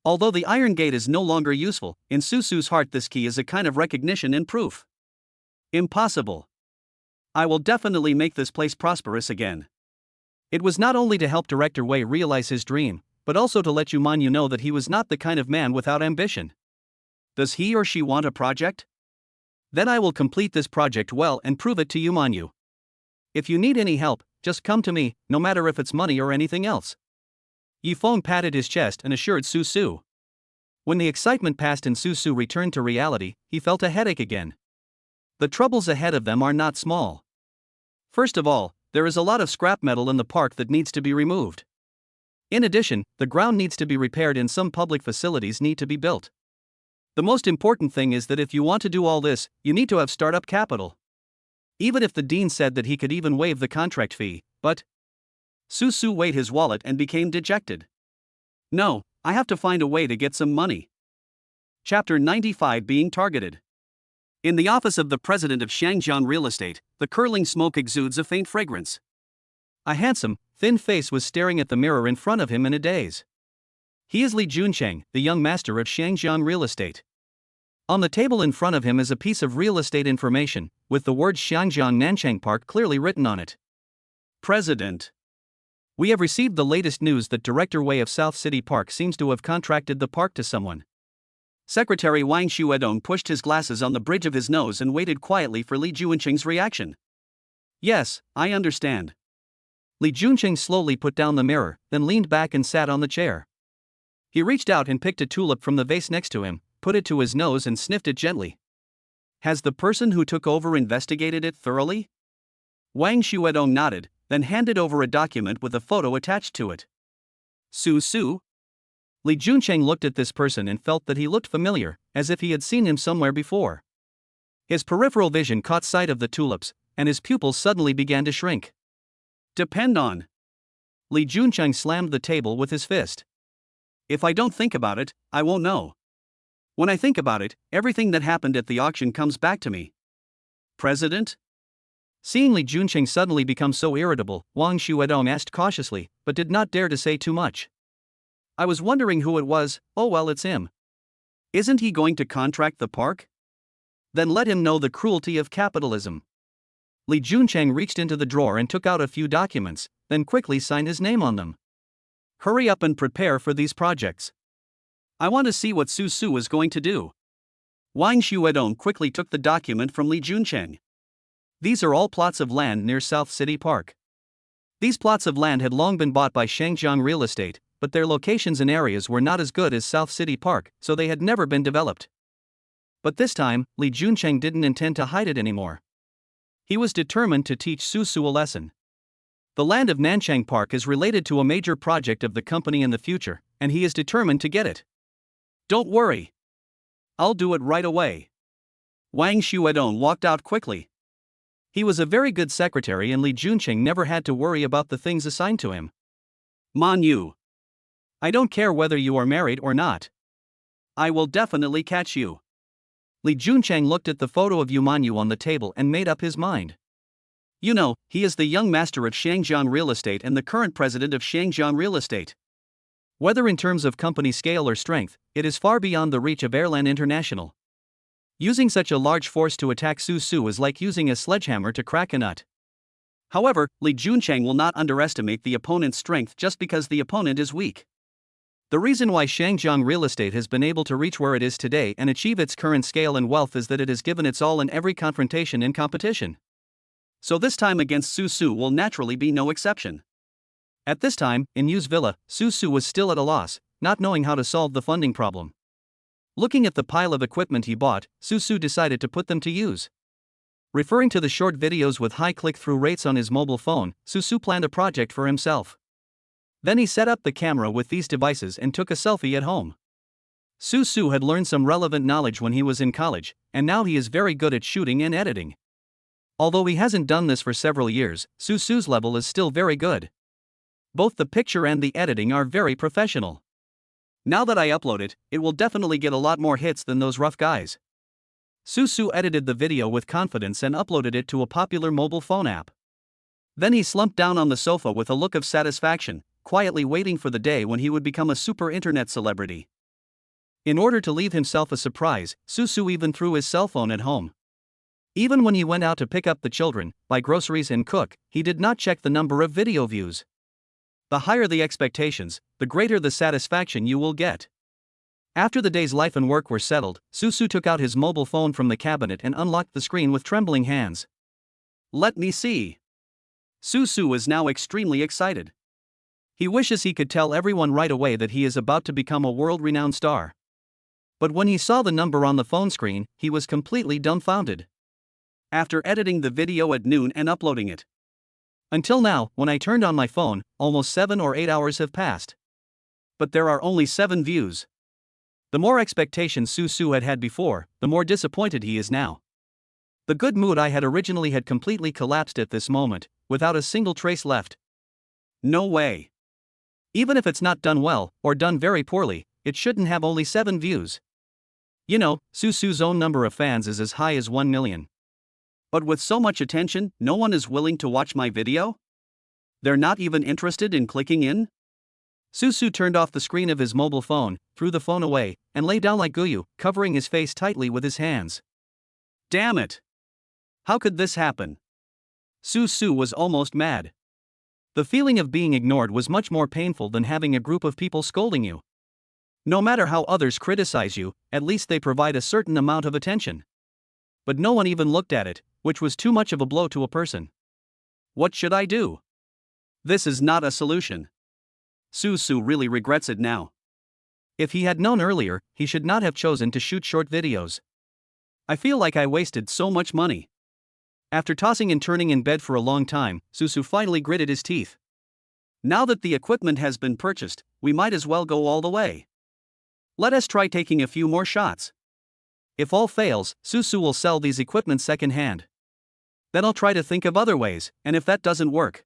Although the iron gate is no longer useful, in Su Su's heart this key is a kind of recognition and proof. Impossible. I will definitely make this place prosperous again. It was not only to help Director Wei realize his dream, but also to let Man Yu know that he was not the kind of man without ambition. Does he or she want a project? Then I will complete this project well and prove it to Man Yu. If you need any help, just come to me, no matter if it's money or anything else. Yifeng patted his chest and assured Su Su. When the excitement passed and Su Su returned to reality, he felt a headache again. The troubles ahead of them are not small. First of all, there is a lot of scrap metal in the park that needs to be removed. In addition, the ground needs to be repaired and some public facilities need to be built. The most important thing is that if you want to do all this, you need to have startup capital. Even if the dean said that he could even waive the contract fee, but Su Su weighed his wallet and became dejected. No, I have to find a way to get some money. Chapter 95 Being Targeted. In the office of the president of Shangjiang Real Estate, the curling smoke exudes a faint fragrance. A handsome, thin face was staring at the mirror in front of him in a daze. He is Li Juncheng, the young master of Shangjiang Real Estate. On the table in front of him is a piece of real estate information, with the words Shangjiang Nanchang Park clearly written on it. President. We have received the latest news that Director Wei of South City Park seems to have contracted the park to someone. Secretary Wang Xuedong pushed his glasses on the bridge of his nose and waited quietly for Li Juncheng's reaction. Yes, I understand. Li Juncheng slowly put down the mirror, then leaned back and sat on the chair. He reached out and picked a tulip from the vase next to him, put it to his nose and sniffed it gently. Has the person who took over investigated it thoroughly? Wang Xuedong nodded, then handed over a document with a photo attached to it. Su Su? Li Juncheng looked at this person and felt that he looked familiar, as if he had seen him somewhere before. His peripheral vision caught sight of the tulips, and his pupils suddenly began to shrink. Depend on. Li Juncheng slammed the table with his fist. If I don't think about it, I won't know. When I think about it, everything that happened at the auction comes back to me. President? Seeing Li Juncheng suddenly become so irritable, Wang Xuedong asked cautiously, but did not dare to say too much. I was wondering who it was. Oh well, it's him. Isn't he going to contract the park? Then let him know the cruelty of capitalism. Li Juncheng reached into the drawer and took out a few documents, then quickly signed his name on them. Hurry up and prepare for these projects. I want to see what Su Su is going to do. Wang Xuedong quickly took the document from Li Juncheng. These are all plots of land near South City Park. These plots of land had long been bought by Shangjiang Real Estate, but their locations and areas were not as good as South City Park, so they had never been developed. But this time, Li Juncheng didn't intend to hide it anymore. He was determined to teach Su Su a lesson. The land of Nanchang Park is related to a major project of the company in the future, and he is determined to get it. Don't worry. I'll do it right away. Wang Shuedong walked out quickly. He was a very good secretary and Li Juncheng never had to worry about the things assigned to him. Man Yu. I don't care whether you are married or not. I will definitely catch you. Li Juncheng looked at the photo of Yu Manyu on the table and made up his mind. You know, he is the young master of Shangjiang Real Estate and the current president of Shangjiang Real Estate. Whether in terms of company scale or strength, it is far beyond the reach of Airlan International. Using such a large force to attack Su Su is like using a sledgehammer to crack a nut. However, Li Juncheng will not underestimate the opponent's strength just because the opponent is weak. The reason why Shangjiang Real Estate has been able to reach where it is today and achieve its current scale and wealth is that it has given its all in every confrontation and competition. So this time against Su Su will naturally be no exception. At this time, in Yu's villa, Su Su was still at a loss, not knowing how to solve the funding problem. Looking at the pile of equipment he bought, Su Su decided to put them to use. Referring to the short videos with high click-through rates on his mobile phone, Su Su planned a project for himself. Then he set up the camera with these devices and took a selfie at home. Su Su had learned some relevant knowledge when he was in college, and now he is very good at shooting and editing. Although he hasn't done this for several years, Su Su's level is still very good. Both the picture and the editing are very professional. Now that I upload it, it will definitely get a lot more hits than those rough guys. Su Su edited the video with confidence and uploaded it to a popular mobile phone app. Then he slumped down on the sofa with a look of satisfaction, quietly waiting for the day when he would become a super internet celebrity. In order to leave himself a surprise, Su Su even threw his cell phone at home. Even when he went out to pick up the children, buy groceries and cook, he did not check the number of video views. The higher the expectations, the greater the satisfaction you will get. After the day's life and work were settled, Su Su took out his mobile phone from the cabinet and unlocked the screen with trembling hands. Let me see. Su Su is now extremely excited. He wishes he could tell everyone right away that he is about to become a world-renowned star. But when he saw the number on the phone screen, he was completely dumbfounded. After editing the video at noon and uploading it. Until now, when I turned on my phone, almost 7 or 8 hours have passed. But there are only 7 views. The more expectations Su Su had had before, the more disappointed he is now. The good mood I had originally had completely collapsed at this moment, without a single trace left. No way. Even if it's not done well, or done very poorly, it shouldn't have only 7 views. You know, Su Su's own number of fans is as high as 1 million. But with so much attention, no one is willing to watch my video? They're not even interested in clicking in? Su Su turned off the screen of his mobile phone, threw the phone away, and lay down like Guyu, covering his face tightly with his hands. Damn it! How could this happen? Su Su was almost mad. The feeling of being ignored was much more painful than having a group of people scolding you. No matter how others criticize you, at least they provide a certain amount of attention. But no one even looked at it, which was too much of a blow to a person. What should I do? This is not a solution. Su Su really regrets it now. If he had known earlier, he should not have chosen to shoot short videos. I feel like I wasted so much money. After tossing and turning in bed for a long time, Su Su finally gritted his teeth. Now that the equipment has been purchased, we might as well go all the way. Let us try taking a few more shots. If all fails, Su Su will sell these equipment second-hand. Then I'll try to think of other ways, and if that doesn't work.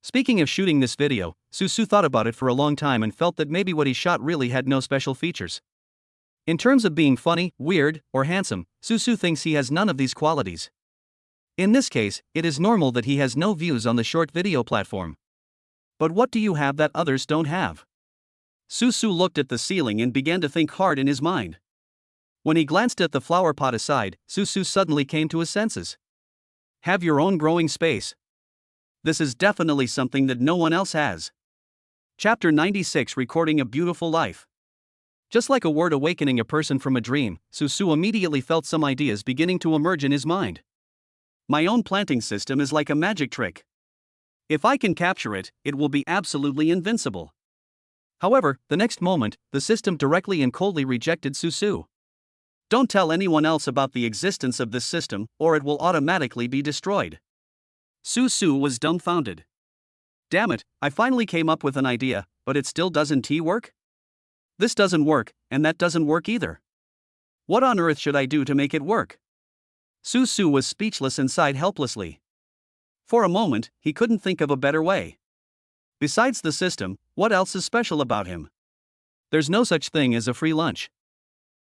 Speaking of shooting this video, Su Su thought about it for a long time and felt that maybe what he shot really had no special features. In terms of being funny, weird, or handsome, Su Su thinks he has none of these qualities. In this case, it is normal that he has no views on the short video platform. But what do you have that others don't have? Su Su looked at the ceiling and began to think hard in his mind. When he glanced at the flower pot aside, Su Su suddenly came to his senses. Have your own growing space. This is definitely something that no one else has. Chapter 96, Recording a Beautiful Life. Just like a word awakening a person from a dream, Su Su immediately felt some ideas beginning to emerge in his mind. My own planting system is like a magic trick. If I can capture it, it will be absolutely invincible. However, the next moment, the system directly and coldly rejected Su Su. Don't tell anyone else about the existence of this system, or it will automatically be destroyed. Su Su was dumbfounded. Damn it, I finally came up with an idea, but it still doesn't work? This doesn't work, and that doesn't work either. What on earth should I do to make it work? Su was speechless and sighed helplessly. For a moment, he couldn't think of a better way. Besides the system, what else is special about him? There's no such thing as a free lunch.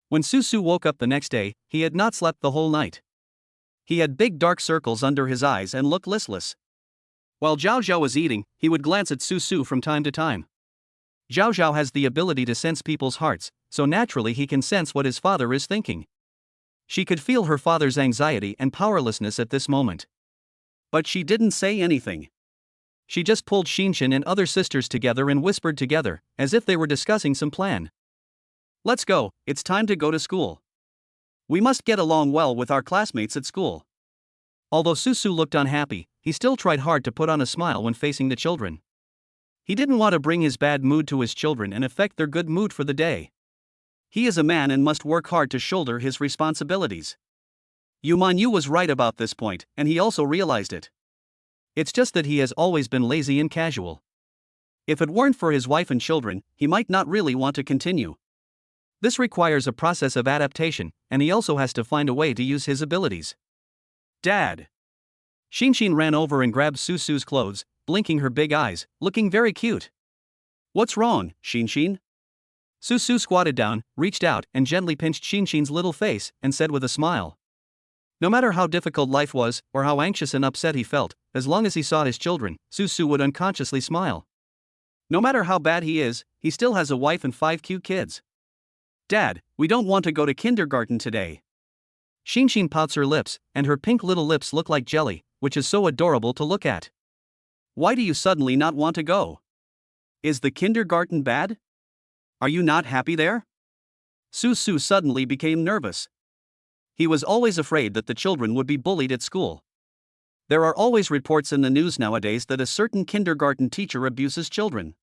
When Su woke up the next day, he had not slept the whole night. He had big dark circles under his eyes and looked listless. While Zhao Zhao was eating, he would glance at Su from time to time. Zhao Zhao has the ability to sense people's hearts, so naturally he can sense what his father is thinking. She could feel her father's anxiety and powerlessness at this moment. But she didn't say anything. She just pulled Xinshin and other sisters together and whispered together, as if they were discussing some plan. Let's go, it's time to go to school. We must get along well with our classmates at school. Although Su looked unhappy, he still tried hard to put on a smile when facing the children. He didn't want to bring his bad mood to his children and affect their good mood for the day. He is a man and must work hard to shoulder his responsibilities. Yu was right about this point, and he also realized it. It's just that he has always been lazy and casual. If it weren't for his wife and children, he might not really want to continue. This requires a process of adaptation, and he also has to find a way to use his abilities. Dad! Xinshin ran over and grabbed Su's clothes, blinking her big eyes, looking very cute. What's wrong, Xinshin? Su squatted down, reached out, and gently pinched Xinshin's little face, and said with a smile. No matter how difficult life was, or how anxious and upset he felt, as long as he saw his children, Su would unconsciously smile. No matter how bad he is, he still has a wife and 5 cute kids. Dad, we don't want to go to kindergarten today. Xinshin pouts her lips, and her pink little lips look like jelly, which is so adorable to look at. Why do you suddenly not want to go? Is the kindergarten bad? Are you not happy there? Su suddenly became nervous. He was always afraid that the children would be bullied at school. There are always reports in the news nowadays that a certain kindergarten teacher abuses children.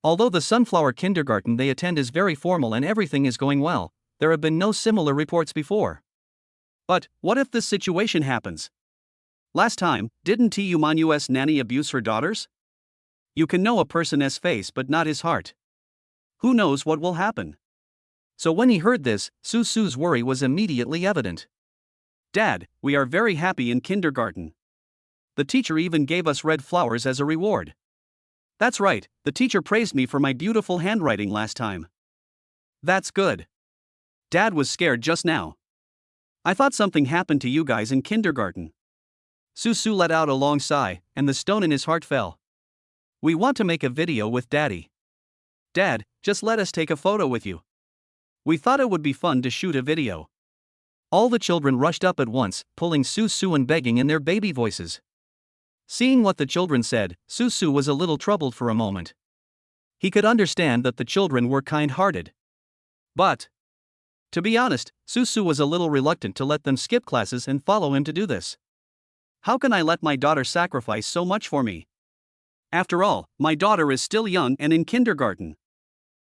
Although the Sunflower kindergarten they attend is very formal and everything is going well, there have been no similar reports before. But, what if this situation happens? Last time, didn't Tu's nanny abuse her daughters? You can know a person's face but not his heart. Who knows what will happen? So when he heard this, Su's worry was immediately evident. Dad, we are very happy in kindergarten. The teacher even gave us red flowers as a reward. That's right, the teacher praised me for my beautiful handwriting last time. That's good. Dad was scared just now. I thought something happened to you guys in kindergarten. Su let out a long sigh, and the stone in his heart fell. We want to make a video with Daddy. Dad, just let us take a photo with you. We thought it would be fun to shoot a video. All the children rushed up at once, pulling Su and begging in their baby voices. Seeing what the children said, Su was a little troubled for a moment. He could understand that the children were kind-hearted. But, to be honest, Su was a little reluctant to let them skip classes and follow him to do this. How can I let my daughter sacrifice so much for me? After all, my daughter is still young and in kindergarten.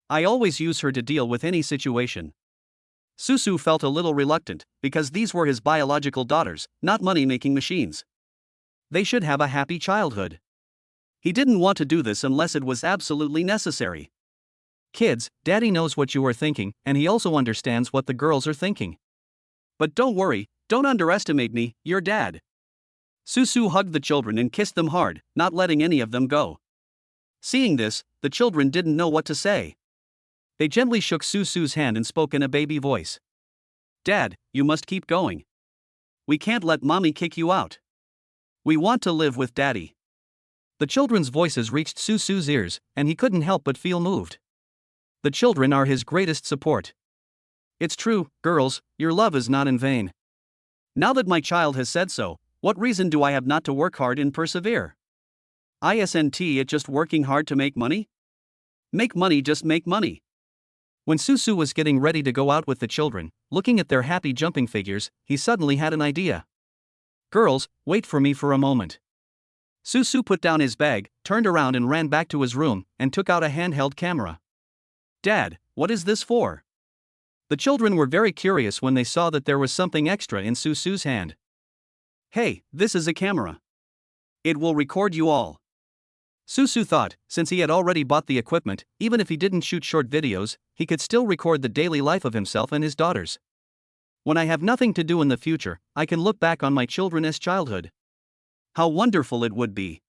I always use her to deal with any situation. Su felt a little reluctant, because these were his biological daughters, not money-making machines. They should have a happy childhood. He didn't want to do this unless it was absolutely necessary. Kids, Daddy knows what you are thinking, and he also understands what the girls are thinking. But don't worry, don't underestimate me, your dad. Su hugged the children and kissed them hard, not letting any of them go. Seeing this, the children didn't know what to say. They gently shook Su's hand and spoke in a baby voice. Dad, you must keep going. We can't let Mommy kick you out. We want to live with Daddy. The children's voices reached Su's ears, and he couldn't help but feel moved. The children are his greatest support. It's true, girls, your love is not in vain. Now that my child has said so, what reason do I have not to work hard and persevere? Isn't it just working hard to make money? Make money, just make money. When Su was getting ready to go out with the children, looking at their happy jumping figures, he suddenly had an idea. Girls, wait for me for a moment. Su put down his bag, turned around and ran back to his room, and took out a handheld camera. Dad, what is this for? The children were very curious when they saw that there was something extra in Su's hand. Hey, this is a camera. It will record you all. Su thought, since he had already bought the equipment, even if he didn't shoot short videos, he could still record the daily life of himself and his daughters. When I have nothing to do in the future, I can look back on my children's childhood. How wonderful it would be.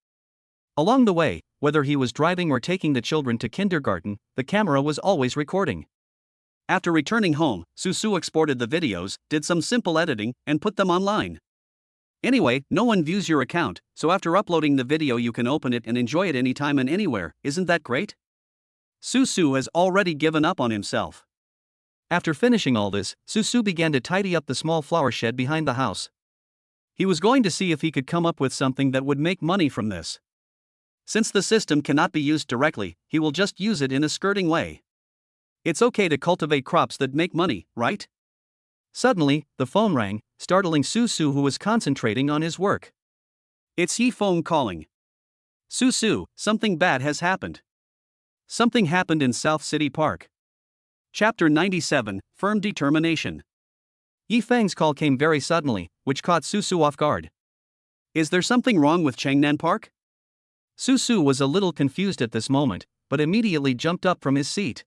Along the way, whether he was driving or taking the children to kindergarten, the camera was always recording. After returning home, Susu exported the videos, did some simple editing, and put them online. Anyway, no one views your account, so after uploading the video you can open it and enjoy it anytime and anywhere. Isn't that great? Susu has already given up on himself. After finishing all this, Susu began to tidy up the small flower shed behind the house. He was going to see if he could come up with something that would make money from this. Since the system cannot be used directly, he will just use it in a skirting way. It's okay to cultivate crops that make money, right? Suddenly, the phone rang, startling Susu, who was concentrating on his work. It's Yi phone calling. Susu, something bad has happened. Something happened in South City Park. Chapter 97, Firm Determination. Yi Feng's call came very suddenly, which caught Susu off guard. Is there something wrong with Changnan Park? Susu was a little confused at this moment, but immediately jumped up from his seat.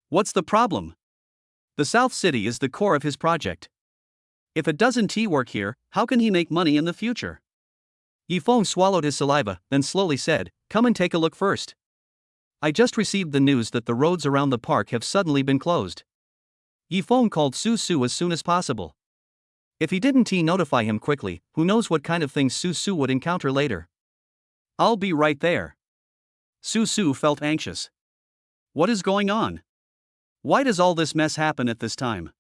What's the problem? The South City is the core of his project. If it doesn't work here, how can he make money in the future? Yifeng swallowed his saliva, then slowly said, "Come and take a look first. I just received the news that the roads around the park have suddenly been closed." Yifeng called Susu as soon as possible. If he didn't notify him quickly, who knows what kind of things Susu would encounter later. I'll be right there. Susu felt anxious. What is going on? Why does all this mess happen at this time?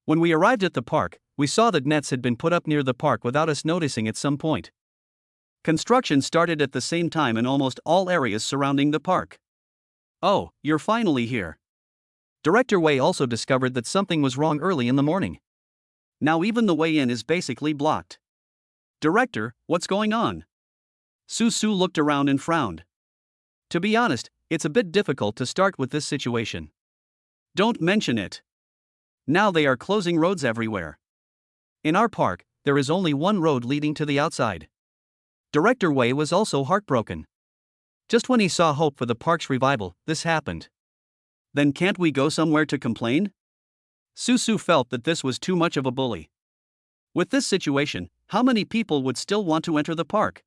When we arrived at the park, we saw that nets had been put up near the park without us noticing at some point. Construction started at the same time in almost all areas surrounding the park. Oh, you're finally here. Director Wei also discovered that something was wrong early in the morning. Now even the way in is basically blocked. Director, what's going on? Susu looked around and frowned. To be honest, it's a bit difficult to start with this situation. Don't mention it. Now they are closing roads everywhere. In our park, there is only one road leading to the outside. Director Wei was also heartbroken. Just when he saw hope for the park's revival, this happened. Then can't we go somewhere to complain? Susu felt that this was too much of a bully. With this situation, how many people would still want to enter the park?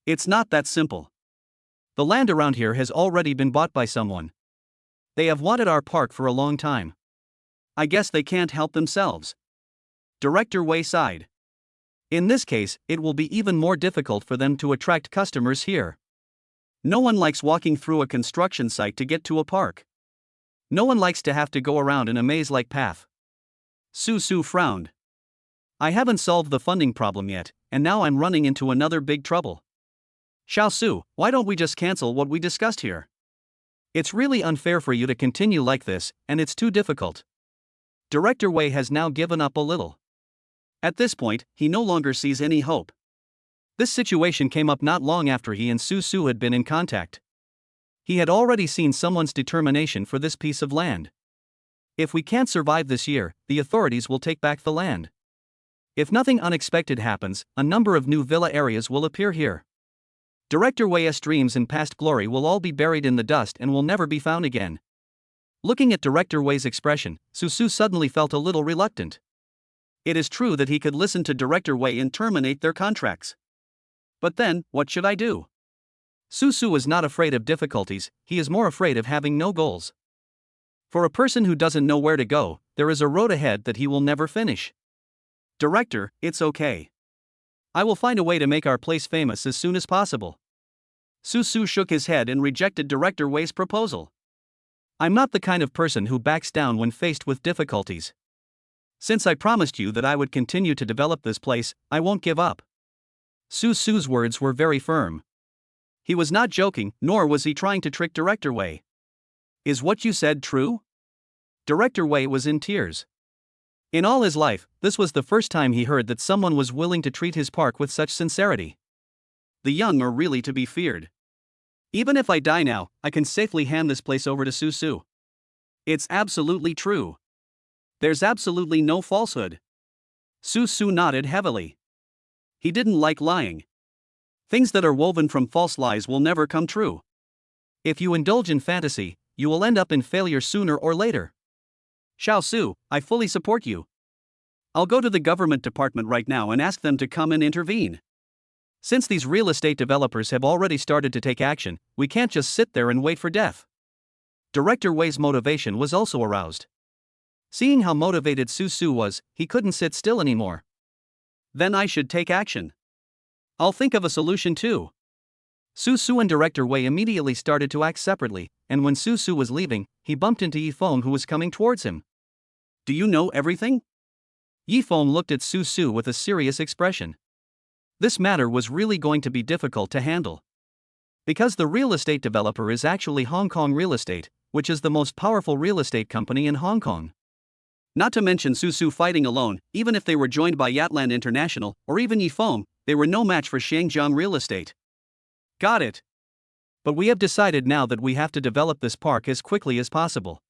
It's not that simple. The land around here has already been bought by someone. They have wanted our park for a long time. I guess they can't help themselves. Director Wei sighed. In this case, it will be even more difficult for them to attract customers here. No one likes walking through a construction site to get to a park. No one likes to have to go around in a maze-like path. Susu frowned. I haven't solved the funding problem yet, and now I'm running into another big trouble. Xiaosu, why don't we just cancel what we discussed here? It's really unfair for you to continue like this, and it's too difficult. Director Wei has now given up a little. At this point, he no longer sees any hope. This situation came up not long after he and Susu had been in contact. He had already seen someone's determination for this piece of land. If we can't survive this year, the authorities will take back the land. If nothing unexpected happens, a number of new villa areas will appear here. Director Wei's dreams and past glory will all be buried in the dust and will never be found again. Looking at Director Wei's expression, Susu suddenly felt a little reluctant. It is true that he could listen to Director Wei and terminate their contracts. But then, what should I do? Susu is not afraid of difficulties, he is more afraid of having no goals. For a person who doesn't know where to go, there is a road ahead that he will never finish. Director, it's okay. I will find a way to make our place famous as soon as possible. Susu shook his head and rejected Director Wei's proposal. I'm not the kind of person who backs down when faced with difficulties. Since I promised you that I would continue to develop this place, I won't give up. Susu's words were very firm. He was not joking, nor was he trying to trick Director Wei. Is what you said true? Director Wei was in tears. In all his life, this was the first time he heard that someone was willing to treat his park with such sincerity. The young are really to be feared. Even if I die now, I can safely hand this place over to Susu. It's absolutely true. There's absolutely no falsehood. Susu nodded heavily. He didn't like lying. Things that are woven from false lies will never come true. If you indulge in fantasy, you will end up in failure sooner or later. Xiaosu, I fully support you. I'll go to the government department right now and ask them to come and intervene. Since these real estate developers have already started to take action, we can't just sit there and wait for death. Director Wei's motivation was also aroused. Seeing how motivated Su was, he couldn't sit still anymore. Then I should take action. I'll think of a solution too. Su and Director Wei immediately started to act separately, and when Su was leaving, he bumped into Yifeng, who was coming towards him. Do you know everything? Yifeng looked at Su with a serious expression. This matter was really going to be difficult to handle. Because the real estate developer is actually Hong Kong Real Estate, which is the most powerful real estate company in Hong Kong. Not to mention Su fighting alone, even if they were joined by Yatland International, or even Yifeng, they were no match for Shangjiang Real Estate. Got it. But we have decided now that we have to develop this park as quickly as possible.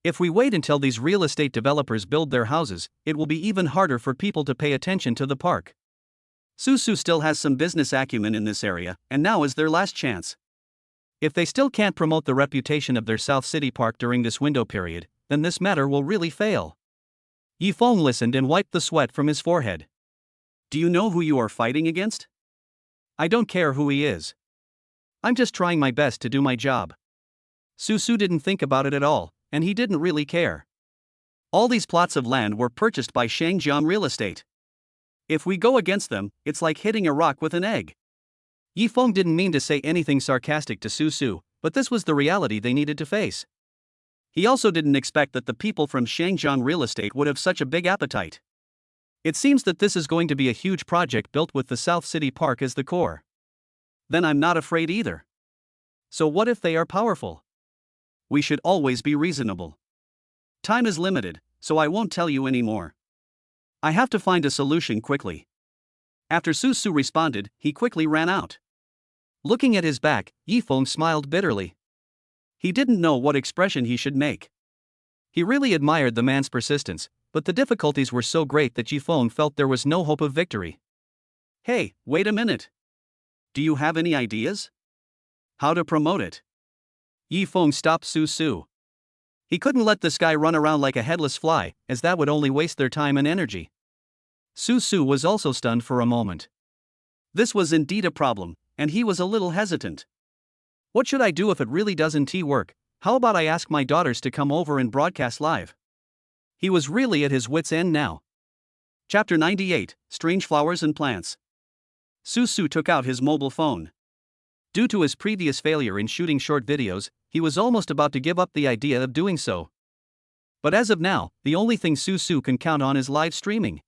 If we wait until these real estate developers build their houses, it will be even harder for people to pay attention to the park. Su still has some business acumen in this area, and now is their last chance. If they still can't promote the reputation of their South City Park during this window period, then this matter will really fail. Yifeng listened and wiped the sweat from his forehead. Do you know who you are fighting against? I don't care who he is. I'm just trying my best to do my job. Su didn't think about it at all, and he didn't really care. All these plots of land were purchased by Shangjiang Real Estate. If we go against them, it's like hitting a rock with an egg. Yifeng didn't mean to say anything sarcastic to Su, but this was the reality they needed to face. He also didn't expect that the people from Shangjiang Real Estate would have such a big appetite. It seems that this is going to be a huge project built with the South City Park as the core. Then I'm not afraid either. So what if they are powerful? We should always be reasonable. Time is limited, so I won't tell you anymore. I have to find a solution quickly. After Su responded, he quickly ran out. Looking at his back, Yifeng smiled bitterly. He didn't know what expression he should make. He really admired the man's persistence, but the difficulties were so great that Yifeng felt there was no hope of victory. Hey, wait a minute. Do you have any ideas? How to promote it? Yifeng stopped Su. He couldn't let this guy run around like a headless fly, as that would only waste their time and energy. Su was also stunned for a moment. This was indeed a problem, and he was a little hesitant. What should I do if it really doesn't work? How about I ask my daughters to come over and broadcast live? He was really at his wit's end now. Chapter 98, Strange Flowers and Plants. Su took out his mobile phone. Due to his previous failure in shooting short videos, he was almost about to give up the idea of doing so. But as of now, the only thing Su can count on is live streaming.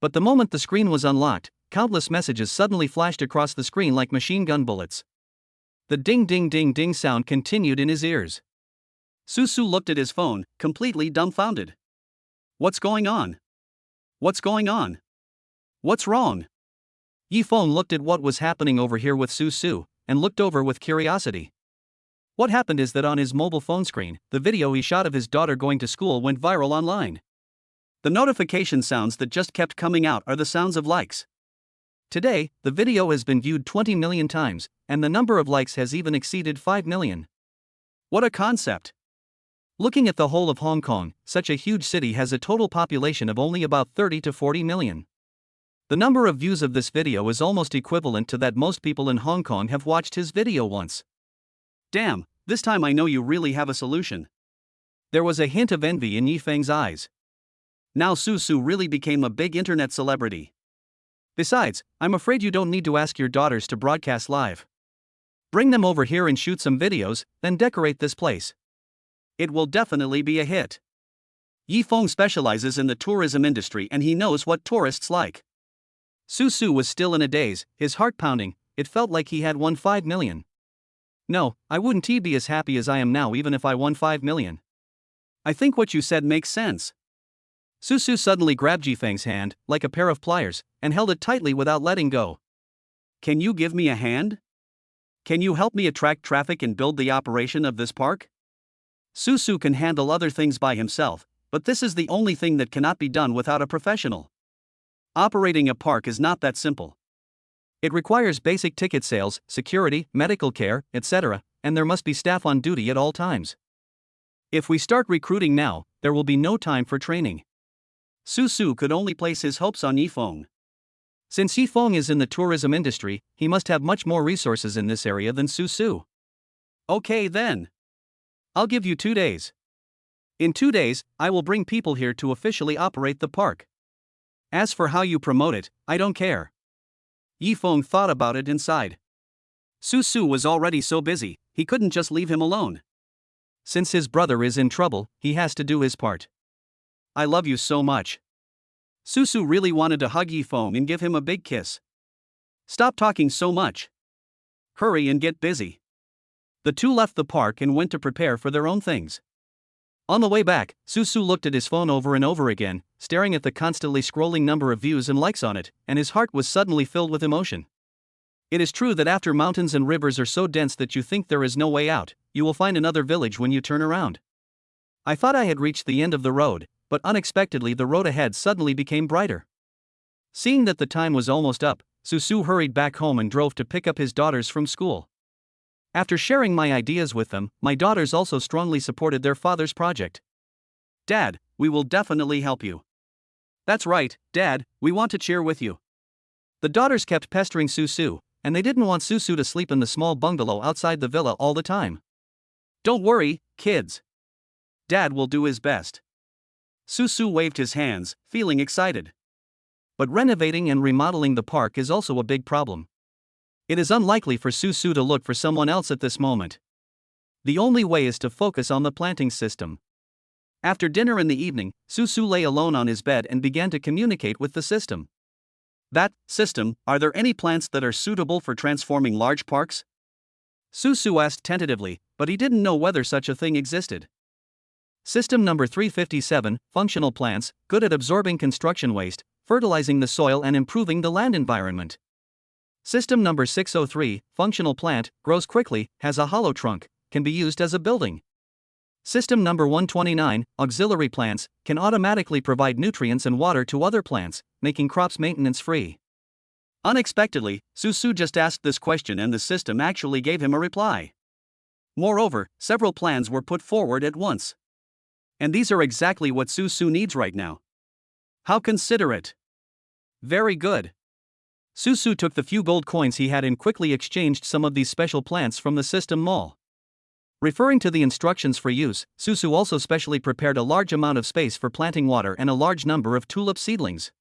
But the moment the screen was unlocked, countless messages suddenly flashed across the screen like machine gun bullets. The ding ding ding ding sound continued in his ears. Su looked at his phone, completely dumbfounded. What's going on? What's going on? What's wrong? Yifeng looked at what was happening over here with Su, and looked over with curiosity. What happened is that on his mobile phone screen, the video he shot of his daughter going to school went viral online. The notification sounds that just kept coming out are the sounds of likes. Today, the video has been viewed 20 million times, and the number of likes has even exceeded 5 million. What a concept! Looking at the whole of Hong Kong, such a huge city has a total population of only about 30 to 40 million. The number of views of this video is almost equivalent to that most people in Hong Kong have watched his video once. Damn, this time I know you really have a solution. There was a hint of envy in Yifeng's eyes. Now Su really became a big internet celebrity. Besides, I'm afraid you don't need to ask your daughters to broadcast live. Bring them over here and shoot some videos, then decorate this place. It will definitely be a hit. Yifeng specializes in the tourism industry and he knows what tourists like. Su was still in a daze, his heart pounding. It felt like he had won 5 million. No, I wouldn't be as happy as I am now even if I won 5 million. I think what you said makes sense. Su suddenly grabbed Yifeng's hand, like a pair of pliers, and held it tightly without letting go. Can you give me a hand? Can you help me attract traffic and build the operation of this park? Su can handle other things by himself, but this is the only thing that cannot be done without a professional. Operating a park is not that simple. It requires basic ticket sales, security, medical care, etc., and there must be staff on duty at all times. If we start recruiting now, there will be no time for training. Su could only place his hopes on Yifeng. Since Yifeng is in the tourism industry, he must have much more resources in this area than Su. Okay then. I'll give you 2 days. In 2 days, I will bring people here to officially operate the park. As for how you promote it, I don't care. Yifeng thought about it inside. Su was already so busy, he couldn't just leave him alone. Since his brother is in trouble, he has to do his part. I love you so much. Su really wanted to hug Yifeng and give him a big kiss. Stop talking so much. Hurry and get busy. The two left the park and went to prepare for their own things. On the way back, Su looked at his phone over and over again, staring at the constantly scrolling number of views and likes on it, and his heart was suddenly filled with emotion. It is true that after mountains and rivers are so dense that you think there is no way out, you will find another village when you turn around. I thought I had reached the end of the road, but unexpectedly the road ahead suddenly became brighter. Seeing that the time was almost up, Su hurried back home and drove to pick up his daughters from school. After sharing my ideas with them, my daughters also strongly supported their father's project. Dad, we will definitely help you. That's right, Dad, we want to cheer with you. The daughters kept pestering Su, and they didn't want Su to sleep in the small bungalow outside the villa all the time. Don't worry, kids. Dad will do his best. Su waved his hands, feeling excited. But renovating and remodeling the park is also a big problem. It is unlikely for Su to look for someone else at this moment. The only way is to focus on the planting system. After dinner in the evening, Su lay alone on his bed and began to communicate with the system. That system, are there any plants that are suitable for transforming large parks? Su asked tentatively, but he didn't know whether such a thing existed. System number 357, functional plants, good at absorbing construction waste, fertilizing the soil and improving the land environment. System number 603, functional plant, grows quickly, has a hollow trunk, can be used as a building. System number 129, auxiliary plants, can automatically provide nutrients and water to other plants, making crops maintenance free. Unexpectedly, Su just asked this question and the system actually gave him a reply. Moreover, several plans were put forward at once. And these are exactly what Su needs right now. How considerate. Very good. Su took the few gold coins he had and quickly exchanged some of these special plants from the system mall. Referring to the instructions for use, Su also specially prepared a large amount of space for planting water and a large number of tulip seedlings.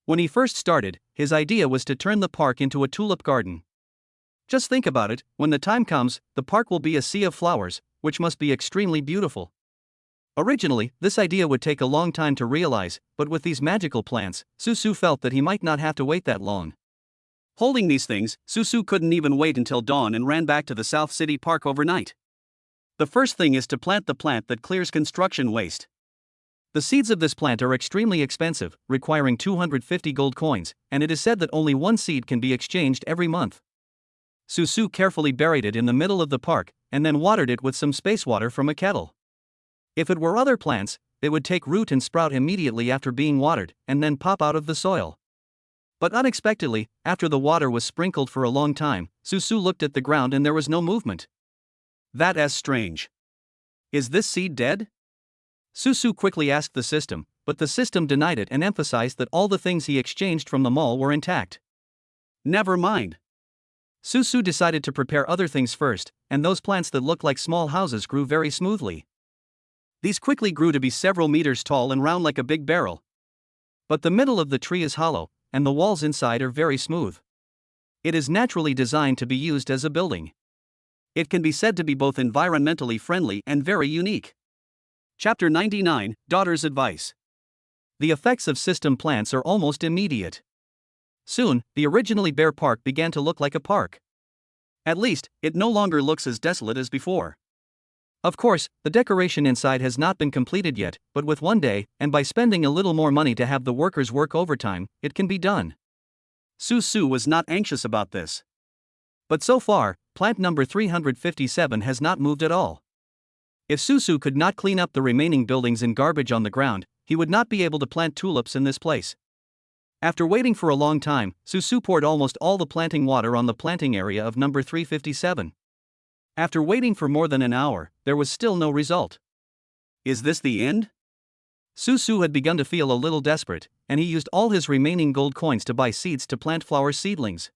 When he first started, his idea was to turn the park into a tulip garden. Just think about it, when the time comes, the park will be a sea of flowers, which must be extremely beautiful. Originally, this idea would take a long time to realize, but with these magical plants, Su felt that he might not have to wait that long. Holding these things, Su couldn't even wait until dawn and ran back to the South City Park overnight. The first thing is to plant the plant that clears construction waste. The seeds of this plant are extremely expensive, requiring 250 gold coins, and it is said that only one seed can be exchanged every month. Su carefully buried it in the middle of the park, and then watered it with some space water from a kettle. If it were other plants, they would take root and sprout immediately after being watered, and then pop out of the soil. But unexpectedly, after the water was sprinkled for a long time, Su looked at the ground and there was no movement. That's strange. Is this seed dead? Su quickly asked the system, but the system denied it and emphasized that all the things he exchanged from the mall were intact. Never mind. Su decided to prepare other things first, and those plants that looked like small houses grew very smoothly. These quickly grew to be several meters tall and round like a big barrel. But the middle of the tree is hollow, and the walls inside are very smooth. It is naturally designed to be used as a building. It can be said to be both environmentally friendly and very unique. Chapter 99, Daughter's Advice. The effects of system plants are almost immediate. Soon, the originally bare park began to look like a park. At least, it no longer looks as desolate as before. Of course, the decoration inside has not been completed yet, but with one day, and by spending a little more money to have the workers work overtime, it can be done. Su was not anxious about this. But so far, plant number 357 has not moved at all. If Su could not clean up the remaining buildings and garbage on the ground, he would not be able to plant tulips in this place. After waiting for a long time, Su poured almost all the planting water on the planting area of number 357. After waiting for more than an hour, there was still no result. Is this the end? Susu had begun to feel a little desperate, and he used all his remaining gold coins to buy seeds to plant flower seedlings.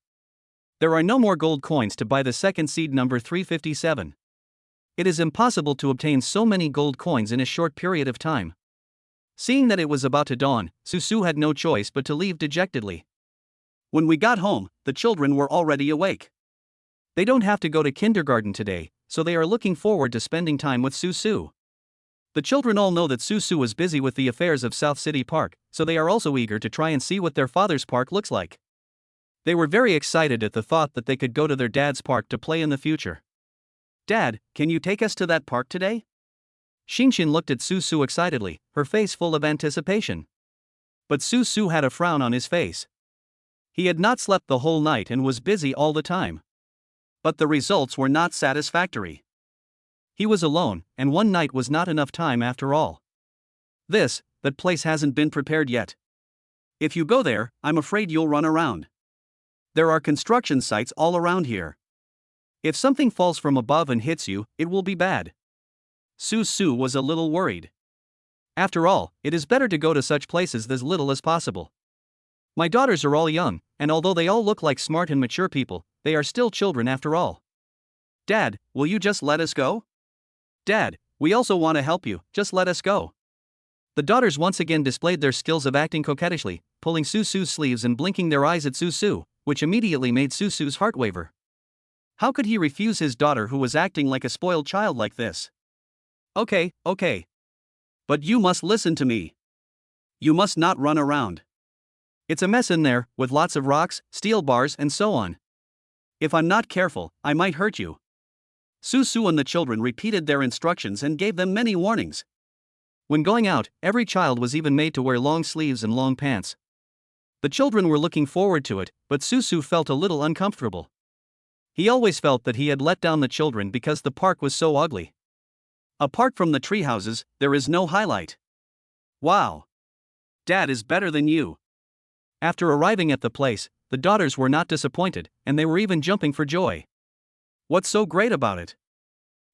There are no more gold coins to buy the second seed number 357. It is impossible to obtain so many gold coins in a short period of time. Seeing that it was about to dawn, Susu had no choice but to leave dejectedly. When we got home, the children were already awake. They don't have to go to kindergarten today, so they are looking forward to spending time with Susu. The children all know that Susu was busy with the affairs of South City Park, so they are also eager to try and see what their father's park looks like. They were very excited at the thought that they could go to their dad's park to play in the future. "Dad, can you take us to that park today?" Shinshin looked at Susu excitedly, her face full of anticipation. But Susu had a frown on his face. He had not slept the whole night and was busy all the time. But the results were not satisfactory. He was alone, and one night was not enough time after all. That place hasn't been prepared yet. If you go there, I'm afraid you'll run around. There are construction sites all around here. If something falls from above and hits you, it will be bad. Susu was a little worried. After all, it is better to go to such places as little as possible. My daughters are all young, and although they all look like smart and mature people, they are still children after all. "Dad, will you just let us go?" "Dad, we also want to help you, just let us go." The daughters once again displayed their skills of acting coquettishly, pulling Susu's sleeves and blinking their eyes at Susu, which immediately made Susu's heart waver. How could he refuse his daughter who was acting like a spoiled child like this? Okay. But you must listen to me. You must not run around. It's a mess in there, with lots of rocks, steel bars, and so on. If I'm not careful, I might hurt you. Susu and the children repeated their instructions and gave them many warnings. When going out, every child was even made to wear long sleeves and long pants. The children were looking forward to it, but Susu felt a little uncomfortable. He always felt that he had let down the children because the park was so ugly. Apart from the tree houses, there is no highlight. Wow! Dad is better than you. After arriving at the place, the daughters were not disappointed, and they were even jumping for joy. What's so great about it?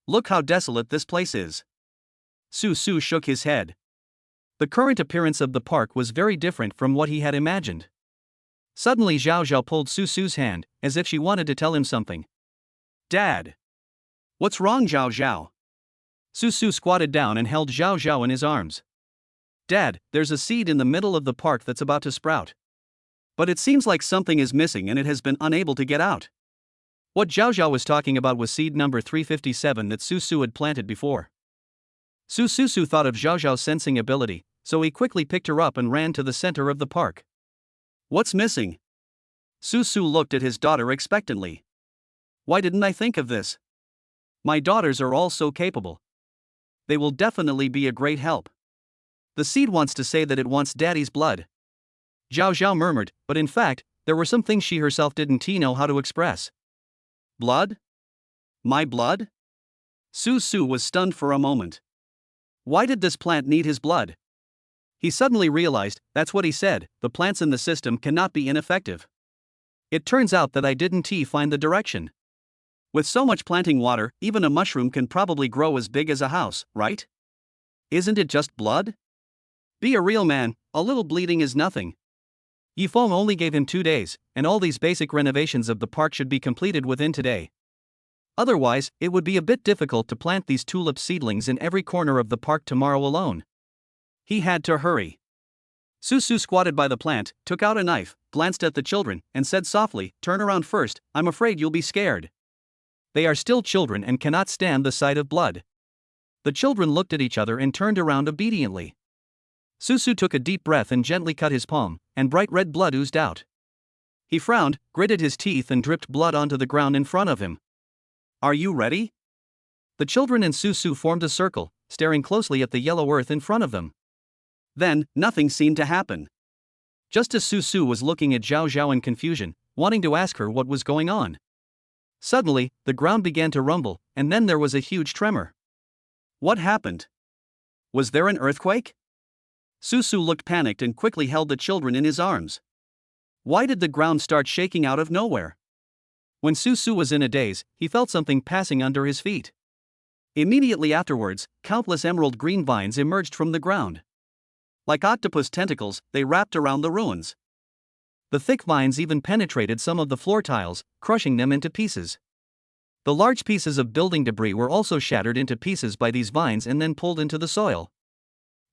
Look how desolate this place is. Susu shook his head. The current appearance of the park was very different from what he had imagined. Suddenly Zhao Zhao pulled Susu's hand, as if she wanted to tell him something. "Dad! What's wrong, Zhao Zhao?" Susu squatted down and held Zhao Zhao in his arms. "Dad, there's a seed in the middle of the park that's about to sprout. But it seems like something is missing and it has been unable to get out." What Zhao Zhao was talking about was seed number 357 that Susu had planted before. Susu thought of Zhao Zhao's sensing ability, so he quickly picked her up and ran to the center of the park. "What's missing?" Susu looked at his daughter expectantly. "Why didn't I think of this? My daughters are all so capable. They will definitely be a great help. The seed wants to say that it wants daddy's blood." Zhao Zhao murmured, but in fact, there were some things she herself didn't know how to express. "Blood? My blood?" Susu was stunned for a moment. Why did this plant need his blood? He suddenly realized, that's what he said, the plants in the system cannot be ineffective. It turns out that I didn't find the direction. With so much planting water, even a mushroom can probably grow as big as a house, right? Isn't it just blood? Be a real man, a little bleeding is nothing. Yifeng only gave him 2 days, and all these basic renovations of the park should be completed within today. Otherwise, it would be a bit difficult to plant these tulip seedlings in every corner of the park tomorrow alone. He had to hurry. Susu squatted by the plant, took out a knife, glanced at the children, and said softly, "Turn around first, I'm afraid you'll be scared." They are still children and cannot stand the sight of blood. The children looked at each other and turned around obediently. Susu took a deep breath and gently cut his palm, and bright red blood oozed out. He frowned, gritted his teeth and dripped blood onto the ground in front of him. "Are you ready?" The children and Susu formed a circle, staring closely at the yellow earth in front of them. Then, nothing seemed to happen. Just as Susu was looking at Zhao Zhao in confusion, wanting to ask her what was going on. Suddenly, the ground began to rumble, and then there was a huge tremor. What happened? Was there an earthquake? Susu looked panicked and quickly held the children in his arms. Why did the ground start shaking out of nowhere? When Susu was in a daze, he felt something passing under his feet. Immediately afterwards, countless emerald green vines emerged from the ground. Like octopus tentacles, they wrapped around the ruins. The thick vines even penetrated some of the floor tiles, crushing them into pieces. The large pieces of building debris were also shattered into pieces by these vines and then pulled into the soil.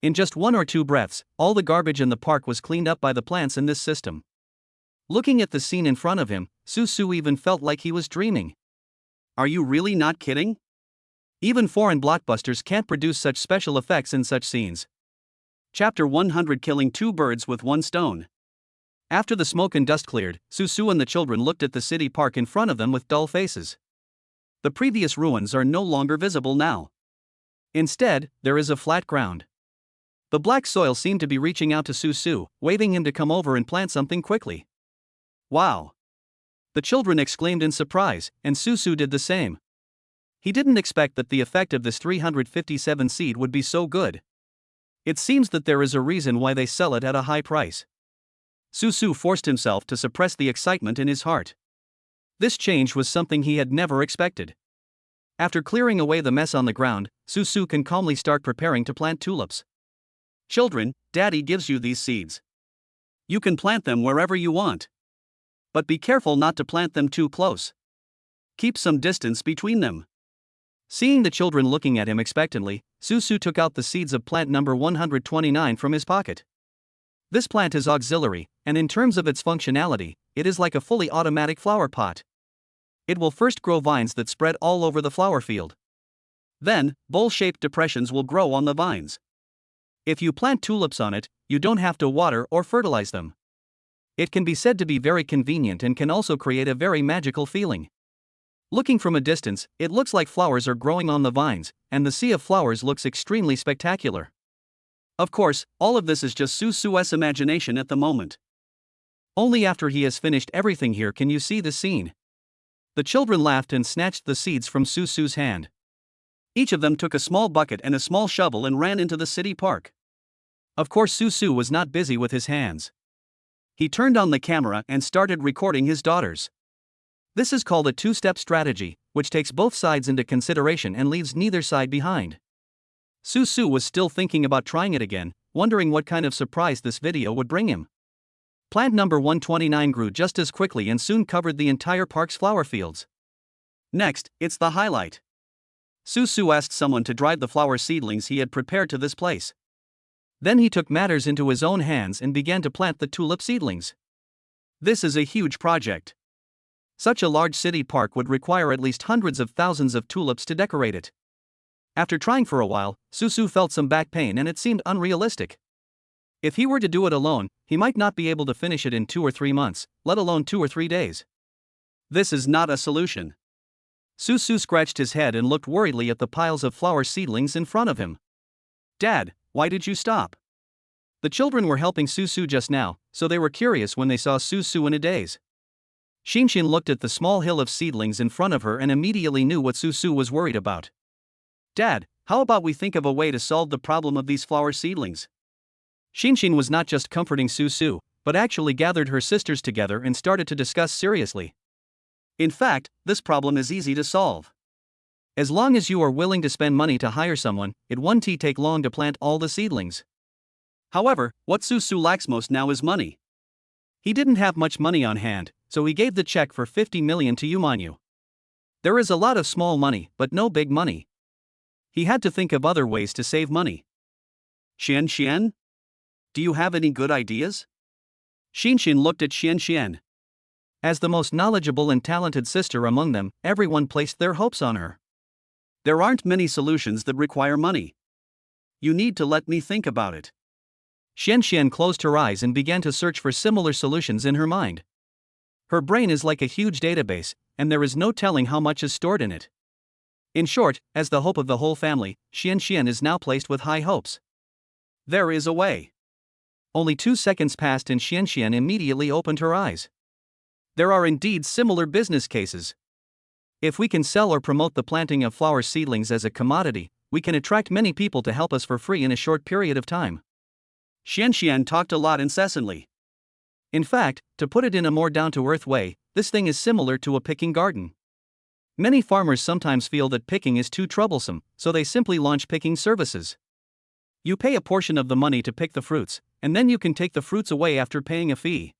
In just 1 or 2 breaths, all the garbage in the park was cleaned up by the plants in this system. Looking at the scene in front of him, Susu even felt like he was dreaming. Are you really not kidding? Even foreign blockbusters can't produce such special effects in such scenes. Chapter 100: Killing 2 birds with 1 stone. After the smoke and dust cleared, Susu and the children looked at the city park in front of them with dull faces. The previous ruins are no longer visible now. Instead, there is a flat ground. The black soil seemed to be reaching out to Susu, waving him to come over and plant something quickly. Wow! The children exclaimed in surprise, and Susu did the same. He didn't expect that the effect of this 357 seed would be so good. It seems that there is a reason why they sell it at a high price. Susu forced himself to suppress the excitement in his heart. This change was something he had never expected. After clearing away the mess on the ground, Susu can calmly start preparing to plant tulips. Children, Daddy gives you these seeds. You can plant them wherever you want. But be careful not to plant them too close. Keep some distance between them. Seeing the children looking at him expectantly, Susu took out the seeds of plant number 129 from his pocket. This plant is auxiliary, and in terms of its functionality, it is like a fully automatic flower pot. It will first grow vines that spread all over the flower field. Then, bowl-shaped depressions will grow on the vines. If you plant tulips on it, you don't have to water or fertilize them. It can be said to be very convenient and can also create a very magical feeling. Looking from a distance, it looks like flowers are growing on the vines, and the sea of flowers looks extremely spectacular. Of course, all of this is just Susu's imagination at the moment. Only after he has finished everything here can you see the scene. The children laughed and snatched the seeds from Susu's hand. Each of them took a small bucket and a small shovel and ran into the city park. Of course, Susu was not busy with his hands. He turned on the camera and started recording his daughters. This is called a 2-step strategy, which takes both sides into consideration and leaves neither side behind. Susu was still thinking about trying it again, wondering what kind of surprise this video would bring him. Plant number 129 grew just as quickly and soon covered the entire park's flower fields. Next, it's the highlight. Susu asked someone to drive the flower seedlings he had prepared to this place. Then he took matters into his own hands and began to plant the tulip seedlings. This is a huge project. Such a large city park would require at least hundreds of thousands of tulips to decorate it. After trying for a while, Susu felt some back pain and it seemed unrealistic. If he were to do it alone, he might not be able to finish it in 2 or 3 months, let alone 2 or 3 days. This is not a solution. Susu scratched his head and looked worriedly at the piles of flower seedlings in front of him. Dad, why did you stop? The children were helping Susu just now, so they were curious when they saw Susu in a daze. Shinshin looked at the small hill of seedlings in front of her and immediately knew what Susu was worried about. Dad, how about we think of a way to solve the problem of these flower seedlings? Shinshin was not just comforting Susu, but actually gathered her sisters together and started to discuss seriously. In fact, this problem is easy to solve. As long as you are willing to spend money to hire someone, it won't take long to plant all the seedlings. However, what Susu lacks most now is money. He didn't have much money on hand, so he gave the check for 50 million to Yumanyu. There is a lot of small money, but no big money. He had to think of other ways to save money. Xian, do you have any good ideas? Shinshin looked at Xian. As the most knowledgeable and talented sister among them, everyone placed their hopes on her. There aren't many solutions that require money. You need to let me think about it. Xian closed her eyes and began to search for similar solutions in her mind. Her brain is like a huge database, and there is no telling how much is stored in it. In short, as the hope of the whole family, Xian is now placed with high hopes. There is a way. Only 2 seconds passed and Xian immediately opened her eyes. There are indeed similar business cases. If we can sell or promote the planting of flower seedlings as a commodity, we can attract many people to help us for free in a short period of time. Xian talked a lot incessantly. In fact, to put it in a more down-to-earth way, this thing is similar to a picking garden. Many farmers sometimes feel that picking is too troublesome, so they simply launch picking services. You pay a portion of the money to pick the fruits, and then you can take the fruits away after paying a fee.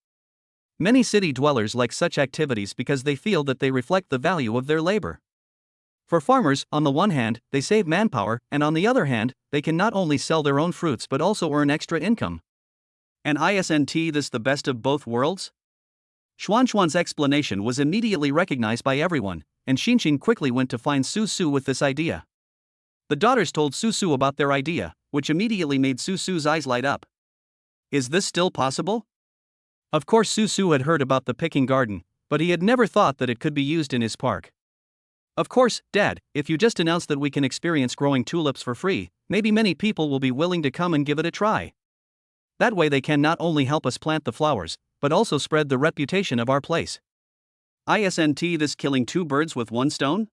Many city dwellers like such activities because they feel that they reflect the value of their labor. For farmers, on the one hand, they save manpower, and on the other hand, they can not only sell their own fruits but also earn extra income. And isn't this the best of both worlds? Xuanxuan's explanation was immediately recognized by everyone, and Xinxin quickly went to find Su Su with this idea. The daughters told Su Su about their idea, which immediately made Su Su's eyes light up. Is this still possible? Of course, Su Su had heard about the picking garden, but he had never thought that it could be used in his park. Of course, Dad, if you just announce that we can experience growing tulips for free, maybe many people will be willing to come and give it a try. That way they can not only help us plant the flowers, but also spread the reputation of our place. Isn't this killing two birds with one stone?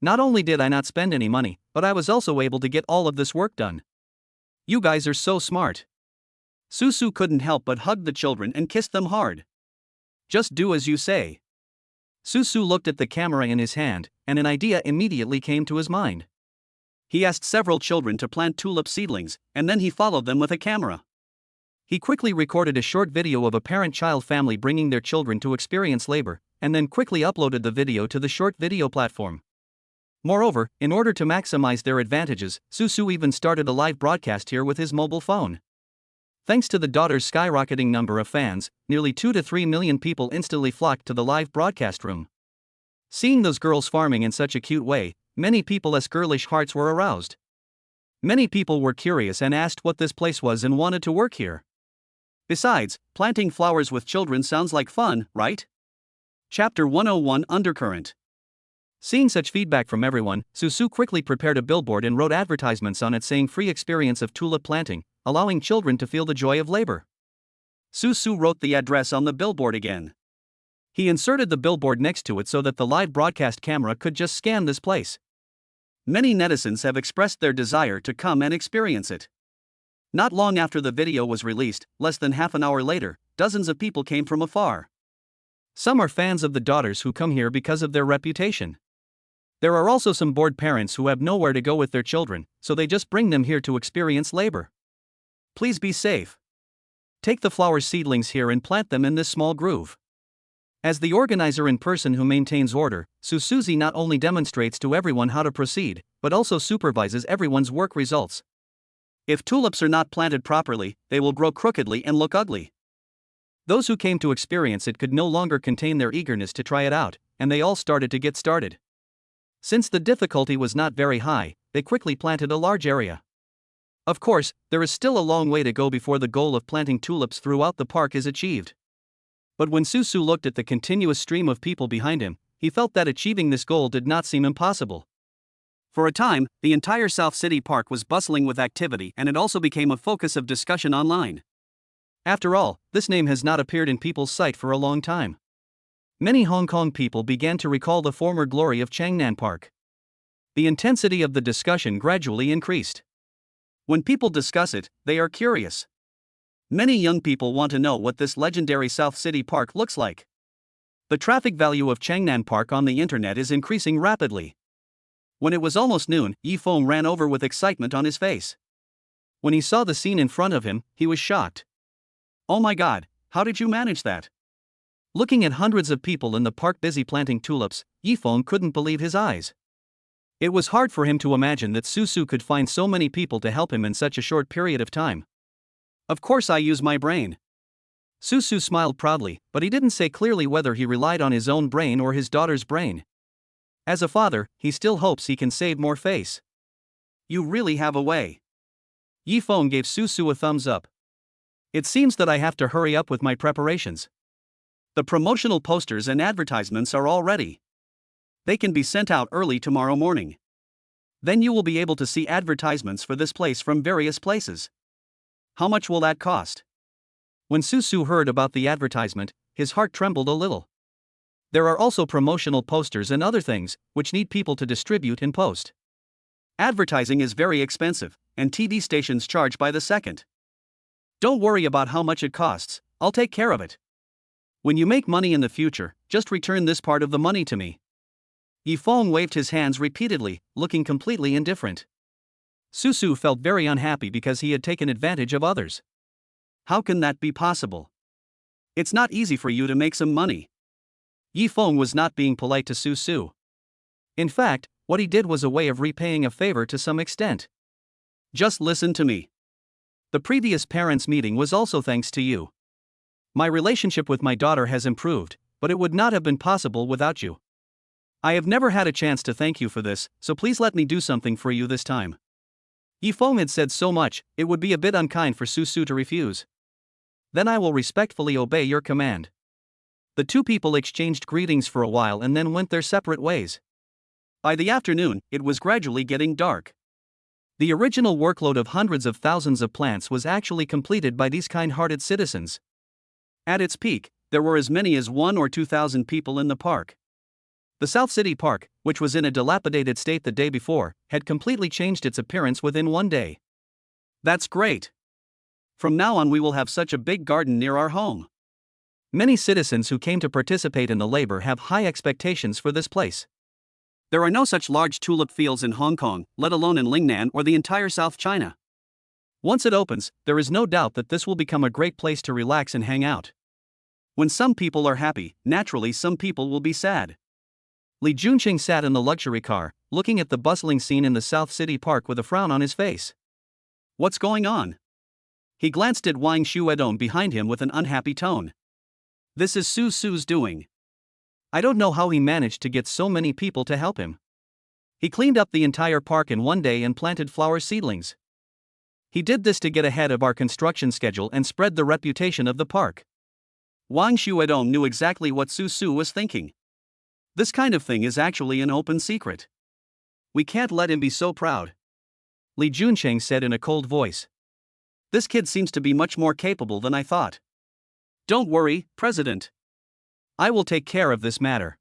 Not only did I not spend any money, but I was also able to get all of this work done. You guys are so smart. Su Su couldn't help but hug the children and kiss them hard. Just do as you say. Su Su looked at the camera in his hand, and an idea immediately came to his mind. He asked several children to plant tulip seedlings, and then he followed them with a camera. He quickly recorded a short video of a parent-child family bringing their children to experience labor, and then quickly uploaded the video to the short video platform. Moreover, in order to maximize their advantages, Su Su even started a live broadcast here with his mobile phone. Thanks to the daughter's skyrocketing number of fans, nearly 2 to 3 million people instantly flocked to the live broadcast room. Seeing those girls farming in such a cute way, many people's girlish hearts were aroused. Many people were curious and asked what this place was and wanted to work here. Besides, planting flowers with children sounds like fun, right? Chapter 101 Undercurrent. Seeing such feedback from everyone, Su Su quickly prepared a billboard and wrote advertisements on it saying free experience of tulip planting, allowing children to feel the joy of labor. Su Su wrote the address on the billboard again. He inserted the billboard next to it so that the live broadcast camera could just scan this place. Many netizens have expressed their desire to come and experience it. Not long after the video was released, less than half an hour later, dozens of people came from afar. Some are fans of the daughters who come here because of their reputation. There are also some bored parents who have nowhere to go with their children, so they just bring them here to experience labor. Please be safe. Take the flower seedlings here and plant them in this small groove. As the organizer in person who maintains order, Su Suzy not only demonstrates to everyone how to proceed, but also supervises everyone's work results. If tulips are not planted properly, they will grow crookedly and look ugly. Those who came to experience it could no longer contain their eagerness to try it out, and they all started to get started. Since the difficulty was not very high, they quickly planted a large area. Of course, there is still a long way to go before the goal of planting tulips throughout the park is achieved. But when Su Su looked at the continuous stream of people behind him, he felt that achieving this goal did not seem impossible. For a time, the entire South City Park was bustling with activity, and it also became a focus of discussion online. After all, this name has not appeared in people's sight for a long time. Many Hong Kong people began to recall the former glory of Changnan Park. The intensity of the discussion gradually increased. When people discuss it, they are curious. Many young people want to know what this legendary South City Park looks like. The traffic value of Changnan Park on the internet is increasing rapidly. When it was almost noon, Yi Feng ran over with excitement on his face. When he saw the scene in front of him, he was shocked. Oh my God, how did you manage that? Looking at hundreds of people in the park busy planting tulips, Yi Feng couldn't believe his eyes. It was hard for him to imagine that Su Su could find so many people to help him in such a short period of time. Of course I use my brain. Su Su smiled proudly, but he didn't say clearly whether he relied on his own brain or his daughter's brain. As a father, he still hopes he can save more face. You really have a way. Yi Feng gave Su Su a thumbs up. It seems that I have to hurry up with my preparations. The promotional posters and advertisements are all ready. They can be sent out early tomorrow morning. Then you will be able to see advertisements for this place from various places. How much will that cost? When Su Su heard about the advertisement, his heart trembled a little. There are also promotional posters and other things, which need people to distribute and post. Advertising is very expensive, and TV stations charge by the second. Don't worry about how much it costs, I'll take care of it. When you make money in the future, just return this part of the money to me. Yi Feng waved his hands repeatedly, looking completely indifferent. Susu felt very unhappy because he had taken advantage of others. How can that be possible? It's not easy for you to make some money. Yi Feng was not being polite to Susu. In fact, what he did was a way of repaying a favor to some extent. Just listen to me. The previous parents' meeting was also thanks to you. My relationship with my daughter has improved, but it would not have been possible without you. I have never had a chance to thank you for this, so please let me do something for you this time. Yi Feng had said so much, it would be a bit unkind for Susu to refuse. Then I will respectfully obey your command. The two people exchanged greetings for a while and then went their separate ways. By the afternoon, it was gradually getting dark. The original workload of hundreds of thousands of plants was actually completed by these kind-hearted citizens. At its peak, there were as many as 1,000 or 2,000 people in the park. The South City Park, which was in a dilapidated state the day before, had completely changed its appearance within one day. That's great. From now on we will have such a big garden near our home. Many citizens who came to participate in the labor have high expectations for this place. There are no such large tulip fields in Hong Kong, let alone in Lingnan or the entire South China. Once it opens, there is no doubt that this will become a great place to relax and hang out. When some people are happy, naturally some people will be sad. Li Junqing sat in the luxury car, looking at the bustling scene in the South City Park with a frown on his face. What's going on? He glanced at Wang Xuedong behind him with an unhappy tone. This is Susu's doing. I don't know how he managed to get so many people to help him. He cleaned up the entire park in one day and planted flower seedlings. He did this to get ahead of our construction schedule and spread the reputation of the park. Wang Xuedong knew exactly what Susu was thinking. This kind of thing is actually an open secret. We can't let him be so proud. Li Junqing said in a cold voice. This kid seems to be much more capable than I thought. Don't worry, President. I will take care of this matter.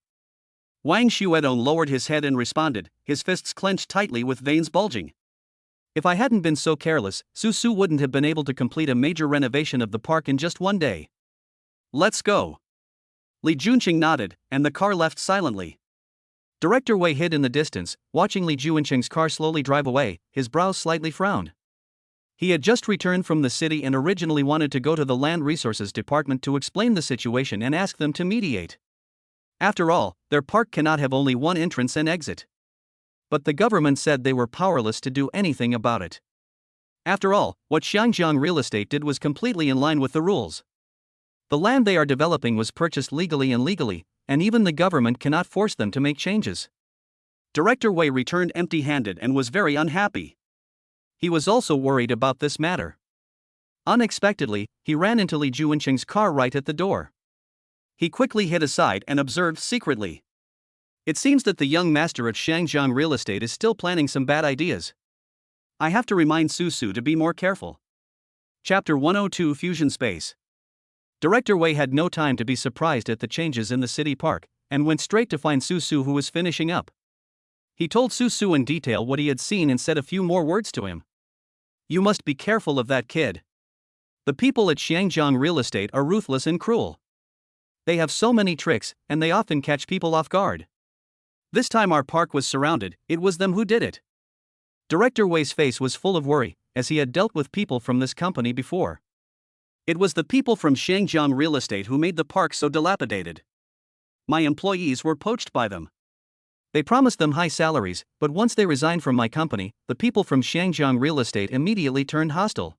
Wang Xuedong lowered his head and responded, his fists clenched tightly with veins bulging. If I hadn't been so careless, Susu wouldn't have been able to complete a major renovation of the park in just one day. Let's go. Li Junqing nodded, and the car left silently. Director Wei hid in the distance, watching Li Junqing's car slowly drive away, his brows slightly frowned. He had just returned from the city and originally wanted to go to the Land Resources Department to explain the situation and ask them to mediate. After all, their park cannot have only one entrance and exit. But the government said they were powerless to do anything about it. After all, what Xiangjiang Real Estate did was completely in line with the rules. The land they are developing was purchased legally and legally, and even the government cannot force them to make changes. Director Wei returned empty-handed and was very unhappy. He was also worried about this matter. Unexpectedly, he ran into Li Junqing's car right at the door. He quickly hid aside and observed secretly. It seems that the young master at Xiangjiang Real Estate is still planning some bad ideas. I have to remind Susu to be more careful. Chapter 102 Fusion Space. Director Wei had no time to be surprised at the changes in the city park, and went straight to find Susu, who was finishing up. He told Susu in detail what he had seen and said a few more words to him. You must be careful of that kid. The people at Xiangjiang Real Estate are ruthless and cruel. They have so many tricks, and they often catch people off guard. This time our park was surrounded, it was them who did it. Director Wei's face was full of worry, as he had dealt with people from this company before. It was the people from Xiangjiang Real Estate who made the park so dilapidated. My employees were poached by them. They promised them high salaries, but once they resigned from my company, the people from Xiangjiang Real Estate immediately turned hostile.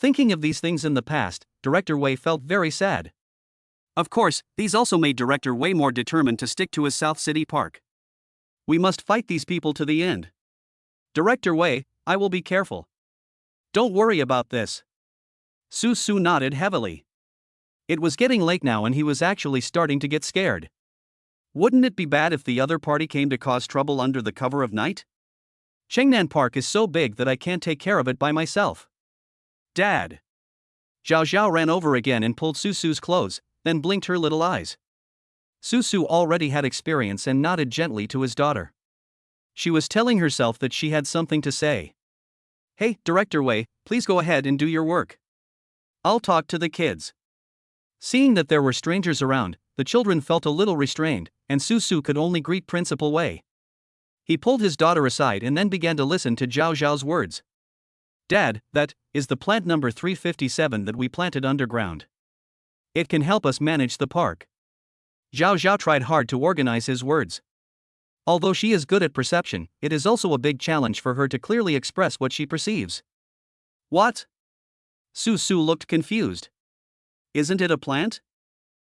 Thinking of these things in the past, Director Wei felt very sad. Of course, these also made Director Wei more determined to stick to his South City Park. We must fight these people to the end. Director Wei, I will be careful. Don't worry about this. Susu nodded heavily. It was getting late now and he was actually starting to get scared. Wouldn't it be bad if the other party came to cause trouble under the cover of night? Chengnan Park is so big that I can't take care of it by myself. Dad. Zhao Zhao ran over again and pulled Susu's clothes, then blinked her little eyes. Susu already had experience and nodded gently to his daughter. She was telling herself that she had something to say. Hey, Director Wei, please go ahead and do your work. I'll talk to the kids. Seeing that there were strangers around, the children felt a little restrained, and Susu could only greet Principal Wei. He pulled his daughter aside and then began to listen to Zhao Zhao's words. Dad, that is the plant number 357 that we planted underground. It can help us manage the park. Zhao Zhao tried hard to organize his words. Although she is good at perception, it is also a big challenge for her to clearly express what she perceives. What? Su Su looked confused. Isn't it a plant?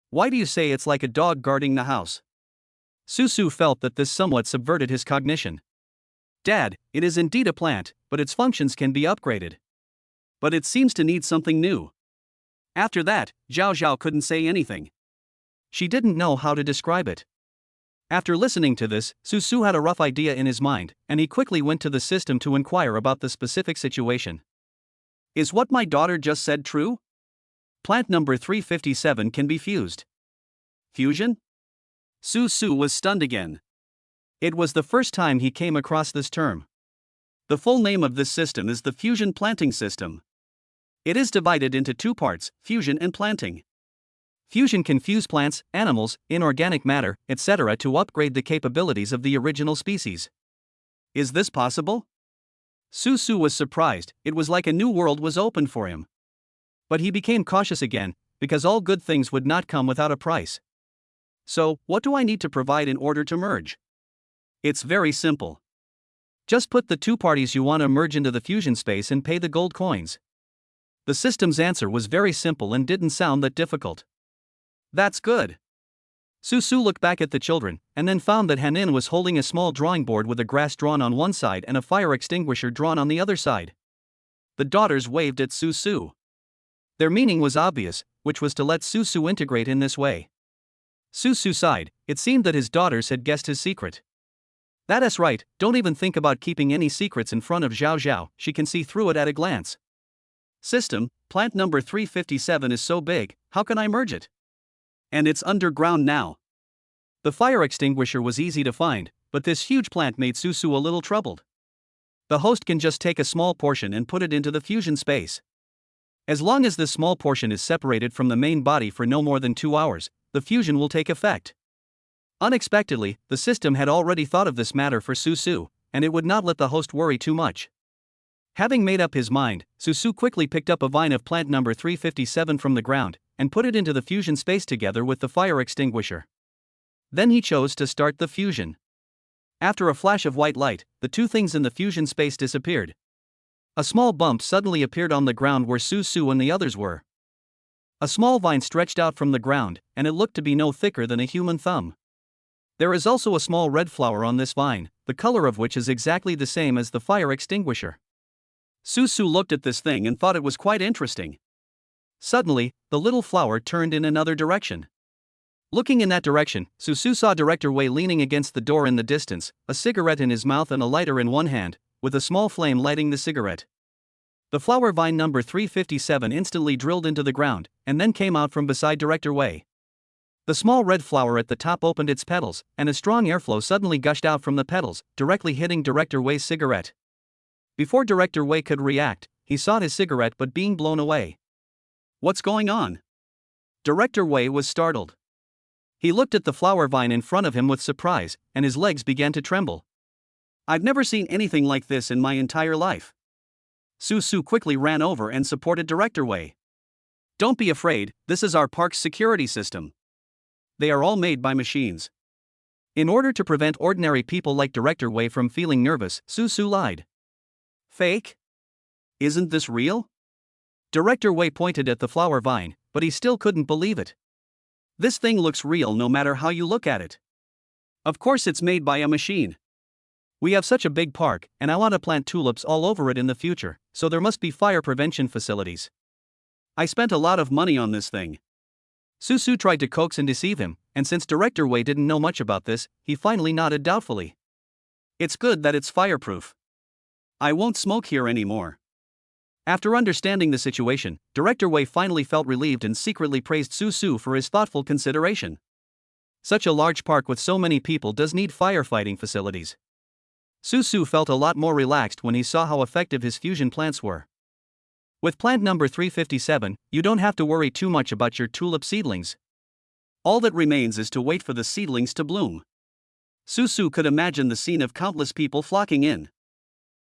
Why do you say it's like a dog guarding the house? Su Su felt that this somewhat subverted his cognition. Dad, it is indeed a plant, but its functions can be upgraded. But it seems to need something new. After that, Zhao Zhao couldn't say anything. She didn't know how to describe it. After listening to this, Su Su had a rough idea in his mind, and he quickly went to the system to inquire about the specific situation. Is what my daughter just said true? Plant number 357 can be fused. Fusion? Su Su was stunned again. It was the first time he came across this term. The full name of this system is the Fusion Planting System. It is divided into two parts, fusion and planting. Fusion can fuse plants, animals, inorganic matter, etc. to upgrade the capabilities of the original species. Is this possible? Su Su was surprised. It was like a new world was opened for him. But he became cautious again, because all good things would not come without a price. So, what do I need to provide in order to merge? It's very simple. Just put the two parties you want to merge into the fusion space and pay the gold coins. The system's answer was very simple and didn't sound that difficult. That's good. Su Su looked back at the children, and then found that Hanin was holding a small drawing board with a grass drawn on one side and a fire extinguisher drawn on the other side. The daughters waved at Su Su. Their meaning was obvious, which was to let Su Su integrate in this way. Su Su sighed. It seemed that his daughters had guessed his secret. That's right, don't even think about keeping any secrets in front of Zhao Zhao, she can see through it at a glance. System, plant number 357 is so big, how can I merge it? And it's underground now. The fire extinguisher was easy to find, but this huge plant made Su Su a little troubled. The host can just take a small portion and put it into the fusion space. As long as this small portion is separated from the main body for no more than 2 hours, the fusion will take effect. Unexpectedly, the system had already thought of this matter for Su Su, and it would not let the host worry too much. Having made up his mind, Su Su quickly picked up a vine of plant number 357 from the ground, and put it into the fusion space together with the fire extinguisher. Then he chose to start the fusion. After a flash of white light, the two things in the fusion space disappeared. A small bump suddenly appeared on the ground where Su Su and the others were. A small vine stretched out from the ground, and it looked to be no thicker than a human thumb. There is also a small red flower on this vine, the color of which is exactly the same as the fire extinguisher. Su Su looked at this thing and thought it was quite interesting. Suddenly, the little flower turned in another direction. Looking in that direction, Su Su saw Director Wei leaning against the door in the distance, a cigarette in his mouth and a lighter in one hand, with a small flame lighting the cigarette. The flower vine number 357 instantly drilled into the ground, and then came out from beside Director Wei. The small red flower at the top opened its petals, and a strong airflow suddenly gushed out from the petals, directly hitting Director Wei's cigarette. Before Director Wei could react, he saw his cigarette but being blown away. What's going on? Director Wei was startled. He looked at the flower vine in front of him with surprise, and his legs began to tremble. I've never seen anything like this in my entire life. Su Su quickly ran over and supported Director Wei. Don't be afraid, this is our park's security system. They are all made by machines. In order to prevent ordinary people like Director Wei from feeling nervous, Su Su lied. Fake? Isn't this real? Director Wei pointed at the flower vine, but he still couldn't believe it. This thing looks real no matter how you look at it. Of course it's made by a machine. We have such a big park, and I want to plant tulips all over it in the future, so there must be fire prevention facilities. I spent a lot of money on this thing. Su Su tried to coax and deceive him, and since Director Wei didn't know much about this, he finally nodded doubtfully. It's good that it's fireproof. I won't smoke here anymore. After understanding the situation, Director Wei finally felt relieved and secretly praised Su Su for his thoughtful consideration. Such a large park with so many people does need firefighting facilities. Su Su felt a lot more relaxed when he saw how effective his fusion plants were. With plant number 357, you don't have to worry too much about your tulip seedlings. All that remains is to wait for the seedlings to bloom. Susu could imagine the scene of countless people flocking in.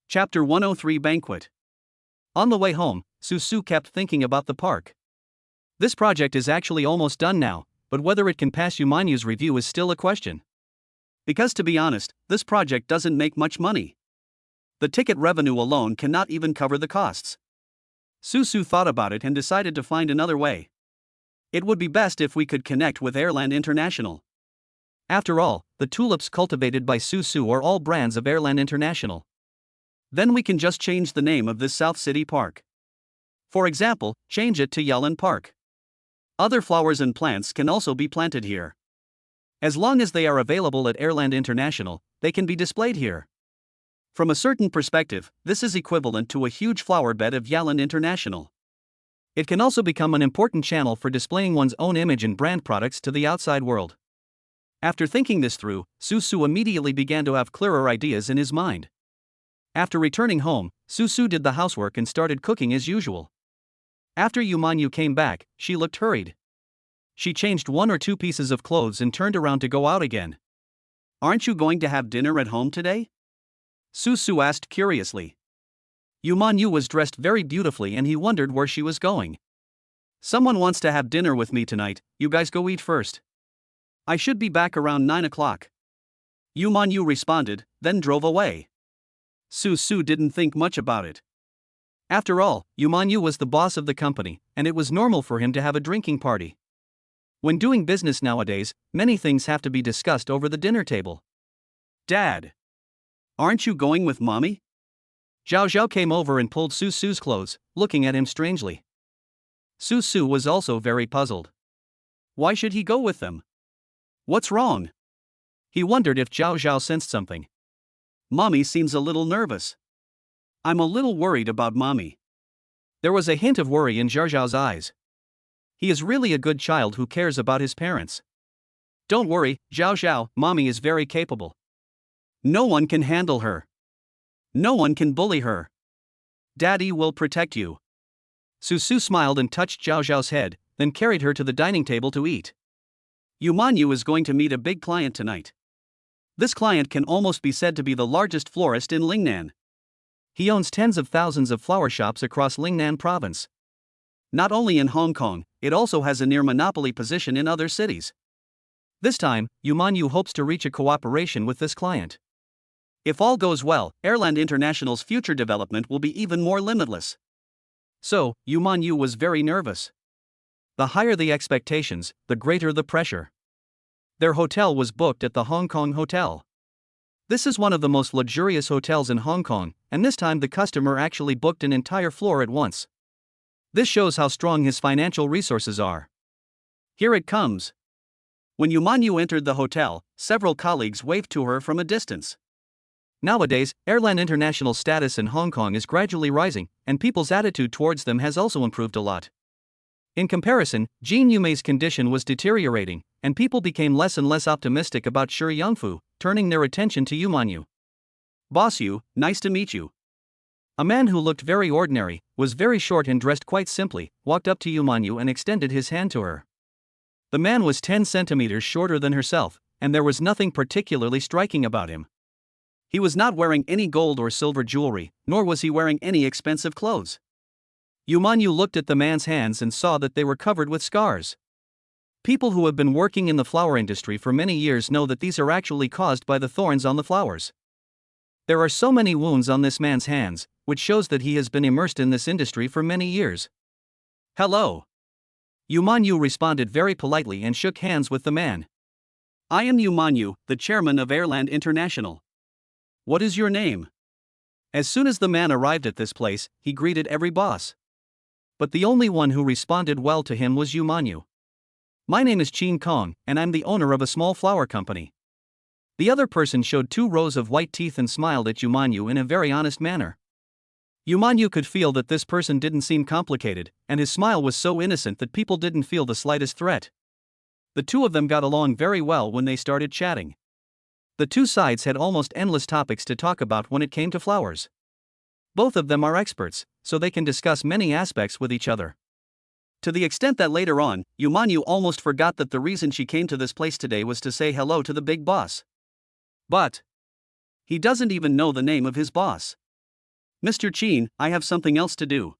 Chapter 103 Banquet. On the way home, Susu kept thinking about the park. This project is actually almost done now, but whether it can pass Yumanyu's review is still a question. Because to be honest, this project doesn't make much money. The ticket revenue alone cannot even cover the costs. Susu thought about it and decided to find another way. It would be best if we could connect with Airland International. After all, the tulips cultivated by Susu are all brands of Airland International. Then we can just change the name of this South City Park. For example, change it to Yalan Park. Other flowers and plants can also be planted here. As long as they are available at Airland International, they can be displayed here. From a certain perspective, this is equivalent to a huge flower bed of Yalan International. It can also become an important channel for displaying one's own image and brand products to the outside world. After thinking this through, Susu immediately began to have clearer ideas in his mind. After returning home, Susu did the housework and started cooking as usual. After Yumanyu came back, she looked hurried. She changed one or two pieces of clothes and turned around to go out again. "Aren't you going to have dinner at home today?" Susu asked curiously. Yumanyu was dressed very beautifully and he wondered where she was going. "Someone wants to have dinner with me tonight, you guys go eat first. I should be back around 9 o'clock. Yumanyu responded, then drove away. Susu didn't think much about it. After all, Yumanyu was the boss of the company, and it was normal for him to have a drinking party. When doing business nowadays, many things have to be discussed over the dinner table. "Dad, aren't you going with Mommy?" Zhao Zhao came over and pulled Susu's clothes, looking at him strangely. Susu was also very puzzled. Why should he go with them? What's wrong? He wondered if Zhao Zhao sensed something. "Mommy seems a little nervous. I'm a little worried about Mommy." There was a hint of worry in Zhao Zhao's eyes. He is really a good child who cares about his parents. "Don't worry, Zhao Zhao, Mommy is very capable. No one can handle her. No one can bully her. Daddy will protect you." Susu smiled and touched Zhao Zhao's head, then carried her to the dining table to eat. Yumanyu is going to meet a big client tonight. This client can almost be said to be the largest florist in Lingnan. He owns tens of thousands of flower shops across Lingnan province. Not only in Hong Kong, it also has a near monopoly position in other cities. This time, Yumanyu hopes to reach a cooperation with this client. If all goes well, Airland International's future development will be even more limitless. So, Yumanyu was very nervous. The higher the expectations, the greater the pressure. Their hotel was booked at the Hong Kong Hotel. This is one of the most luxurious hotels in Hong Kong, and this time the customer actually booked an entire floor at once. This shows how strong his financial resources are. Here it comes. When Yumanyu entered the hotel, several colleagues waved to her from a distance. Nowadays, Airland International's status in Hong Kong is gradually rising, and people's attitude towards them has also improved a lot. In comparison, Jin Yumei's condition was deteriorating, and people became less and less optimistic about Shi Yongfu, turning their attention to Yumanyu. "Boss Yu, nice to meet you." A man who looked very ordinary, was very short and dressed quite simply, walked up to Yumanyu and extended his hand to her. The man was 10 centimeters shorter than herself, and there was nothing particularly striking about him. He was not wearing any gold or silver jewelry, nor was he wearing any expensive clothes. Yumanyu looked at the man's hands and saw that they were covered with scars. People who have been working in the flower industry for many years know that these are actually caused by the thorns on the flowers. There are so many wounds on this man's hands, which shows that he has been immersed in this industry for many years. "Hello." Yumanyu responded very politely and shook hands with the man. "I am Yumanyu, the chairman of Airland International. What is your name?" As soon as the man arrived at this place, he greeted every boss. But the only one who responded well to him was Yumanyu. "My name is Qin Kong, and I'm the owner of a small flower company." The other person showed 2 rows of white teeth and smiled at Yumanyu in a very honest manner. Yumanyu could feel that this person didn't seem complicated, and his smile was so innocent that people didn't feel the slightest threat. The two of them got along very well when they started chatting. The two sides had almost endless topics to talk about when it came to flowers. Both of them are experts, so they can discuss many aspects with each other. To the extent that later on, Yumanyu almost forgot that the reason she came to this place today was to say hello to the big boss. But he doesn't even know the name of his boss. Mr. Chin, I have something else to do.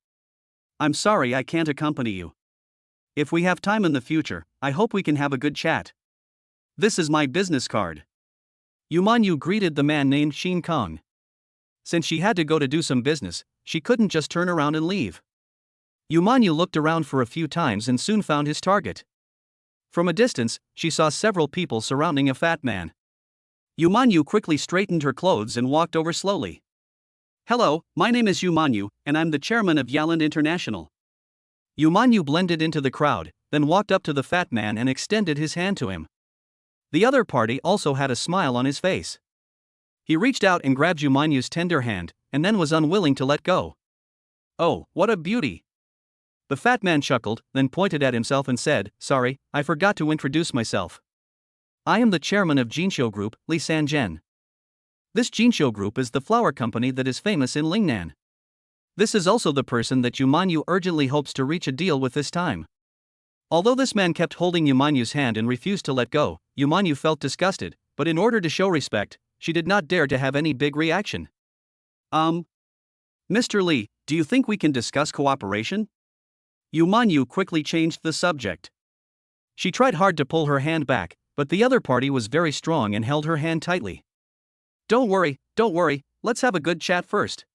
I'm sorry I can't accompany you. If we have time in the future, I hope we can have a good chat. This is my business card. Yumanyu greeted the man named Shin Kong. Since she had to go to do some business, she couldn't just turn around and leave. Yumanyu looked around for a few times and soon found his target. From a distance, she saw several people surrounding a fat man. Yumanyu quickly straightened her clothes and walked over slowly. Hello, my name is Yumanyu, and I'm the chairman of Yaland International. Yumanyu blended into the crowd, then walked up to the fat man and extended his hand to him. The other party also had a smile on his face. He reached out and grabbed Yumanyu's tender hand, and then was unwilling to let go. Oh, what a beauty! The fat man chuckled, then pointed at himself and said, Sorry, I forgot to introduce myself. I am the chairman of Jinsho Group, Lee Sanjen. This Jinsho Group is the flower company that is famous in Lingnan. This is also the person that Yumanyu urgently hopes to reach a deal with this time. Although this man kept holding Yumanyu's hand and refused to let go, Yumanyu felt disgusted, but in order to show respect, she did not dare to have any big reaction. Mr. Lee, do you think we can discuss cooperation? Yumanyu quickly changed the subject. She tried hard to pull her hand back, but the other party was very strong and held her hand tightly. Don't worry, let's have a good chat first.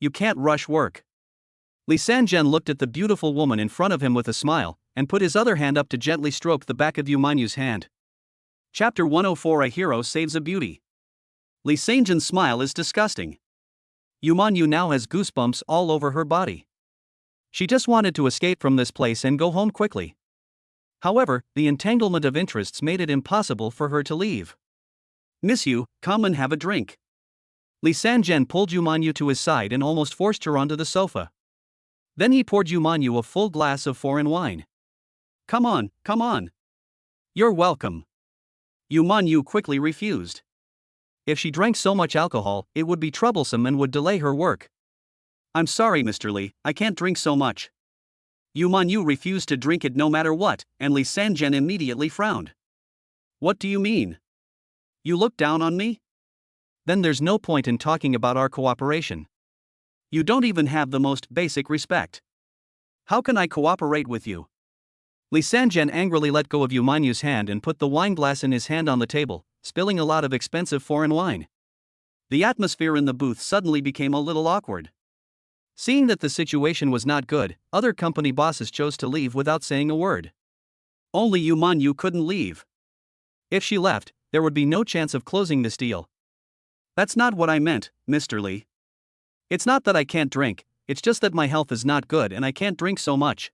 You can't rush work. Lee Sanjen looked at the beautiful woman in front of him with a smile, and put his other hand up to gently stroke the back of Yumanyu's hand. Chapter 104: A Hero Saves a Beauty. Lee Sanjen's smile is disgusting. Yumanyu now has goosebumps all over her body. She just wanted to escape from this place and go home quickly. However, the entanglement of interests made it impossible for her to leave. Miss Yu, come and have a drink. Lee Sanjen pulled Yumanyu to his side and almost forced her onto the sofa. Then he poured Yumanyu a full glass of foreign wine. Come on. You're welcome. Yumanyu quickly refused. If she drank so much alcohol, it would be troublesome and would delay her work. I'm sorry, Mr. Lee, I can't drink so much. Yumanyu refused to drink it no matter what, and Lee Sanjen immediately frowned. What do you mean? You look down on me? Then there's no point in talking about our cooperation. You don't even have the most basic respect. How can I cooperate with you? Lee Sanjen angrily let go of Yumanyu's hand and put the wine glass in his hand on the table, spilling a lot of expensive foreign wine. The atmosphere in the booth suddenly became a little awkward. Seeing that the situation was not good, other company bosses chose to leave without saying a word. Only Yumanyu couldn't leave. If she left, there would be no chance of closing this deal. That's not what I meant, Mr. Lee. It's not that I can't drink, it's just that my health is not good and I can't drink so much.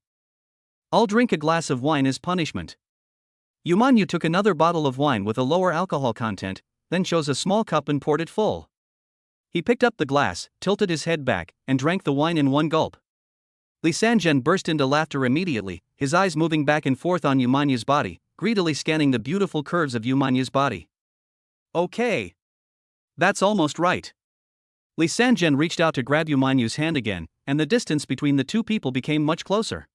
I'll drink a glass of wine as punishment. Yumanyu took another bottle of wine with a lower alcohol content, then chose a small cup and poured it full. He picked up the glass, tilted his head back, and drank the wine in one gulp. Lee Sanjen burst into laughter immediately, his eyes moving back and forth on Yumanyu's body, greedily scanning the beautiful curves of Yumanyu's body. Okay. That's almost right. Lee Sanjen reached out to grab Yumanyu's hand again, and the distance between the two people became much closer.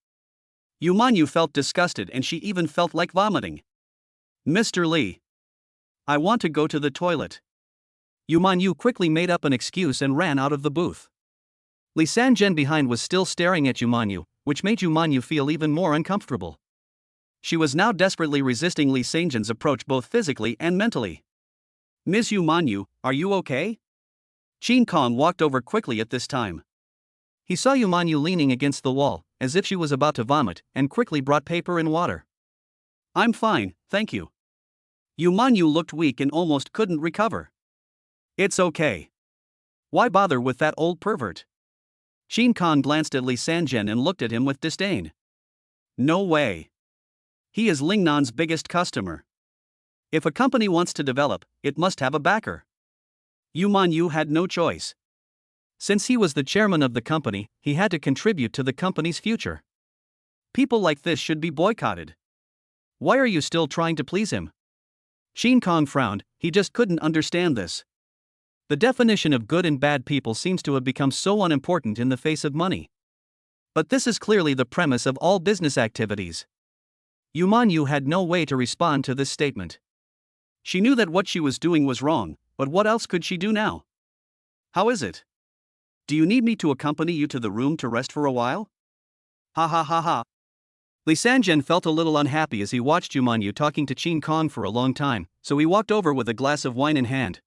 Yumanyu felt disgusted and she even felt like vomiting. Mr. Lee. I want to go to the toilet. Yumanyu quickly made up an excuse and ran out of the booth. Lee Sanjen behind was still staring at Yumanyu, which made Yumanyu feel even more uncomfortable. She was now desperately resisting Lee Sanjen's approach both physically and mentally. Ms. Yumanyu, are you okay? Shin Kong walked over quickly at this time. He saw Yumanyu leaning against the wall, as if she was about to vomit, and quickly brought paper and water. I'm fine, thank you. Yumanyu looked weak and almost couldn't recover. It's okay. Why bother with that old pervert? Shin Kong glanced at Lee Sanjen and looked at him with disdain. No way. He is Lingnan's biggest customer. If a company wants to develop, it must have a backer. Yumanyu had no choice. Since he was the chairman of the company, he had to contribute to the company's future. People like this should be boycotted. Why are you still trying to please him? Shin Kong frowned, he just couldn't understand this. The definition of good and bad people seems to have become so unimportant in the face of money. But this is clearly the premise of all business activities. Yumanyu had no way to respond to this statement. She knew that what she was doing was wrong, but what else could she do now? How is it? Do you need me to accompany you to the room to rest for a while? Ha ha ha ha. Lee Sanjin felt a little unhappy as he watched Yu Manyu talking to Qin Kong for a long time, so he walked over with a glass of wine in hand.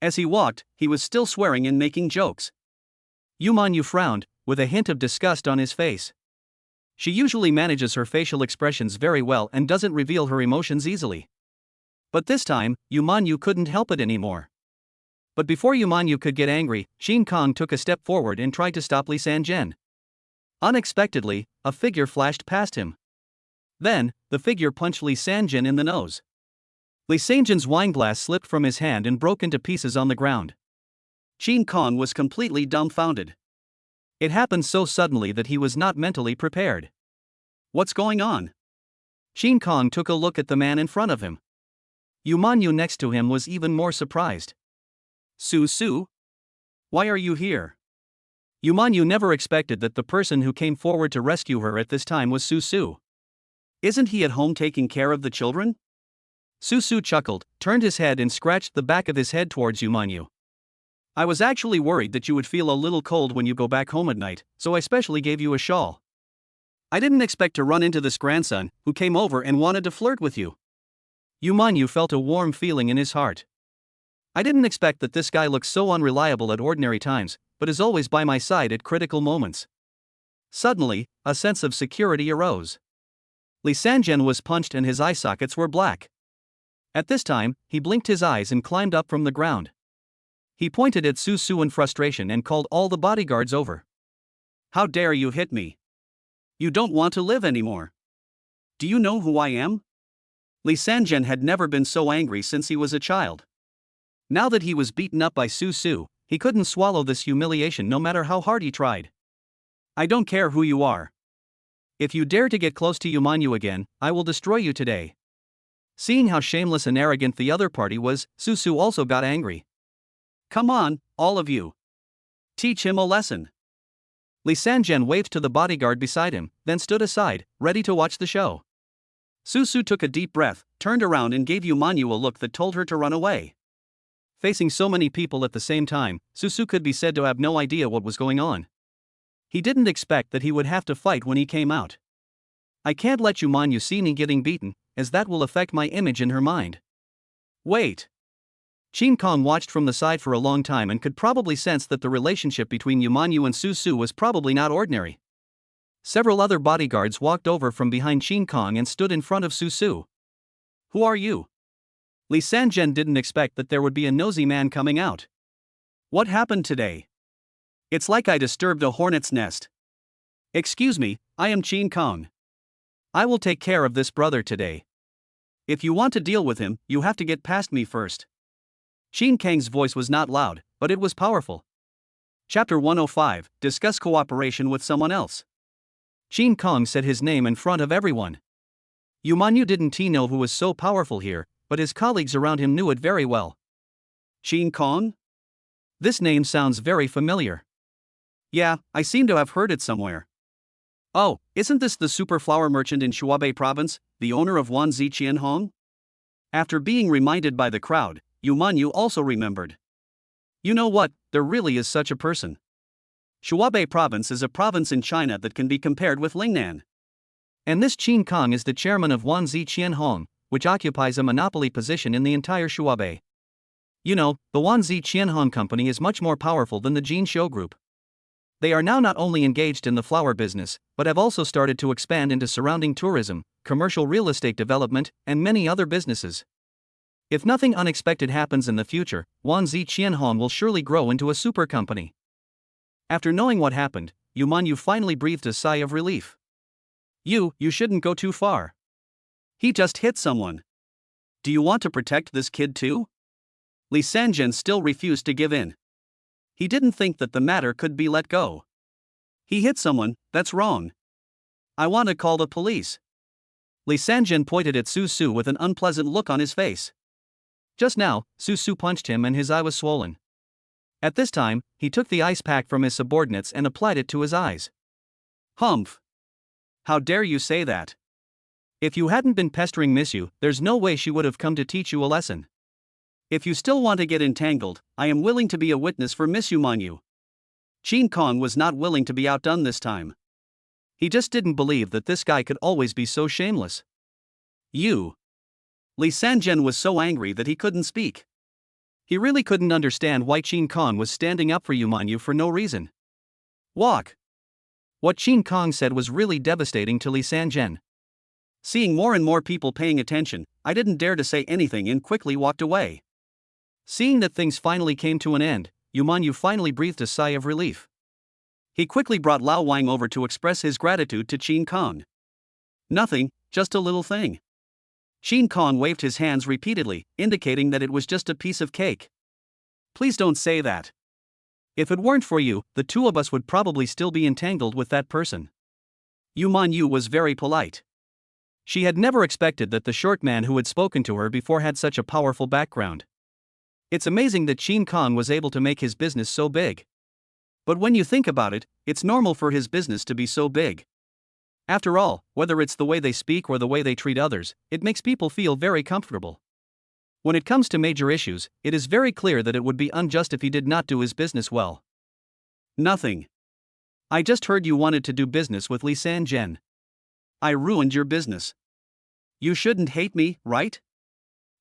As he walked, he was still swearing and making jokes. Yu Manyu frowned, with a hint of disgust on his face. She usually manages her facial expressions very well and doesn't reveal her emotions easily. But this time, Yu Manyu couldn't help it anymore. But before Yu Manyu could get angry, Qin Kong took a step forward and tried to stop Lee Sanjin. Unexpectedly, a figure flashed past him. Then, the figure punched Lee Sanjin in the nose. Lee Sanjin's wineglass slipped from his hand and broke into pieces on the ground. Qin Kong was completely dumbfounded. It happened so suddenly that he was not mentally prepared. What's going on? Qin Kong took a look at the man in front of him. Yu Manyu next to him was even more surprised. Su Su? Why are you here? Yu Manyu never expected that the person who came forward to rescue her at this time was Su Su. Isn't he at home taking care of the children? Su Su chuckled, turned his head and scratched the back of his head towards Yu Manyu. I was actually worried that you would feel a little cold when you go back home at night, so I specially gave you a shawl. I didn't expect to run into this grandson, who came over and wanted to flirt with you. Yu Manyu felt a warm feeling in his heart. I didn't expect that this guy looks so unreliable at ordinary times, but is always by my side at critical moments. Suddenly, a sense of security arose. Lee Sanjin was punched and his eye sockets were black. At this time, he blinked his eyes and climbed up from the ground. He pointed at Su Su in frustration and called all the bodyguards over. How dare you hit me? You don't want to live anymore. Do you know who I am? Lee Sanjin had never been so angry since he was a child. Now that he was beaten up by Su Su, he couldn't swallow this humiliation no matter how hard he tried. I don't care who you are. If you dare to get close to Yu Manyu again, I will destroy you today. Seeing how shameless and arrogant the other party was, Su Su also got angry. Come on, all of you. Teach him a lesson. Lee Sanjin waved to the bodyguard beside him, then stood aside, ready to watch the show. Su Su took a deep breath, turned around and gave Yu Manyu a look that told her to run away. Facing so many people at the same time, Su Su could be said to have no idea what was going on. He didn't expect that he would have to fight when he came out. I can't let Yu Manyu see me getting beaten, as that will affect my image in her mind. Wait. Qin Kong watched from the side for a long time and could probably sense that the relationship between Yu Manyu and Su Su was probably not ordinary. Several other bodyguards walked over from behind Qin Kong and stood in front of Su Su. Who are you? Lee Sanjin didn't expect that there would be a nosy man coming out. What happened today? It's like I disturbed a hornet's nest. Excuse me, I am Qin Kong. I will take care of this brother today. If you want to deal with him, you have to get past me first. Qin Kang's voice was not loud, but it was powerful. Chapter 105, Discuss Cooperation with Someone Else. Qin Kong said his name in front of everyone. Yu Manyu didn't know who was so powerful here, but his colleagues around him knew it very well. Qin Kong? This name sounds very familiar. Yeah, I seem to have heard it somewhere. Oh, isn't this the super flower merchant in Shuabei province, the owner of Wanzi Qianhong? After being reminded by the crowd, Yu Manyu also remembered. You know what, there really is such a person. Shuabei province is a province in China that can be compared with Lingnan. And this Qin Kong is the chairman of Wanzi Qianhong, which occupies a monopoly position in the entire Shuabei. You know, the Wanzi Qianhong company is much more powerful than the Jin Shou group. They are now not only engaged in the flower business, but have also started to expand into surrounding tourism, commercial real estate development, and many other businesses. If nothing unexpected happens in the future, Wanzi Qianhong will surely grow into a super company. After knowing what happened, Yu Manyu finally breathed a sigh of relief. You shouldn't go too far. He just hit someone. Do you want to protect this kid too? Lee Sanjin still refused to give in. He didn't think that the matter could be let go. He hit someone, that's wrong. I want to call the police. Lee Sanjin pointed at Su Su with an unpleasant look on his face. Just now, Su Su punched him and his eye was swollen. At this time, he took the ice pack from his subordinates and applied it to his eyes. Humph! How dare you say that? If you hadn't been pestering Miss Yu, there's no way she would have come to teach you a lesson. If you still want to get entangled, I am willing to be a witness for Miss Yu Manyu. Qin Kong was not willing to be outdone this time. He just didn't believe that this guy could always be so shameless. You. Li Sanjian was so angry that he couldn't speak. He really couldn't understand why Qin Kong was standing up for Yu Manyu for no reason. Walk. What Qin Kong said was really devastating to Li Sanjian. Seeing more and more people paying attention, I didn't dare to say anything and quickly walked away. Seeing that things finally came to an end, Yu Manyu finally breathed a sigh of relief. He quickly brought Lao Wang over to express his gratitude to Qin Kong. Nothing, just a little thing. Qin Kong waved his hands repeatedly, indicating that it was just a piece of cake. Please don't say that. If it weren't for you, the two of us would probably still be entangled with that person. Yu Manyu was very polite. She had never expected that the short man who had spoken to her before had such a powerful background. It's amazing that Qin Kong was able to make his business so big. But when you think about it, it's normal for his business to be so big. After all, whether it's the way they speak or the way they treat others, it makes people feel very comfortable. When it comes to major issues, it is very clear that it would be unjust if he did not do his business well. Nothing. I just heard you wanted to do business with Li Sanjian. I ruined your business. You shouldn't hate me, right?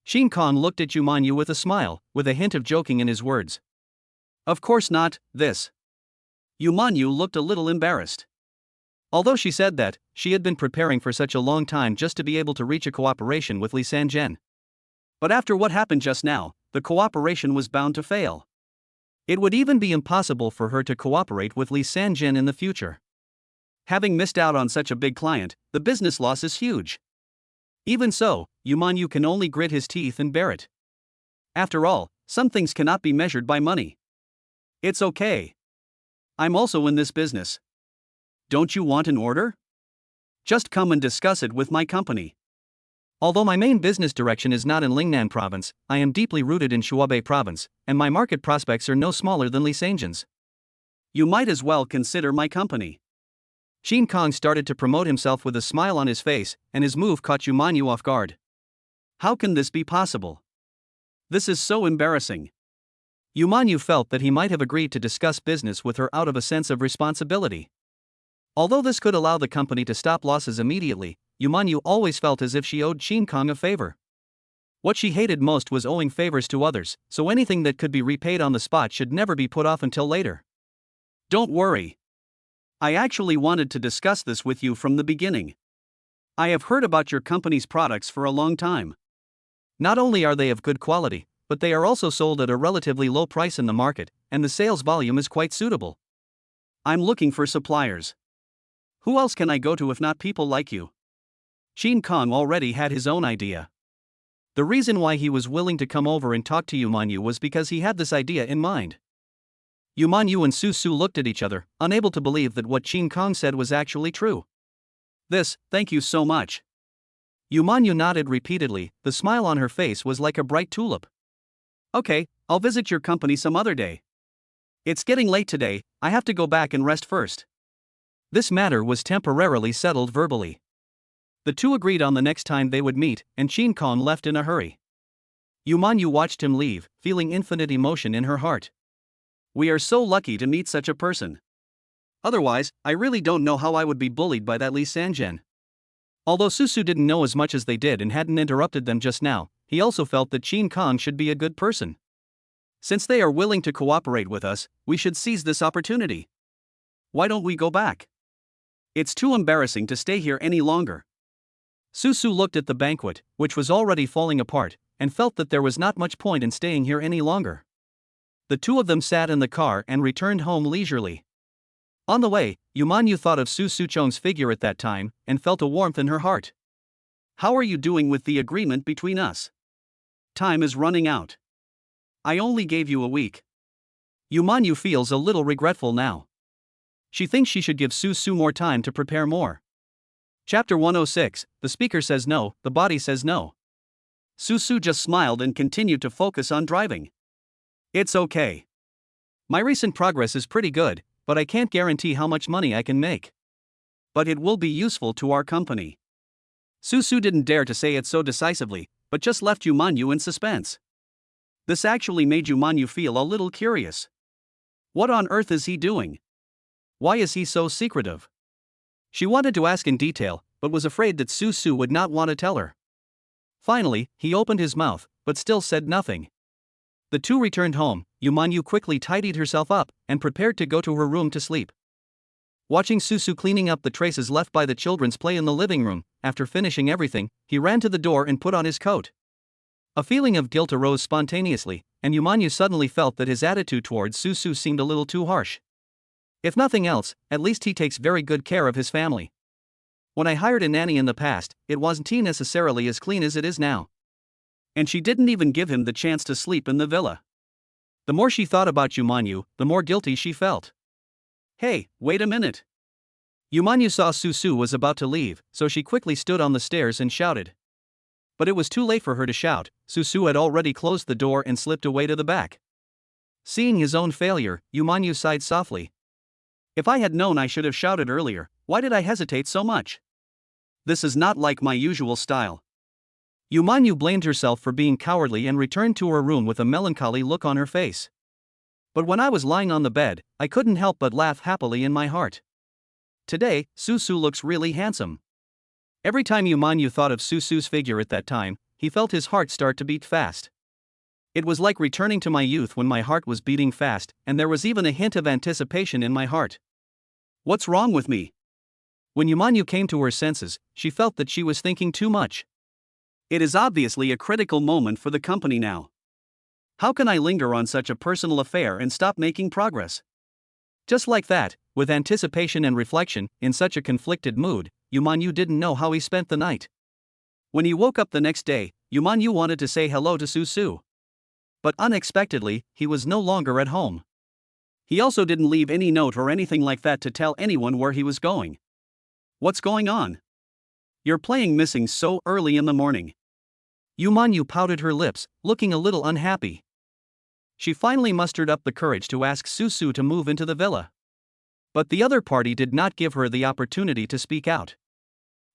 Qin Kong looked at Yu Manyu with a smile, with a hint of joking in his words. Of course not, this. Yu Manyu looked a little embarrassed. Although she said that, she had been preparing for such a long time just to be able to reach a cooperation with Li Sanjian. But after what happened just now, the cooperation was bound to fail. It would even be impossible for her to cooperate with Li Sanjian in the future. Having missed out on such a big client, the business loss is huge. Even so, Yu Manyu can only grit his teeth and bear it. After all, some things cannot be measured by money. It's okay. I'm also in this business. Don't you want an order? Just come and discuss it with my company. Although my main business direction is not in Lingnan province, I am deeply rooted in Shuabei province, and my market prospects are no smaller than Li Sanjian's. You might as well consider my company. Qin Kong started to promote himself with a smile on his face, and his move caught Yu Manyu off guard. How can this be possible? This is so embarrassing. Yu Manyu felt that he might have agreed to discuss business with her out of a sense of responsibility. Although this could allow the company to stop losses immediately, Yu Manyu always felt as if she owed Qin Kong a favor. What she hated most was owing favors to others, so anything that could be repaid on the spot should never be put off until later. Don't worry. I actually wanted to discuss this with you from the beginning. I have heard about your company's products for a long time. Not only are they of good quality, but they are also sold at a relatively low price in the market, and the sales volume is quite suitable. I'm looking for suppliers. Who else can I go to if not people like you? Qin Kong already had his own idea. The reason why he was willing to come over and talk to Yu Manyu was because he had this idea in mind. Yu Manyu and Su Su looked at each other, unable to believe that what Qin Kong said was actually true. Thank you so much. Yu Manyu nodded repeatedly, the smile on her face was like a bright tulip. Okay, I'll visit your company some other day. It's getting late today, I have to go back and rest first. This matter was temporarily settled verbally. The two agreed on the next time they would meet, and Qin Kong left in a hurry. Yu Manyu watched him leave, feeling infinite emotion in her heart. We are so lucky to meet such a person. Otherwise, I really don't know how I would be bullied by that Li Sanjian. Although Su Su didn't know as much as they did and hadn't interrupted them just now, he also felt that Qin Kong should be a good person. Since they are willing to cooperate with us, we should seize this opportunity. Why don't we go back? It's too embarrassing to stay here any longer. Su Su looked at the banquet, which was already falling apart, and felt that there was not much point in staying here any longer. The two of them sat in the car and returned home leisurely. On the way, Yu Manyu thought of Su Suchong's figure at that time, and felt a warmth in her heart. How are you doing with the agreement between us? Time is running out. I only gave you a week. Yu Manyu feels a little regretful now. She thinks she should give Su Su more time to prepare more. Chapter 106, the speaker says no, the body says no. Su Su just smiled and continued to focus on driving. It's okay. My recent progress is pretty good, but I can't guarantee how much money I can make. But it will be useful to our company. Susu didn't dare to say it so decisively, but just left Yumanyu in suspense. This actually made Yumanyu feel a little curious. What on earth is he doing? Why is he so secretive? She wanted to ask in detail, but was afraid that Susu would not want to tell her. Finally, he opened his mouth, but still said nothing. The two returned home. Yumanyu quickly tidied herself up and prepared to go to her room to sleep. Watching Susu cleaning up the traces left by the children's play in the living room, after finishing everything, he ran to the door and put on his coat. A feeling of guilt arose spontaneously, and Yumanyu suddenly felt that his attitude towards Susu seemed a little too harsh. If nothing else, at least he takes very good care of his family. When I hired a nanny in the past, it wasn't necessarily as clean as it is now. And she didn't even give him the chance to sleep in the villa. The more she thought about Yumanyu, the more guilty she felt. Hey, wait a minute. Yumanyu saw Susu was about to leave, so she quickly stood on the stairs and shouted. But it was too late for her to shout. Susu had already closed the door and slipped away to the back. Seeing his own failure, Yumanyu sighed softly. If I had known I should have shouted earlier, why did I hesitate so much? This is not like my usual style. Yumanyu blamed herself for being cowardly and returned to her room with a melancholy look on her face. But when I was lying on the bed, I couldn't help but laugh happily in my heart. Today, Susu looks really handsome. Every time Yumanyu thought of Susu's figure at that time, he felt his heart start to beat fast. It was like returning to my youth when my heart was beating fast, and there was even a hint of anticipation in my heart. What's wrong with me? When Yumanyu came to her senses, she felt that she was thinking too much. It is obviously a critical moment for the company now. How can I linger on such a personal affair and stop making progress? Just like that, with anticipation and reflection, in such a conflicted mood, Yumanyu didn't know how he spent the night. When he woke up the next day, Yumanyu wanted to say hello to Susu. But unexpectedly, he was no longer at home. He also didn't leave any note or anything like that to tell anyone where he was going. What's going on? You're playing missing so early in the morning. Yumanyu pouted her lips, looking a little unhappy. She finally mustered up the courage to ask Susu to move into the villa. But the other party did not give her the opportunity to speak out.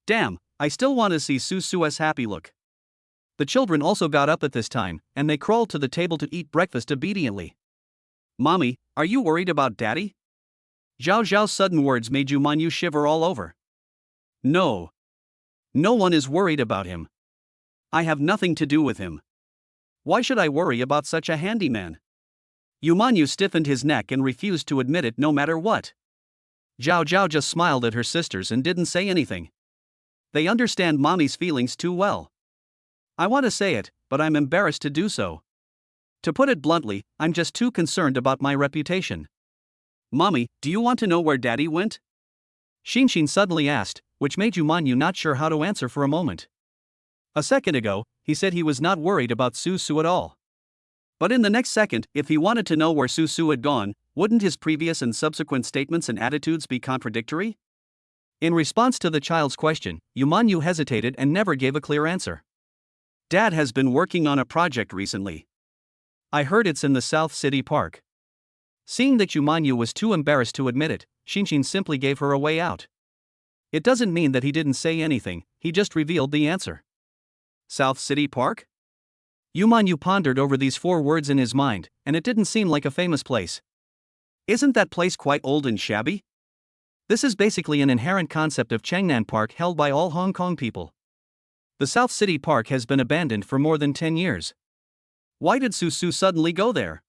Damn, I still want to see Susu's happy look. The children also got up at this time, and they crawled to the table to eat breakfast obediently. Mommy, are you worried about Daddy? Zhao Zhao's sudden words made Yumanyu shiver all over. No. No one is worried about him. I have nothing to do with him. Why should I worry about such a handyman? Yumanyu stiffened his neck and refused to admit it no matter what. Zhao Zhao just smiled at her sisters and didn't say anything. They understand mommy's feelings too well. I want to say it, but I'm embarrassed to do so. To put it bluntly, I'm just too concerned about my reputation. Mommy, do you want to know where Daddy went? Shinshin suddenly asked, which made Yumanyu not sure how to answer for a moment. A second ago, he said he was not worried about Susu at all. But in the next second, if he wanted to know where Susu had gone, wouldn't his previous and subsequent statements and attitudes be contradictory? In response to the child's question, Yumanyu hesitated and never gave a clear answer. Dad has been working on a project recently. I heard it's in the South City Park. Seeing that Yumanyu was too embarrassed to admit it, Shinshin simply gave her a way out. It doesn't mean that he didn't say anything, he just revealed the answer. South City Park? Yumanyu pondered over these 4 words in his mind, and it didn't seem like a famous place. Isn't that place quite old and shabby? This is basically an inherent concept of Changnan Park held by all Hong Kong people. The South City Park has been abandoned for more than 10 years. Why did Susu suddenly go there?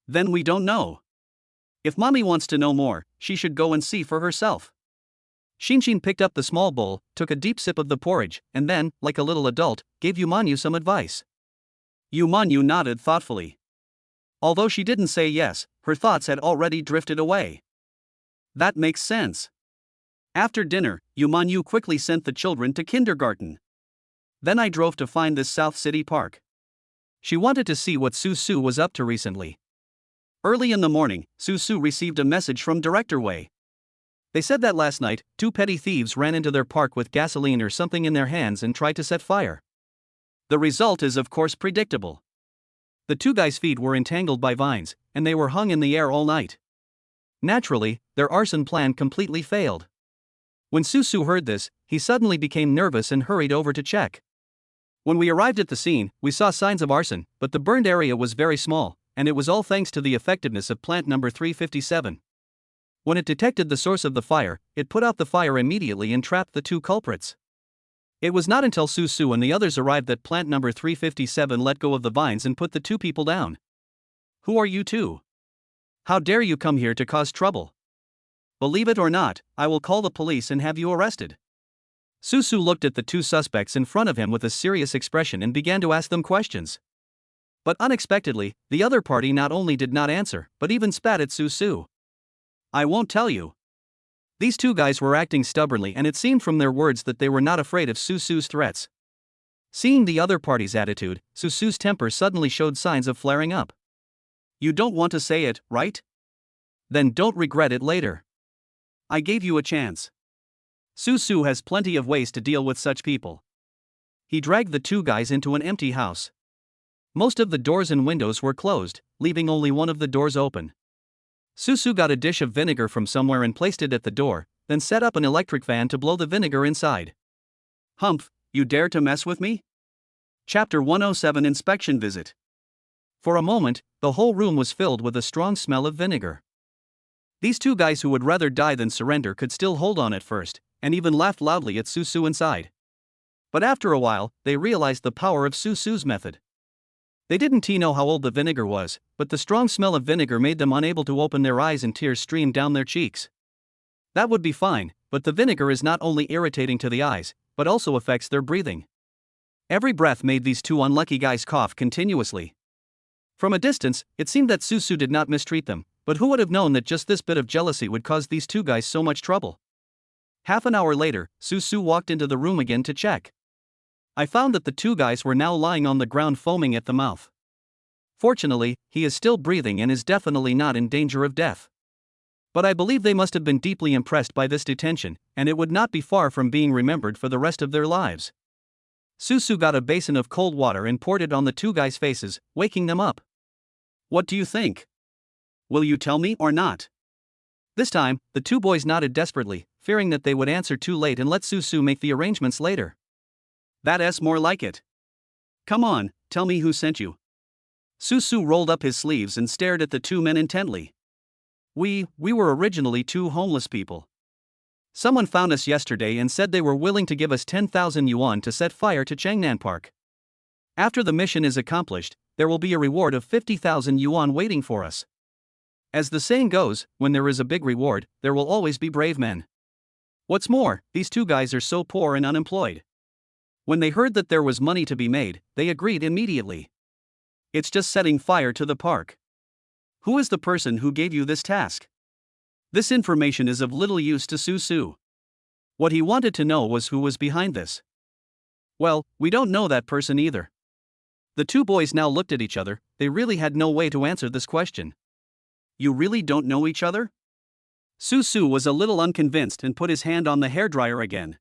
Then we don't know. If Mommy wants to know more, she should go and see for herself. Shinshin picked up the small bowl, took a deep sip of the porridge, and then, like a little adult, gave Yumanyu some advice. Yumanyu nodded thoughtfully. Although she didn't say yes, her thoughts had already drifted away. That makes sense. After dinner, Yumanyu quickly sent the children to kindergarten. Then I drove to find this South City Park. She wanted to see what Susu was up to recently. Early in the morning, Susu received a message from Director Wei. They said that last night, 2 petty thieves ran into their park with gasoline or something in their hands and tried to set fire. The result is of course predictable. The 2 guys' feet were entangled by vines, and they were hung in the air all night. Naturally, their arson plan completely failed. When Susu heard this, he suddenly became nervous and hurried over to check. When we arrived at the scene, we saw signs of arson, but the burned area was very small, and it was all thanks to the effectiveness of plant number 357. When it detected the source of the fire, it put out the fire immediately and trapped the two culprits. It was not until Su and the others arrived that plant number 357 let go of the vines and put the two people down. Who are you two? How dare you come here to cause trouble? Believe it or not, I will call the police and have you arrested. Su looked at the two suspects in front of him with a serious expression and began to ask them questions. But unexpectedly, the other party not only did not answer, but even spat at Su. I won't tell you. These two guys were acting stubbornly, and it seemed from their words that they were not afraid of Su's threats. Seeing the other party's attitude, Su's temper suddenly showed signs of flaring up. You don't want to say it, right? Then don't regret it later. I gave you a chance. Su has plenty of ways to deal with such people. He dragged the two guys into an empty house. Most of the doors and windows were closed, leaving only one of the doors open. Su got a dish of vinegar from somewhere and placed it at the door, then set up an electric fan to blow the vinegar inside. Humph, you dare to mess with me? Chapter 107 Inspection Visit. For a moment, the whole room was filled with a strong smell of vinegar. These two guys who would rather die than surrender could still hold on at first, and even laughed loudly at Su inside. But after a while, they realized the power of Su's method. They didn't know how old the vinegar was, but the strong smell of vinegar made them unable to open their eyes and tears streamed down their cheeks. That would be fine, but the vinegar is not only irritating to the eyes, but also affects their breathing. Every breath made these two unlucky guys cough continuously. From a distance, it seemed that Su did not mistreat them, but who would have known that just this bit of jealousy would cause these two guys so much trouble? Half an hour later, Su walked into the room again to check. I found that the two guys were now lying on the ground foaming at the mouth. Fortunately, he is still breathing and is definitely not in danger of death. But I believe they must have been deeply impressed by this detention, and it would not be far from being remembered for the rest of their lives. Su got a basin of cold water and poured it on the two guys' faces, waking them up. What do you think? Will you tell me or not? This time, the two boys nodded desperately, fearing that they would answer too late and let Su make the arrangements later. That's more like it. Come on, tell me who sent you. Su rolled up his sleeves and stared at the two men intently. We were originally two homeless people. Someone found us yesterday and said they were willing to give us 10,000 yuan to set fire to Changnan Park. After the mission is accomplished, there will be a reward of 50,000 yuan waiting for us. As the saying goes, when there is a big reward, there will always be brave men. What's more, these two guys are so poor and unemployed. When they heard that there was money to be made, they agreed immediately. It's just setting fire to the park. Who is the person who gave you this task? This information is of little use to Su. What he wanted to know was who was behind this. Well, we don't know that person either. The two boys now looked at each other. They really had no way to answer this question. You really don't know each other? Su was a little unconvinced and put his hand on the hairdryer again.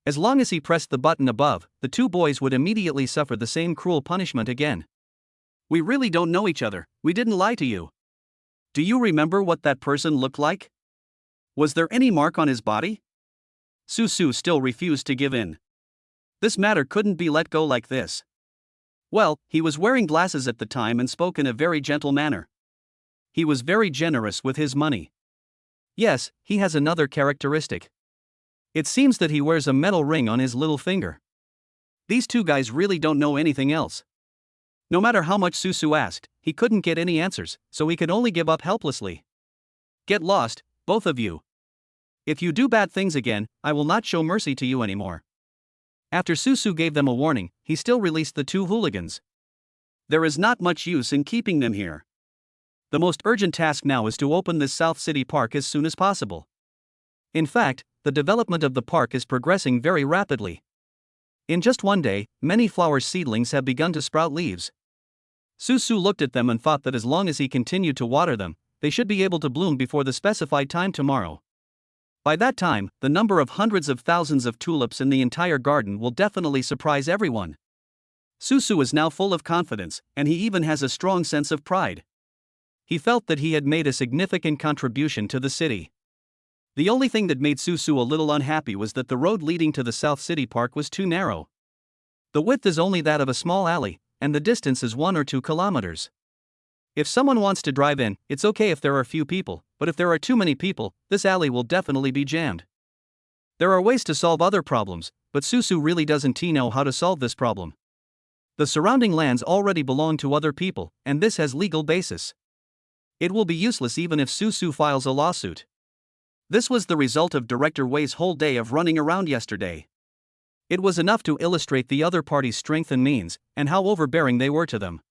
As long as he pressed the button above, the two boys would immediately suffer the same cruel punishment again. We really don't know each other, we didn't lie to you. Do you remember what that person looked like? Was there any mark on his body? Su still refused to give in. This matter couldn't be let go like this. Well, he was wearing glasses at the time and spoke in a very gentle manner. He was very generous with his money. Yes, he has another characteristic. It seems that he wears a metal ring on his little finger. These two guys really don't know anything else. No matter how much Su asked, he couldn't get any answers, so he could only give up helplessly. Get lost, both of you. If you do bad things again, I will not show mercy to you anymore. After Su gave them a warning, he still released the two hooligans. There is not much use in keeping them here. The most urgent task now is to open this South City Park as soon as possible. In fact, the development of the park is progressing very rapidly. In just one day, many flower seedlings have begun to sprout leaves. Su looked at them and thought that as long as he continued to water them, they should be able to bloom before the specified time tomorrow. By that time, the number of hundreds of thousands of tulips in the entire garden will definitely surprise everyone. Su is now full of confidence, and he even has a strong sense of pride. He felt that he had made a significant contribution to the city. The only thing that made Susu a little unhappy was that the road leading to the South City Park was too narrow. The width is only that of a small alley, and the distance is 1 or 2 kilometers. If someone wants to drive in, it's okay if there are few people, but if there are too many people, this alley will definitely be jammed. There are ways to solve other problems, but Susu really doesn't know how to solve this problem. The surrounding lands already belong to other people, and this has legal basis. It will be useless even if Susu files a lawsuit. This was the result of Director Wei's whole day of running around yesterday. It was enough to illustrate the other party's strength and means, and how overbearing they were to them.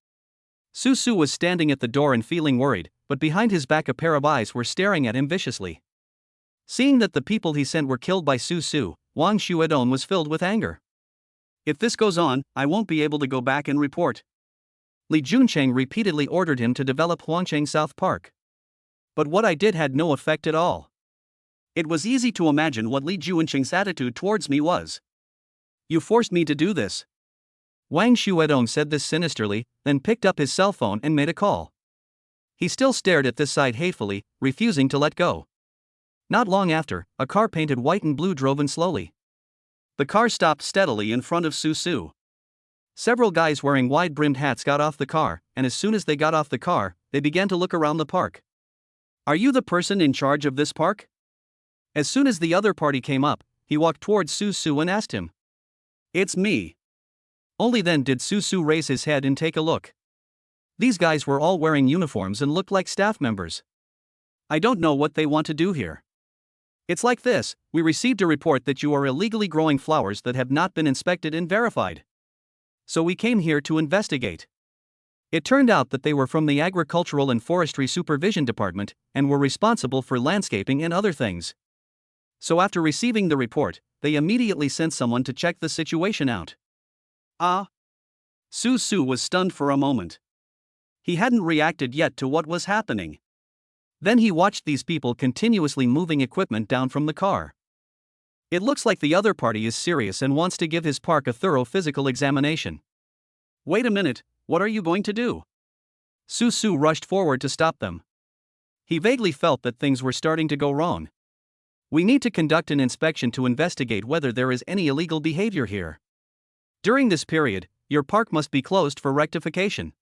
Susu was standing at the door and feeling worried, but behind his back a pair of eyes were staring at him viciously. Seeing that the people he sent were killed by Susu, Wang Xuedong was filled with anger. If this goes on, I won't be able to go back and report. Li Juncheng repeatedly ordered him to develop Huangcheng South Park. But what I did had no effect at all. It was easy to imagine what Li Juncheng's attitude towards me was. You forced me to do this. Wang Xuedong said this sinisterly, then picked up his cell phone and made a call. He still stared at this side hatefully, refusing to let go. Not long after, a car painted white and blue drove in slowly. The car stopped steadily in front of Susu. Several guys wearing wide-brimmed hats got off the car, and as soon as they got off the car, they began to look around the park. Are you the person in charge of this park? As soon as the other party came up, he walked towards Susu and asked him. It's me. Only then did Susu raise his head and take a look. These guys were all wearing uniforms and looked like staff members. I don't know what they want to do here. It's like this: we received a report that you are illegally growing flowers that have not been inspected and verified. So we came here to investigate. It turned out that they were from the Agricultural and Forestry Supervision Department and were responsible for landscaping and other things. So after receiving the report, they immediately sent someone to check the situation out. Ah! Susu was stunned for a moment. He hadn't reacted yet to what was happening. Then he watched these people continuously moving equipment down from the car. It looks like the other party is serious and wants to give his park a thorough physical examination. Wait a minute, what are you going to do? Susu rushed forward to stop them. He vaguely felt that things were starting to go wrong. We need to conduct an inspection to investigate whether there is any illegal behavior here. During this period, your park must be closed for rectification.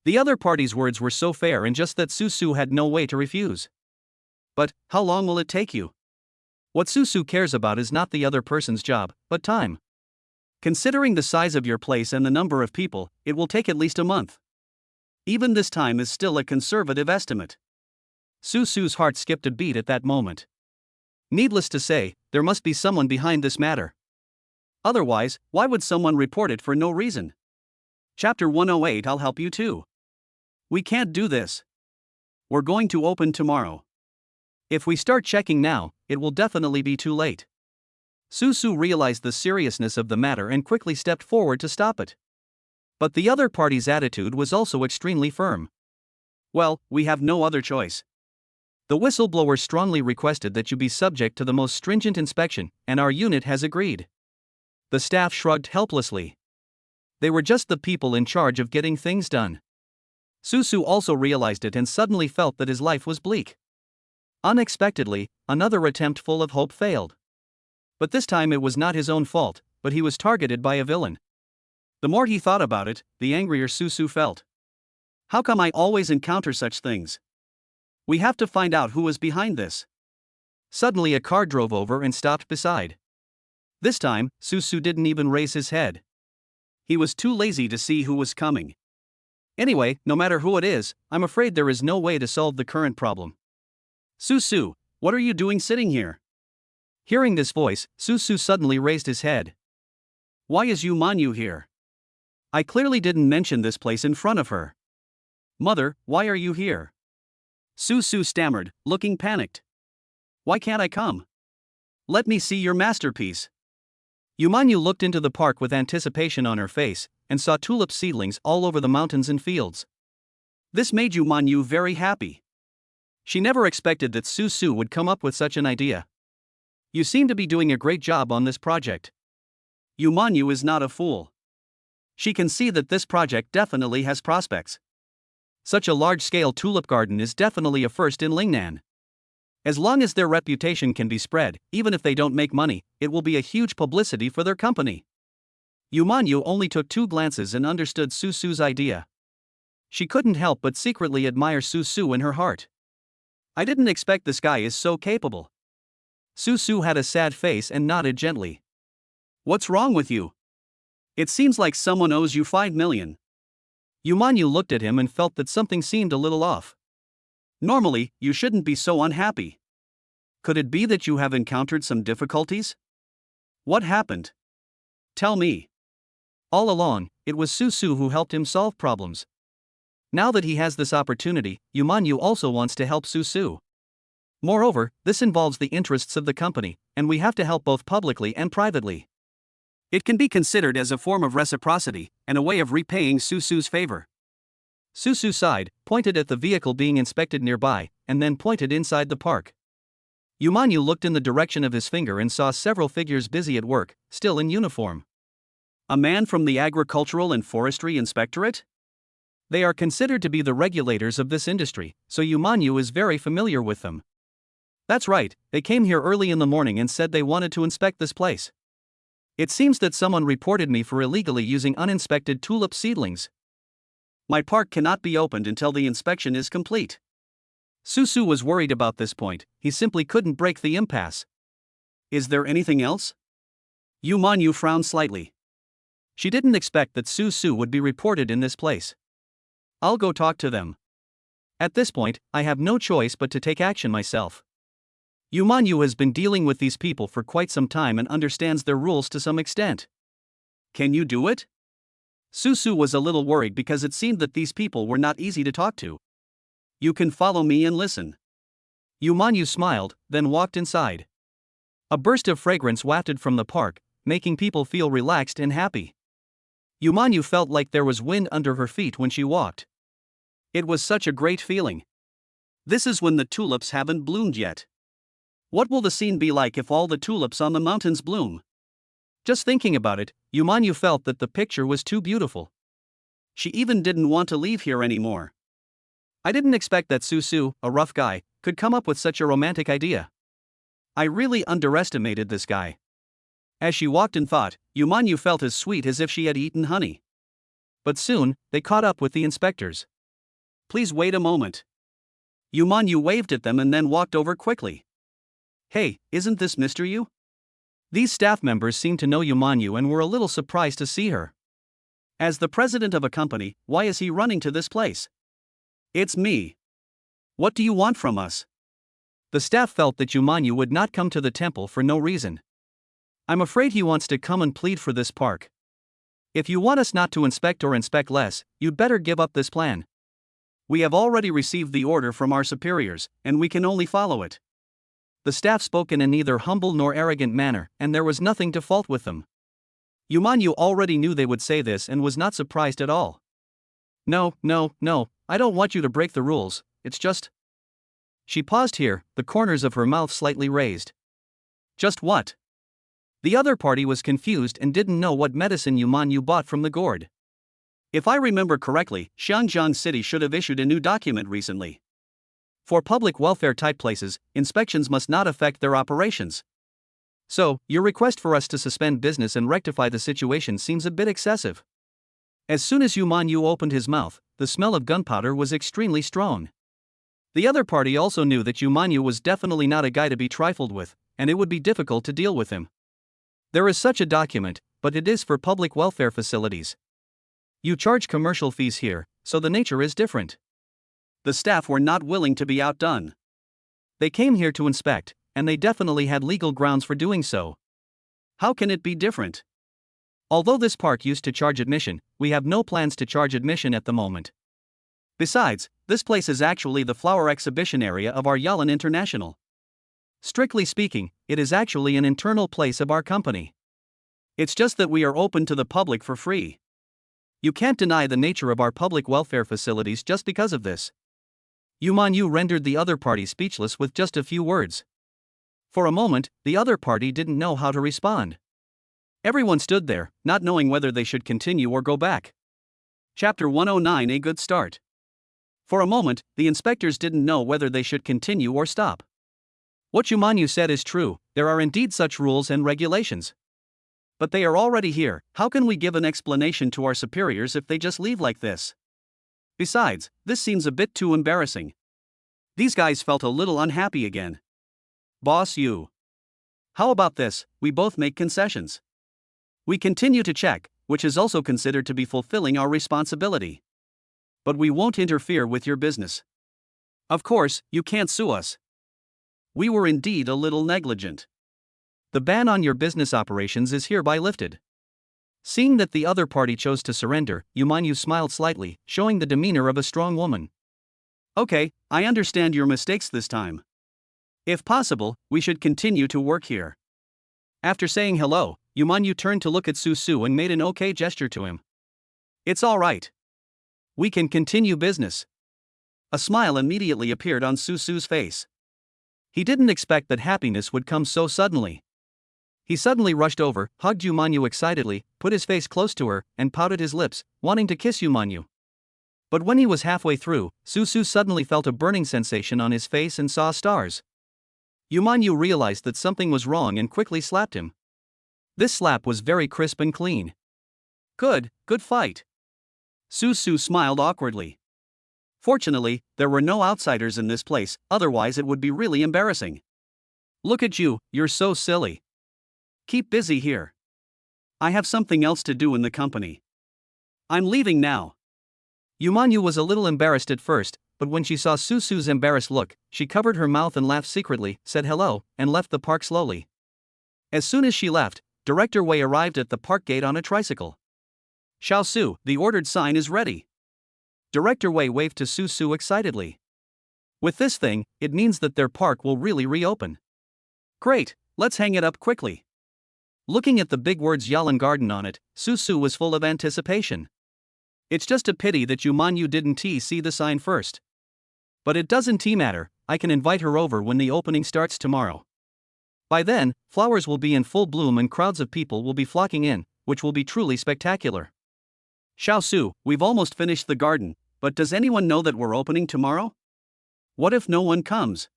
The other party's words were so fair and just that Susu had no way to refuse. But, how long will it take you? What Susu cares about is not the other person's job, but time. Considering the size of your place and the number of people, it will take at least a month. Even this time is still a conservative estimate. Susu's heart skipped a beat at that moment. Needless to say, there must be someone behind this matter. Otherwise, why would someone report it for no reason? Chapter 108. I'll help you too. We can't do this. We're going to open tomorrow. If we start checking now, it will definitely be too late. Susu realized the seriousness of the matter and quickly stepped forward to stop it. But the other party's attitude was also extremely firm. Well, we have no other choice. The whistleblower strongly requested that you be subject to the most stringent inspection, and our unit has agreed. The staff shrugged helplessly. They were just the people in charge of getting things done. Susu also realized it and suddenly felt that his life was bleak. Unexpectedly, another attempt full of hope failed. But this time it was not his own fault, but he was targeted by a villain. The more he thought about it, the angrier Susu felt. How come I always encounter such things? We have to find out who is behind this. Suddenly a car drove over and stopped beside. This time, Susu didn't even raise his head. He was too lazy to see who was coming. Anyway, no matter who it is, I'm afraid there is no way to solve the current problem. Susu, what are you doing sitting here? Hearing this voice, Susu suddenly raised his head. Why is Yu Manyu here? I clearly didn't mention this place in front of her. Mother, why are you here? Susu stammered, looking panicked. Why can't I come? Let me see your masterpiece. Yu Manyu looked into the park with anticipation on her face, and saw tulip seedlings all over the mountains and fields. This made Yu Manyu very happy. She never expected that Susu would come up with such an idea. You seem to be doing a great job on this project. Yu Manyu is not a fool. She can see that this project definitely has prospects. Such a large-scale tulip garden is definitely a first in Lingnan. As long as their reputation can be spread, even if they don't make money, it will be a huge publicity for their company. Yumanyu only took 2 glances and understood Susu's idea. She couldn't help but secretly admire Susu in her heart. I didn't expect this guy is so capable. Susu had a sad face and nodded gently. What's wrong with you? It seems like someone owes you 5 million. Yumanyu looked at him and felt that something seemed a little off. Normally, you shouldn't be so unhappy. Could it be that you have encountered some difficulties? What happened? Tell me. All along, it was Susu who helped him solve problems. Now that he has this opportunity, Yumanyu also wants to help Susu. Moreover, this involves the interests of the company, and we have to help both publicly and privately. It can be considered as a form of reciprocity, and a way of repaying Susu's favor. Susu sighed, pointed at the vehicle being inspected nearby, and then pointed inside the park. Yumanyu looked in the direction of his finger and saw several figures busy at work, still in uniform. A man from the Agricultural and Forestry Inspectorate? They are considered to be the regulators of this industry, so Yumanyu is very familiar with them. That's right, they came here early in the morning and said they wanted to inspect this place. It seems that someone reported me for illegally using uninspected tulip seedlings. My park cannot be opened until the inspection is complete. Susu was worried about this point, he simply couldn't break the impasse. Is there anything else? Yumanyu frowned slightly. She didn't expect that Susu would be reported in this place. I'll go talk to them. At this point, I have no choice but to take action myself. Yumanyu has been dealing with these people for quite some time and understands their rules to some extent. Can you do it? Susu was a little worried because it seemed that these people were not easy to talk to. You can follow me and listen. Yumanyu smiled, then walked inside. A burst of fragrance wafted from the park, making people feel relaxed and happy. Yumanyu felt like there was wind under her feet when she walked. It was such a great feeling. This is when the tulips haven't bloomed yet. What will the scene be like if all the tulips on the mountains bloom? Just thinking about it, Yumanyu felt that the picture was too beautiful. She even didn't want to leave here anymore. I didn't expect that Susu, a rough guy, could come up with such a romantic idea. I really underestimated this guy. As she walked in thought, Yumanyu felt as sweet as if she had eaten honey. But soon, they caught up with the inspectors. Please wait a moment. Yumanyu waved at them and then walked over quickly. Hey, isn't this Mr. Yu? These staff members seemed to know Yumanyu and were a little surprised to see her. As the president of a company, why is he running to this place? It's me. What do you want from us? The staff felt that Yumanyu would not come to the temple for no reason. I'm afraid he wants to come and plead for this park. If you want us not to inspect or inspect less, you'd better give up this plan. We have already received the order from our superiors, and we can only follow it. The staff spoke in a neither humble nor arrogant manner, and there was nothing to fault with them. Yumanyu already knew they would say this and was not surprised at all. No, I don't want you to break the rules, it's just... She paused here, the corners of her mouth slightly raised. Just what? The other party was confused and didn't know what medicine Yumanyu bought from the gourd. If I remember correctly, Xiangjiang City should have issued a new document recently. For public welfare type places, inspections must not affect their operations. So, your request for us to suspend business and rectify the situation seems a bit excessive. As soon as Yumanyu opened his mouth, the smell of gunpowder was extremely strong. The other party also knew that Yumanyu was definitely not a guy to be trifled with, and it would be difficult to deal with him. There is such a document, but it is for public welfare facilities. You charge commercial fees here, so the nature is different. The staff were not willing to be outdone. They came here to inspect, and they definitely had legal grounds for doing so. How can it be different? Although this park used to charge admission, we have no plans to charge admission at the moment. Besides, this place is actually the flower exhibition area of our Yalan International. Strictly speaking, it is actually an internal place of our company. It's just that we are open to the public for free. You can't deny the nature of our public welfare facilities just because of this. Yumanyu rendered the other party speechless with just a few words. For a moment, the other party didn't know how to respond. Everyone stood there, not knowing whether they should continue or go back. Chapter 109: A good start. For a moment, the inspectors didn't know whether they should continue or stop. What Yumanyu said is true, there are indeed such rules and regulations. But they are already here, how can we give an explanation to our superiors if they just leave like this? Besides, this seems a bit too embarrassing. These guys felt a little unhappy again. Boss you. How about this, we both make concessions. We continue to check, which is also considered to be fulfilling our responsibility. But we won't interfere with your business. Of course, you can't sue us. We were indeed a little negligent. The ban on your business operations is hereby lifted. Seeing that the other party chose to surrender, Yumanyu smiled slightly, showing the demeanor of a strong woman. Okay, I understand your mistakes this time. If possible, we should continue to work here. After saying hello, Yumanyu turned to look at Susu and made an okay gesture to him. It's all right. We can continue business. A smile immediately appeared on Susu's face. He didn't expect that happiness would come so suddenly. He suddenly rushed over, hugged Yumanyu excitedly, put his face close to her, and pouted his lips, wanting to kiss Yumanyu. But when he was halfway through, Susu suddenly felt a burning sensation on his face and saw stars. Yumanyu realized that something was wrong and quickly slapped him. This slap was very crisp and clean. Good fight. Susu smiled awkwardly. Fortunately, there were no outsiders in this place, otherwise it would be really embarrassing. Look at you, you're so silly. Keep busy here. I have something else to do in the company. I'm leaving now. Yumanyu was a little embarrassed at first, but when she saw Susu's embarrassed look, she covered her mouth and laughed secretly, said hello, and left the park slowly. As soon as she left, Director Wei arrived at the park gate on a tricycle. Xiaosu, the ordered sign is ready. Director Wei waved to Susu excitedly. With this thing, it means that their park will really reopen. Great, let's hang it up quickly. Looking at the big words Yalan Garden on it, Susu was full of anticipation. It's just a pity that Yumanyu didn't see the sign first. But it doesn't matter, I can invite her over when the opening starts tomorrow. By then, flowers will be in full bloom and crowds of people will be flocking in, which will be truly spectacular. Xiaosu, we've almost finished the garden, but does anyone know that we're opening tomorrow? What if no one comes?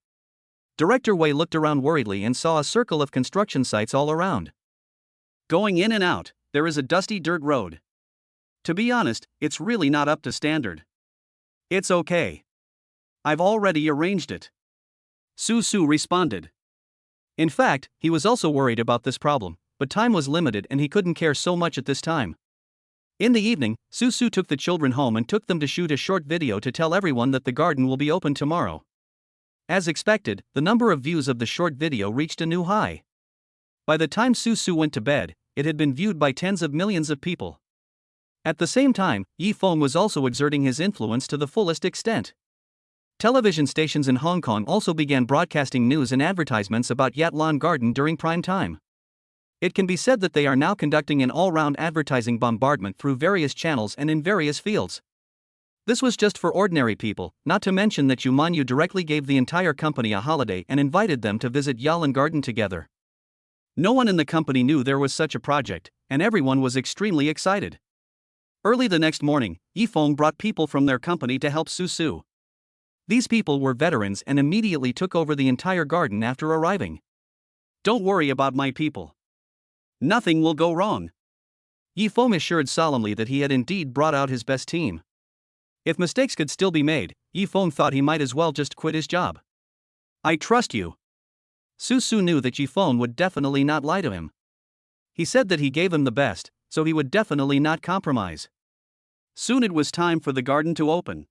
Director Wei looked around worriedly and saw a circle of construction sites all around. Going in and out, there is a dusty dirt road. To be honest, it's really not up to standard. It's okay. I've already arranged it. Susu responded. In fact, he was also worried about this problem, but time was limited and he couldn't care so much at this time. In the evening, Susu took the children home and took them to shoot a short video to tell everyone that the garden will be open tomorrow. As expected, the number of views of the short video reached a new high. By the time Susu went to bed, it had been viewed by tens of millions of people. At the same time, Yi Feng was also exerting his influence to the fullest extent. Television stations in Hong Kong also began broadcasting news and advertisements about Yatlan Garden during prime time. It can be said that they are now conducting an all-round advertising bombardment through various channels and in various fields. This was just for ordinary people, not to mention that Yumanyu directly gave the entire company a holiday and invited them to visit Yalan Garden together. No one in the company knew there was such a project, and everyone was extremely excited. Early the next morning, Yi Feng brought people from their company to help Susu. These people were veterans and immediately took over the entire garden after arriving. Don't worry about my people. Nothing will go wrong. Yi Feng assured solemnly that he had indeed brought out his best team. If mistakes could still be made, Yi Feng thought he might as well just quit his job. I trust you. Susu knew that Yi Feng would definitely not lie to him. He said that he gave him the best, so he would definitely not compromise. Soon it was time for the garden to open.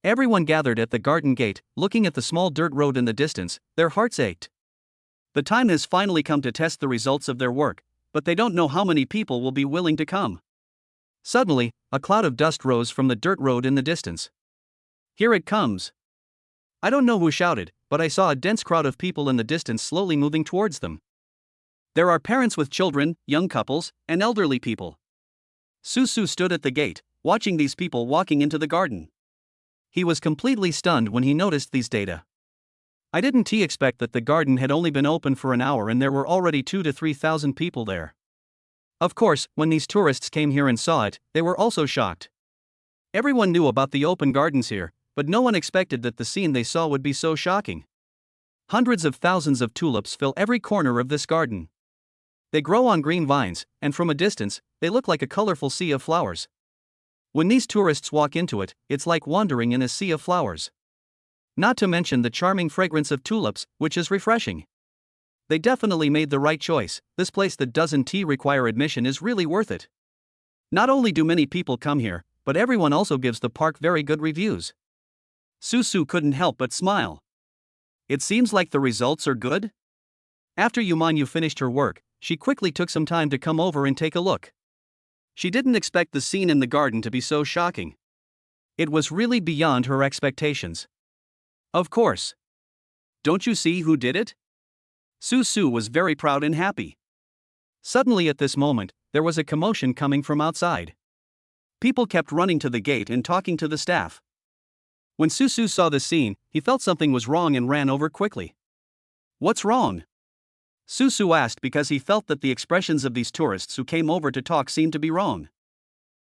Everyone gathered at the garden gate, looking at the small dirt road in the distance, their hearts ached. The time has finally come to test the results of their work, but they don't know how many people will be willing to come. Suddenly, a cloud of dust rose from the dirt road in the distance. Here it comes. I don't know who shouted, but I saw a dense crowd of people in the distance slowly moving towards them. There are parents with children, young couples, and elderly people. Susu stood at the gate, watching these people walking into the garden. He was completely stunned when he noticed these data. I didn't expect that the garden had only been open for an hour and there were already 2,000 to 3,000 people there. Of course, when these tourists came here and saw it, they were also shocked. Everyone knew about the open gardens here, but no one expected that the scene they saw would be so shocking. Hundreds of thousands of tulips fill every corner of this garden. They grow on green vines, and from a distance, they look like a colorful sea of flowers. When these tourists walk into it, it's like wandering in a sea of flowers. Not to mention the charming fragrance of tulips, which is refreshing. They definitely made the right choice. This place that doesn't require admission is really worth it. Not only do many people come here, but everyone also gives the park very good reviews. Susu couldn't help but smile. It seems like the results are good? After Yumanyu finished her work, she quickly took some time to come over and take a look. She didn't expect the scene in the garden to be so shocking. It was really beyond her expectations. Of course. Don't you see who did it? Susu was very proud and happy. Suddenly at this moment, there was a commotion coming from outside. People kept running to the gate and talking to the staff. When Susu saw the scene, he felt something was wrong and ran over quickly. What's wrong? Susu asked because he felt that the expressions of these tourists who came over to talk seemed to be wrong.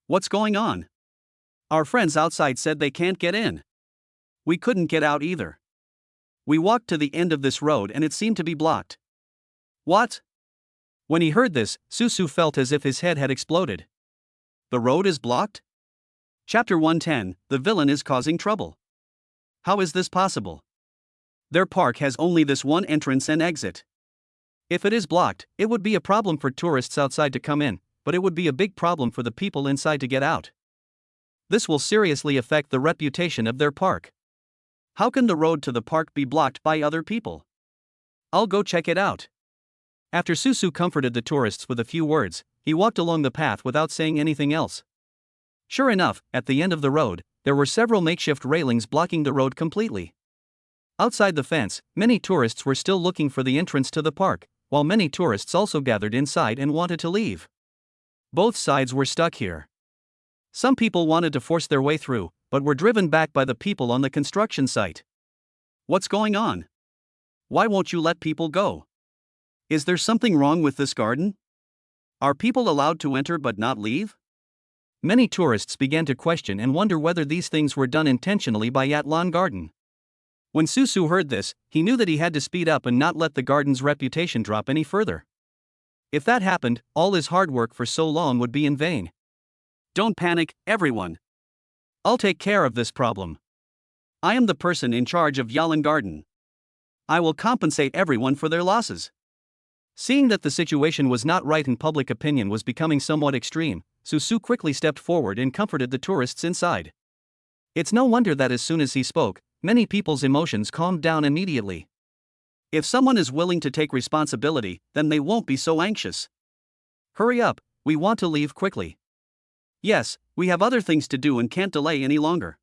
What's going on? Our friends outside said they can't get in. We couldn't get out either. We walked to the end of this road and it seemed to be blocked. What? When he heard this, Susu felt as if his head had exploded. The road is blocked? Chapter 110, The Villain is Causing Trouble. How is this possible? Their park has only this one entrance and exit. If it is blocked, it would be a problem for tourists outside to come in, but it would be a big problem for the people inside to get out. This will seriously affect the reputation of their park. How can the road to the park be blocked by other people? I'll go check it out. After Susu comforted the tourists with a few words, he walked along the path without saying anything else. Sure enough, at the end of the road, there were several makeshift railings blocking the road completely. Outside the fence, many tourists were still looking for the entrance to the park, while many tourists also gathered inside and wanted to leave. Both sides were stuck here. Some people wanted to force their way through, but were driven back by the people on the construction site. What's going on? Why won't you let people go? Is there something wrong with this garden? Are people allowed to enter but not leave? Many tourists began to question and wonder whether these things were done intentionally by Yatlan Garden. When Susu heard this, he knew that he had to speed up and not let the garden's reputation drop any further. If that happened, all his hard work for so long would be in vain. Don't panic, everyone. I'll take care of this problem. I am the person in charge of Yalan Garden. I will compensate everyone for their losses. Seeing that the situation was not right and public opinion was becoming somewhat extreme, Susu quickly stepped forward and comforted the tourists inside. It's no wonder that as soon as he spoke, many people's emotions calmed down immediately. If someone is willing to take responsibility, then they won't be so anxious. Hurry up, we want to leave quickly. Yes, we have other things to do and can't delay any longer.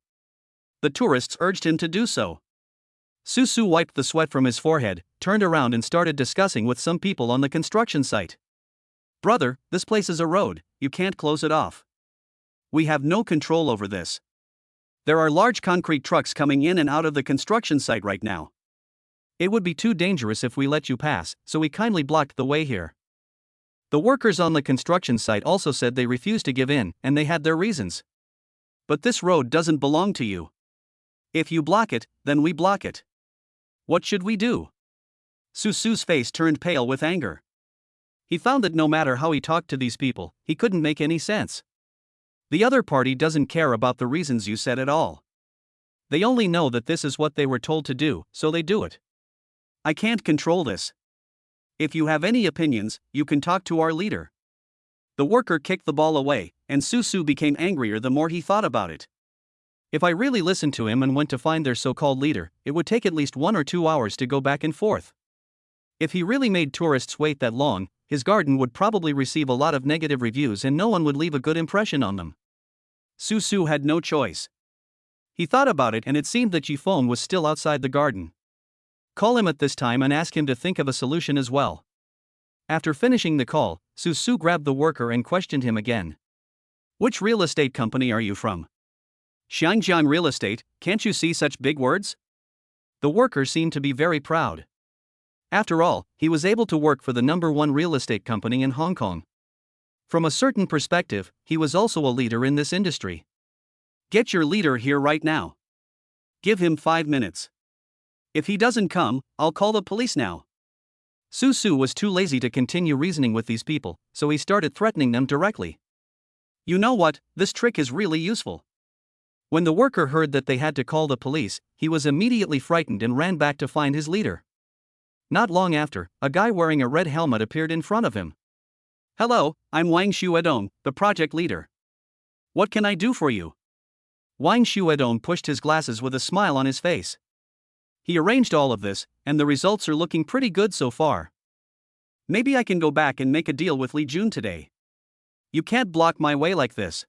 The tourists urged him to do so. Susu wiped the sweat from his forehead, turned around and started discussing with some people on the construction site. Brother, this place is a road, you can't close it off. We have no control over this. There are large concrete trucks coming in and out of the construction site right now. It would be too dangerous if we let you pass, so we kindly blocked the way here. The workers on the construction site also said they refused to give in, and they had their reasons. But this road doesn't belong to you. If you block it, then we block it. What should we do? Susu's face turned pale with anger. He found that no matter how he talked to these people, he couldn't make any sense. The other party doesn't care about the reasons you said at all. They only know that this is what they were told to do, so they do it. I can't control this. If you have any opinions, you can talk to our leader. The worker kicked the ball away, and Susu became angrier the more he thought about it. If I really listened to him and went to find their so-called leader, it would take at least 1 or 2 hours to go back and forth. If he really made tourists wait that long, his garden would probably receive a lot of negative reviews and no one would leave a good impression on them. Susu had no choice. He thought about it and it seemed that Jifeng was still outside the garden. Call him at this time and ask him to think of a solution as well. After finishing the call, Susu grabbed the worker and questioned him again. Which real estate company are you from? Xiangjiang Real Estate, can't you see such big words? The worker seemed to be very proud. After all, he was able to work for the #1 real estate company in Hong Kong. From a certain perspective, he was also a leader in this industry. Get your leader here right now. Give him 5 minutes. If he doesn't come, I'll call the police now. Su was too lazy to continue reasoning with these people, so he started threatening them directly. You know what, this trick is really useful. When the worker heard that they had to call the police, he was immediately frightened and ran back to find his leader. Not long after, a guy wearing a red helmet appeared in front of him. Hello, I'm Wang Shuedong, the project leader. What can I do for you? Wang Shuedong pushed his glasses with a smile on his face. He arranged all of this, and the results are looking pretty good so far. Maybe I can go back and make a deal with Li Jun today. You can't block my way like this.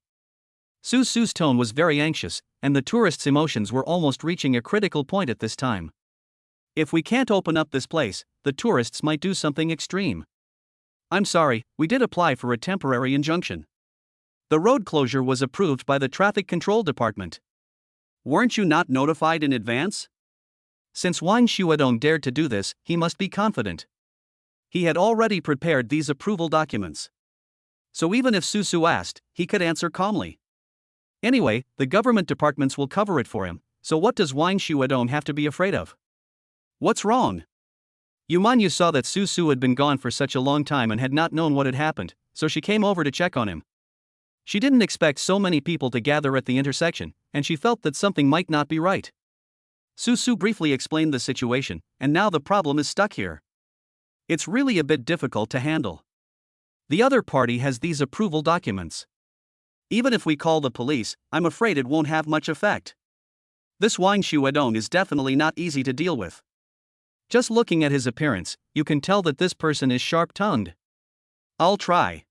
Su's tone was very anxious, and the tourists' emotions were almost reaching a critical point at this time. If we can't open up this place, the tourists might do something extreme. I'm sorry, we did apply for a temporary injunction. The road closure was approved by the traffic control department. Weren't you not notified in advance? Since Wang Shuedong dared to do this, he must be confident. He had already prepared these approval documents. So even if Su asked, he could answer calmly. Anyway, the government departments will cover it for him, so what does Wang Shuedong have to be afraid of? What's wrong? Yumanyu saw that Su had been gone for such a long time and had not known what had happened, so she came over to check on him. She didn't expect so many people to gather at the intersection, and she felt that something might not be right. Su briefly explained the situation, and now the problem is stuck here. It's really a bit difficult to handle. The other party has these approval documents. Even if we call the police, I'm afraid it won't have much effect. This Wang Shuedong is definitely not easy to deal with. Just looking at his appearance, you can tell that this person is sharp-tongued. I'll try.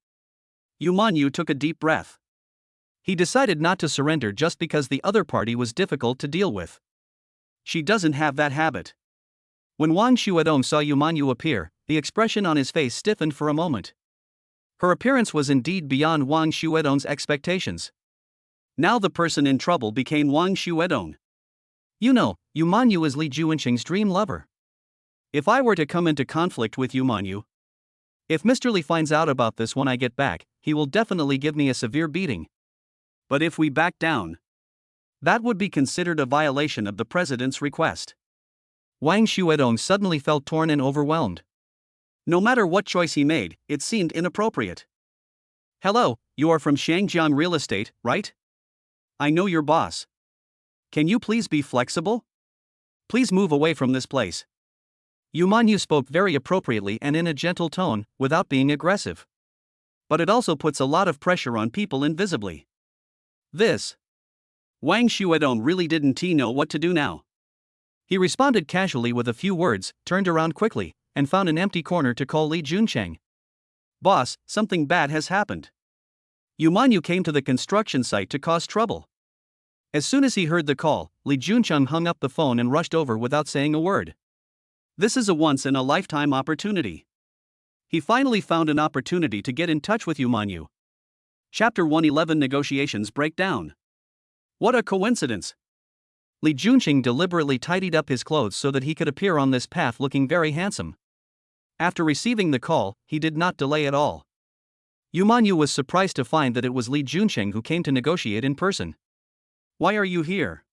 Yumanyu took a deep breath. He decided not to surrender just because the other party was difficult to deal with. She doesn't have that habit. When Wang Shuedong saw Yumanyu appear, the expression on his face stiffened for a moment. Her appearance was indeed beyond Wang Shuedong's expectations. Now the person in trouble became Wang Shuedong. You know, Yumanyu is Li Juanqing's dream lover. If I were to come into conflict with Yumanyu, if Mr. Li finds out about this when I get back, he will definitely give me a severe beating. But if we back down, that would be considered a violation of the president's request. Wang Shuedong suddenly felt torn and overwhelmed. No matter what choice he made, it seemed inappropriate. Hello, you are from Shangjiang Real Estate, right? I know your boss. Can you please be flexible? Please move away from this place. Yumanyu spoke very appropriately and in a gentle tone, without being aggressive. But it also puts a lot of pressure on people invisibly. Wang Shuedong really didn't know what to do now. He responded casually with a few words, turned around quickly, and found an empty corner to call Li Juncheng. Boss, something bad has happened. Yumanyu came to the construction site to cause trouble. As soon as he heard the call, Li Juncheng hung up the phone and rushed over without saying a word. This is a once-in-a-lifetime opportunity. He finally found an opportunity to get in touch with Yumanyu. Chapter 111 Negotiations Break Down. What a coincidence! Li Junqing deliberately tidied up his clothes so that he could appear on this path looking very handsome. After receiving the call, he did not delay at all. Yumanyu was surprised to find that it was Li Junqing who came to negotiate in person. Why are you here?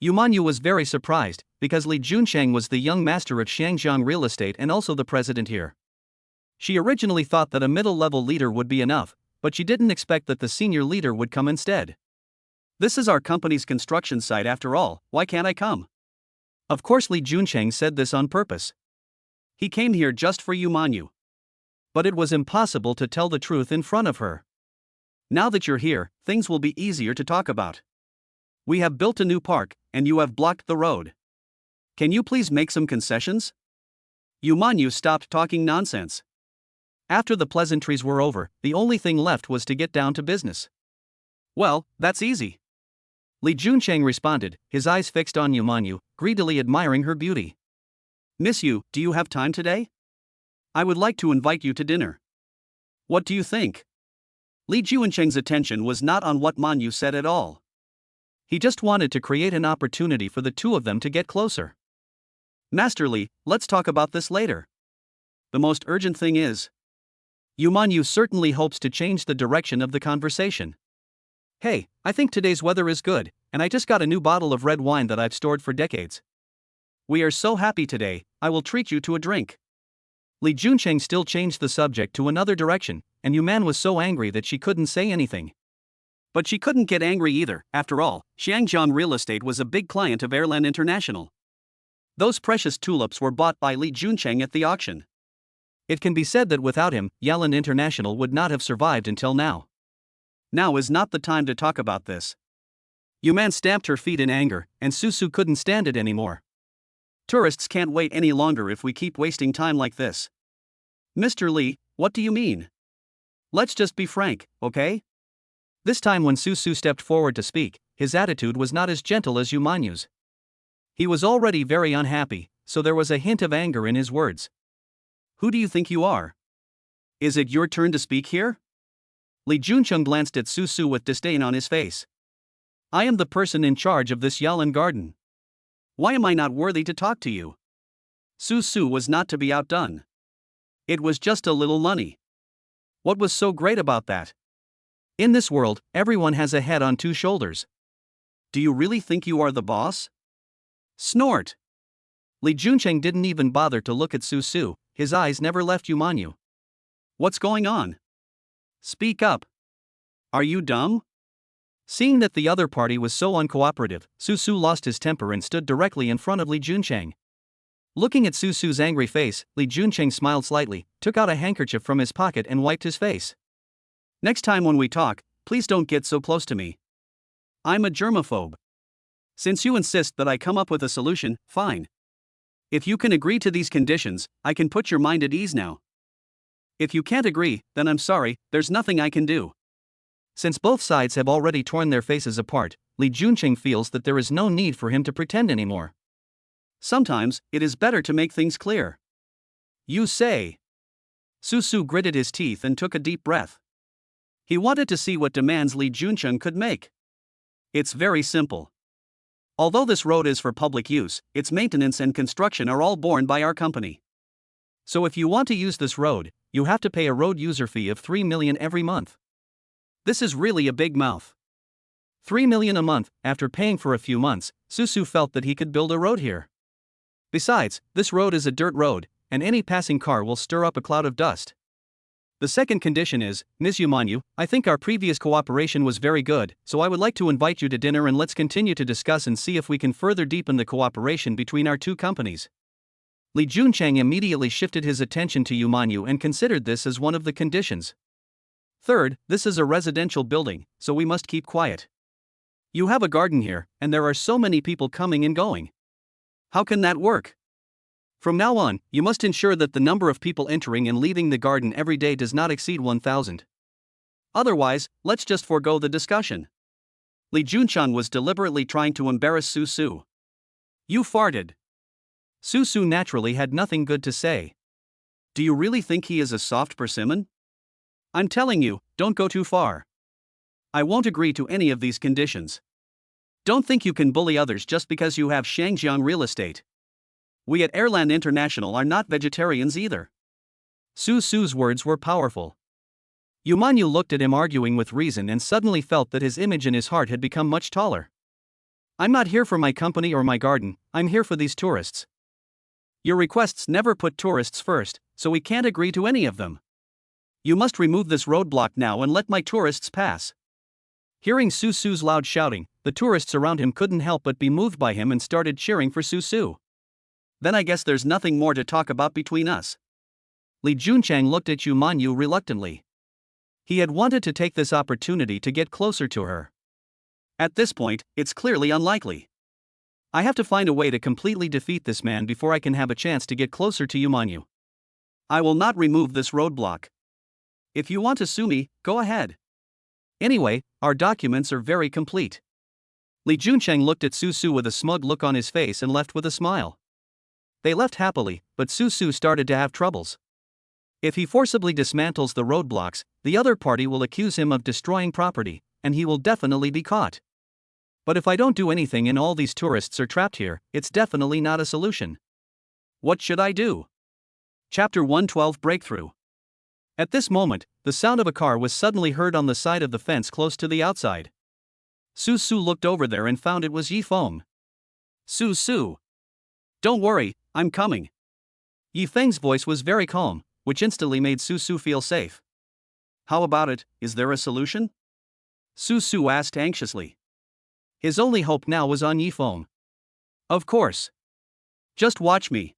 Yumanyu was very surprised, because Li Juncheng was the young master of Shangjiang Real Estate and also the president here. She originally thought that a middle-level leader would be enough, but she didn't expect that the senior leader would come instead. This is our company's construction site after all, why can't I come? Of course Li Juncheng said this on purpose. He came here just for Yumanyu. But it was impossible to tell the truth in front of her. Now that you're here, things will be easier to talk about. We have built a new park, and you have blocked the road. Can you please make some concessions? Yumanyu stopped talking nonsense. After the pleasantries were over, the only thing left was to get down to business. Well, that's easy. Li Juncheng responded, his eyes fixed on Yumanyu, greedily admiring her beauty. Miss Yu, do you have time today? I would like to invite you to dinner. What do you think? Li Juncheng's attention was not on what Manyu said at all. He just wanted to create an opportunity for the two of them to get closer. Master Li, let's talk about this later. The most urgent thing is, Yumanyu certainly hopes to change the direction of the conversation. Hey, I think today's weather is good, and I just got a new bottle of red wine that I've stored for decades. We are so happy today, I will treat you to a drink. Li Juncheng still changed the subject to another direction, and Yuman was so angry that she couldn't say anything. But she couldn't get angry either. After all, Xiangjiang Real Estate was a big client of Airland International. Those precious tulips were bought by Li Juncheng at the auction. It can be said that without him, Yalan International would not have survived until now. Now is not the time to talk about this. Yuman stamped her feet in anger, and Susu couldn't stand it anymore. Tourists can't wait any longer if we keep wasting time like this. Mr. Li, what do you mean? Let's just be frank, okay? This time when Susu stepped forward to speak, his attitude was not as gentle as Yumanyu's. He was already very unhappy, so there was a hint of anger in his words. Who do you think you are? Is it your turn to speak here? Li Juncheng glanced at Susu with disdain on his face. I am the person in charge of this Yalan garden. Why am I not worthy to talk to you? Susu was not to be outdone. It was just a little money. What was so great about that? In this world, everyone has a head on two shoulders. Do you really think you are the boss? Snort! Li Juncheng didn't even bother to look at Susu, his eyes never left Yumanyu. What's going on? Speak up. Are you dumb? Seeing that the other party was so uncooperative, Susu lost his temper and stood directly in front of Li Juncheng. Looking at Susu's angry face, Li Juncheng smiled slightly, took out a handkerchief from his pocket and wiped his face. Next time when we talk, please don't get so close to me. I'm a germaphobe. Since you insist that I come up with a solution, fine. If you can agree to these conditions, I can put your mind at ease now. If you can't agree, then I'm sorry, there's nothing I can do. Since both sides have already torn their faces apart, Li Juncheng feels that there is no need for him to pretend anymore. Sometimes, it is better to make things clear. You say. Susu gritted his teeth and took a deep breath. He wanted to see what demands Li Juncheng could make. It's very simple. Although this road is for public use, its maintenance and construction are all borne by our company. So if you want to use this road, you have to pay a road user fee of 3 million every month. This is really a big mouth. 3 million a month. After paying for a few months, Susu felt that he could build a road here. Besides, this road is a dirt road, and any passing car will stir up a cloud of dust. The second condition is, Ms. Yumanyu, I think our previous cooperation was very good, so I would like to invite you to dinner and let's continue to discuss and see if we can further deepen the cooperation between our two companies. Li Juncheng immediately shifted his attention to Yumanyu and considered this as one of the conditions. Third, this is a residential building, so we must keep quiet. You have a garden here, and there are so many people coming and going. How can that work? From now on, you must ensure that the number of people entering and leaving the garden every day does not exceed 1,000. Otherwise, let's just forego the discussion. Li Juncheng was deliberately trying to embarrass Susu. You farted. Susu naturally had nothing good to say. Do you really think he is a soft persimmon? I'm telling you, don't go too far. I won't agree to any of these conditions. Don't think you can bully others just because you have Xiangjiang Real Estate. We at Airland International are not vegetarians either. Susu's words were powerful. Yumanyu looked at him arguing with reason and suddenly felt that his image in his heart had become much taller. I'm not here for my company or my garden, I'm here for these tourists. Your requests never put tourists first, so we can't agree to any of them. You must remove this roadblock now and let my tourists pass. Hearing Susu's loud shouting, the tourists around him couldn't help but be moved by him and started cheering for Susu. Then I guess there's nothing more to talk about between us. Li Juncheng looked at Yumanyu reluctantly. He had wanted to take this opportunity to get closer to her. At this point, it's clearly unlikely. I have to find a way to completely defeat this man before I can have a chance to get closer to Yumanyu. I will not remove this roadblock. If you want to sue me, go ahead. Anyway, our documents are very complete. Li Juncheng looked at Susu with a smug look on his face and left with a smile. They left happily, but Susu started to have troubles. If he forcibly dismantles the roadblocks, the other party will accuse him of destroying property, and he will definitely be caught. But if I don't do anything and all these tourists are trapped here, it's definitely not a solution. What should I do? Chapter 112 Breakthrough. At this moment, the sound of a car was suddenly heard on the side of the fence close to the outside. Susu looked over there and found it was Yi Feng. Susu. Don't worry, I'm coming. Yi Feng's voice was very calm, which instantly made Su Su feel safe. How about it, is there a solution? Su Su asked anxiously. His only hope now was on Yi Feng. Of course. Just watch me.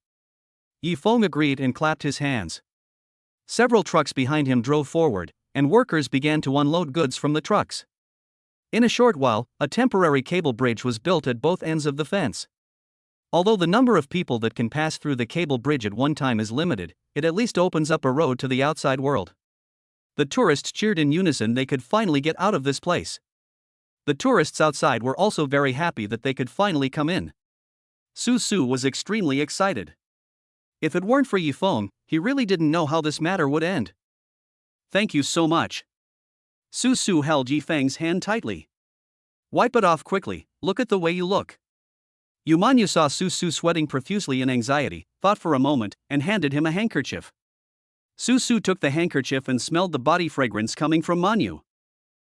Yi Feng agreed and clapped his hands. Several trucks behind him drove forward, and workers began to unload goods from the trucks. In a short while, a temporary cable bridge was built at both ends of the fence. Although the number of people that can pass through the cable bridge at one time is limited, it at least opens up a road to the outside world. The tourists cheered in unison they could finally get out of this place. The tourists outside were also very happy that they could finally come in. Su Su was extremely excited. If it weren't for Yi Feng, he really didn't know how this matter would end. Thank you so much. Su Su held Yi Feng's hand tightly. Wipe it off quickly, look at the way you look. Yu Manyu saw Su Su sweating profusely in anxiety, thought for a moment, and handed him a handkerchief. Su Su took the handkerchief and smelled the body fragrance coming from Manyu.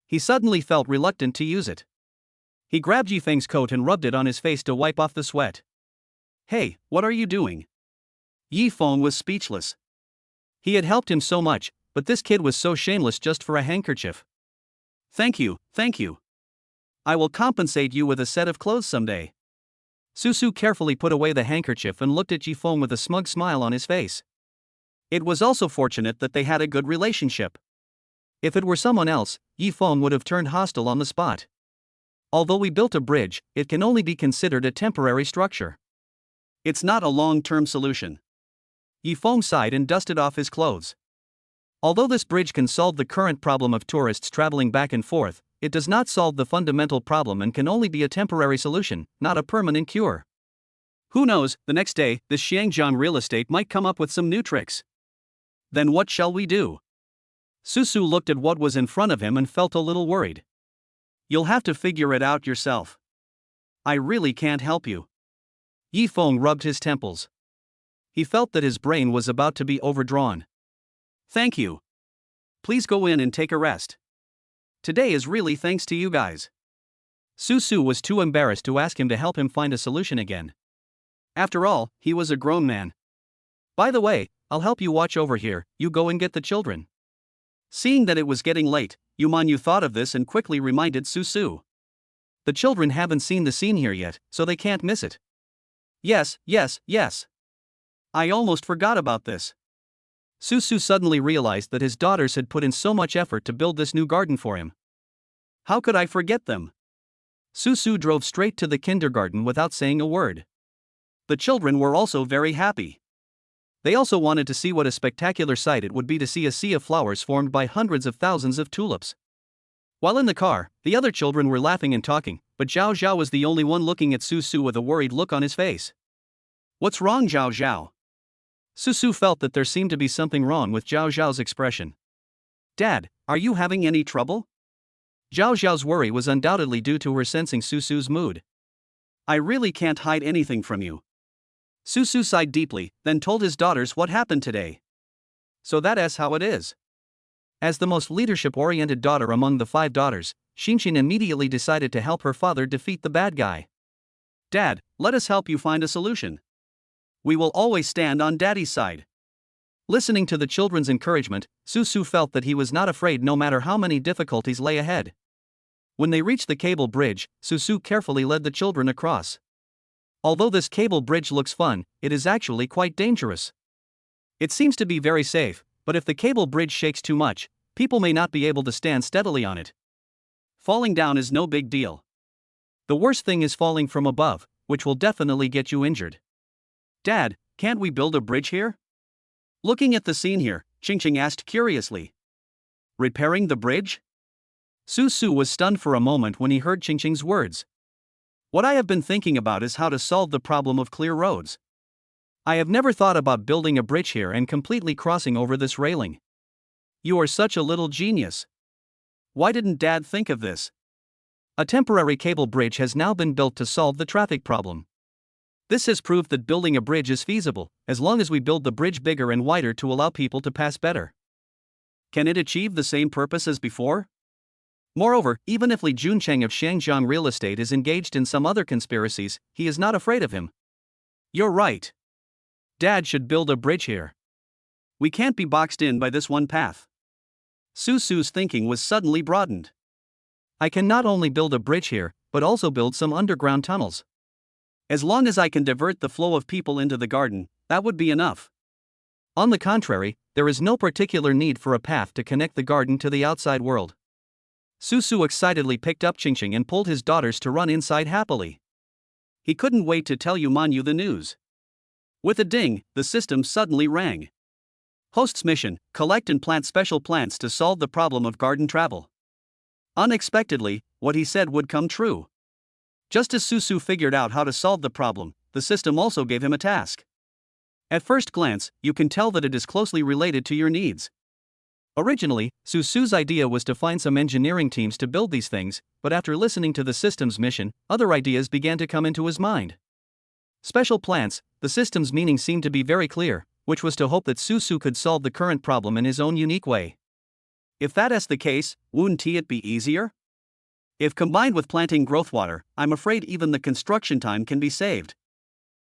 He suddenly felt reluctant to use it. He grabbed Yi Feng's coat and rubbed it on his face to wipe off the sweat. Hey, what are you doing? Yi Feng was speechless. He had helped him so much, but this kid was so shameless just for a handkerchief. Thank you, thank you. I will compensate you with a set of clothes someday. Su Su carefully put away the handkerchief and looked at Yi Feng with a smug smile on his face. It was also fortunate that they had a good relationship. If it were someone else, Yi Feng would have turned hostile on the spot. Although we built a bridge, it can only be considered a temporary structure. It's not a long-term solution. Yi Feng sighed and dusted off his clothes. Although this bridge can solve the current problem of tourists traveling back and forth, it does not solve the fundamental problem and can only be a temporary solution, not a permanent cure. Who knows, the next day, this Xiangjiang real estate might come up with some new tricks. Then what shall we do? Su Su looked at what was in front of him and felt a little worried. You'll have to figure it out yourself. I really can't help you. Yi Feng rubbed his temples. He felt that his brain was about to be overdrawn. Thank you. Please go in and take a rest. Today is really thanks to you guys. Su Su was too embarrassed to ask him to help him find a solution again. After all, he was a grown man. By the way, I'll help you watch over here, you go and get the children. Seeing that it was getting late, Yu Manyu thought of this and quickly reminded Su Su. The children haven't seen the scene here yet, so they can't miss it. Yes. I almost forgot about this. Su Su suddenly realized that his daughters had put in so much effort to build this new garden for him. How could I forget them? Su Su drove straight to the kindergarten without saying a word. The children were also very happy. They also wanted to see what a spectacular sight it would be to see a sea of flowers formed by hundreds of thousands of tulips. While in the car, the other children were laughing and talking, but Zhao Zhao was the only one looking at Su Su with a worried look on his face. What's wrong, Zhao Zhao? Su Su felt that there seemed to be something wrong with Zhao Zhao's expression. Dad, are you having any trouble? Zhao Zhao's worry was undoubtedly due to her sensing Su Su's mood. I really can't hide anything from you. Su Su sighed deeply, then told his daughters what happened today. So that's how it is. As the most leadership-oriented daughter among the 5 daughters, Xinxin immediately decided to help her father defeat the bad guy. Dad, let us help you find a solution. We will always stand on Daddy's side. Listening to the children's encouragement, Su Su felt that he was not afraid no matter how many difficulties lay ahead. When they reached the cable bridge, Su Su carefully led the children across. Although this cable bridge looks fun, it is actually quite dangerous. It seems to be very safe, but if the cable bridge shakes too much, people may not be able to stand steadily on it. Falling down is no big deal. The worst thing is falling from above, which will definitely get you injured. Dad, can't we build a bridge here? Looking at the scene here, Xingqing asked curiously. Repairing the bridge? Su Su was stunned for a moment when he heard Xingqing's words. What I have been thinking about is how to solve the problem of clear roads. I have never thought about building a bridge here and completely crossing over this railing. You are such a little genius. Why didn't Dad think of this? A temporary cable bridge has now been built to solve the traffic problem. This has proved that building a bridge is feasible, as long as we build the bridge bigger and wider to allow people to pass better. Can it achieve the same purpose as before? Moreover, even if Li Juncheng of Xiangjiang Real Estate is engaged in some other conspiracies, he is not afraid of him. You're right. Dad should build a bridge here. We can't be boxed in by this one path. Susu's thinking was suddenly broadened. I can not only build a bridge here, but also build some underground tunnels. As long as I can divert the flow of people into the garden, that would be enough. On the contrary, there is no particular need for a path to connect the garden to the outside world. Susu excitedly picked up Chingching and pulled his daughters to run inside happily. He couldn't wait to tell Yumanyu the news. With a ding, the system suddenly rang. Host's mission: collect and plant special plants to solve the problem of garden travel. Unexpectedly, what he said would come true. Just as Susu figured out how to solve the problem, the system also gave him a task. At first glance, you can tell that it is closely related to your needs. Originally, Susu's idea was to find some engineering teams to build these things, but after listening to the system's mission, other ideas began to come into his mind. Special plants, the system's meaning seemed to be very clear, which was to hope that Susu could solve the current problem in his own unique way. If that is the case, wouldn't it be easier? If combined with planting growth water, I'm afraid even the construction time can be saved.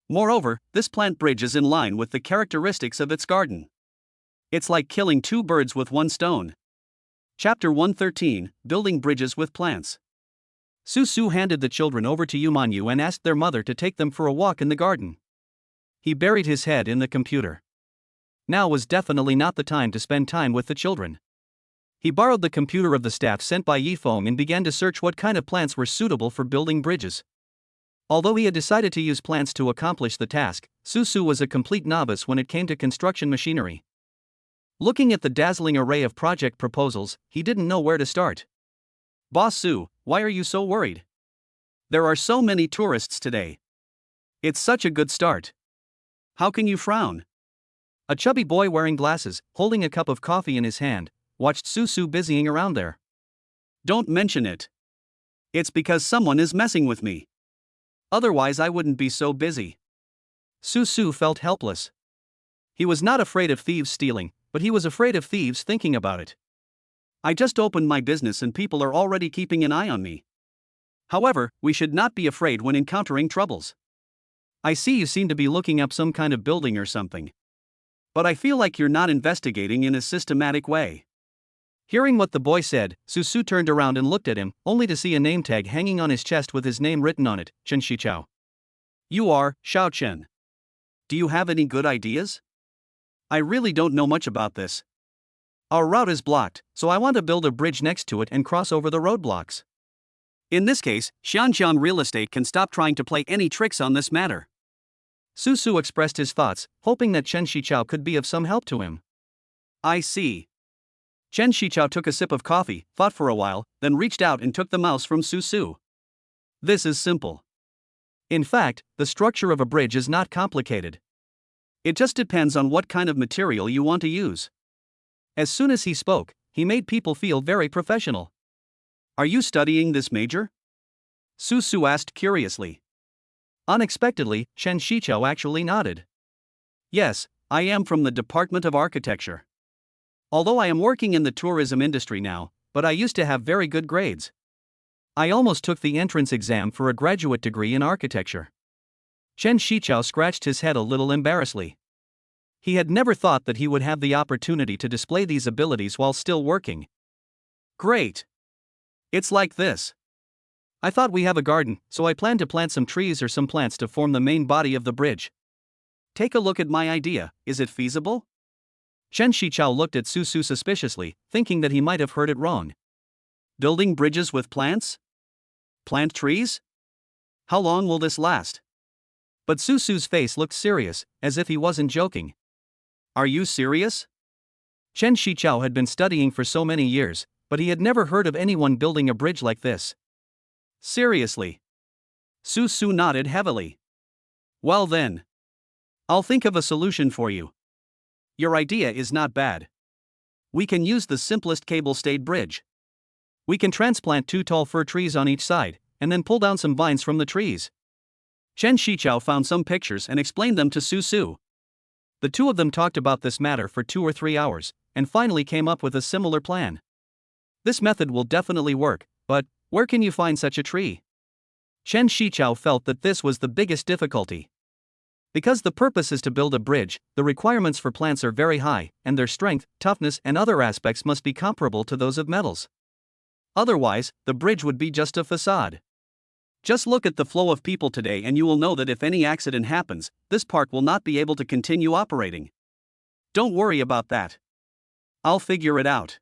Moreover, this plant bridge is in line with the characteristics of its garden. It's like killing two birds with one stone. Chapter 113, Building Bridges with Plants. Susu handed the children over to Yumanyu and asked their mother to take them for a walk in the garden. He buried his head in the computer. Now was definitely not the time to spend time with the children. He borrowed the computer of the staff sent by Yifeng and began to search what kind of plants were suitable for building bridges. Although he had decided to use plants to accomplish the task, Susu was a complete novice when it came to construction machinery. Looking at the dazzling array of project proposals, he didn't know where to start. Boss Su, why are you so worried? There are so many tourists today. It's such a good start. How can you frown? A chubby boy wearing glasses, holding a cup of coffee in his hand, watched Susu busying around there. Don't mention it. It's because someone is messing with me. Otherwise I wouldn't be so busy. Susu felt helpless. He was not afraid of thieves stealing, but he was afraid of thieves thinking about it. I just opened my business and people are already keeping an eye on me. However, we should not be afraid when encountering troubles. I see you seem to be looking up some kind of building or something. But I feel like you're not investigating in a systematic way. Hearing what the boy said, Susu turned around and looked at him, only to see a name tag hanging on his chest with his name written on it, Chen Shichao. You are Xiao Chen. Do you have any good ideas? I really don't know much about this. Our route is blocked, so I want to build a bridge next to it and cross over the roadblocks. In this case, Xianjiang Real Estate can stop trying to play any tricks on this matter. Susu expressed his thoughts, hoping that Chen Shichao could be of some help to him. I see. Chen Shichao took a sip of coffee, thought for a while, then reached out and took the mouse from Susu. This is simple. In fact, the structure of a bridge is not complicated. It just depends on what kind of material you want to use. As soon as he spoke, he made people feel very professional. Are you studying this major? Susu asked curiously. Unexpectedly, Chen Shichao actually nodded. Yes, I am from the Department of Architecture. Although I am working in the tourism industry now, but I used to have very good grades. I almost took the entrance exam for a graduate degree in architecture. Chen Shichao scratched his head a little embarrassedly. He had never thought that he would have the opportunity to display these abilities while still working. Great. It's like this. I thought we have a garden, so I plan to plant some trees or some plants to form the main body of the bridge. Take a look at my idea, is it feasible? Chen Shichao looked at Susu suspiciously, thinking that he might have heard it wrong. Building bridges with plants? Plant trees? How long will this last? But Susu's face looked serious, as if he wasn't joking. Are you serious? Chen Shichao had been studying for so many years, but he had never heard of anyone building a bridge like this. Seriously? Susu nodded heavily. Well then. I'll think of a solution for you. Your idea is not bad. We can use the simplest cable-stayed bridge. We can transplant 2 tall fir trees on each side, and then pull down some vines from the trees. Chen Shichao found some pictures and explained them to Susu. The two of them talked about this matter for 2 or 3 hours, and finally came up with a similar plan. This method will definitely work, but where can you find such a tree? Chen Shichao felt that this was the biggest difficulty. Because the purpose is to build a bridge, the requirements for plants are very high, and their strength, toughness, and other aspects must be comparable to those of metals. Otherwise, the bridge would be just a facade. Just look at the flow of people today and you will know that if any accident happens, this park will not be able to continue operating. Don't worry about that. I'll figure it out.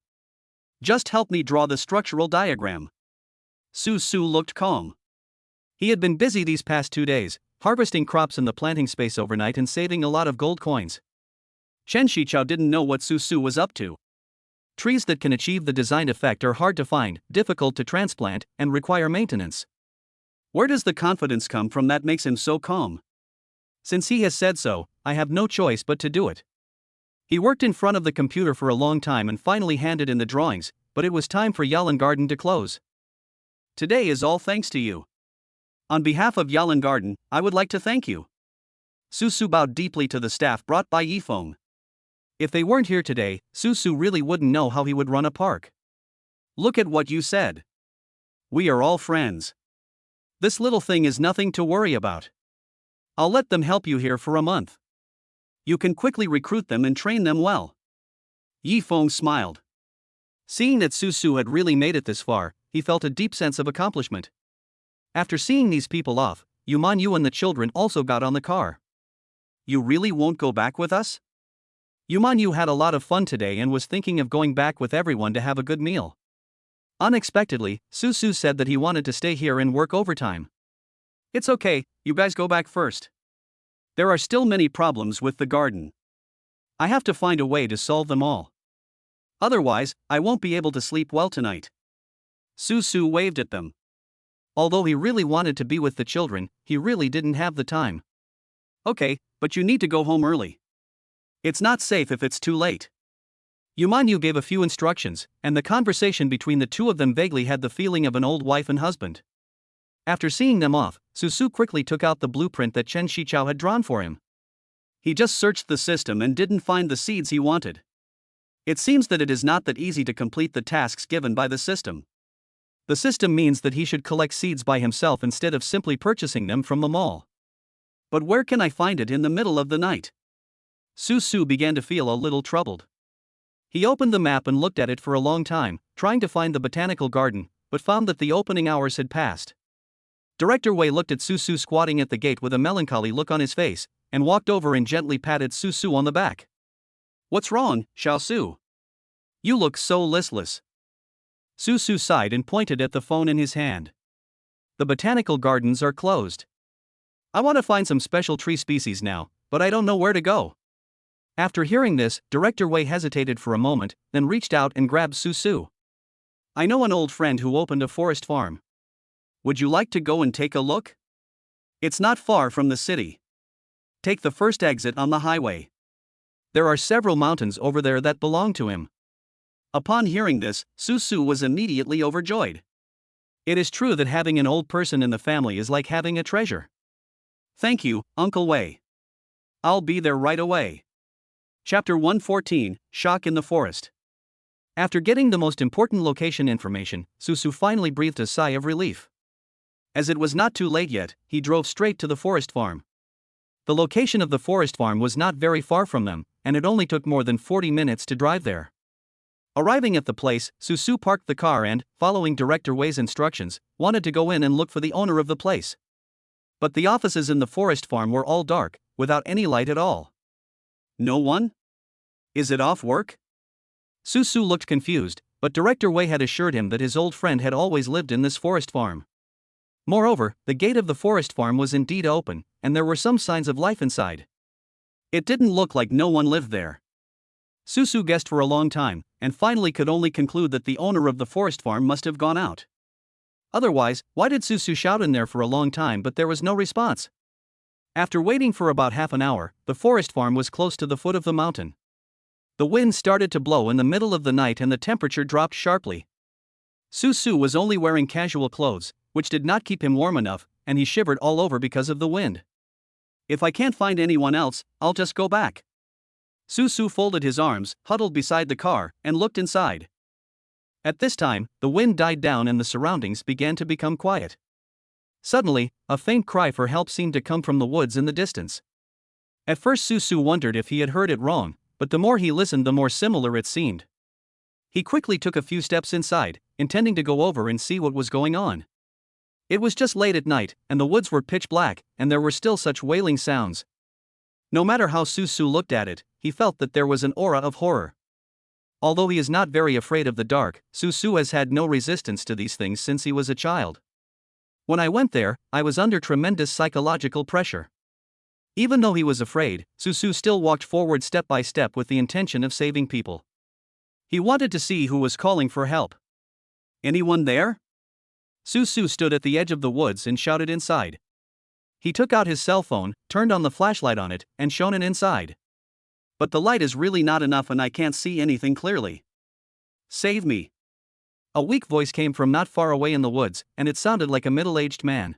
Just help me draw the structural diagram. Su looked calm. He had been busy these past 2 days, harvesting crops in the planting space overnight and saving a lot of gold coins. Chen Shichao didn't know what Su was up to. Trees that can achieve the designed effect are hard to find, difficult to transplant, and require maintenance. Where does the confidence come from that makes him so calm? Since he has said so, I have no choice but to do it. He worked in front of the computer for a long time and finally handed in the drawings, but it was time for Yalan Garden to close. Today is all thanks to you. On behalf of Yalan Garden, I would like to thank you. Su bowed deeply to the staff brought by Yifeng. If they weren't here today, Su really wouldn't know how he would run a park. Look at what you said. We are all friends. This little thing is nothing to worry about. I'll let them help you here for a month. You can quickly recruit them and train them well. Yifeng smiled. Seeing that Su had really made it this far, he felt a deep sense of accomplishment. After seeing these people off, Yu and the children also got on the car. You really won't go back with us? Yu had a lot of fun today and was thinking of going back with everyone to have a good meal. Unexpectedly, Su said that he wanted to stay here and work overtime. It's okay, you guys go back first. There are still many problems with the garden. I have to find a way to solve them all. Otherwise, I won't be able to sleep well tonight. Su waved at them. Although he really wanted to be with the children, he really didn't have the time. Okay, but you need to go home early. It's not safe if it's too late. Yu gave a few instructions, and the conversation between the two of them vaguely had the feeling of an old wife and husband. After seeing them off, Su quickly took out the blueprint that Chen Shichao had drawn for him. He just searched the system and didn't find the seeds he wanted. It seems that it is not that easy to complete the tasks given by the system. The system means that he should collect seeds by himself instead of simply purchasing them from the mall. But where can I find it in the middle of the night? Su began to feel a little troubled. He opened the map and looked at it for a long time, trying to find the botanical garden, but found that the opening hours had passed. Director Wei looked at Su squatting at the gate with a melancholy look on his face, and walked over and gently patted Su on the back. What's wrong, Xiao Su? You look so listless. Su sighed and pointed at the phone in his hand. The botanical gardens are closed. I want to find some special tree species now, but I don't know where to go. After hearing this, Director Wei hesitated for a moment, then reached out and grabbed Su. I know an old friend who opened a forest farm. Would you like to go and take a look? It's not far from the city. Take the first exit on the highway. There are several mountains over there that belong to him. Upon hearing this, Su was immediately overjoyed. It is true that having an old person in the family is like having a treasure. Thank you, Uncle Wei. I'll be there right away. Chapter 114, Shock in the Forest. After getting the most important location information, Su finally breathed a sigh of relief. As it was not too late yet, he drove straight to the forest farm. The location of the forest farm was not very far from them, and it only took more than 40 minutes to drive there. Arriving at the place, Su parked the car and, following Director Wei's instructions, wanted to go in and look for the owner of the place. But the offices in the forest farm were all dark, without any light at all. No one? Is it off work? Su looked confused, but Director Wei had assured him that his old friend had always lived in this forest farm. Moreover, the gate of the forest farm was indeed open, and there were some signs of life inside. It didn't look like no one lived there. Su guessed for a long time, and finally could only conclude that the owner of the forest farm must have gone out. Otherwise, why did Su shout in there for a long time but there was no response? After waiting for about half an hour, the forest farm was close to the foot of the mountain. The wind started to blow in the middle of the night and the temperature dropped sharply. Su was only wearing casual clothes, which did not keep him warm enough, and he shivered all over because of the wind. If I can't find anyone else, I'll just go back. Su folded his arms, huddled beside the car, and looked inside. At this time, the wind died down and the surroundings began to become quiet. Suddenly, a faint cry for help seemed to come from the woods in the distance. At first Susu wondered if he had heard it wrong, but the more he listened the more similar it seemed. He quickly took a few steps inside, intending to go over and see what was going on. It was just late at night, and the woods were pitch black, and there were still such wailing sounds. No matter how Susu looked at it, he felt that there was an aura of horror. Although he is not very afraid of the dark, Susu has had no resistance to these things since he was a child. When I went there, I was under tremendous psychological pressure. Even though he was afraid, Susu still walked forward step by step with the intention of saving people. He wanted to see who was calling for help. Anyone there? Susu stood at the edge of the woods and shouted inside. He took out his cell phone, turned on the flashlight on it, and shone it inside. But the light is really not enough and I can't see anything clearly. Save me. A weak voice came from not far away in the woods, and it sounded like a middle-aged man.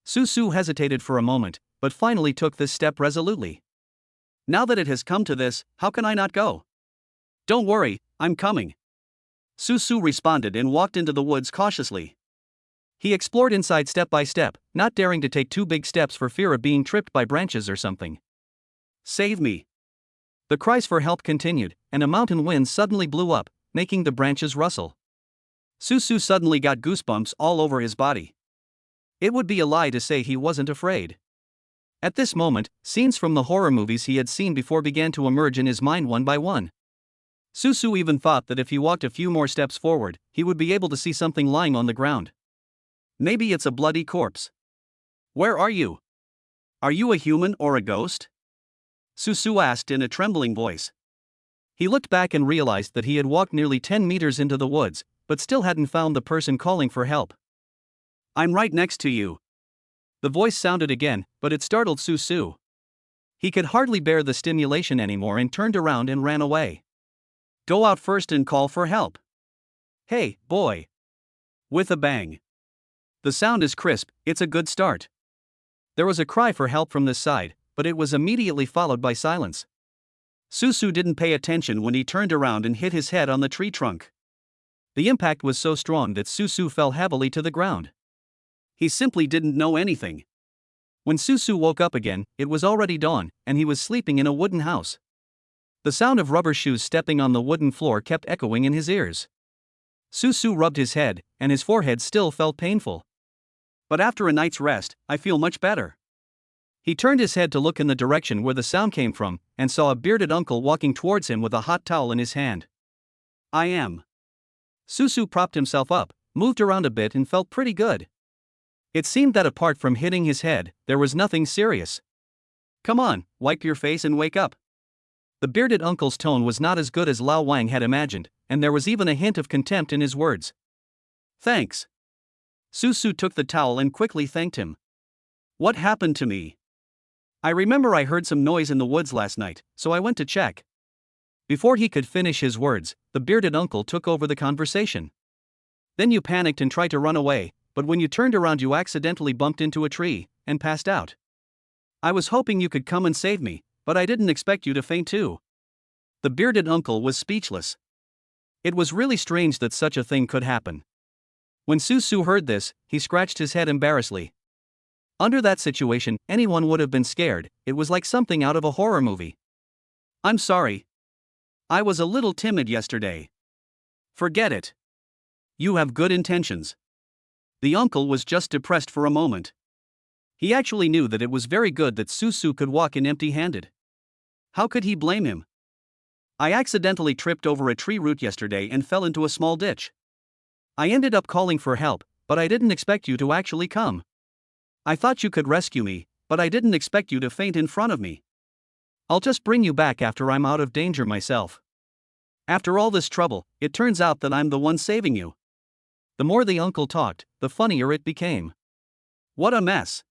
Susu hesitated for a moment, but finally took this step resolutely. Now that it has come to this, how can I not go? Don't worry, I'm coming. Susu responded and walked into the woods cautiously. He explored inside step by step, not daring to take too big steps for fear of being tripped by branches or something. Save me. The cries for help continued, and a mountain wind suddenly blew up, making the branches rustle. Susu suddenly got goosebumps all over his body. It would be a lie to say he wasn't afraid. At this moment, scenes from the horror movies he had seen before began to emerge in his mind one by one. Susu even thought that if he walked a few more steps forward, he would be able to see something lying on the ground. Maybe it's a bloody corpse. Where are you? Are you a human or a ghost? Susu asked in a trembling voice. He looked back and realized that he had walked nearly 10 meters into the woods, but still hadn't found the person calling for help. I'm right next to you. The voice sounded again, but it startled Susu. He could hardly bear the stimulation anymore and turned around and ran away. Go out first and call for help. Hey, boy. With a bang. The sound is crisp, it's a good start. There was a cry for help from this side, but it was immediately followed by silence. Susu didn't pay attention when he turned around and hit his head on the tree trunk. The impact was so strong that Susu fell heavily to the ground. He simply didn't know anything. When Susu woke up again, it was already dawn, and he was sleeping in a wooden house. The sound of rubber shoes stepping on the wooden floor kept echoing in his ears. Susu rubbed his head, and his forehead still felt painful. But after a night's rest, I feel much better. He turned his head to look in the direction where the sound came from, and saw a bearded uncle walking towards him with a hot towel in his hand. I am. Susu propped himself up, moved around a bit and felt pretty good. It seemed that apart from hitting his head, there was nothing serious. Come on, wipe your face and wake up. The bearded uncle's tone was not as good as Lao Wang had imagined, and there was even a hint of contempt in his words. Thanks. Susu took the towel and quickly thanked him. What happened to me? I remember I heard some noise in the woods last night, so I went to check. Before he could finish his words, the bearded uncle took over the conversation. Then you panicked and tried to run away, but when you turned around you accidentally bumped into a tree, and passed out. I was hoping you could come and save me, but I didn't expect you to faint too. The bearded uncle was speechless. It was really strange that such a thing could happen. When Susu heard this, he scratched his head embarrassedly. Under that situation, anyone would have been scared. It was like something out of a horror movie. I'm sorry. I was a little timid yesterday. Forget it. You have good intentions. The uncle was just depressed for a moment. He actually knew that it was very good that Susu could walk in empty-handed. How could he blame him? I accidentally tripped over a tree root yesterday and fell into a small ditch. I ended up calling for help, but I didn't expect you to actually come. I thought you could rescue me, but I didn't expect you to faint in front of me. I'll just bring you back after I'm out of danger myself. After all this trouble, it turns out that I'm the one saving you. The more the uncle talked, the funnier it became. What a mess.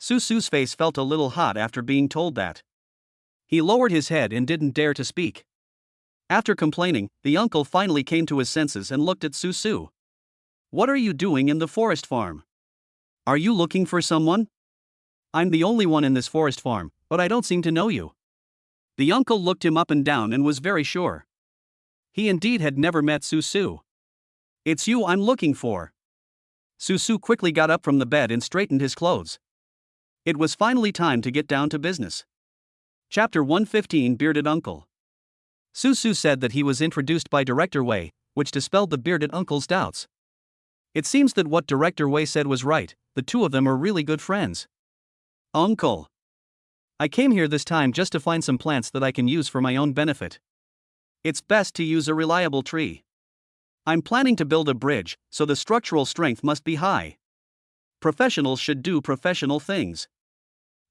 Susu's face felt a little hot after being told that. He lowered his head and didn't dare to speak. After complaining, the uncle finally came to his senses and looked at Susu. What are you doing in the forest farm? Are you looking for someone? I'm the only one in this forest farm, but I don't seem to know you. The uncle looked him up and down and was very sure. He indeed had never met Susu. It's you I'm looking for. Susu quickly got up from the bed and straightened his clothes. It was finally time to get down to business. Chapter 115 Bearded Uncle. Susu said that he was introduced by Director Wei, which dispelled the bearded uncle's doubts. It seems that what Director Wei said was right, the two of them are really good friends. Uncle. I came here this time just to find some plants that I can use for my own benefit. It's best to use a reliable tree. I'm planning to build a bridge, so the structural strength must be high. Professionals should do professional things.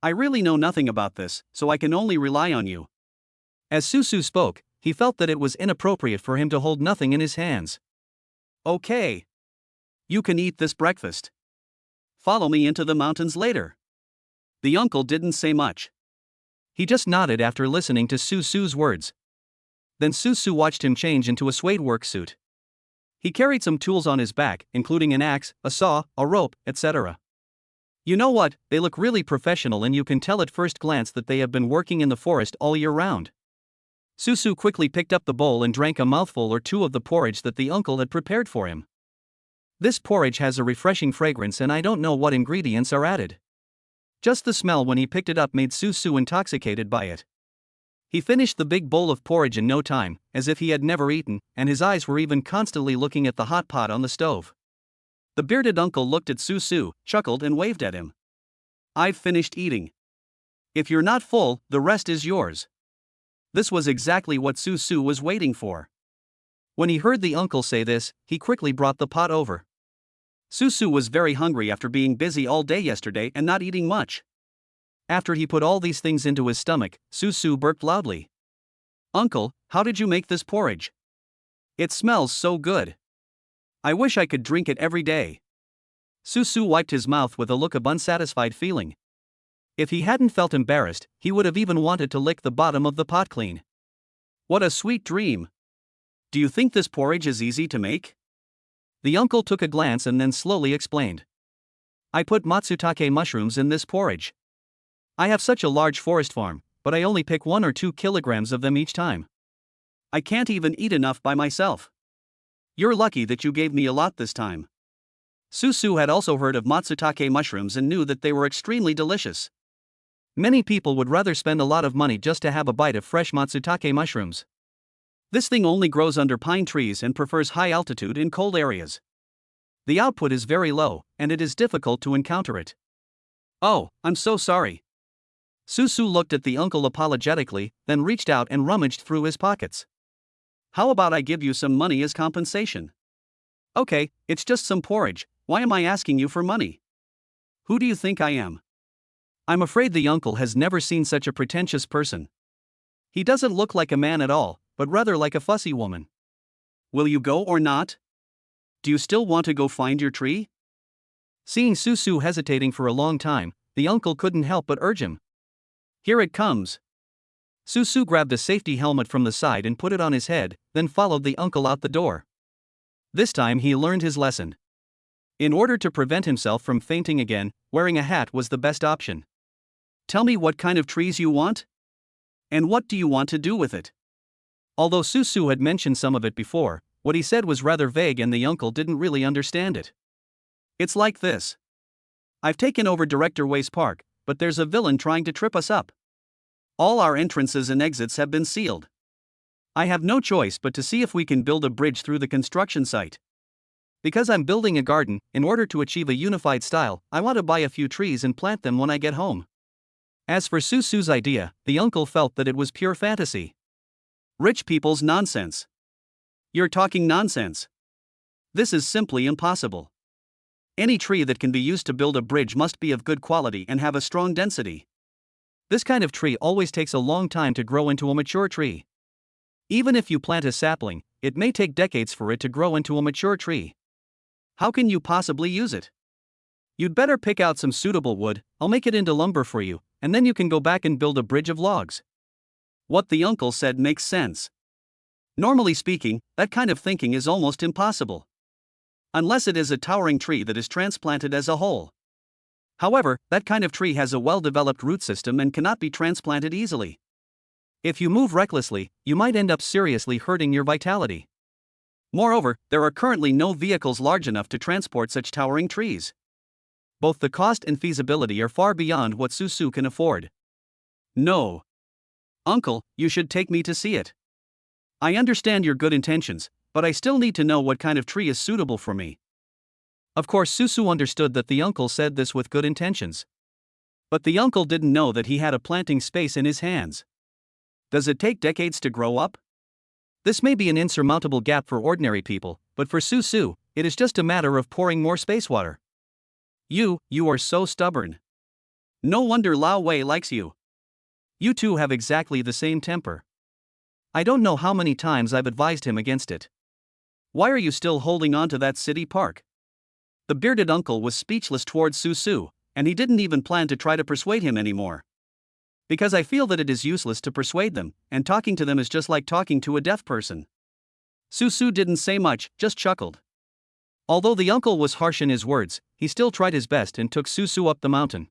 I really know nothing about this, so I can only rely on you. As Susu spoke, he felt that it was inappropriate for him to hold nothing in his hands. Okay. You can eat this breakfast. Follow me into the mountains later. The uncle didn't say much. He just nodded after listening to Susu's words. Then Susu watched him change into a suede work suit. He carried some tools on his back, including an axe, a saw, a rope, etc. You know what, they look really professional and you can tell at first glance that they have been working in the forest all year round. Susu quickly picked up the bowl and drank a mouthful or two of the porridge that the uncle had prepared for him. This porridge has a refreshing fragrance and I don't know what ingredients are added. Just the smell when he picked it up made Susu intoxicated by it. He finished the big bowl of porridge in no time, as if he had never eaten, and his eyes were even constantly looking at the hot pot on the stove. The bearded uncle looked at Susu, chuckled and waved at him. I've finished eating. If you're not full, the rest is yours. This was exactly what Susu was waiting for. When he heard the uncle say this, he quickly brought the pot over. Susu was very hungry after being busy all day yesterday and not eating much. After he put all these things into his stomach, Susu burped loudly. Uncle, how did you make this porridge? It smells so good. I wish I could drink it every day. Susu wiped his mouth with a look of unsatisfied feeling. If he hadn't felt embarrassed, he would have even wanted to lick the bottom of the pot clean. What a sweet dream. Do you think this porridge is easy to make? The uncle took a glance and then slowly explained. I put matsutake mushrooms in this porridge. I have such a large forest farm, but I only pick 1 or 2 kilograms of them each time. I can't even eat enough by myself. You're lucky that you gave me a lot this time. Susu had also heard of matsutake mushrooms and knew that they were extremely delicious. Many people would rather spend a lot of money just to have a bite of fresh matsutake mushrooms. This thing only grows under pine trees and prefers high altitude in cold areas. The output is very low, and it is difficult to encounter it. Oh, I'm so sorry. Susu looked at the uncle apologetically, then reached out and rummaged through his pockets. How about I give you some money as compensation? Okay, it's just some porridge, why am I asking you for money? Who do you think I am? I'm afraid the uncle has never seen such a pretentious person. He doesn't look like a man at all, but rather like a fussy woman. Will you go or not? Do you still want to go find your tree? Seeing Susu hesitating for a long time, the uncle couldn't help but urge him. Here it comes. Susu grabbed a safety helmet from the side and put it on his head, then followed the uncle out the door. This time he learned his lesson. In order to prevent himself from fainting again, wearing a hat was the best option. Tell me what kind of trees you want? And what do you want to do with it? Although Susu had mentioned some of it before, what he said was rather vague and the uncle didn't really understand it. It's like this. I've taken over Director Wei's park, but there's a villain trying to trip us up. All our entrances and exits have been sealed. I have no choice but to see if we can build a bridge through the construction site. Because I'm building a garden, in order to achieve a unified style, I want to buy a few trees and plant them when I get home. As for Susu's idea, the uncle felt that it was pure fantasy. Rich people's nonsense. You're talking nonsense. This is simply impossible. Any tree that can be used to build a bridge must be of good quality and have a strong density. This kind of tree always takes a long time to grow into a mature tree. Even if you plant a sapling, it may take decades for it to grow into a mature tree. How can you possibly use it? You'd better pick out some suitable wood, I'll make it into lumber for you, and then you can go back and build a bridge of logs. What the uncle said makes sense. Normally speaking, that kind of thinking is almost impossible. Unless it is a towering tree that is transplanted as a whole. However, that kind of tree has a well-developed root system and cannot be transplanted easily. If you move recklessly, you might end up seriously hurting your vitality. Moreover, there are currently no vehicles large enough to transport such towering trees. Both the cost and feasibility are far beyond what Susu can afford. No. Uncle, you should take me to see it. I understand your good intentions, but I still need to know what kind of tree is suitable for me. Of course, Susu understood that the uncle said this with good intentions. But the uncle didn't know that he had a planting space in his hands. Does it take decades to grow up? This may be an insurmountable gap for ordinary people, but for Susu, it is just a matter of pouring more space water. You are so stubborn. No wonder Lao Wei likes you. You two have exactly the same temper. I don't know how many times I've advised him against it. Why are you still holding on to that city park? The bearded uncle was speechless towards Susu, and he didn't even plan to try to persuade him anymore. Because I feel that it is useless to persuade them, and talking to them is just like talking to a deaf person. Susu didn't say much, just chuckled. Although the uncle was harsh in his words, he still tried his best and took Susu up the mountain.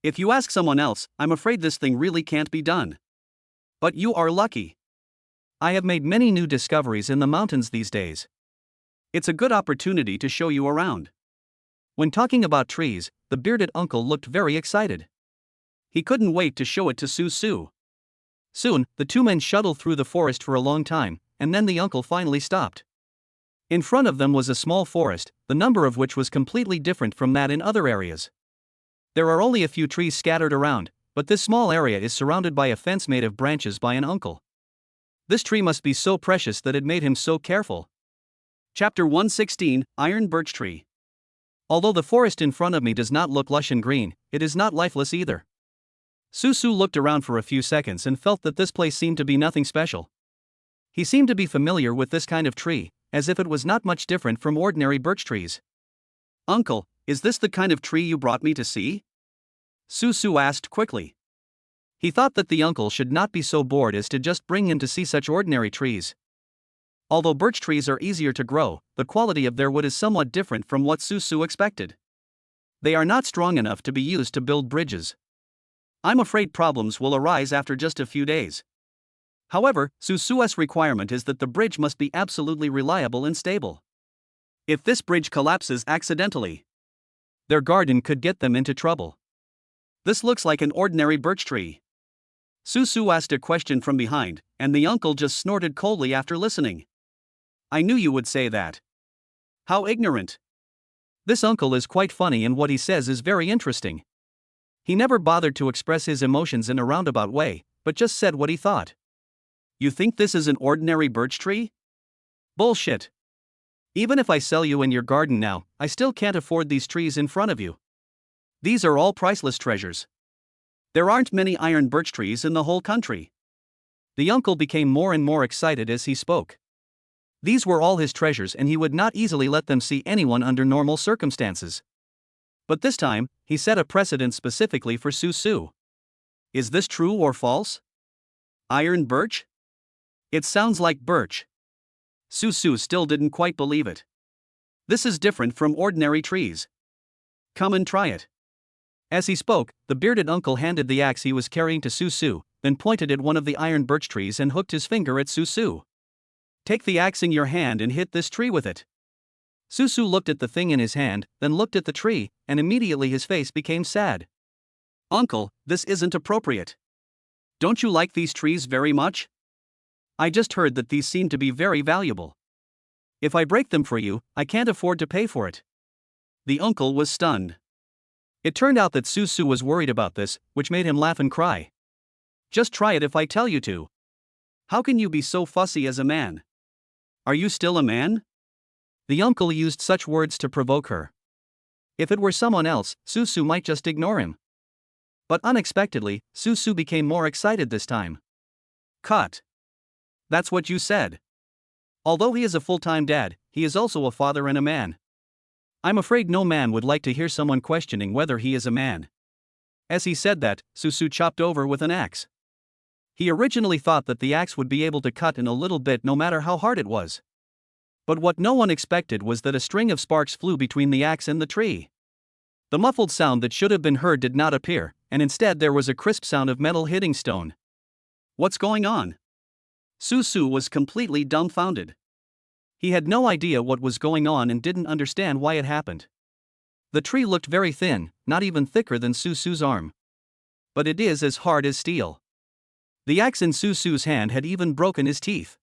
If you ask someone else, I'm afraid this thing really can't be done. But you are lucky. I have made many new discoveries in the mountains these days. It's a good opportunity to show you around. When talking about trees, the bearded uncle looked very excited. He couldn't wait to show it to Susu. Soon, the two men shuttled through the forest for a long time, and then the uncle finally stopped. In front of them was a small forest, the number of which was completely different from that in other areas. There are only a few trees scattered around, but this small area is surrounded by a fence made of branches by an uncle. This tree must be so precious that it made him so careful. Chapter 116, Iron Birch Tree. Although the forest in front of me does not look lush and green, it is not lifeless either. Susu looked around for a few seconds and felt that this place seemed to be nothing special. He seemed to be familiar with this kind of tree, as if it was not much different from ordinary birch trees. Uncle, is this the kind of tree you brought me to see? Susu asked quickly. He thought that the uncle should not be so bored as to just bring him to see such ordinary trees. Although birch trees are easier to grow, the quality of their wood is somewhat different from what Susu expected. They are not strong enough to be used to build bridges. I'm afraid problems will arise after just a few days. However, Susu's requirement is that the bridge must be absolutely reliable and stable. If this bridge collapses accidentally, their garden could get them into trouble. This looks like an ordinary birch tree. Susu asked a question from behind, and the uncle just snorted coldly after listening. I knew you would say that. How ignorant. This uncle is quite funny and what he says is very interesting. He never bothered to express his emotions in a roundabout way, but just said what he thought. You think this is an ordinary birch tree? Bullshit. Even if I sell you in your garden now, I still can't afford these trees in front of you. These are all priceless treasures. There aren't many iron birch trees in the whole country. The uncle became more and more excited as he spoke. These were all his treasures and he would not easily let them see anyone under normal circumstances. But this time, he set a precedent specifically for Susu. Is this true or false? Iron birch? It sounds like birch. Susu still didn't quite believe it. This is different from ordinary trees. Come and try it. As he spoke, the bearded uncle handed the axe he was carrying to Susu, then pointed at one of the iron birch trees and hooked his finger at Susu. Take the axe in your hand and hit this tree with it. Susu looked at the thing in his hand, then looked at the tree, and immediately his face became sad. Uncle, this isn't appropriate. Don't you like these trees very much? I just heard that these seem to be very valuable. If I break them for you, I can't afford to pay for it. The uncle was stunned. It turned out that Susu was worried about this, which made him laugh and cry. Just try it if I tell you to. How can you be so fussy as a man? Are you still a man? The uncle used such words to provoke her. If it were someone else, Susu might just ignore him. But unexpectedly, Susu became more excited this time. Cut. That's what you said. Although he is a full-time dad, he is also a father and a man. I'm afraid no man would like to hear someone questioning whether he is a man. As he said that, Susu chopped over with an axe. He originally thought that the axe would be able to cut in a little bit no matter how hard it was. But what no one expected was that a string of sparks flew between the axe and the tree. The muffled sound that should have been heard did not appear, and instead there was a crisp sound of metal hitting stone. What's going on? Susu was completely dumbfounded. He had no idea what was going on and didn't understand why it happened. The tree looked very thin, not even thicker than Susu's arm. But it is as hard as steel. The axe in Susu's hand had even broken his teeth.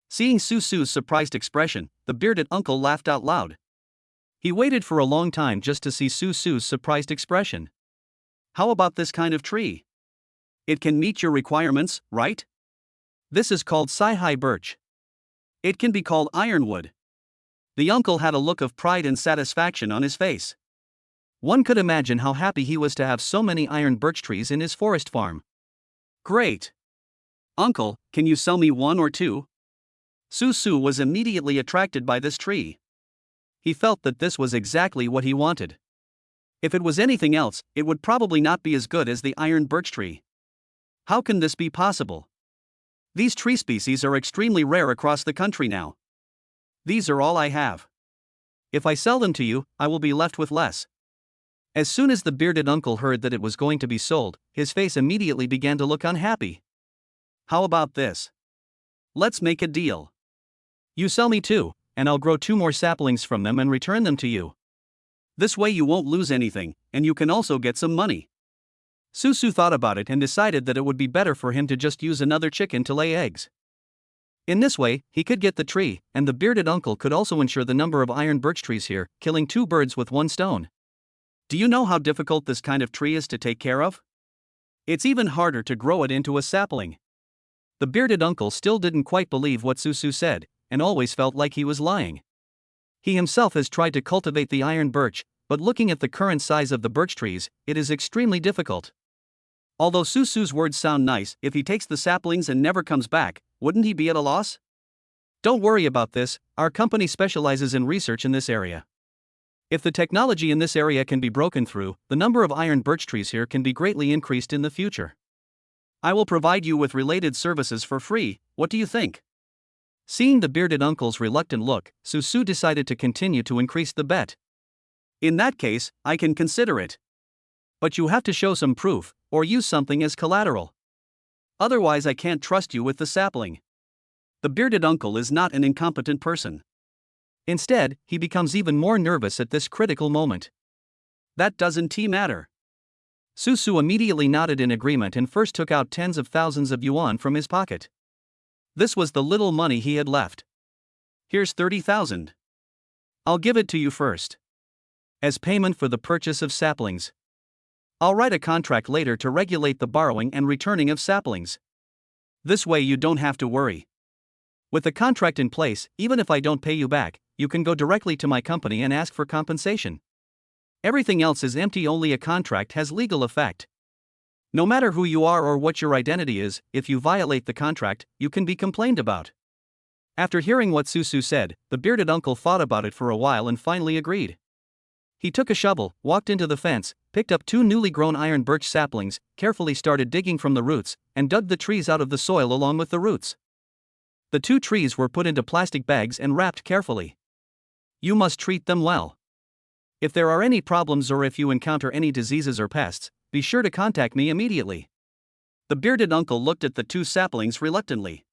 Seeing Susu's surprised expression, the bearded uncle laughed out loud. He waited for a long time just to see Susu's surprised expression. How about this kind of tree? It can meet your requirements, right? This is called Sai-Hai birch. It can be called ironwood. The uncle had a look of pride and satisfaction on his face. One could imagine how happy he was to have so many iron birch trees in his forest farm. Great! Uncle, can you sell me one or two? Susu was immediately attracted by this tree. He felt that this was exactly what he wanted. If it was anything else, it would probably not be as good as the iron birch tree. How can this be possible? These tree species are extremely rare across the country now. These are all I have. If I sell them to you, I will be left with less. As soon as the bearded uncle heard that it was going to be sold, his face immediately began to look unhappy. How about this? Let's make a deal. You sell me 2, and I'll grow 2 more saplings from them and return them to you. This way you won't lose anything, and you can also get some money. Susu thought about it and decided that it would be better for him to just use another chicken to lay eggs. In this way, he could get the tree, and the bearded uncle could also ensure the number of iron birch trees here, killing 2 birds with 1 stone. Do you know how difficult this kind of tree is to take care of? It's even harder to grow it into a sapling. The bearded uncle still didn't quite believe what Susu said, and always felt like he was lying. He himself has tried to cultivate the iron birch, but looking at the current size of the birch trees, it is extremely difficult. Although Susu's words sound nice, if he takes the saplings and never comes back, wouldn't he be at a loss? Don't worry about this, our company specializes in research in this area. If the technology in this area can be broken through, the number of iron birch trees here can be greatly increased in the future. I will provide you with related services for free, what do you think? Seeing the bearded uncle's reluctant look, Susu decided to continue to increase the bet. In that case, I can consider it. But you have to show some proof, or use something as collateral. Otherwise I can't trust you with the sapling. The bearded uncle is not an incompetent person. Instead, he becomes even more nervous at this critical moment. That doesn't matter. Susu immediately nodded in agreement and first took out tens of thousands of yuan from his pocket. This was the little money he had left. Here's 30,000. I'll give it to you first. As payment for the purchase of saplings. I'll write a contract later to regulate the borrowing and returning of saplings. This way you don't have to worry. With the contract in place, even if I don't pay you back, you can go directly to my company and ask for compensation. Everything else is empty, only a contract has legal effect. No matter who you are or what your identity is, if you violate the contract, you can be complained about. After hearing what Susu said, the bearded uncle thought about it for a while and finally agreed. He took a shovel, walked into the fence, picked up 2 newly grown iron birch saplings, carefully started digging from the roots, and dug the trees out of the soil along with the roots. The 2 trees were put into plastic bags and wrapped carefully. You must treat them well. If there are any problems or if you encounter any diseases or pests, be sure to contact me immediately. The bearded uncle looked at the 2 saplings reluctantly.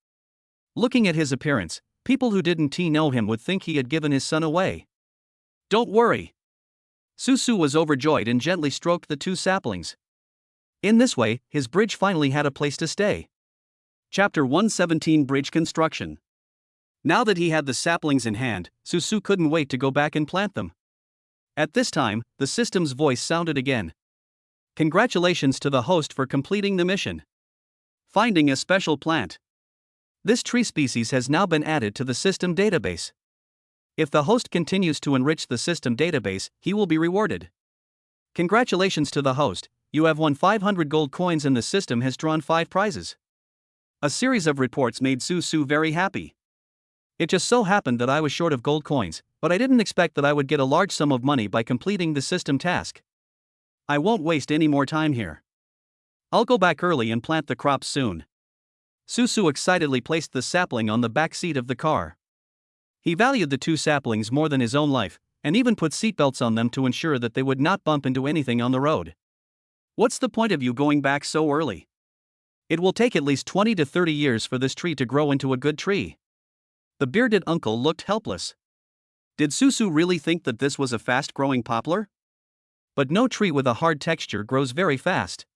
Looking at his appearance, people who didn't know him would think he had given his son away. Don't worry. Susu was overjoyed and gently stroked the 2 saplings. In this way, his bridge finally had a place to stay. Chapter 117 Bridge Construction. Now that he had the saplings in hand, Susu couldn't wait to go back and plant them. At this time, the system's voice sounded again. Congratulations to the host for completing the mission. Finding a special plant. This tree species has now been added to the system database. If the host continues to enrich the system database, he will be rewarded. Congratulations to the host, you have won 500 gold coins and the system has drawn 5 prizes. A series of reports made Susu very happy. It just so happened that I was short of gold coins, but I didn't expect that I would get a large sum of money by completing the system task. I won't waste any more time here. I'll go back early and plant the crops soon. Susu excitedly placed the sapling on the back seat of the car. He valued the 2 saplings more than his own life, and even put seatbelts on them to ensure that they would not bump into anything on the road. What's the point of you going back so early? It will take at least 20 to 30 years for this tree to grow into a good tree. The bearded uncle looked helpless. Did Susu really think that this was a fast-growing poplar? But no tree with a hard texture grows very fast.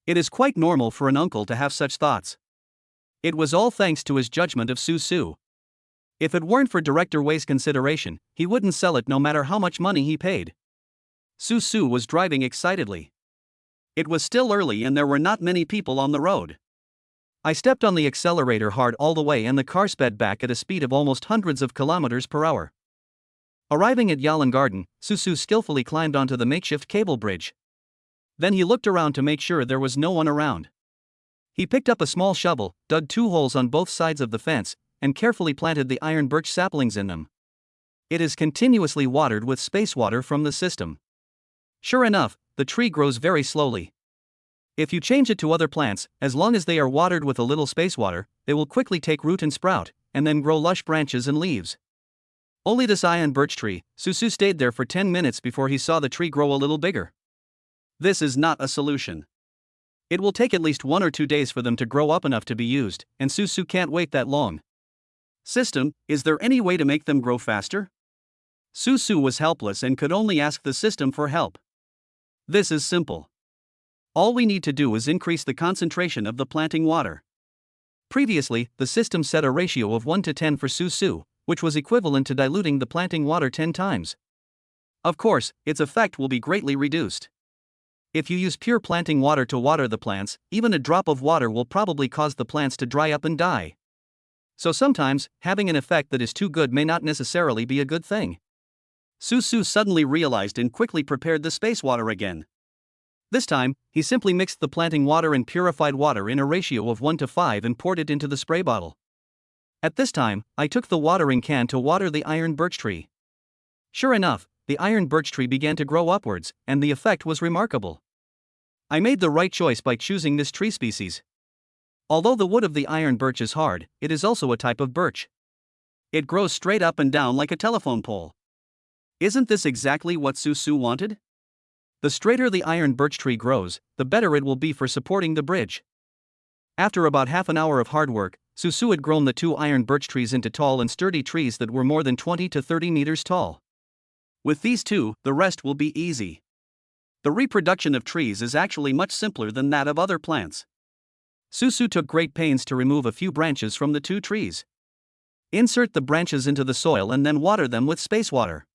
It is quite normal for an uncle to have such thoughts. It was all thanks to his judgment of Su. If it weren't for Director Wei's consideration, he wouldn't sell it no matter how much money he paid. Su was driving excitedly. It was still early and there were not many people on the road. I stepped on the accelerator hard all the way and the car sped back at a speed of almost hundreds of kilometers per hour. Arriving at Yalan Garden, Su skillfully climbed onto the makeshift cable bridge. Then he looked around to make sure there was no one around. He picked up a small shovel, dug 2 holes on both sides of the fence, and carefully planted the iron birch saplings in them. It is continuously watered with space water from the system. Sure enough, the tree grows very slowly. If you change it to other plants, as long as they are watered with a little space water, they will quickly take root and sprout, and then grow lush branches and leaves. Only this iron birch tree, Su stayed there for 10 minutes before he saw the tree grow a little bigger. This is not a solution. It will take at least 1 or 2 days for them to grow up enough to be used, and Su can't wait that long. System, is there any way to make them grow faster? Su was helpless and could only ask the system for help. This is simple. All we need to do is increase the concentration of the planting water. Previously, the system set a ratio of 1 to 10 for Su, which was equivalent to diluting the planting water 10 times. Of course, its effect will be greatly reduced. If you use pure planting water to water the plants, even a drop of water will probably cause the plants to dry up and die. So sometimes, having an effect that is too good may not necessarily be a good thing. Su suddenly realized and quickly prepared the space water again. This time, he simply mixed the planting water and purified water in a ratio of 1 to 5 and poured it into the spray bottle. At this time, I took the watering can to water the iron birch tree. Sure enough, the iron birch tree began to grow upwards, and the effect was remarkable. I made the right choice by choosing this tree species. Although the wood of the iron birch is hard, it is also a type of birch. It grows straight up and down like a telephone pole. Isn't this exactly what Su wanted? The straighter the iron birch tree grows, the better it will be for supporting the bridge. After about half an hour of hard work, Su had grown the 2 iron birch trees into tall and sturdy trees that were more than 20 to 30 meters tall. With these 2, the rest will be easy. The reproduction of trees is actually much simpler than that of other plants. Su took great pains to remove a few branches from the 2 trees. Insert the branches into the soil and then water them with space water.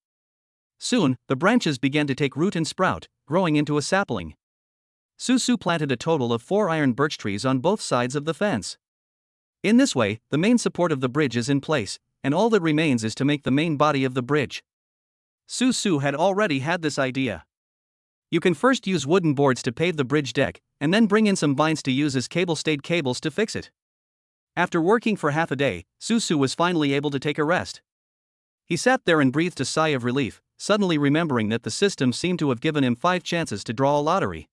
Soon, the branches began to take root and sprout, growing into a sapling. Su planted a total of 4 iron birch trees on both sides of the fence. In this way, the main support of the bridge is in place, and all that remains is to make the main body of the bridge. Su had already had this idea. You can first use wooden boards to pave the bridge deck, and then bring in some vines to use as cable-stayed cables to fix it. After working for half a day, Su was finally able to take a rest. He sat there and breathed a sigh of relief, suddenly remembering that the system seemed to have given him 5 chances to draw a lottery.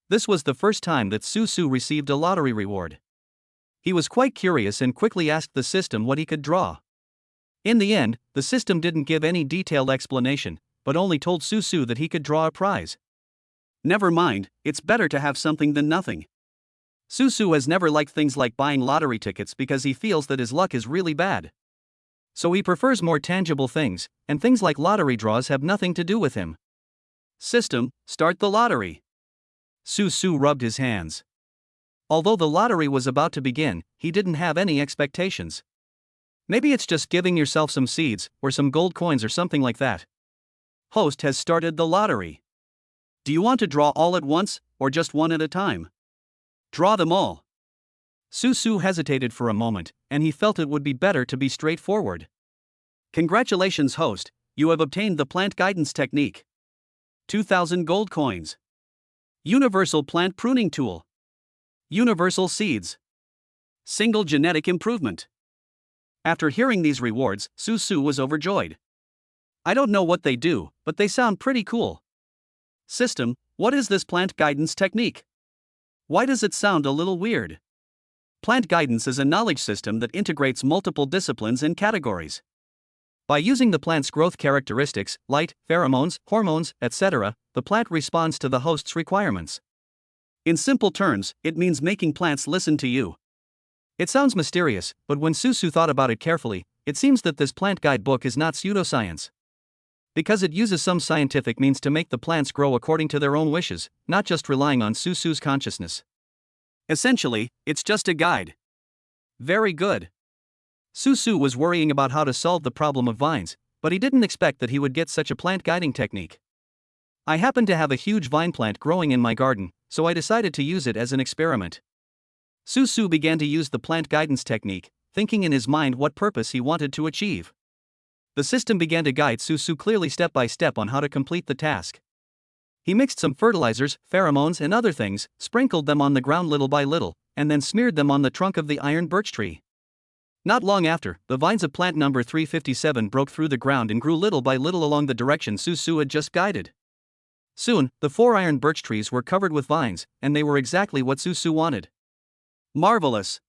This was the first time that Su received a lottery reward. He was quite curious and quickly asked the system what he could draw. In the end, the system didn't give any detailed explanation, but only told Su that he could draw a prize. Never mind, it's better to have something than nothing. Su has never liked things like buying lottery tickets because he feels that his luck is really bad. So he prefers more tangible things, and things like lottery draws have nothing to do with him. System, start the lottery. Su rubbed his hands. Although the lottery was about to begin, he didn't have any expectations. Maybe it's just giving yourself some seeds, or some gold coins or something like that. Host has started the lottery. Do you want to draw all at once, or just one at a time? Draw them all. Su hesitated for a moment, and he felt it would be better to be straightforward. Congratulations, host, you have obtained the plant guidance technique. 2,000 gold coins. Universal plant pruning tool. Universal seeds. Single genetic improvement. After hearing these rewards, Su was overjoyed. I don't know what they do, but they sound pretty cool. System, what is this plant guidance technique? Why does it sound a little weird? Plant guidance is a knowledge system that integrates multiple disciplines and categories. By using the plant's growth characteristics, light, pheromones, hormones, etc., the plant responds to the host's requirements. In simple terms, it means making plants listen to you. It sounds mysterious, but when Su thought about it carefully, it seems that this plant guide book is not pseudoscience. Because it uses some scientific means to make the plants grow according to their own wishes, not just relying on Susu's consciousness. Essentially, it's just a guide. Very good. Susu was worrying about how to solve the problem of vines, but he didn't expect that he would get such a plant guiding technique. I happen to have a huge vine plant growing in my garden, so I decided to use it as an experiment. Susu began to use the plant guidance technique, thinking in his mind what purpose he wanted to achieve. The system began to guide Susu clearly step by step on how to complete the task. He mixed some fertilizers, pheromones, and other things, sprinkled them on the ground little by little, and then smeared them on the trunk of the iron birch tree. Not long after, the vines of plant number 357 broke through the ground and grew little by little along the direction Susu had just guided. Soon, the 4 iron birch trees were covered with vines, and they were exactly what Susu wanted. Marvelous!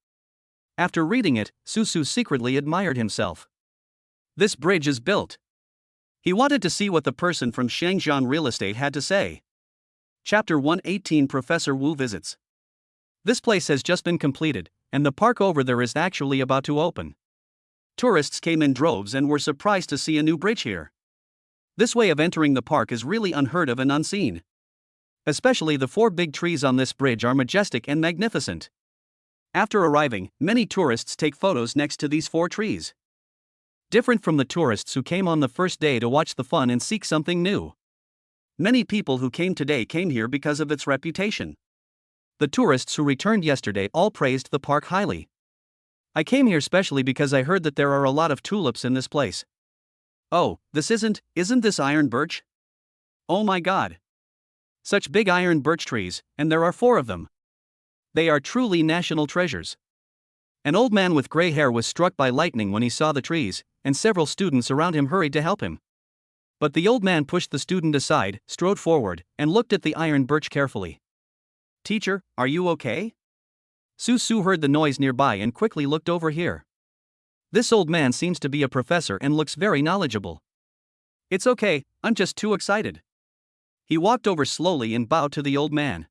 After reading it, Susu secretly admired himself. This bridge is built. He wanted to see what the person from Shangjiang Real Estate had to say. Chapter 118 Professor Wu visits. This place has just been completed, and the park over there is actually about to open. Tourists came in droves and were surprised to see a new bridge here. This way of entering the park is really unheard of and unseen. Especially the 4 big trees on this bridge are majestic and magnificent. After arriving, many tourists take photos next to these 4 trees. Different from the tourists who came on the first day to watch the fun and seek something new. Many people who came today came here because of its reputation. The tourists who returned yesterday all praised the park highly. I came here specially because I heard that there are a lot of tulips in this place. Oh, isn't this iron birch? Oh my god. Such big iron birch trees, and there are 4 of them. They are truly national treasures. An old man with gray hair was struck by lightning when he saw the trees, and several students around him hurried to help him. But the old man pushed the student aside, strode forward, and looked at the iron birch carefully. Teacher, are you okay? Susu heard the noise nearby and quickly looked over here. This old man seems to be a professor and looks very knowledgeable. It's okay, I'm just too excited. He walked over slowly and bowed to the old man.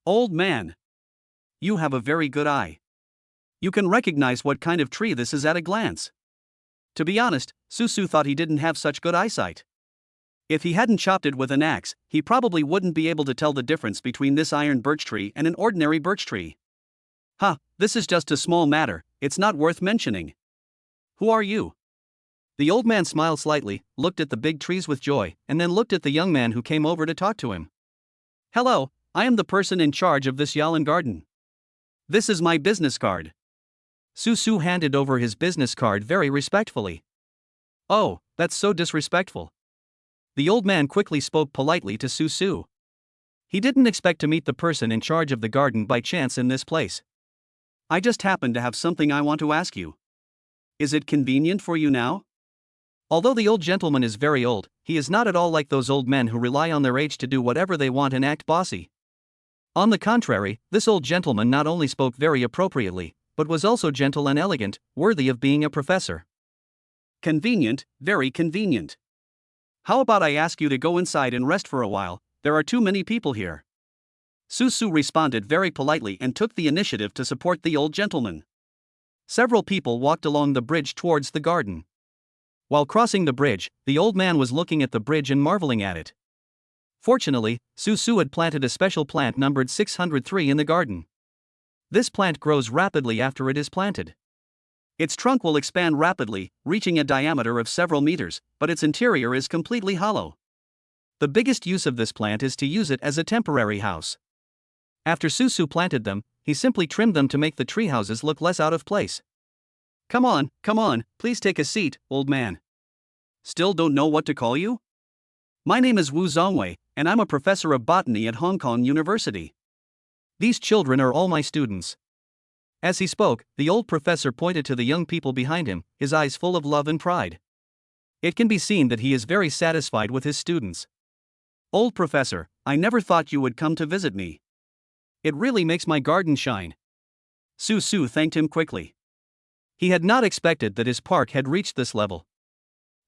Old man. You have a very good eye. You can recognize what kind of tree this is at a glance. To be honest, Susu thought he didn't have such good eyesight. If he hadn't chopped it with an axe, he probably wouldn't be able to tell the difference between this iron birch tree and an ordinary birch tree. This is just a small matter, it's not worth mentioning. Who are you? The old man smiled slightly, looked at the big trees with joy, and then looked at the young man who came over to talk to him. Hello, I am the person in charge of this Yalan garden. This is my business card. Susu handed over his business card very respectfully. Oh, that's so disrespectful. The old man quickly spoke politely to Susu. He didn't expect to meet the person in charge of the garden by chance in this place. I just happen to have something I want to ask you. Is it convenient for you now? Although the old gentleman is very old, he is not at all like those old men who rely on their age to do whatever they want and act bossy. On the contrary, this old gentleman not only spoke very appropriately, but was also gentle and elegant, worthy of being a professor. Convenient, very convenient. How about I ask you to go inside and rest for a while, there are too many people here. Susu responded very politely and took the initiative to support the old gentleman. Several people walked along the bridge towards the garden. While crossing the bridge, the old man was looking at the bridge and marveling at it. Fortunately, Susu had planted a special plant numbered 603 in the garden. This plant grows rapidly after it is planted. Its trunk will expand rapidly, reaching a diameter of several meters, but its interior is completely hollow. The biggest use of this plant is to use it as a temporary house. After Susu planted them, he simply trimmed them to make the tree houses look less out of place. Come on, please take a seat, old man. Still don't know what to call you? My name is Wu Zongwei, and I'm a professor of botany at Hong Kong University. These children are all my students. As he spoke, the old professor pointed to the young people behind him, his eyes full of love and pride. It can be seen that he is very satisfied with his students. Old professor, I never thought you would come to visit me. It really makes my garden shine. Susu thanked him quickly. He had not expected that his park had reached this level.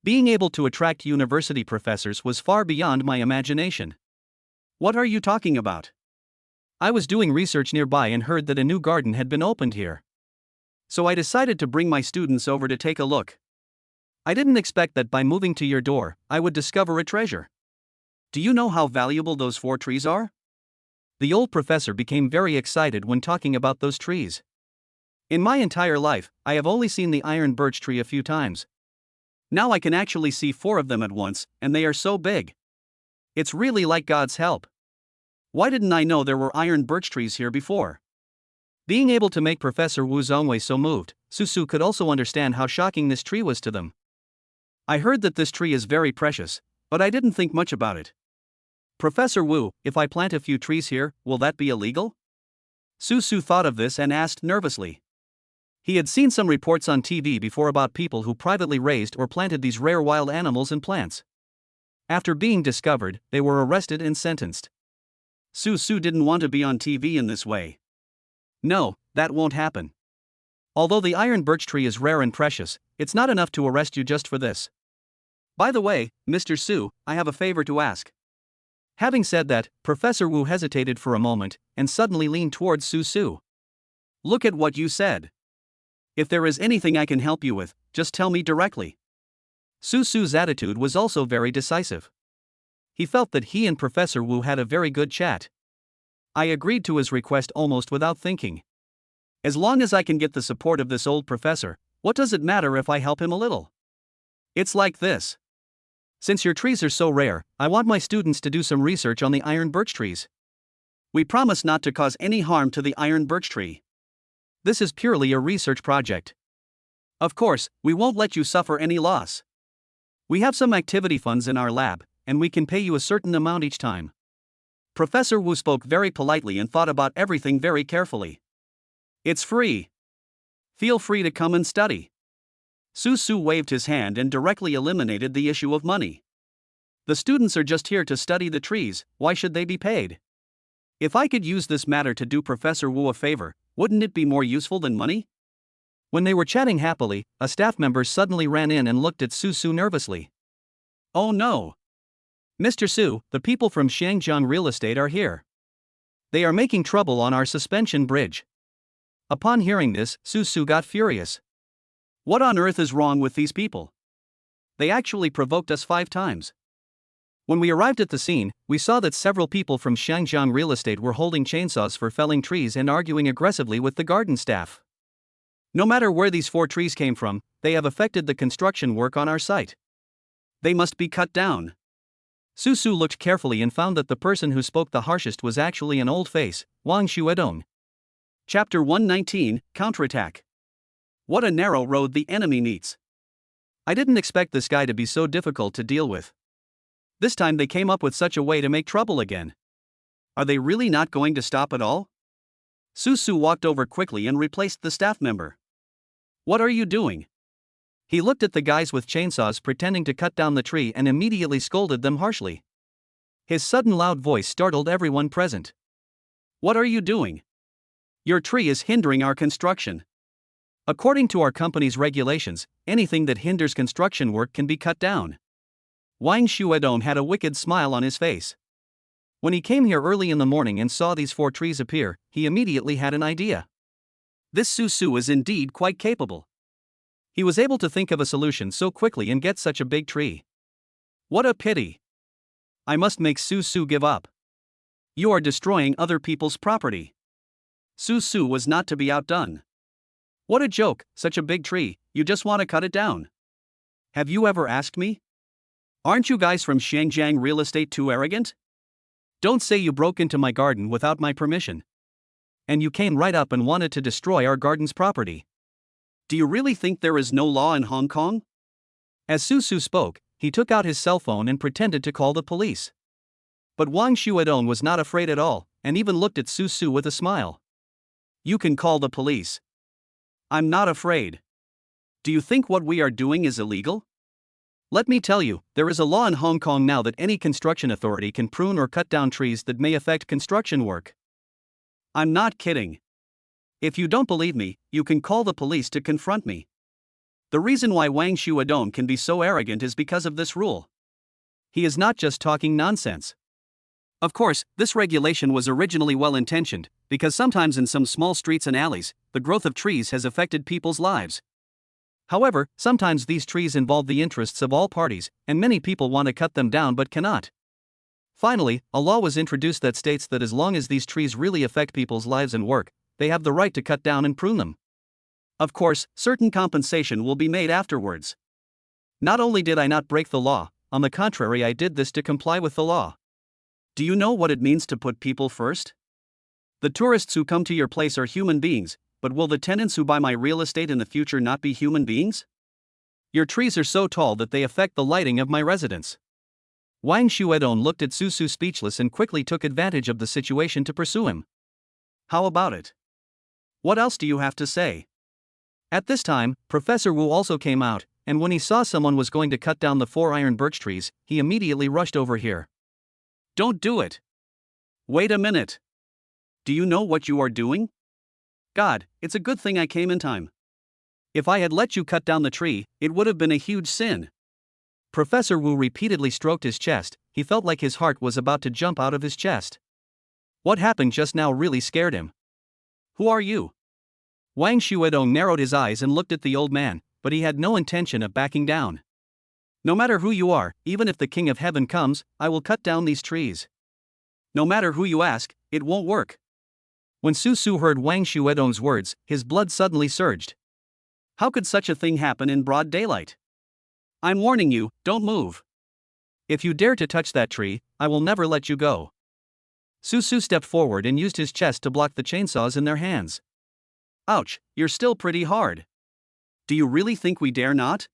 Being able to attract university professors was far beyond my imagination. What are you talking about? I was doing research nearby and heard that a new garden had been opened here. So I decided to bring my students over to take a look. I didn't expect that by moving to your door, I would discover a treasure. Do you know how valuable those 4 trees are? The old professor became very excited when talking about those trees. In my entire life, I have only seen the iron birch tree a few times. Now I can actually see 4 of them at once, and they are so big. It's really like God's help. Why didn't I know there were iron birch trees here before? Being able to make Professor Wu Zongwei so moved, Susu could also understand how shocking this tree was to them. I heard that this tree is very precious, but I didn't think much about it. Professor Wu, if I plant a few trees here, will that be illegal? Susu thought of this and asked nervously. He had seen some reports on TV before about people who privately raised or planted these rare wild animals and plants. After being discovered, they were arrested and sentenced. Susu didn't want to be on TV in this way. No, that won't happen. Although the iron birch tree is rare and precious, it's not enough to arrest you just for this. By the way, Mr. Su, I have a favor to ask. Having said that, Professor Wu hesitated for a moment and suddenly leaned towards Susu. Look at what you said. If there is anything I can help you with, just tell me directly. Susu's attitude was also very decisive. He felt that he and Professor Wu had a very good chat. I agreed to his request almost without thinking. As long as I can get the support of this old professor, what does it matter if I help him a little? It's like this. Since your trees are so rare, I want my students to do some research on the iron birch trees. We promise not to cause any harm to the iron birch tree. This is purely a research project. Of course, we won't let you suffer any loss. We have some activity funds in our lab, and we can pay you a certain amount each time. Professor Wu spoke very politely and thought about everything very carefully. It's free. Feel free to come and study. Susu waved his hand and directly eliminated the issue of money. The students are just here to study the trees, why should they be paid? If I could use this matter to do Professor Wu a favor, wouldn't it be more useful than money? When they were chatting happily, a staff member suddenly ran in and looked at Susu nervously. Oh no! Mr. Su, the people from Shangjiang Real Estate are here. They are making trouble on our suspension bridge. Upon hearing this, Susu got furious. What on earth is wrong with these people? They actually provoked us 5 times. When we arrived at the scene, we saw that several people from Shangjiang Real Estate were holding chainsaws for felling trees and arguing aggressively with the garden staff. No matter where these 4 trees came from, they have affected the construction work on our site. They must be cut down. Susu looked carefully and found that the person who spoke the harshest was actually an old face, Wang Xuedong. Chapter 119, Counterattack. What a narrow road the enemy needs. I didn't expect this guy to be so difficult to deal with. This time they came up with such a way to make trouble again. Are they really not going to stop at all? Susu walked over quickly and replaced the staff member. What are you doing? He looked at the guys with chainsaws pretending to cut down the tree and immediately scolded them harshly. His sudden loud voice startled everyone present. What are you doing? Your tree is hindering our construction. According to our company's regulations, anything that hinders construction work can be cut down. Wang Xuedong had a wicked smile on his face. When he came here early in the morning and saw these 4 trees appear, he immediately had an idea. This Susu is indeed quite capable. He was able to think of a solution so quickly and get such a big tree. What a pity. I must make Susu give up. You are destroying other people's property. Susu was not to be outdone. What a joke, such a big tree, you just want to cut it down. Have you ever asked me? Aren't you guys from Shangjiang Real Estate too arrogant? Don't say you broke into my garden without my permission. And you came right up and wanted to destroy our garden's property. Do you really think there is no law in Hong Kong? As Susu spoke, he took out his cell phone and pretended to call the police. But Wang Xuedong was not afraid at all, and even looked at Susu with a smile. You can call the police. I'm not afraid. Do you think what we are doing is illegal? Let me tell you, there is a law in Hong Kong now that any construction authority can prune or cut down trees that may affect construction work. I'm not kidding. If you don't believe me, you can call the police to confront me. The reason why Wang Xuedong can be so arrogant is because of this rule. He is not just talking nonsense. Of course, this regulation was originally well-intentioned, because sometimes in some small streets and alleys, the growth of trees has affected people's lives. However, sometimes these trees involve the interests of all parties, and many people want to cut them down but cannot. Finally, a law was introduced that states that as long as these trees really affect people's lives and work, they have the right to cut down and prune them. Of course, certain compensation will be made afterwards. Not only did I not break the law, on the contrary, I did this to comply with the law. Do you know what it means to put people first? The tourists who come to your place are human beings, but will the tenants who buy my real estate in the future not be human beings? Your trees are so tall that they affect the lighting of my residence. Wang Shuedong looked at Susu speechless and quickly took advantage of the situation to pursue him. How about it? What else do you have to say? At this time, Professor Wu also came out, and when he saw someone was going to cut down the 4 iron birch trees, he immediately rushed over here. Don't do it. Wait a minute. Do you know what you are doing? God, it's a good thing I came in time. If I had let you cut down the tree, it would have been a huge sin. Professor Wu repeatedly stroked his chest. He felt like his heart was about to jump out of his chest. What happened just now really scared him. Who are you? Wang Shuedong narrowed his eyes and looked at the old man, but he had no intention of backing down. No matter who you are, even if the King of Heaven comes, I will cut down these trees. No matter who you ask, it won't work. When Susu heard Wang Shuedong's words, his blood suddenly surged. How could such a thing happen in broad daylight? I'm warning you, don't move. If you dare to touch that tree, I will never let you go. Susu stepped forward and used his chest to block the chainsaws in their hands. Ouch, you're still pretty hard. Do you really think we dare not?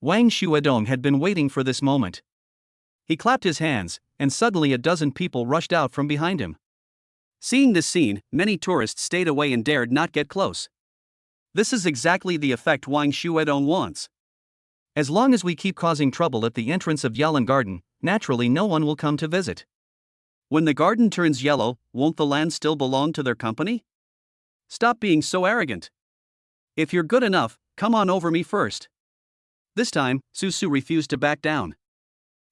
Wang Shuedong had been waiting for this moment. He clapped his hands, and suddenly a dozen people rushed out from behind him. Seeing this scene, many tourists stayed away and dared not get close. This is exactly the effect Wang Shuedong wants. As long as we keep causing trouble at the entrance of Yalan Garden, naturally no one will come to visit. When the garden turns yellow, won't the land still belong to their company? Stop being so arrogant. If you're good enough, come on over me first. This time, Susu refused to back down.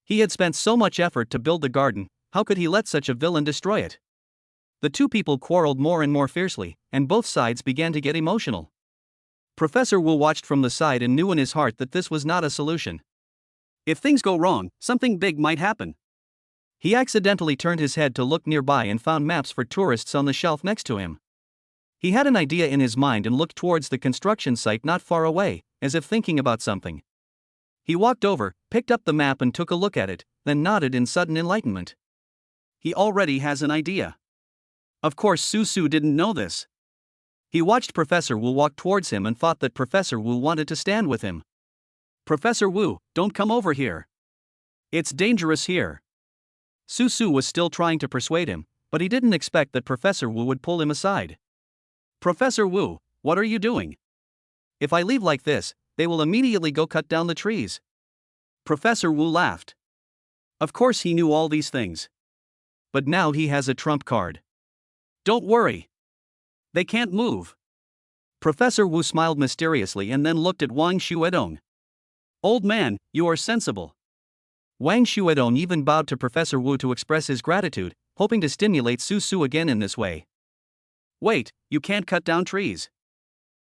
He had spent so much effort to build the garden, how could he let such a villain destroy it? The two people quarreled more and more fiercely, and both sides began to get emotional. Professor Wu watched from the side and knew in his heart that this was not a solution. If things go wrong, something big might happen. He accidentally turned his head to look nearby and found maps for tourists on the shelf next to him. He had an idea in his mind and looked towards the construction site not far away, as if thinking about something. He walked over, picked up the map and took a look at it, then nodded in sudden enlightenment. He already has an idea. Of course Susu didn't know this. He watched Professor Wu walk towards him and thought that Professor Wu wanted to stand with him. Professor Wu, don't come over here. It's dangerous here. Susu was still trying to persuade him, but he didn't expect that Professor Wu would pull him aside. Professor Wu, what are you doing? If I leave like this, they will immediately go cut down the trees. Professor Wu laughed. Of course he knew all these things. But now he has a trump card. Don't worry. They can't move. Professor Wu smiled mysteriously and then looked at Wang Shuedong. Old man, you are sensible. Wang Shuedong even bowed to Professor Wu to express his gratitude, hoping to stimulate Susu again in this way. Wait, you can't cut down trees.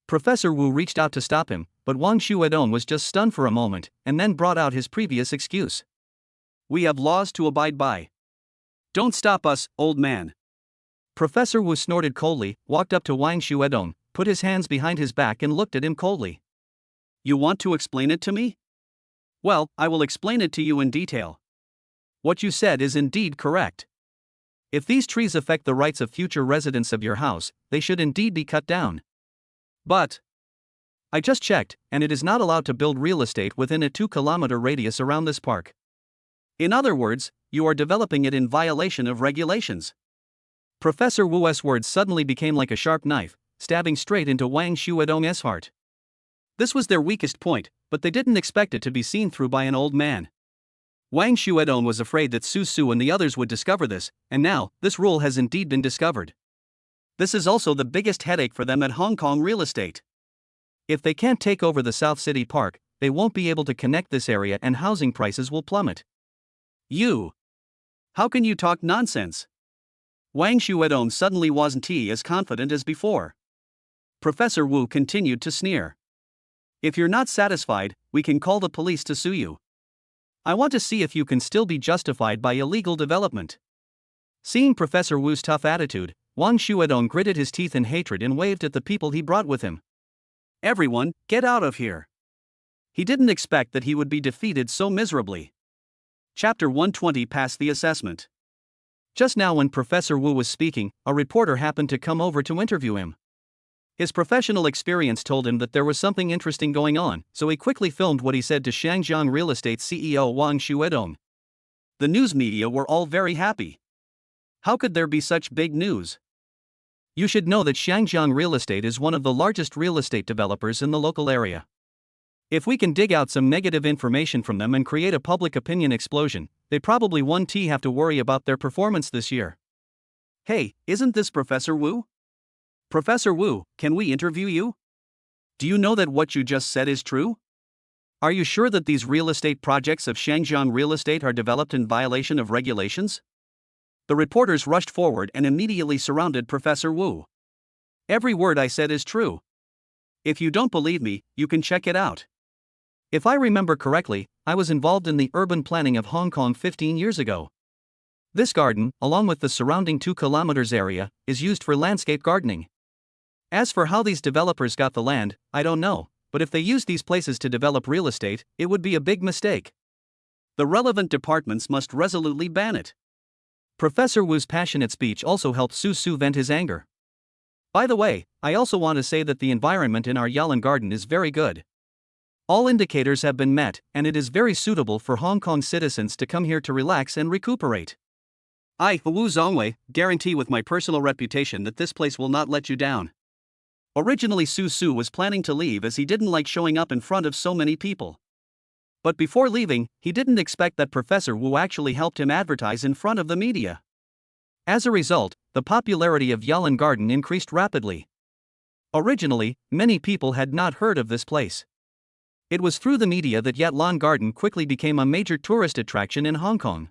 Professor Wu reached out to stop him, but Wang Shuedong was just stunned for a moment, and then brought out his previous excuse. We have laws to abide by. Don't stop us, old man. Professor Wu snorted coldly, walked up to Wang Shuedong, put his hands behind his back and looked at him coldly. You want to explain it to me? Well, I will explain it to you in detail. What you said is indeed correct. If these trees affect the rights of future residents of your house, they should indeed be cut down. But I just checked, and it is not allowed to build real estate within a 2-kilometer radius around this park. In other words, you are developing it in violation of regulations. Professor Wu's words suddenly became like a sharp knife, stabbing straight into Wang Shuedong's heart. This was their weakest point, but they didn't expect it to be seen through by an old man. Wang Shuedong was afraid that Susu and the others would discover this, and now, this rule has indeed been discovered. This is also the biggest headache for them at Hong Kong real estate. If they can't take over the South City Park, they won't be able to connect this area and housing prices will plummet. How can you talk nonsense? Wang Shuedong suddenly wasn't as confident as before. Professor Wu continued to sneer. If you're not satisfied, we can call the police to sue you. I want to see if you can still be justified by illegal development. Seeing Professor Wu's tough attitude, Wang Shuedong gritted his teeth in hatred and waved at the people he brought with him. Everyone, get out of here. He didn't expect that he would be defeated so miserably. Chapter 120 Pass the Assessment. Just now when Professor Wu was speaking, a reporter happened to come over to interview him. His professional experience told him that there was something interesting going on, so he quickly filmed what he said to Shangjiang Real Estate CEO Wang Shuedong. The news media were all very happy. How could there be such big news? You should know that Shangjiang Real Estate is one of the largest real estate developers in the local area. If we can dig out some negative information from them and create a public opinion explosion, they probably won't have to worry about their performance this year. Hey, isn't this Professor Wu? Professor Wu, can we interview you? Do you know that what you just said is true? Are you sure that these real estate projects of Shangjiang Real Estate are developed in violation of regulations? The reporters rushed forward and immediately surrounded Professor Wu. Every word I said is true. If you don't believe me, you can check it out. If I remember correctly, I was involved in the urban planning of Hong Kong 15 years ago. This garden, along with the surrounding 2 kilometers area, is used for landscape gardening. As for how these developers got the land, I don't know, but if they used these places to develop real estate, it would be a big mistake. The relevant departments must resolutely ban it. Professor Wu's passionate speech also helped Su Su vent his anger. By the way, I also want to say that the environment in our Yalan garden is very good. All indicators have been met, and it is very suitable for Hong Kong citizens to come here to relax and recuperate. I, Wu Zongwei, guarantee with my personal reputation that this place will not let you down. Originally Su Su was planning to leave as he didn't like showing up in front of so many people. But before leaving, he didn't expect that Professor Wu actually helped him advertise in front of the media. As a result, the popularity of Yalan Garden increased rapidly. Originally, many people had not heard of this place. It was through the media that Yalan Garden quickly became a major tourist attraction in Hong Kong.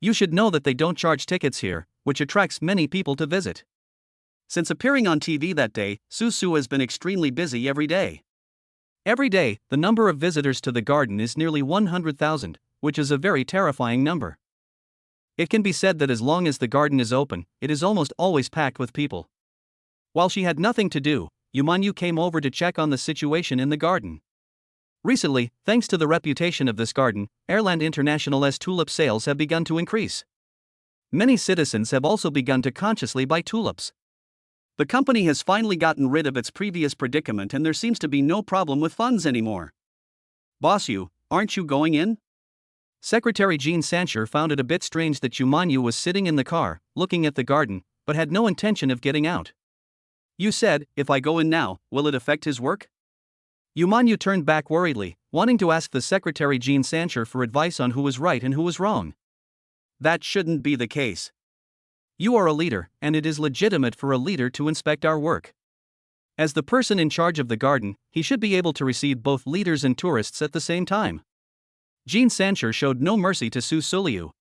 You should know that they don't charge tickets here, which attracts many people to visit. Since appearing on TV that day, Su Su has been extremely busy every day. Every day, the number of visitors to the garden is nearly 100,000, which is a very terrifying number. It can be said that as long as the garden is open, it is almost always packed with people. While she had nothing to do, Yumanyu came over to check on the situation in the garden. Recently, thanks to the reputation of this garden, Airland International's tulip sales have begun to increase. Many citizens have also begun to consciously buy tulips. The company has finally gotten rid of its previous predicament and there seems to be no problem with funds anymore. Boss Yu, aren't you going in? Secretary Jean Sancher found it a bit strange that Yumanyu was sitting in the car, looking at the garden, but had no intention of getting out. You said, if I go in now, will it affect his work? Yumanyu turned back worriedly, wanting to ask the Secretary Jean Sancher for advice on who was right and who was wrong. That shouldn't be the case. You are a leader, and it is legitimate for a leader to inspect our work. As the person in charge of the garden, he should be able to receive both leaders and tourists at the same time. Jean Sancher showed no mercy to Su Suliu.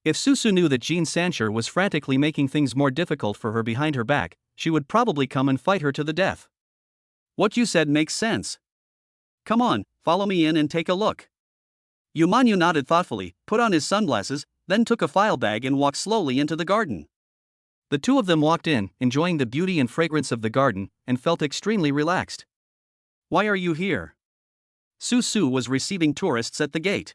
If Su Su knew that Jean Sancher was frantically making things more difficult for her behind her back, she would probably come and fight her to the death. What you said makes sense. Come on, follow me in and take a look. Yumanyu nodded thoughtfully, put on his sunglasses, then took a file bag and walked slowly into the garden. The two of them walked in, enjoying the beauty and fragrance of the garden, and felt extremely relaxed. Why are you here? Su Su was receiving tourists at the gate.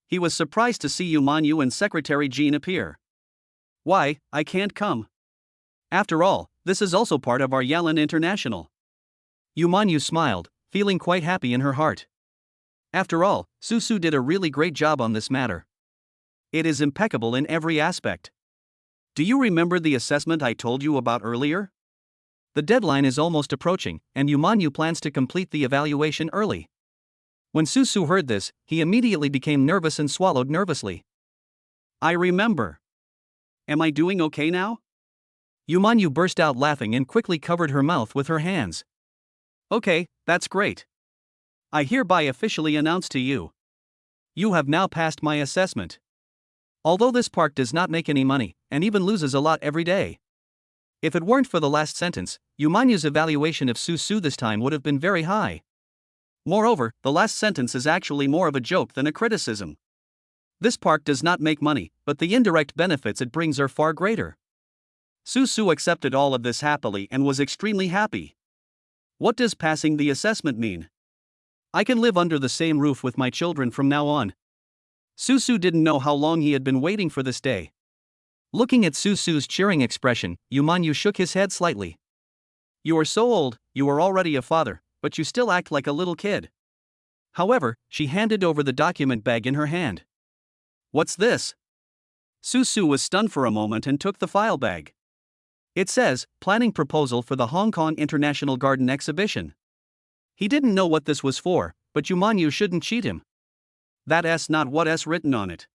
He was surprised to see Yumanyu and Secretary Jean appear. Why, I can't come. After all, this is also part of our Yalan International. Yumanyu smiled, feeling quite happy in her heart. After all, Su Su did a really great job on this matter. It is impeccable in every aspect. Do you remember the assessment I told you about earlier? The deadline is almost approaching, and Yumanyu plans to complete the evaluation early. When Su Su heard this, he immediately became nervous and swallowed nervously. I remember. Am I doing okay now? Yumanyu burst out laughing and quickly covered her mouth with her hands. Okay, that's great. I hereby officially announce to you. You have now passed my assessment. Although this park does not make any money, and even loses a lot every day. If it weren't for the last sentence, Yumanyu's evaluation of Su Su this time would have been very high. Moreover, the last sentence is actually more of a joke than a criticism. This park does not make money, but the indirect benefits it brings are far greater. Su accepted all of this happily and was extremely happy. What does passing the assessment mean? I can live under the same roof with my children from now on. Su didn't know how long he had been waiting for this day. Looking at Su's cheering expression, Yumanyu shook his head slightly. You are so old, you are already a father, but you still act like a little kid. However, she handed over the document bag in her hand. What's this? Su was stunned for a moment and took the file bag. It says, planning proposal for the Hong Kong International Garden Exhibition. He didn't know what this was for, but Yumanyu shouldn't cheat him. That's not what's written on it.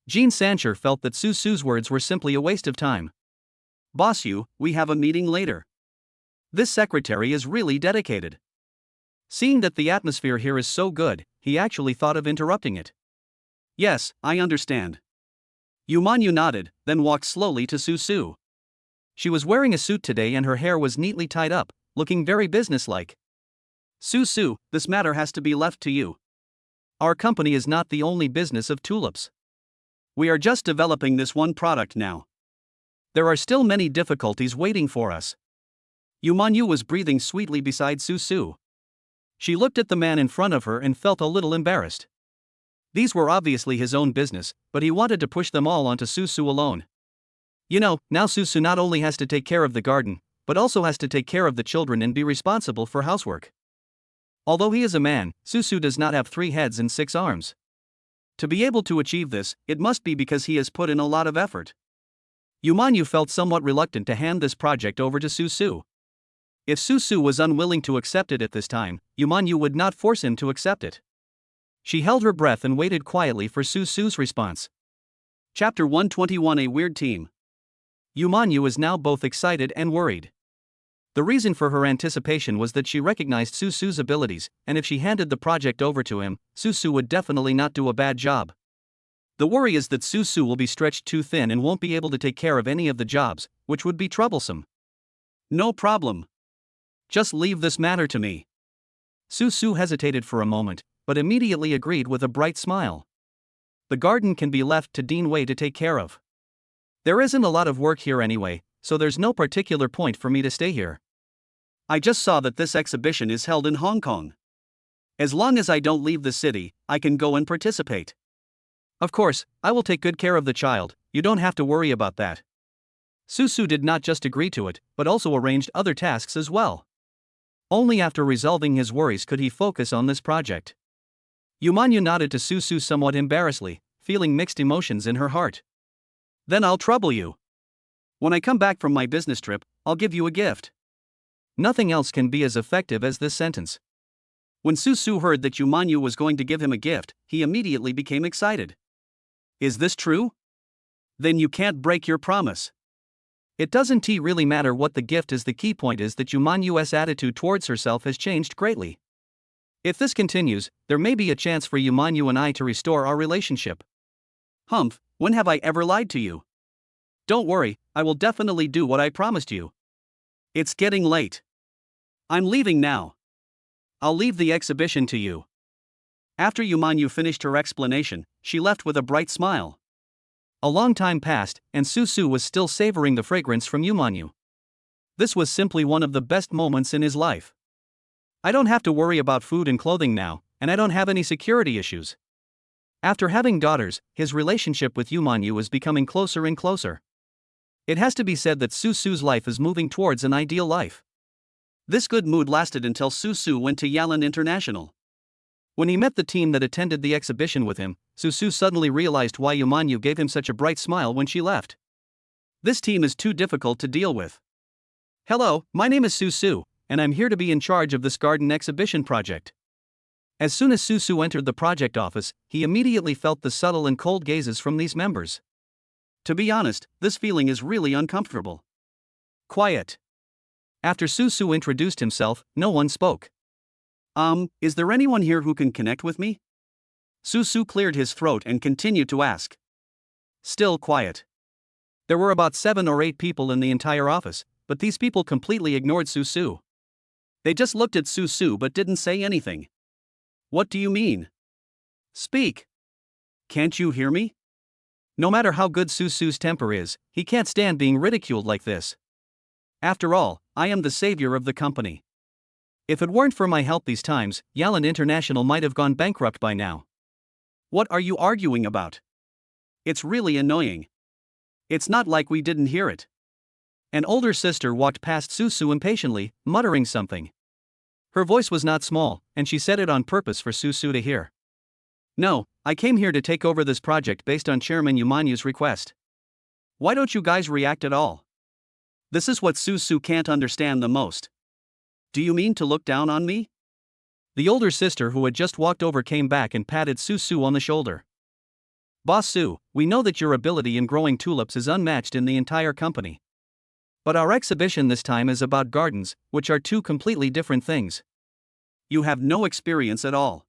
Jean Sancher felt that Su's words were simply a waste of time. Boss Yu, we have a meeting later. This secretary is really dedicated. Seeing that the atmosphere here is so good, he actually thought of interrupting it. Yes, I understand. Yumanyu nodded, then walked slowly to Su. She was wearing a suit today and her hair was neatly tied up, looking very businesslike. Su, this matter has to be left to you. Our company is not the only business of tulips. We are just developing this one product now. There are still many difficulties waiting for us. Yumanyu was breathing sweetly beside Su. She looked at the man in front of her and felt a little embarrassed. These were obviously his own business, but he wanted to push them all onto Su alone. Now Su not only has to take care of the garden, but also has to take care of the children and be responsible for housework. Although he is a man, Su does not have 3 heads and 6 arms. To be able to achieve this, it must be because he has put in a lot of effort. Yumanyu felt somewhat reluctant to hand this project over to Su. If Su was unwilling to accept it at this time, Yumanyu would not force him to accept it. She held her breath and waited quietly for Su's response. Chapter 121: A Weird Team. Yumanyu is now both excited and worried. The reason for her anticipation was that she recognized Su's abilities, and if she handed the project over to him, Su would definitely not do a bad job. The worry is that Su will be stretched too thin and won't be able to take care of any of the jobs, which would be troublesome. No problem. Just leave this matter to me. Su hesitated for a moment, but immediately agreed with a bright smile. The garden can be left to Dean Wei to take care of. There isn't a lot of work here anyway, so there's no particular point for me to stay here. I just saw that this exhibition is held in Hong Kong. As long as I don't leave the city, I can go and participate. Of course, I will take good care of the child, you don't have to worry about that. Su did not just agree to it, but also arranged other tasks as well. Only after resolving his worries could he focus on this project. Yumanyu nodded to Su somewhat embarrassedly, feeling mixed emotions in her heart. Then I'll trouble you. When I come back from my business trip, I'll give you a gift. Nothing else can be as effective as this sentence. When Su heard that Yumanyu was going to give him a gift, he immediately became excited. Is this true? Then you can't break your promise. It doesn't really matter what the gift is, the key point is that Yumanyu's attitude towards herself has changed greatly. If this continues, there may be a chance for Yumanyu and I to restore our relationship. Humph, when have I ever lied to you? Don't worry, I will definitely do what I promised you. It's getting late. I'm leaving now. I'll leave the exhibition to you. After Yumanyu finished her explanation, she left with a bright smile. A long time passed, and Su was still savoring the fragrance from Yumanyu. This was simply one of the best moments in his life. I don't have to worry about food and clothing now, and I don't have any security issues. After having daughters, his relationship with Yumanyu is becoming closer and closer. It has to be said that Su's life is moving towards an ideal life. This good mood lasted until Su went to Yalan International. When he met the team that attended the exhibition with him, Su suddenly realized why Yumanyu gave him such a bright smile when she left. This team is too difficult to deal with. Hello, my name is Su, and I'm here to be in charge of this garden exhibition project. As soon as Su entered the project office, he immediately felt the subtle and cold gazes from these members. To be honest, this feeling is really uncomfortable. Quiet. After Su introduced himself, no one spoke. Is there anyone here who can connect with me? Su cleared his throat and continued to ask. Still quiet. There were about 7 or 8 people in the entire office, but these people completely ignored Su. They just looked at Su but didn't say anything. What do you mean? Speak. Can't you hear me? No matter how good Susu's temper is, he can't stand being ridiculed like this. After all, I am the savior of the company. If it weren't for my help these times, Yalan International might have gone bankrupt by now. What are you arguing about? It's really annoying. It's not like we didn't hear it. An older sister walked past Susu impatiently, muttering something. Her voice was not small, and she said it on purpose for Susu to hear. No, I came here to take over this project based on Chairman Yumanyu's request. Why don't you guys react at all? This is what Susu can't understand the most. Do you mean to look down on me? The older sister who had just walked over came back and patted Susu on the shoulder. Boss Su, we know that your ability in growing tulips is unmatched in the entire company. But our exhibition this time is about gardens, which are two completely different things. You have no experience at all.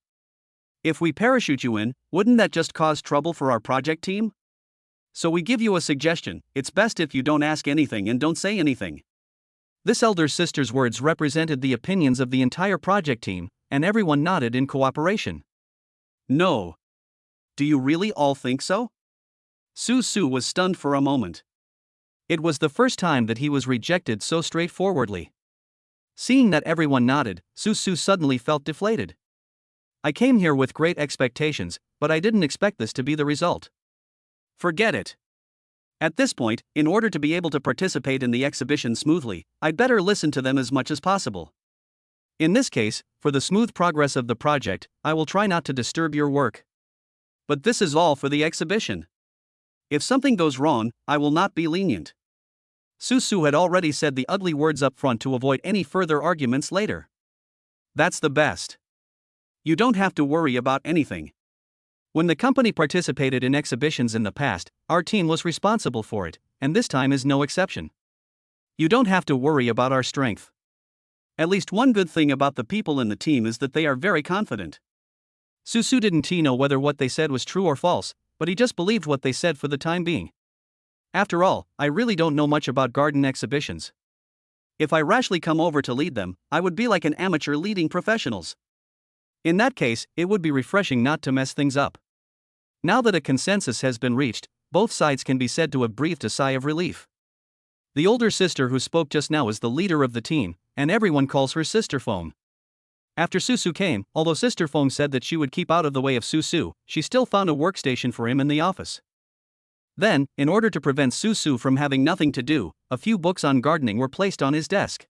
If we parachute you in, wouldn't that just cause trouble for our project team? So we give you a suggestion, it's best if you don't ask anything and don't say anything. This elder sister's words represented the opinions of the entire project team, and everyone nodded in cooperation. No. Do you really all think so? Susu was stunned for a moment. It was the first time that he was rejected so straightforwardly. Seeing that everyone nodded, Susu suddenly felt deflated. I came here with great expectations, but I didn't expect this to be the result. Forget it. At this point, in order to be able to participate in the exhibition smoothly, I'd better listen to them as much as possible. In this case, for the smooth progress of the project, I will try not to disturb your work. But this is all for the exhibition. If something goes wrong, I will not be lenient. Susu had already said the ugly words up front to avoid any further arguments later. That's the best. You don't have to worry about anything. When the company participated in exhibitions in the past, our team was responsible for it, and this time is no exception. You don't have to worry about our strength. At least one good thing about the people in the team is that they are very confident. Susu didn't know whether what they said was true or false, but he just believed what they said for the time being. After all, I really don't know much about garden exhibitions. If I rashly come over to lead them, I would be like an amateur leading professionals. In that case, it would be refreshing not to mess things up. Now that a consensus has been reached, both sides can be said to have breathed a sigh of relief. The older sister who spoke just now is the leader of the team, and everyone calls her Sister Foam. After Susu came, although Sister Foam said that she would keep out of the way of Susu, she still found a workstation for him in the office. Then, in order to prevent Susu from having nothing to do, a few books on gardening were placed on his desk.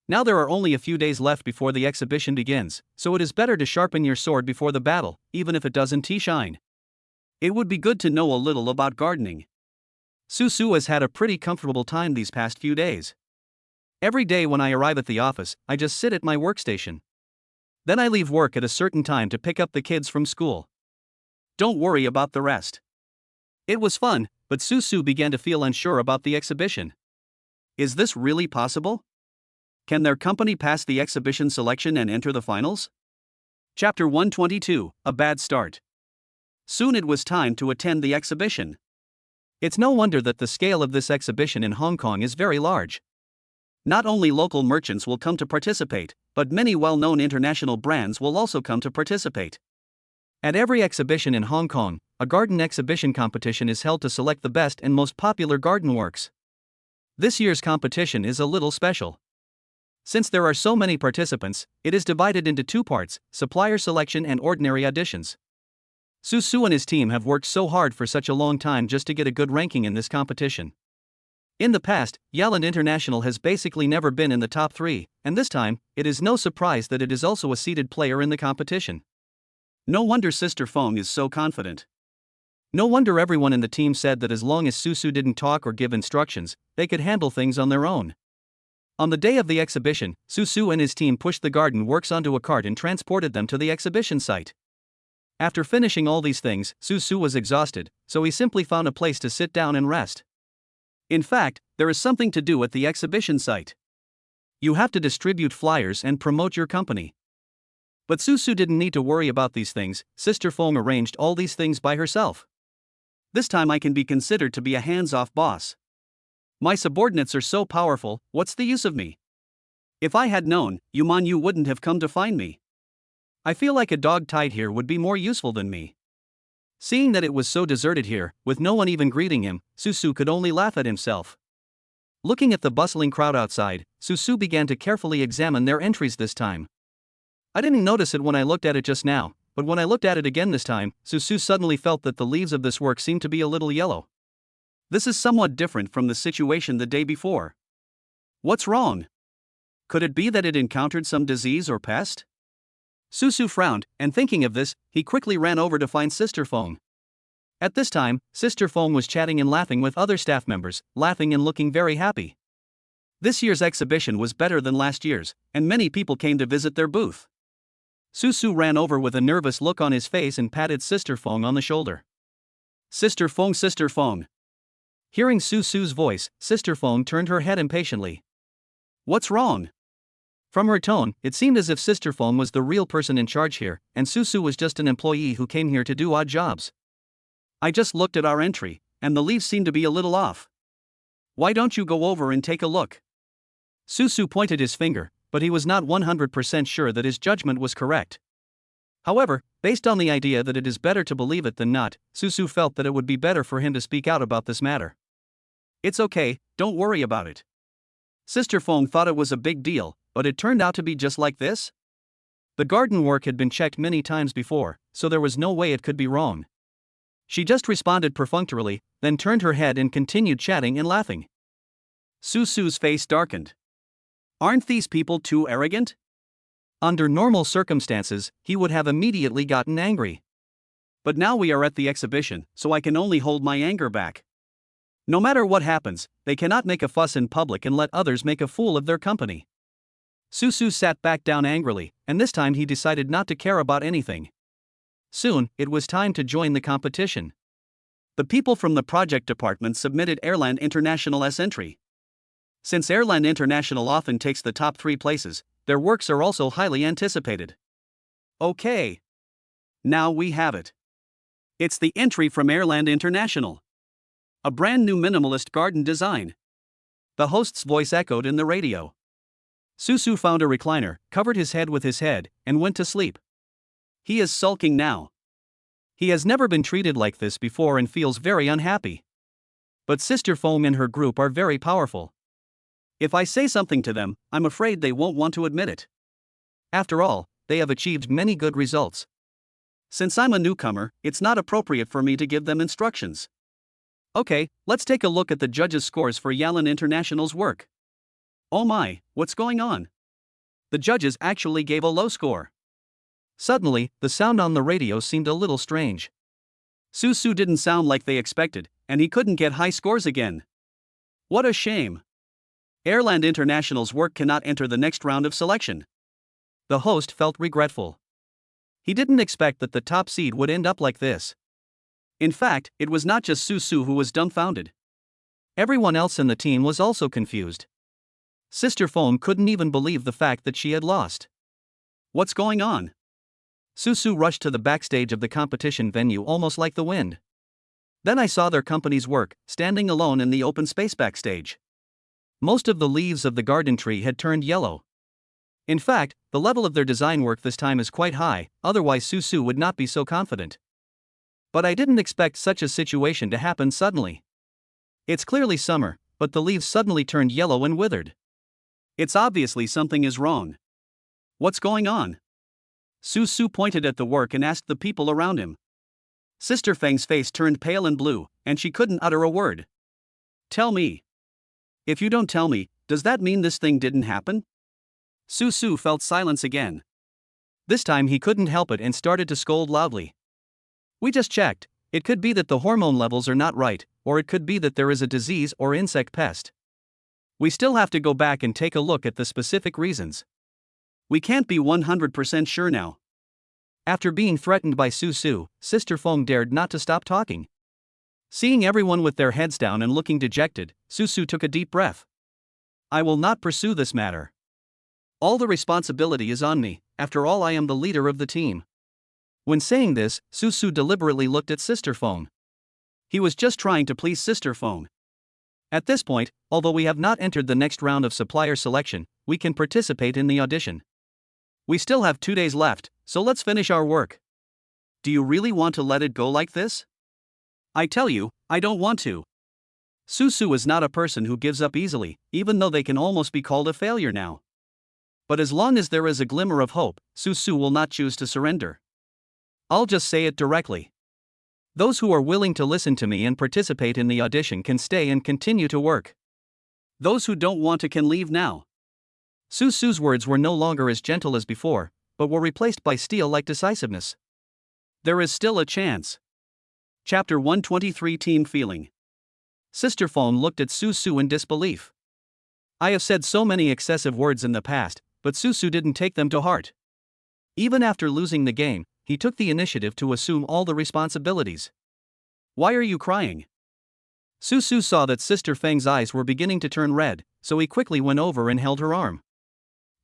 Now there are only a few days left before the exhibition begins, so it is better to sharpen your sword before the battle, even if it doesn't shine. It would be good to know a little about gardening. Susu has had a pretty comfortable time these past few days. Every day when I arrive at the office, I just sit at my workstation. Then I leave work at a certain time to pick up the kids from school. Don't worry about the rest. It was fun, but Susu began to feel unsure about the exhibition. Is this really possible? Can their company pass the exhibition selection and enter the finals? Chapter 122, A Bad Start. Soon it was time to attend the exhibition. It's no wonder that the scale of this exhibition in Hong Kong is very large. Not only local merchants will come to participate, but many well-known international brands will also come to participate. At every exhibition in Hong Kong, a garden exhibition competition is held to select the best and most popular garden works. This year's competition is a little special. Since there are so many participants, it is divided into two parts, supplier selection and ordinary auditions. Susu and his team have worked so hard for such a long time just to get a good ranking in this competition. In the past, Yalan International has basically never been in the top 3, and this time, it is no surprise that it is also a seeded player in the competition. No wonder Sister Fong is so confident. No wonder everyone in the team said that as long as Susu didn't talk or give instructions, they could handle things on their own. On the day of the exhibition, Susu and his team pushed the garden works onto a cart and transported them to the exhibition site. After finishing all these things, Susu was exhausted, so he simply found a place to sit down and rest. In fact, there is something to do at the exhibition site. You have to distribute flyers and promote your company. But Susu didn't need to worry about these things. Sister Fong arranged all these things by herself. This time I can be considered to be a hands-off boss. My subordinates are so powerful, what's the use of me? If I had known, Yumanyu wouldn't have come to find me. I feel like a dog tied here would be more useful than me. Seeing that it was so deserted here, with no one even greeting him, Susu could only laugh at himself. Looking at the bustling crowd outside, Susu began to carefully examine their entries this time. I didn't notice it when I looked at it just now, but when I looked at it again this time, Susu suddenly felt that the leaves of this work seemed to be a little yellow. This is somewhat different from the situation the day before. What's wrong? Could it be that it encountered some disease or pest? Susu frowned, and thinking of this, he quickly ran over to find Sister Fong. At this time, Sister Fong was chatting and laughing with other staff members, laughing and looking very happy. This year's exhibition was better than last year's, and many people came to visit their booth. Susu ran over with a nervous look on his face and patted Sister Fong on the shoulder. Sister Fong, Sister Fong. Hearing Susu's voice, Sister Fong turned her head impatiently. What's wrong? From her tone, it seemed as if Sister Fong was the real person in charge here, and Susu was just an employee who came here to do odd jobs. I just looked at our entry, and the leaves seem to be a little off. Why don't you go over and take a look? Susu pointed his finger, but he was not 100% sure that his judgment was correct. However, based on the idea that it is better to believe it than not, Susu felt that it would be better for him to speak out about this matter. It's okay, don't worry about it. Sister Fong thought it was a big deal, but it turned out to be just like this? The garden work had been checked many times before, so there was no way it could be wrong. She just responded perfunctorily, then turned her head and continued chatting and laughing. Susu's face darkened. Aren't these people too arrogant? Under normal circumstances, he would have immediately gotten angry. But now we are at the exhibition, so I can only hold my anger back. No matter what happens, they cannot make a fuss in public and let others make a fool of their company. Susu sat back down angrily, and this time he decided not to care about anything. Soon, it was time to join the competition. The people from the project department submitted Airland International's entry. Since Airland International often takes the top 3 places, their works are also highly anticipated. Okay. Now we have it. It's the entry from Airland International. A brand new minimalist garden design. The host's voice echoed in the radio. Susu found a recliner, covered his head with his head, and went to sleep. He is sulking now. He has never been treated like this before and feels very unhappy. But Sister Fong and her group are very powerful. If I say something to them, I'm afraid they won't want to admit it. After all, they have achieved many good results. Since I'm a newcomer, it's not appropriate for me to give them instructions. Okay, let's take a look at the judges' scores for Yalan International's work. Oh my, what's going on? The judges actually gave a low score. Suddenly, the sound on the radio seemed a little strange. Susu didn't sound like they expected, and he couldn't get high scores again. What a shame. Airland International's work cannot enter the next round of selection. The host felt regretful. He didn't expect that the top seed would end up like this. In fact, it was not just Susu who was dumbfounded. Everyone else in the team was also confused. Sister Fong couldn't even believe the fact that she had lost. What's going on? Susu rushed to the backstage of the competition venue almost like the wind. Then I saw their company's work, standing alone in the open space backstage. Most of the leaves of the garden tree had turned yellow. In fact, the level of their design work this time is quite high, otherwise Susu would not be so confident. But I didn't expect such a situation to happen suddenly. It's clearly summer, but the leaves suddenly turned yellow and withered. It's obviously something is wrong. What's going on? Susu pointed at the work and asked the people around him. Sister Feng's face turned pale and blue, and she couldn't utter a word. Tell me. If you don't tell me, does that mean this thing didn't happen? Susu felt silence again. This time he couldn't help it and started to scold loudly. We just checked. It could be that the hormone levels are not right, or it could be that there is a disease or insect pest. We still have to go back and take a look at the specific reasons. We can't be 100% sure now. After being threatened by Susu, Sister Fong dared not to stop talking. Seeing everyone with their heads down and looking dejected, Susu took a deep breath. I will not pursue this matter. All the responsibility is on me, after all I am the leader of the team. When saying this, Susu deliberately looked at Sister Fong. He was just trying to please Sister Fong. At this point, although we have not entered the next round of supplier selection, we can participate in the audition. We still have 2 days left, So let's finish our work. Do you really want to let it go like this? I tell you, I don't want to. Susu is not a person who gives up easily, even though they can almost be called a failure now. But as long as there is a glimmer of hope, Susu will not choose to surrender. I'll just say it directly. Those who are willing to listen to me and participate in the audition can stay and continue to work. Those who don't want to can leave now. Susu's words were no longer as gentle as before, but were replaced by steel-like decisiveness. There is still a chance. Chapter 123 Team Feeling. Sister Phone looked at Susu in disbelief. I have said so many excessive words in the past, but Susu didn't take them to heart. Even after losing the game, he took the initiative to assume all the responsibilities. Why are you crying? Susu saw that Sister Feng's eyes were beginning to turn red, so he quickly went over and held her arm.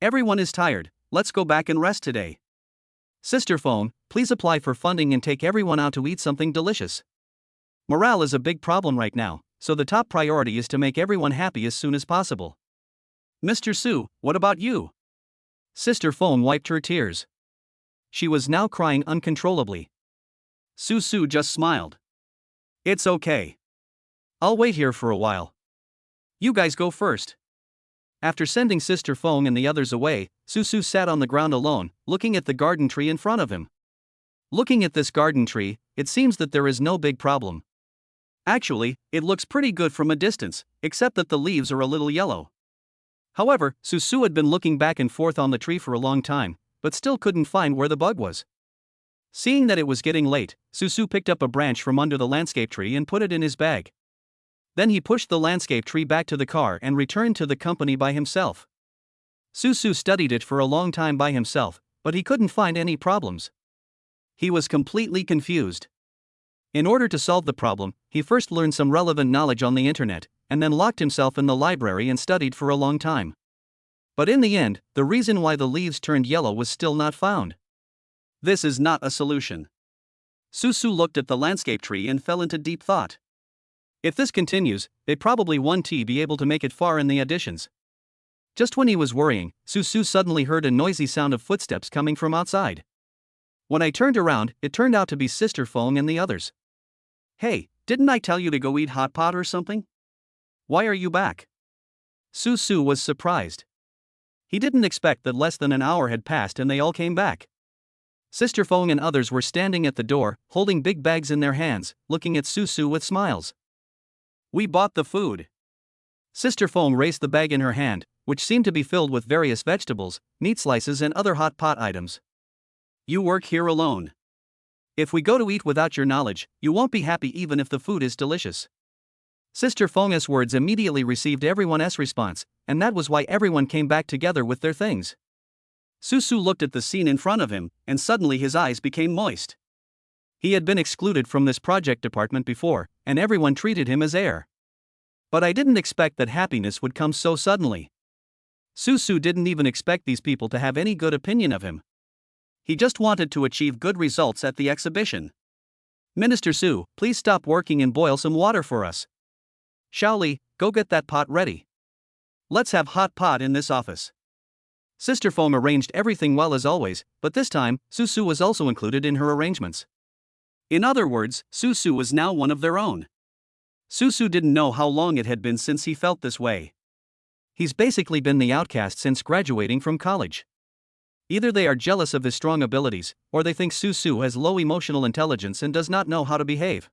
Everyone is tired, let's go back and rest today. Sister Phone, please apply for funding and take everyone out to eat something delicious. Morale is a big problem right now, so the top priority is to make everyone happy as soon as possible. Mr. Su, what about you? Sister Phone wiped her tears. She was now crying uncontrollably. Susu just smiled. It's okay. I'll wait here for a while. You guys go first. After sending Sister Phone and the others away, Susu sat on the ground alone, looking at the garden tree in front of him. Looking at this garden tree, it seems that there is no big problem. Actually, it looks pretty good from a distance, except that the leaves are a little yellow. However, Susu had been looking back and forth on the tree for a long time, but still couldn't find where the bug was. Seeing that it was getting late, Susu picked up a branch from under the landscape tree and put it in his bag. Then he pushed the landscape tree back to the car and returned to the company by himself. Susu studied it for a long time by himself, but he couldn't find any problems. He was completely confused. In order to solve the problem, he first learned some relevant knowledge on the internet, and then locked himself in the library and studied for a long time. But in the end, the reason why the leaves turned yellow was still not found. This is not a solution. Susu looked at the landscape tree and fell into deep thought. If this continues, they probably won't be able to make it far in the auditions. Just when he was worrying, Susu suddenly heard a noisy sound of footsteps coming from outside. When I turned around, it turned out to be Sister Fong and the others. Hey, didn't I tell you to go eat hot pot or something? Why are you back? Susu was surprised. He didn't expect that less than an hour had passed and they all came back. Sister Fong and others were standing at the door, holding big bags in their hands, looking at Susu with smiles. We bought the food. Sister Fong raised the bag in her hand, which seemed to be filled with various vegetables, meat slices and other hot pot items. You work here alone. If we go to eat without your knowledge, you won't be happy even if the food is delicious. Sister Fong's words immediately received everyone's response, and that was why everyone came back together with their things. Susu looked at the scene in front of him, and suddenly his eyes became moist. He had been excluded from this project department before, and everyone treated him as heir. But I didn't expect that happiness would come so suddenly. Susu didn't even expect these people to have any good opinion of him. He just wanted to achieve good results at the exhibition. Minister Su, please stop working and boil some water for us. Shaoli, go get that pot ready. Let's have hot pot in this office. Sister Fong arranged everything well as always, but this time, Susu was also included in her arrangements. In other words, Susu was now one of their own. Susu didn't know how long it had been since he felt this way. He's basically been the outcast since graduating from college. Either they are jealous of his strong abilities, or they think Susu has low emotional intelligence and does not know how to behave.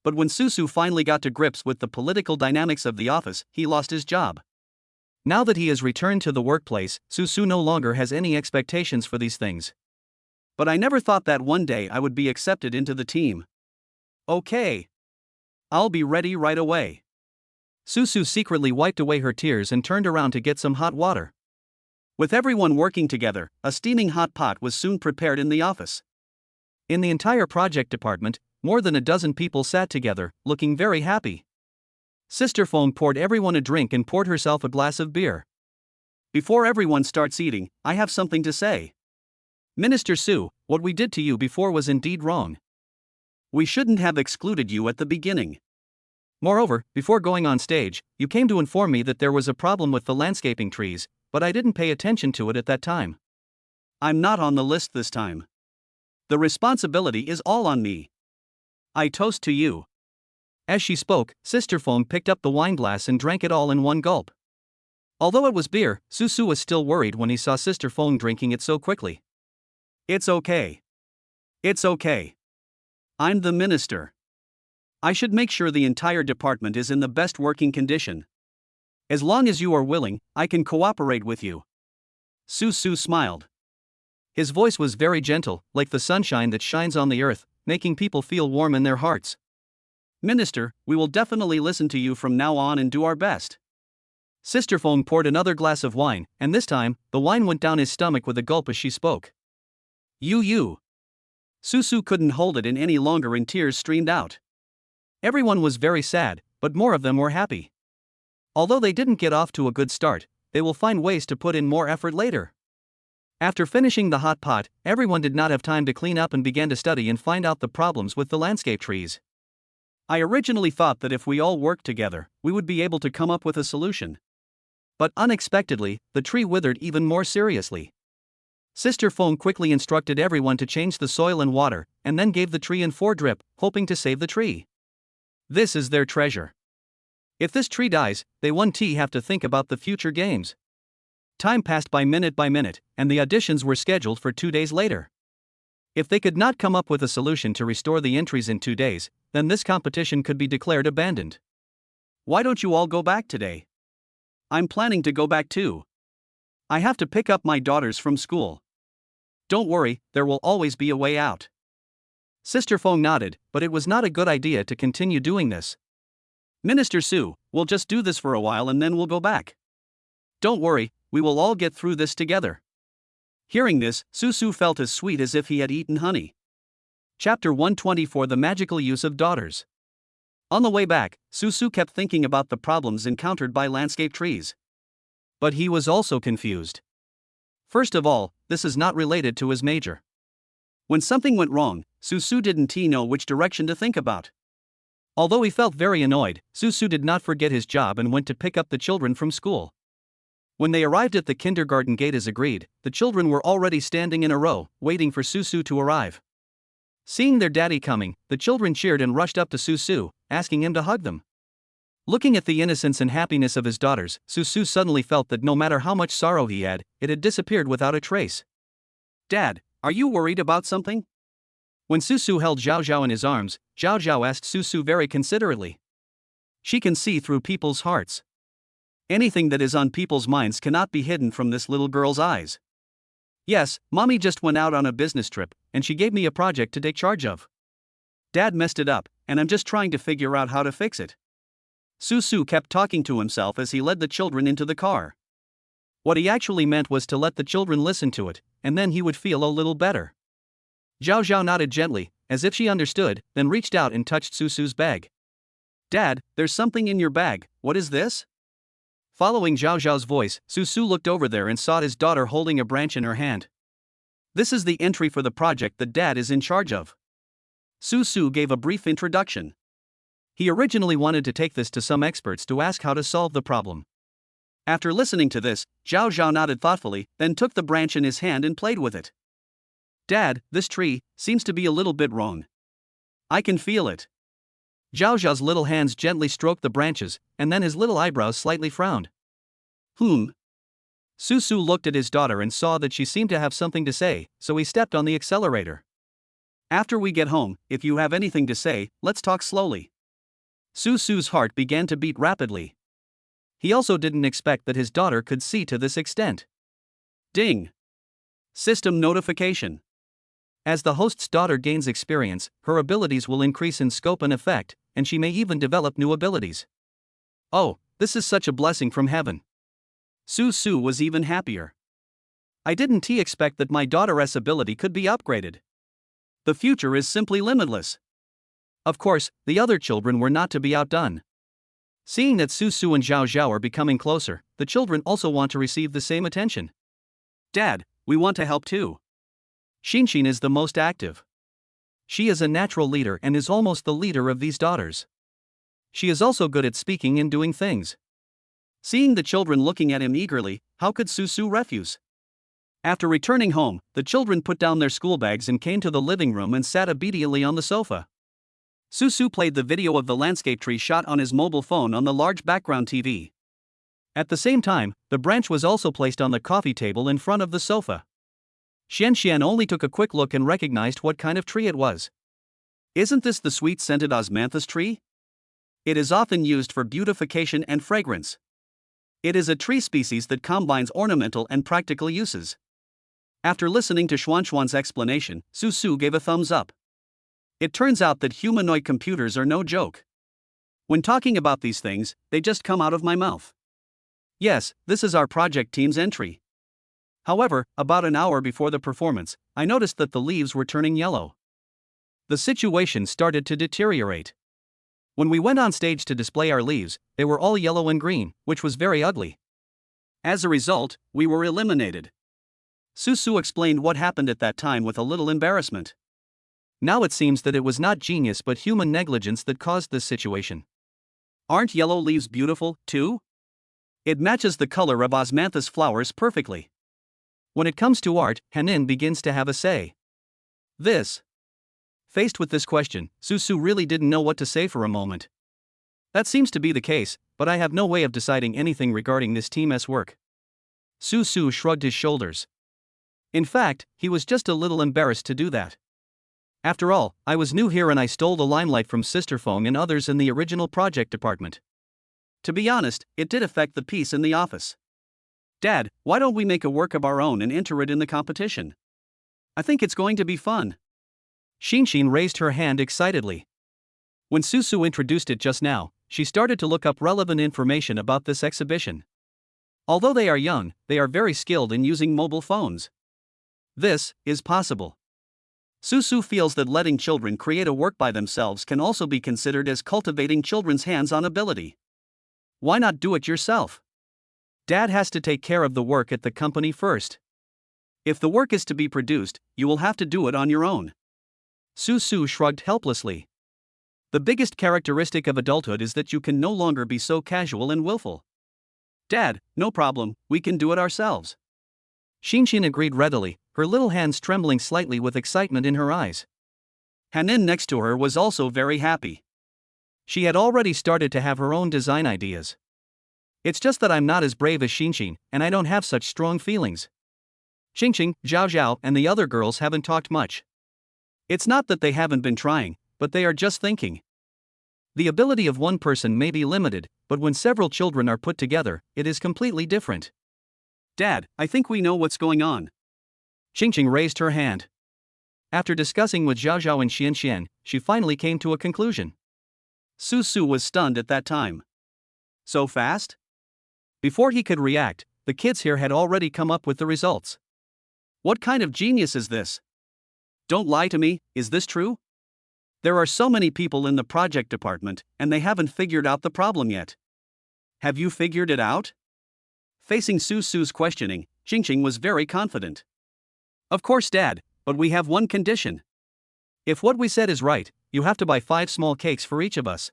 But when Susu finally got to grips with the political dynamics of the office, he lost his job. Now that he has returned to the workplace, Susu no longer has any expectations for these things. But I never thought that one day I would be accepted into the team. Okay. I'll be ready right away. Susu secretly wiped away her tears and turned around to get some hot water. With everyone working together, a steaming hot pot was soon prepared in the office. In the entire project department, more than a dozen people sat together, looking very happy. Sister Fong poured everyone a drink and poured herself a glass of beer. Before everyone starts eating, I have something to say. Minister Su, what we did to you before was indeed wrong. We shouldn't have excluded you at the beginning. Moreover, before going on stage, you came to inform me that there was a problem with the landscaping trees, but I didn't pay attention to it at that time. I'm not on the list this time. The responsibility is all on me. I toast to you. As she spoke, Sister Fong picked up the wine glass and drank it all in one gulp. Although it was beer, Susu was still worried when he saw Sister Fong drinking it so quickly. It's okay. It's okay. I'm the minister. I should make sure the entire department is in the best working condition. As long as you are willing, I can cooperate with you. Susu smiled. His voice was very gentle, like the sunshine that shines on the earth, making people feel warm in their hearts. Minister, we will definitely listen to you from now on and do our best. Sister Fong poured another glass of wine, and this time, the wine went down his stomach with a gulp as she spoke. You. Susu couldn't hold it in any longer and tears streamed out. Everyone was very sad, but more of them were happy. Although they didn't get off to a good start, they will find ways to put in more effort later. After finishing the hot pot, everyone did not have time to clean up and began to study and find out the problems with the landscape trees. I originally thought that if we all worked together, we would be able to come up with a solution. But unexpectedly, the tree withered even more seriously. Sister Fong quickly instructed everyone to change the soil and water, and then gave the tree in 4 drip, hoping to save the tree. This is their treasure. If this tree dies, they won't have to think about the future games. Time passed by minute, and the auditions were scheduled for 2 days later. If they could not come up with a solution to restore the entries in 2 days, then this competition could be declared abandoned. Why don't you all go back today? I'm planning to go back too. I have to pick up my daughters from school. Don't worry, there will always be a way out. Sister Fong nodded, but it was not a good idea to continue doing this. Minister Su, we'll just do this for a while and then we'll go back. Don't worry, we will all get through this together. Hearing this, Susu felt as sweet as if he had eaten honey. Chapter 124: The Magical Use of Daughters. On the way back, Susu kept thinking about the problems encountered by landscape trees. But he was also confused. First of all, this is not related to his major. When something went wrong, Susu didn't know which direction to think about. Although he felt very annoyed, Susu did not forget his job and went to pick up the children from school. When they arrived at the kindergarten gate as agreed, the children were already standing in a row, waiting for Susu to arrive. Seeing their daddy coming, the children cheered and rushed up to Susu, asking him to hug them. Looking at the innocence and happiness of his daughters, Susu suddenly felt that no matter how much sorrow he had, it had disappeared without a trace. Dad, are you worried about something? When Susu held Zhao Zhao in his arms, Zhao Zhao asked Susu very considerately. She can see through people's hearts. Anything that is on people's minds cannot be hidden from this little girl's eyes. Yes, Mommy just went out on a business trip, and she gave me a project to take charge of. Dad messed it up, and I'm just trying to figure out how to fix it. Susu kept talking to himself as he led the children into the car. What he actually meant was to let the children listen to it, and then he would feel a little better. Zhao Zhao nodded gently, as if she understood, then reached out and touched Susu's bag. Dad, there's something in your bag, what is this? Following Zhao Zhao's voice, Susu looked over there and saw his daughter holding a branch in her hand. This is the entry for the project that Dad is in charge of. Susu gave a brief introduction. He originally wanted to take this to some experts to ask how to solve the problem. After listening to this, Zhao Zhao nodded thoughtfully, then took the branch in his hand and played with it. Dad, this tree seems to be a little bit wrong. I can feel it. Zhao Zhao's little hands gently stroked the branches, and then his little eyebrows slightly frowned. Susu looked at his daughter and saw that she seemed to have something to say, so he stepped on the accelerator. After we get home, if you have anything to say, let's talk slowly. Susu's heart began to beat rapidly. He also didn't expect that his daughter could see to this extent. Ding! System notification. As the host's daughter gains experience, her abilities will increase in scope and effect, and she may even develop new abilities. Oh, this is such a blessing from heaven. Susu was even happier. I didn't expect that my daughter's ability could be upgraded. The future is simply limitless. Of course, the other children were not to be outdone. Seeing that Susu and Zhao Zhao are becoming closer, the children also want to receive the same attention. Dad, we want to help too. Xinshin is the most active. She is a natural leader and is almost the leader of these daughters. She is also good at speaking and doing things. Seeing the children looking at him eagerly, how could Susu refuse? After returning home, the children put down their school bags and came to the living room and sat obediently on the sofa. Susu played the video of the landscape tree shot on his mobile phone on the large background TV. At the same time, the branch was also placed on the coffee table in front of the sofa. Xian only took a quick look and recognized what kind of tree it was. Isn't this the sweet-scented osmanthus tree? It is often used for beautification and fragrance. It is a tree species that combines ornamental and practical uses. After listening to Xuan's explanation, Susu gave a thumbs up. It turns out that humanoid computers are no joke. When talking about these things, they just come out of my mouth. Yes, this is our project team's entry. However, about an hour before the performance, I noticed that the leaves were turning yellow. The situation started to deteriorate. When we went on stage to display our leaves, they were all yellow and green, which was very ugly. As a result, we were eliminated. Susu explained what happened at that time with a little embarrassment. Now it seems that it was not genius but human negligence that caused this situation. Aren't yellow leaves beautiful, too? It matches the color of osmanthus flowers perfectly. When it comes to art, Hanin begins to have a say. Faced with this question, Susu really didn't know what to say for a moment. That seems to be the case, but I have no way of deciding anything regarding this team's work. Susu shrugged his shoulders. In fact, he was just a little embarrassed to do that. After all, I was new here and I stole the limelight from Sister Feng and others in the original project department. To be honest, it did affect the peace in the office. Dad, why don't we make a work of our own and enter it in the competition? I think it's going to be fun. Xin raised her hand excitedly. When Susu introduced it just now, she started to look up relevant information about this exhibition. Although they are young, they are very skilled in using mobile phones. This is possible. Susu feels that letting children create a work by themselves can also be considered as cultivating children's hands-on ability. Why not do it yourself? Dad has to take care of the work at the company first. If the work is to be produced, you will have to do it on your own. Susu shrugged helplessly. The biggest characteristic of adulthood is that you can no longer be so casual and willful. Dad, no problem, we can do it ourselves. Xin agreed readily, her little hands trembling slightly with excitement in her eyes. Hanin next to her was also very happy. She had already started to have her own design ideas. It's just that I'm not as brave as Xin, and I don't have such strong feelings. Qingqing, Zhao, and the other girls haven't talked much. It's not that they haven't been trying, but they are just thinking. The ability of one person may be limited, but when several children are put together, it is completely different. Dad, I think we know what's going on. Qingqing raised her hand. After discussing with Zhao and Xian, she finally came to a conclusion. Susu was stunned at that time. So fast? Before he could react, the kids here had already come up with the results. What kind of genius is this? Don't lie to me, is this true? There are so many people in the project department, and they haven't figured out the problem yet. Have you figured it out? Facing Susu's questioning, Qingqing was very confident. Of course, Dad, but we have one condition. If what we said is right, you have to buy 5 small cakes for each of us.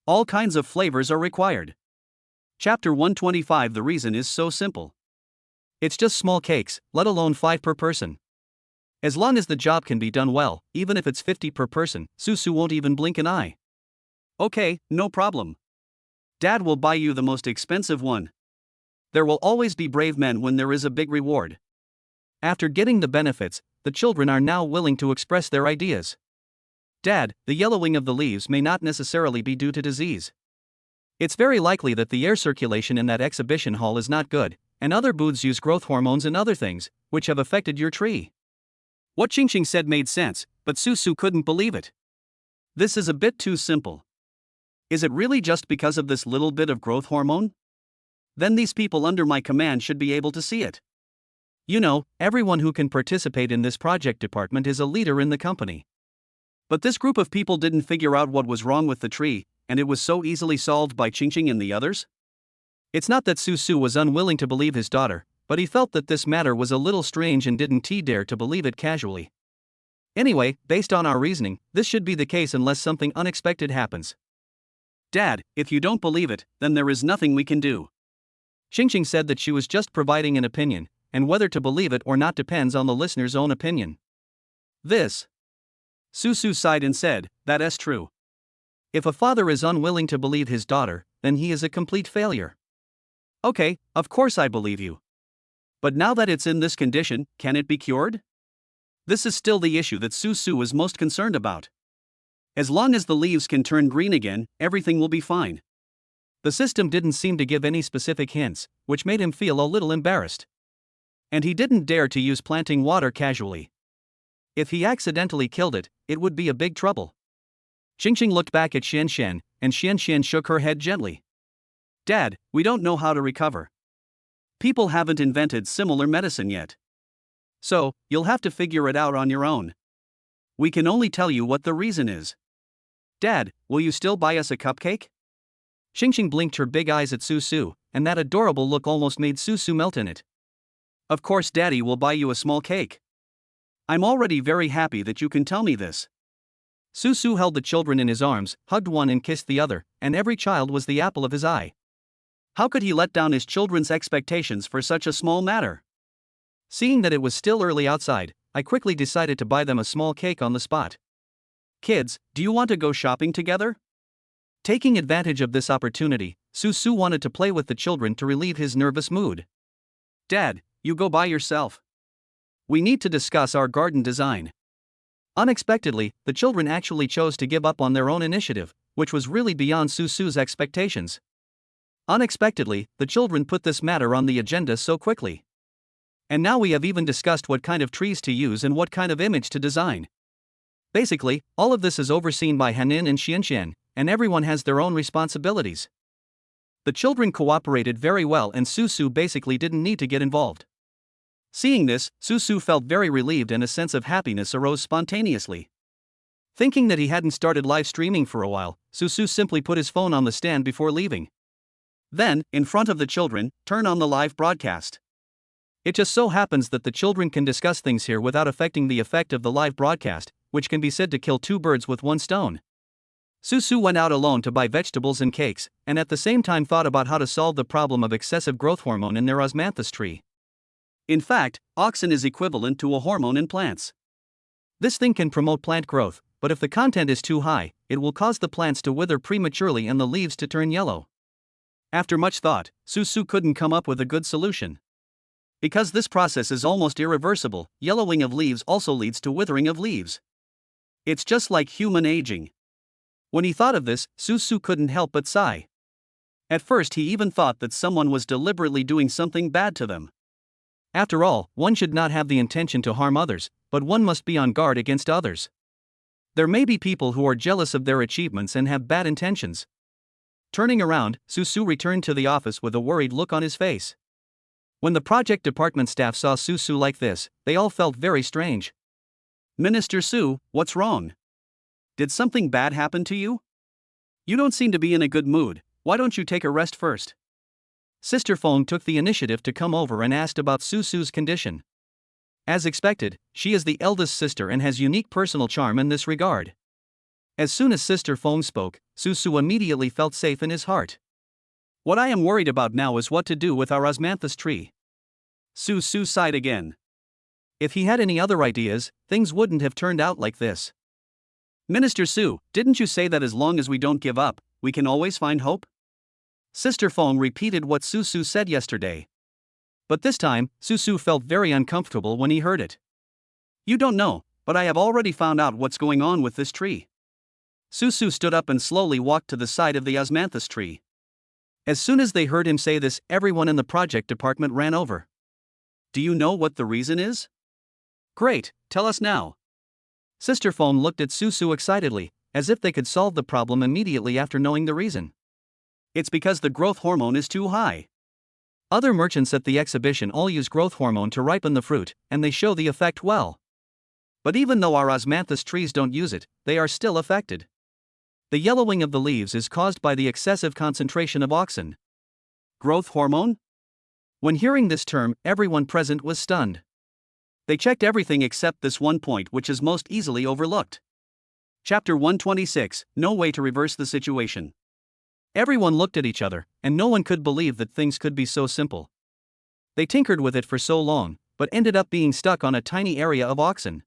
All kinds of flavors are required. Chapter 125. The reason is so simple. It's just small cakes, let alone 5 per person. As long as the job can be done well, even if it's 50 per person, Susu won't even blink an eye. Okay, no problem. Dad will buy you the most expensive one. There will always be brave men when there is a big reward. After getting the benefits, the children are now willing to express their ideas. Dad, the yellowing of the leaves may not necessarily be due to disease. It's very likely that the air circulation in that exhibition hall is not good, and other booths use growth hormones and other things, which have affected your tree. What Qingqing said made sense, but Susu couldn't believe it. This is a bit too simple. Is it really just because of this little bit of growth hormone? Then these people under my command should be able to see it. You know, everyone who can participate in this project department is a leader in the company. But this group of people didn't figure out what was wrong with the tree, and it was so easily solved by Qingqing and the others? It's not that Susu was unwilling to believe his daughter, but he felt that this matter was a little strange and didn't dare to believe it casually. Anyway, based on our reasoning, this should be the case unless something unexpected happens. Dad, if you don't believe it, then there is nothing we can do. Qingqing said that she was just providing an opinion, and whether to believe it or not depends on the listener's own opinion. This. Susu sighed and said, "That's true. If a father is unwilling to believe his daughter, then he is a complete failure." "Okay, of course I believe you. But now that it's in this condition, can it be cured?" This is still the issue that Susu is most concerned about. As long as the leaves can turn green again, everything will be fine. The system didn't seem to give any specific hints, which made him feel a little embarrassed. And he didn't dare to use planting water casually. If he accidentally killed it, it would be a big trouble. Xingxing looked back at Xian, and Xian shook her head gently. "Dad, we don't know how to recover. People haven't invented similar medicine yet. So, you'll have to figure it out on your own. We can only tell you what the reason is. Dad, will you still buy us a cupcake?" Xingxing blinked her big eyes at Susu, and that adorable look almost made Susu melt in it. "Of course Daddy will buy you a small cake. I'm already very happy that you can tell me this." Susu held the children in his arms, hugged one and kissed the other, and every child was the apple of his eye. How could he let down his children's expectations for such a small matter? Seeing that it was still early outside, I quickly decided to buy them a small cake on the spot. "Kids, do you want to go shopping together?" Taking advantage of this opportunity, Susu wanted to play with the children to relieve his nervous mood. "Dad, you go by yourself. We need to discuss our garden design." Unexpectedly, the children actually chose to give up on their own initiative, which was really beyond Susu's expectations. Unexpectedly, the children put this matter on the agenda so quickly. And now we have even discussed what kind of trees to use and what kind of image to design. Basically, all of this is overseen by Hanin and Xianxian, and everyone has their own responsibilities. The children cooperated very well and Susu basically didn't need to get involved. Seeing this, Susu felt very relieved and a sense of happiness arose spontaneously. Thinking that he hadn't started live streaming for a while, Susu simply put his phone on the stand before leaving. Then, in front of the children, turn on the live broadcast. It just so happens that the children can discuss things here without affecting the effect of the live broadcast, which can be said to kill two birds with one stone. Susu went out alone to buy vegetables and cakes, and at the same time thought about how to solve the problem of excessive growth hormone in their osmanthus tree. In fact, auxin is equivalent to a hormone in plants. This thing can promote plant growth, but if the content is too high, it will cause the plants to wither prematurely and the leaves to turn yellow. After much thought, Susu couldn't come up with a good solution. Because this process is almost irreversible, yellowing of leaves also leads to withering of leaves. It's just like human aging. When he thought of this, Susu couldn't help but sigh. At first he even thought that someone was deliberately doing something bad to them. After all, one should not have the intention to harm others, but one must be on guard against others. There may be people who are jealous of their achievements and have bad intentions. Turning around, Susu returned to the office with a worried look on his face. When the project department staff saw Susu like this, they all felt very strange. "Minister Su, what's wrong? Did something bad happen to you? You don't seem to be in a good mood, why don't you take a rest first?" Sister Feng took the initiative to come over and asked about Susu's condition. As expected, she is the eldest sister and has unique personal charm in this regard. As soon as Sister Feng spoke, Susu immediately felt safe in his heart. "What I am worried about now is what to do with our osmanthus tree." Susu sighed again. If he had any other ideas, things wouldn't have turned out like this. "Minister Su, didn't you say that as long as we don't give up, we can always find hope?" Sister Feng repeated what Susu said yesterday. But this time, Susu felt very uncomfortable when he heard it. "You don't know, but I have already found out what's going on with this tree." Susu stood up and slowly walked to the side of the osmanthus tree. As soon as they heard him say this, everyone in the project department ran over. "Do you know what the reason is?" "Great, tell us now." Sister Feng looked at Susu excitedly, as if they could solve the problem immediately after knowing the reason. "It's because the growth hormone is too high. Other merchants at the exhibition all use growth hormone to ripen the fruit, and they show the effect well. But even though our osmanthus trees don't use it, they are still affected. The yellowing of the leaves is caused by the excessive concentration of auxin." "Growth hormone?" When hearing this term, everyone present was stunned. They checked everything except this one point, which is most easily overlooked. Chapter 126, No Way to Reverse the Situation. Everyone looked at each other, and no one could believe that things could be so simple. They tinkered with it for so long, but ended up being stuck on a tiny area of oxen.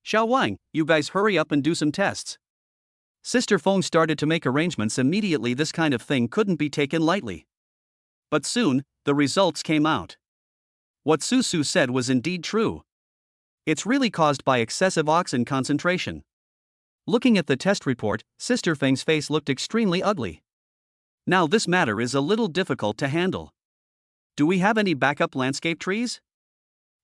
Xiao Wang, you guys hurry up and do some tests. Sister Feng started to make arrangements immediately. This kind of thing couldn't be taken lightly. But soon, the results came out. What Su Su said was indeed true. It's really caused by excessive oxen concentration. Looking at the test report, Sister Feng's face looked extremely ugly. Now this matter is a little difficult to handle. Do we have any backup landscape trees?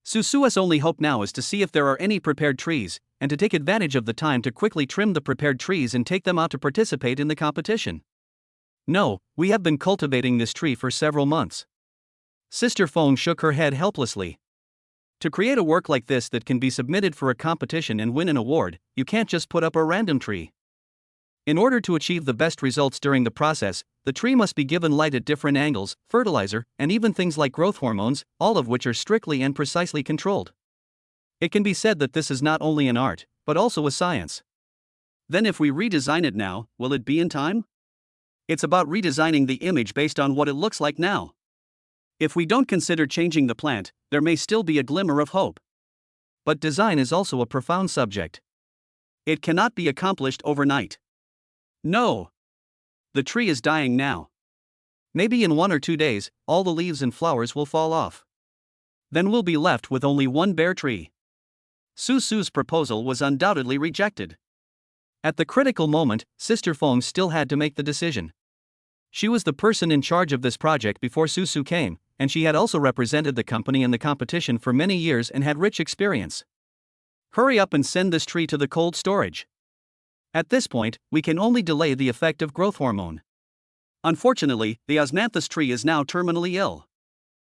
Susu's only hope now is to see if there are any prepared trees, and to take advantage of the time to quickly trim the prepared trees and take them out to participate in the competition. No, we have been cultivating this tree for several months. Sister Feng shook her head helplessly. To create a work like this that can be submitted for a competition and win an award, you can't just put up a random tree. In order to achieve the best results during the process, the tree must be given light at different angles, fertilizer, and even things like growth hormones, all of which are strictly and precisely controlled. It can be said that this is not only an art, but also a science. Then if we redesign it now, will it be in time? It's about redesigning the image based on what it looks like now. If we don't consider changing the plant, there may still be a glimmer of hope. But design is also a profound subject. It cannot be accomplished overnight. No. The tree is dying now. Maybe in 1 or 2 days, all the leaves and flowers will fall off. Then we'll be left with only one bare tree. Su Su's proposal was undoubtedly rejected. At the critical moment, Sister Feng still had to make the decision. She was the person in charge of this project before Su Su came, and she had also represented the company in the competition for many years and had rich experience. Hurry up and send this tree to the cold storage. At this point, we can only delay the effect of growth hormone. Unfortunately, the osmanthus tree is now terminally ill.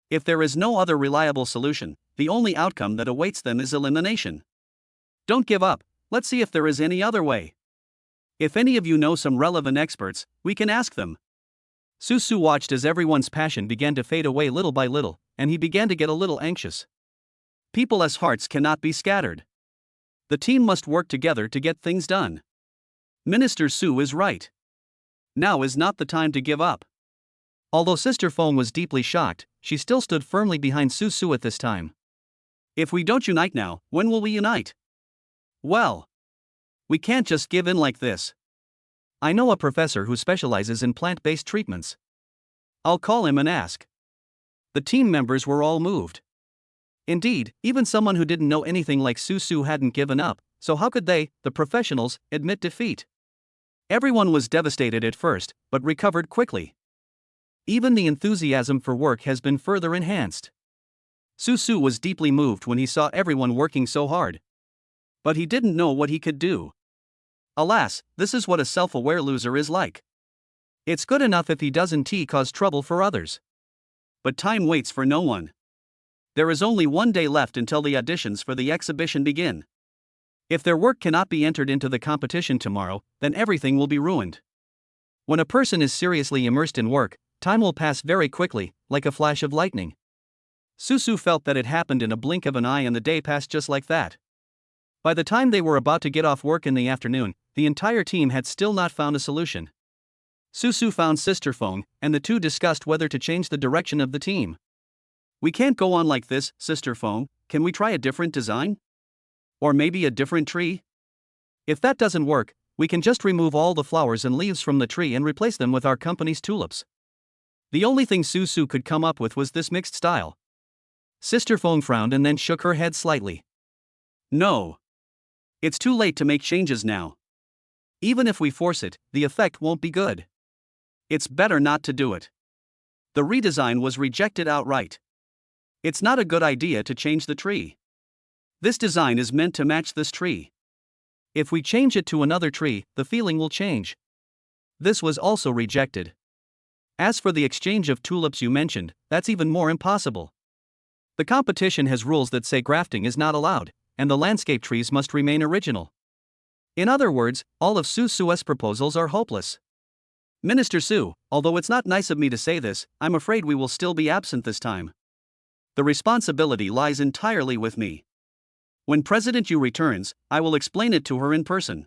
If there is no other reliable solution, the only outcome that awaits them is elimination. Don't give up, let's see if there is any other way. If any of you know some relevant experts, we can ask them. Su Su watched as everyone's passion began to fade away little by little, and he began to get a little anxious. People's hearts cannot be scattered. The team must work together to get things done. Minister Su is right. Now is not the time to give up. Although Sister Feng was deeply shocked, she still stood firmly behind Su Su at this time. If we don't unite now, when will we unite? Well, we can't just give in like this. I know a professor who specializes in plant-based treatments. I'll call him and ask. The team members were all moved. Indeed, even someone who didn't know anything like Su Su hadn't given up, so how could they, the professionals, admit defeat? Everyone was devastated at first, but recovered quickly. Even the enthusiasm for work has been further enhanced. Su Su was deeply moved when he saw everyone working so hard. But he didn't know what he could do. Alas, this is what a self-aware loser is like. It's good enough if he doesn't cause trouble for others. But time waits for no one. There is only 1 day left until the auditions for the exhibition begin. If their work cannot be entered into the competition tomorrow, then everything will be ruined. When a person is seriously immersed in work, time will pass very quickly, like a flash of lightning. Su Su felt that it happened in a blink of an eye and the day passed just like that. By the time they were about to get off work in the afternoon, the entire team had still not found a solution. Su Su found Sister Feng, and the two discussed whether to change the direction of the team. We can't go on like this, Sister Feng, can we try a different design? Or maybe a different tree? If that doesn't work, we can just remove all the flowers and leaves from the tree and replace them with our company's tulips. The only thing Su Su could come up with was this mixed style. Sister Feng frowned and then shook her head slightly. No. It's too late to make changes now. Even if we force it, the effect won't be good. It's better not to do it. The redesign was rejected outright. It's not a good idea to change the tree. This design is meant to match this tree. If we change it to another tree, the feeling will change. This was also rejected. As for the exchange of tulips you mentioned, that's even more impossible. The competition has rules that say grafting is not allowed, and the landscape trees must remain original. In other words, all of Su Su's proposals are hopeless. Minister Su, although it's not nice of me to say this, I'm afraid we will still be absent this time. The responsibility lies entirely with me. When President Yu returns, I will explain it to her in person.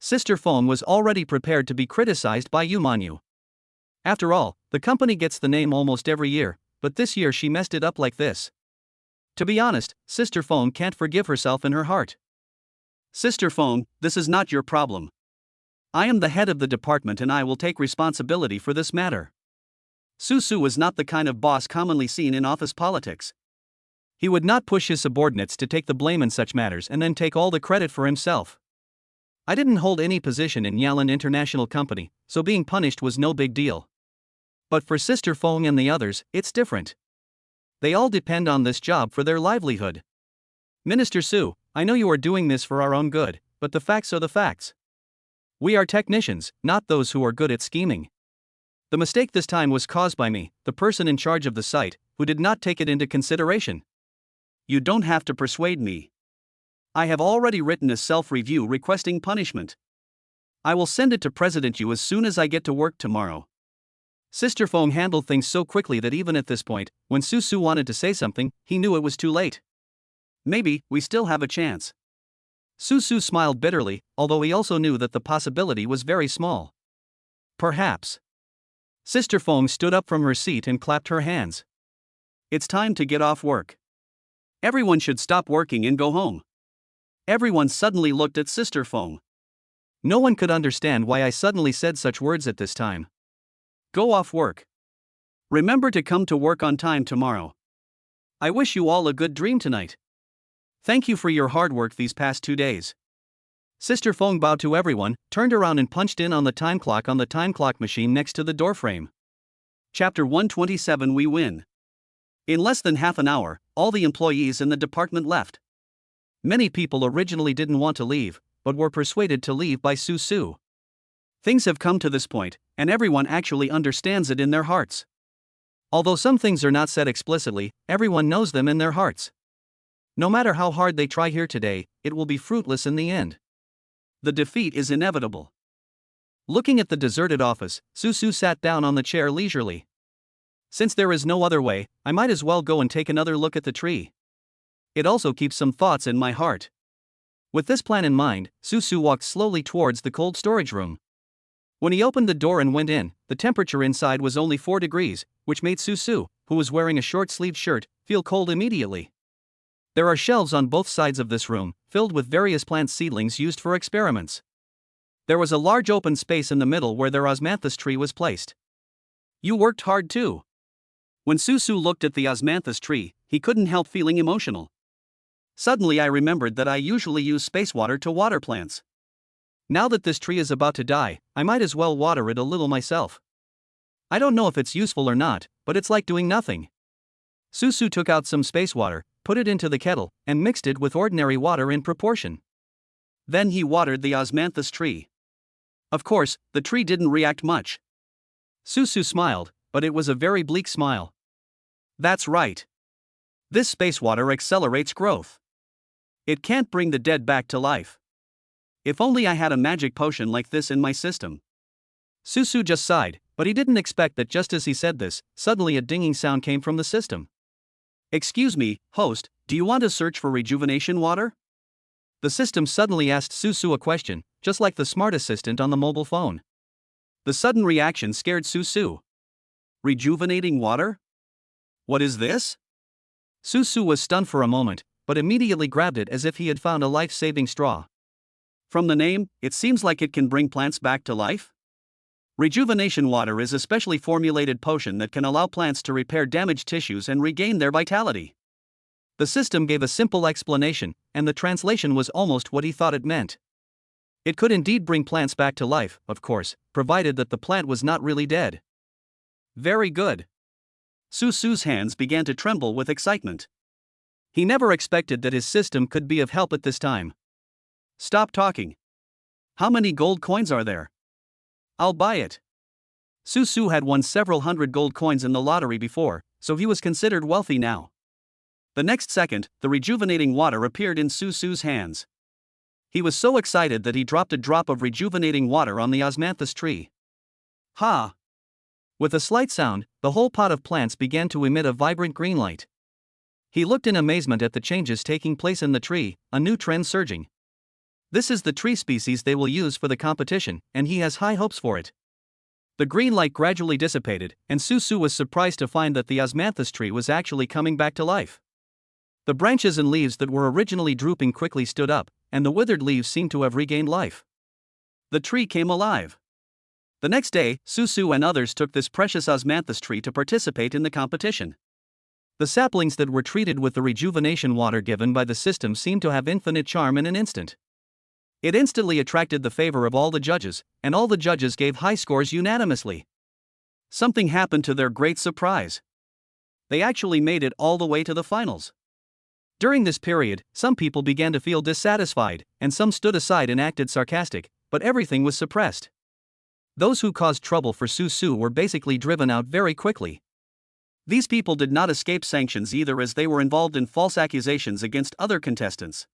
Sister Feng was already prepared to be criticized by Yu Manyu. After all, the company gets the name almost every year, but this year she messed it up like this. To be honest, Sister Phone can't forgive herself in her heart. Sister Phone, this is not your problem. I am the head of the department and I will take responsibility for this matter. Susu was not the kind of boss commonly seen in office politics. He would not push his subordinates to take the blame in such matters and then take all the credit for himself. I didn't hold any position in Yalan International Company, so being punished was no big deal. But for Sister Fong and the others, it's different. They all depend on this job for their livelihood. Minister Su, I know you are doing this for our own good, but the facts are the facts. We are technicians, not those who are good at scheming. The mistake this time was caused by me, the person in charge of the site, who did not take it into consideration. You don't have to persuade me. I have already written a self-review requesting punishment. I will send it to President Yu as soon as I get to work tomorrow. Sister Fong handled things so quickly that even at this point, when Susu wanted to say something, he knew it was too late. Maybe, we still have a chance. Susu smiled bitterly, although he also knew that the possibility was very small. Perhaps. Sister Fong stood up from her seat and clapped her hands. It's time to get off work. Everyone should stop working and go home. Everyone suddenly looked at Sister Fong. No one could understand why I suddenly said such words at this time. Go off work. Remember to come to work on time tomorrow. I wish you all a good dream tonight. Thank you for your hard work these past 2 days. Sister Fong bowed to everyone, turned around and punched in on the time clock machine next to the doorframe. Chapter 127 We Win. In less than half an hour, all the employees in the department left. Many people originally didn't want to leave, but were persuaded to leave by Susu. Things have come to this point, and everyone actually understands it in their hearts. Although some things are not said explicitly, everyone knows them in their hearts. No matter how hard they try here today, it will be fruitless in the end. The defeat is inevitable. Looking at the deserted office, Susu sat down on the chair leisurely. Since there is no other way, I might as well go and take another look at the tree. It also keeps some thoughts in my heart. With this plan in mind, Susu walked slowly towards the cold storage room. When he opened the door and went in, the temperature inside was only 4 degrees, which made Susu, who was wearing a short-sleeved shirt, feel cold immediately. There are shelves on both sides of this room, filled with various plant seedlings used for experiments. There was a large open space in the middle where their osmanthus tree was placed. You worked hard too. When Susu looked at the osmanthus tree, he couldn't help feeling emotional. Suddenly I remembered that I usually use space water to water plants. Now that this tree is about to die, I might as well water it a little myself. I don't know if it's useful or not, but it's like doing nothing. Susu took out some space water, put it into the kettle, and mixed it with ordinary water in proportion. Then he watered the osmanthus tree. Of course, the tree didn't react much. Susu smiled, but it was a very bleak smile. That's right. This space water accelerates growth. It can't bring the dead back to life. If only I had a magic potion like this in my system. Susu just sighed, but he didn't expect that just as he said this, suddenly a dinging sound came from the system. Excuse me, host, do you want to search for rejuvenation water? The system suddenly asked Susu a question, just like the smart assistant on the mobile phone. The sudden reaction scared Susu. Rejuvenating water? What is this? Susu was stunned for a moment, but immediately grabbed it as if he had found a life-saving straw. From the name, it seems like it can bring plants back to life? Rejuvenation water is a specially formulated potion that can allow plants to repair damaged tissues and regain their vitality. The system gave a simple explanation, and the translation was almost what he thought it meant. It could indeed bring plants back to life, of course, provided that the plant was not really dead. Very good. Susu's hands began to tremble with excitement. He never expected that his system could be of help at this time. Stop talking. How many gold coins are there? I'll buy it. Susu had won several hundred gold coins in the lottery before, so he was considered wealthy now. The next second, the rejuvenating water appeared in Susu's hands. He was so excited that he dropped a drop of rejuvenating water on the osmanthus tree. Ha! With a slight sound, the whole pot of plants began to emit a vibrant green light. He looked in amazement at the changes taking place in the tree, a new trend surging. This is the tree species they will use for the competition, and he has high hopes for it. The green light gradually dissipated, and Susu was surprised to find that the osmanthus tree was actually coming back to life. The branches and leaves that were originally drooping quickly stood up, and the withered leaves seemed to have regained life. The tree came alive. The next day, Susu and others took this precious osmanthus tree to participate in the competition. The saplings that were treated with the rejuvenation water given by the system seemed to have infinite charm in an instant. It instantly attracted the favor of all the judges, and all the judges gave high scores unanimously. Something happened to their great surprise. They actually made it all the way to the finals. During this period, some people began to feel dissatisfied, and some stood aside and acted sarcastic, but everything was suppressed. Those who caused trouble for Susu were basically driven out very quickly. These people did not escape sanctions either, as they were involved in false accusations against other contestants.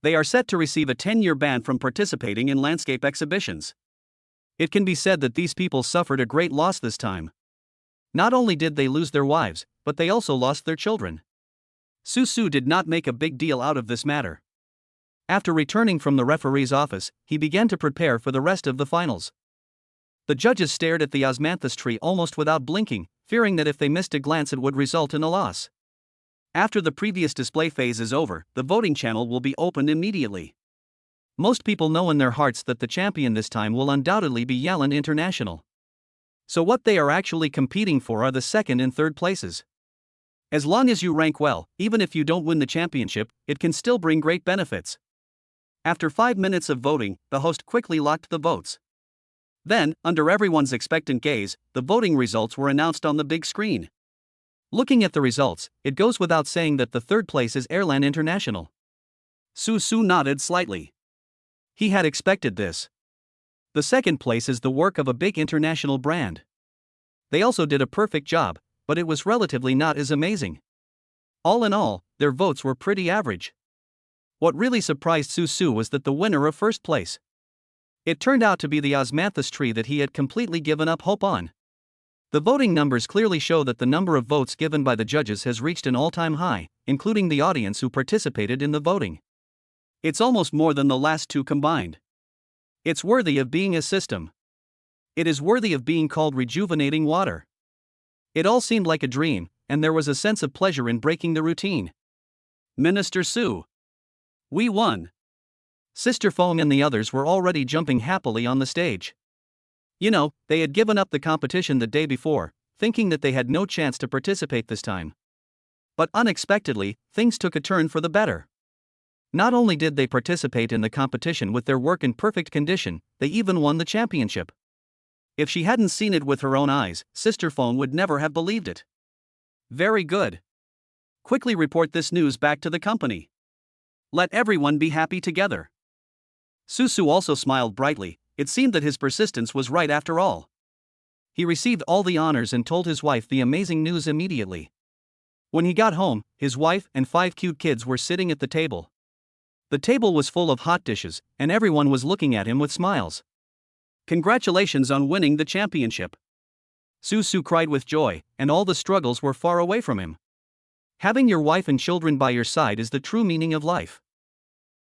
They are set to receive a 10-year ban from participating in landscape exhibitions. It can be said that these people suffered a great loss this time. Not only did they lose their wives, but they also lost their children. Susu did not make a big deal out of this matter. After returning from the referee's office, he began to prepare for the rest of the finals. The judges stared at the osmanthus tree almost without blinking, fearing that if they missed a glance it would result in a loss. After the previous display phase is over, the voting channel will be opened immediately. Most people know in their hearts that the champion this time will undoubtedly be Yalan International. So what they are actually competing for are the second and third places. As long as you rank well, even if you don't win the championship, it can still bring great benefits. After 5 minutes of voting, the host quickly locked the votes. Then, under everyone's expectant gaze, the voting results were announced on the big screen. Looking at the results, it goes without saying that the third place is Airlan International. Susu nodded slightly. He had expected this. The second place is the work of a big international brand. They also did a perfect job, but it was relatively not as amazing. All in all, their votes were pretty average. What really surprised Susu was that the winner of first place. It turned out to be the osmanthus tree that he had completely given up hope on. The voting numbers clearly show that the number of votes given by the judges has reached an all-time high, including the audience who participated in the voting. It's almost more than the last two combined. It's worthy of being a system. It is worthy of being called rejuvenating water. It all seemed like a dream, and there was a sense of pleasure in breaking the routine. Minister Su. We won. Sister Fong and the others were already jumping happily on the stage. You know, they had given up the competition the day before, thinking that they had no chance to participate this time. But unexpectedly, things took a turn for the better. Not only did they participate in the competition with their work in perfect condition, they even won the championship. If she hadn't seen it with her own eyes, Sister Fong would never have believed it. Very good. Quickly report this news back to the company. Let everyone be happy together. Susu also smiled brightly. It seemed that his persistence was right after all. He received all the honors and told his wife the amazing news immediately. When he got home, his wife and 5 cute kids were sitting at the table. The table was full of hot dishes, and everyone was looking at him with smiles. Congratulations on winning the championship. Susu cried with joy, and all the struggles were far away from him. Having your wife and children by your side is the true meaning of life.